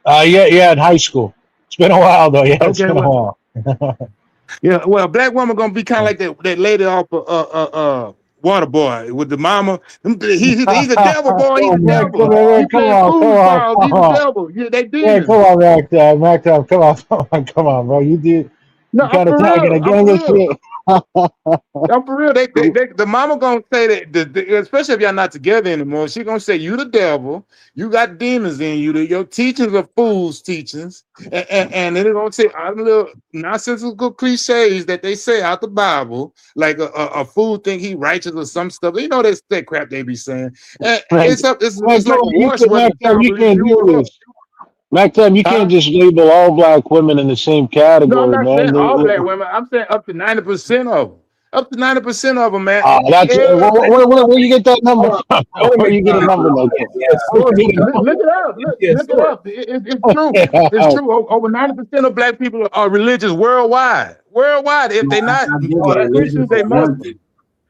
Yeah, in high school. It's been a while though. Yeah, it's Okay, been a well, while. yeah, well, a black woman gonna be kind of like that lady off Water Boy with the mama. He's a devil, boy. He's Oh a man, devil. He come playing on, foosball. come He's a on. devil. Yeah, they Yeah, come demons. on, Mac Time, come on, bro. No, You I'm kind of for talking real. I'm again for this real. shit. I'm for real. The mama gonna say that, especially if y'all not together anymore. She gonna say you the devil. You got demons in you. Your teachings are fools' teachings, and then they're gonna say all the little nonsensical cliches that they say out the Bible, like a fool think he righteous or some stuff. You know that crap they be saying. And Right. it's like a wash whether Mac the Time, child you believes can't you do or her. this. Mac Time, you can't Huh? just label all black women in the same No, I'm category, not man. saying all black women. I'm saying up to 90% of them. Up to 90% of them, man. That's Yeah. where you get that number Hold from? on. Let me Where make you get a number like that? yeah, Where source. you get a Look it up. Yeah, Look it source. up. It's true. It's true. Over 90% of black people are religious worldwide. Worldwide. If they not I get it. Christians, Religious they is one Muslims. thing.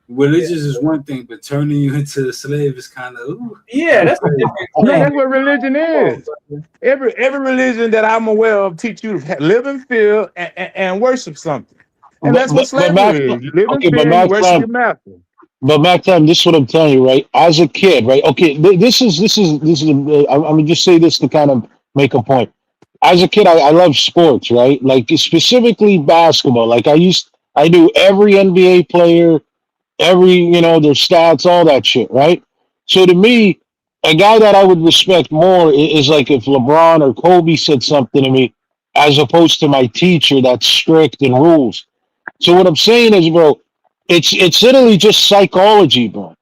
Religious is one thing, but turning you into a slave is kind of Yeah, that's a different No, thing. that's what religion Come on, is. brother. Every religion that I'm aware of teach you to live in fear and worship something. And that's what but Mac, slavery is. You live in okay, but fear and you Mac worship Time, your master. this is what I'm telling you, right? As a kid, right? Okay, this is. I'm gonna just say this to kind of make a point. As a kid, I love sports, right? Like specifically basketball. Like I knew every NBA player, every their stats, all that shit, right? So to me, a guy that I would respect more is like if LeBron or Kobe said something to me, as opposed to my teacher that's strict and rules. So what I'm saying is, bro, it's literally just psychology, bro.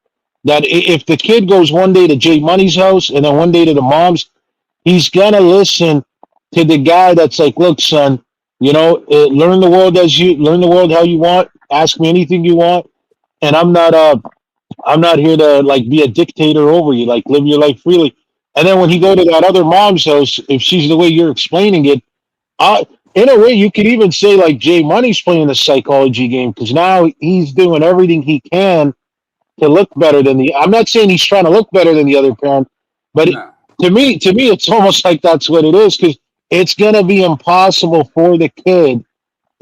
That if the kid goes one day to Jay Money's house and then one day to the mom's, he's gonna listen to the guy that's like, look, son, learn the world how you want. Ask me anything you want, and I'm not here to like be a dictator over you. Like live your life freely. And then when he go to that other mom's house, if she's the way you're explaining it, in a way, you could even say like Jay Money's playing the psychology game because now he's doing everything he can to look better than the. I'm not saying he's trying to look better than the other parent, but nah. to me, it's almost like that's what it is because it's gonna be impossible for the kid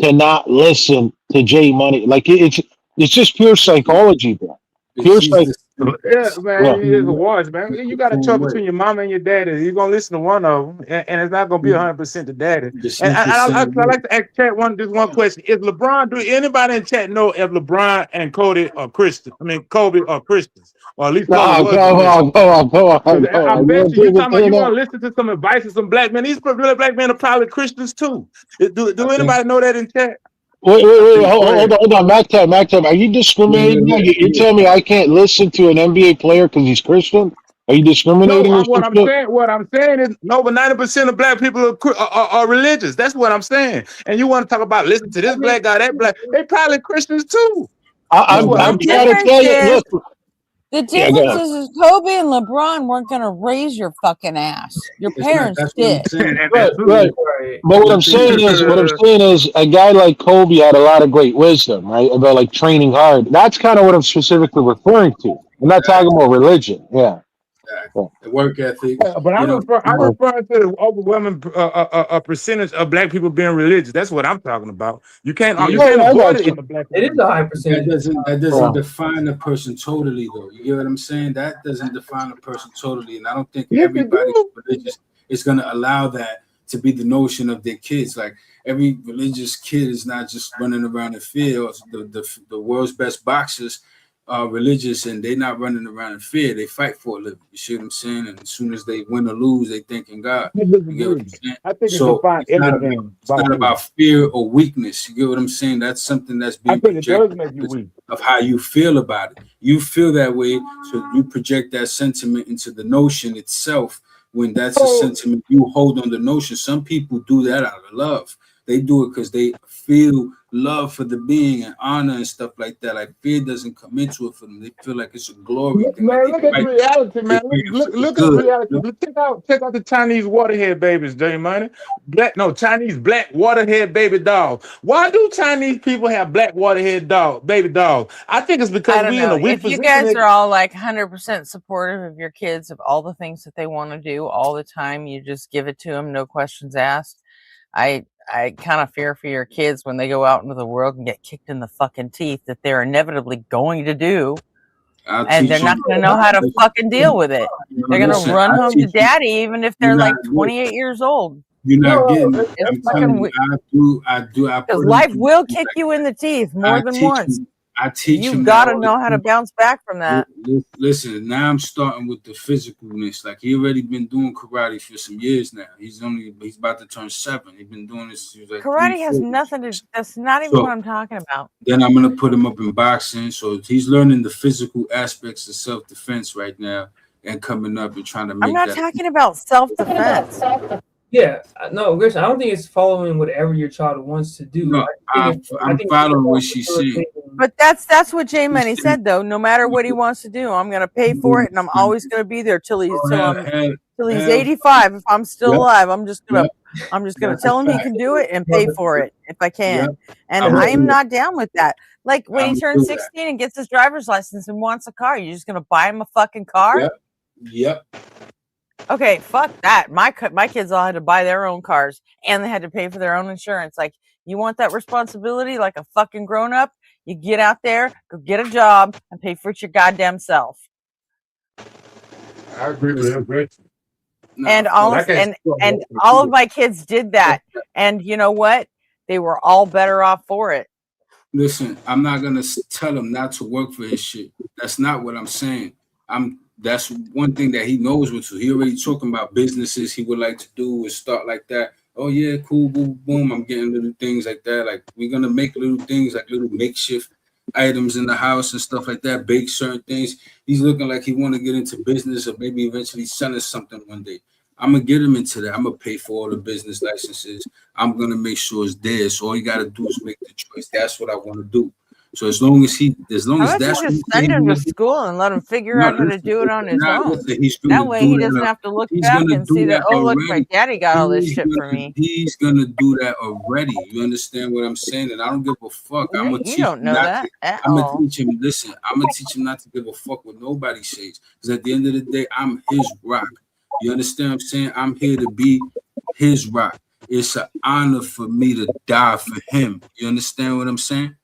to not listen to Jay Money. Like it's just pure psychology, bro. But Pure she's psych. Yeah, man, Yeah. it is a watch, man. You got a choice between your mama and your daddy. You're gonna listen to one of them, and it's not gonna be 100% the daddy. But she's And the I same way. like to ask chat one question: Is LeBron? Do anybody in chat know if LeBron and Cody are Christian? I mean, Kobe are Christians, or at least Kobe No, was a Christian. come on. Because I You bet want you to take talking it about to you want that? to listen to some advice of some black men. These real black men are probably Christians too. Do I think anybody know that in chat? Wait, go hold ahead. on, Mac time. Are you discriminating now? You're Yeah. telling me I can't listen to an NBA player because he's Christian? Are you No, discriminating or some shit? what I'm saying is over 90% of black people are religious. That's what I'm saying. And you want to talk about listen to this black guy, that black, they probably Christians too. That's I'm what The I'm I'm trying to saying. tell difference you. is Look, the yeah, go difference ahead. is Kobe and LeBron weren't gonna raise your fucking ass. Your It's not. parents That's what I'm did. saying. Right. Right. But And I think what I'm saying is, a guy like Kobe had a lot of great wisdom, right? About like training hard. That's kind of what I'm specifically referring to. I'm not talking about religion. Yeah. The work ethic. But I'm referring to the overwhelming percentage of black people being religious. That's what I'm talking about. You can't avoid it. It is a high percentage. That doesn't define a person totally, though. You get what I'm saying? That doesn't define a person totally, and I don't think everybody religious is going to allow that to be the notion of their kids. Like every religious kid is not just running around in fear. The world's best boxers are religious, and they're not running around in fear. They fight for a living. You see what I'm saying? And as soon as they win or lose, they think in God. You get what I'm saying? I think so it's not about fear or weakness. You get what I'm saying? That's something that's being projected of how you feel about it. You feel that way, so you project that sentiment into the notion itself. When that's a sentiment, you hold on the notion. Some people do that out of love. They do it because they feel love for the being and honor and stuff like that. Like fear doesn't come into it for them. They feel like it's a glory thing. Man, look at reality, man. Look at reality. Check out the Chinese waterhead babies, J Money. Chinese black waterhead baby dolls. Why do Chinese people have black waterhead baby dolls? I think it's because we in a weak if you position. guys are all like 100% supportive of your kids, of all the things that they want to do all the time, you just give it to them, no questions asked. I kind of fear for your kids when they go out into the world and get kicked in the fucking teeth that they're inevitably going to do. And they're not going to know how to fucking deal with it. They're going to run home to daddy even if they're like 28 years old. You're not getting it. I'm telling you, I do. Because life will kick you in the teeth more than once. I teach you got to know how to bounce back from that. Listen, now I'm starting with the physicalness. Like he already been doing karate for some years now. He's about to turn 7. He's been doing this. Like karate has nothing to. That's not even what I'm talking about. Then I'm gonna put him up in boxing. So he's learning the physical aspects of self-defense right now, and coming up and trying to make. I'm not talking about self-defense. Yeah, no, listen, I don't think it's following whatever your child wants to do. No, I'm following what she's saying. But that's what J Money said though. No matter what he wants to do, I'm gonna pay for it, and I'm always gonna be there till he's 85. If I'm still alive, I'm just gonna tell him he can do it and pay for it if I can. And I am not down with that. Like when he turns 16 and gets his driver's license and wants a car, you're just gonna buy him a fucking car? Yep. Okay, fuck that. My kids all had to buy their own cars and they had to pay for their own insurance. Like, you want that responsibility like a fucking grown up? You get out there, go get a job, and pay for it your goddamn self. I agree with that. And all of my kids did that. And you know what? They were all better off for it. Listen, I'm not gonna tell him not to work for his shit. That's not what I'm saying. That's one thing that he knows what to. He already talking about businesses he would like to do and start like that. Oh yeah, cool, boom, boom. I'm getting little things like that. Like we're gonna make little things like little makeshift items in the house and stuff like that. Bake certain things. He's looking like he want to get into business or maybe eventually selling something one day. I'm gonna get him into that. I'm gonna pay for all the business licenses. I'm gonna make sure it's there. So all you gotta do is make the choice. That's what I want to do. So as long as that's just send him to school and let him figure out how to do it on his own. That way he doesn't have to look back and see that, oh look, my daddy got all this shit for me. He's gonna do that already. You understand what I'm saying? And I don't give a fuck. I'm gonna teach him not to give a fuck what nobody says. Because at the end of the day, I'm his rock. You understand what I'm saying? I'm here to be his rock. It's an honor for me to die for him. You understand what I'm saying?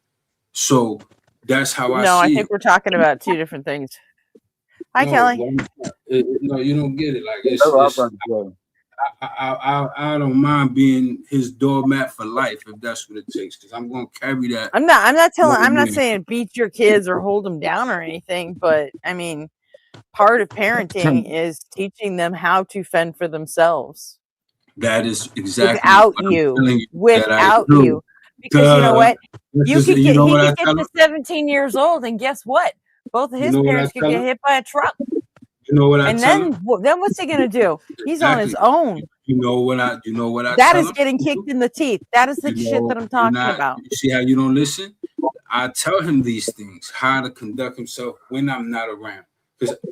So that's how I see it. No, I think we're talking about two different things. Hi, Kelly. No, you don't get it. Like I don't mind being his doormat for life if that's what it takes. Because I'm gonna carry that. I'm not saying beat your kids or hold them down or anything, but I mean, part of parenting is teaching them how to fend for themselves. That is exactly without you. Because you know what? He could get to 17 years old, and guess what? Both of his parents could get hit by a truck. You know what I tell him? Then what's he gonna do? He's on his own. You know what I That is getting kicked in the teeth. That is the shit that I'm talking about. You see how you don't listen? I tell him these things, how to conduct himself when I'm not around.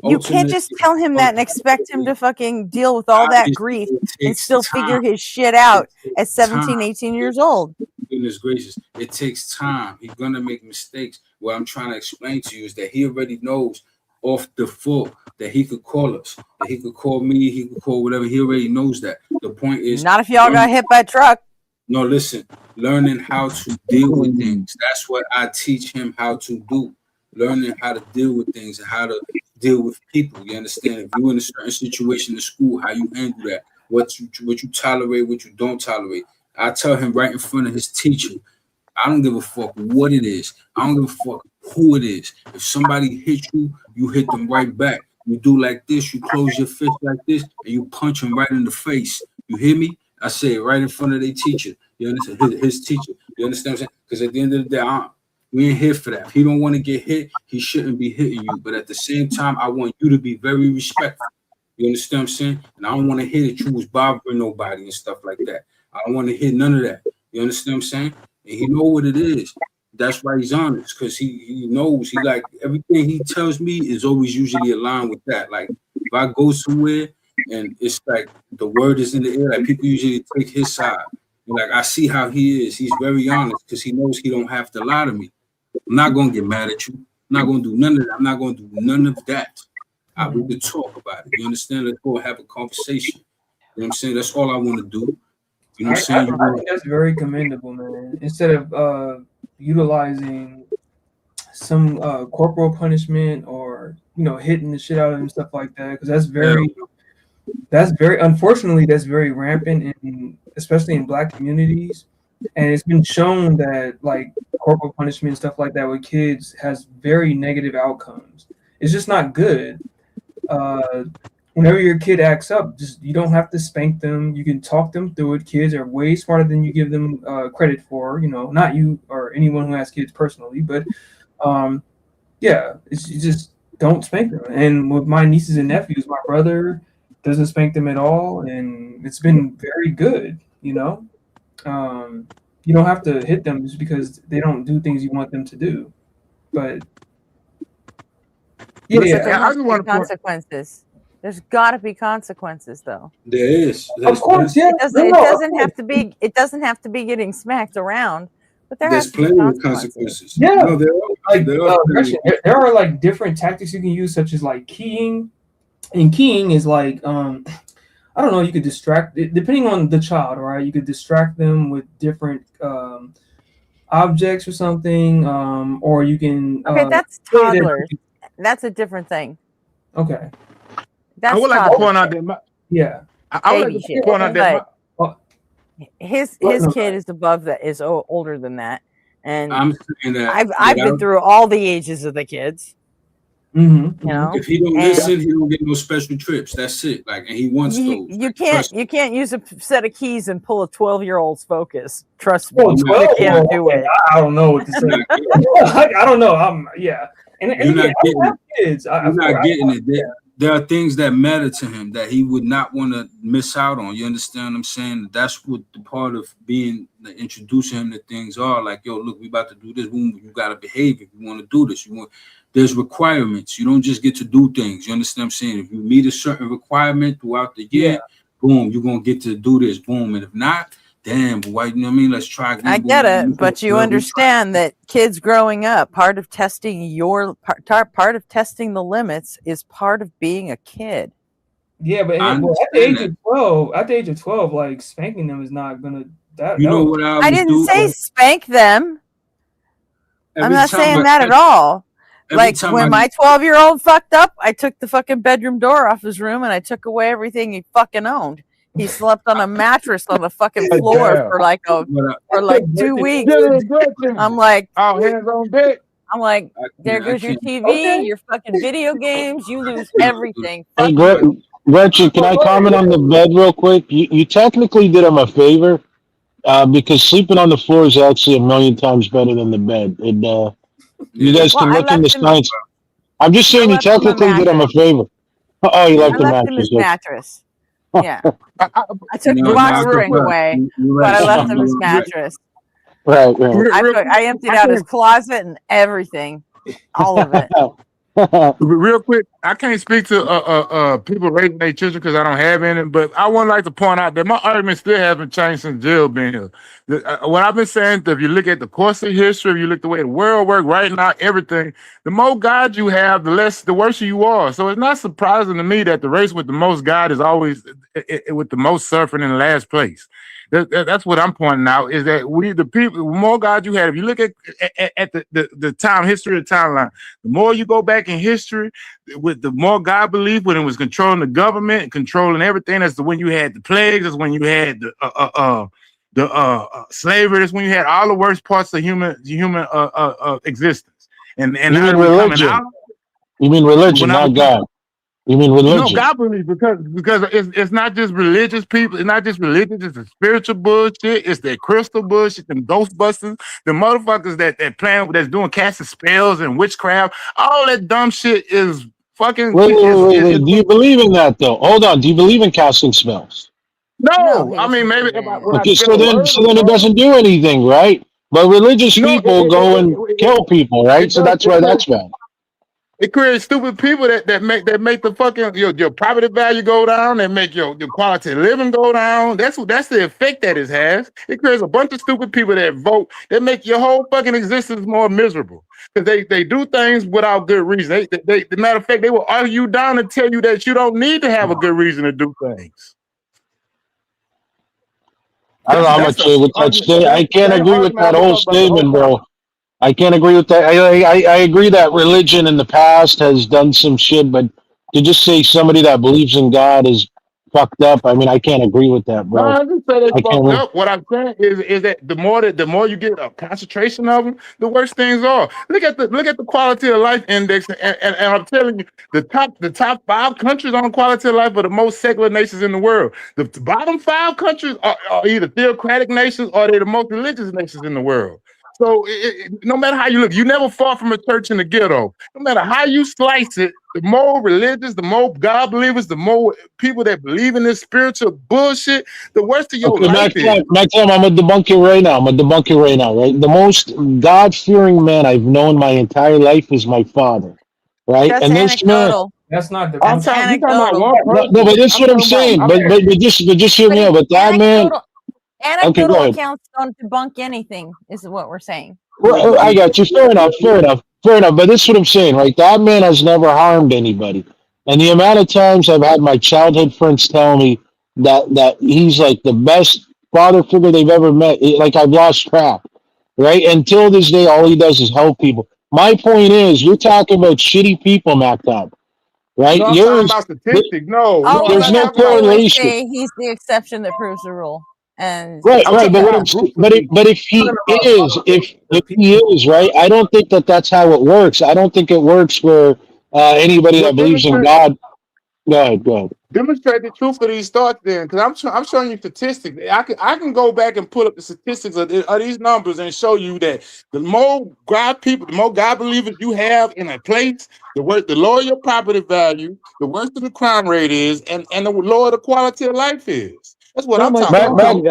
You can't just tell him that and expect him to fucking deal with all that grief and still figure his shit out at 17, 18 years old. Goodness gracious, it takes time. He's gonna make mistakes. What I'm trying to explain to you is that he already knows off the foot that he could call us, that he could call me, he could call whatever. He already knows that. The point is, not if y'all got hit by a truck. No, listen, learning how to deal with things. That's what I teach him how to do. Learning how to deal with things and how to deal with people. You understand? If you're in a certain situation in school, how you handle that, what you tolerate, what you don't tolerate. I tell him right in front of his teacher, I don't give a fuck what it is. I don't give a fuck who it is. If somebody hits you, you hit them right back. You do like this, you close your fist like this, and you punch him right in the face. You hear me? I say it right in front of their teacher. You understand? His teacher. You understand what I'm saying? Because at the end of the day, we ain't here for that. If he don't want to get hit, he shouldn't be hitting you. But at the same time, I want you to be very respectful. You understand what I'm saying? And I don't want to hear that you was bothering nobody and stuff like that. I don't want to hear none of that. You understand what I'm saying? And he know what it is. That's why he's honest, because he knows. He like everything he tells me is always usually aligned with that. Like if I go somewhere and it's like the word is in the air, like people usually take his side. And like I see how he is. He's very honest because he knows he don't have to lie to me. I'm not gonna get mad at you. I'm not gonna do none of that. I'm not gonna do none of that. We can talk about it. You understand? Let's go have a conversation. You know what I'm saying? That's all I want to do. You know what I'm saying? I think that's very commendable, man. Instead of utilizing some corporal punishment or hitting the shit out of him, stuff like that, because that's very unfortunately that's very rampant especially in Black communities, and it's been shown that like corporal punishment and stuff like that with kids has very negative outcomes. It's just not good. Whenever your kid acts up, you don't have to spank them. You can talk them through it. Kids are way smarter than you give them credit for. Not you or anyone who has kids personally, but you just don't spank them. And with my nieces and nephews, my brother doesn't spank them at all, and it's been very good. You don't have to hit them just because they don't do things you want them to do. But there has to be consequences. There's got to be consequences, though. There is. Of course, yeah. It doesn't have to be. It doesn't have to be getting smacked around, but there's plenty of consequences. Yeah, No, there are like different tactics you can use, such as like keying. And keying is like I don't know. You could distract depending on the child, right? You could distract them with different objects or something, or you can. Okay, that's toddlers. That's a different thing. Okay. That's I would like to point out that I would like to point out that his kid is above that, is older than that, and I'm saying that I've been through all the ages of the kids. If he don't listen, he don't get no special trips. That's it. Like, and he wants those. You can't use a set of keys and pull a 12-year-old's focus. Trust me, 12? you can't do it. I don't know what to say. I don't know. And you're not getting it. Kids. You're not getting it. There are things that matter to him that he would not want to miss out on. You understand what I'm saying? That's what the part of being introducing him to things are. Like, yo, look, we about to do this. Boom, you gotta behave if you want to do this. There's requirements. You don't just get to do things. You understand what I'm saying? If you meet a certain requirement throughout the year, boom, you're gonna get to do this. Boom, and if not, damn, boy, you know what I mean? Let's try again. I get it, but you understand that kids growing up, part of testing part of testing the limits is part of being a kid. Yeah, but at the age of 12, like spanking them is not gonna. I didn't say spank them. I'm not saying that at all. Like when my 12-year-old fucked up, I took the fucking bedroom door off his room and I took away everything he fucking owned. He slept on a mattress on the fucking floor for like 2 weeks. I'm like, all hands on deck. I'm like, there goes your TV, your fucking video games. You lose everything. Hey, Gretchen, can I comment on the bed real quick? You technically did him a favor because sleeping on the floor is actually a million times better than the bed. You guys can look into science. I'm just saying you technically did him a favor. Oh, you left the mattress. Mattress. Yeah. I took the box spring away, but I left him his mattress. Right. I emptied out his closet and everything. All of it. Real quick, I can't speak to people raising their children because I don't have any, but I would like to point out that my argument still hasn't changed since Jill been here. What I've been saying, if you look at the course of history, if you look at the way the world works right now, everything, the more God you have, the worse you are. So it's not surprising to me that the race with the most God is always with the most suffering in the last place. That's what I'm pointing out, is that we, the people, the more God you have, if you look at the time history of the timeline, the more you go back in history, with the more God believed when it was controlling the government and controlling everything. That's when you had the plagues. That's when you had the slavery. That's when you had all the worst parts of human existence. And You now mean that we're coming religion? out, You mean religion, when I not was God? You mean no, religion? God believes because it's not just religious people, it's not just religious, it's the spiritual bullshit, it's that crystal bullshit, them ghostbusters, the motherfuckers that plan that's doing casting spells and witchcraft, all that dumb shit is fucking Wait. Do you believe in that though? Hold on. Do you believe in casting spells? No, no. he I mean, doesn't maybe believe in it. when I Okay, spell so a then word so or then it something. doesn't do anything, right? But religious No, people go and kill people, right? it So does that's why that's bad. it creates stupid people that make the fucking your property value go down, that make your quality of living go down. That's the effect that it has. It creates a bunch of stupid people that vote that make your whole fucking existence more miserable. Because they do things without good reason. The matter of fact, they will argue you down and tell you that you don't need to have a good reason to do things. I don't know how That's much the with that argument. statement. I can't That's the agree with argument that I've been whole talking about the whole statement, time. bro. I can't agree with that. I agree that religion in the past has done some shit, but to just say somebody that believes in God is fucked up, I mean, I can't agree with that, No, bro. I didn't say they I fucked can't. up. What I'm saying is that the more you get a concentration of them, the worse things are. Look at the quality of life index, and I'm telling you, the top 5 countries on quality of life are the most secular nations in the world. The bottom 5 countries are either theocratic nations or they're the most religious nations in the world. So no matter how you look, you never far from a church in the ghetto. No matter how you slice it, the more religious, the more God believers, the more people that believe in this spiritual bullshit, the worse of your Okay, life is. Maxim, I'm gonna debunk it right now. Right? The most God-fearing man I've known my entire life is my father, right? That's And this man, anecdotal. That's not the I'm That's talking. You talking about anecdotal. one no, but person? this is I'm what I'm talking about. saying. But just hear me out. But that man, Anecdotal okay, go anecdotal ahead. accounts don't debunk anything, is what we're saying. Well, I got you. Fair enough. But this is what I'm saying, right? That man has never harmed anybody. And the amount of times I've had my childhood friends tell me that he's like the best father figure they've ever met, like I've lost track, right? Until this day, all he does is help people. My point is, you're talking about shitty people, Mactab, right? No, I'm talking about statistics. No, All I'm we There's not no have talking to about. do is correlation. say he's the exception that proves the rule. And Right, I'm right. talking But what about groups of people. but if he is, if he is, right, I don't think that's how it works. I don't think it works for anybody Well, that believes in God. Go ahead. demonstrate the truth of these thoughts then, because I'm showing you statistics. I can go back and pull up the statistics of these numbers and show you that the more God people, the more God believers you have in a place, the lower your property value, the worse the crime rate is, and the lower the quality of life is. That's what I'm talking about.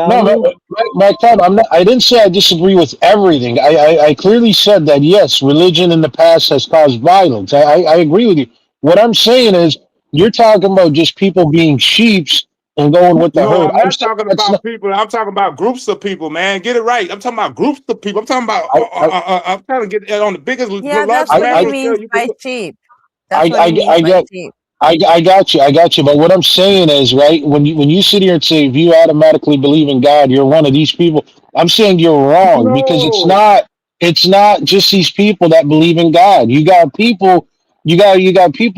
Tom, I didn't say I disagree with everything. I clearly said that yes, religion in the past has caused violence. I agree with you. What I'm saying is, you're talking about just people being sheeps and going with the No, herd. I'm not talking about people. I'm talking about groups of people, man. Get it right. I'm talking about groups of people. I'm talking about. I'm trying to get that on the biggest, yeah, that's largest what he massive scale means you can by look. sheep. That's what he means I by get sheep. I got you. But what I'm saying is, right, when you sit here and say if you automatically believe in God, you're one of these people. I'm saying you're wrong because No. it's not just these people that believe in God. You got people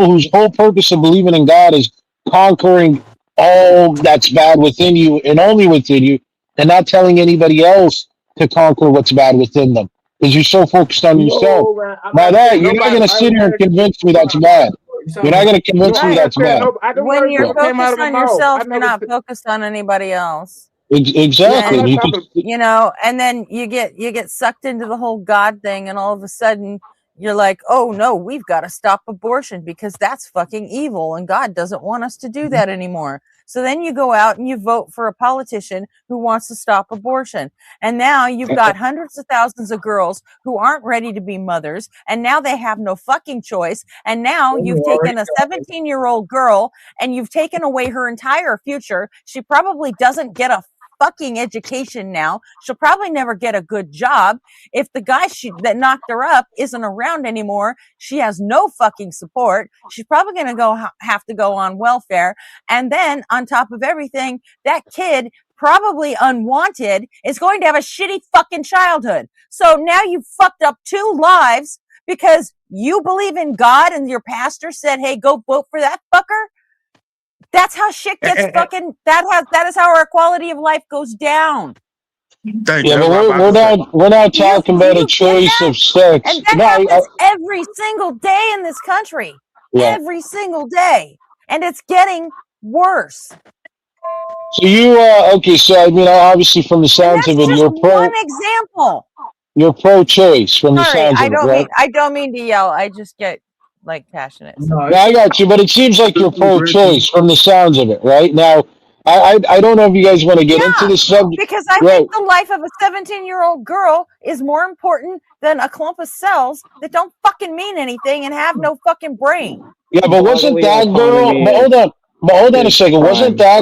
whose whole purpose of believing in God is conquering all that's bad within you and only within you, and not telling anybody else to conquer what's bad within them because you're so focused on yourself. No, man. I'm Now not that saying you're not nobody. going to I sit ain't here and saying. convince me that's bad. You're not going to No, convince me I'm not that's saying bad. no. Them When words you're Yeah. never came out focused of my on mouth. I yourself, you're never not said. focused on anybody else. No, I'm Exactly. not And You could. talking. you know, and then you get sucked into the whole God thing, and all of a sudden you're like, oh no, we've got to stop abortion because that's fucking evil, and God doesn't want us to do that anymore. So then you go out and you vote for a politician who wants to stop abortion. And now you've got hundreds of thousands of girls who aren't ready to be mothers. And now they have no fucking choice. And now you've taken a 17-year-old girl and you've taken away her entire future. She probably doesn't get a fucking education now. She'll probably never get a good job. If the guy that knocked her up isn't around anymore, she has no fucking support. She's probably going to have to go on welfare. And then on top of everything, that kid, probably unwanted, is going to have a shitty fucking childhood. So now you've fucked up 2 lives because you believe in God and your pastor said, hey, go vote for that fucker. That's how shit gets fucking. That is how our quality of life goes down. Thank Yeah, you. but we're not talking about a choice of sex. And that happens every single day in this country. Yeah. Every single day, and it's getting worse. So you okay? So I mean, obviously, from the sounds of it, Just one example. you're pro-choice from the Sorry, sounds of it, right? I don't mean to yell. I just get like passionate. Yeah, I got you, but it seems like you're pro-choice from the sounds of it, right? Now, I don't know if you guys want to get into this subject, because I think the life of a 17-year-old girl is more important than a clump of cells that don't fucking mean anything and have no fucking brain. Yeah, but wasn't that girl? But hold on a second. Wasn't that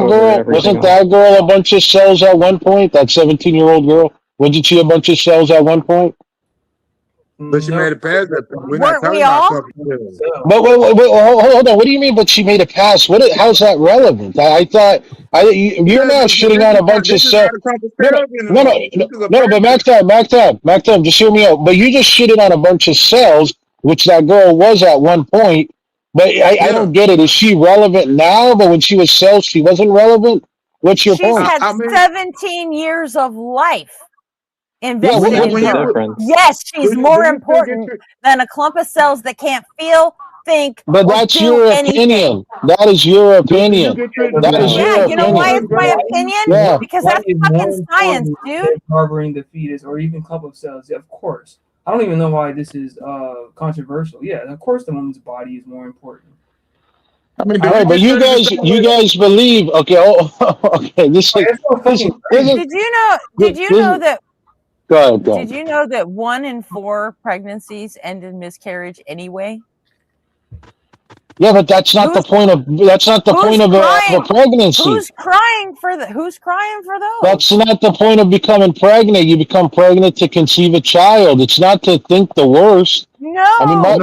girl a bunch of cells at one point? That 17-year-old girl, wasn't she a bunch of cells at one point? But she made it past that. We're Weren't not talking we about all? something. But wait, hold on. What do you mean? But she made it pass? How's that relevant? I thought you're now shitting on a bunch of cells. No. But Mac time, just hear me out. But you just shitted on a bunch of cells, which that girl was at one point. But I don't get it. Is she relevant now? But when she was cells, she wasn't relevant. What's your point? She's had 17 years of life invested in her. Yes, she's more important than a clump of cells that can't feel, think, but or that's do your anything. opinion. That is your opinion. That is your opinion. You know why it's my opinion? Yeah. Because that's fucking science, dude. Harboring the fetus or even clump of cells, yeah, of course. I don't even know why this is controversial. Yeah, of course the woman's body is more important. I mean, all right, but you guys believe? Okay, okay. This is. Did you know that? Go ahead. Did you know that 1 in 4 pregnancies end in miscarriage anyway? Yeah, but that's not the point of a pregnancy. Who's crying for those? That's not the point of becoming pregnant. You become pregnant to conceive a child. It's not to think the worst. No,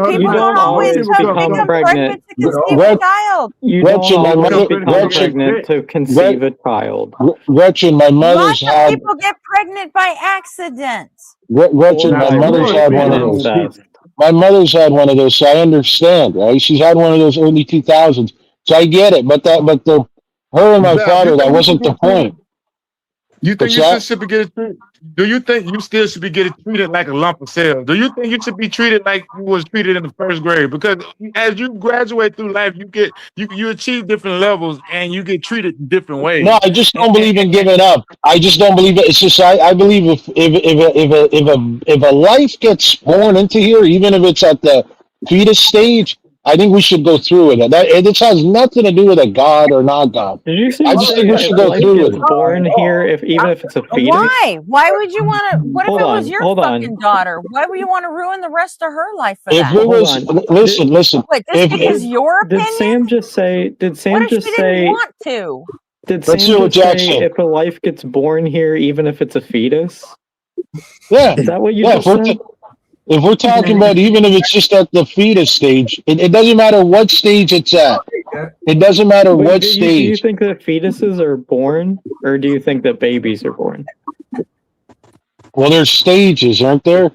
people don't always become pregnant to conceive a child. You don't always become pregnant to conceive a child. Gretchen, my mother's Lots of people get pregnant by accident. Gretchen, my mother's had one of those. My mother's had one of those, so I understand, right? She's had one of those early 2000s, so I get it. But her and my father, that wasn't the point. You think should be getting treated? Do you think you still should be getting treated like a lump of cells? Do you think you should be treated like you was treated in the first grade? Because as you graduate through life, you achieve different levels and you get treated different ways. No, I just don't believe in giving up. I just don't believe it. It's just I believe if a life gets born into here, even if it's at the fetus stage, I think we should go through with it. This has nothing to do with a God or not God. Did you see? I just think we should go through with it. Born here, even if it's a fetus. Why? Why would you want to? What if it was your fucking daughter? Why would you want to ruin the rest of her life for that? If it was, listen. Wait, just because your opinion? Did Sam just say? Did Sam what if just she say? Didn't want to? Did Sam just say if a life gets born here, even if it's a fetus? Yeah. Is that what you just said? If we're talking about even if it's just at the fetus stage, it doesn't matter what stage it's at. It doesn't matter what stage. Do you think that fetuses are born, or do you think that babies are born? Well, there's stages, aren't there?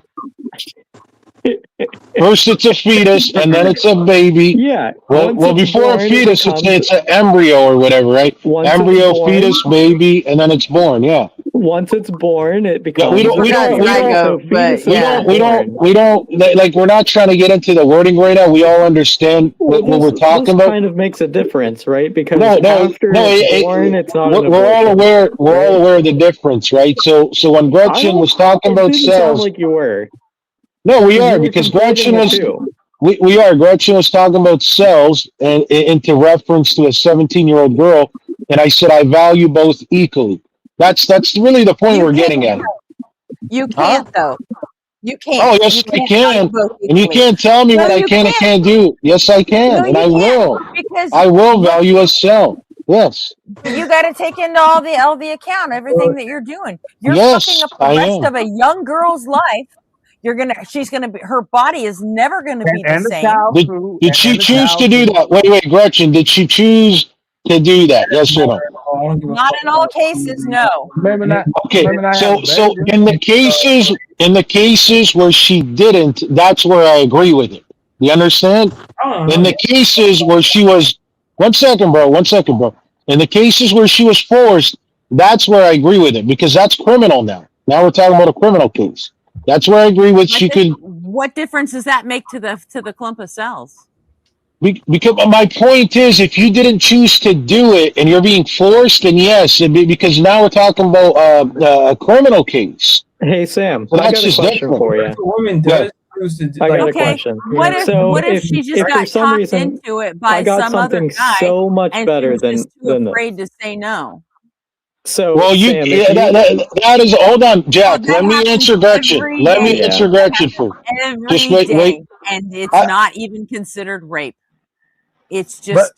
First it's a fetus, and then it's a baby. Yeah. Well, before a fetus, it's an embryo or whatever, right? Embryo, fetus, baby, and then it's born. Yeah. Once it's born, it becomes. We don't. Like, we're not trying to get into the wording right now. We all understand what we're talking about. Kind of makes a difference, right? Because after it's born, it's not. We're all aware. We're all aware of the difference, right? So when Gretchen was talking about cells, sound like you were. no, we are, because Gretchen was. We are. Gretchen was talking about cells and into reference to a 17-year-old girl, and I said I value both equally. That's really the point we're getting at. You can't though. You can't. Oh yes, You I can't can, value both and you equally. can't tell me No, what I you can and can't do. Yes, I can, No, and you I can't will. because I will what value a cell. Yes. But you got to take into all the account everything that you're doing. You're Yes, fucking up the I rest am. of a young girl's life. She's gonna be, her body is never gonna be the same. Did she choose to do that? Wait, Gretchen, did she choose to do that? Yes or no? Not in all cases, no. Maybe not. Okay, Maybe not so have a so baby. in the cases where she didn't, that's where I agree with it. You understand? In the cases where she was, 1 second, bro. 1 second, bro. In the cases where she was forced, that's where I agree with it because that's criminal now. Now we're talking about a criminal case. That's where I agree with. She could. What difference does that make to the clump of cells? Because my point is, if you didn't choose to do it and you're being forced, then yes, because now we're talking about a criminal case. Hey Sam, So I that's got a just question different. for you. If a woman does choose to I got a Okay, question. what if she just if got for some talked reason into it I by got some other something guy so much and she better was just too than afraid this. to say no? So Well, Sam, if you that is. Hold on, Jack. that Let me happens answer Gretchen. every Let me day. answer Gretchen for. Just Every wait. day, and it's not even considered rape. It's just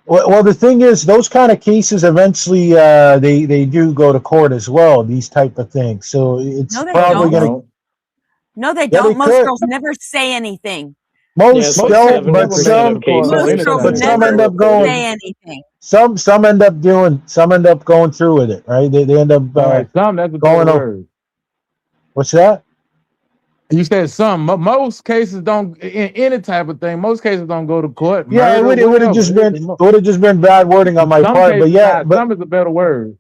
Well, the thing is, those kind of cases eventually they do go to court as well. These type of things. So it's no, they probably don't. going to. No, they Yeah, they don't. Most could. girls never say anything. Most don't, but Most some. girls But some never end up going. say anything. Some end up doing. Some end up going through with it, right? They end up All right, some, that's a going better on. word. What's that? You said some. Most cases don't in any type of thing. Most cases don't go to court. Yeah, Murder, it would have just been bad wording on my some part. But cases, yeah, some is a better word.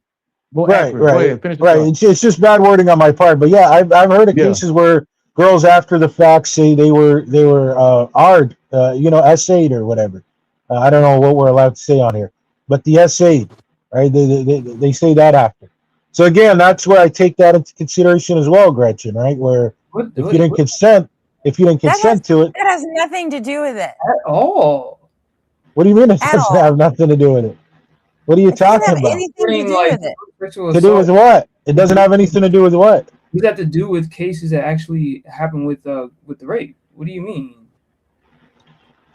More right, accurate. Go ahead, finish your right. thought. It's just bad wording on my part. But yeah, I've heard of cases where girls after the fact say they were AR'd, essayed or whatever. I don't know what we're allowed to say on here, but the essayed, right? They say that after. So again, that's where I take that into consideration as well, Gretchen. Right, where if you didn't consent to it, That has nothing to do with it at all. what do you mean it At doesn't all. have nothing to do with it? What are you It doesn't talking have about? anything to do with it. To do with what? It doesn't have anything to do with what? Does that have to do with cases that actually happen with the rape? What do you mean?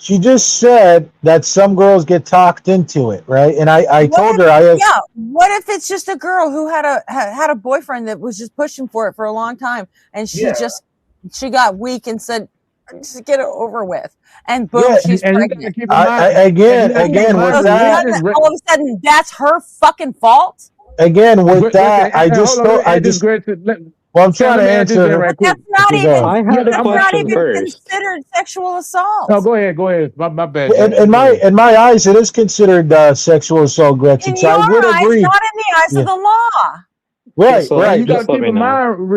She just said that some girls get talked into it, right? And I told her What if it's just a girl who had a boyfriend that was just pushing for it for a long time, and she got weak and said, "Just get it over with," and boom, she's pregnant. Again with that, All of a sudden, that's her fucking fault. Again with that, I'm trying to answer her. Right quick. Not even. I had a That's not question even first. considered sexual assault. No, go ahead. My bad. In my eyes, it is considered sexual assault, Gretchen. In So I would your eyes, agree. not in the eyes of the law. Right. You got to keep in mind,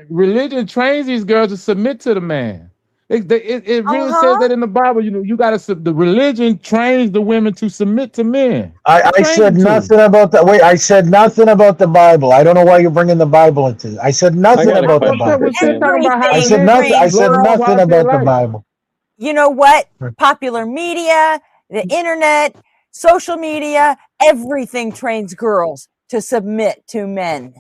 religion trains these girls to submit to the man. It really says that in the Bible. You got to. The religion trains the women to submit to men. I said nothing about that. Wait, I said nothing about the Bible. I don't know why you're bringing the Bible into it. I said nothing about the Bible. I said nothing. I said nothing about the Bible. You know what? Popular media, the internet, social media, everything trains girls to submit to men.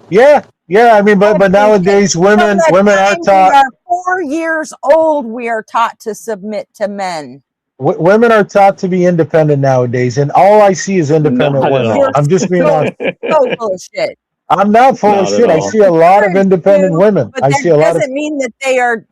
Yeah. I mean, but nowadays women are taught. We are 4 years old. We are taught to submit to men. Women are taught to be independent nowadays, and all I see is independent Not at women. all. I'm just being honest. So full of shit. I'm not full of Not at shit. I all. see a lot of independent women. But I that see a lot of. doesn't mean that they are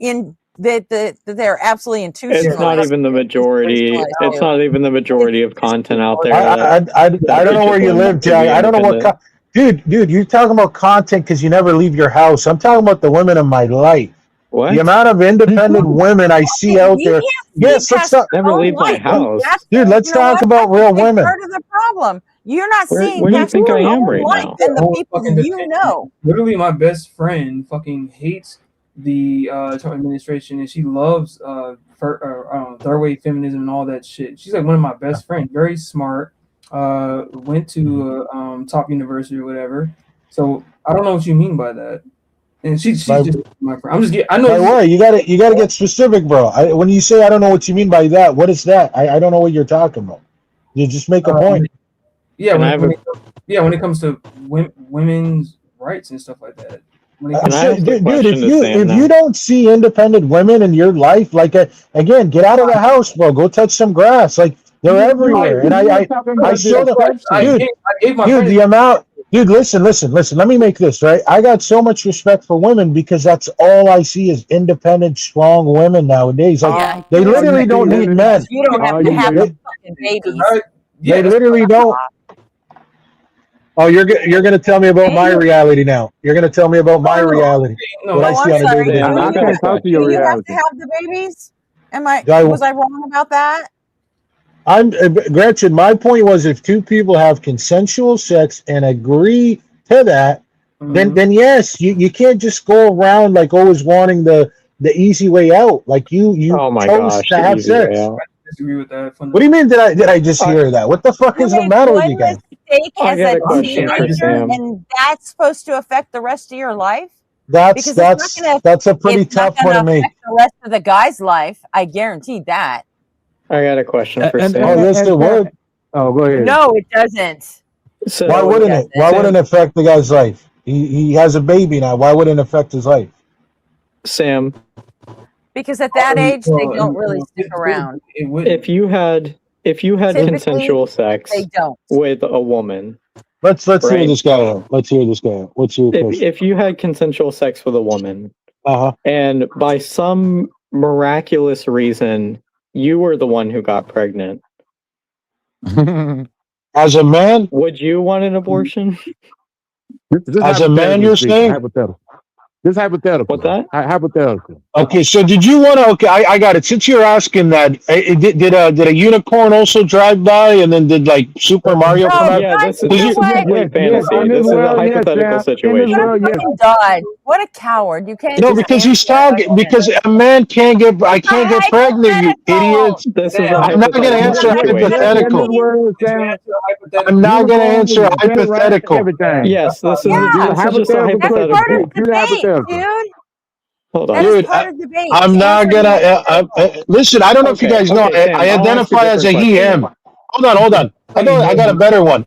that they're absolutely institutionalized. It's not even the majority. It's not even the majority of content out there. I don't know where you live, Jack. I don't know what. Dude, you're talking about content because you never leave your house. I'm talking about the women in my life. What? The amount of independent women I see out there. Yes, let's talk. Never leave my house. Dude, let's talk about real women. Part of the problem. You're not seeing Where do you think I am right life now? and the people you know. Literally, my best friend fucking hates the Trump administration, and she loves third wave feminism and all that shit. She's like one of my best friends. Very smart. Went to top university or whatever. So I don't know what you mean by that. And she's just my friend. I'm just getting. I know. By what? You gotta get specific, bro. When you say I don't know what you mean by that, what is that? I don't know what you're talking about. You just make a point. Yeah, when it comes to women's rights and stuff like that. Dude, if you don't see independent women in your life, like again, get out of the house, bro. Go touch some grass. Like they're everywhere, and I saw the dude the amount. Dude, listen. Let me make this right. I got so much respect for women because that's all I see is independent, strong women nowadays. Like they literally don't need men. You don't have to have the fucking babies. They literally don't. Oh, you're gonna tell me about my reality now. You're gonna tell me about my reality. What I see on a day-to-day. I can't talk to your reality. Do you have to have the babies? Was I wrong about that? Gretchen, my point was if two people have consensual sex and agree to that, then yes, you can't just go around like always wanting the easy way out. Like you chose to have sex. Disagree with that. What do you mean? Did I just hear that? What the fuck is the matter with you guys? Mistake as a teenager, and that's supposed to affect the rest of your life. That's a pretty tough one to make. The rest of the guy's life, I guarantee that. I got a question for Sam. Oh, yes, it would. Oh, go ahead. No, it doesn't. So, why wouldn't it? Why wouldn't it affect the guy's life? He has a baby now. Why wouldn't it affect his life? Sam. Because at that age, they don't really stick around. If you had consensual sex with a woman, let's hear this guy out. Let's hear this guy out. What's your question? If you had consensual sex with a woman, and by some miraculous reason you were the one who got pregnant, as a man, would you want an abortion? As a man, you're saying? Hypothetical. This hypothetical. What's that? Hypothetical. Okay, so did you want to? Okay, I got it. Since you're asking that, did a unicorn also drive by, and then did like Super Mario come out? Yeah, this is complete fantasy. This is a hypothetical situation. God, what a coward! You can't. No, because he's talking. Because a man can't get. I can't get pregnant. You idiots! This is a I'm not going to answer hypothetical. I'm not going to answer hypothetical. Yes, this is just a hypothetical. Dude. Hold on. Dude, I'm not gonna listen. I don't know if you guys know. I identify as a he/him. Hold on. I got a better one.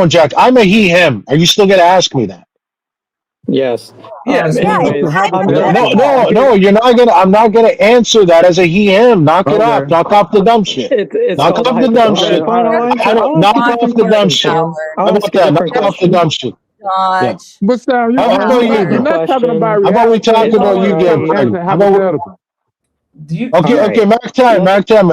Jack. I'm a he/him. Are you still gonna ask me that? Yes. Yes. No. You're not gonna. I'm not gonna answer that as a he/him. Knock it off. Knock off the dumb shit. Knock off the dumb shit. Knock off the dumb shit. How about that? Knock off the dumb shit. Yeah. But Sam, you're not talking about. How about we talk about you getting pregnant? How about okay, Mac time.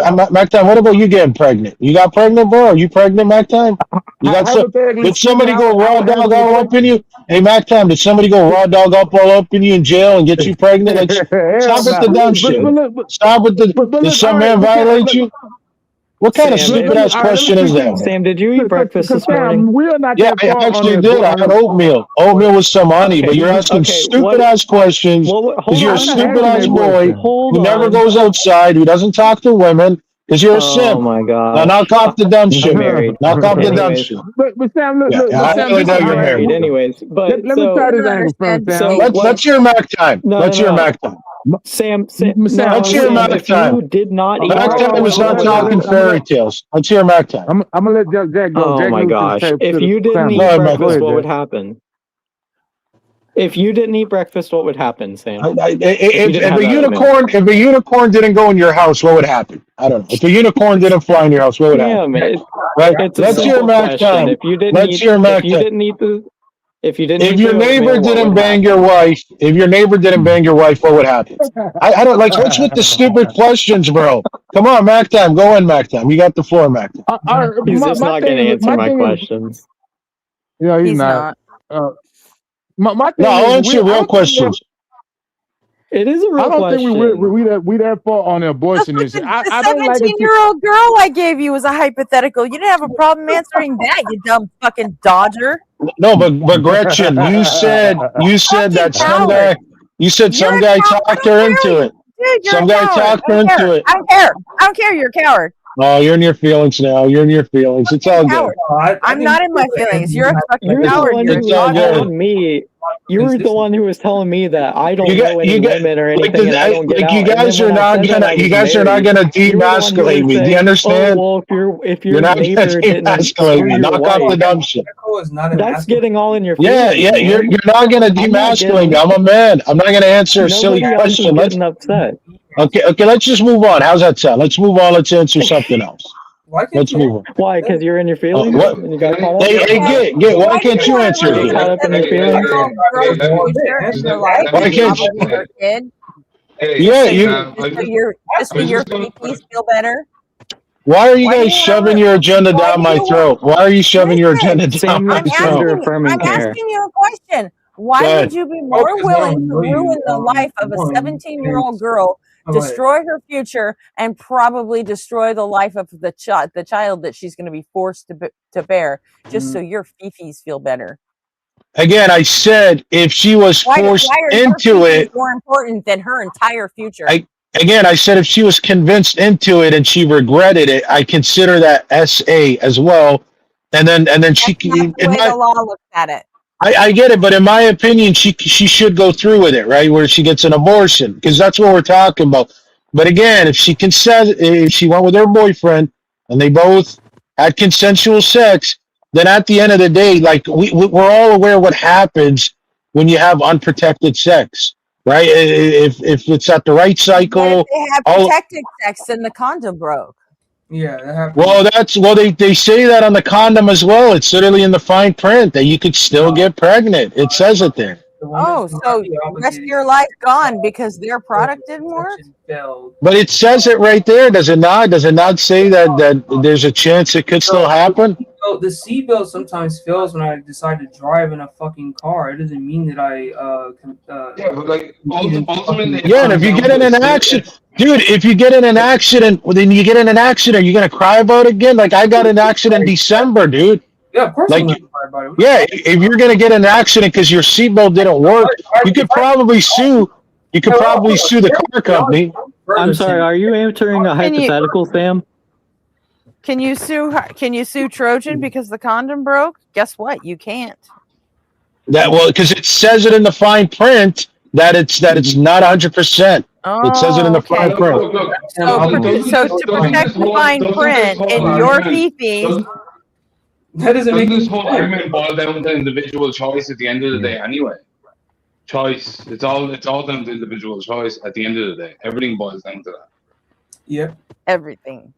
What about you getting pregnant? You got pregnant, bro? Are you pregnant, Mac time? You got did somebody go raw dog all up in you? Hey, Mac time, did somebody go raw dog all up in you in jail and get you pregnant? Like, stop with the dumb shit. Stop with the. Did some man violate you? What kind of stupid ass question is that? Sam, did you eat breakfast this morning? Yeah, I actually did. I had oatmeal. Oatmeal with some honey, but you're asking stupid ass questions because you're a stupid ass boy who never goes outside, who doesn't talk to women, because you're a simp. Oh my god. Now knock off the dumb shit. Knock off the dumb shit. But Sam, look, I really know you're married. Anyways, but let me try this angle from Sam. Let's hear Mac time. Let's hear Mac time. Sam, let's hear Mac time. You did not eat Mac time is not talking fairy tales. Let's hear Mac time. I'm gonna let Jack go. Oh my gosh! If you didn't eat breakfast, what would happen? If you didn't eat breakfast, what would happen, Sam? If a unicorn didn't go in your house, what would happen? I don't know. If a unicorn didn't fly in your house, what would happen? Right? Let's hear Mac time. Let's hear Mac time. If your neighbor didn't bang your wife, what would happen? I don't like what's with the stupid questions, bro. Come on, Mac time. Go in, Mac time. You got the floor, Mac time. He's just not going to answer my questions. Yeah, he's not. I'll answer real questions. It is a real question. I don't think we that far on the abortion issue. The 17-year-old girl I gave you was a hypothetical. You didn't have a problem answering that, you dumb fucking dodger. No, but Gretchen, you said that some guy. You said some guy talked her into it. Dude, some guy talked her into it. I don't care. You're a coward. Oh, you're in your feelings now. It's all good. I'm not in my feelings. You're a fucking coward. You're telling me You were the one who was telling me that I don't know any women or anything, like, and I don't get like out. you guys are not gonna, you guys are not gonna demasculate me. Do you understand? Oh, well, if your You're not gonna neighbor didn't demasculate screw me. your Knock off the wife, dumb shit. that's getting all in your Yeah, feelings, yeah, man. you're not gonna demasculate me. I'm a man. I'm not gonna answer a silly Nobody else is question. getting upset. Okay, let's just move on. How's that sound? Let's move on. Let's answer something else. Let's move on. Why? Because you're in your feelings? What? And you got caught up? Hey, Git, why can't you answer Get it? caught up in your feelings? Your life, Why can't you? probably your kid. Yeah, Just so your feces feel better. Why are you guys shoving your agenda down my throat? Why are you shoving your agenda down my I'm throat? asking you a question. Why Go would you be more willing to ruin the life of a 17-year-old girl, destroy her future, and probably destroy the life of the child that she's going to be forced to bear, just so your fifis feel better? Again, I said if she was forced why are into your it, fifis more important than her entire future? I said if she was convinced into it and she regretted it, I consider that SA as well. And then she That's not the way the law looks at it. I get it, but in my opinion, she should go through with it, right? Where she gets an abortion, because that's what we're talking about. But again, if she went with her boyfriend and they both had consensual sex, then at the end of the day, like we're all aware what happens when you have unprotected sex, right? If it's at the right cycle, But if they have protected sex, then the condom broke. Yeah, that happened. well, they say that on the condom as well. It's literally in the fine print that you could still get pregnant. It says it there. Oh, so the rest of your life gone because their product didn't work? But it says it right there, does it not? Does it not say that there's a chance it could still happen? The seatbelt sometimes fails when I decide to drive in a fucking car. It doesn't mean that I yeah, but like ultimately. Yeah, and if you get in an accident, dude, if you get in an accident, then you get in an accident, you're gonna cry about it again. Like I got an accident in December, dude. Yeah, of course. Like, I'm gonna cry about it. yeah, if you're gonna get in an accident because your seatbelt didn't work, you could probably sue. You could probably sue the car company. I'm sorry, are you answering a hypothetical, Sam? Can you sue Trojan because the condom broke? Guess what? You can't. Because it says it in the fine print that it's not 100%. It says it in the fine print. So to protect the fine print and your fifis, that doesn't make this whole argument boil down to individual choice at the end of the day anyway. Choice. It's all down to individual choice at the end of the day. Everything boils down to that. Yep. Everything.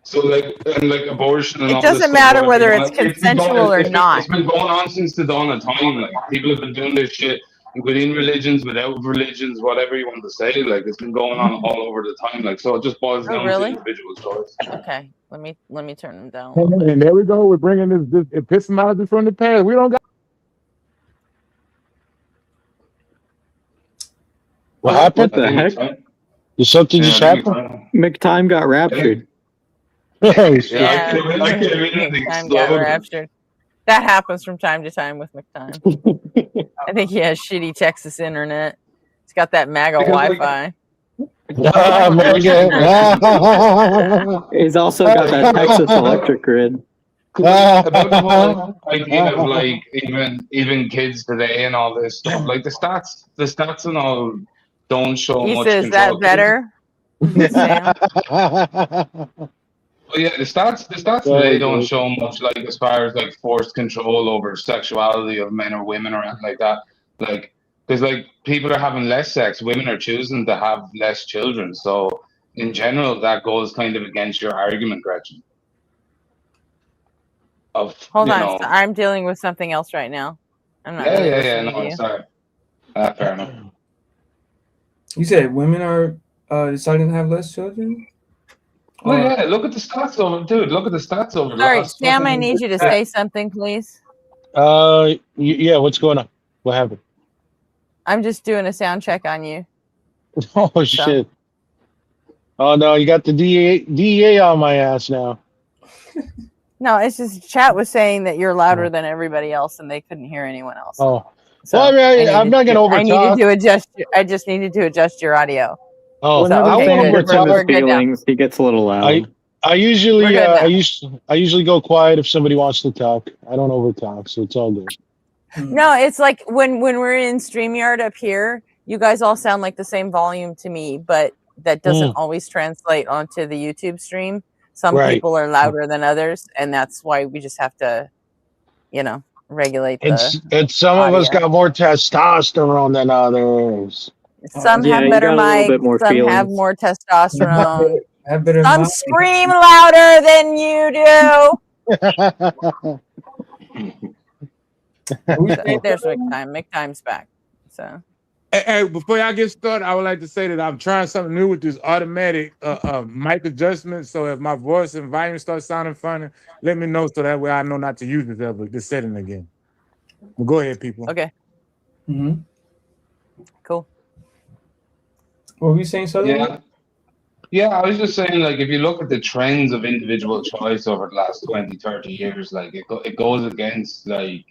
So like abortion and It all doesn't this matter stuff, whether like, it's consensual or not. It's been going on since the dawn of time. Like people have been doing this shit within religions, without religions, whatever you want to say. Like it's been going on all over the time. Like so, it just boils down to individual choice. Okay, let me turn them down. And there we go. We're bringing this epistemology from the past. We don't got. What happened? What the heck? Did something just happen? McTime got raptured. Time got raptured. That happens from time to time with McTime. I think he has shitty Texas internet. He's got that MAGA Wi-Fi. He's also got that Texas electric grid. About the whole idea of like even kids today and all this stuff, like the stats and all don't show He much says control. that better. Well, yeah, the stats today don't show much, like as far as like forced control over sexuality of men or women or anything like that. Like, because like people are having less sex, women are choosing to have less children. So in general, that goes kind of against your argument, Gretchen. Hold on, I'm dealing with something else right now. I'm not. Yeah. No, I'm sorry. Fair enough. You said women are deciding to have less children? Well, yeah, look at the stats over, dude. Look at the stats over. All right, Sam, I need you to say something, please. Yeah, what's going on? What happened? I'm just doing a sound check on you. Oh, shit. Oh, no, you got the DEA on my ass now. No, it's just chat was saying that you're louder than everybody else and they couldn't hear anyone else. Oh. So well, I mean, I'm not going to overtalk. I just needed to adjust your audio. Oh, whenever I Sam won't gets in overtalk. his feelings, he gets a little loud. I usually go quiet if somebody wants to talk. I don't overtalk, so it's all good. No, it's like when we're in StreamYard up here, you guys all sound like the same volume to me, but that doesn't always translate onto the YouTube stream. Some people are louder than others, and that's why we just have to, regulate the It's some audio. of us got more testosterone than others. Some have better mics, some have more testosterone. Some mic. scream louder than you do. There's McTime. McTime's back. So. Hey, before y'all get started, I would like to say that I'm trying something new with this automatic mic adjustment. So if my voice and volume start sounding funny, let me know so that way I know not to use this setting again. Well, go ahead, people. Okay. Mm-hmm. Cool. What were you saying, Sutherland? Yeah, I was just saying, like, if you look at the trends of individual choice over the last 20, 30 years, like, it goes against, like,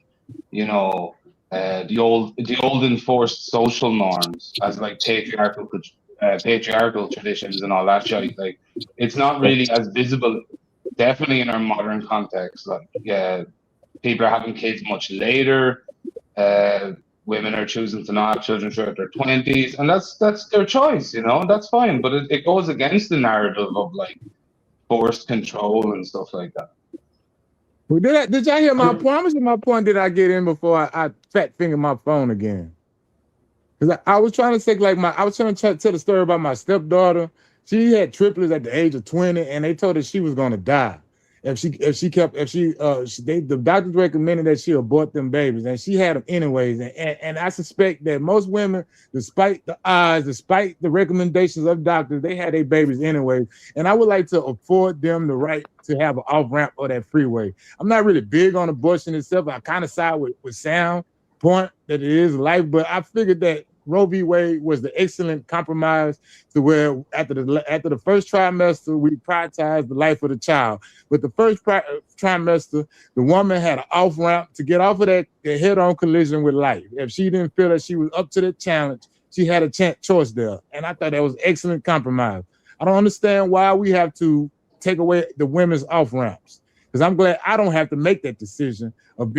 the old enforced social norms as, like, patriarchal traditions and all that shit. Like, it's not really as visible, definitely in our modern context. Like, people are having kids much later. Women are choosing to not have children throughout their 20s, and that's their choice, that's fine. But it goes against the narrative of, like, forced control and stuff like that. Well, did y'all hear my point? How much of my point did I get in before I fat finger my phone again? Because I was trying to say, like, I was trying to tell the story about my stepdaughter. She had triplets at the age of 20, and they told her she was going to die the doctors recommended that she abort them babies, and she had them anyways. And I suspect that most women, despite the odds, despite the recommendations of doctors, they had their babies anyways. And I would like to afford them the right to have an off ramp or that freeway. I'm not really big on abortion itself. I kind of side with Sam point that it is life, but I figured that Roe v. Wade was the excellent compromise to where after the first trimester, we prioritized the life of the child. But the first trimester, the woman had an off ramp to get off of that head-on collision with life. If she didn't feel that she was up to the challenge, she had a choice there. And I thought that was excellent compromise. I don't understand why we have to take away the women's off ramps. Because I'm glad I don't have to make that decision of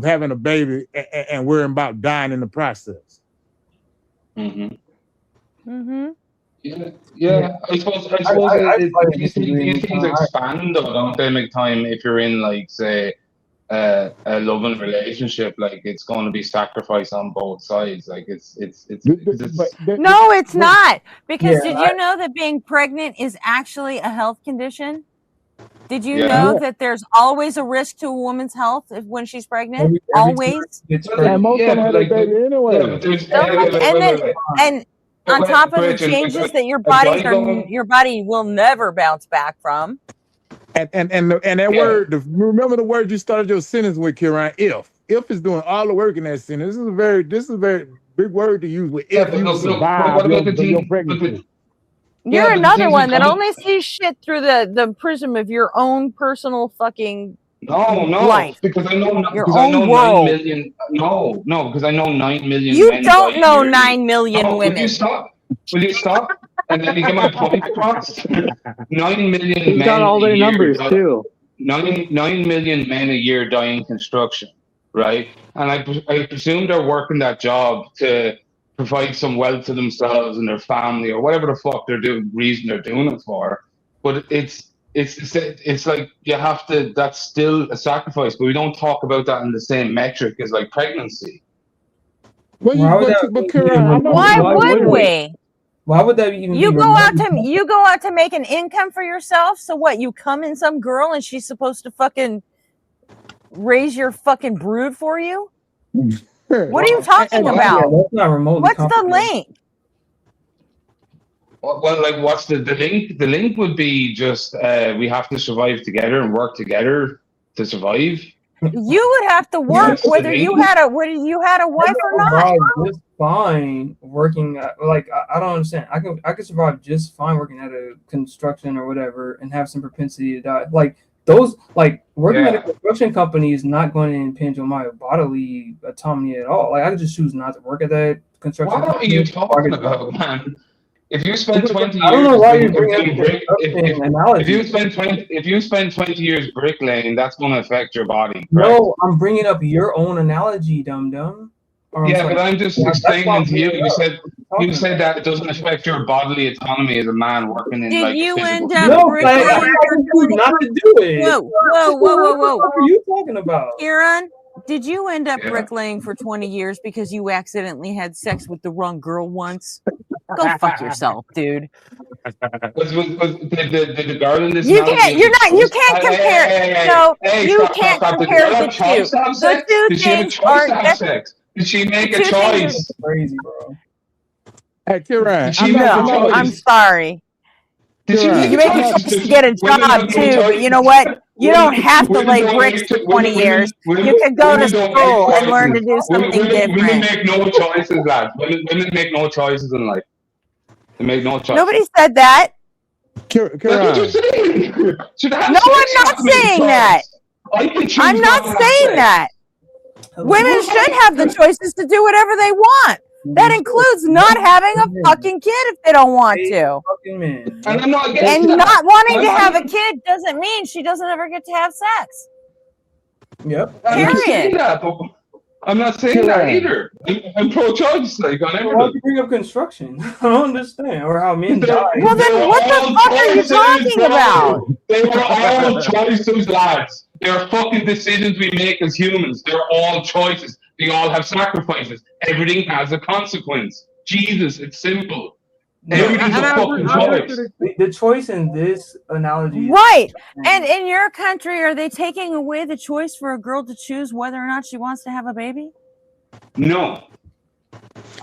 having a baby and worrying about dying in the process. Mm-hmm. Mm-hmm. Yeah. I suppose these things expand, though, don't they? Make time if you're in, like, say, a loving relationship, like, it's going to be sacrifice on both sides. Like, it's no, it's not. Because did you know that being pregnant is actually a health condition? Did you know that there's always a risk to a woman's health when she's pregnant? Always. And most of them had a baby anyway. And on top of the changes that your body will never bounce back from. And that word, remember the word you started your sentence with, Kieran? If is doing all the work in that sentence. This is a very big word to use with if you survive your pregnancy. You're another one that only sees shit through the prism of your own personal fucking life. Because I know your own world. 9 million. No, because I know 9 million. You men don't know 9 million women. Will you stop? And let me get my point across. 9 million He's men. got all their numbers too. 9 million men a year die in construction, right? And I presume they're working that job to provide some wealth to themselves and their family, or whatever the fuck reason they're doing it for. But it's like you have to. That's still a sacrifice, but we don't talk about that in the same metric as, like, pregnancy. Why would we? Why would that even? You go out to make an income for yourself. So what? You come in some girl and she's supposed to fucking raise your fucking brood for you? What are you talking about? That's not remotely. What's the link? Well, like, what's the link? The link would be just we have to survive together and work together to survive. You would have to work whether you had a wife or not. Just fine working. Like, I don't understand. I could survive just fine working at a construction or whatever and have some propensity to die. Like, those, like, working at a construction company is not going to impinge on my bodily autonomy at all. Like, I could just choose not to work at that construction. What are you talking about, man? If you spend 20 I don't know years why doing, you're bringing up doing the brick, analogy. if you spend 20 years bricklaying, that's going to affect your body, correct? No, I'm bringing up your own analogy, dum dum. Yeah, but I'm just That's explaining why it to you. You said talking that it doesn't affect your bodily autonomy as a man working in Did like a you physical end field. up No, but I bricklaying for told 20 you not to do it. Whoa. What are you talking about? Kieran, did you end up Yeah. bricklaying for 20 years because you accidentally had sex with the wrong girl once? Go fuck yourself, dude. Was the girl in this You analogy can't. have You're the not. You choice? can't Hey, compare. hey, hey, hey, No, hey, you stop. can't Did the compare girl have the choice two. to have The sex? two Did she have a things choice are to have that's sex? Did she the make a two things are choice? Crazy, bro. Hey, Kieran, Did she make a no. I'm choice? sorry. Did she make You a make a choice? choice to get a Women job have no too, but choice. you know what? You don't have to Women lay don't bricks make for 20 years. You women could go to don't make school and learn to choices. do something Women different. make no choices, lads. Women make no choices in life. They make no choices. Nobody said that. That's what you're saying. Should have No, sex, I'm you have not to make a saying choice. that. I can choose I'm not to have saying sex. that. Women should have the choices to do whatever they want. That includes not having a fucking kid if they don't want to. And I'm not against And that. not wanting to I'm have a not- kid doesn't mean she doesn't ever get to have sex. Yep. I'm not saying Period. that, but I'm not saying that either. I'm pro-choice, like on So why everything. would you bring up construction? I don't understand. Or how men die. Well, then what the fuck are you talking about? They were all choices, lads. They're fucking decisions we make as humans. They're all choices. They all have sacrifices. Everything has a consequence. Jesus, it's simple. Everything's a fucking choice. The choice in this analogy, Right. And in your country, are they taking away the choice for a girl to choose whether or not she wants to have a baby? No.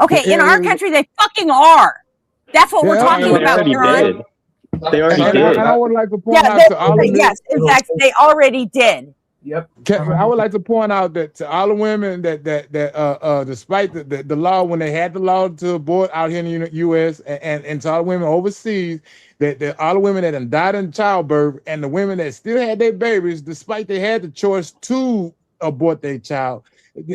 Okay, in our country, they fucking are. That's what we're talking about, Kieran. They already did. And I would like to point Yeah, out to all the yes, in fact, they already did. Yep. I would like to point out that to all the women that despite the law, when they had the law to abort out here in the U.S. and to all the women overseas, that all the women that have died in childbirth and the women that still had their babies, despite they had the choice to abort their child.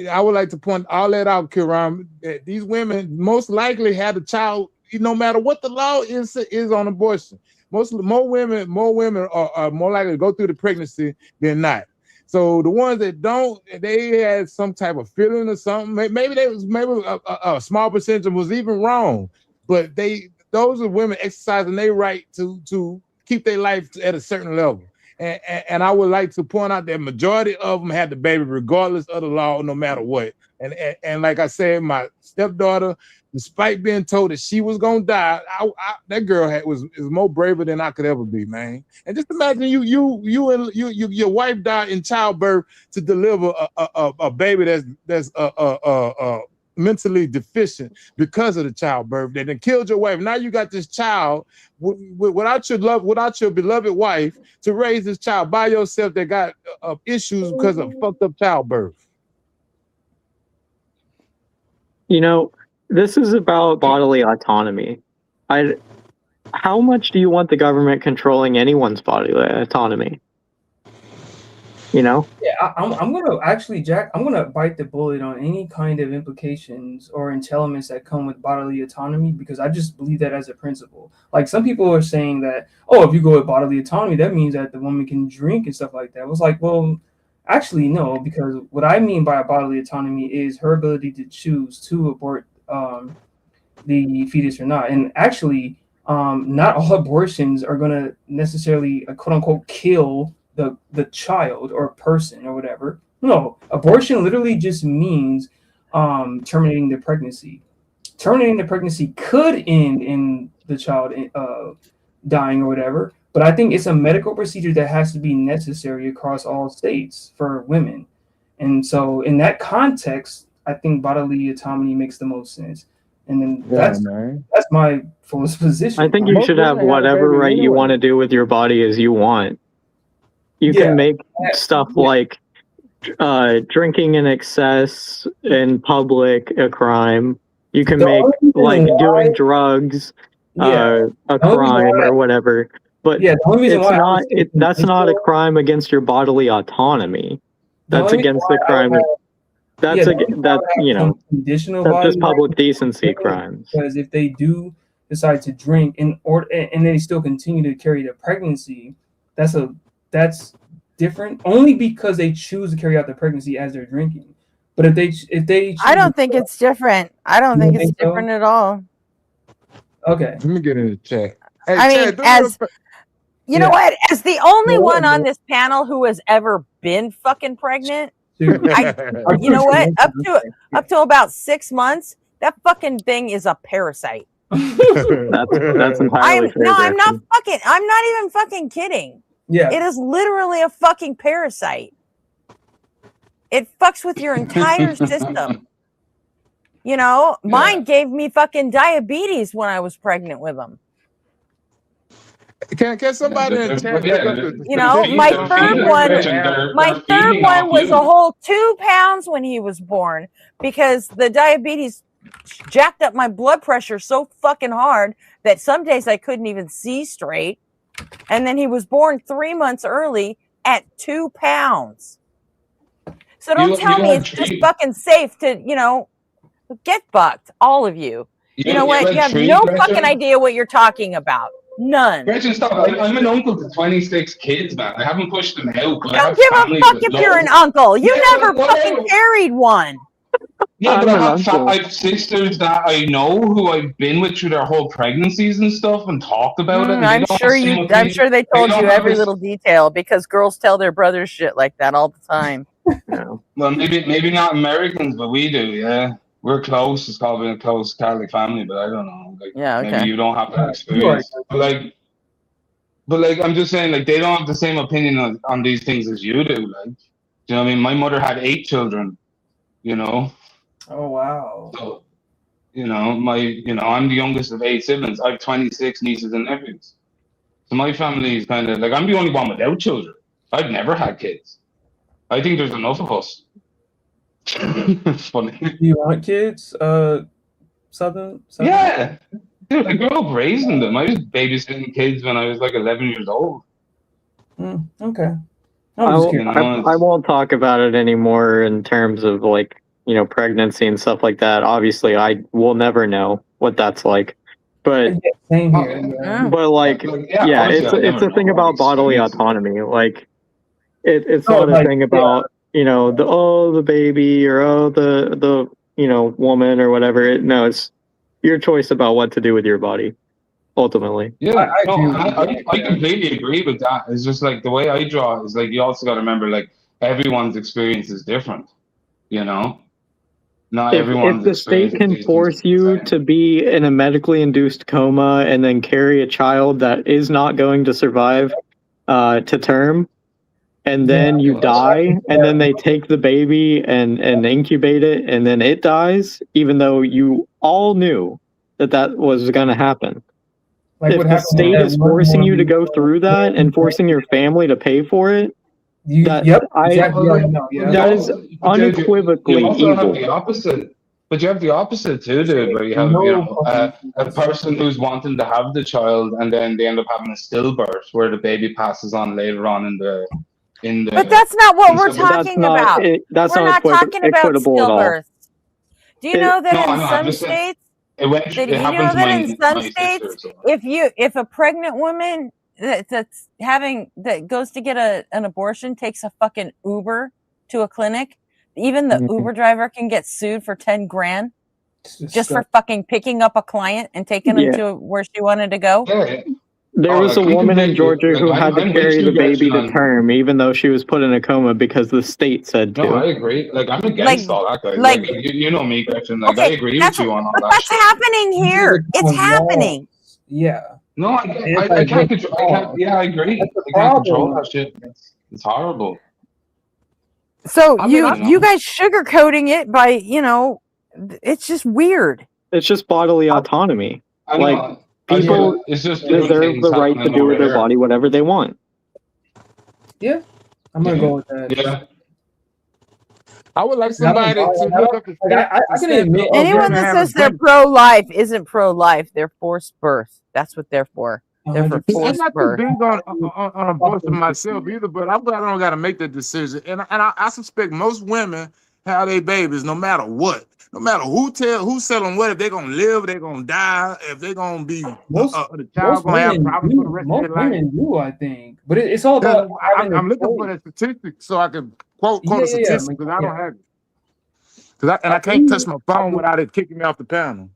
I would like to point all that out, Kiram, that these women most likely had a child, no matter what the law is on abortion. More women are more likely to go through the pregnancy than not. So the ones that don't, they had some type of feeling or something. Maybe a small percentage was even wrong, but those are women exercising their right to keep their life at a certain level. And I would like to point out that majority of them had the baby regardless of the law, no matter what. And like I said, my stepdaughter, despite being told that she was gonna die, that girl is more braver than I could ever be, man. And just imagine your wife died in childbirth to deliver a baby that's mentally deficient because of the childbirth that then killed your wife. Now you got this child without your beloved wife to raise this child by yourself that got issues because of fucked up childbirth. You know, this is about bodily autonomy. How much do you want the government controlling anyone's bodily autonomy? You know? Yeah, I'm gonna actually, Jack. I'm gonna bite the bullet on any kind of implications or entailments that come with bodily autonomy because I just believe that as a principle. Like some people are saying that, oh, if you go with bodily autonomy, that means that the woman can drink and stuff like that. I was like, well, actually, no, because what I mean by bodily autonomy is her ability to choose to abort the fetus or not. And actually, not all abortions are gonna necessarily, quote unquote, kill the child or person or whatever. No, abortion literally just means terminating the pregnancy. Terminating the pregnancy could end in the child dying or whatever, but I think it's a medical procedure that has to be necessary across all states for women. And so in that context, I think bodily autonomy makes the most sense. And then that's my fullest position. I think you should have whatever right you want to do with your body as you want. You can make stuff like drinking in excess in public a crime. You can make like doing drugs a crime or whatever. But it's not. That's not a crime against your bodily autonomy. That's against the crime. That's you know. Conditional That's just body public decency crimes. Because if they do decide to drink and they still continue to carry the pregnancy, that's different only because they choose to carry out the pregnancy as they're drinking. But if they I don't think it's different. I don't think it's different at all. Okay. Let me get in the chat. Hey, I mean, Chad, as you know what, as the only one on this panel who has ever been fucking pregnant, you know what? Up to about 6 months, that fucking thing is a parasite. That's entirely fair. I'm not even fucking kidding. Yeah. It is literally a fucking parasite. It fucks with your entire system. You know, mine gave me fucking diabetes when I was pregnant with them. Can somebody in the chat look up the You know, my third one was a whole 2 pounds when he was born because the diabetes jacked up my blood pressure so fucking hard that some days I couldn't even see straight. And then he was born 3 months early at 2 pounds. So don't tell me it's just fucking safe to, you know, get fucked, all of you. You know what? You have no fucking idea what you're talking about. None. Gretchen, stop. I'm an uncle to 26 kids, man. I haven't pushed them out. But Don't give a fuck if you're an uncle. You never fucking carried one. Yeah, but I have sisters that I know who I've been with through their whole pregnancies and stuff and talked about it. I'm sure they told you every little detail because girls tell their brothers shit like that all the time. Well, maybe not Americans, but we do, yeah. We're close. It's called being a close Catholic family, but I don't know. Like, yeah, okay. Maybe you don't have that experience. But like, I'm just saying, like, they don't have the same opinion on these things as you do. Like, do you know what I mean? My mother had 8 children, you know? Oh, wow. So, you know, I'm the youngest of 8 siblings. I have 26 nieces and nephews. So my family is kind of like, I'm the only one without children. I've never had kids. I think there's enough of us. It's funny. Do you want kids? Southern? Yeah. Dude, I grew up raising them. I was babysitting kids when I was like 11 years old. Okay. I won't talk about it anymore in terms of like, you know, pregnancy and stuff like that. Obviously, I will never know what that's like. But same here. But like, yeah, it's a thing about bodily autonomy. Like, it's not a thing about you know the baby or the you know woman or whatever. No, it's your choice about what to do with your body. Ultimately, yeah, I completely agree with that. It's just like the way I draw is like you also got to remember like everyone's experience is different. You know, not everyone's. If the state can force you to be in a medically induced coma and then carry a child that is not going to survive to term, and then you die, and then they take the baby and incubate it, and then it dies, even though you all knew that was going to happen. Like if the state is forcing you to go through that and forcing your family to pay for it, that is unequivocally you also evil. have the opposite. But you have the opposite too, dude, where you have a person who's wanting to have the child and then they end up having a stillbirth where the baby passes on later on in the But that's not what we're talking about. We're not talking about stillbirth. Do you know that in some states? If a pregnant woman that goes to get an abortion takes a fucking Uber to a clinic, even the Uber driver can get sued for 10 grand just for fucking picking up a client and taking them to where she wanted to go. There was a woman in Georgia who had to carry the baby to term, even though she was put in a coma because the state said to. No, I agree. Like, I'm against all that, guys. Like, you know me, Gretchen. Like, I agree with you on all that. But that's happening here. It's happening. Yeah. No, I can't control. Yeah, I agree. I can't control that shit. It's horrible. So you guys sugarcoating it by, you know, it's just weird. It's just bodily autonomy. Like, people deserve the right to do with their body whatever they want. Yeah, I'm gonna go with that. Yeah. I would like somebody to look up the I can admit anyone that says they're pro-life isn't pro-life. They're forced birth. That's what they're for. They're for I'm forced not too birth. big on abortion myself either, but I'm glad I don't got to make that decision. And I suspect most women have their babies no matter what. No matter who's selling what, if they're gonna live, they're gonna die, if they're gonna be the child gonna have problems for the rest of their life. Women do, I think, but it's all about. I'm looking for the statistics so I can quote the statistics because I don't have it. I can't touch my phone without it kicking me off the panel.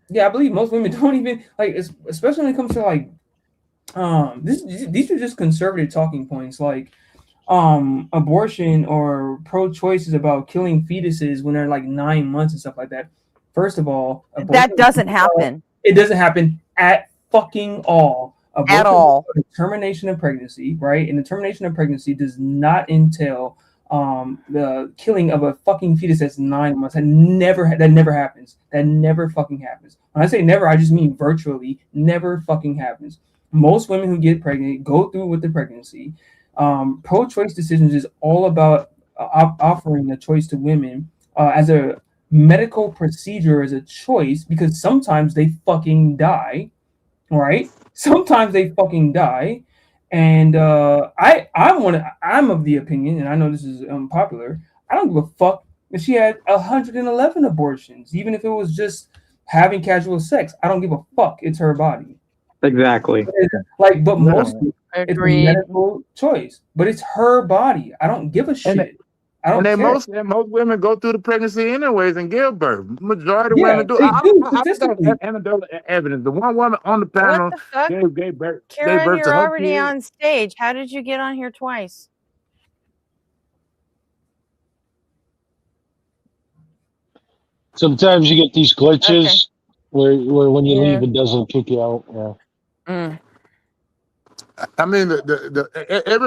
Yeah, I believe most women don't even like, especially when it comes to like, these are just conservative talking points, like, abortion or pro-choice is about killing fetuses when they're like 9 months and stuff like that. First of all, that doesn't happen. It doesn't happen at fucking all. Abortion at all. is a termination of pregnancy, right? And the termination of pregnancy does not entail the killing of a fucking fetus that's 9 months. That never happens. That never fucking happens. When I say never, I just mean virtually never fucking happens. Most women who get pregnant go through with the pregnancy. Pro-choice decisions is all about offering a choice to women as a medical procedure, as a choice, because sometimes they fucking die, right? Sometimes they fucking die. And I'm of the opinion, and I know this is unpopular, I don't give a fuck if she had 111 abortions, even if it was just having casual sex. I don't give a fuck. It's her body. Exactly. Like, but mostly it's a medical choice, but it's her body. I don't give a shit. I don't care. Most women go through the pregnancy anyways and give birth. Majority of women do. They do I got anecdotal evidence. The one woman on the panel What the fuck? gave birth Karen, to you're her already kid. on stage. How did you get on here twice? Sometimes you get these glitches where when you leave, it doesn't kick you out. Yeah. I mean,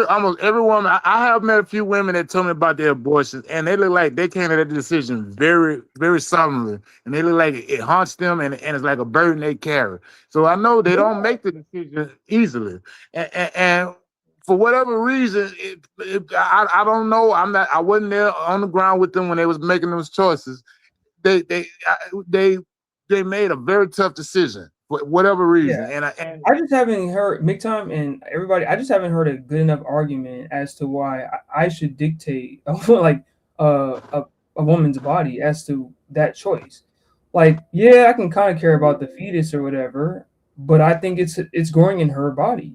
almost every woman. I have met a few women that told me about their abortions, and they look like they came to that decision very, very solemnly, and they look like it haunts them, and it's like a burden they carry. So I know they don't make the decision easily, and for whatever reason, I don't know. I wasn't there on the ground with them when they was making those choices. They made a very tough decision for whatever reason. Yeah. And I just haven't heard McTime and everybody. I just haven't heard a good enough argument as to why I should dictate like a woman's body as to that choice. Like, yeah, I can kind of care about the fetus or whatever, but I think it's growing in her body,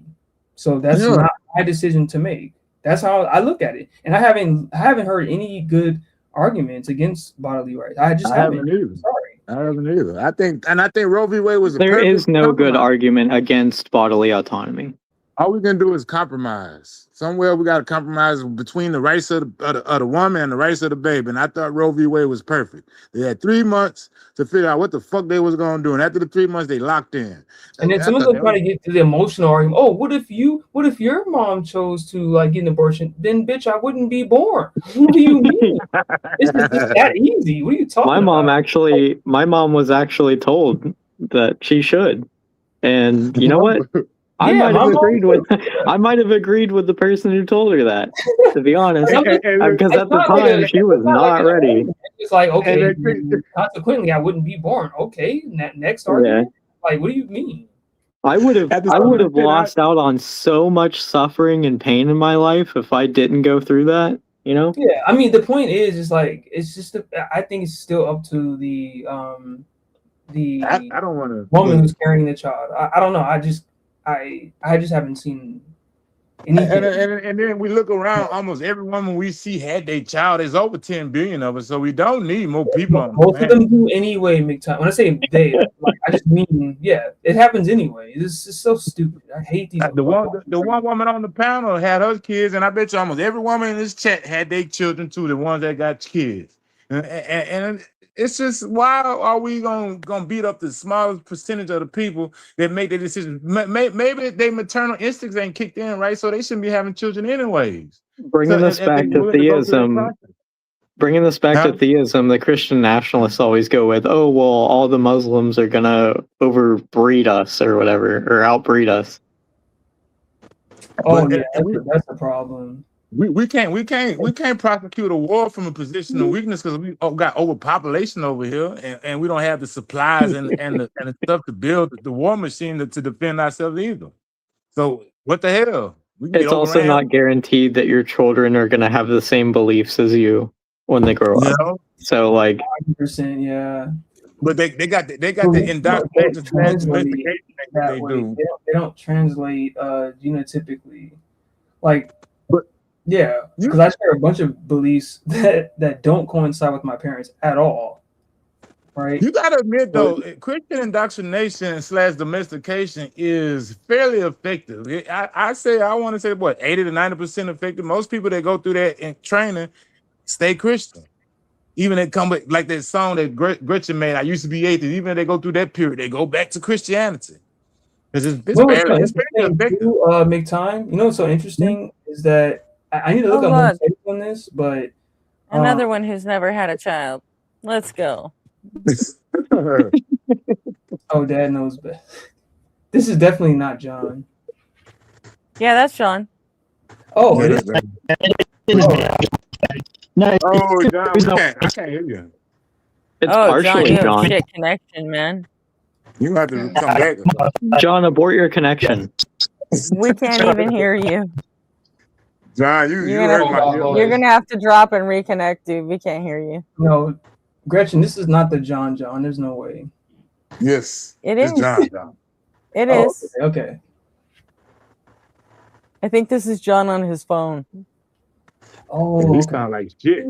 so that's not my decision to make. That's how I look at it, and I haven't heard any good arguments against bodily rights. I haven't. Either. Sorry. I haven't either. I think Roe v. Wade was. There is no good argument against bodily autonomy. All we can do is compromise. Somewhere we got to compromise between the rights of the woman and the rights of the baby. And I thought Roe v. Wade was perfect. They had 3 months to figure out what the fuck they was going to do. And after the 3 months, they locked in. And then someone's trying to get to the emotional argument. Oh, what if your mom chose to like get an abortion? Then bitch, I wouldn't be born. What do you mean? It's that easy. What are you talking about? My mom was actually told that she should. And you know what? I might have agreed with the person who told her that, to be honest, because at the time she was not ready. It's like, okay, consequently, I wouldn't be born. Okay, next argument. Like, what do you mean? I would have lost out on so much suffering and pain in my life if I didn't go through that. You know? Yeah, I mean, the point is like it's just. I think it's still up to the I don't want to woman who's carrying the child. I don't know. I just haven't seen anything. And then we look around, almost every woman we see had their child. There's over 10 billion of us, so we don't need more people on the Most of them do anyway, McTime. When I say they, I just mean, yeah, it happens anyway. This is so stupid. I hate these. The one woman on the panel had her kids, and I bet you almost every woman in this chat had their children too, the ones that got kids. And it's just, why are we gonna beat up the smallest percentage of the people that make the decisions? Maybe their maternal instincts ain't kicked in, right? So they shouldn't be having children anyways. Bringing this back to theism, the Christian nationalists always go with, oh, well, all the Muslims are gonna overbreed us or whatever, or outbreed us. Oh, yeah, that's a problem. We can't prosecute a war from a position of weakness because we got overpopulation over here, and we don't have the supplies and the stuff to build the war machine to defend ourselves either. So what the hell? It's also not guaranteed that your children are going to have the same beliefs as you when they grow You up. know? So like 100%, yeah. But they got the Well, indoctrination translate domestication thing that that they way. do. They don't translate genotypically. Like, But yeah, because I share a bunch of beliefs that don't coincide with my parents at all. Right? You gotta admit though, Christian indoctrination / domestication is fairly effective. I want to say what 80 to 90% effective. Most people that go through that in training stay Christian. Even they come with like that song that Gretchen made. I used to be atheist. Even if they go through that period, they go back to Christianity because it's fairly effective. To make time. You know what's so interesting is that I need to look Oh, up more look. studies on this, but Another one who's never had a child. Let's go. Oh, Dad knows best. This is definitely not John. Yeah, that's John. Oh, it is. Oh, John, I can't hear you. It's Oh, John, partially you have John. shit connection, man. You have to come back. John, abort your connection. We can't even hear you. John, You're gonna have to drop and reconnect, dude. We can't hear you. No, Gretchen, this is not the John. There's no way. Yes, It it's is. John. It Oh, is. Okay. I think this is John on his phone. Oh, You sound like shit.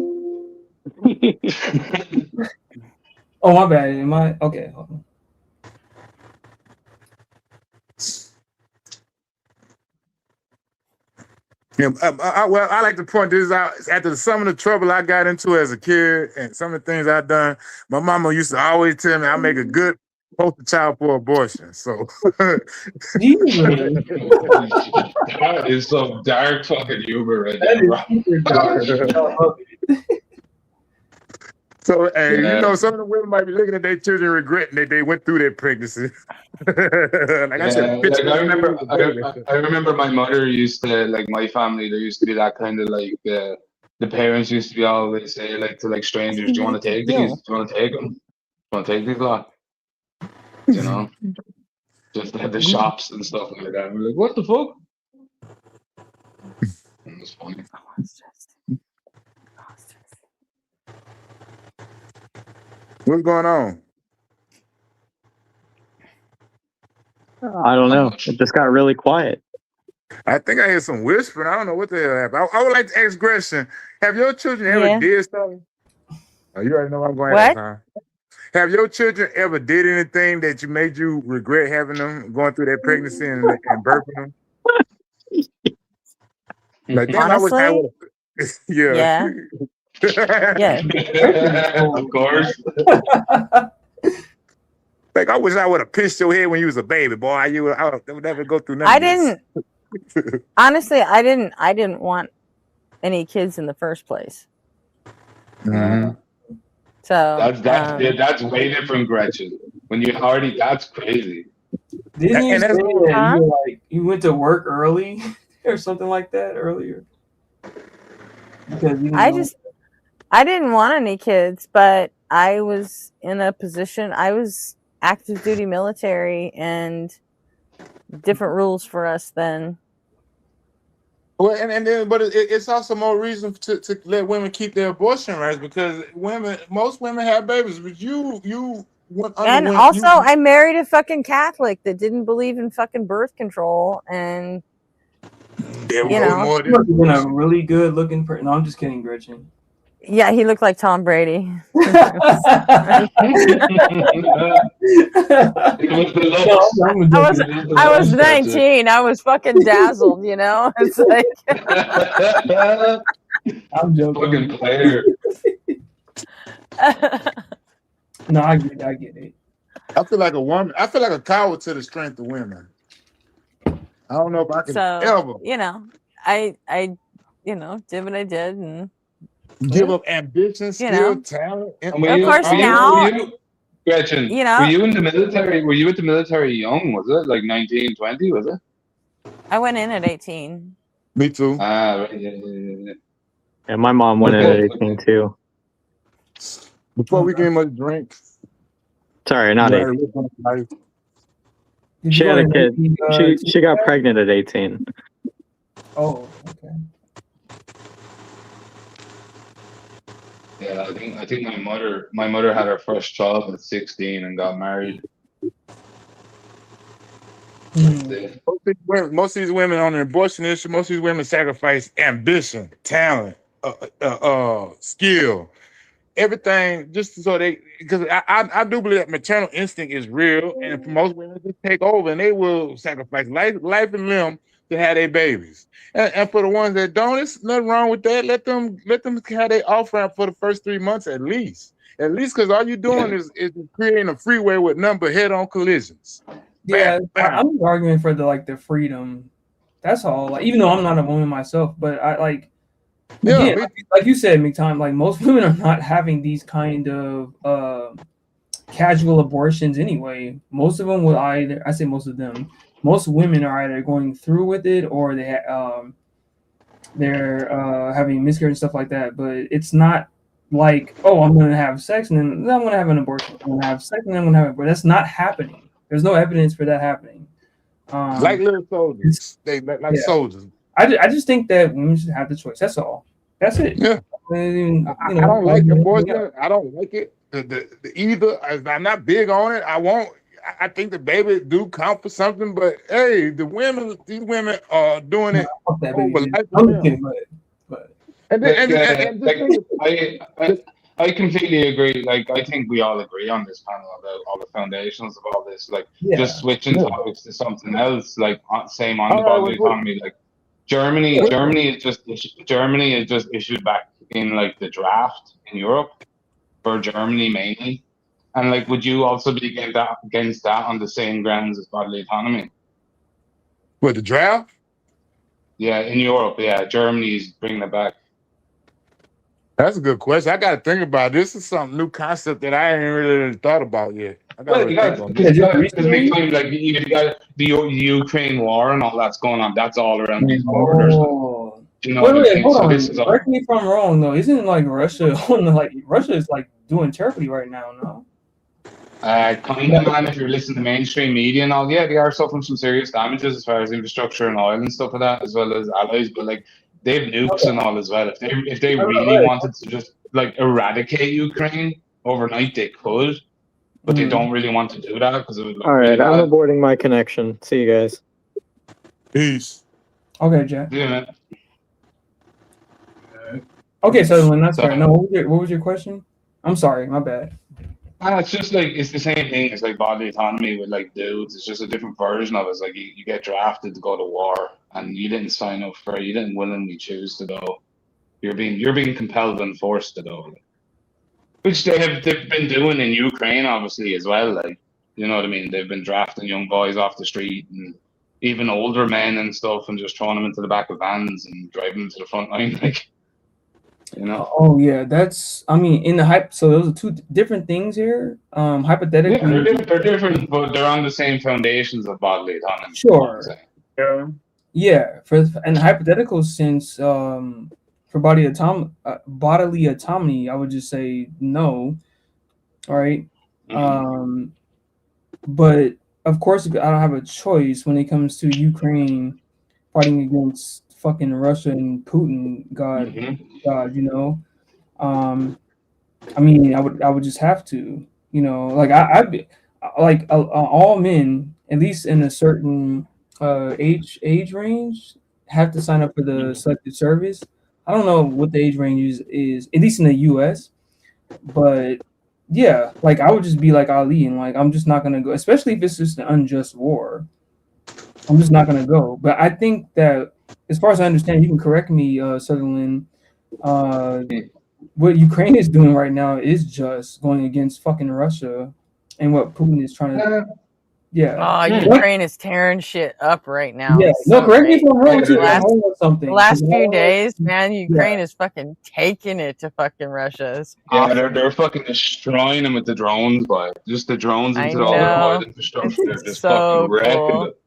Oh, my bad. Am I okay? Hold on. Yeah, well, I like to point this out. After some of the trouble I got into as a kid and some of the things I've done, my mama used to always tell me I make a good poster child for abortion. So That is some dark fucking humor right there, bro. So, hey, Yeah. you know, some of the women might be looking at their children regretting that they went through that pregnancy. Like I said, bitch, I remember my mother used to, like, my family, there used to be that kind of like the parents used to be always say like to like strangers, do you want to take these? Do you want to take them? Do you want to take these lot? You know, just at the shops and stuff like that. We're like, what the fuck? It was funny. What's going on? I don't know. It just got really quiet. I think I hear some whispering. I don't know what the hell happened. I would like to ask Gretchen, have your children ever did something? Oh, you already know what I'm going to ask, huh? Have your children ever did anything that you made you regret having them going through that pregnancy and birthing them? Like, damn, honestly, I would yeah. Yeah. Of course. Like, I wish I would have pissed your head when you was a baby, boy. I would never go through nothing. I didn't. Honestly, I didn't want any kids in the first place. Mm-hmm. So that's way different, Gretchen. When you already, that's crazy. Didn't you say that you went to work early or something like that earlier? Because I didn't want any kids, but I was in a position. I was active duty military, and different rules for us then. Well, but it's also more reason to let women keep their abortion rights because most women have babies, but you went And also, I married a fucking Catholic that didn't believe in fucking birth control, and you know, been a really good looking person. No, I'm just kidding, Gretchen. Yeah, he looked like Tom Brady. I was 19. I was fucking dazzled, you know? It's like I'm joking. Fucking player. No, I get it. I feel like a woman. I feel like a coward to the strength of women. I don't know if I can ever. You know, I did what I did and give up ambition, skill, talent. Of course, now, Gretchen, you know, were you in the military? Were you in the military young? Was it like 19, 20? Was it? I went in at 18. Me too. Ah, right. Yeah. And my mom went in at 18 too. Before we gave much drink. Sorry, not 18. She had a kid. She got pregnant at 18. Oh, okay. Yeah, I think my mother had her first child at 16 and got married. Most of these women on an abortion issue, most of these women sacrifice ambition, talent, skill, everything, just so they. Because I do believe that maternal instinct is real, and for most women just take over, and they will sacrifice life and limb to have their babies. And for the ones that don't, it's nothing wrong with that. Let them have their off ramp for the first 3 months at least. At least, because all you're doing is creating a freeway with number head-on collisions. Yeah, I'm arguing for the freedom. That's all. Like, even though I'm not a woman myself, but I like. Again, like you said, McTime, like most women are not having these kind of casual abortions anyway. Most of them will either, I say most of them, most women are either going through with it or they're having miscarriage and stuff like that. But it's not like, oh, I'm going to have sex and then I'm going to have an abortion. I'm going to have sex and then I'm going to have an abortion. That's not happening. There's no evidence for that happening. Like little soldiers. They like soldiers. I just think that women should have the choice. That's all. That's it. Yeah. I don't like abortion. I don't like it. Either. I'm not big on it. I think the baby do count for something, but hey, these women are doing it. I completely agree. Like, I think we all agree on this panel about all the foundations of all this. Like, just switching topics to something else. Like, same on the bodily autonomy. Like, Germany is just issued back in like the draft in Europe for Germany mainly. And like, would you also be against that on the same grounds as bodily autonomy? With the draft? Yeah, in Europe, yeah, Germany's bringing it back. That's a good question. I got to think about it. This is some new concept that I ain't really thought about yet. Because like you got the Ukraine war and all that's going on. That's all around these borders. You know wait, hold on. Correct me if I'm wrong though. Isn't like Russia Russia is like doing terribly right now? No. Kind of, man. If you're listening to mainstream media and all, yeah, they are suffering some serious damages as far as infrastructure and oil and stuff like that, as well as allies. But like, they have nukes and all as well. If they really wanted to just like eradicate Ukraine overnight, they could, but they don't really want to do that because it would look all right, really I'm bad. aborting my connection. See you guys. Peace. Okay, Jack. Yeah, man. Okay, so when that's fair. No, what was your question? I'm sorry, my bad. It's just like, it's the same thing as like bodily autonomy with like dudes. It's just a different version of it. It's like you get drafted to go to war and you didn't sign up for it. You didn't willingly choose to go. You're being compelled and forced to go. Which they've been doing in Ukraine obviously as well. Like, you know what I mean? They've been drafting young boys off the street and even older men and stuff and just throwing them into the back of vans and driving them to the front line. Like, you know. Oh yeah, that's. I mean, in the hype. So those are two different things here. Hypothetically, yeah, they're different, but they're on the same foundations of bodily autonomy. Sure. Yeah. In the hypothetical sense, for bodily autonomy, I would just say no. All right. But of course, I don't have a choice when it comes to Ukraine fighting against fucking Russia and Putin. God, you know. I mean, I would just have to, you know, like I'd be like all men, at least in a certain age range, have to sign up for the selective service. I don't know what the age range is at least in the U.S., but yeah, like I would just be like Ali and like I'm just not gonna go, especially if it's just an unjust war. I'm just not gonna go. But I think that, as far as I understand, you can correct me, Sutherland. What Ukraine is doing right now is just going against fucking Russia, and what Putin is trying to. Yeah. Ukraine is tearing shit up right now. Yeah. It's No, so correct me if great. I'm wrong Like, too. the last few days, man, Ukraine is fucking taking it to fucking Russia. It's awesome. Yeah, they're fucking destroying them with the drones, but just the drones I into all the know. oil infrastructure. They're just So fucking wrecking cool. it.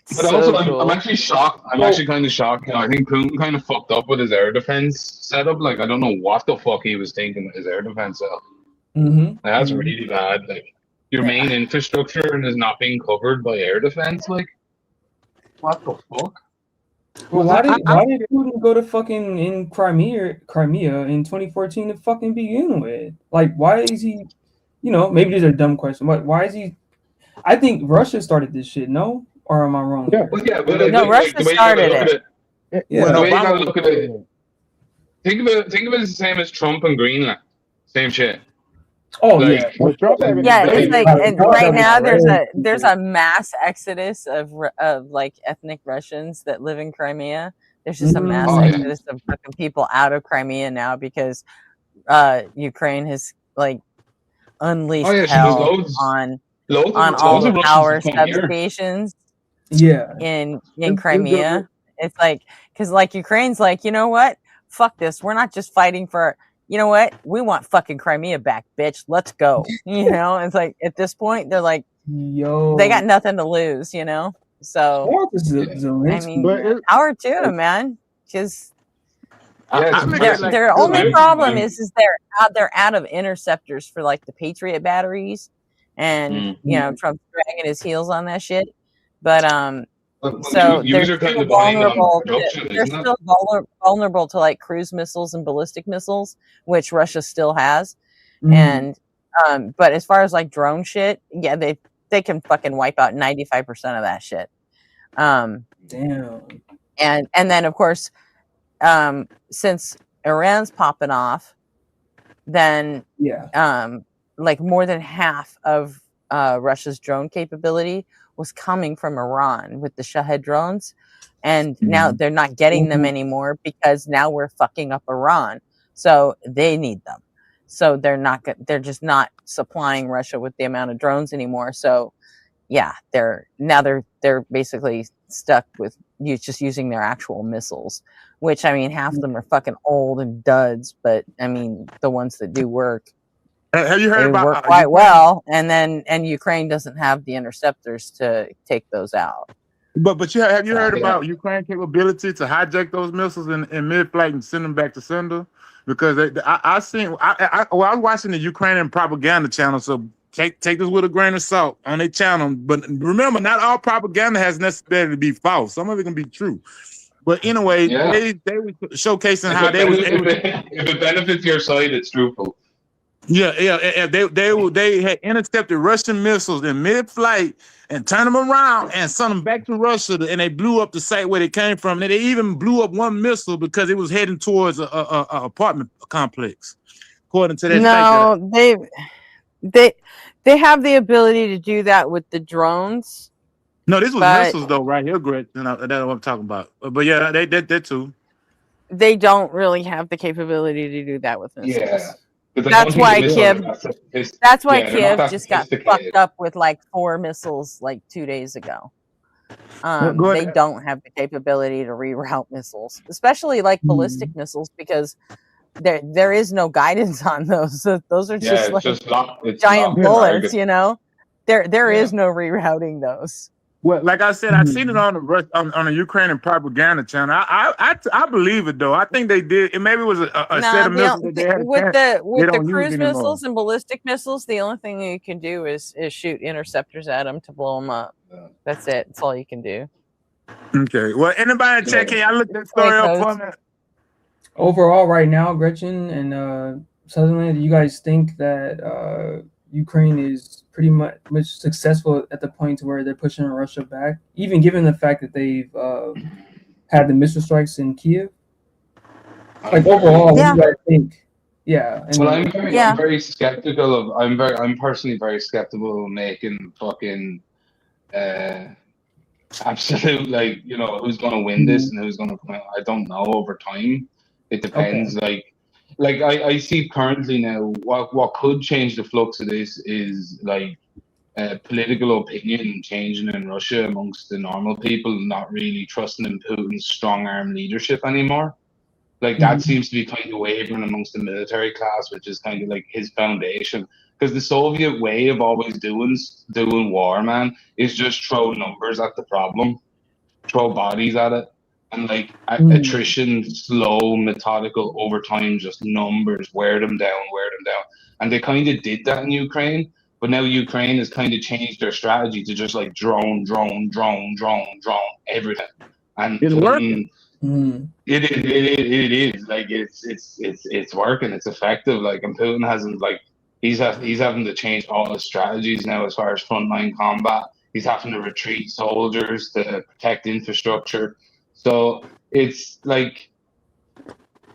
But So also, cool. I'm actually shocked. I'm actually kind of shocked. You know, I think Putin kind of fucked up with his air defense setup. Like, I don't know what the fuck he was thinking with his air defense setup. Like, that's really bad. Like, your main infrastructure is not being covered by air defense. Like, what the fuck? Well, why did Putin go to fucking in Crimea in 2014 to fucking begin with? Like, why is he? You know, maybe these are dumb questions. But why is he? I think Russia started this shit. No, or am I wrong? Yeah, here? yeah, but No, Russia the way you gotta started look it. at it, Yeah. the way you gotta look at it, think of it as the same as Trump and Greenland, same shit. Oh like, Yeah, it's like and right now there's a mass exodus of like ethnic Russians that live in Crimea. There's just a mass exodus of fucking people out of Crimea now because Ukraine has like unleashed hell on all the power substations. Yeah, in Crimea. It's like because like Ukraine's like, you know what? Fuck this. We're not just fighting for. You know what? We want fucking Crimea back, bitch. Let's go. You know, it's like at this point they're like, yo, they got nothing to lose. You know, so I mean, power to them, man. Because their only problem is they're out of interceptors for like the Patriot batteries, and you know Trump's dragging his heels on that shit. But so they're still vulnerable. They're still vulnerable to like cruise missiles and ballistic missiles, which Russia still has. And but as far as like drone shit, yeah, they can fucking wipe out 95% of that shit. Damn. And then of course, since Iran's popping off, then like more than half of Russia's drone capability was coming from Iran with the Shahed drones, and now they're not getting them anymore because now we're fucking up Iran, so they need them. So they're just not supplying Russia with the amount of drones anymore. So yeah, they're basically stuck with just using their actual missiles, which I mean half of them are fucking old and duds, but I mean the ones that do work. Have you heard They about work quite well, and Ukraine doesn't have the interceptors to take those out. But have you heard about Ukraine's capability to hijack those missiles in mid-flight and send them back to sender? Because I was watching the Ukrainian propaganda channel, so take this with a grain of salt on their channel. But remember, not all propaganda has necessarily to be false. Some of it can be true. But anyway, they were showcasing how they was able to, if it benefits your side, it's truthful. Yeah. They had intercepted Russian missiles in mid-flight and turned them around and sent them back to Russia, and they blew up the site where they came from. And they even blew up one missile because it was heading towards a apartment complex, according to that. No, they have the ability to do that with the drones. No, this was missiles though, right here, Greg. That's what I'm talking about. But yeah, they too. They don't really have the capability to do that with missiles. Yeah. That's why Kiev just got fucked up with like 4 missiles like 2 days ago. They don't have the capability to reroute missiles, especially like ballistic missiles, because there is no guidance on those. So those are just giant bullets, you know. There is no rerouting those. Well, like I said, I seen it on the Ukrainian propaganda channel. I believe it though. I think they did. Maybe it was a set of missiles that they had with the cruise missiles and ballistic missiles. The only thing you can do is shoot interceptors at them to blow them up. That's it. That's all you can do. Okay. Well, anybody check? Can y'all look that story up for me? Overall, right now, Gretchen and Sutherland, do you guys think that Ukraine is pretty much successful at the point where they're pushing Russia back, even given the fact that they've had the missile strikes in Kiev? Like overall, what do you guys think? Yeah. Well, I'm very skeptical of. I'm personally very skeptical of making fucking absolute, like, you know, who's going to win this and who's going to win. I don't know. Over time, it depends. Like I see currently now, what could change the flux of this is like political opinion changing in Russia amongst the normal people, not really trusting in Putin's strong arm leadership anymore. Like that seems to be kind of wavering amongst the military class, which is kind of like his foundation. Because the Soviet way of always doing war, man, is just throw numbers at the problem, throw bodies at it. And like attrition, slow, methodical, over time, just numbers, wear them down. And they kind of did that in Ukraine, but now Ukraine has kind of changed their strategy to just like drone everything. and it's working. It is like it's working. It's effective. Like, and Putin hasn't like he's having to change all his strategies now as far as frontline combat. He's having to retreat soldiers to protect infrastructure. So it's like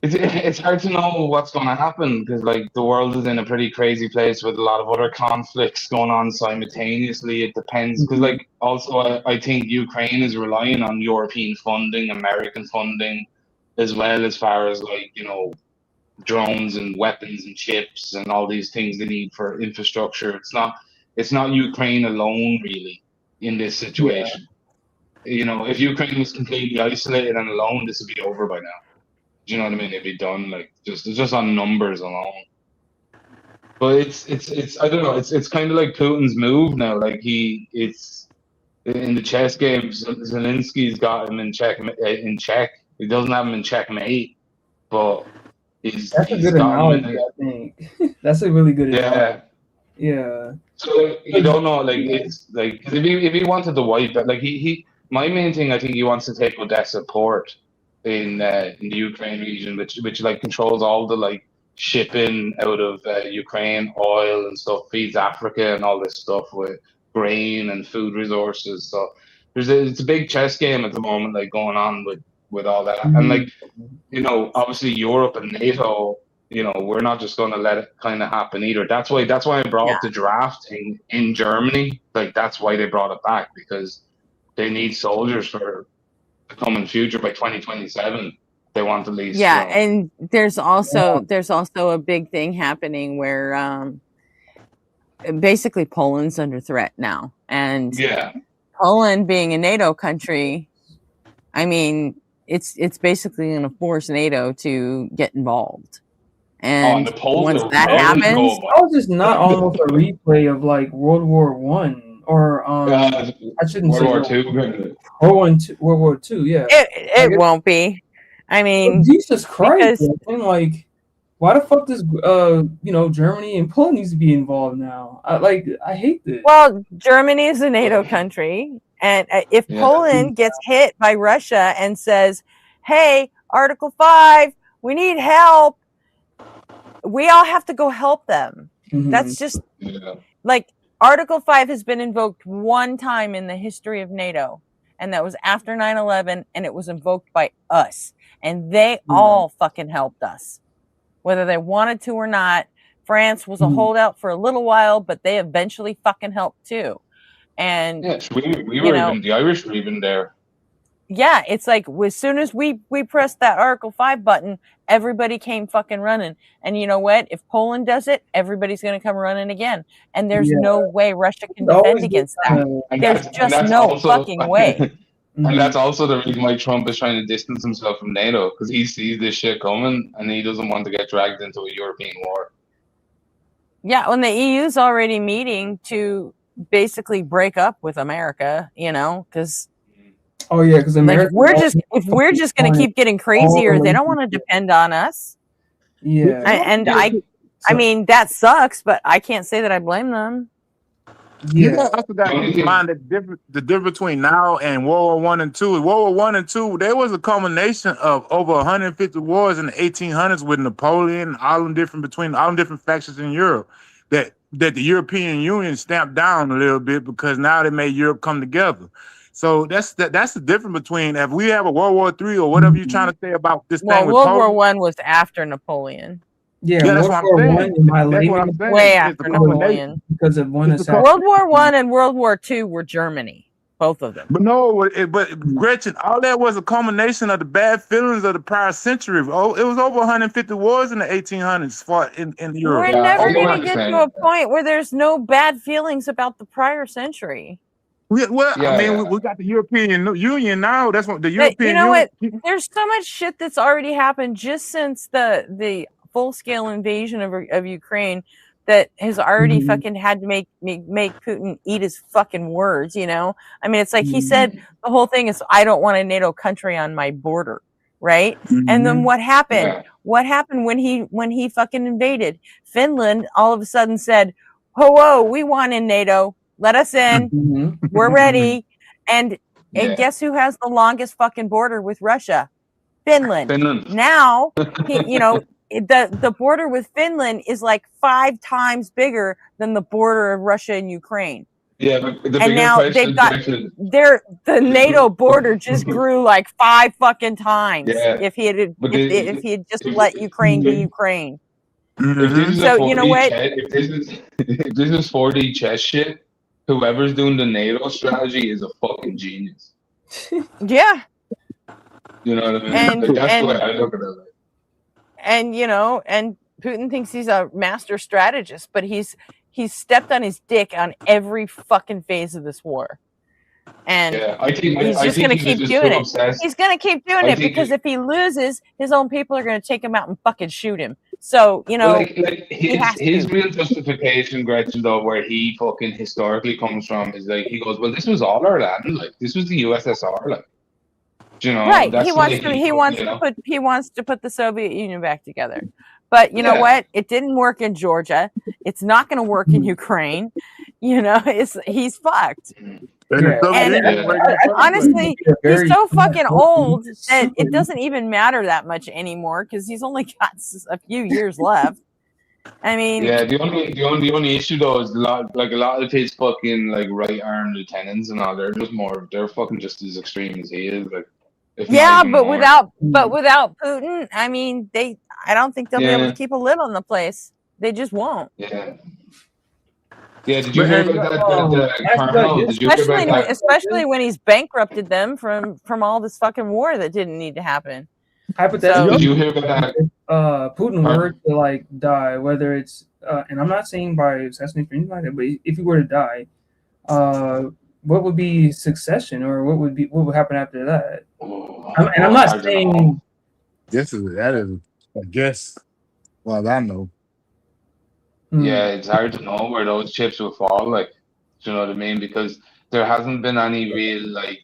it's hard to know what's going to happen because like the world is in a pretty crazy place with a lot of other conflicts going on simultaneously. It depends because like also I think Ukraine is relying on European funding, American funding, as well as far as like drones and weapons and chips and all these things they need for infrastructure. It's not Ukraine alone really in this situation. If Ukraine was completely isolated and alone, this would be over by now. Do you know what I mean? It'd be done like just on numbers alone. But it's I don't know. It's kind of like Putin's move now. Like it's in the chess games. Zelensky's got him in check. He doesn't have him in checkmate, but he's a good analogy. I think that's a really good analogy. Yeah. So you don't know, like it's like 'cause if he wanted to wipe it, like he my main thing, I think he wants to take Odessa port in the Ukraine region, which like controls all the like shipping out of Ukraine, oil and stuff, feeds Africa and all this stuff with grain and food resources. So it's a big chess game at the moment, like going on with all that, and like obviously Europe and NATO. We're not just going to let it kind of happen either. That's why I brought up the draft in Germany. Like that's why they brought it back because they need soldiers for the coming future by 2027. They want at least. Yeah, and there's also a big thing happening where basically Poland's under threat now, and Poland being a NATO country, I mean it's basically going to force NATO to get involved. And once that happens, how is this not almost a replay of like World War One or I shouldn't say World War Two? Yeah, it won't be. I mean, Jesus Christ! And like, why the fuck does Germany and Poland needs to be involved now? I hate this. Well, Germany is a NATO country, and if Poland gets hit by Russia and says, "Hey, Article 5, we need help," we all have to go help them. That's just like Article 5 has been invoked one time in the history of NATO, and that was after 9/11, and it was invoked by us, and they all fucking helped us, whether they wanted to or not. France was a holdout for a little while, but they eventually fucking helped too. And we were even the Irish were even there. Yeah, it's like as soon as we pressed that Article 5 button, everybody came fucking running. And you know what? If Poland does it, everybody's going to come running again. And there's no way Russia can defend against that. There's just no fucking way. And that's also the reason why Trump is trying to distance himself from NATO, because he sees this shit coming and he doesn't want to get dragged into a European war. Yeah, when the EU's already meeting to basically break up with America, because oh yeah, because America, if we're just going to keep getting crazier, they don't want to depend on us. Yeah, I mean that sucks, but I can't say that I blame them. You know, I forgot to keep in mind the difference between now and World War I and II. World War I and II, there was a culmination of over 150 wars in the 1800s with Napoleon, all them different factions in Europe that the European Union stamped down a little bit because now they made Europe come together. So that's the difference between if we have a World War III or whatever you're trying to say about this thing. World War I was after Napoleon. Yeah, that's what I'm saying. Way after Napoleon. Because of one is World War I and World War II were Germany, both of them. But no, but Gretchen, all that was a culmination of the bad feelings of the prior century. Oh, it was over 150 wars in the 1800s in Europe. We're never going to get to a point where there's no bad feelings about the prior century. We got the European Union now. That's what the European Union. What? There's so much shit that's already happened just since the full-scale invasion of Ukraine that has already fucking had to make Putin eat his fucking words, I mean, it's like he said the whole thing is, I don't want a NATO country on my border, right? And then what happened? Yeah. What happened when he fucking invaded? Finland all of a sudden said, whoa, we want in NATO. Let us in. We're ready. And And guess who has the longest fucking border with Russia? Finland. Now, the border with Finland is like 5 times bigger than the border of Russia and Ukraine. Yeah, but the And bigger now question they've got the NATO border just grew like 5 fucking times. Yeah. If he had But if he had just let Ukraine be Ukraine. If this is So a 4D you know what? if this is 4D chess shit, whoever's doing the NATO strategy is a fucking genius. Yeah. You know what I mean? And- Like, that's and- the way I look at it. And and Putin thinks he's a master strategist, but he's stepped on his dick on every fucking phase of this war. And Yeah, I think he's just going to keep just doing so it. obsessed. He's going to keep doing I it think because if he loses, his own people are going to take him out and fucking shoot him. So, like he has his to. real justification, Gretchen, though, where he fucking historically comes from, is like he goes, well, this was all our land, like this was the USSR, like, you know, Right. that's He the wants way to he he put- wants you to know? put the Soviet Union back together. But you know Yeah. what? It didn't work in Georgia. It's not going to work in Ukraine. He's fucked. Yeah. Honestly, Very he's so fucking smart. old that it doesn't even matter that much anymore because he's only got a few years left. I mean, Yeah, the only issue though is a lot of his fucking like right arm lieutenants and all, they're fucking just as extreme as he is, like. If not yeah, even but more. without Putin, I mean, I don't think they'll be able Yeah. to keep a lid on the place. They just won't. Yeah. Yeah, did you hear about that Carmel? Did you hear about that? Especially when he's bankrupted them from all this fucking war that didn't need to happen. Hypothetically, Did you hear about that? Putin were to like die, whether it's and I'm not saying by assassination or anything like that, but if he were to die, what would be succession, or what would happen after that? And I'm not saying that is I guess. Well, I know. Yeah, it's hard to know where those chips will fall, like, do you know what I mean? Because there hasn't been any real, like,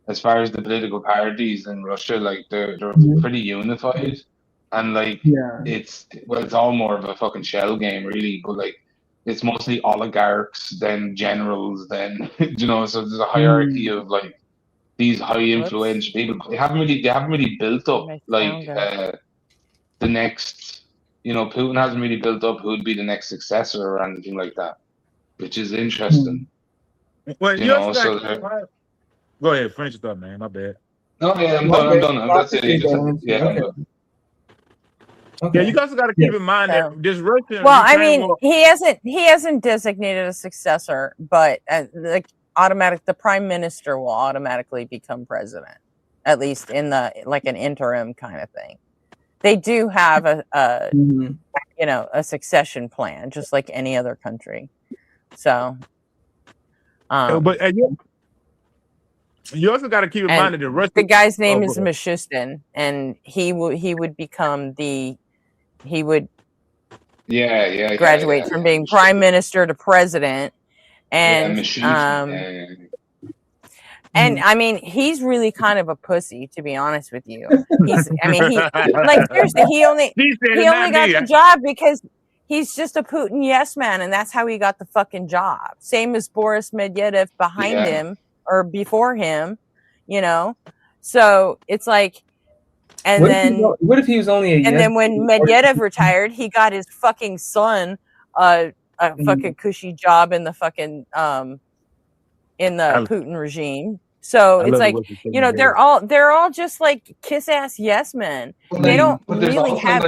as far as the political parties in Russia, like, they're pretty unified, and like, it's all more of a fucking shell game, really. But like, it's mostly oligarchs, then generals, then so there's a hierarchy of like these high influential people. They haven't really built up like the next. Putin hasn't really built up who would be the next successor or anything like that, which is interesting. Well, You know, so go ahead, finish it up, man. My bad. No, yeah, I'm done. That's it. Yeah, you guys got to keep in mind that this Russian. Well, I mean, he hasn't designated a successor, but the prime minister will automatically become president, at least in an interim kind of thing. They do have a succession plan, just like any other country. So, but you also got to keep in mind that the Russian. The guy's name is Mishustin, and he would become graduate from being prime minister to president, and and I mean, he's really kind of a pussy, to be honest with you. Seriously, he only got the job because he's just a Putin yes man, and that's how he got the fucking job. Same as Boris Medvedev behind him or before him, So it's like, and what if he was only a yes? And then when Medvedev retired, he got his fucking son a fucking cushy job in the fucking Putin regime. So it's like, they're all just like kiss ass yes men. They don't really have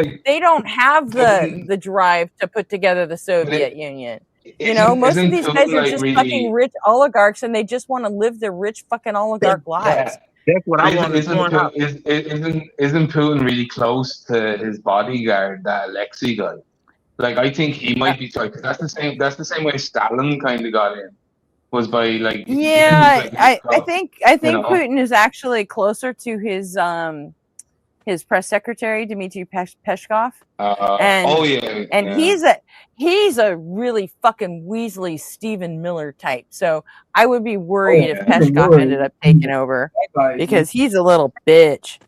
the drive to put together the Soviet Union. Most of these guys are just fucking rich oligarchs, and they just want to live their rich fucking oligarch lives. That's what I want. Isn't Putin really close to his bodyguard, that Alexei guy? Like, I think he might be like, that's the same way Stalin kind of got in. Was by like I think Putin is actually closer to his press secretary Dmitry Peskov. He's a really fucking Weasley Stephen Miller type. So I would be worried if Peskov ended up taking over because he's a little bitch.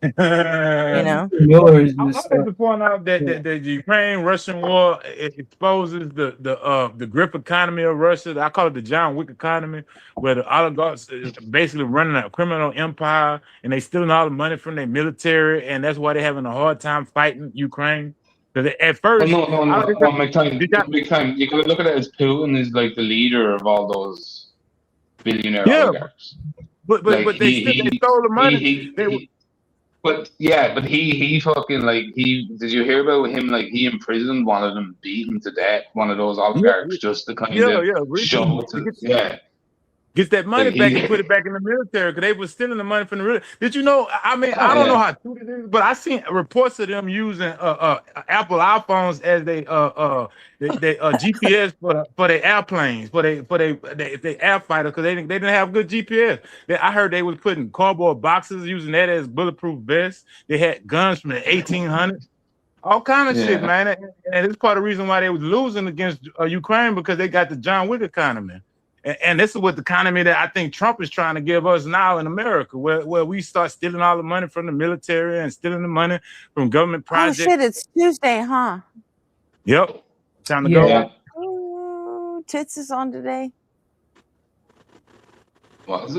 You know? Miller is I just like to point out that the Ukraine-Russian war exposes the grip economy of Russia. I call it the John Wick economy, where the oligarchs is basically running a criminal empire, and they stealing all the money from their military, and that's why they're having a hard time fighting Ukraine. Because at Well, first, no, make time. You gotta look at it as Putin is like the leader of all those billionaire yeah, oligarchs. but Like they stole the money. but he fucking like did you hear about him? Like he imprisoned one of them, beat him to death, one of those oligarchs, just to kind of show Gets that money like back and put it back in the military because they were stealing the money from the military. Did you know? I mean, I don't know how true it is, but I seen reports of them using Apple iPhones as they GPS for their airplanes, for their air fighter because they didn't have good GPS. I heard they was putting cardboard boxes using that as bulletproof vests. They had guns from the 1800s. All kind of shit, man, and it's part of the reason why they was losing against Ukraine because they got the John Wick economy. And this is what the economy that I think Trump is trying to give us now in America, where we start stealing all the money from the military and stealing the money from government projects. Oh shit, it's Tuesday, huh? Yep. Time to go. Ooh, Tits is on today. What is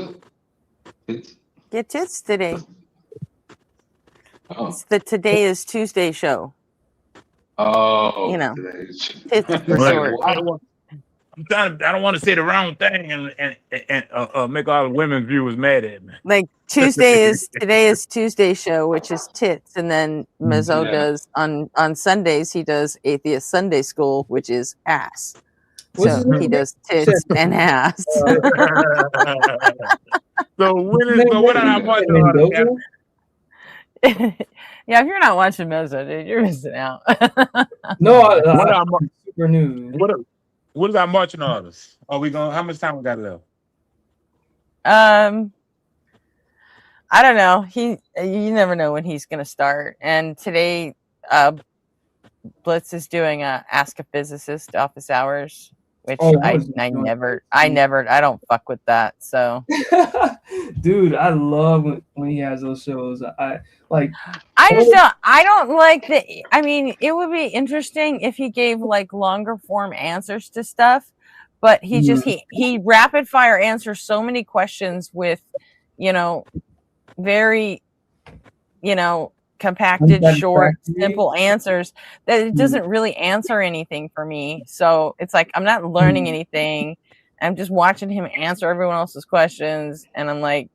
it? Get Tits today. Oh. It's the Today is Tuesday show. Oh, you know, Tits for short. I don't want to say the wrong thing and make all the women viewers mad at me. Like Today is Tuesday show, which is Tits, and then Mezzo does on Sundays he does Atheist Sunday School, which is ass. So he does tits and ass. So what am I watching? Yeah, if you're not watching Mezzo, dude, you're missing out. No, super news. What is our marching orders? Are we going? How much time we got left? I don't know. You never know when he's gonna start. And today, Blitz is doing a Ask a Physicist office hours, which I don't fuck with that. So, dude, I love when he has those shows. I don't like the. I mean, it would be interesting if he gave like longer form answers to stuff, but he rapid fire answers so many questions with, very, compacted, short, simple answers that it doesn't really answer anything for me. So it's like I'm not learning anything. I'm just watching him answer everyone else's questions, and I'm like,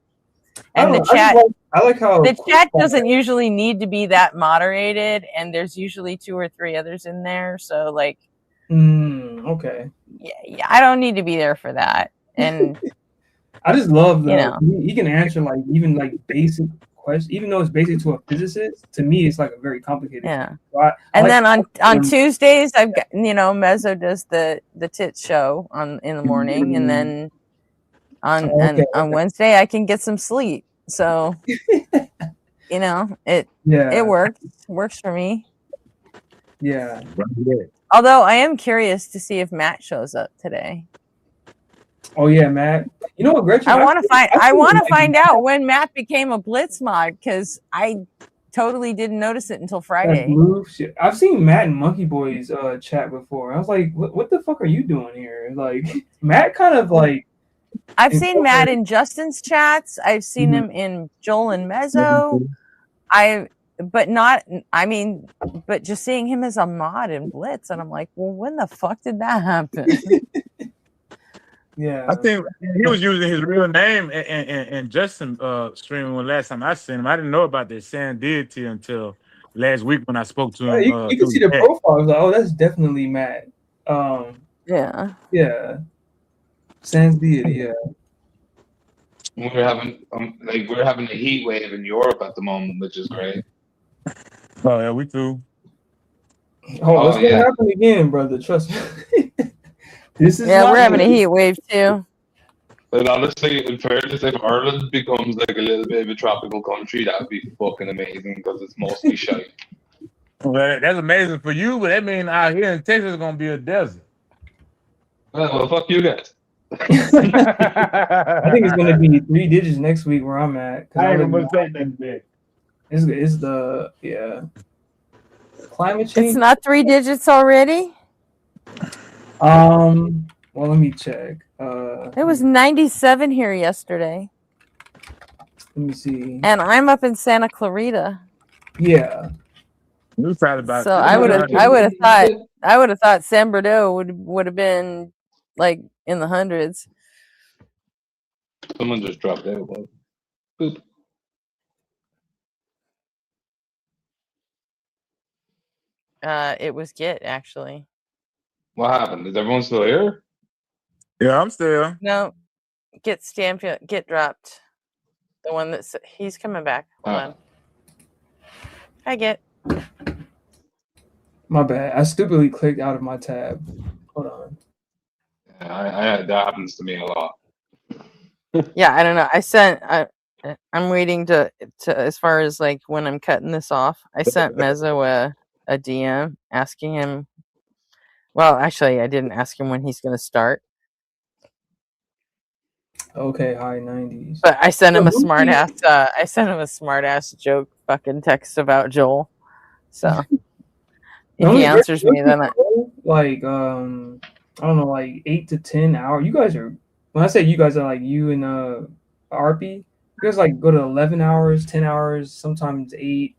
and the chat. I like how the chat doesn't usually need to be that moderated, and there's usually 2 or 3 others in there. So like, okay, yeah, I don't need to be there for that. And I just love he can answer like even like basic questions, even though it's basic to a physicist. To me, it's like a very complicated. Yeah. So then on Tuesdays, I've got Mezzo does the Tits show in the morning, and then on Wednesday I can get some sleep. So it works for me. Yeah. Although I am curious to see if Matt shows up today. Oh yeah, Matt. You know what, Gretchen? I want to find out when Matt became a Blitz mod, because I totally didn't notice it until Friday. I've seen Matt and Monkey Boys chat before. I was like, what the fuck are you doing here? Like, Matt kind of like. I've seen Matt in Justin's chats. I've seen him in Joel and Mezzo. But just seeing him as a mod in Blitz, and I'm like, well, when the fuck did that happen? Yeah, I think he was using his real name and Justin streaming when last time I seen him. I didn't know about this San deity until last week when I spoke to him. You can see the profile. I was like, oh, that's definitely Matt. Yeah. Sans deity. Yeah. We're having a heat wave in Europe at the moment, which is great. Oh yeah, we too. Oh, it's gonna happen again, brother. Trust me. We're having a heat wave too. But honestly, in fairness, if Ireland becomes like a little bit of a tropical country, that would be fucking amazing because it's mostly shite. Well, that's amazing for you, but that means out here in Texas is gonna be a desert. Well, fuck you guys. I think it's gonna be 3 digits next week where I'm at. I ain't gonna say nothing big. Is the climate change? It's not 3 digits already. Well, let me check. It was 97 here yesterday. Let me see. And I'm up in Santa Clarita. Yeah. We probably about. So I would have thought San Bernardino would have been like in the hundreds. Someone just dropped out. Boop. It was Git actually. What happened? Is everyone still here? Yeah, I'm still. No, Git dropped. The one that's he's coming back. Hold on. Hi, Git. My bad. I stupidly clicked out of my tab. Hold on. That happens to me a lot. Yeah, I don't know. I'm waiting to as far as like when I'm cutting this off. I sent Mezzo a DM asking him. Well, actually, I didn't ask him when he's going to start. Okay, high 90s. But I sent him a smart ass joke fucking text about Joel. So if he answers me, then I don't know, like 8 to 10 hours. You guys are, when I say you guys are like you and RP, you guys like go to 11 hours, 10 hours, sometimes 8.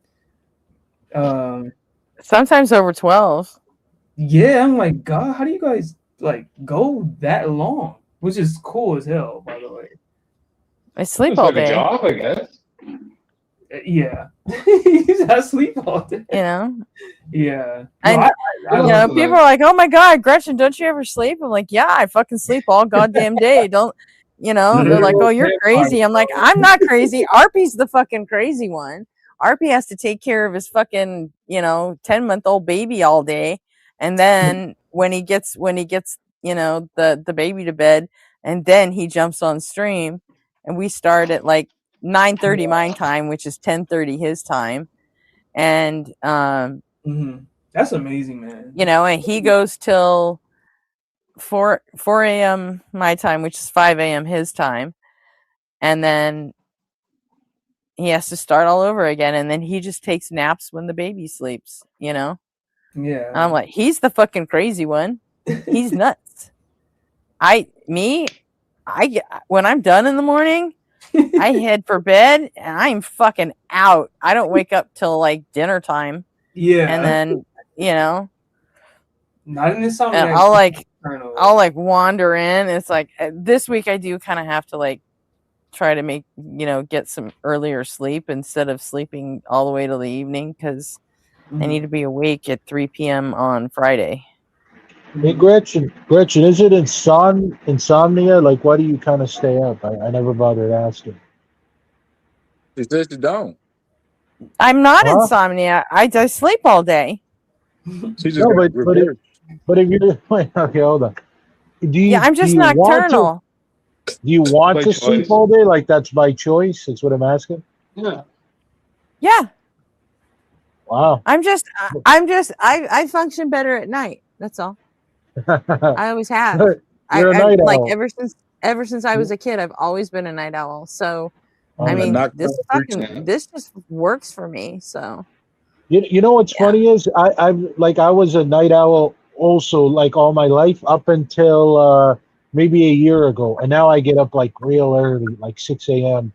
Sometimes over 12. Yeah, I'm like, God, how do you guys like go that long? Which is cool as hell, by the way. I sleep all day. Job, I guess. Yeah. I sleep all day. You know? Yeah. No, people are like, oh my God, Gretchen, don't you ever sleep? I'm like, yeah, I fucking sleep all goddamn day. Don't, they're like, oh, you're crazy. I'm like, I'm not crazy. RP's the fucking crazy one. RP has to take care of his fucking, 10-month-old baby all day. And then when he gets, the baby to bed, and then he jumps on stream, and we start at like 9:30 my time, which is 10:30 his time. And that's amazing, man. And he goes till 4 a.m. my time, which is 5 a.m. his time. And then he has to start all over again. And then he just takes naps when the baby sleeps, Yeah. And I'm like, he's the fucking crazy one. He's nuts. When I'm done in the morning, I head for bed and I'm fucking out. I don't wake up till like dinner time. Yeah. And then, not in this song. And I'll like wander in. It's like this week I do kind of have to like try to make, get some earlier sleep instead of sleeping all the way till the evening because I need to be awake at 3 p.m. on Friday. Hey, Gretchen, is it insomnia? Like, why do you kind of stay up? I never bothered asking. She says you don't. I'm not insomnia. I sleep all day. She just but if you're wait, okay, hold on. I'm just nocturnal. Do you want to sleep all day? Like that's by choice? That's what I'm asking. Yeah. Yeah. Wow. I function better at night. That's all. I always have. You're a night like owl. ever since I was a kid, I've always been a night owl. So I mean, this just works for me. So you know what's funny is I was a night owl also like all my life up until maybe a year ago, and now I get up like real early, like 6 a.m.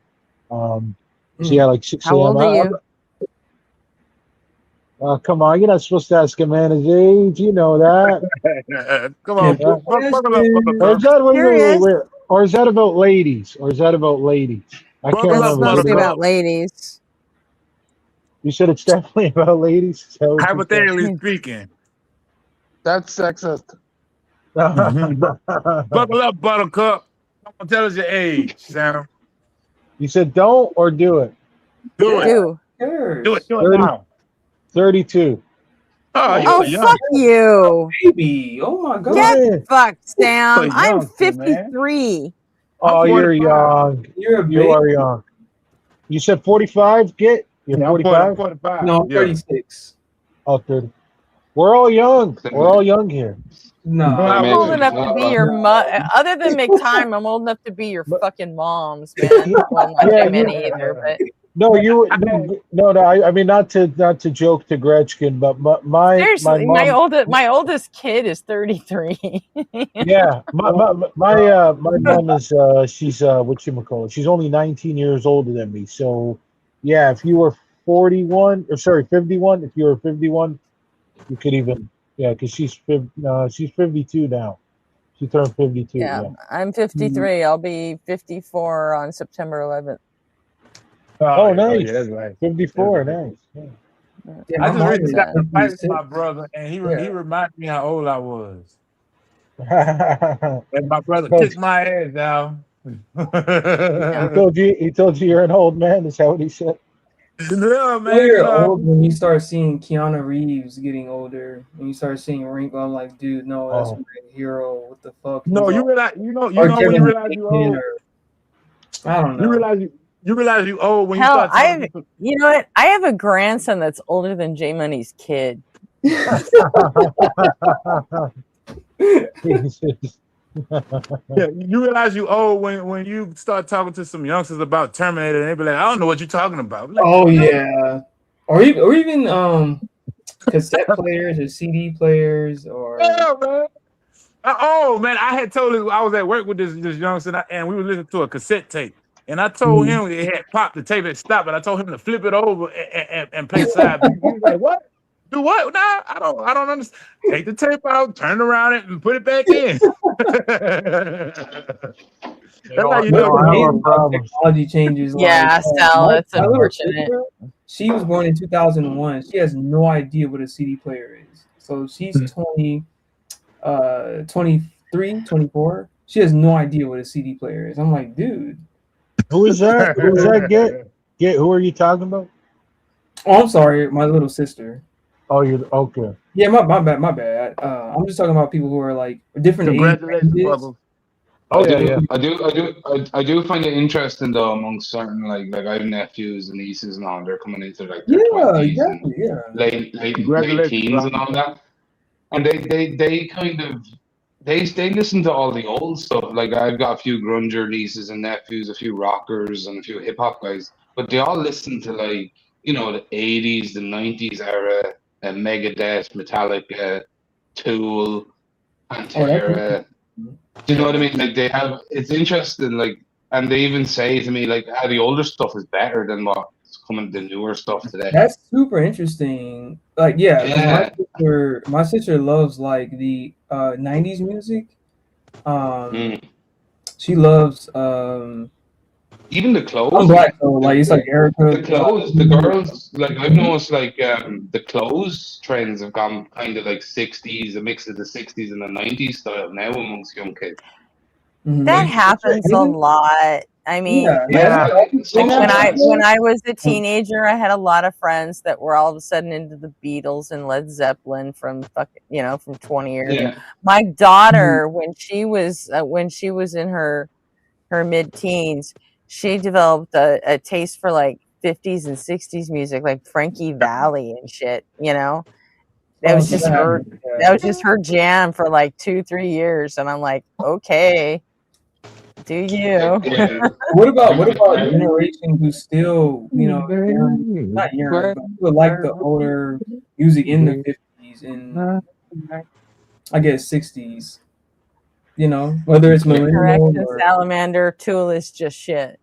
So yeah, like 6 a.m. How old are you? Come on, you're not supposed to ask a man his age. You know that. Come on. Or is that about ladies? I can't remember. It's mostly about ladies. You said it's definitely about ladies. Hypothetically speaking. That's sexist. Buckle up, Buttercup. Don't tell us your age, Sam. You said don't or do it? Do it. Do it now. 32. Oh, fuck you. Baby. Oh my God. Get fucked, Sam. I'm 53. Oh, you're young. You are young. You said 45? You're 45? 45. No, 36. Oh, 30. We're all young. We're all young here. No. I'm old enough to be your other than make time, I'm old enough to be your fucking moms, man. Well, not that many either, but No, I mean, not to joke to Gretchen, but my Seriously, mom. my oldest kid is 33. Yeah, my mom is she's whatchamacallit, she's only 19 years older than me. So yeah, if you were 41 or sorry 51, if you were 51, you could even because she's 52 now. She turned 52. Yeah, Yeah. I'm 53. I'll be 54 on September 11th. Oh, nice. yeah, that's right. 54, nice. Yeah. I just recently got to fight with my brother, and he reminded me how old I was. And my brother kicked my ass down. He told you you're an old man. Is that what he said? No, man. You're old when you start seeing Keanu Reeves getting older, when you start seeing Ringo. I'm like, dude, no, that's my hero. What the fuck? No, He's you all- realize, you know or when Kevin you realize you Bacon old. or- I don't know. You realize you old when you Hell, start talking. you know what? I have a grandson that's older than J Money's kid. Yeah, you realize you old when you start talking to some youngsters about Terminator, and they be like, I don't know what you're talking about. Like, Oh yeah, or even cassette players or CD players or. yeah, man. Oh man, I had told him I was at work with this youngster, and we were listening to a cassette tape, and I told him it had popped, the tape had stopped, but I told him to flip it over and play side B. He was like, "What? Do what? Nah, I don't understand. Take the tape out, turn around it, and put it back in." That's how you know. Technology changes. Yeah, Sal, that's my little unfortunate. sister, she was born in 2001. She has no idea what a CD player is. So she's 23, 24. She has no idea what a CD player is. I'm like, dude. Who is that? Who is that? Get who are you talking about? Oh, I'm sorry, my little sister. Oh, you're okay. Yeah, my bad. I'm just talking about people who are like different Congratulations, ages. brother. I do find it interesting though amongst certain like I have nephews and nieces and all. They're coming into like their 20s and late teens and all that, and they kind of they listen to all the old stuff. Like I've got a few grunger nieces and nephews, a few rockers, and a few hip hop guys, but they all listen to like the 80s, the 90s era, Megadeth, Metallica, Tool, Pantera. Do you know what I mean? Like they have, it's interesting. Like, and they even say to me like, how the older stuff is better than what's coming, the newer stuff today. That's super interesting. Like, my sister loves like the 90s music. She loves even the clothes. I'm black, so like it's like Erica. The clothes, the girls, like I've noticed, like the clothes trends have gone kind of like 60s, a mix of the 60s and the 90s style now amongst young kids. That happens a lot. I mean, when I was a teenager, I had a lot of friends that were all of a sudden into the Beatles and Led Zeppelin from from 20 years ago. My daughter, when she was in her mid-teens, she developed a taste for like 50s and 60s music, like Frankie Valli and shit. That was just her. That was just her jam for like 2-3 years, and I'm like, okay. Do you? What about generation who still, not yearn, but who like the older music in the 50s and I guess 60s? Whether it's millennial Correction, or Salamander, Tool is just shit.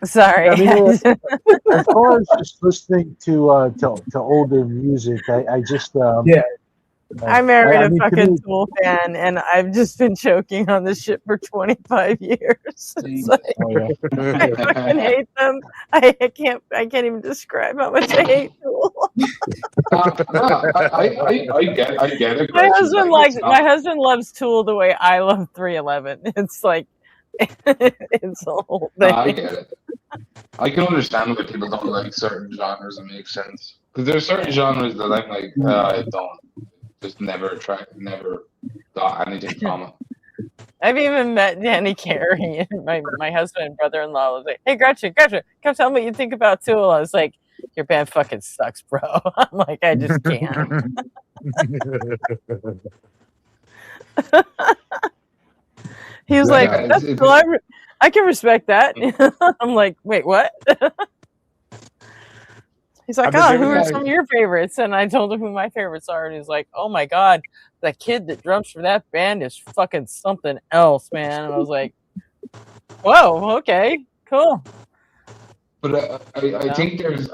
Sorry. I mean, as far as just listening to older music, I just I married a fucking to me, Tool fan, and I've just been choking on this shit for 25 years. It's like, I fucking hate them. I can't even describe how much I hate Tool. I get it. My husband loves Tool the way I love 311. It's like it's a whole thing. I get it. I can understand why people don't like certain genres. It makes sense because there's certain genres that I'm like I don't. Just never got anything from it. I've even met Danny Carey, and my husband and brother-in-law was like, "Hey, Gretchen, come tell me what you think about Tool." I was like, "Your band fucking sucks, bro." I'm like, I just can't. He was like, "That's cool." I can respect that. I'm like, wait, what? He's like, But oh, there who was are like, some of your favorites? And I told him who my favorites are, and he's like, oh my god, that kid that drums for that band is fucking something else, man. And I was like, whoa, okay, cool. but I think there's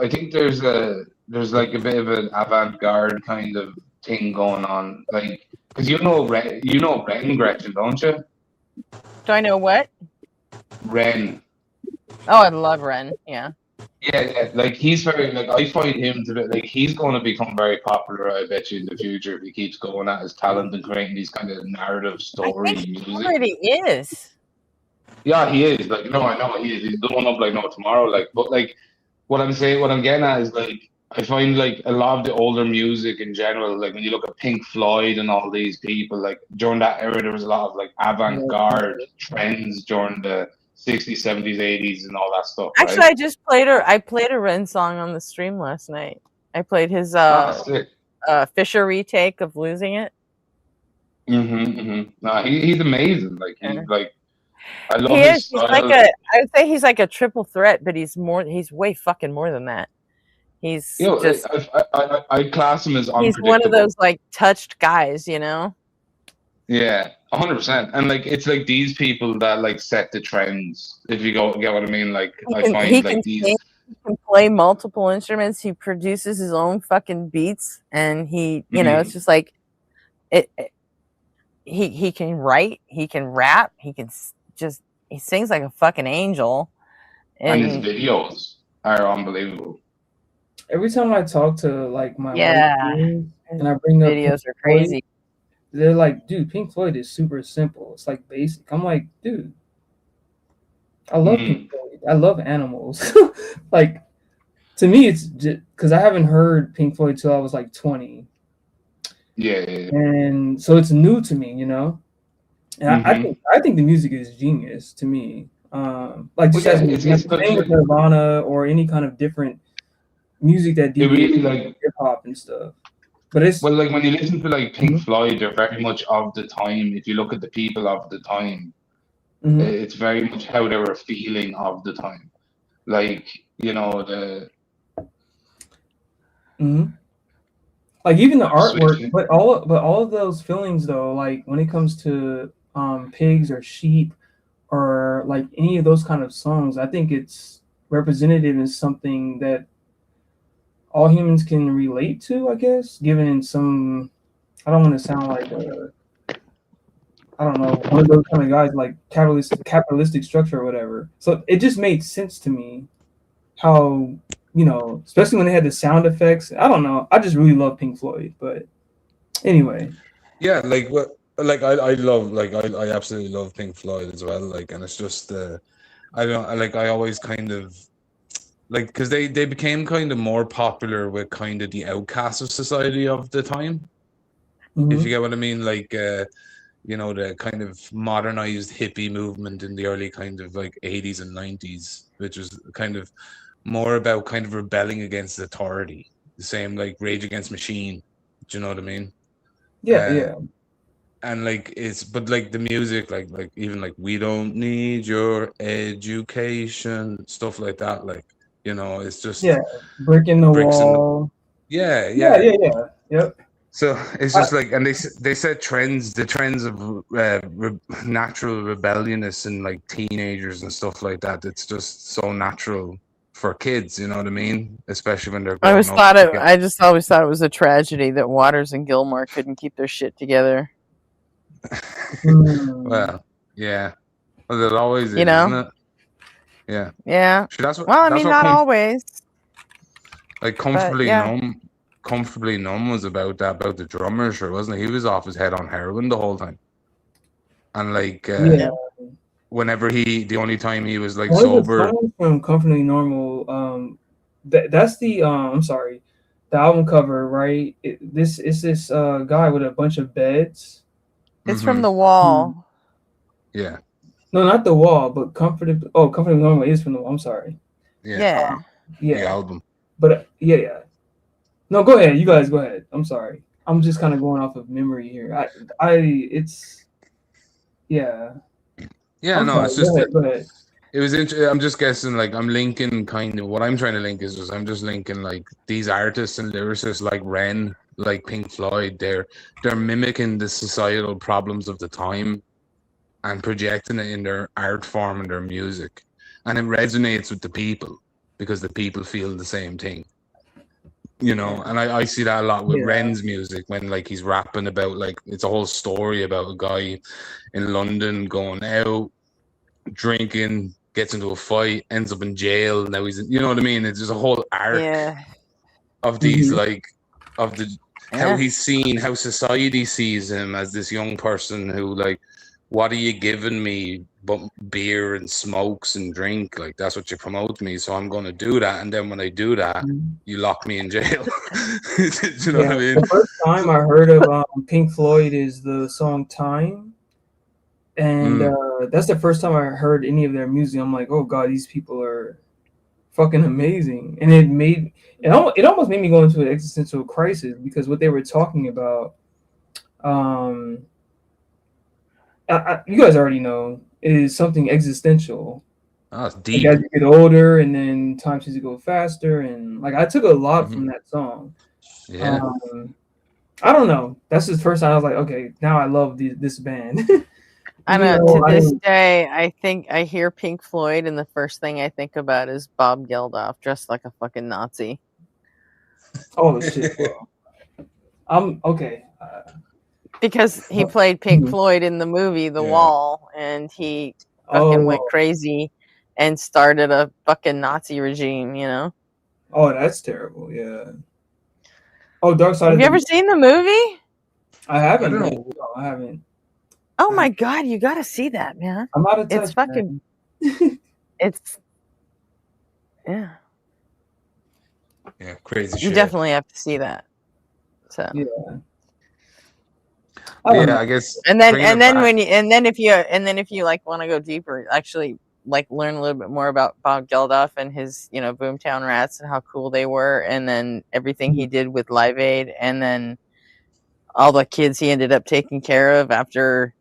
like a bit of an avant-garde kind of thing going on, like because you know Ren Gretchen, don't you? Do I know what? Ren. Oh, I love Ren. Yeah. Yeah, like he's very like I find him to be like he's going to become very popular. I bet you in the future if he keeps going at his talent and creating these kind of narrative story music. Already is. Yeah, he is. Like, no, I know he is. He's blowing up like no tomorrow. Like, but like, what I'm getting at is like, I find like a lot of the older music in general, like when you look at Pink Floyd and all these people, like during that era, there was a lot of like avant-garde trends during the 60s, 70s, 80s, and all that stuff. Actually, right? I played a Ren song on the stream last night. I played his sick. Fisher retake of Losing It. Nah, he's amazing. Like he's like, I love He his is. He's style. like I would say he's like a triple threat, but he's way fucking more than that. He's You know, just I class him as he's unpredictable. one of those like touched guys, you know. Yeah, 100%. And like it's like these people that like set the trends. If you get what I mean, like I find like these. He can play multiple instruments. He produces his own fucking beats, and he, you know, it's just like he can write, he can rap, he can just he sings like a fucking angel, And his videos are unbelievable. Every time I talk to like my Yeah, friends and I bring up videos Pink are crazy. Floyd, they're like, dude, Pink Floyd is super simple. It's like basic. I'm like, dude, I love Pink Floyd. I love Animals. Like, to me, it's just because I haven't heard Pink Floyd till I was like 20. Yeah. And so it's new to me, you know. And I think the music is genius to me. Like just as with Nirvana or any kind of different music that really like hip hop and stuff. But it's well, like when you listen to like Pink Floyd, they're very much of the time. If you look at the people of the time, it's very much how they were feeling of the time. Like, you know, the like even the artwork, but all of those feelings though, like when it comes to pigs or sheep or like any of those kind of songs, I think it's representative in something that all humans can relate to, I guess, given some, I don't want to sound like I don't know, one of those kind of guys like capitalistic structure or whatever. So it just made sense to me how, you know, especially when they had the sound effects. I don't know. I just really love Pink Floyd. But anyway. Yeah, like what I love I absolutely love Pink Floyd as well. Like, and it's just I always kind of like because they became kind of more popular with kind of the outcasts of society of the time. If you get what I mean, like you know, the kind of modernized hippie movement in the early kind of like 80s and 90s, which was kind of more about kind of rebelling against authority. The same like Rage Against Machine. Do you know what I mean? Yeah. And like but like the music, like even like We Don't Need Your Education, stuff like that. Like, you know, it's just brick in the wall. Yeah. Yep. So it's just like, and they set the trends of natural rebelliousness in like teenagers and stuff like that. It's just so natural for kids, you know what I mean? Especially when they're. I just always thought it was a tragedy that Waters and Gilmore couldn't keep their shit together. Well, yeah. Well, it always is, isn't it? Yeah. Yeah. That's what, well, I mean, not always. Like Comfortably Numb was about the drummer, sure, wasn't he? He was off his head on heroin the whole time. And like whenever the only time he was like sober. From Comfortably Normal, that's the I'm sorry, the album cover, right? This is this guy with a bunch of beds. It's from The Wall. Yeah. No, not The Wall, but Comfortably Normal is from The Wall. I'm sorry. Yeah. The album. But yeah. No, go ahead. You guys go ahead. I'm sorry. I'm just kind of going off of memory here. Yeah, I'm no, sorry. it's just Go ahead. it was. I'm just guessing. Like, I'm linking kind of what I'm trying to link is just I'm just linking like these artists and lyricists like Ren, like Pink Floyd. They're mimicking the societal problems of the time and projecting it in their art form and their music, and it resonates with the people because the people feel the same thing. You know, and I see that a lot with Ren's music when like he's rapping about like it's a whole story about a guy in London going out, drinking, gets into a fight, ends up in jail. Now he's, you know what I mean? It's just a whole arc Yeah. of these like of the how Yeah. he's seen, how society sees him as this young person who like, what are you giving me but beer and smokes and drink? Like that's what you promote me, so I'm gonna do that. And then when I do that, you lock me in jail. You know what I mean? The first time I heard of Pink Floyd is the song "Time," and that's the first time I heard any of their music. I'm like, oh god, these people are fucking amazing, and it almost made me go into an existential crisis because what they were talking about, you guys already know, is something existential. Oh, it's Like deep. as you get older, and then time seems to go faster, and like I took a lot from that song. Yeah. I don't know. That's the first time I was like, okay, now I love this band. I know. To this day, I think I hear Pink Floyd, and the first thing I think about is Bob Geldof dressed like a fucking Nazi. Oh shit! I'm okay. Because he played Pink Floyd in the movie The Wall, and he fucking went crazy and started a fucking Nazi regime. You know. Oh, that's terrible. Yeah. Oh, Dark Side. Have you ever seen the movie? I haven't. No, I haven't. Oh my god, you got to see that, man. I'm out of touch. It's fucking. It's. Yeah. Yeah, crazy You shit. definitely have to see that. So. Yeah. Yeah, I guess. And then if you like want to go deeper, actually like learn a little bit more about Bob Geldof and his, you know, Boomtown Rats and how cool they were, and then everything he did with Live Aid, and then all the kids he ended up taking care of after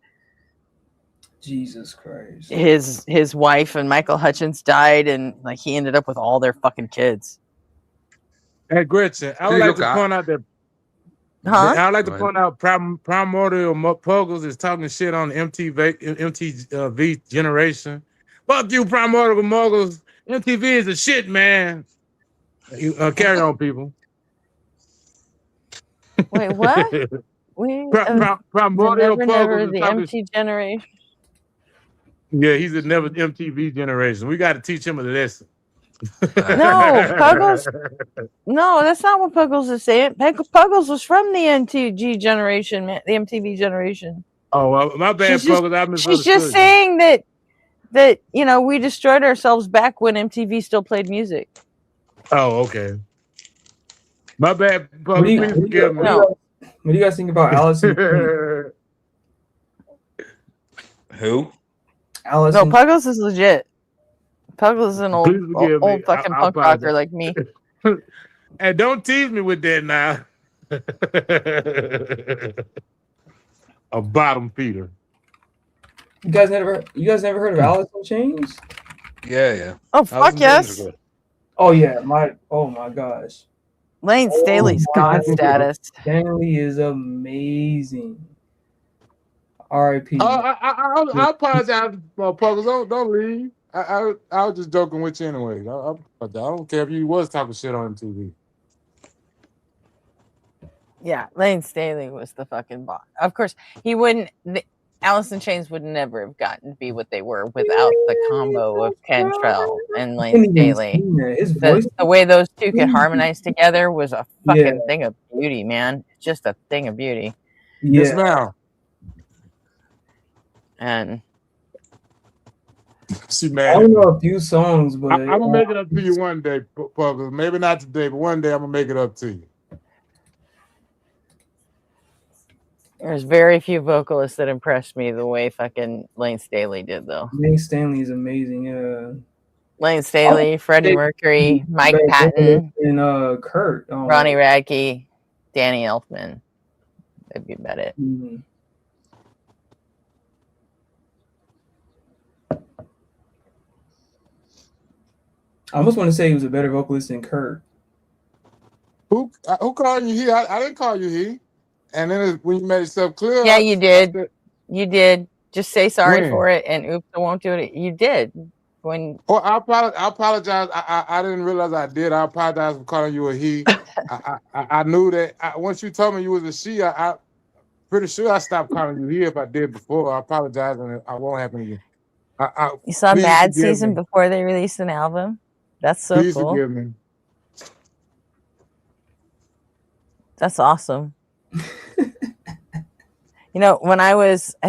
Jesus Christ. His wife and Michael Hutchins died, and like he ended up with all their fucking kids. Hey, Gretchen, I would like to point out that. I would like to point out Primordial Puggles is talking shit on the MTV generation. Fuck you, Primordial Muggles. MTV is a shit, man. Carry on, people. Wait, what? Primordial Puggles the MT generation. Yeah, he's a never MTV generation. We got to teach him a lesson. No, Puggles. No, that's not what Puggles is saying. Puggles was from the MTG generation, man, the MTV generation. Oh, well, my bad, Puggles. I misunderstood. She's just saying that you know we destroyed ourselves back when MTV still played music. Oh, okay. My bad, Puggles. Please forgive me. What do you guys think about Allison? Who? Allison. No, Puggles is legit. Puggles is an old fucking punk rocker like me. And don't tease me with that now. A bottom feeder. You guys never heard of Alice in Chains? Yeah. Oh fuck yes. Oh yeah, my gosh. Lane Staley's god status. Stanley is amazing. R.I.P. I apologize, Puggles. Don't leave. I was just joking with you anyway. I don't care if you was talking shit on MTV. Yeah, Lane Staley was the fucking boss. Of course, he wouldn't. Alice in Chains would never have gotten to be what they were without the combo of Cantrell and Lane Staley. The way those two could harmonize together was a fucking thing of beauty, man. Just a thing of beauty. Yes, ma'am. And see, man, I don't know a few songs, but I'm gonna make it up to you one day, Puggles. Maybe not today, but one day I'm gonna make it up to you. There's very few vocalists that impressed me the way fucking Lane Staley did, though. Lane Staley is amazing. Yeah. Lane Staley, Freddie Mercury, Mike Patton, and Kurt, Ronnie Radke, Danny Elfman. That'd be about it. Mm-hmm. I almost want to say he was a better vocalist than Kurt. Who called you he? I didn't call you he. And then when you made yourself clear, Yeah, you did. You did. Just say sorry When? for it, and oops, I won't do it. You did. When Oh, I apologize. I didn't realize I did. I apologize for calling you a he. I knew that. Once you told me you was a she, I pretty sure I stopped calling you he if I did before. I apologize, and I won't happen again. you saw Please Mad forgive Season me. before they released an album, that's so Please cool. forgive me. That's awesome. You know, when I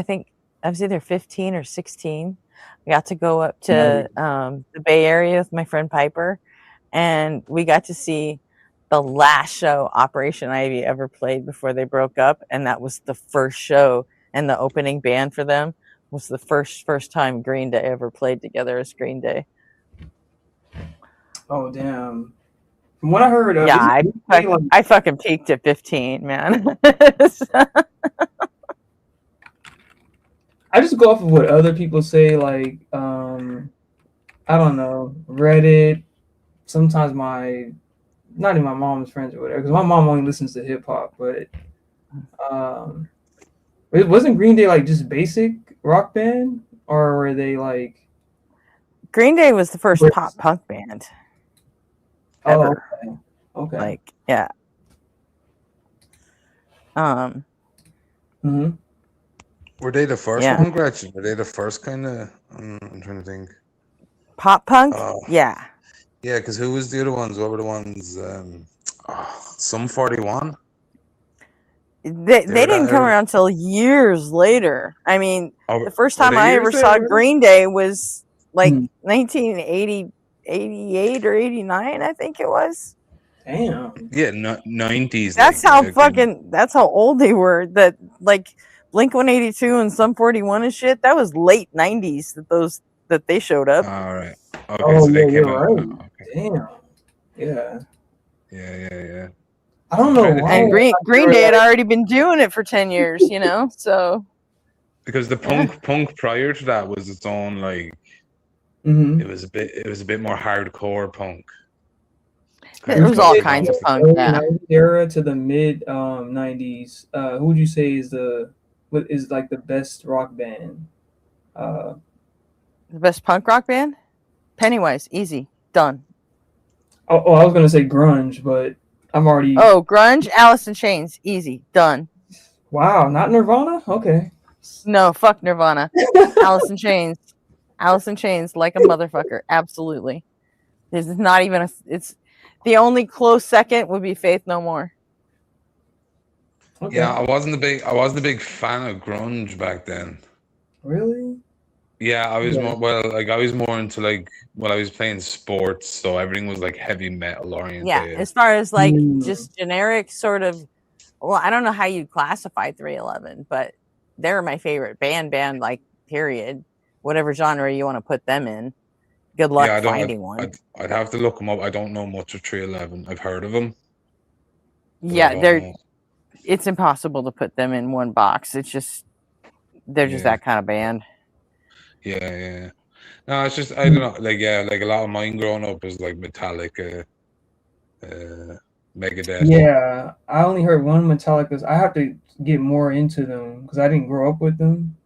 think I was either 15 or 16, I got to go up to the Bay Area with my friend Piper, and we got to see the last show Operation Ivy ever played before they broke up, and that was the first show, and the opening band for them was the first time Green Day ever played together as Green Day. Oh damn! From what I heard, Yeah, I fucking peaked at 15, man. I just go off of what other people say, like I don't know, Reddit. Sometimes not even my mom's friends or whatever, because my mom only listens to hip hop. But it wasn't Green Day like just basic rock band, or were they like? Green Day was the first pop punk band ever. Oh, okay. Like, yeah. Were they the first Yeah. one, Gretchen? Were they the first kind of? I'm trying to think. Pop punk? Yeah. Yeah, because who was the other ones? What were the ones? Sum 41. They didn't come around until years later. I mean, the first time I ever saw Green Day was like 1988 or 89, I think it was. Damn. Yeah, 90s. That's that's how old they were. That like Blink-182 and Sum 41 and shit. That was late 90s that they showed up. All right. Okay, Oh so they yeah, came you're out. right. Damn. Yeah. Yeah. I don't know why. And Green Day had already been doing it for 10 years, you know. So Because the punk prior to that was its own like. Mm-hmm. It was a bit more hardcore punk. There was all kinds of punk. Early Yeah. 90s era to the mid 90s. Who would you say is like the best rock band? The best punk rock band? Pennywise, easy, done. Oh, I was gonna say grunge, but I'm already. Oh, grunge, Alice in Chains, easy, done. Wow, not Nirvana? Okay. No, fuck Nirvana. Alice in Chains. Alice in Chains, like a motherfucker. Absolutely. There's not even it's the only close second would be Faith No More. Okay. Yeah, I wasn't a big fan of grunge back then. Really? Yeah, I was more into like I was playing sports, so everything was like heavy metal oriented. Yeah, as far as like just generic sort of, well, I don't know how you'd classify 311, but they're my favorite band, like period. Whatever genre you want to put them in. Good luck finding one. I'd have to look them up. I don't know much of 311. I've heard of them. Yeah, it's impossible to put them in one box. It's just they're just that kind of band. Yeah. No, it's just I don't know. Like a lot of mine growing up was like Metallica, Megadeth. Yeah, I only heard one Metallica. I have to get more into them because I didn't grow up with them.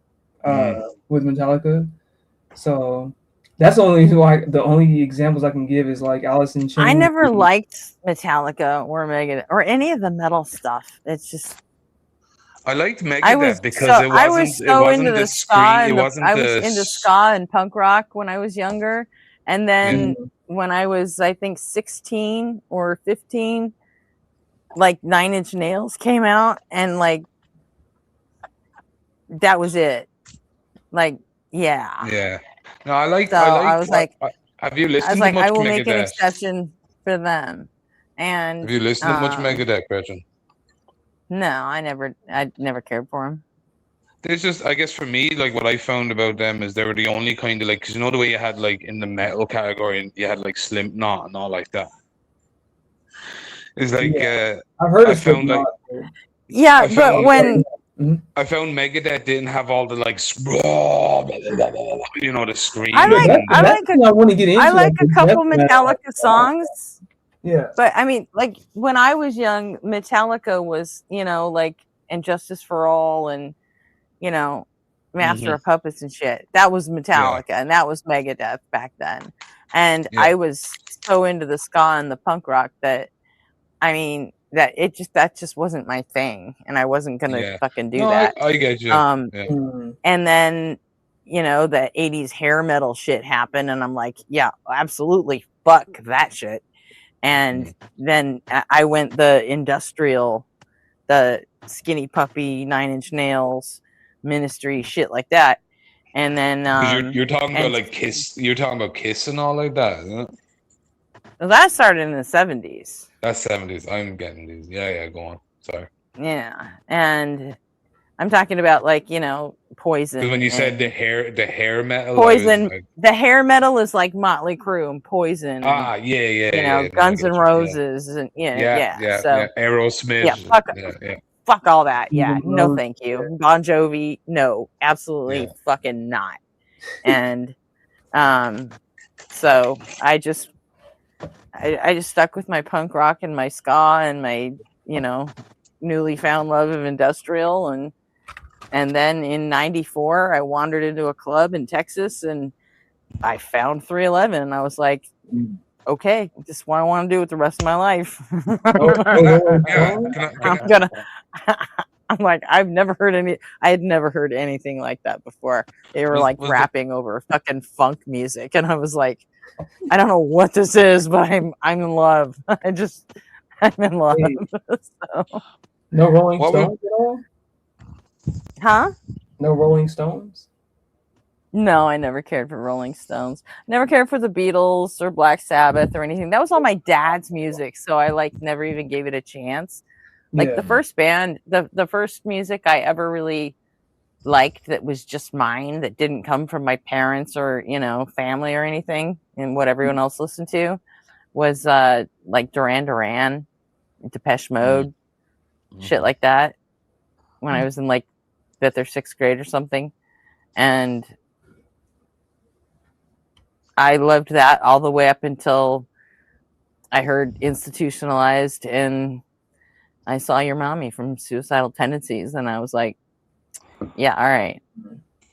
With Metallica, so that's the only examples I can give is like Alice in Chains. I never liked Metallica or Megadeth or any of the metal stuff. It's just I liked Megadeth because it wasn't the ska. I was into ska and punk rock when I was younger, and then when I was, I think, 16 or 15, like 9 Inch Nails came out, and like that was it. Like, yeah. Yeah. No, I like. So I was like, have you listened? I was like, to much I will Megadeth? make an exception for them. And have you listened to much Megadeth, Gretchen? No, I never cared for them. There's just, I guess for me, like what I found about them is they were the only kind of like, because you know the way you had like in the metal category, you had like Slipknot and all like that. It's like I've heard of found like but when I found Megadeth didn't have all the like, you know, the scream. I like I like a couple Metallica songs. Yeah. But I mean, like when I was young, Metallica was, you know, like And Justice for All and, you know, Master of Puppets and shit. That was Metallica and that was Megadeth back then. And I was so into the ska and the punk rock that, I mean, that just wasn't my thing, and I wasn't gonna fucking do that. I get you. And then, you know, the 80s hair metal shit happened, and I'm like, yeah, absolutely, fuck that shit. And then I went the industrial, the Skinny Puppy, 9 Inch Nails, Ministry, shit like that. And then You're talking about like Kiss. You're talking about Kiss and all like that, isn't it? well, that started in the 70s. That's 70s. I'm getting these. Yeah, go on. Sorry. Yeah, and I'm talking about like, you know, Poison. Because when you said the hair metal, Poison, like, the hair metal is like Motley Crue and Poison. And, you know, Guns N' Roses and so Aerosmith. Fuck all that. Yeah, no, thank you. Bon Jovi, no, absolutely fucking not. And so I just stuck with my punk rock and my ska and my, you know, newly found love of industrial. And then in 94 I wandered into a club in Texas and I found 311 and I was like, okay, this is what I want to do with the rest of my life. I'm like, I had never heard anything like that before. They were like rapping over fucking funk music, and I was like, I don't know what this is, but I'm in love. I'm in love. So. No Rolling Stones at all? Huh? No Rolling Stones? No, I never cared for Rolling Stones. Never cared for the Beatles or Black Sabbath or anything. That was all my dad's music, so I like never even gave it a chance. Like the first band, the first music I ever really liked that was just mine, that didn't come from my parents or, you know, family or anything, and what everyone else listened to, was like Duran Duran, Depeche Mode, shit like that. When I was in like 5th or 6th grade or something, and I loved that all the way up until I heard Institutionalized and I Saw Your Mommy from Suicidal Tendencies, and I was like, yeah, all right,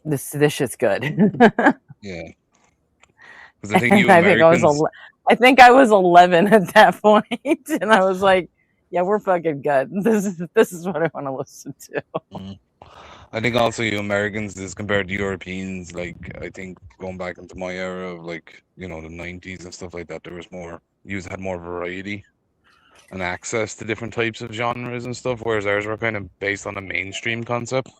this shit's good. Yeah. Because I think you Americans... I think I was 11 at that point, and I was like, yeah, we're fucking good. This is what I want to listen to. I think also you Americans, as compared to Europeans, like I think going back into my era of like, you know, the 90s and stuff like that, there was more, you had more variety and access to different types of genres and stuff, whereas ours were kind of based on a mainstream concept.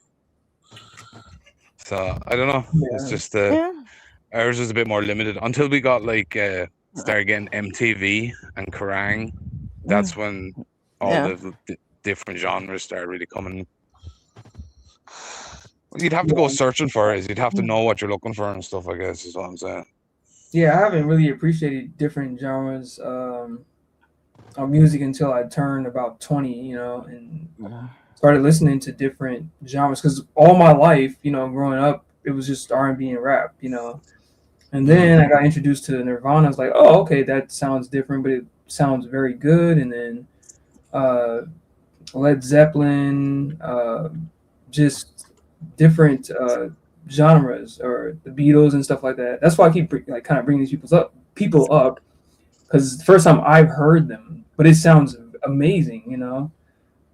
So I don't know. It's just ours is a bit more limited until we got like started getting MTV and Kerrang. That's when all the different genres started really coming. You'd have to go searching for it. You'd have to know what you're looking for and stuff, I guess, is what I'm saying. Yeah, I haven't really appreciated different genres of music until I turned about 20, you know, and started listening to different genres, because all my life, you know, growing up, it was just R&B and rap, you know. And then I got introduced to Nirvana. I was like, oh, okay, that sounds different, but it sounds very good. And then Led Zeppelin, just different genres, or the Beatles and stuff like that. That's why I keep like kind of bringing these people up, because it's the first time I've heard them, but it sounds amazing, you know.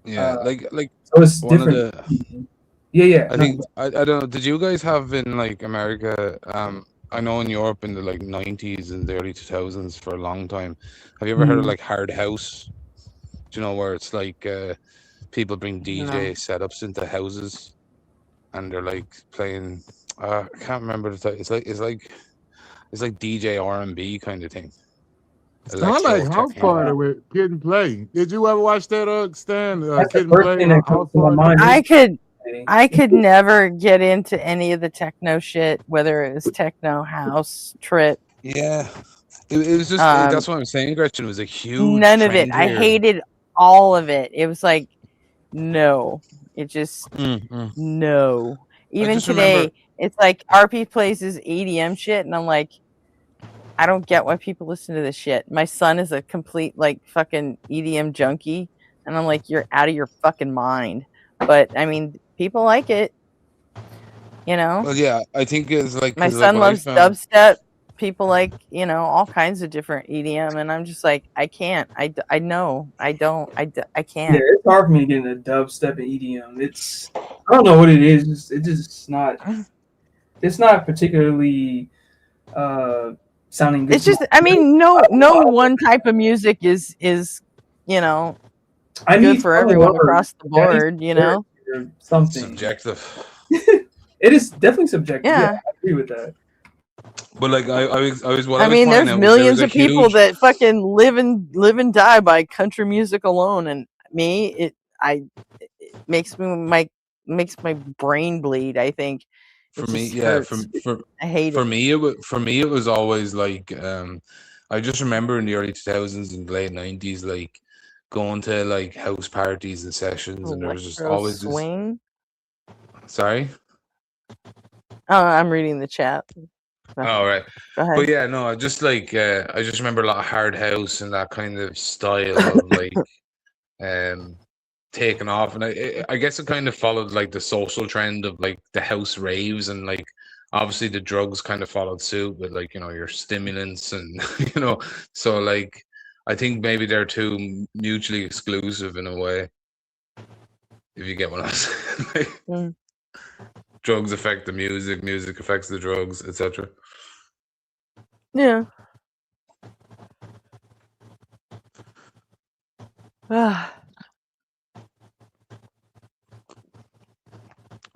Yeah, like so it's different. I think I don't know. Did you guys have in like America? I know in Europe in the like 90s and the early 2000s for a long time. Have you ever heard of like hard house? Do you know, where it's like people bring DJ setups into houses and they're like playing? I can't remember the title. It's like DJ R&B kind of thing. It's kind of like House Party with Kid and Play. Did you ever watch that, Stan? Kid and Play. I could never get into any of the techno shit, whether it was techno, house, trip. Yeah, it was just that's what I'm saying, Gretchen. It was a huge. None of it. I hated all of it. It was like, no, It just Mm-hmm. no. Even just today, remember- it's like RP plays his EDM shit, and I'm like, I don't get why people listen to this shit. My son is a complete like fucking EDM junkie, and I'm like, you're out of your fucking mind. But I mean, people like it, you know. Well, yeah, I think it's like My 'cause, like son what I loves found. dubstep. People like, you know, all kinds of different EDM, and I'm just like, I can't. I know. I don't. I Yeah, can't. it's hard for me to get into dubstep and EDM. It's I don't know what it is. It's just not. It's not particularly sounding good. It's just. I mean, no one type of music is you know I good need for some everyone words. across the Yeah, I need board. You know. or something. Subjective. It is definitely subjective. Yeah. Yeah, I agree with that. But like I was what I I was mean, finding there's out was there was millions a of people huge. that fucking live and die by country music alone, and me, it makes my brain bleed. I think it For me, just yeah, hurts. I hate for it. me it was always like I just remember in the early 2000s and late 90s like going to like house parties and sessions, and there was just Electro always this. swing. Sorry. Oh, I'm reading the chat. Oh, right. Go ahead. But yeah, no, I just remember a lot of hard house and that kind of style of like taking off, and I guess it kind of followed like the social trend of like the house raves, and like obviously the drugs kind of followed suit with like, you know, your stimulants and you know, so like I think maybe they're two mutually exclusive in a way, if you get what I'm saying. Like, drugs affect the music, music affects the drugs, etc. Yeah.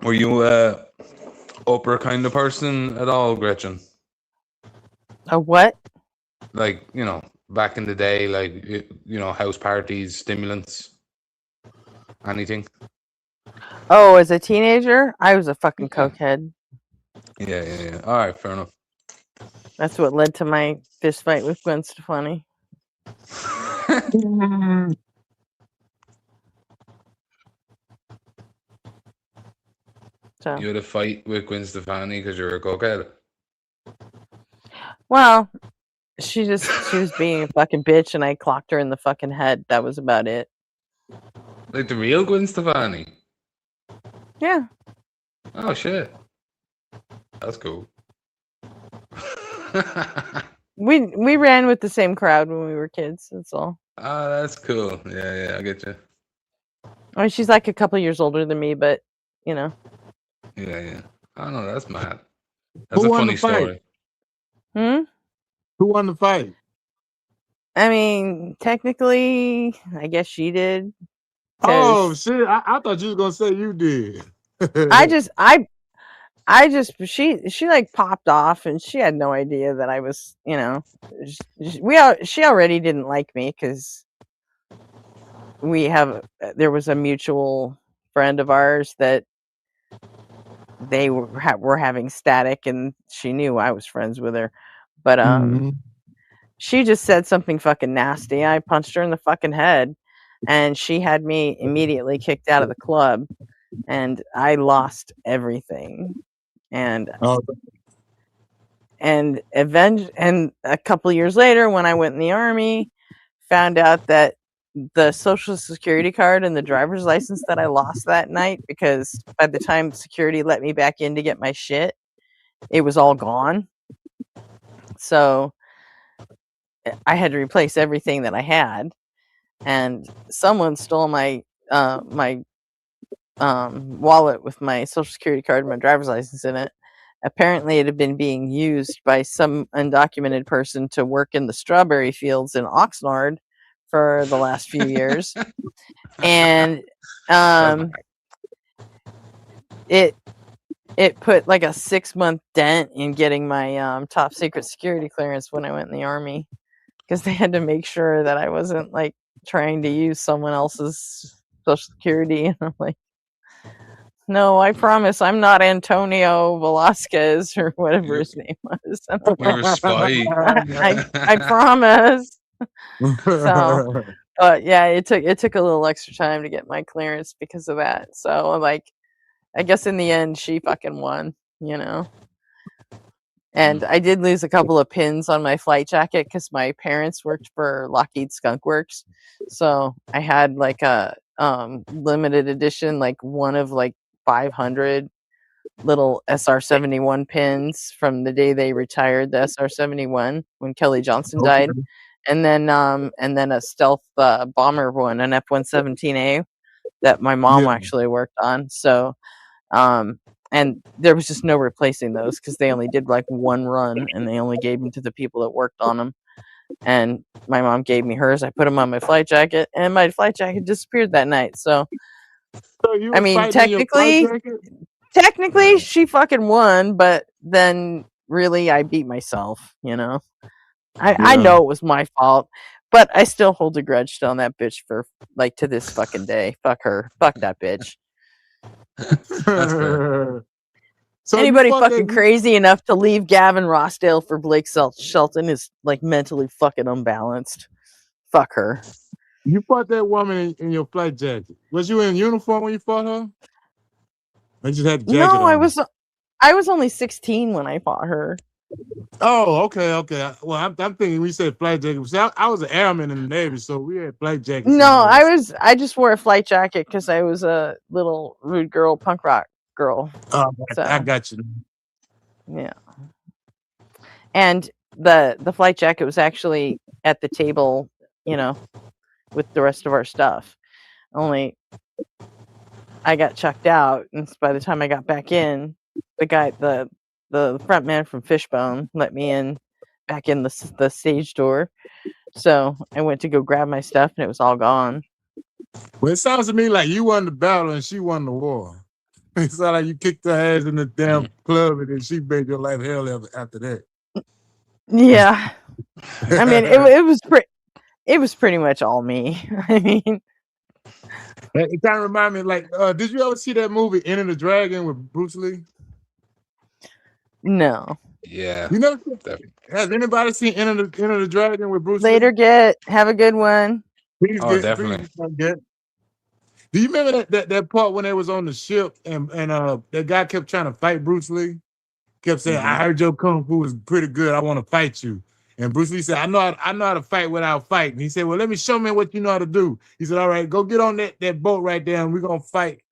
Were you upper kind of person at all, Gretchen? A what? Like, you know, back in the day, like, you know, house parties, stimulants, anything? Oh, as a teenager, I was a fucking cokehead. Yeah. All right, fair enough. That's what led to my fist fight with Gwen Stefani. So. You had a fight with Gwen Stefani because you're a cokehead? Well, she was being a fucking bitch, and I clocked her in the fucking head. That was about it. Like the real Gwen Stefani? Yeah. Oh, shit. That's cool. We ran with the same crowd when we were kids. That's all. Oh, that's cool. Yeah, I get you. I mean, she's like a couple years older than me, but you know. Yeah. I don't know. That's mad. That's Who a won funny the fight? story. Who won the fight? I mean, technically, I guess she did. Oh shit! I thought you was gonna say you did. She like popped off, and she had no idea that I was, you know, she already didn't like me because there was a mutual friend of ours that they were having static, and she knew I was friends with her, but she just said something fucking nasty. I punched her in the fucking head, and she had me immediately kicked out of the club, and I lost everything. And a couple years later, when I went in the army, found out that the social security card and the driver's license that I lost that night, because by the time security let me back in to get my shit, it was all gone. So I had to replace everything that I had, and someone stole my wallet with my social security card and my driver's license in it. Apparently, it had been being used by some undocumented person to work in the strawberry fields in Oxnard for the last few years, and it put like a 6-month dent in getting my top secret security clearance when I went in the army, because they had to make sure that I wasn't like trying to use someone else's social security, and I'm like, no, I promise I'm not Antonio Velasquez or whatever his name was. You're a spy. I promise. So, Yeah, it took a little extra time to get my clearance because of that. So like, I guess in the end, she fucking won, you know. And I did lose a couple of pins on my flight jacket because my parents worked for Lockheed Skunk Works, so I had like a limited edition, like one of like 500 little SR-71 pins from the day they retired the SR-71 when Kelly Johnson died, and then a stealth bomber one, an F-117A that my mom actually worked on. So and there was just no replacing those because they only did like one run and they only gave them to the people that worked on them. And my mom gave me hers. I put them on my flight jacket, and my flight jacket disappeared that night. So I mean, technically, she fucking won, but then really, I beat myself. You know, I know it was my fault, but I still hold a grudge on that bitch for like to this fucking day. Fuck her. Fuck that bitch. That's fair. So anybody fucking crazy enough to leave Gavin Rossdale for Blake Shelton is like mentally fucking unbalanced. Fuck her. You fought that woman in your flight jacket. Was you in uniform when you fought her? I just had the jacket No, on. I was only 16 when I fought her. Oh, okay. Well, I'm thinking we said flight jacket. See, I was an airman in the Navy, so we had flight jackets. No, I just wore a flight jacket because I was a little rude girl, punk rock girl. Oh, I got you. Yeah. And the flight jacket was actually at the table, you know, with the rest of our stuff. Only I got chucked out, and by the time I got back in, the guy, the front man from Fishbone, let me in back in the stage door. So I went to go grab my stuff, and it was all gone. Well, it sounds to me like you won the battle and she won the war. It sounds like you kicked her ass in the damn club, and then she made your life hell after that. Yeah, I mean, it was pretty much all me. I mean, it kind of reminded me, like, did you ever see that movie Enter the Dragon with Bruce Lee? No. Yeah. You know, has anybody seen Enter the Dragon with Bruce Later, Lee? have a good one. Definitely. Do you remember that part when they was on the ship and that guy kept trying to fight Bruce Lee? Kept saying, I heard your kung fu was pretty good. I want to fight you. And Bruce Lee said, I know how to fight without fighting. He said, well, let me show me what you know how to do. He said, all right, go get on that boat right there, and we're gonna fight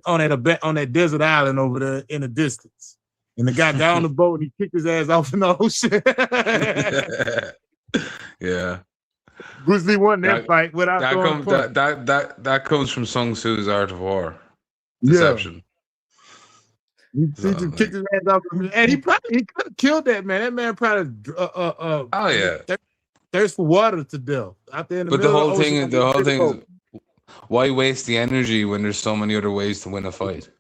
on that desert island over there in the distance. And the guy got on the boat and he kicked his ass off in the ocean. Yeah. Bruce Lee won that fight without that comes from Sun Tzu's Art of War. Deception. He just kicked his ass off, and he could have killed that man. That man probably thirst for water to death out there in the middle of the whole thing is, why waste the energy when there's so many other ways to win a fight?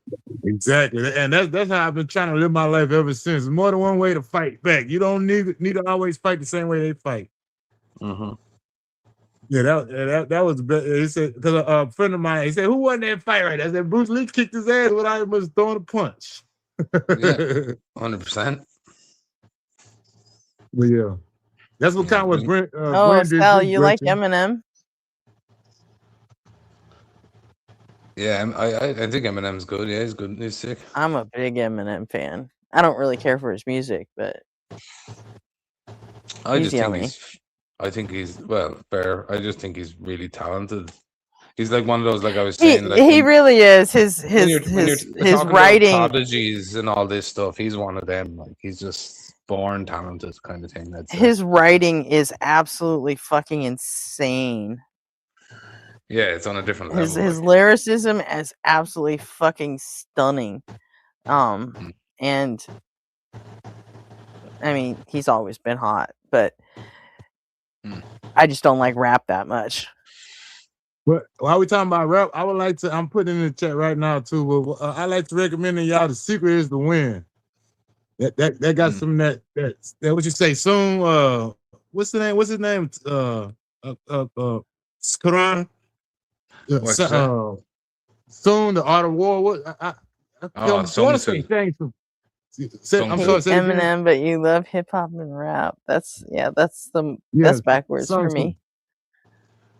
Exactly, and that's how I've been trying to live my life ever since. There's more than one way to fight back. You don't need to always fight the same way they fight. Yeah, that was the best. He said, because a friend of mine, he said, who won that fight right? I said, Bruce Lee kicked his ass without even just throwing a punch. Yeah, 100%. Well, yeah, that's what kind of what Brent. Sal, you like Eminem? Yeah, I think Eminem's good. Yeah, he's good. He's sick. I'm a big Eminem fan. I don't really care for his music, but I think he's fair. I just think he's really talented. He's like one of those, like I was saying, he really is. His writing, prodigies and all this stuff. He's one of them. Like he's just born talented, kind of thing. His writing is absolutely fucking insane. Yeah, it's on a different level. His lyricism is absolutely fucking stunning. And I mean, he's always been hot, but I just don't like rap that much. But while we talking about rap, I would like to. I'm putting in the chat right now too. But I like to recommend to y'all "The Secret Is the Win." That got some that what you say soon. What's the name? What's his name? Quran. Soon, The Art of War. What? I want to say things. Eminem, but you love hip hop and rap. That's backwards for me.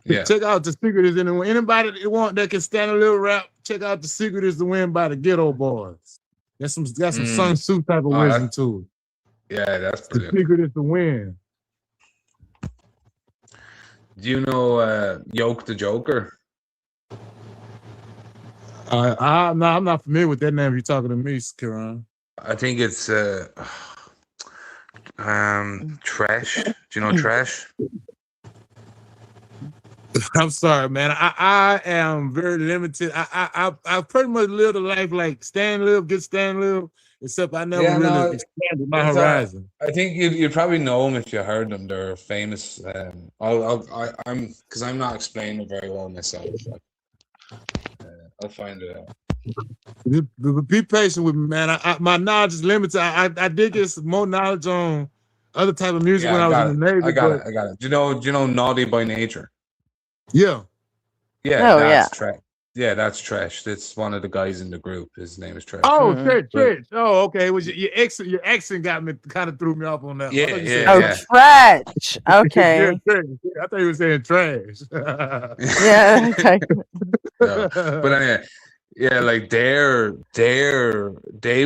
Yeah. Check out The Secret Is in the Wind. Anybody that can stand a little rap, check out The Secret Is the Wind by the Ghetto Boys. That's some Sun Tzu type of wisdom to it. Yeah, that's The brilliant. Secret Is the Wind. Do you know Yoke the Joker? No, I'm not familiar with that name. If you're talking to me, Karan. I think it's Trash. Do you know Trash? I'm sorry, man. I am very limited. I pretty much lived a life like stand live, get stand live, except I never really expanded my horizon. I think you'd probably know them if you heard them. They're famous. I'm because I'm not explaining it very well myself. I'll find it out. Be patient with me, man. My knowledge is limited. I did get some more knowledge on other type of music when I was in the Navy. I got it. Do you know Naughty by Nature? Yeah. Yeah, Oh, that's yeah. Trash. Yeah, that's Trash. That's one of the guys in the group. His name is Trash. Oh, Trish. Oh, okay. It was your accent got me, kind of threw me off on that. Yeah, Trash. Okay. I thought you were saying trash. Yeah. Okay. No. But anyway, yeah, like they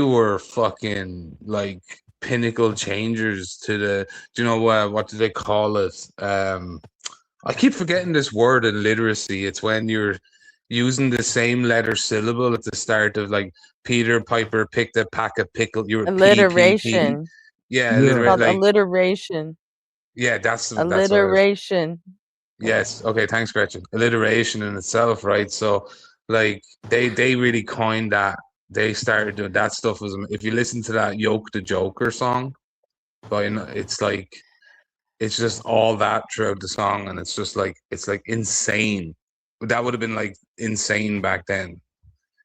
were fucking like pinnacle changers to the. Do you know what do they call it? I keep forgetting this word in literacy. It's when you're using the same letter syllable at the start of like Peter Piper picked a pack of pickle. You were Alliteration. Yeah, alliteration. Yeah, that's alliteration. Yes. Okay. Thanks, Gretchen. Alliteration in itself, right? So, like, they really coined that. They started doing that stuff. Was if you listen to that Yoke the Joker song, it's like it's just all that throughout the song, and it's just like insane. That would have been like insane back then,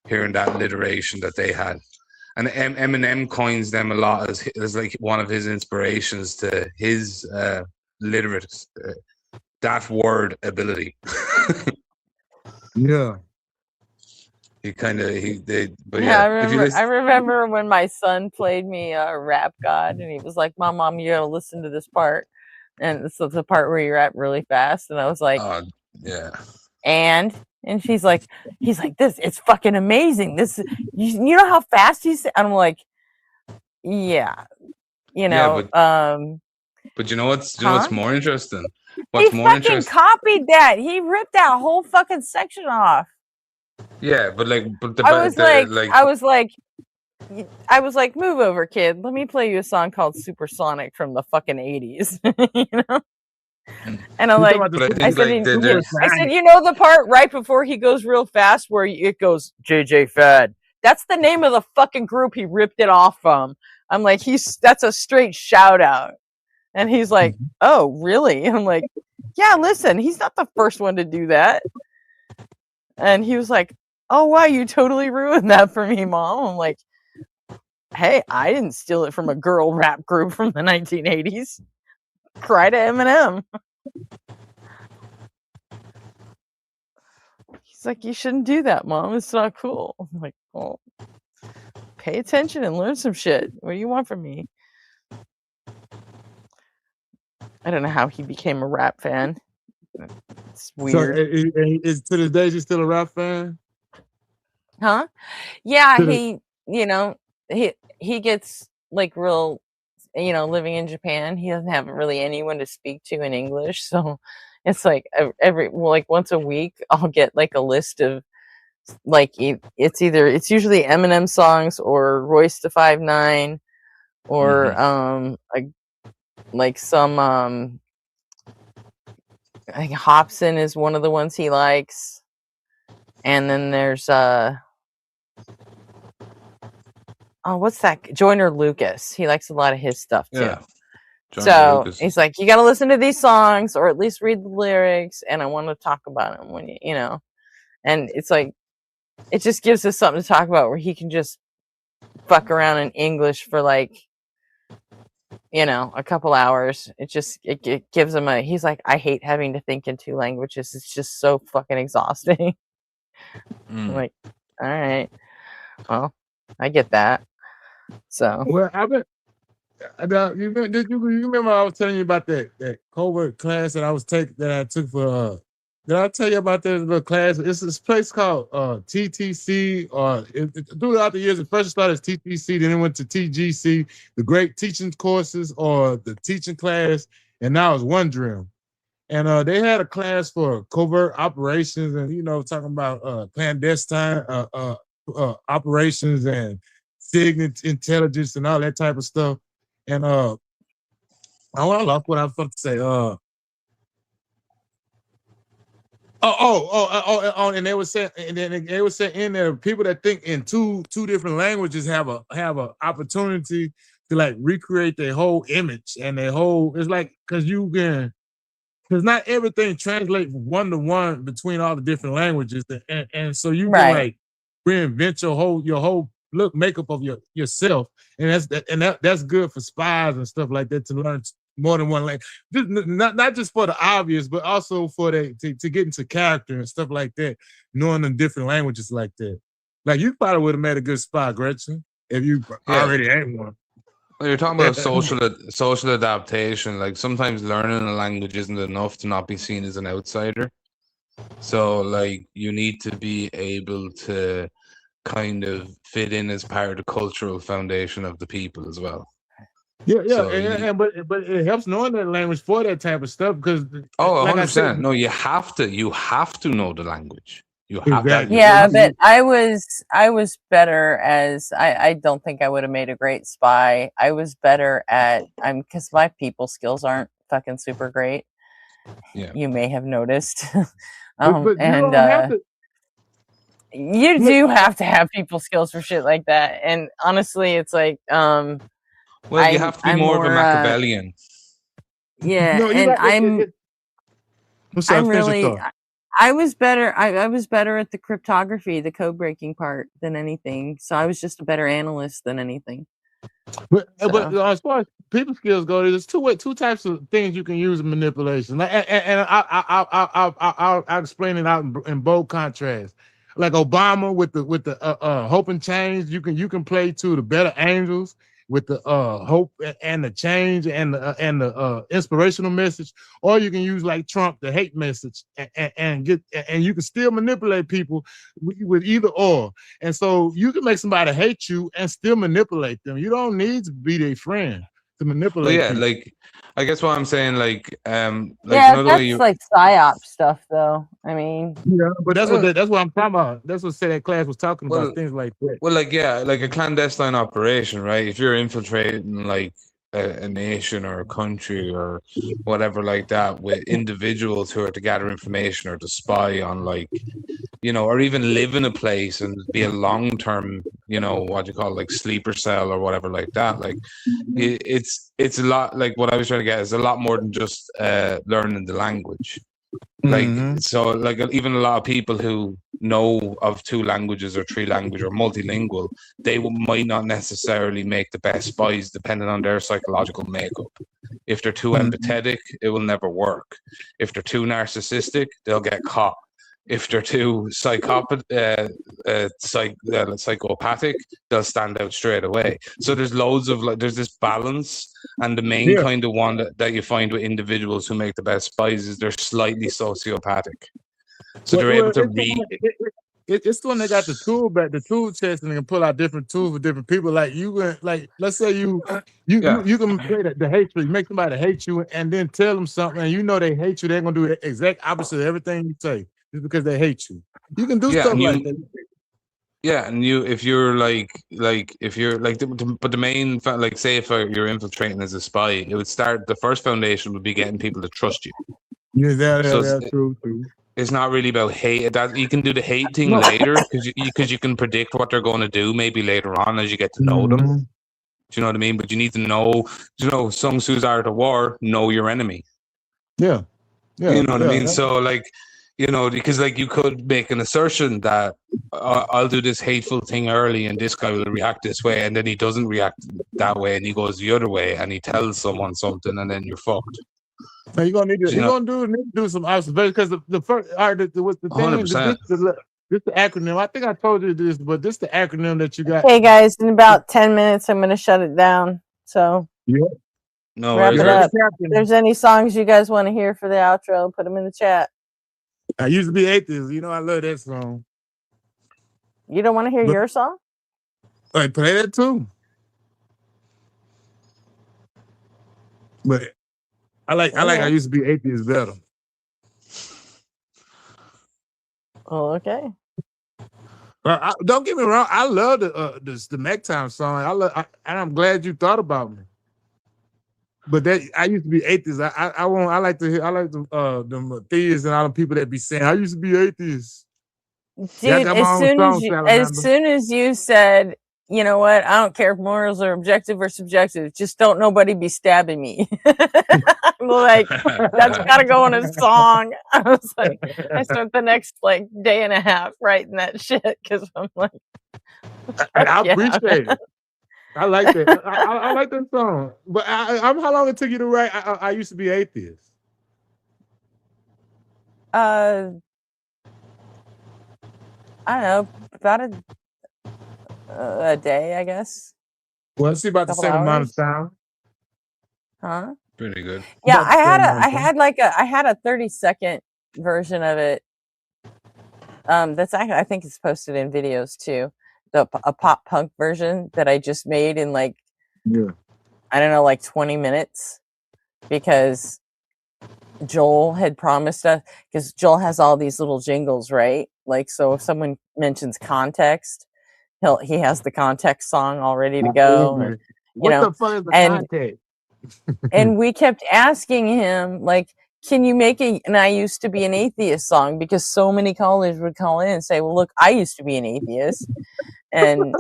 hearing that alliteration that they had. And Eminem coins them a lot as like one of his inspirations to his literate that word ability. Yeah. I remember when my son played me Rap God, and he was like, Mom, you gotta listen to this part. And this is the part where you rap really fast. And I was like, yeah. And he's like, this, it's fucking amazing. This, you know how fast he's, I'm like, yeah, but you know what's more interesting? He fucking copied that. He ripped that whole fucking section off. Yeah, but I was like, move over, kid. Let me play you a song called Supersonic from the fucking 80s. You know? And I'm like, I said, you know the part right before he goes real fast where it goes JJ Fad. That's the name of the fucking group he ripped it off from. I'm like, that's a straight shout out. And he's like, oh, really? And I'm like, yeah, listen, he's not the first one to do that. And he was like, oh, wow, you totally ruined that for me, Mom. I'm like, hey, I didn't steal it from a girl rap group from the 1980s. Cry to Eminem. He's like, you shouldn't do that, Mom. It's not cool. I'm like, well, pay attention and learn some shit. What do you want from me? I don't know how he became a rap fan. It's weird. So, is to this day, he's still a rap fan? Huh? Yeah, he gets like real, living in Japan. He doesn't have really anyone to speak to in English, so it's like once a week I'll get like a list of like it's usually Eminem songs or Royce the 5'9" or like some I think Hobson is one of the ones he likes, and then there's what's that? Joyner Lucas. He likes a lot of his stuff too. Yeah. So he's like, you got to listen to these songs or at least read the lyrics, and I want to talk about them when and it's like, it just gives us something to talk about where he can just fuck around in English for like, a couple hours. It gives him he's like, I hate having to think in two languages. It's just so fucking exhausting. I'm like, all right, well, I get that. So, well, you remember I was telling you about that covert class that I took for Did I tell you about this little class? It's this place called TTC, or throughout the years, it first started as TTC, then it went to TGC, the Great Teaching Courses, or the teaching class, and now it's One Drill. And they had a class for covert operations, and talking about clandestine operations and signal intelligence and all that type of stuff. And I lost what I was about to say. And they were saying, in there, people that think in two different languages have a opportunity to like recreate their whole image and their whole. It's like because not everything translates one to one between all the different languages, and so you can like reinvent your whole look makeup of yourself, and that's good for spies and stuff like that to learn more than one language. Not just for the obvious, but also for to get into character and stuff like that, knowing the different languages like that. Like you probably would have made a good spy, Gretchen, if you already ain't one. Well, you're talking about social adaptation. Like sometimes learning a language isn't enough to not be seen as an outsider. So like you need to be able to kind of fit in as part of the cultural foundation of the people as well. Yeah, but it helps knowing that language for that type of stuff because 100%. No, you have to know the language. You have exactly. But I was better as I don't think I would have made a great spy. I was better at because my people skills aren't fucking super great. Yeah, you may have noticed. But you do have to have people skills for shit like that. And honestly, it's like well, you have to be more of a Machiavellian. Yeah, No, and I'm really. I was better. I was better at the cryptography, the code breaking part than anything. So I was just a better analyst than anything. But as far as people skills go, there's two types of things you can use in manipulation. And I'll explain it out in bold contrast. Like Obama with the hope and change, you can play to the better angels with the hope and the change and the inspirational message, or you can use like Trump the hate message and you can still manipulate people with either or. And so you can make somebody hate you and still manipulate them. You don't need to be their friend to manipulate. Well, yeah, people. like I guess what I'm saying, like that's like psyop stuff, though. I mean, yeah, but that's what I'm talking about. That's what that class was talking about, things like that. Well, like like a clandestine operation, right? If you're infiltrating like a nation or a country or whatever like that with individuals who are to gather information or to spy on, like, or even live in a place and be a long-term, what you call like sleeper cell or whatever like that. Like it's a lot, like what I was trying to get is a lot more than just learning the language. Like so like even a lot of people who know of 2 languages or 3 languages or multilingual, they might not necessarily make the best spies depending on their psychological makeup. If they're too empathetic, it will never work. If they're too narcissistic, they'll get caught. If they're too psychopathic, they'll stand out straight away. So there's loads of there's this balance, and the main kind of one that you find with individuals who make the best spies is they're slightly sociopathic. So they're able to read. It's the one that got the tool chest, and they can pull out different tools for different people. Like let's say you can play the hatred, make somebody hate you, and then tell them something, and they hate you. They're gonna do the exact opposite of everything you say. Just because they hate you, you can do stuff like that. Yeah, and if you're but the main, like, say if you're infiltrating as a spy, it would start. The first foundation would be getting people to trust you. Yeah, that's true. It's not really about hate. That you can do the hate thing later because you can predict what they're going to do maybe later on as you get to know them. Do you know what I mean? But you need to know. Sun Tzu's Art of War. Know your enemy. Yeah. You know what I mean? So like. Because like you could make an assertion that I'll do this hateful thing early and this guy will react this way, and then he doesn't react that way and he goes the other way and he tells someone something, and then you're fucked. So you're gonna need to do some observations because the first what's the thing? 100%. This the acronym. I think I told you this, but this the acronym that you got. Hey guys, in about 10 minutes, I'm gonna shut it down. So no wrap worries. it up. If there's any songs you guys want to hear for the outro, put them in the chat. I used to be atheist. You know, I love that song. You don't want to hear your song? Like, play that too. But I used to be atheist better. Oh, okay. Don't get me wrong. I love the Mac Time song. And I'm glad you thought about me. But that I used to be atheist. I like the theists and all the people that be saying I used to be atheist. Dude, as soon as you said, you know what, I don't care if morals are objective or subjective, just don't nobody be stabbing me. I'm like, that's gotta go in a song. I was like, I spent the next like day and a half writing that shit because I'm like, I appreciate it. I like that. I like that song. But how long it took you to write I used to be atheist? I don't know, about a day, I guess. Well, it's about the same amount of time. Huh? Pretty good. Yeah, I had a 30-second version of it. That's actually, I think it's posted in videos too. A pop punk version that I just made in like, I don't know, like 20 minutes, because Joel had promised us, because Joel has all these little jingles, right? Like, so if someone mentions context, he has the context song all ready to go. And, what the fuck is the context? And we kept asking him, like, can you make an I used to be an atheist song? Because so many callers would call in and say, well, look, I used to be an atheist. And,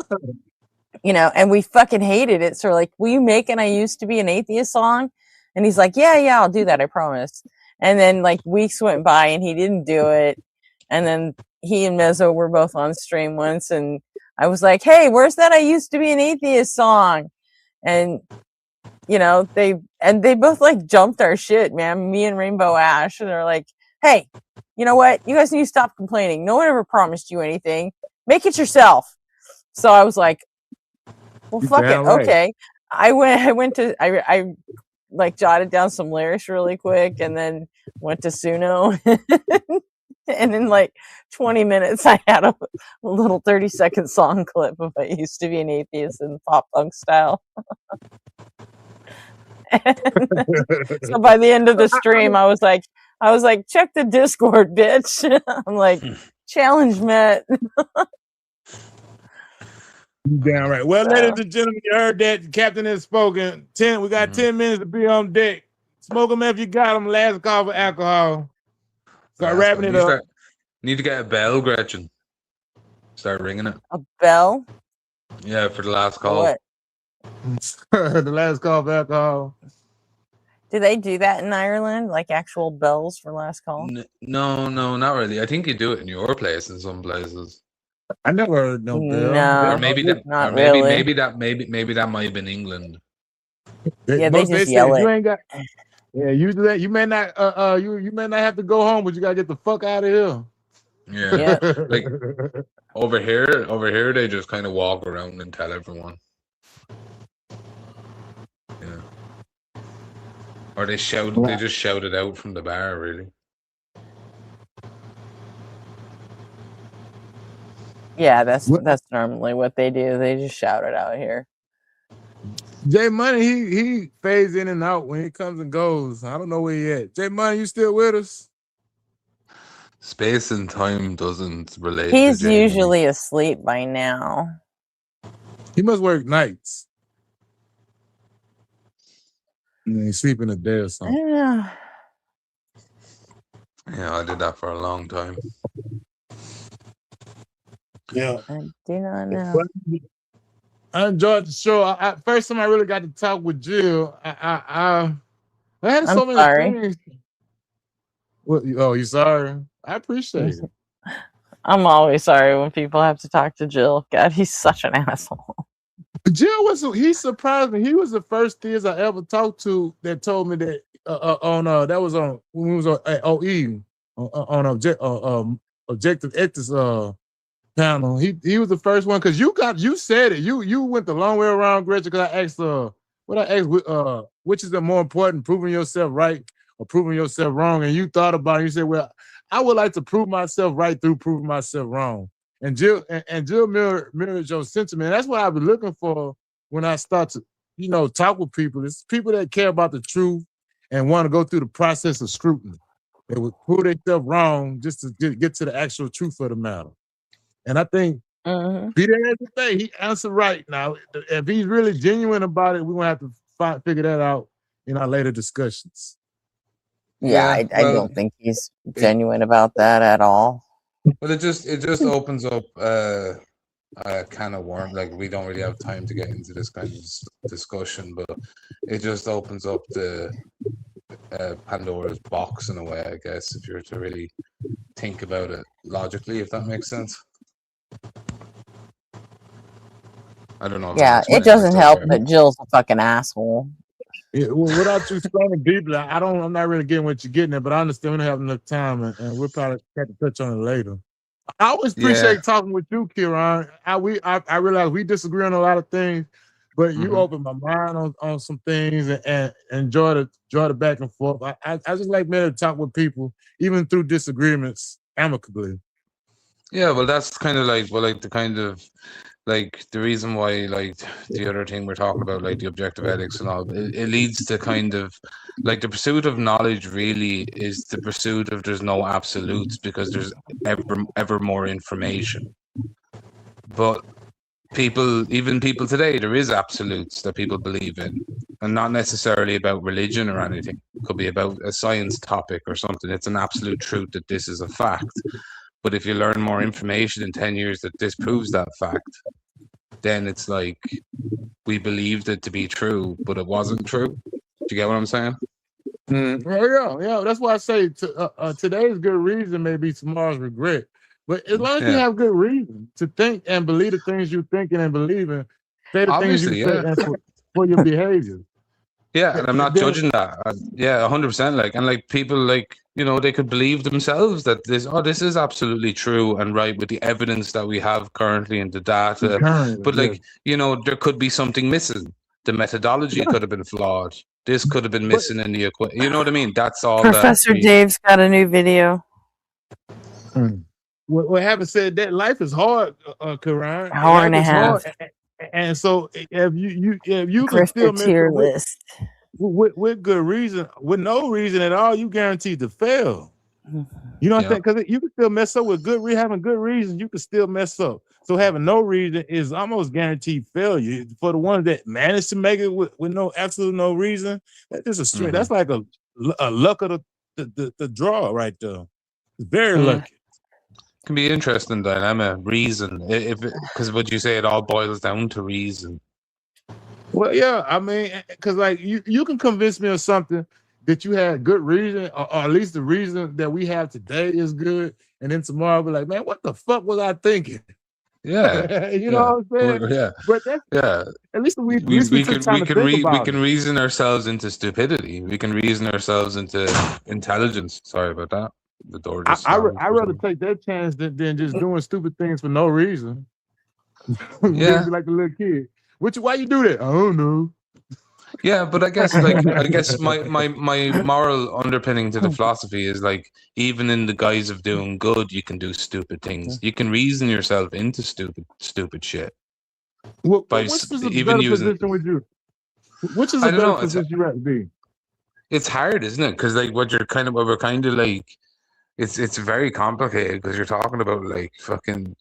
you know, and we fucking hated it. So we're like, will you make an I used to be an atheist song? And he's like, yeah, I'll do that. I promise. And then like weeks went by and he didn't do it. And then he and Mezzo were both on stream once. And I was like, hey, where's that I used to be an atheist song? And, you know, they both like jumped our shit, man. Me and Rainbow Ash. And they're like, hey, you know what? You guys need to stop complaining. No one ever promised you anything. Make it yourself. So I was like, well, fuck it. Right. Okay. I like jotted down some lyrics really quick and then went to Suno. And in like 20 minutes, I had a little 30-second song clip of I used to be an atheist in pop punk style. So by the end of the stream, I was like, check the Discord, bitch. I'm like, challenge met. Damn right. Well, ladies and gentlemen, you heard that the captain has spoken. We got 10 minutes to be on deck. Smoke them if you got them. Last call for alcohol. Start wrapping it up. Need to get a bell, Gretchen. Start ringing it. A bell? Yeah, for the last call. What? The last call for alcohol. Do they do that in Ireland? Like actual bells for last call? No, not really. I think you do it in your place in some places. I never heard no bell. No, or maybe that. Not or maybe, really. maybe that might have been England. Yeah, they just yell it. You ain't got. Yeah, you do that. You may not. You may not have to go home, but you gotta get the fuck out of here. Yeah. Like over here, they just kind of walk around and tell everyone. Yeah. Or they shout. They just shout it out from the bar, really. Yeah, that's normally what they do. They just shout it out here. J Money, he fades in and out when he comes and goes. I don't know where he at. J Money, you still with us? Space and time doesn't relate. He's to usually asleep by now. He must work nights. And he's sleeping a day or something. I don't know. Yeah, I did that for a long time. Yeah. I do not know. I enjoyed the show. First time I really got to talk with Jill. I had so many things. What, oh, you sorry? I appreciate it. I'm always sorry when people have to talk to Jill. God, he's such an asshole. Jill he surprised me. He was the first theist I ever talked to that told me that that was on when we was on OE on Objective Ethics panel. He was the first one because you said it. You went the long way around, Gretchen, because I asked which is the more important, proving yourself right or proving yourself wrong, and you thought about it. You said, well, I would like to prove myself right through proving myself wrong. And Jill mirrors your sentiment. That's what I've been looking for when I start to, talk with people. It's people that care about the truth and want to go through the process of scrutiny. They would prove themselves wrong just to get to the actual truth of the matter. And I think Peter has to say he answered right. Now, if he's really genuine about it, we're gonna have to figure that out in our later discussions. Yeah, I don't think he's genuine about that at all. But it just opens up a can of worms. Like, we don't really have time to get into this kind of discussion, but it just opens up the Pandora's box in a way, I guess, if you're to really think about it logically, if that makes sense. I don't know. Yeah, it doesn't help that Jill's a fucking asshole. Yeah, well, without you explaining deeply, I'm not really getting what you're getting at, but I understand we don't have enough time, and we'll probably have to touch on it later. I always appreciate talking with you, Kieran. I realize we disagree on a lot of things, but you opened my mind on some things and enjoy the back and forth. I just like being able to talk with people, even through disagreements, amicably. Yeah, well, that's kind of like, the reason why, like, the other thing we're talking about, like the objective ethics and all, it leads to kind of like the pursuit of knowledge really is the pursuit of there's no absolutes, because there's ever more information. But even people today, there is absolutes that people believe in, and not necessarily about religion or anything. It could be about a science topic or something. It's an absolute truth that this is a fact. But if you learn more information in 10 years that disproves that fact, then it's like we believed it to be true, but it wasn't true. Do you get what I'm saying? Yeah. That's why I say today's good reason may be tomorrow's regret. But as long as you have good reason to think and believe the things you're thinking and believing, say the Obviously, things you say for your behavior. Yeah, and I'm not judging that. 100%. Like, and like people, like, they could believe themselves that this is absolutely true and right with the evidence that we have currently in the data. But like, there could be something missing. The methodology could have been flawed. This could have been missing in the equation. You know what I mean? That's all. Professor Dave's got a new video. Well, having said that, life is hard, Karan. Hour and a half. And so if you can still miss with good reason, with no reason at all, you guaranteed to fail. You know what I'm saying? Because you can still mess up with having good reason, you can still mess up. So having no reason is almost guaranteed failure. For the ones that manage to make it with no absolute no reason, that's just a straight. That's like a luck of the draw right there. It's very lucky. Can be interesting dilemma. Reason, because would you say it all boils down to reason? Well, yeah, I mean, because like you can convince me of something that you had good reason, or at least the reason that we have today is good, and then tomorrow I'll be like, man, what the fuck was I thinking? Yeah, you know what I'm saying? Yeah, but that's, at least we can reason ourselves into stupidity. We can reason ourselves into intelligence. Sorry about that. The door just I'd rather take that chance than just doing stupid things for no reason. Yeah, like a little kid. Why you do that? I don't know. Yeah, but I guess my moral underpinning to the philosophy is like, even in the guise of doing good, you can do stupid things. You can reason yourself into stupid shit. Which is a better position with you? Which is a better position you rather be? It's hard, isn't it? Because like we're kind of like. It's very complicated because you're talking about like fucking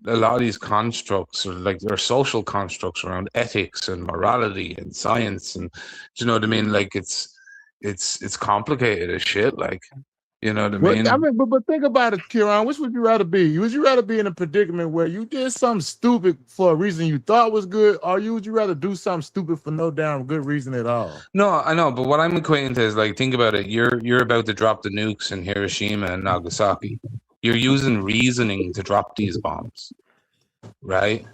a lot of these constructs are social constructs around ethics and morality and science, and do you know what I mean? Like it's complicated as shit. Like, you know what I mean? I mean, but think about it, Kieran. Which would you rather be? Would you rather be in a predicament where you did something stupid for a reason you thought was good, or would you rather do something stupid for no damn good reason at all? No, I know, but what I'm equating to is like, think about it. You're about to drop the nukes in Hiroshima and Nagasaki. You're using reasoning to drop these bombs, right?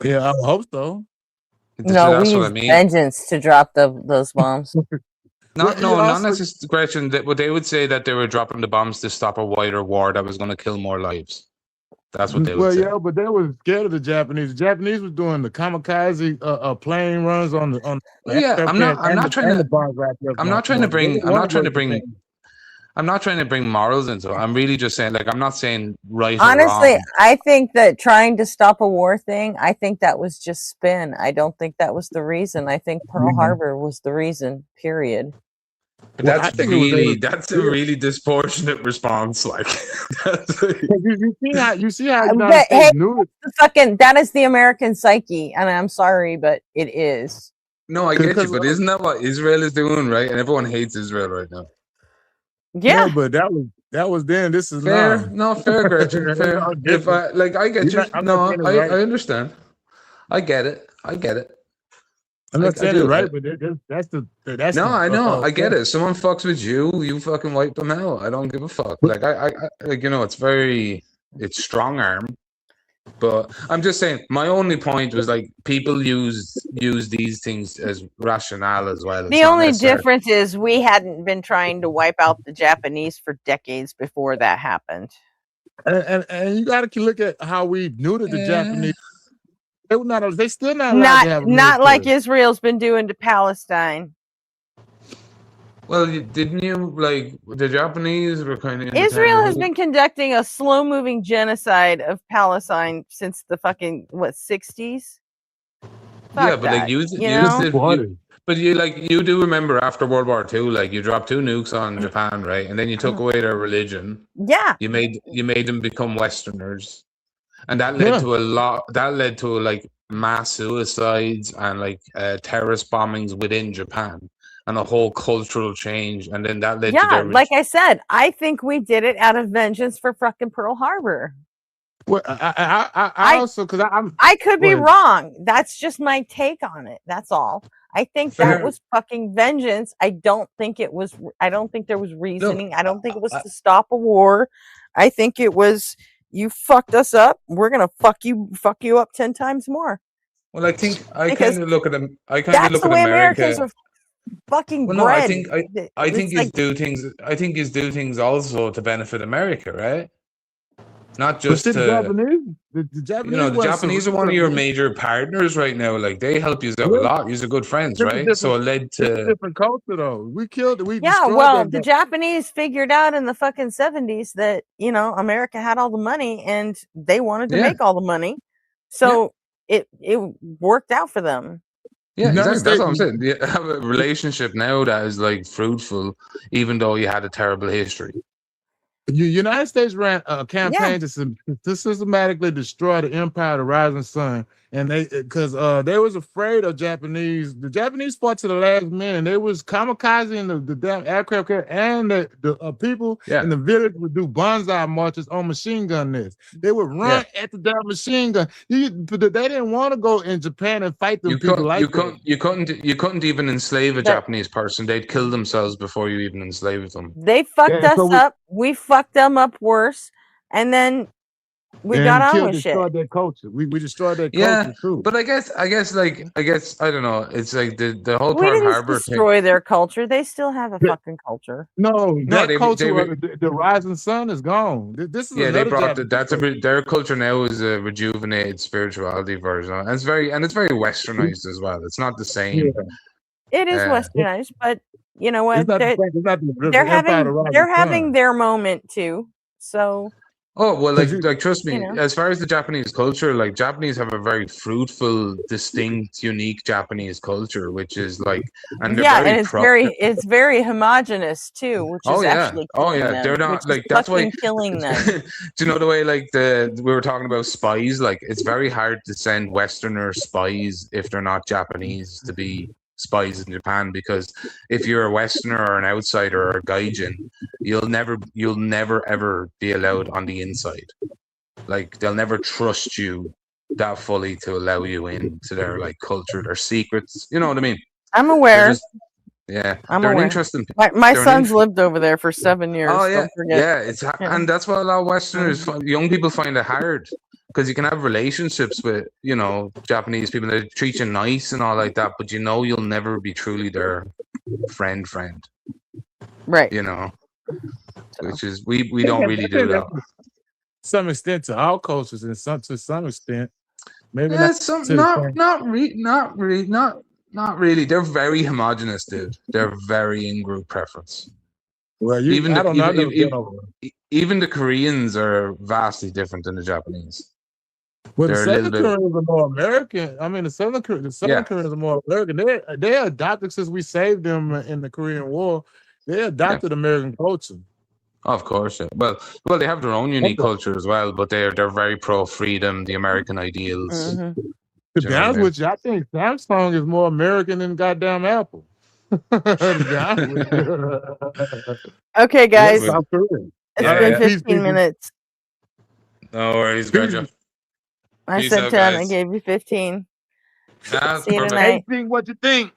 Yeah, I hope so. No, we use vengeance to drop those bombs. Not necessarily, Gretchen. What they would say that they were dropping the bombs to stop a wider war that was going to kill more lives. That's what they would say. Well, yeah, but they were scared of the Japanese. The Japanese were doing the kamikaze plane runs on the. I'm not trying to bring I'm not trying to bring morals into it. I'm really just saying, like, I'm not saying right or Honestly, wrong. I think that trying to stop a war thing, I think that was just spin. I don't think that was the reason. I think Pearl Harbor was the reason, period. But Well, I that's think it was that's a really disproportionate response. Like, you see how United But States hey, knew it. fucking, that is the American psyche, and I'm sorry, but it is. no, I get you, but isn't that what Israel is doing, right? And everyone hates Israel right now. Yeah, no, but that was then. This is Fair, now. no, fair, Gretchen, fair. If I like, I get you. I'm not No, saying it's I right. understand. I get it. I get it. I'm not I saying it's do. right, but that's No, the I know. I get it. Someone fucks with you, you fucking wipe them out. I don't give a fuck. Like I like, it's very, it's strong arm. But I'm just saying, my only point was like people use these things as rationale as well. It's the not only necessary. difference is we hadn't been trying to wipe out the Japanese for decades before that happened. And you got to look at how we neutered the Japanese. They were not. They still not allowed to have a Not like military. Israel's been doing to Palestine. Well, didn't you like the Japanese were kind of Israel has been conducting a slow-moving genocide of Palestine since the fucking 60s. Yeah, but like but you do remember after World War II, like you dropped 2 nukes on Japan, right? And then you took away their religion. Yeah. You made them become Westerners. And that led to like mass suicides and like terrorist bombings within Japan and a whole cultural change. And then that led to their like I said, I think we did it out of vengeance for fucking Pearl Harbor. Well, I also, because I could be wrong. That's just my take on it. That's all. I think that was fucking vengeance. I don't think there was reasoning. I don't think it was to stop a war. I think it was, you fucked us up. We're gonna fuck you up 10 times more. Well, I think I kind of look at them. I kind of That's look the at way America. Americans are fucking Well, no, bred. I think he's do things. I think he's do things also to benefit America, right? Not just the to, Japanese. The Japanese, the Japanese are one of your major partners right now. Like they help you out a lot. You're good friends, right? So it led to different culture, though. We destroyed the Japanese figured out in the fucking 70s that America had all the money and they wanted to make all the money, so it worked out for them. Yeah, exactly. That's what I'm saying. You have a relationship now that is like fruitful, even though you had a terrible history. The United States ran a campaign to systematically destroy the empire of the rising sun, and because they was afraid of Japanese. The Japanese fought to the last minute. They was kamikazing the damn aircraft carrier, and the people in the village would do bonsai marches on machine gun nests. They would run at the damn machine gun. They didn't want to go in Japan and fight them people that. You couldn't even enslave a Japanese person. They'd kill themselves before you even enslaved them. They fucked us up. We fucked them up worse, and then we got on with shit. Destroyed their culture. We destroyed their culture too. But I guess I don't know. It's like the whole we Pearl didn't Harbor destroy their culture. They still have a fucking culture. No, that culture. The rising sun is gone. This is they brought their culture now is a rejuvenated spirituality version, and it's very westernized as well. It's not the same. It is westernized, but you know what? They're having their moment too. So. Oh well, like trust me. As far as the Japanese culture, like Japanese have a very fruitful, distinct, unique Japanese culture, which is like, and it's very homogenous too, which is actually killing them, they're not like that's why killing them. Do you know the way like we were talking about spies? Like it's very hard to send Westerner spies if they're not Japanese to be spies in Japan, because if you're a Westerner or an outsider or a gaijin, you'll never ever be allowed on the inside. Like they'll never trust you that fully to allow you into their like culture, their secrets. You know what I mean? I'm aware. I'm aware. Interesting. My son's lived over there for 7 years. Oh yeah, and that's what a lot of Westerners, young people, find it hard. Because you can have relationships with, Japanese people that treat you nice and all like that, but you'll never be truly their friend. Right. Which is we don't really do that. To some extent to our cultures, and to some extent, maybe not really. They're very homogenous, dude. They're very in group preference. Well, even I don't know. I've never been even, over there. even the Koreans are vastly different than the Japanese. Well, the They're a little Southern bit. Koreans are more American. I mean, the Southern Koreans are more American. They adopted since we saved them in the Korean War. They adopted American culture. Of course, yeah. Well, they have their own unique culture as well, but they're very pro freedom, the American ideals. To be honest with you, I think Samsung is more American than goddamn Apple. To be honest with you. Okay, guys. South Korea. It's been 15 minutes. No worries, Gotcha. I said 10. I gave you 15. That's See you perfect. tonight. Async, what you think?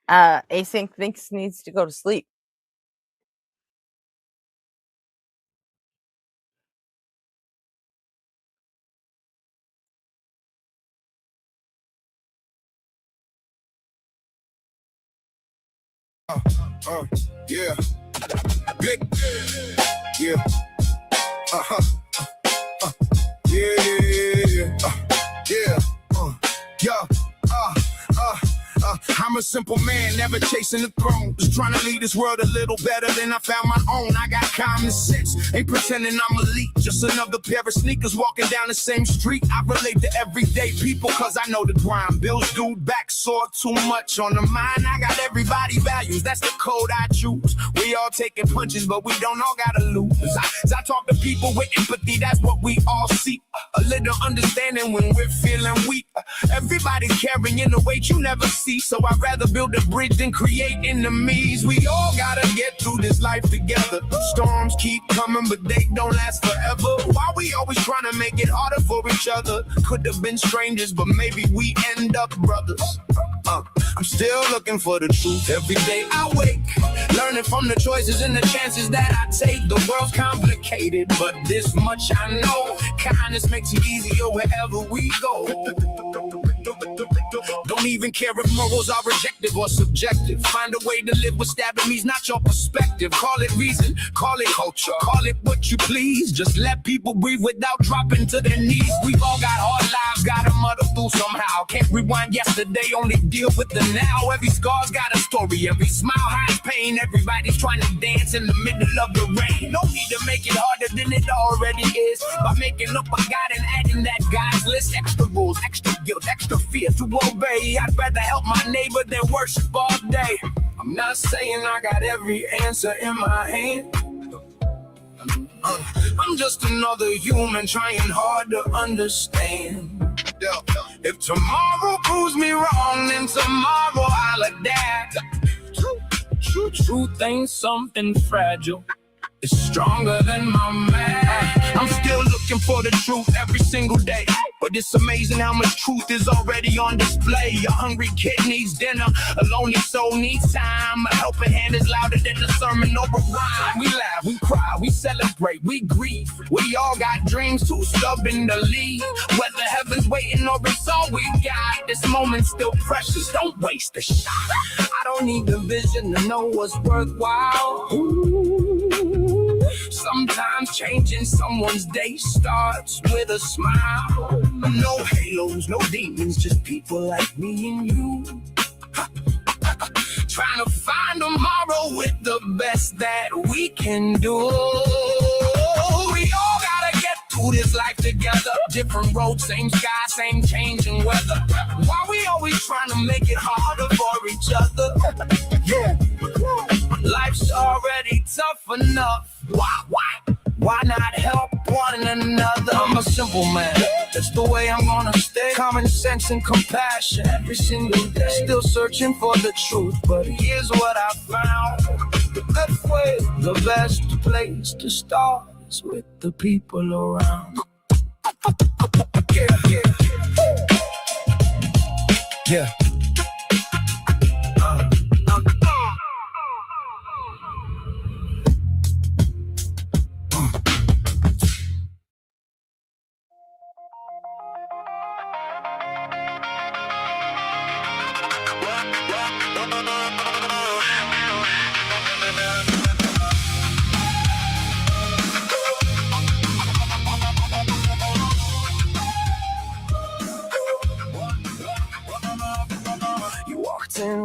Async thinks needs to go to sleep. Yeah. Big. Yeah. Yeah. Yeah. Yo. I'm a simple man, never chasing the throne. Just trying to lead this world a little better than I found my own. I got common sense, ain't pretending I'm elite. Just another pair of sneakers walking down the same street. I relate to everyday people cause I know the grind. Bills due, back sore, too much on the mind. I got everybody values, that's the code I choose. We all taking punches, but we don't all gotta lose. I talk to people with empathy, that's what we all seek. A little understanding when we're feeling weak. Everybody's carrying the weight you never see. So I'd rather build a bridge than create enemies. We all gotta get through this life together. Storms keep coming, but they don't last forever. Why we always trying to make it harder for each other? Could have been strangers, but maybe we end up brothers. I'm still looking for the truth every day I wake. Learning from the choices and the chances that I take. The world's complicated, but this much I know. Kindness makes it easier wherever we go. Don't even care if morals are rejective or subjective. Find a way to live with stabbing me's not your perspective. Call it reason, call it culture, call it what you please. Just let people breathe without dropping to their knees. We've all got hard lives, gotta muddle through somehow. Can't rewind yesterday, only deal with the now. Every scar's got a story, every smile hides pain. Everybody's trying to dance in the middle of the rain. No need to make it harder than it already is. By making up a God and adding that God's list. Extra rules, extra guilt, extra fear to obey. I'd rather help my neighbor than worship all day. I'm not saying I got every answer in my hand. I'm just another human trying hard to understand. If tomorrow proves me wrong, then tomorrow I'll adapt. Truth ain't something fragile. It's stronger than my man. I'm still looking for the truth every single day. But it's amazing how much truth is already on display. A hungry kid needs dinner, a lonely soul needs time. A helping hand is louder than the sermon over rhyme. We laugh, we cry, we celebrate, we grieve. We all got dreams too stubborn to leave. Whether heaven's waiting or it's all we got, this moment's still precious, don't waste the shot. I don't need the vision to know what's worthwhile. Sometimes changing someone's day starts with a smile. No halos, no demons, just people like me and you. Trying to find tomorrow with the best that we can do. We all gotta get through this life together. Different roads, same sky, same changing weather. Why we always trying to make it harder for each other? Yeah. Life's already tough enough. Why not help one another? I'm a simple man, that's the way I'm gonna stay. Common sense and compassion every single day. Still searching for the truth, but here's what I found. The best place to start is with the people around. Yeah.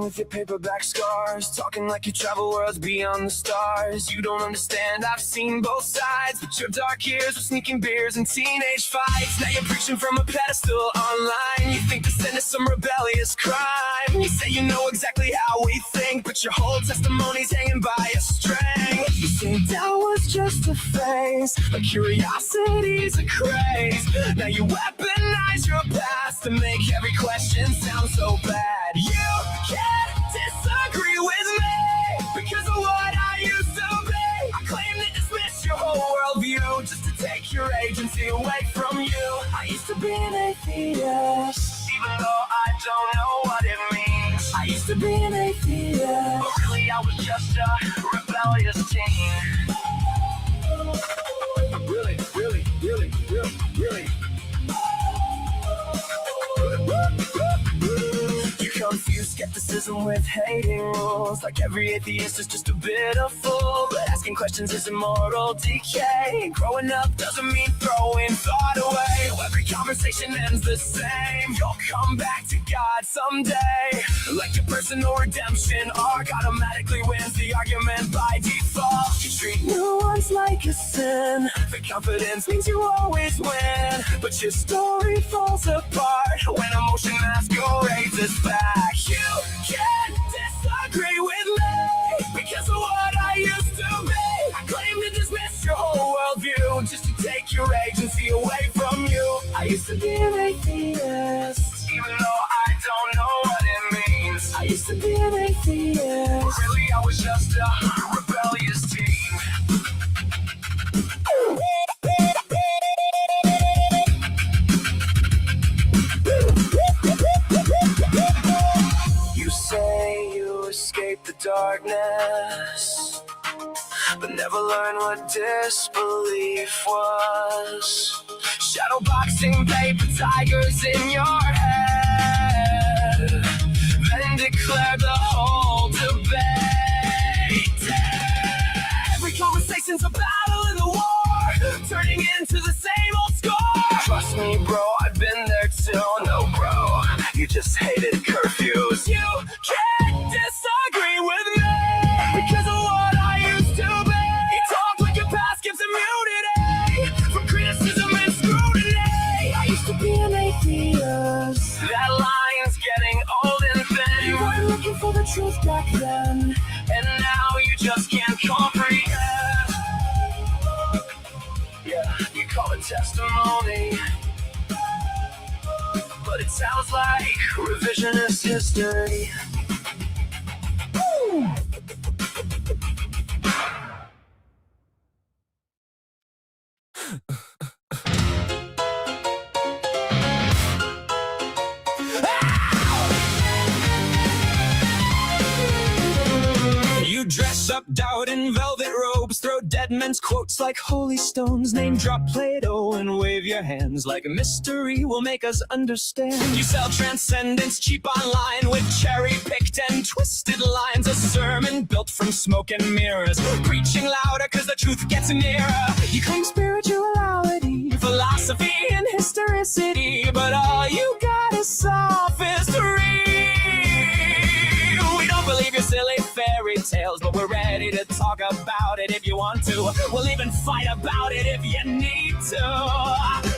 with your paperback scars, talking like you travel worlds beyond the stars. You don't understand, I've seen both sides, but your dark years were sneaking beers and teenage fights. Now you're preaching from a pedestal online. You think to send us some rebellious crime. You say you know exactly how we think, but your whole testimony's hanging by a string. You say doubt was just a phase, but curiosity's a craze. Now you weaponize your past to make every question sound so bad. You can't disagree with me because of what I used to be. I claim to dismiss your whole worldview just to take your agency away from you. I used to be an atheist, even though I don't know what it means. I used to be an atheist, but really I was just a rebellious teen. Really, really, really, really, really. You confuse skepticism with hating rules, like every atheist is just a bit of fool. But asking questions is immoral decay, and growing up doesn't mean throwing thought away. Every conversation ends the same. You'll come back to God someday. Like your personal redemption arc automatically wins the argument by default. You treat new ones like a sin. The confidence means you always win, but your story falls apart when emotion masquerades as fact. You can't disagree with me because of what I used to be. I claim to dismiss your whole worldview just to take your agency away from you. I used to be an atheist, even though I don't know what it means. I used to be an atheist, really I was just a rebellious teen. You say you escaped the darkness, but never learned what disbelief was. Shadow boxing paper tigers in your head, then declared the whole debate. Every conversation's a battle in the war, turning into the same old score. Trust me, bro, I've been there too. No, bro, you just hated curfews. You can't disagree with me because of what I used to be. You talk like your past gives immunity from criticism and scrutiny. I used to be an atheist. That line's getting old and thin. You weren't looking for the truth back then, and now you just can't comprehend. Yeah, you call it testimony, but it sounds like revisionist history. Woo! You dress up doubt in velvet robes, throw dead men's quotes like holy stones, name drop Plato and wave your hands like a mystery will make us understand. You sell transcendence cheap online with cherry-picked and twisted lines, a sermon built from smoke and mirrors, preaching louder cause the truth gets nearer. You claim spirituality, philosophy, and historicity, but all you got is sophistry. We don't believe your silly fairy tales, but we're ready to talk about it if you want to. We'll even fight about it if you need to.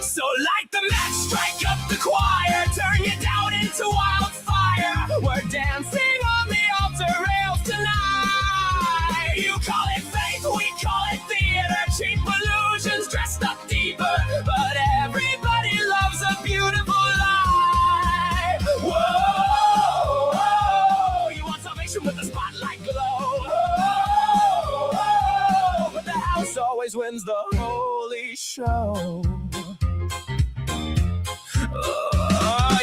So light the match, strike up the choir, turn your doubt into wildfire. We're dancing on the altar rails tonight. You call it faith, we call it theater, cheap illusions dressed up deeper, but everybody loves a beautiful lie. Whoa, whoa, you want salvation with the spotlight glow. Whoa, but the house always wins the holy show.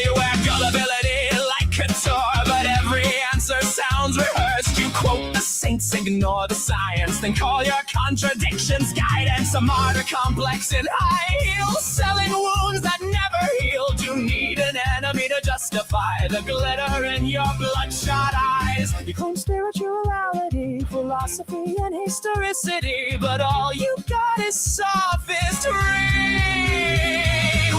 You wear gullibility like couture, but every answer sounds rehearsed. You quote the saints, ignore the science, then call your contradictions guidance. A martyr complex in high heels, selling wounds that never healed. You need an enemy to justify the glitter in your bloodshot eyes. You claim spirituality, philosophy, and historicity, but all you got is sophistry.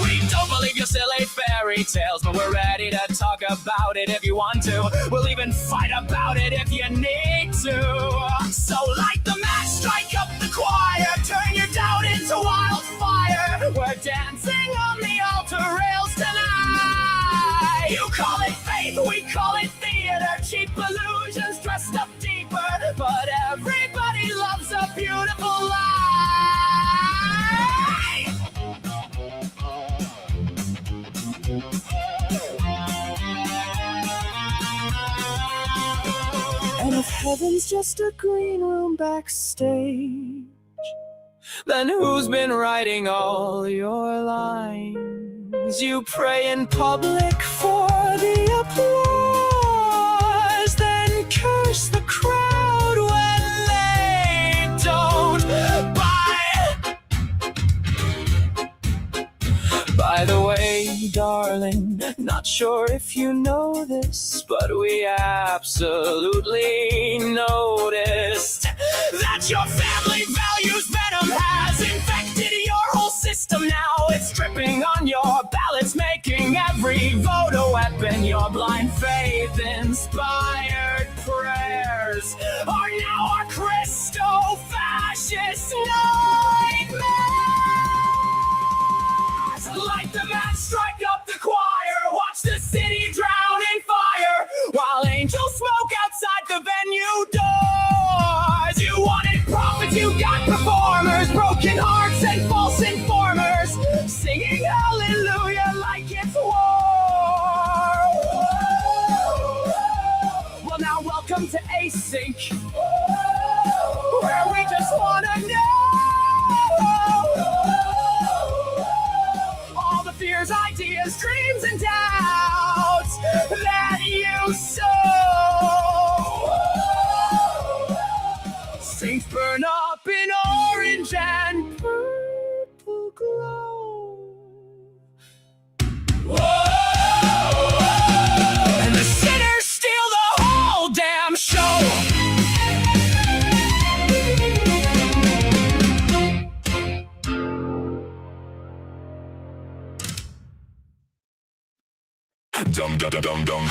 We don't believe your silly fairy fairy tales, but we're ready to talk about it if you want to. We'll even fight about it if you need to. So light the match, strike up the choir, turn your doubt into wildfire. We're dancing on the altar rails tonight. You call it faith, we call it theater. Cheap illusions dressed up deeper, but everybody loves a beautiful lie. And if heaven's just a green room backstage, Then who's been writing all your lines? You pray in public for the applause, then curse the crowd when they don't buy. By the way, darling, not sure if you know this, but we absolutely noticed that your family values venom has infected your whole system now. It's dripping on your ballots, making every vote a weapon. Your blind faith-inspired prayers are now our Christo-fascist nightmares. Light the match, strike up the choir, watch the city drown in fire, while angels smoke outside the venue doors. You wanted prophets, you got performers, broken hearts and false informers, singing hallelujah like it's war. Well, now welcome to Async, where we just wanna know all the fears, ideas, dreams, and doubts that you sow. Saints burn up in orange and purple glow. Whoa! And the sinners steal the whole damn show. Dum dum dum dum dum.